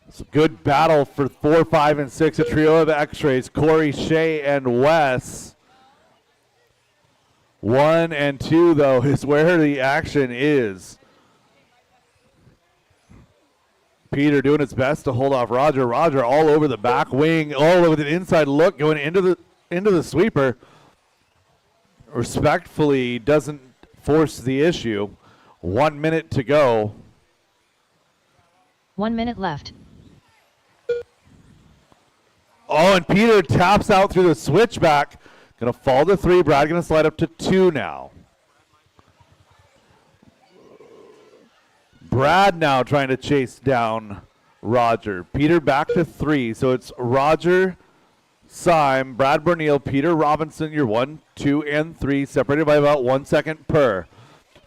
Speaker 3: It's a good battle for 4, 5, and 6. A trio of X-rays. Corey, Shea, and Wes. 1 and 2, though, is where the action is. Peter doing his best to hold off Roger. Roger all over the back wing, all over the inside look, going into the sweeper. Respectfully doesn't force the issue. 1 minute to go.
Speaker 4: 1 minute left.
Speaker 3: Oh, and Peter taps out through the switchback. Going to fall to 3. Brad going to slide up to 2 now. Brad now trying to chase down Roger. Peter back to 3. So it's Roger, Syme, Brad Bernil, Peter Robinson. You're 1, 2, and 3, separated by about 1 second per.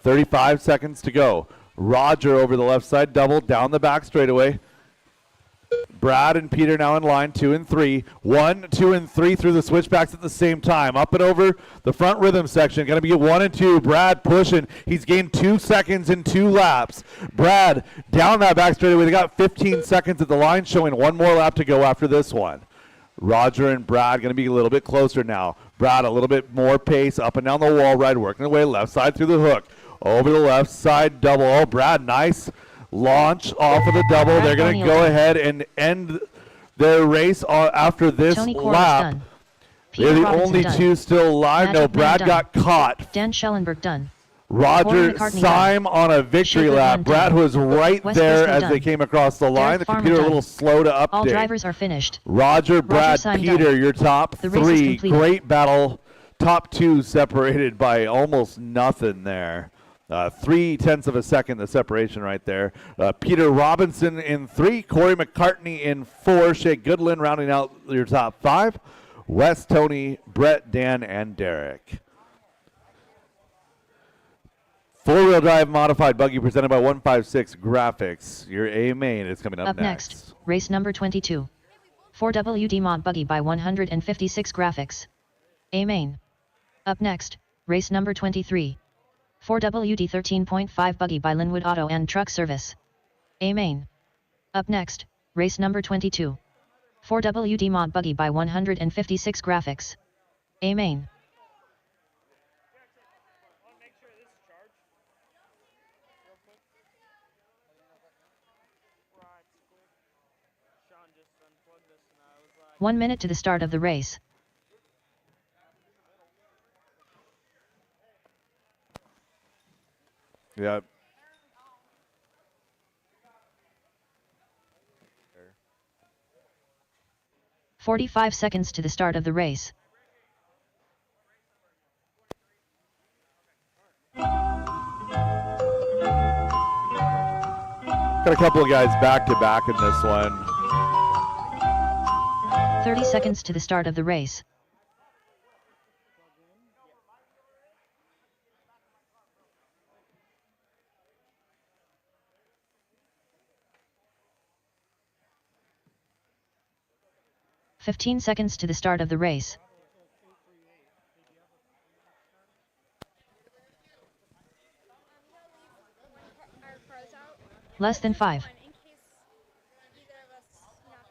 Speaker 3: 35 seconds to go. Roger over the left side, double down the back straightaway. Brad and Peter now in line, 2 and 3. 1, 2, and 3 through the switchbacks at the same time. Up and over the front rhythm section. Going to be 1 and 2. Brad pushing. He's gained 2 seconds in 2 laps. Brad down that back straightaway. They got 15 seconds at the line, showing 1 more lap to go after this one. Roger and Brad going to be a little bit closer now. Brad a little bit more pace up and down the wall ride, working away left side through the hook. Over the left side double. Oh, Brad, nice launch off of the double. They're going to go ahead and end their race after this lap. They're the only 2 still alive. No, Brad got caught.
Speaker 4: Dan Schellenberg done.
Speaker 3: Roger Syme on a victory lap. Brad was right there as they came across the line. The computer a little slow to update.
Speaker 4: All drivers are finished.
Speaker 3: Roger, Brad, Peter, your top 3. Great battle. Top 2 separated by almost nothing there. 0.3 of a second, the separation right there. Peter Robinson in 3, Corey McCartney in 4, Shea Goodland rounding out your top 5, Wes, Tony, Brett, Dan, and Derek. 4-wheel drive modified buggy presented by 156 Graphics. Your A main is coming up
Speaker 4: next. Race number 22. 4WD mod buggy by 156 Graphics. A main. Up next, race number 23. 4WD 13.5 buggy by Linwood Auto and Truck Service. A main. Up next, race number 22. 4WD mod buggy by 156 Graphics. A main. One minute to the start of the race.
Speaker 3: Yeah.
Speaker 4: 45 seconds to the start of the race.
Speaker 3: Got a couple of guys back to back in this one.
Speaker 4: 30 seconds to the start of the race. "15 seconds to the start of the race. Less than 5.
Speaker 8: In case either of us knock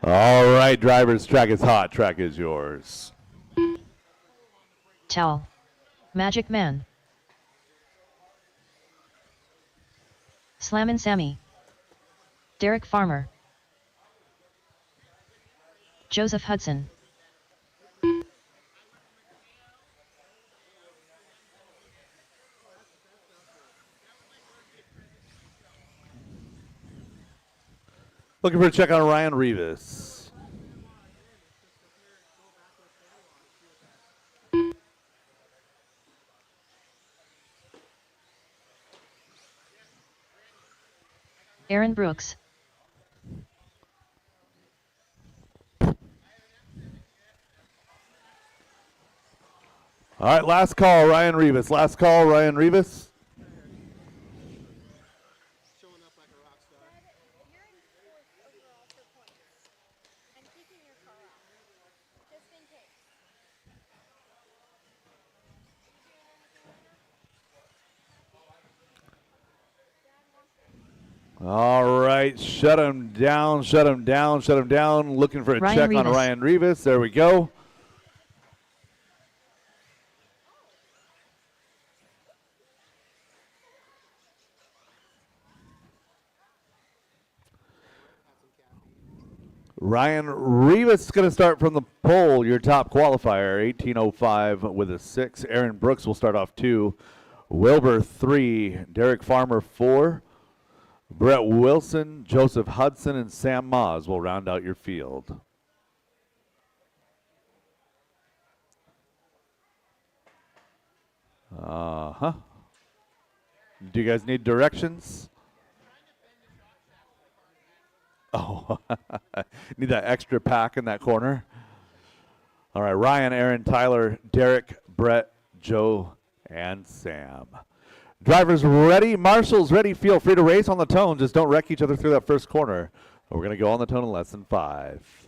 Speaker 8: in.
Speaker 3: All right, drivers, track is hot. Track is yours.
Speaker 4: Towel. Magic Man. Slammin' Sammy. Derek Farmer. Joseph Hudson.
Speaker 3: Looking for a check on Ryan Rivas.
Speaker 4: Aaron Brooks.
Speaker 3: All right, last call, Ryan Rivas. Last call, Ryan Rivas.
Speaker 5: Showing up like a rock star.
Speaker 8: You're in 4th overall for points. I'm keeping your car off. Just in case.
Speaker 3: All right, shut him down, shut him down, shut him down. Looking for a
Speaker 4: Ryan
Speaker 3: check on
Speaker 4: Rivas.
Speaker 3: Ryan Rivas. There we go. Ryan Rivas is going to start from the pole, your top qualifier, 18:05 with a 6. Aaron Brooks will start off 2. Wilbur 3. Derek Farmer 4. Brett Wilson, Joseph Hudson, and Sam Maas will round out your field. Uh-huh. Do you guys need directions? Oh, need that extra pack in that corner. All right, Ryan, Aaron, Tyler, Derek, Brett, Joe, and Sam. Drivers ready, marshals ready, feel free to race on the tone. Just don't wreck each other through that first corner. We're going to go on the tone in less than 5.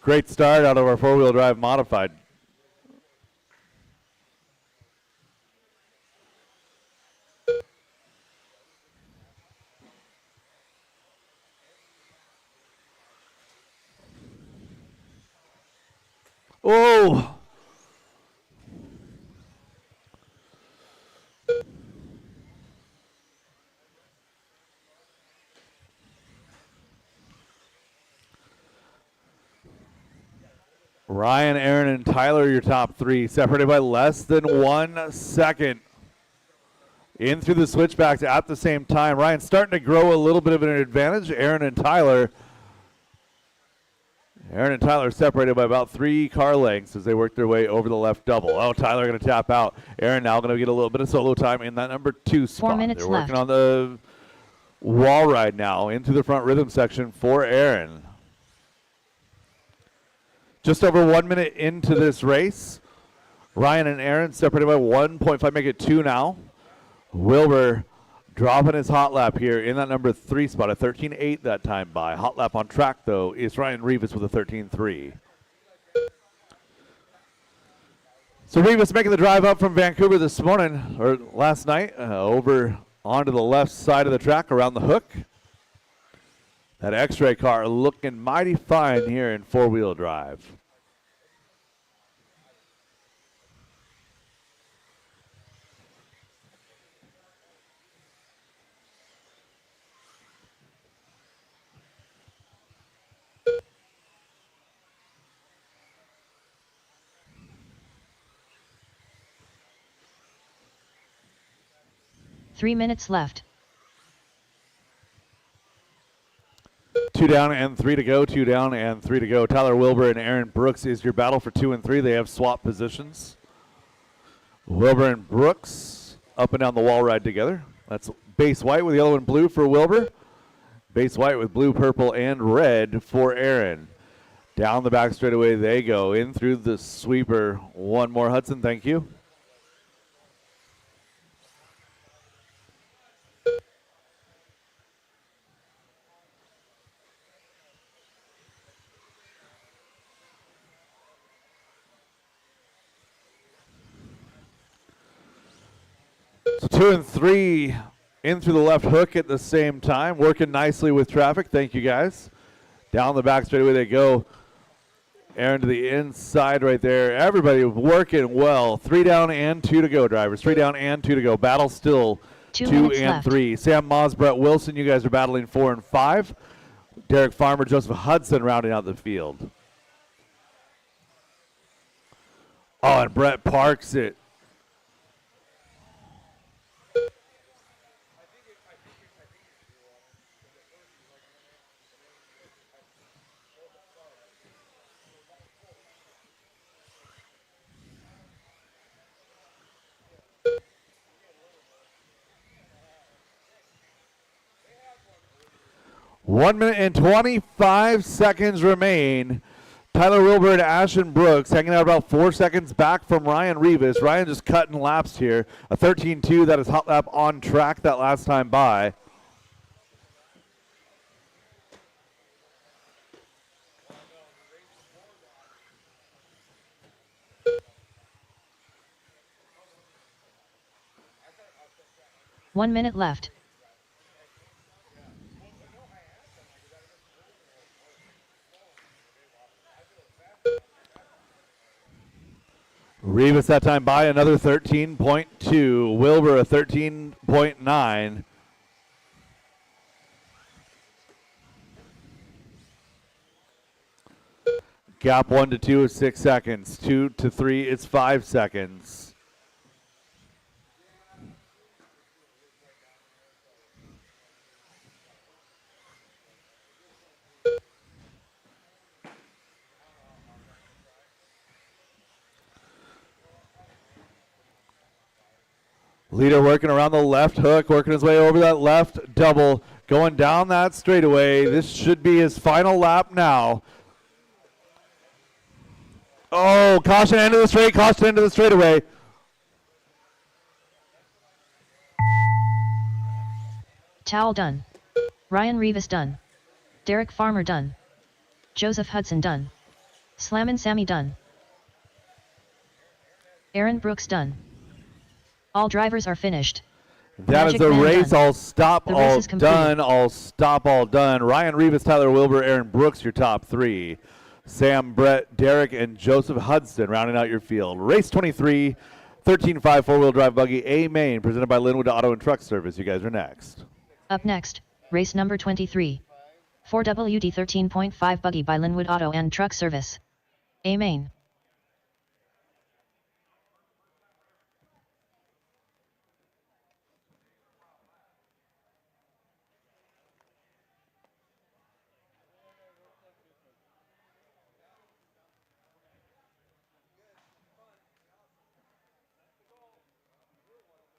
Speaker 3: Great start out of our four-wheel drive modified. Oh! Ryan, Aaron, and Tyler, your top 3, separated by less than 1 second. In through the switchbacks at the same time. Ryan starting to grow a little bit of an advantage. Aaron and Tyler separated by about 3 car lengths as they work their way over the left double. Oh, Tyler going to tap out. Aaron now going to get a little bit of solo time in that number 2 spot.
Speaker 4: 4 minutes
Speaker 3: They're
Speaker 4: left.
Speaker 3: working on the wall ride now into the front rhythm section for Aaron. Just over 1 minute into this race. Ryan and Aaron separated by 1.5, make it 2 now. Wilbur dropping his hot lap here in that number 3 spot, a 13.8 that time by. Hot lap on track, though, is Ryan Rivas with a 13.3. So Rivas making the drive up from Vancouver this morning, or last night, over onto the left side of the track around the hook. That X-ray car looking mighty fine here in four-wheel drive.
Speaker 4: Three minutes left.
Speaker 3: 2 down and 3 to go. 2 down and 3 to go. Tyler Wilbur and Aaron Brooks is your battle for 2 and 3. They have swap positions. Wilbur and Brooks up and down the wall ride together. That's base white with yellow and blue for Wilbur. Base white with blue, purple, and red for Aaron. Down the back straightaway they go. In through the sweeper. One more, Hudson. Thank you. So 2 and 3 in through the left hook at the same time, working nicely with traffic. Thank you, guys. Down the back straightaway they go. Aaron to the inside right there. Everybody working well. 3 down and 2 to go, drivers. 3 down and 2 to go. Battle still
Speaker 4: 2
Speaker 3: 2
Speaker 4: minutes
Speaker 3: and
Speaker 4: left.
Speaker 3: 3. Sam Moss, Brett Wilson, you guys are battling 4 and 5. Derek Farmer, Joseph Hudson rounding out the field. Oh, and Brett parks it. One minute and 25 seconds remain. Tyler Wilbur and Ashton Brooks hanging out about 4 seconds back from Ryan Rivas. Ryan just cutting laps here. A 13.2, that is hot lap on track that last time by.
Speaker 4: One minute left.
Speaker 3: Rivas that time by another 13.2. Wilbur a 13.9. Gap 1 to 2 is 6 seconds. 2 to 3 is 5 seconds. Leader working around the left hook, working his way over that left double, going down that straightaway. This should be his final lap now. Oh, caution into the straight, caution into the straightaway.
Speaker 4: Towel done. Ryan Rivas done. Derek Farmer done. Joseph Hudson done. Slammin' Sammy done. Aaron Brooks done. All drivers are finished.
Speaker 3: That
Speaker 4: Magic
Speaker 3: is the
Speaker 4: Man
Speaker 3: race.
Speaker 4: done.
Speaker 3: All stop,
Speaker 4: The race
Speaker 3: all
Speaker 4: is completed.
Speaker 3: done, all stop, all done. Ryan Rivas, Tyler Wilbur, Aaron Brooks, your top 3. Sam, Brett, Derek, and Joseph Hudson rounding out your field. Race 23, 13.5 four-wheel drive buggy A main, presented by Linwood Auto and Truck Service. You guys are next.
Speaker 4: Up next, race number 23. 4WD 13.5 buggy by Linwood Auto and Truck Service. A main.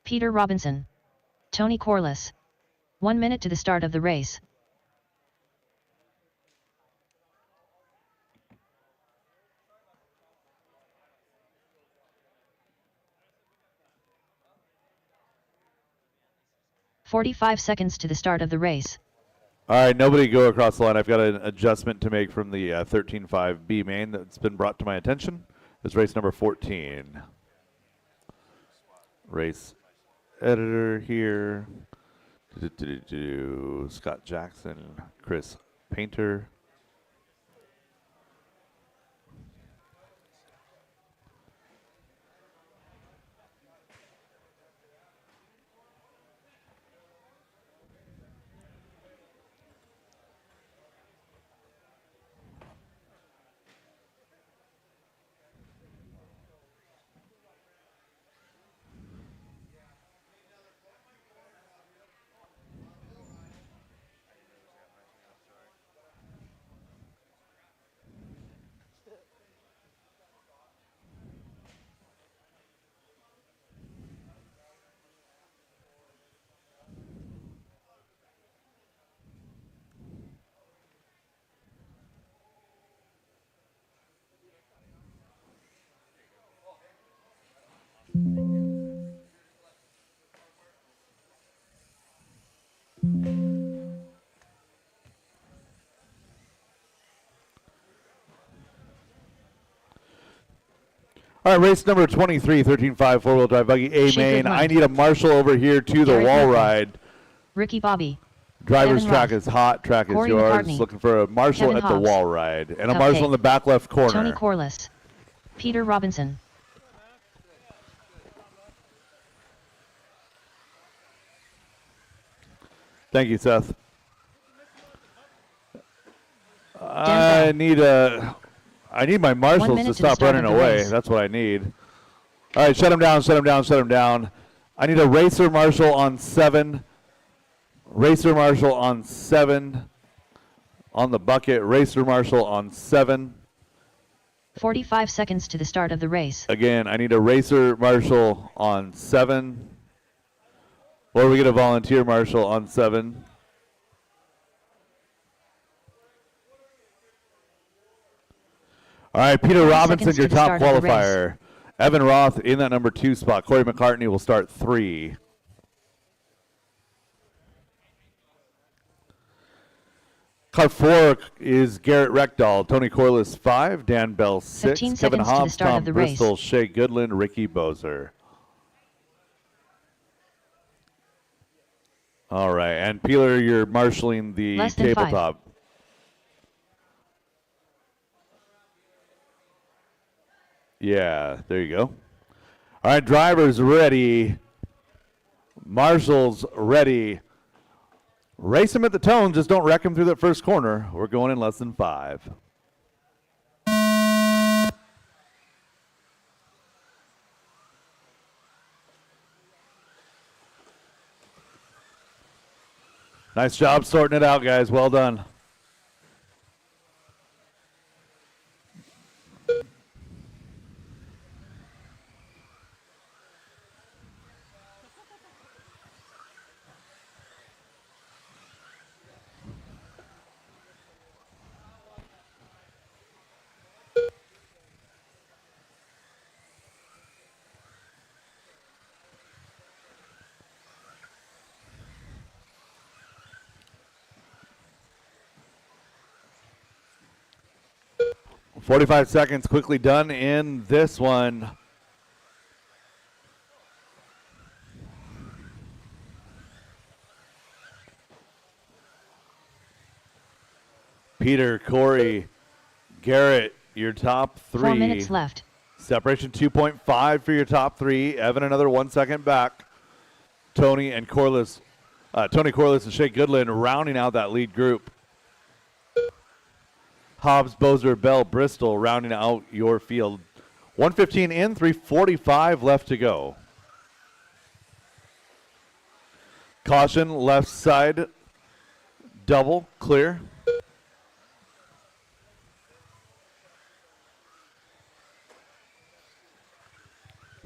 Speaker 4: Peter Robinson. Tony Corliss. 1 minute to the start of the race. "45 seconds to the start of the race.
Speaker 3: All right, nobody go across the line. I've got an adjustment to make from the 13.5 B main that's been brought to my attention. It's race number 14. Race editor here. Scott Jackson, Chris Painter. All right, race number 23, 13.5 four-wheel drive buggy A
Speaker 4: Shea
Speaker 3: main.
Speaker 4: Goodwin.
Speaker 3: I need a marshal over here to the
Speaker 4: Garrett
Speaker 3: wall
Speaker 4: Murphy.
Speaker 3: ride.
Speaker 4: Ricky Bobby.
Speaker 3: Driver's
Speaker 4: Evan
Speaker 3: track
Speaker 4: Roth.
Speaker 3: is hot, track
Speaker 4: Corey
Speaker 3: is yours.
Speaker 4: McCartney.
Speaker 3: Looking for a marshal
Speaker 4: Kevin
Speaker 3: at the
Speaker 4: Hobbs.
Speaker 3: wall ride. And a
Speaker 4: Cupcake.
Speaker 3: marshal in the back left corner.
Speaker 4: Tony Corliss. Peter Robinson.
Speaker 3: Thank you, Seth. I need my marshals
Speaker 4: minute
Speaker 3: to
Speaker 4: to the
Speaker 3: stop
Speaker 4: start
Speaker 3: running
Speaker 4: of the
Speaker 3: away.
Speaker 4: race.
Speaker 3: That's what I need. All right, shut him down, shut him down, shut him down. I need a racer marshal on 7. Racer marshal on 7. On the bucket, racer marshal on 7.
Speaker 4: 45 seconds to the start of the race.
Speaker 3: Again, I need a racer marshal on 7. Or we get a volunteer marshal on 7. All right, Peter
Speaker 4: 10
Speaker 3: Robinson,
Speaker 4: seconds
Speaker 3: your
Speaker 4: to the
Speaker 3: top
Speaker 4: start of the race.
Speaker 3: qualifier. Evan Roth in that number 2 spot. Corey McCartney will start 3. Car 4 is Garrett Reckdahl, Tony Corliss 5, Dan Bell 6,
Speaker 4: 15
Speaker 3: Kevin
Speaker 4: seconds to the
Speaker 3: Hobbs,
Speaker 4: start
Speaker 3: Tom
Speaker 4: of the race.
Speaker 3: Bristol, Shea Goodland, Ricky Bozer. All right, and Peeler, you're marshaling the
Speaker 4: Less than 5.
Speaker 3: tabletop. Yeah, there you go. All right, drivers ready. Marshals ready. Race them at the tone, just don't wreck them through that first corner. We're going in less than 5. Nice job sorting it out, guys. Well done. .45 seconds quickly done in this one. Peter, Corey, Garrett, your top 3.
Speaker 4: 4 minutes left.
Speaker 3: Separation 2.5 for your top 3. Evan another 1 second back. Tony Corliss and Shea Goodland rounding out that lead group. Hobbs, Bozer, Bell, Bristol rounding out your field. 1:15 in, 3:45 left to go. Caution, left side, double, clear.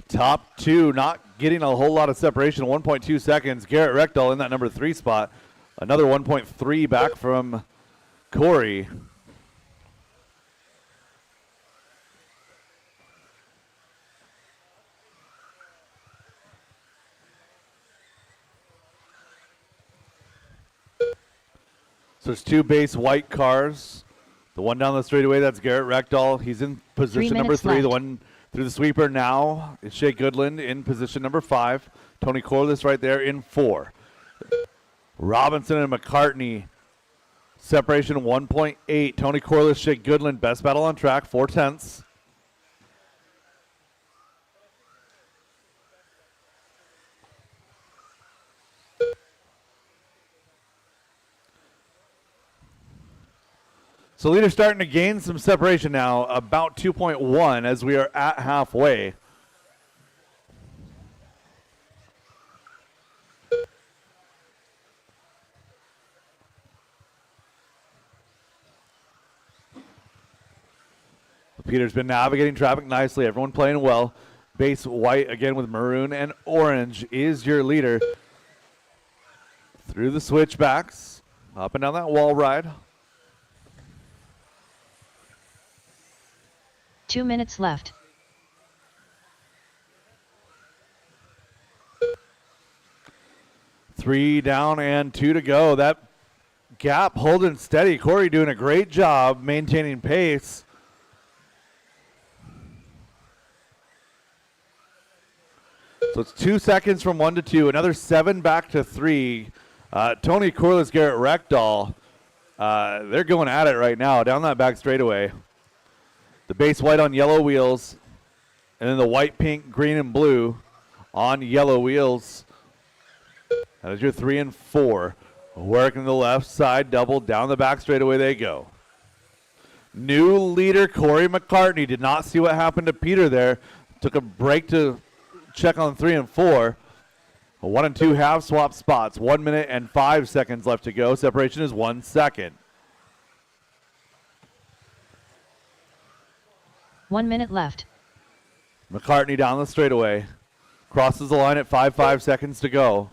Speaker 3: Top 2 not getting a whole lot of separation, 1.2 seconds. Garrett Reckdahl in that number 3 spot. Another 1.3 back from Corey. So there's 2 base white cars. The one down the straightaway, that's Garrett Reckdahl. He's in position number 3.
Speaker 4: left.
Speaker 3: The one through the sweeper now is Shea Goodland in position number 5. Tony Corliss right there in 4. Robinson and McCartney, separation 1.8. Tony Corliss, Shea Goodland, best battle on track, 4/10. So leader's starting to gain some separation now, about 2.1 as we are at halfway. Peter's been navigating traffic nicely. Everyone playing well. Base white again with maroon and orange is your leader. Through the switchbacks, up and down that wall ride.
Speaker 4: 2 minutes left.
Speaker 3: Three down and 2 to go. That gap holding steady. Corey doing a great job maintaining pace. So it's 2 seconds from 1 to 2. Another 7 back to 3. Tony Corliss, Garrett Reckdahl, they're going at it right now down that back straightaway. The base white on yellow wheels, and then the white, pink, green, and blue on yellow wheels. That is your 3 and 4. Working the left side, double down the back straightaway they go. New leader Corey McCartney did not see what happened to Peter there. Took a break to check on 3 and 4. 1 and 2 half swap spots. 1 minute and 5 seconds left to go. Separation is 1 second.
Speaker 4: 1 minute left.
Speaker 3: McCartney down the straightaway. Crosses the line at 5 seconds to go.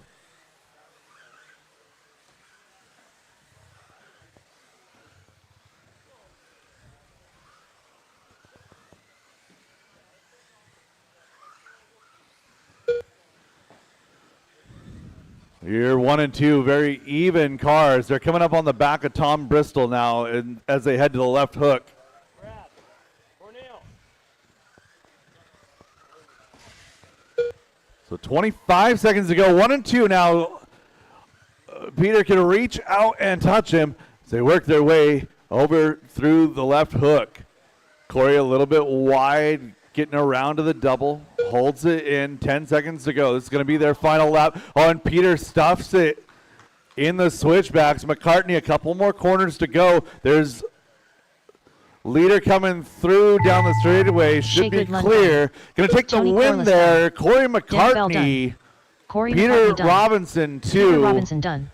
Speaker 3: Your 1 and 2 very even cars. They're coming up on the back of Tom Bristol now and as they head to the left hook. So 25 seconds to go. 1 and 2 now. Peter can reach out and touch him as they work their way over through the left hook. Corey a little bit wide, getting around to the double. Holds it in. 10 seconds to go. This is going to be their final lap. Oh, and Peter stuffs it in the switchbacks. McCartney, a couple more corners to go. There's leader coming through down the straightaway. Should be clear. Going to take the win there. Corey McCartney. Peter Robinson, 2.
Speaker 4: Peter Robinson done.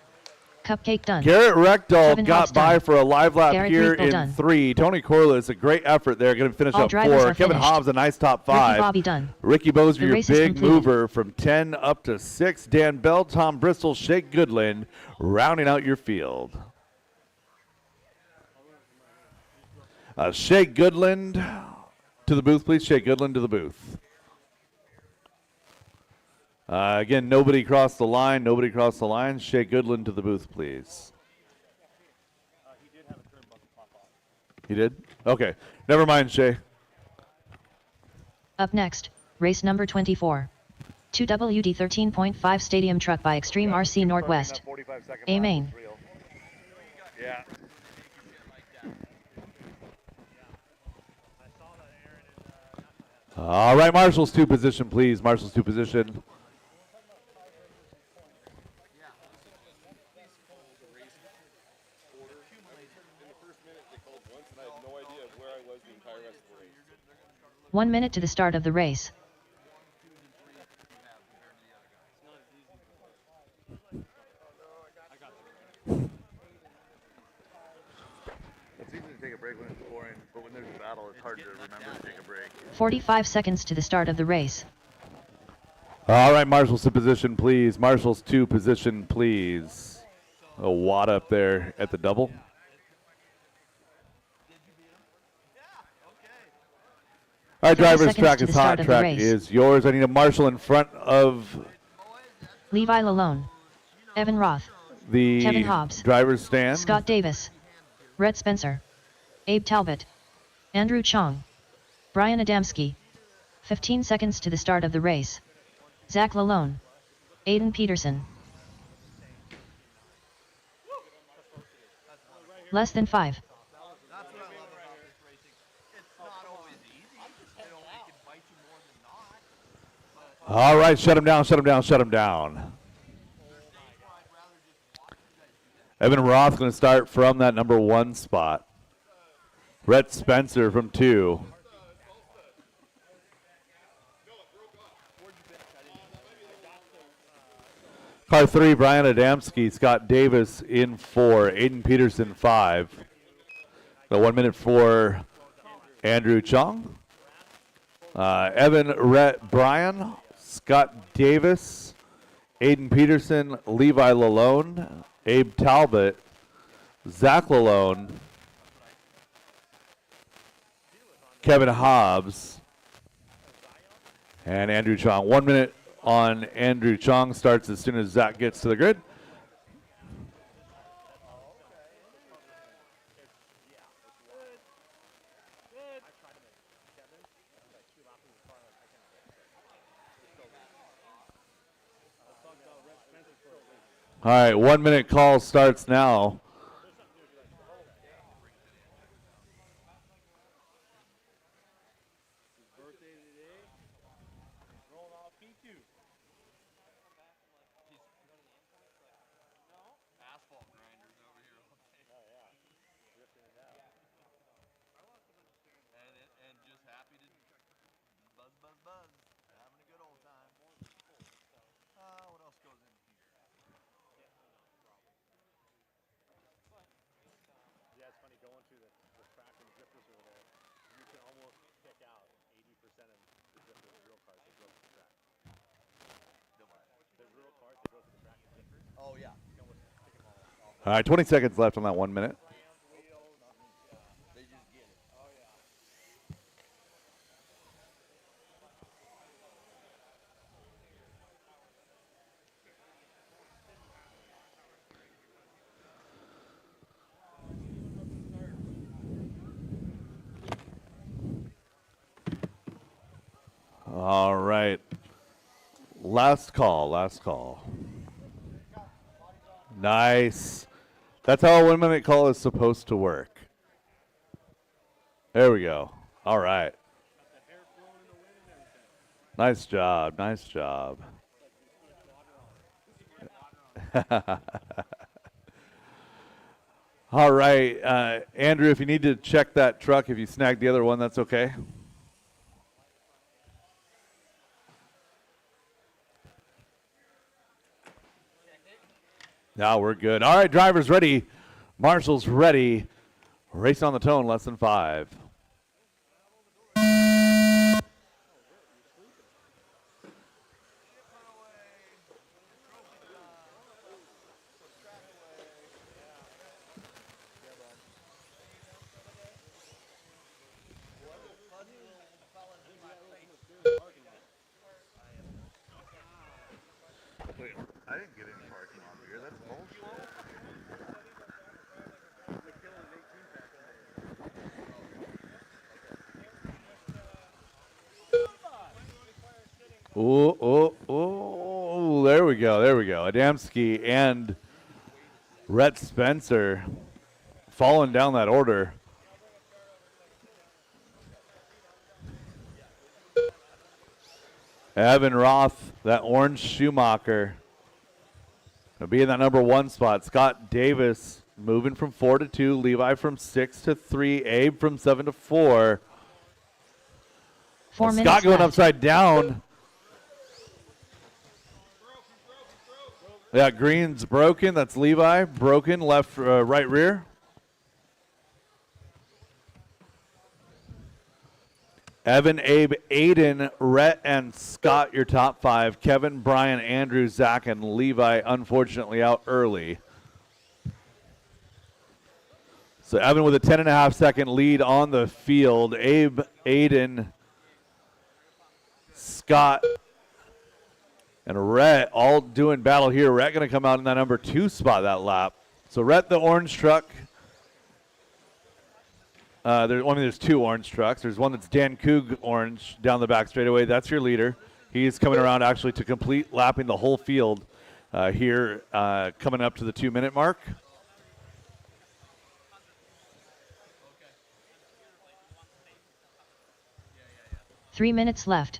Speaker 4: Cupcake done.
Speaker 3: Garrett Reckdahl
Speaker 4: Kevin
Speaker 3: got
Speaker 4: Hobbs
Speaker 3: by
Speaker 4: done.
Speaker 3: for a live lap
Speaker 4: Garrett
Speaker 3: here
Speaker 4: Riegel
Speaker 3: in
Speaker 4: done.
Speaker 3: 3. Tony Corliss, a great effort there. Going to finish
Speaker 4: All
Speaker 3: up
Speaker 4: drivers
Speaker 3: 4.
Speaker 4: are
Speaker 3: Kevin
Speaker 4: finished.
Speaker 3: Hobbs, a nice top 5.
Speaker 4: Ricky Bobby done.
Speaker 3: Ricky Boser,
Speaker 4: The
Speaker 3: your
Speaker 4: race is
Speaker 3: big
Speaker 4: completed.
Speaker 3: mover from 10 up to 6. Dan Bell, Tom Bristol, Shake Goodland, rounding out your field. Shake Goodland to the booth, please. Shake Goodland to the booth. Again, nobody crossed the line. Nobody crossed the line. Shake Goodland to the booth, please. He did? Okay. Never mind, Shay.
Speaker 4: Up next, race number 24. 2WD 13.5 Stadium Truck by Extreme RC Northwest. A main.
Speaker 9: Yeah.
Speaker 3: All right, Marshall's 2 position, please. Marshall's 2 position.
Speaker 4: One minute to the start of the race.
Speaker 9: It's easy to take a break when it's boring, but when there's a battle, it's hard to remember to take a break.
Speaker 4: 45 seconds to the start of the race.
Speaker 3: All right, Marshall's 2 position, please. Marshall's 2 position, please. A Watt up there at the double. All right,
Speaker 4: 30
Speaker 3: driver's
Speaker 4: seconds
Speaker 3: track
Speaker 4: to
Speaker 3: is
Speaker 4: the start
Speaker 3: hot.
Speaker 4: of the
Speaker 3: Track
Speaker 4: race.
Speaker 3: is yours. I need a Marshall in front of
Speaker 4: Levi Lalone. Evan Roth.
Speaker 3: the
Speaker 4: Kevin Hobbs.
Speaker 3: driver's stand.
Speaker 4: Scott Davis. Rhett Spencer. Abe Talbot. Andrew Chong. Brian Adamski. 15 seconds to the start of the race. Zach Lalone. Aiden Peterson. Less than 5.
Speaker 3: All right, shut him down, shut him down, shut him down. Evan Roth going to start from that number 1 spot. Rhett Spencer from 2. Car 3, Brian Adamski, Scott Davis in 4, Aiden Peterson 5. The 1 minute for Andrew Chong. Evan, Rhett, Brian, Scott Davis, Aiden Peterson, Levi Lalone, Abe Talbot, Zach Lalone, Kevin Hobbs, and Andrew Chong. 1 minute on Andrew Chong starts as soon as Zach gets to the grid. All right, 1 minute call starts now.
Speaker 5: Yeah, it's funny going through the track and drifters over there. You can almost pick out 80% of the drifters, the real cars that go to the track. The real cars that go to the track and drifters.
Speaker 2: Oh yeah.
Speaker 5: You can almost pick them all off.
Speaker 3: All right, 20 seconds left on that 1 minute.
Speaker 2: They just get it.
Speaker 5: Oh yeah.
Speaker 3: All right. Last call, last call. Nice. That's how a 1 minute call is supposed to work. There we go. All right. Nice job, nice job. All right, Andrew, if you need to check that truck, if you snagged the other one, that's okay. Now we're good. All right, drivers ready. Marshall's ready. Race on the tone, less than 5.
Speaker 9: Wait, I didn't get any parking on here. That's bullshit.
Speaker 3: There we go, there we go. Adamski and Rhett Spencer falling down that order. Evan Roth, that orange Schumacher, gonna be in that number 1 spot. Scott Davis moving from 4 to 2. Levi from 6 to 3. Abe from 7 to 4.
Speaker 4: 4 minutes
Speaker 3: Scott going
Speaker 4: left.
Speaker 3: upside down. Yeah, green's broken. That's Levi. Broken, left, right rear. Evan, Abe, Aiden, Rhett, and Scott, your top 5. Kevin, Brian, Andrew, Zach, and Levi, unfortunately, out early. So Evan with a 10.5-second lead on the field. Abe, Aiden, Scott, and Rhett all doing battle here. Rhett going to come out in that number 2 spot that lap. So Rhett, the orange truck. There's 2 orange trucks. There's one that's Dan Koog orange down the back straightaway. That's your leader. He's coming around actually to complete lapping the whole field here, coming up to the 2 minute mark.
Speaker 4: – 3 minutes left.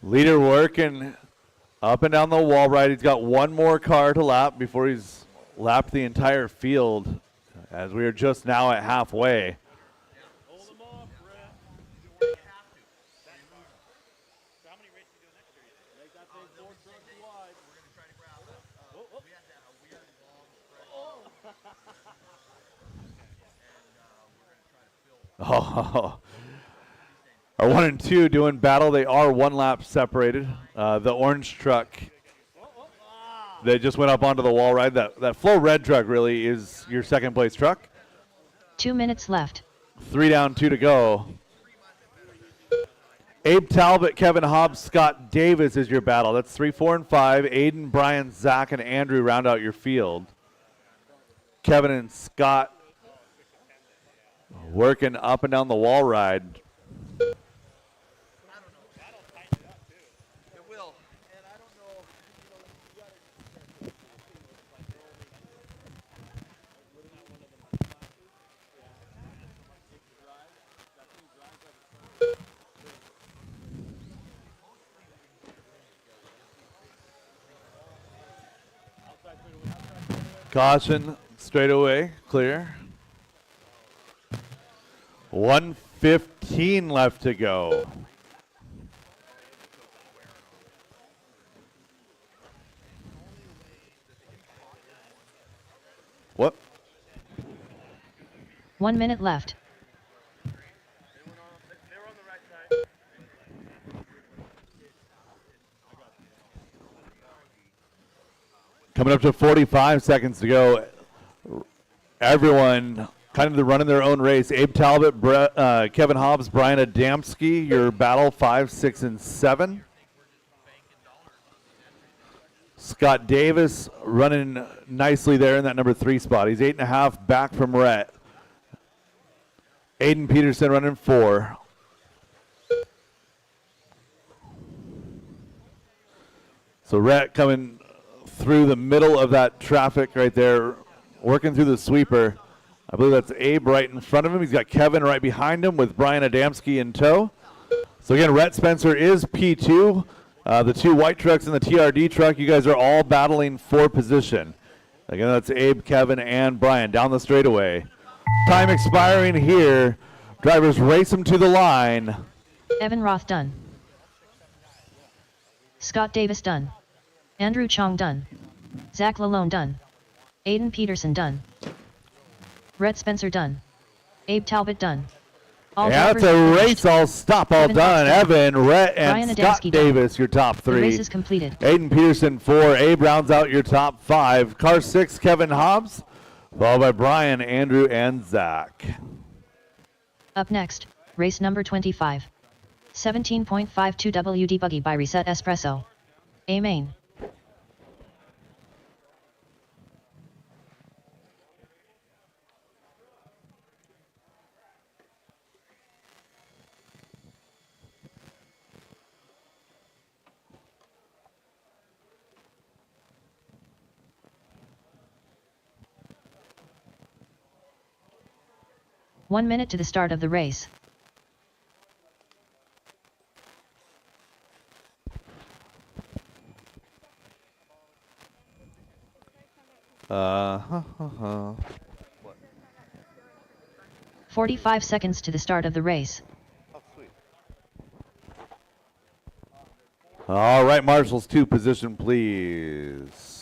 Speaker 3: Leader working up and down the wall right. He's got 1 more car to lap before he's lapped the entire field, as we are just now at halfway. Oh, our 1 and 2 doing battle. They are 1 lap separated. The orange truck, they just went up onto the wall ride. That Flow red truck really is your 2nd place truck.
Speaker 4: 2 minutes left.
Speaker 3: 3 down, 2 to go. Abe Talbot, Kevin Hobbs, Scott Davis is your battle. That's 3, 4, and 5. Aiden, Brian, Zach, and Andrew round out your field. Kevin and Scott working up and down the wall ride. Caution, straightaway, clear. 1:15 left to go. What?
Speaker 4: 1 minute left.
Speaker 3: Coming up to 45 seconds to go. Everyone kind of running their own race. Abe Talbot, Kevin Hobbs, Brian Adamski, your battle 5, 6, and 7. Scott Davis running nicely there in that number 3 spot. He's 8.5 back from Rhett. Aiden Peterson running 4. So Rhett coming through the middle of that traffic right there, working through the sweeper. I believe that's Abe right in front of him. He's got Kevin right behind him with Brian Adamski in tow. So again, Rhett Spencer is P2. The 2 white trucks and the TRD truck, you guys are all battling for position. Again, that's Abe, Kevin, and Brian down the straightaway. Time expiring here. Drivers race them to the line.
Speaker 4: Evan Roth done. Scott Davis done. Andrew Chong done. Zach Lalone done. Aiden Peterson done. Rhett Spencer done. Abe Talbot done. All
Speaker 3: Yeah, it's
Speaker 4: drivers
Speaker 3: a
Speaker 4: finished.
Speaker 3: race all stop, all
Speaker 4: Evan
Speaker 3: done.
Speaker 4: Roth done.
Speaker 3: Evan, Rhett, and
Speaker 4: Brian
Speaker 3: Scott
Speaker 4: Adamski done.
Speaker 3: Davis, your top
Speaker 4: The
Speaker 3: 3.
Speaker 4: race is completed.
Speaker 3: Aiden Peterson 4. Abe rounds out your top 5. Car 6, Kevin Hobbs, followed by Brian, Andrew, and Zach.
Speaker 4: Up next, race number 25. 17.52 WD Buggy by Reset Espresso. A main. One minute to the start of the race.
Speaker 3: What?
Speaker 4: 45 seconds to the start of the race.
Speaker 3: All right, marshals, 2 position, please.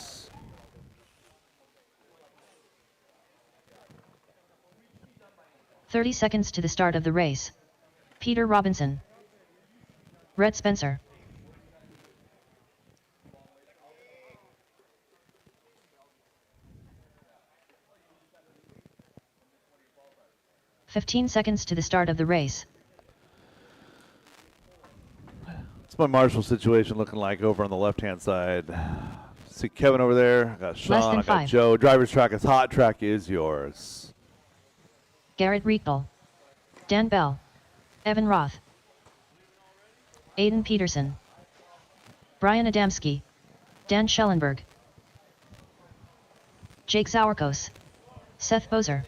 Speaker 4: "30 seconds to the start of the race. Peter Robinson. Rhett Spencer. "15 seconds to the start of the race.
Speaker 3: What's my marshal situation looking like over on the left-hand side? See Kevin over there. I got Sean,
Speaker 4: than
Speaker 3: I got
Speaker 4: 5.
Speaker 3: Joe. Driver's track is hot. Track is yours.
Speaker 4: Garrett Riegel. Dan Bell. Evan Roth. Aiden Peterson. Brian Adamski. Dan Schellenberg. Jake Zawarkos. Seth Bozer.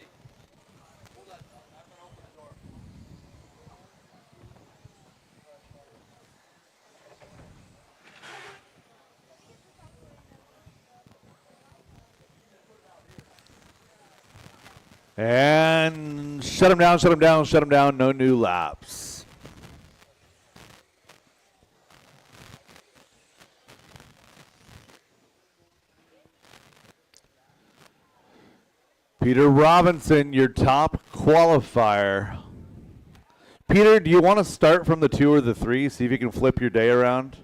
Speaker 3: And shut him down, shut him down, shut him down. No new laps. Peter Robinson, your top qualifier. Peter, do you want to start from the 2 or the 3? See if you can flip your day around.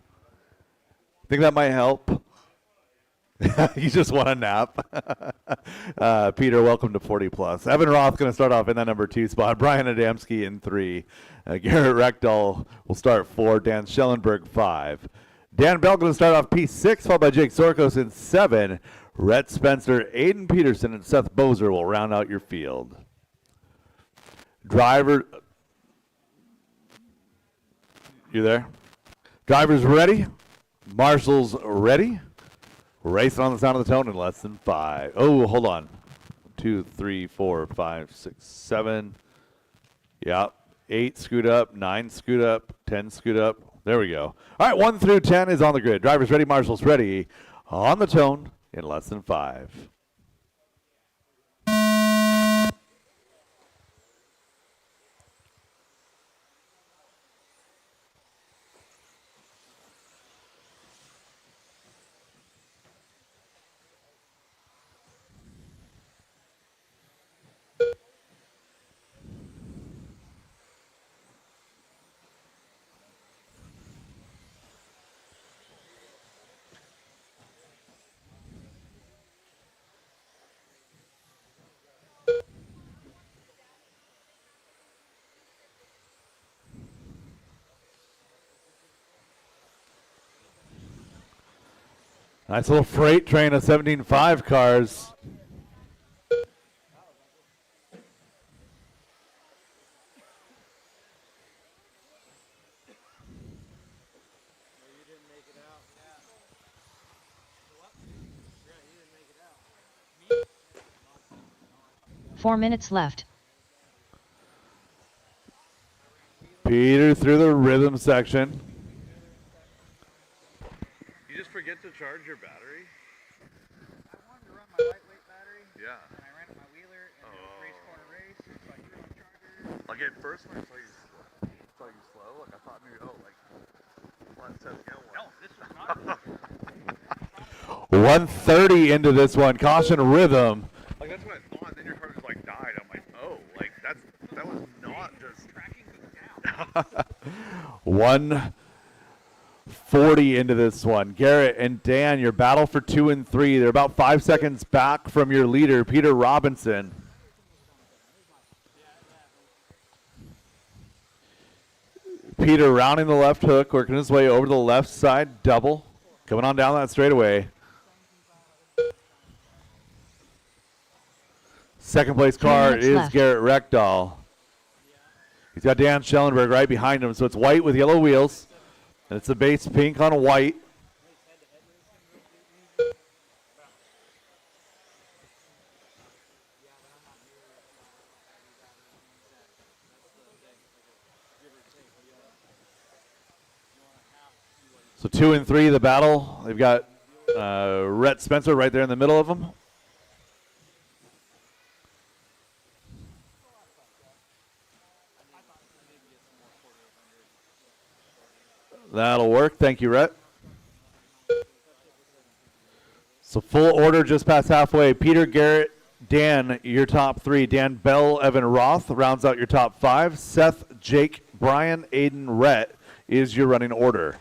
Speaker 3: Think that might help? You just want a nap. Peter, welcome to 40 plus. Evan Roth going to start off in that number 2 spot. Brian Adamski in 3. Garrett Reckdahl will start 4. Dan Schellenberg 5. Dan Bell going to start off P6, followed by Jake Sorkos in 7. Rhett Spencer, Aiden Peterson, and Seth Bozer will round out your field. Driver, you there? Drivers ready. Marshals ready. Racing on the sound of the tone in less than 5. Oh, hold on. 2, 3, 4, 5, 6, 7. Yep. 8 scoot up, 9 scoot up, 10 scoot up. There we go. All right, 1 through 10 is on the grid. Drivers ready, marshals ready. On the tone in less than 5. Nice little freight train of 17.5 cars.
Speaker 4: Four minutes left.
Speaker 3: Peter through the rhythm section.
Speaker 9: You just forget to charge your battery?
Speaker 5: I wanted to run my lightweight battery.
Speaker 9: Yeah.
Speaker 5: And I ran my wheeler and it was race corner race, so I threw on charger.
Speaker 9: Like at first when I saw you slow, like I thought maybe, oh, like, let's get one.
Speaker 5: No, this was not.
Speaker 3: 130 into this one. Caution rhythm.
Speaker 9: Like that's what I thought. Then your car just like died. I'm like, oh, like that was not just
Speaker 5: Tracking me down.
Speaker 3: 140 into this one. Garrett and Dan, your battle for 2 and 3. They're about 5 seconds back from your leader, Peter Robinson. Peter rounding the left hook, working his way over the left side double. Coming on down that straightaway. Second place car
Speaker 4: minutes
Speaker 3: is
Speaker 4: left.
Speaker 3: Garrett Reckdahl. He's got Dan Schellenberg right behind him, so it's white with yellow wheels. And it's the base pink on white. So 2 and 3, the battle. They've got Rhett Spencer right there in the middle of them. That'll work. Thank you, Rhett. So full order just past halfway. Peter, Garrett, Dan, your top 3. Dan Bell, Evan Roth rounds out your top 5. Seth, Jake, Brian, Aiden, Rhett is your running order.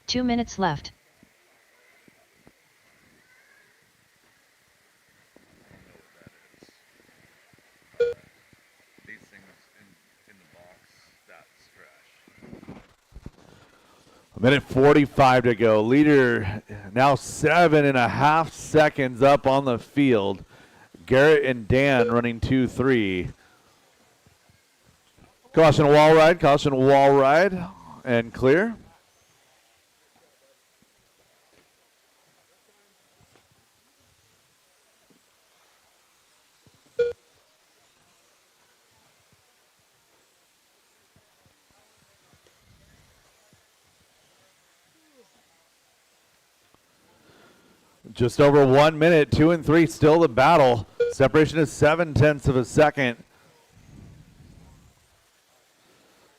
Speaker 4: Two minutes left.
Speaker 9: these things in the box. That's trash.
Speaker 3: A minute 45 to go. Leader now 7.5 seconds up on the field. Garrett and Dan running 2-3. Caution wall ride, and clear. Just over 1 minute, 2 and 3, still the battle. Separation is 0.7 of a second.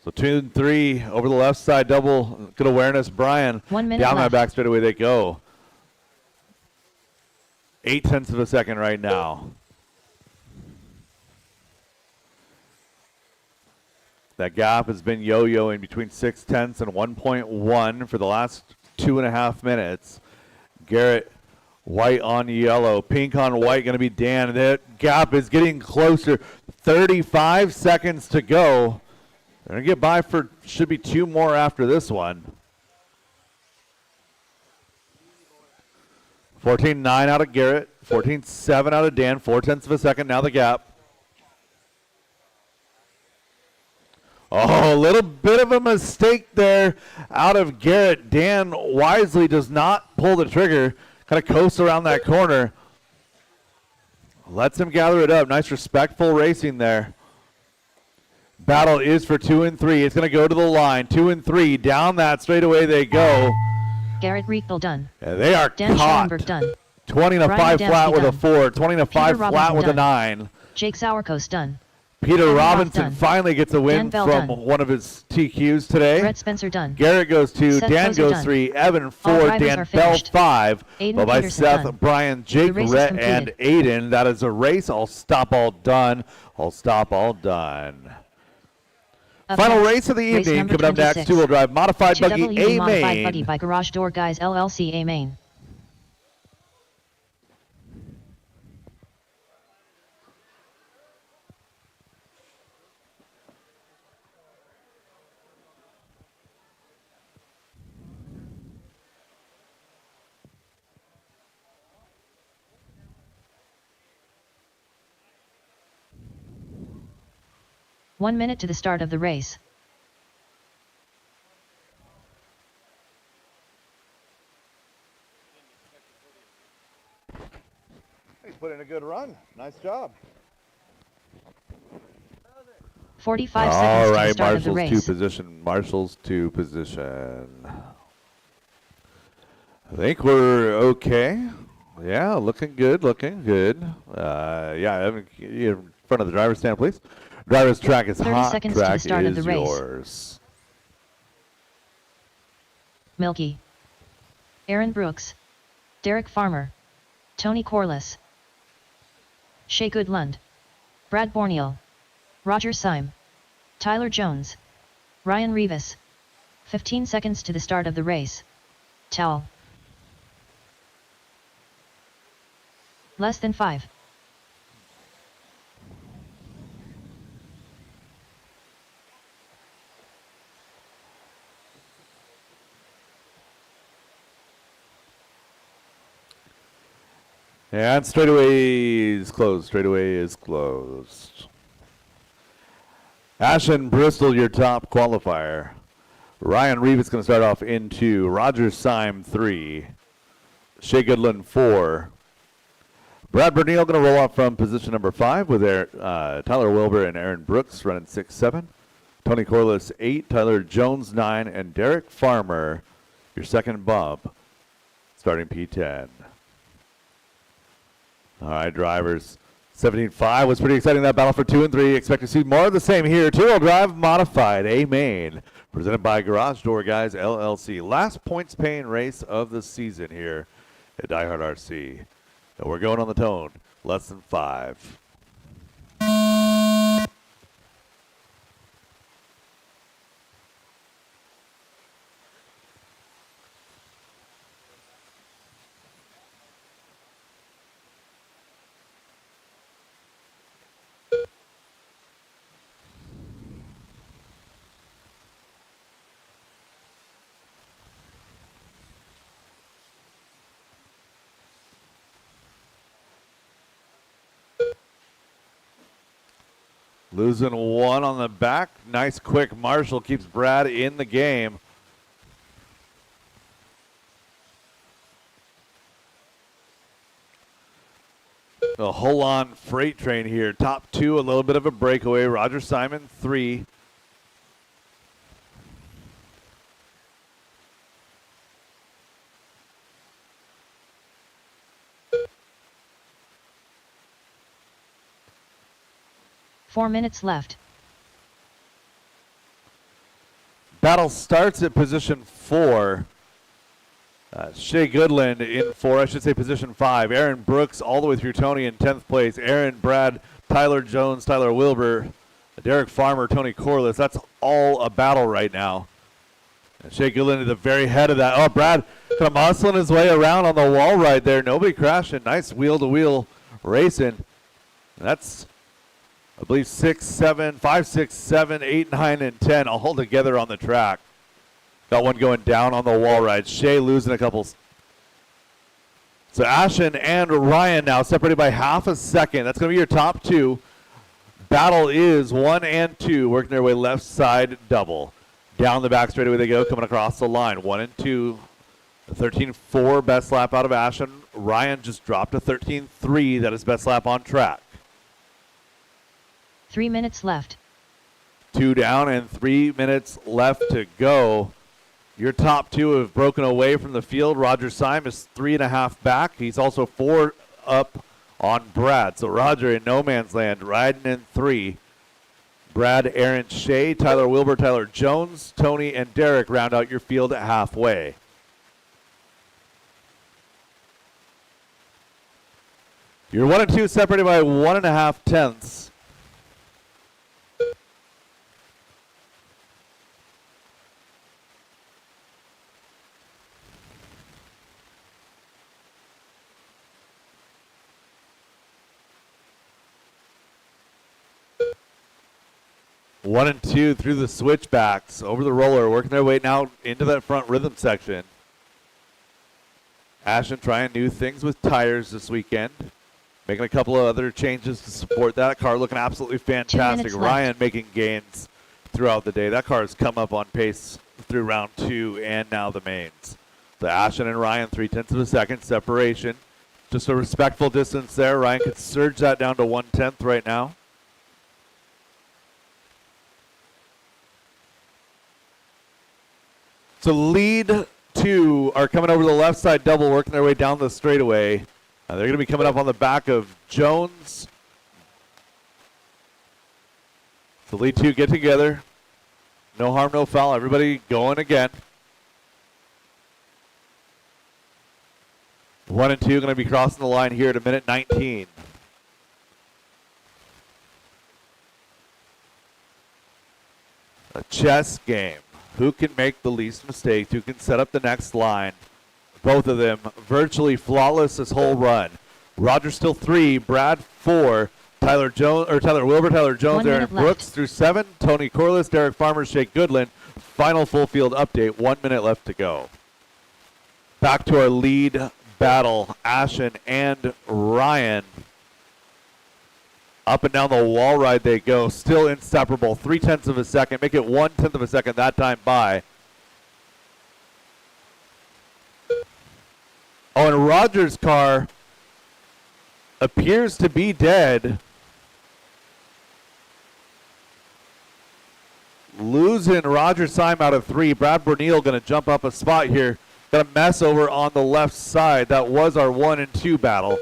Speaker 3: So 2 and 3 over the left side, double good awareness. Brian
Speaker 4: 1 minute
Speaker 3: down that
Speaker 4: left.
Speaker 3: back straightaway they go. 0.8 of a second right now. That gap has been yo-yoing between 0.6 and 1.1 for the last 2.5 minutes. Garrett, white on yellow, pink on white, going to be Dan. That gap is getting closer. 35 seconds to go. They're going to get by for, should be 2 more after this one. 14.9 out of Garrett, 14.7 out of Dan, 0.4 of a second, now the gap. Oh, a little bit of a mistake there out of Garrett. Dan wisely does not pull the trigger, kind of coasts around that corner. Lets him gather it up. Nice respectful racing there. Battle is for 2 and 3. It's going to go to the line. 2 and 3. Down that straightaway they go.
Speaker 4: Garrett Riekbel done.
Speaker 3: Yeah, they are
Speaker 4: Dan
Speaker 3: caught.
Speaker 4: Schellenberg done.
Speaker 3: 20 to
Speaker 4: Brian
Speaker 3: 5 flat
Speaker 4: Adamski
Speaker 3: with a
Speaker 4: done.
Speaker 3: 4. 20 to 5
Speaker 4: Peter
Speaker 3: flat
Speaker 4: Robinson
Speaker 3: with a
Speaker 4: done.
Speaker 3: 9.
Speaker 4: Jake Sauerkos done.
Speaker 3: Peter
Speaker 4: Evan Roth
Speaker 3: Robinson
Speaker 4: done.
Speaker 3: finally gets a win
Speaker 4: Dan Bell
Speaker 3: from
Speaker 4: done.
Speaker 3: one of his TQs today.
Speaker 4: Brett Spencer done.
Speaker 3: Garrett goes 2,
Speaker 4: Seth
Speaker 3: Dan
Speaker 4: Poser
Speaker 3: goes
Speaker 4: done.
Speaker 3: 3, Evan
Speaker 4: All
Speaker 3: 4,
Speaker 4: drivers
Speaker 3: Dan
Speaker 4: are
Speaker 3: Bell
Speaker 4: finished.
Speaker 3: 5.
Speaker 4: Aiden
Speaker 3: Well, by
Speaker 4: Peterson
Speaker 3: Seth,
Speaker 4: done.
Speaker 3: Brian, Jake,
Speaker 4: The race is
Speaker 3: Rhett, and
Speaker 4: completed.
Speaker 3: Aiden. That is a race. All stop, all done. All stop, all done.
Speaker 4: Up
Speaker 3: Final
Speaker 4: next,
Speaker 3: race of the
Speaker 4: race
Speaker 3: evening.
Speaker 4: number
Speaker 3: Coming up next,
Speaker 4: 26.
Speaker 3: two-wheel drive modified buggy
Speaker 4: 2WD
Speaker 3: A
Speaker 4: Modified Buggy
Speaker 3: main.
Speaker 4: by Garage Door Guys LLC A main. One minute to the start of the race.
Speaker 3: He's put in a good run. Nice job.
Speaker 4: 45
Speaker 3: All
Speaker 4: seconds to the
Speaker 3: right,
Speaker 4: start of the
Speaker 3: Marshall's
Speaker 4: race.
Speaker 3: 2 position. Marshall's 2 position. I think we're okay. Yeah, looking good, looking good. Yeah, Evan, you're in front of the driver's stand, please. Driver's track is
Speaker 4: 30
Speaker 3: hot.
Speaker 4: seconds to the
Speaker 3: Track
Speaker 4: start of
Speaker 3: is
Speaker 4: the race.
Speaker 3: yours.
Speaker 4: Milky. Aaron Brooks. Derek Farmer. Tony Corliss. Shea Goodlund. Brad Borneal. Roger Syme. Tyler Jones. Ryan Rivas. 15 seconds to the start of the race. Towel. Less than 5.
Speaker 3: And straightaway is closed. Straightaway is closed. Ashton Bristol, your top qualifier. Ryan Reeves going to start off in 2. Roger Syme 3. Shea Goodlund 4. Brad Bernil going to roll off from position number 5 with Tyler Wilbur and Aaron Brooks running 6-7. Tony Corliss 8. Tyler Jones 9. And Derek Farmer, your second bump, starting P10. All right, drivers. 17.5 was pretty exciting, that battle for 2 and 3. Expect to see more of the same here. Two-wheel drive modified A main, presented by Garage Door Guys LLC. Last points paying race of the season here at DieHard RC. And we're going on the tone. Less than 5. Losing 1 on the back. Nice quick Marshall keeps Brad in the game. The Holon freight train here. Top 2, a little bit of a breakaway. Roger Simon 3.
Speaker 4: Four minutes left.
Speaker 3: Battle starts at position 4. Shea Goodland in 4, I should say position 5. Aaron Brooks all the way through Tony in 10th place. Aaron, Brad, Tyler Jones, Tyler Wilbur, Derek Farmer, Tony Corliss. That's
Speaker 7: all a battle right now. And Shea Goodland at the very head of that. Oh, Brad kind of muscling his way around on the wall right there. Nobody crashing. Nice wheel-to-wheel racing. And that's, I believe, 6, 7, 5, 6, 7, 8, 9, and 10 all together on the track. Got one going down on the wall ride. Shea losing a couple. So Ashton and Ryan now separated by half a second. That's going to be your top two. Battle is 1 and 2 working their way left side double. Down the back straightaway they go, coming across the line. 1 and 2. 13.4 best lap out of Ashton. Ryan just dropped a 13.3. That is best lap on track.
Speaker 4: 3 minutes left.
Speaker 7: 2 down and 3 minutes left to go. Your top two have broken away from the field. Roger Syme is 3.5 back. He's also 4 up on Brad. So Roger in no man's land, riding in 3. Brad, Aaron, Shea, Tyler Wilbur, Tyler Jones, Tony, and Derek round out your field at halfway. Your 1 and 2 separated by 1.5 tenths. One and 2 through the switchbacks, over the roller, working their way now into that front rhythm section. Ashton trying new things with tires this weekend. Making a couple of other changes to support that. Car looking absolutely fantastic. Ryan making gains throughout the day. That car has come up on pace through round 2 and now the mains. So Ashton and Ryan, 0.3 of a second separation. Just a respectful distance there. Ryan could surge that down to 1/10 right now. So lead 2 are coming over the left side double, working their way down the straightaway. They're going to be coming up on the back of Jones. So lead 2 get together. No harm, no foul. Everybody going again. 1 and 2 going to be crossing the line here at a minute 19. A chess game. Who can make the least mistakes? Who can set up the next line? Both of them virtually flawless this whole run. Roger still 3, Brad 4, Tyler Wilbur, Tyler Jones, Aaron Brooks through 7, Tony Corliss, Derek Farmer, Shea Goodland. Final full field update, 1 minute left to go. Back to our lead battle, Ashton and Ryan. Up and down the wall ride they go, still inseparable. 0.3 of a second, make it 1/10 of a second that time by. Oh, and Rogers' car appears to be dead. Losing Roger Syme out of 3. Brad Bernil going to jump up a spot here. Got a mess over on the left side. That was our 1 and 2 battle.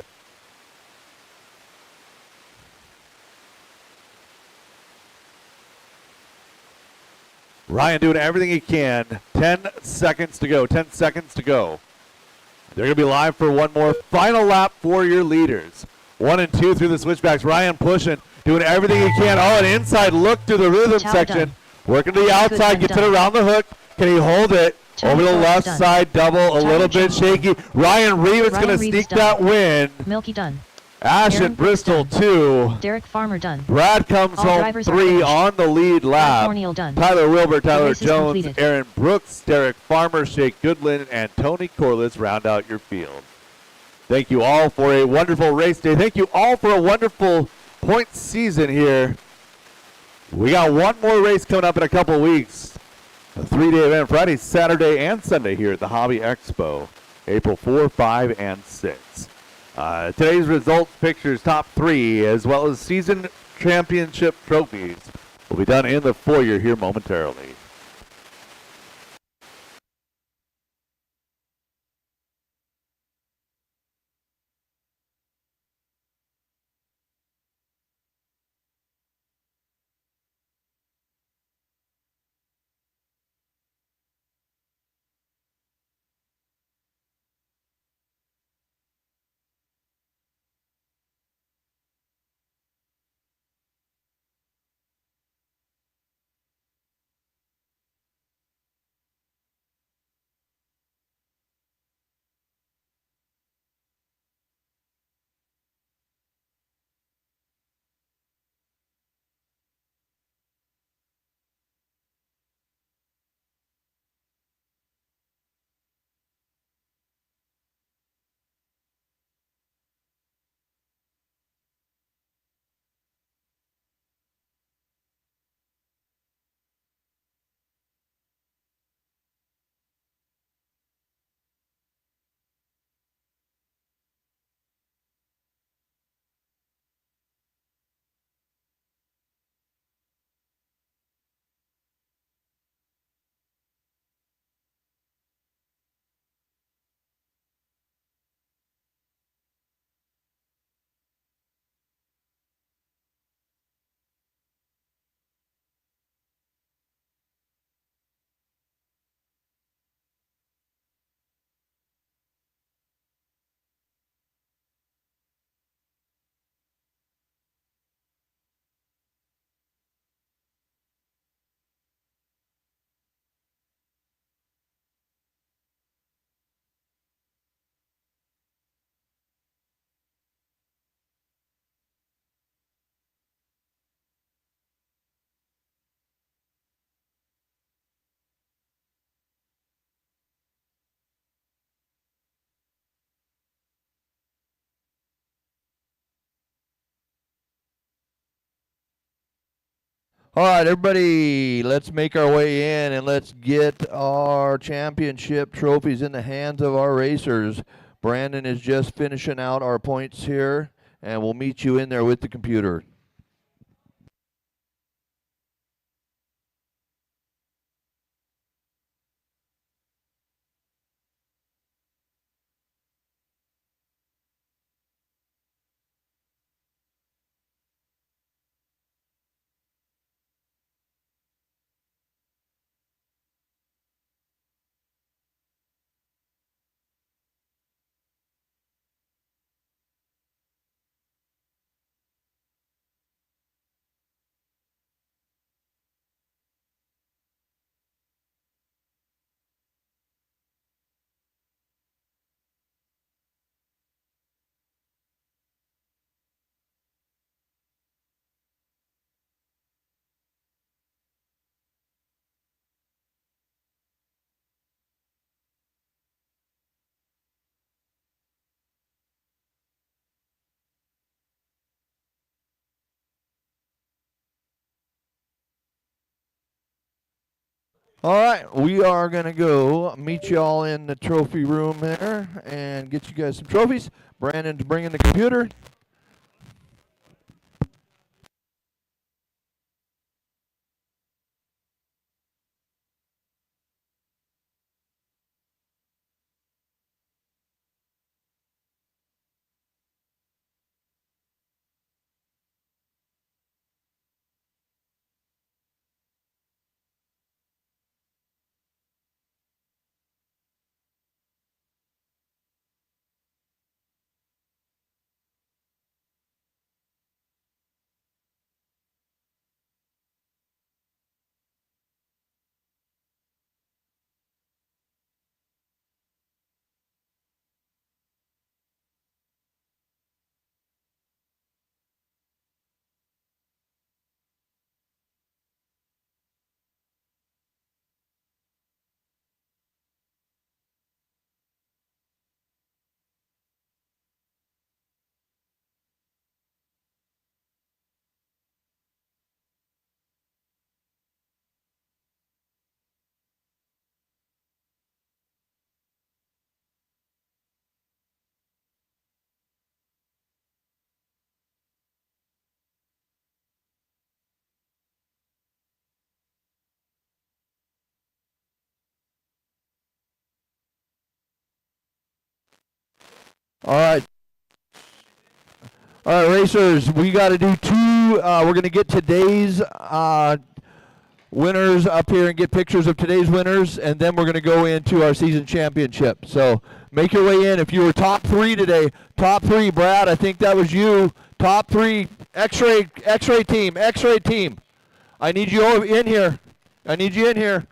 Speaker 7: Ryan doing everything he can. 10 seconds to go. 10 seconds to go. They're going to be live for one more final lap for your leaders. 1 and 2 through the switchbacks. Ryan pushing, doing everything he can. Oh, an inside look through the rhythm section. Working to the outside, gets it around the hook. Can he hold it? Over the left side double, a little bit shaky. Ryan Reeves going to sneak that win.
Speaker 4: Milky done.
Speaker 7: Ashton Bristol 2.
Speaker 4: Derek Farmer done.
Speaker 7: Brad comes home 3 on the lead lap.
Speaker 4: Done.
Speaker 7: Tyler Wilbur, Tyler Jones,
Speaker 4: completed.
Speaker 7: Aaron Brooks, Derek Farmer, Shea Goodland, and Tony Corliss round out your field. Thank you all for a wonderful race day. Thank you all for a wonderful point season here. We got one more race coming up in a couple weeks. A 3-day event, Friday, Saturday, and Sunday here at the Hobby Expo, April 4, 5, and 6. Today's results, pictures, top 3, as well as season championship trophies will be done in the foyer here momentarily.
Speaker 2: All right, everybody, let's make our way in and let's get our championship trophies in the hands of our racers. Brandon is just finishing out our points here, and we'll meet you in there with the computer. All right, we are going to go meet you all in the trophy room there and get you guys some trophies. Brandon's bringing the computer. All right. All right, racers, we got to do two. We're going to get today's winners up here and get pictures of today's winners, and then we're going to go into our season championship. So make your way in. If you were top three today, top three, Brad, I think that was you. Top three, X-ray team. I need you in here. I need you in here.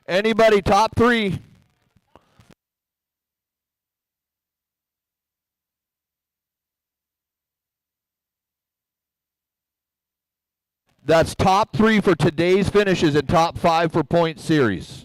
Speaker 2: Anybody top three? That's top three for today's finishes and top five for point series.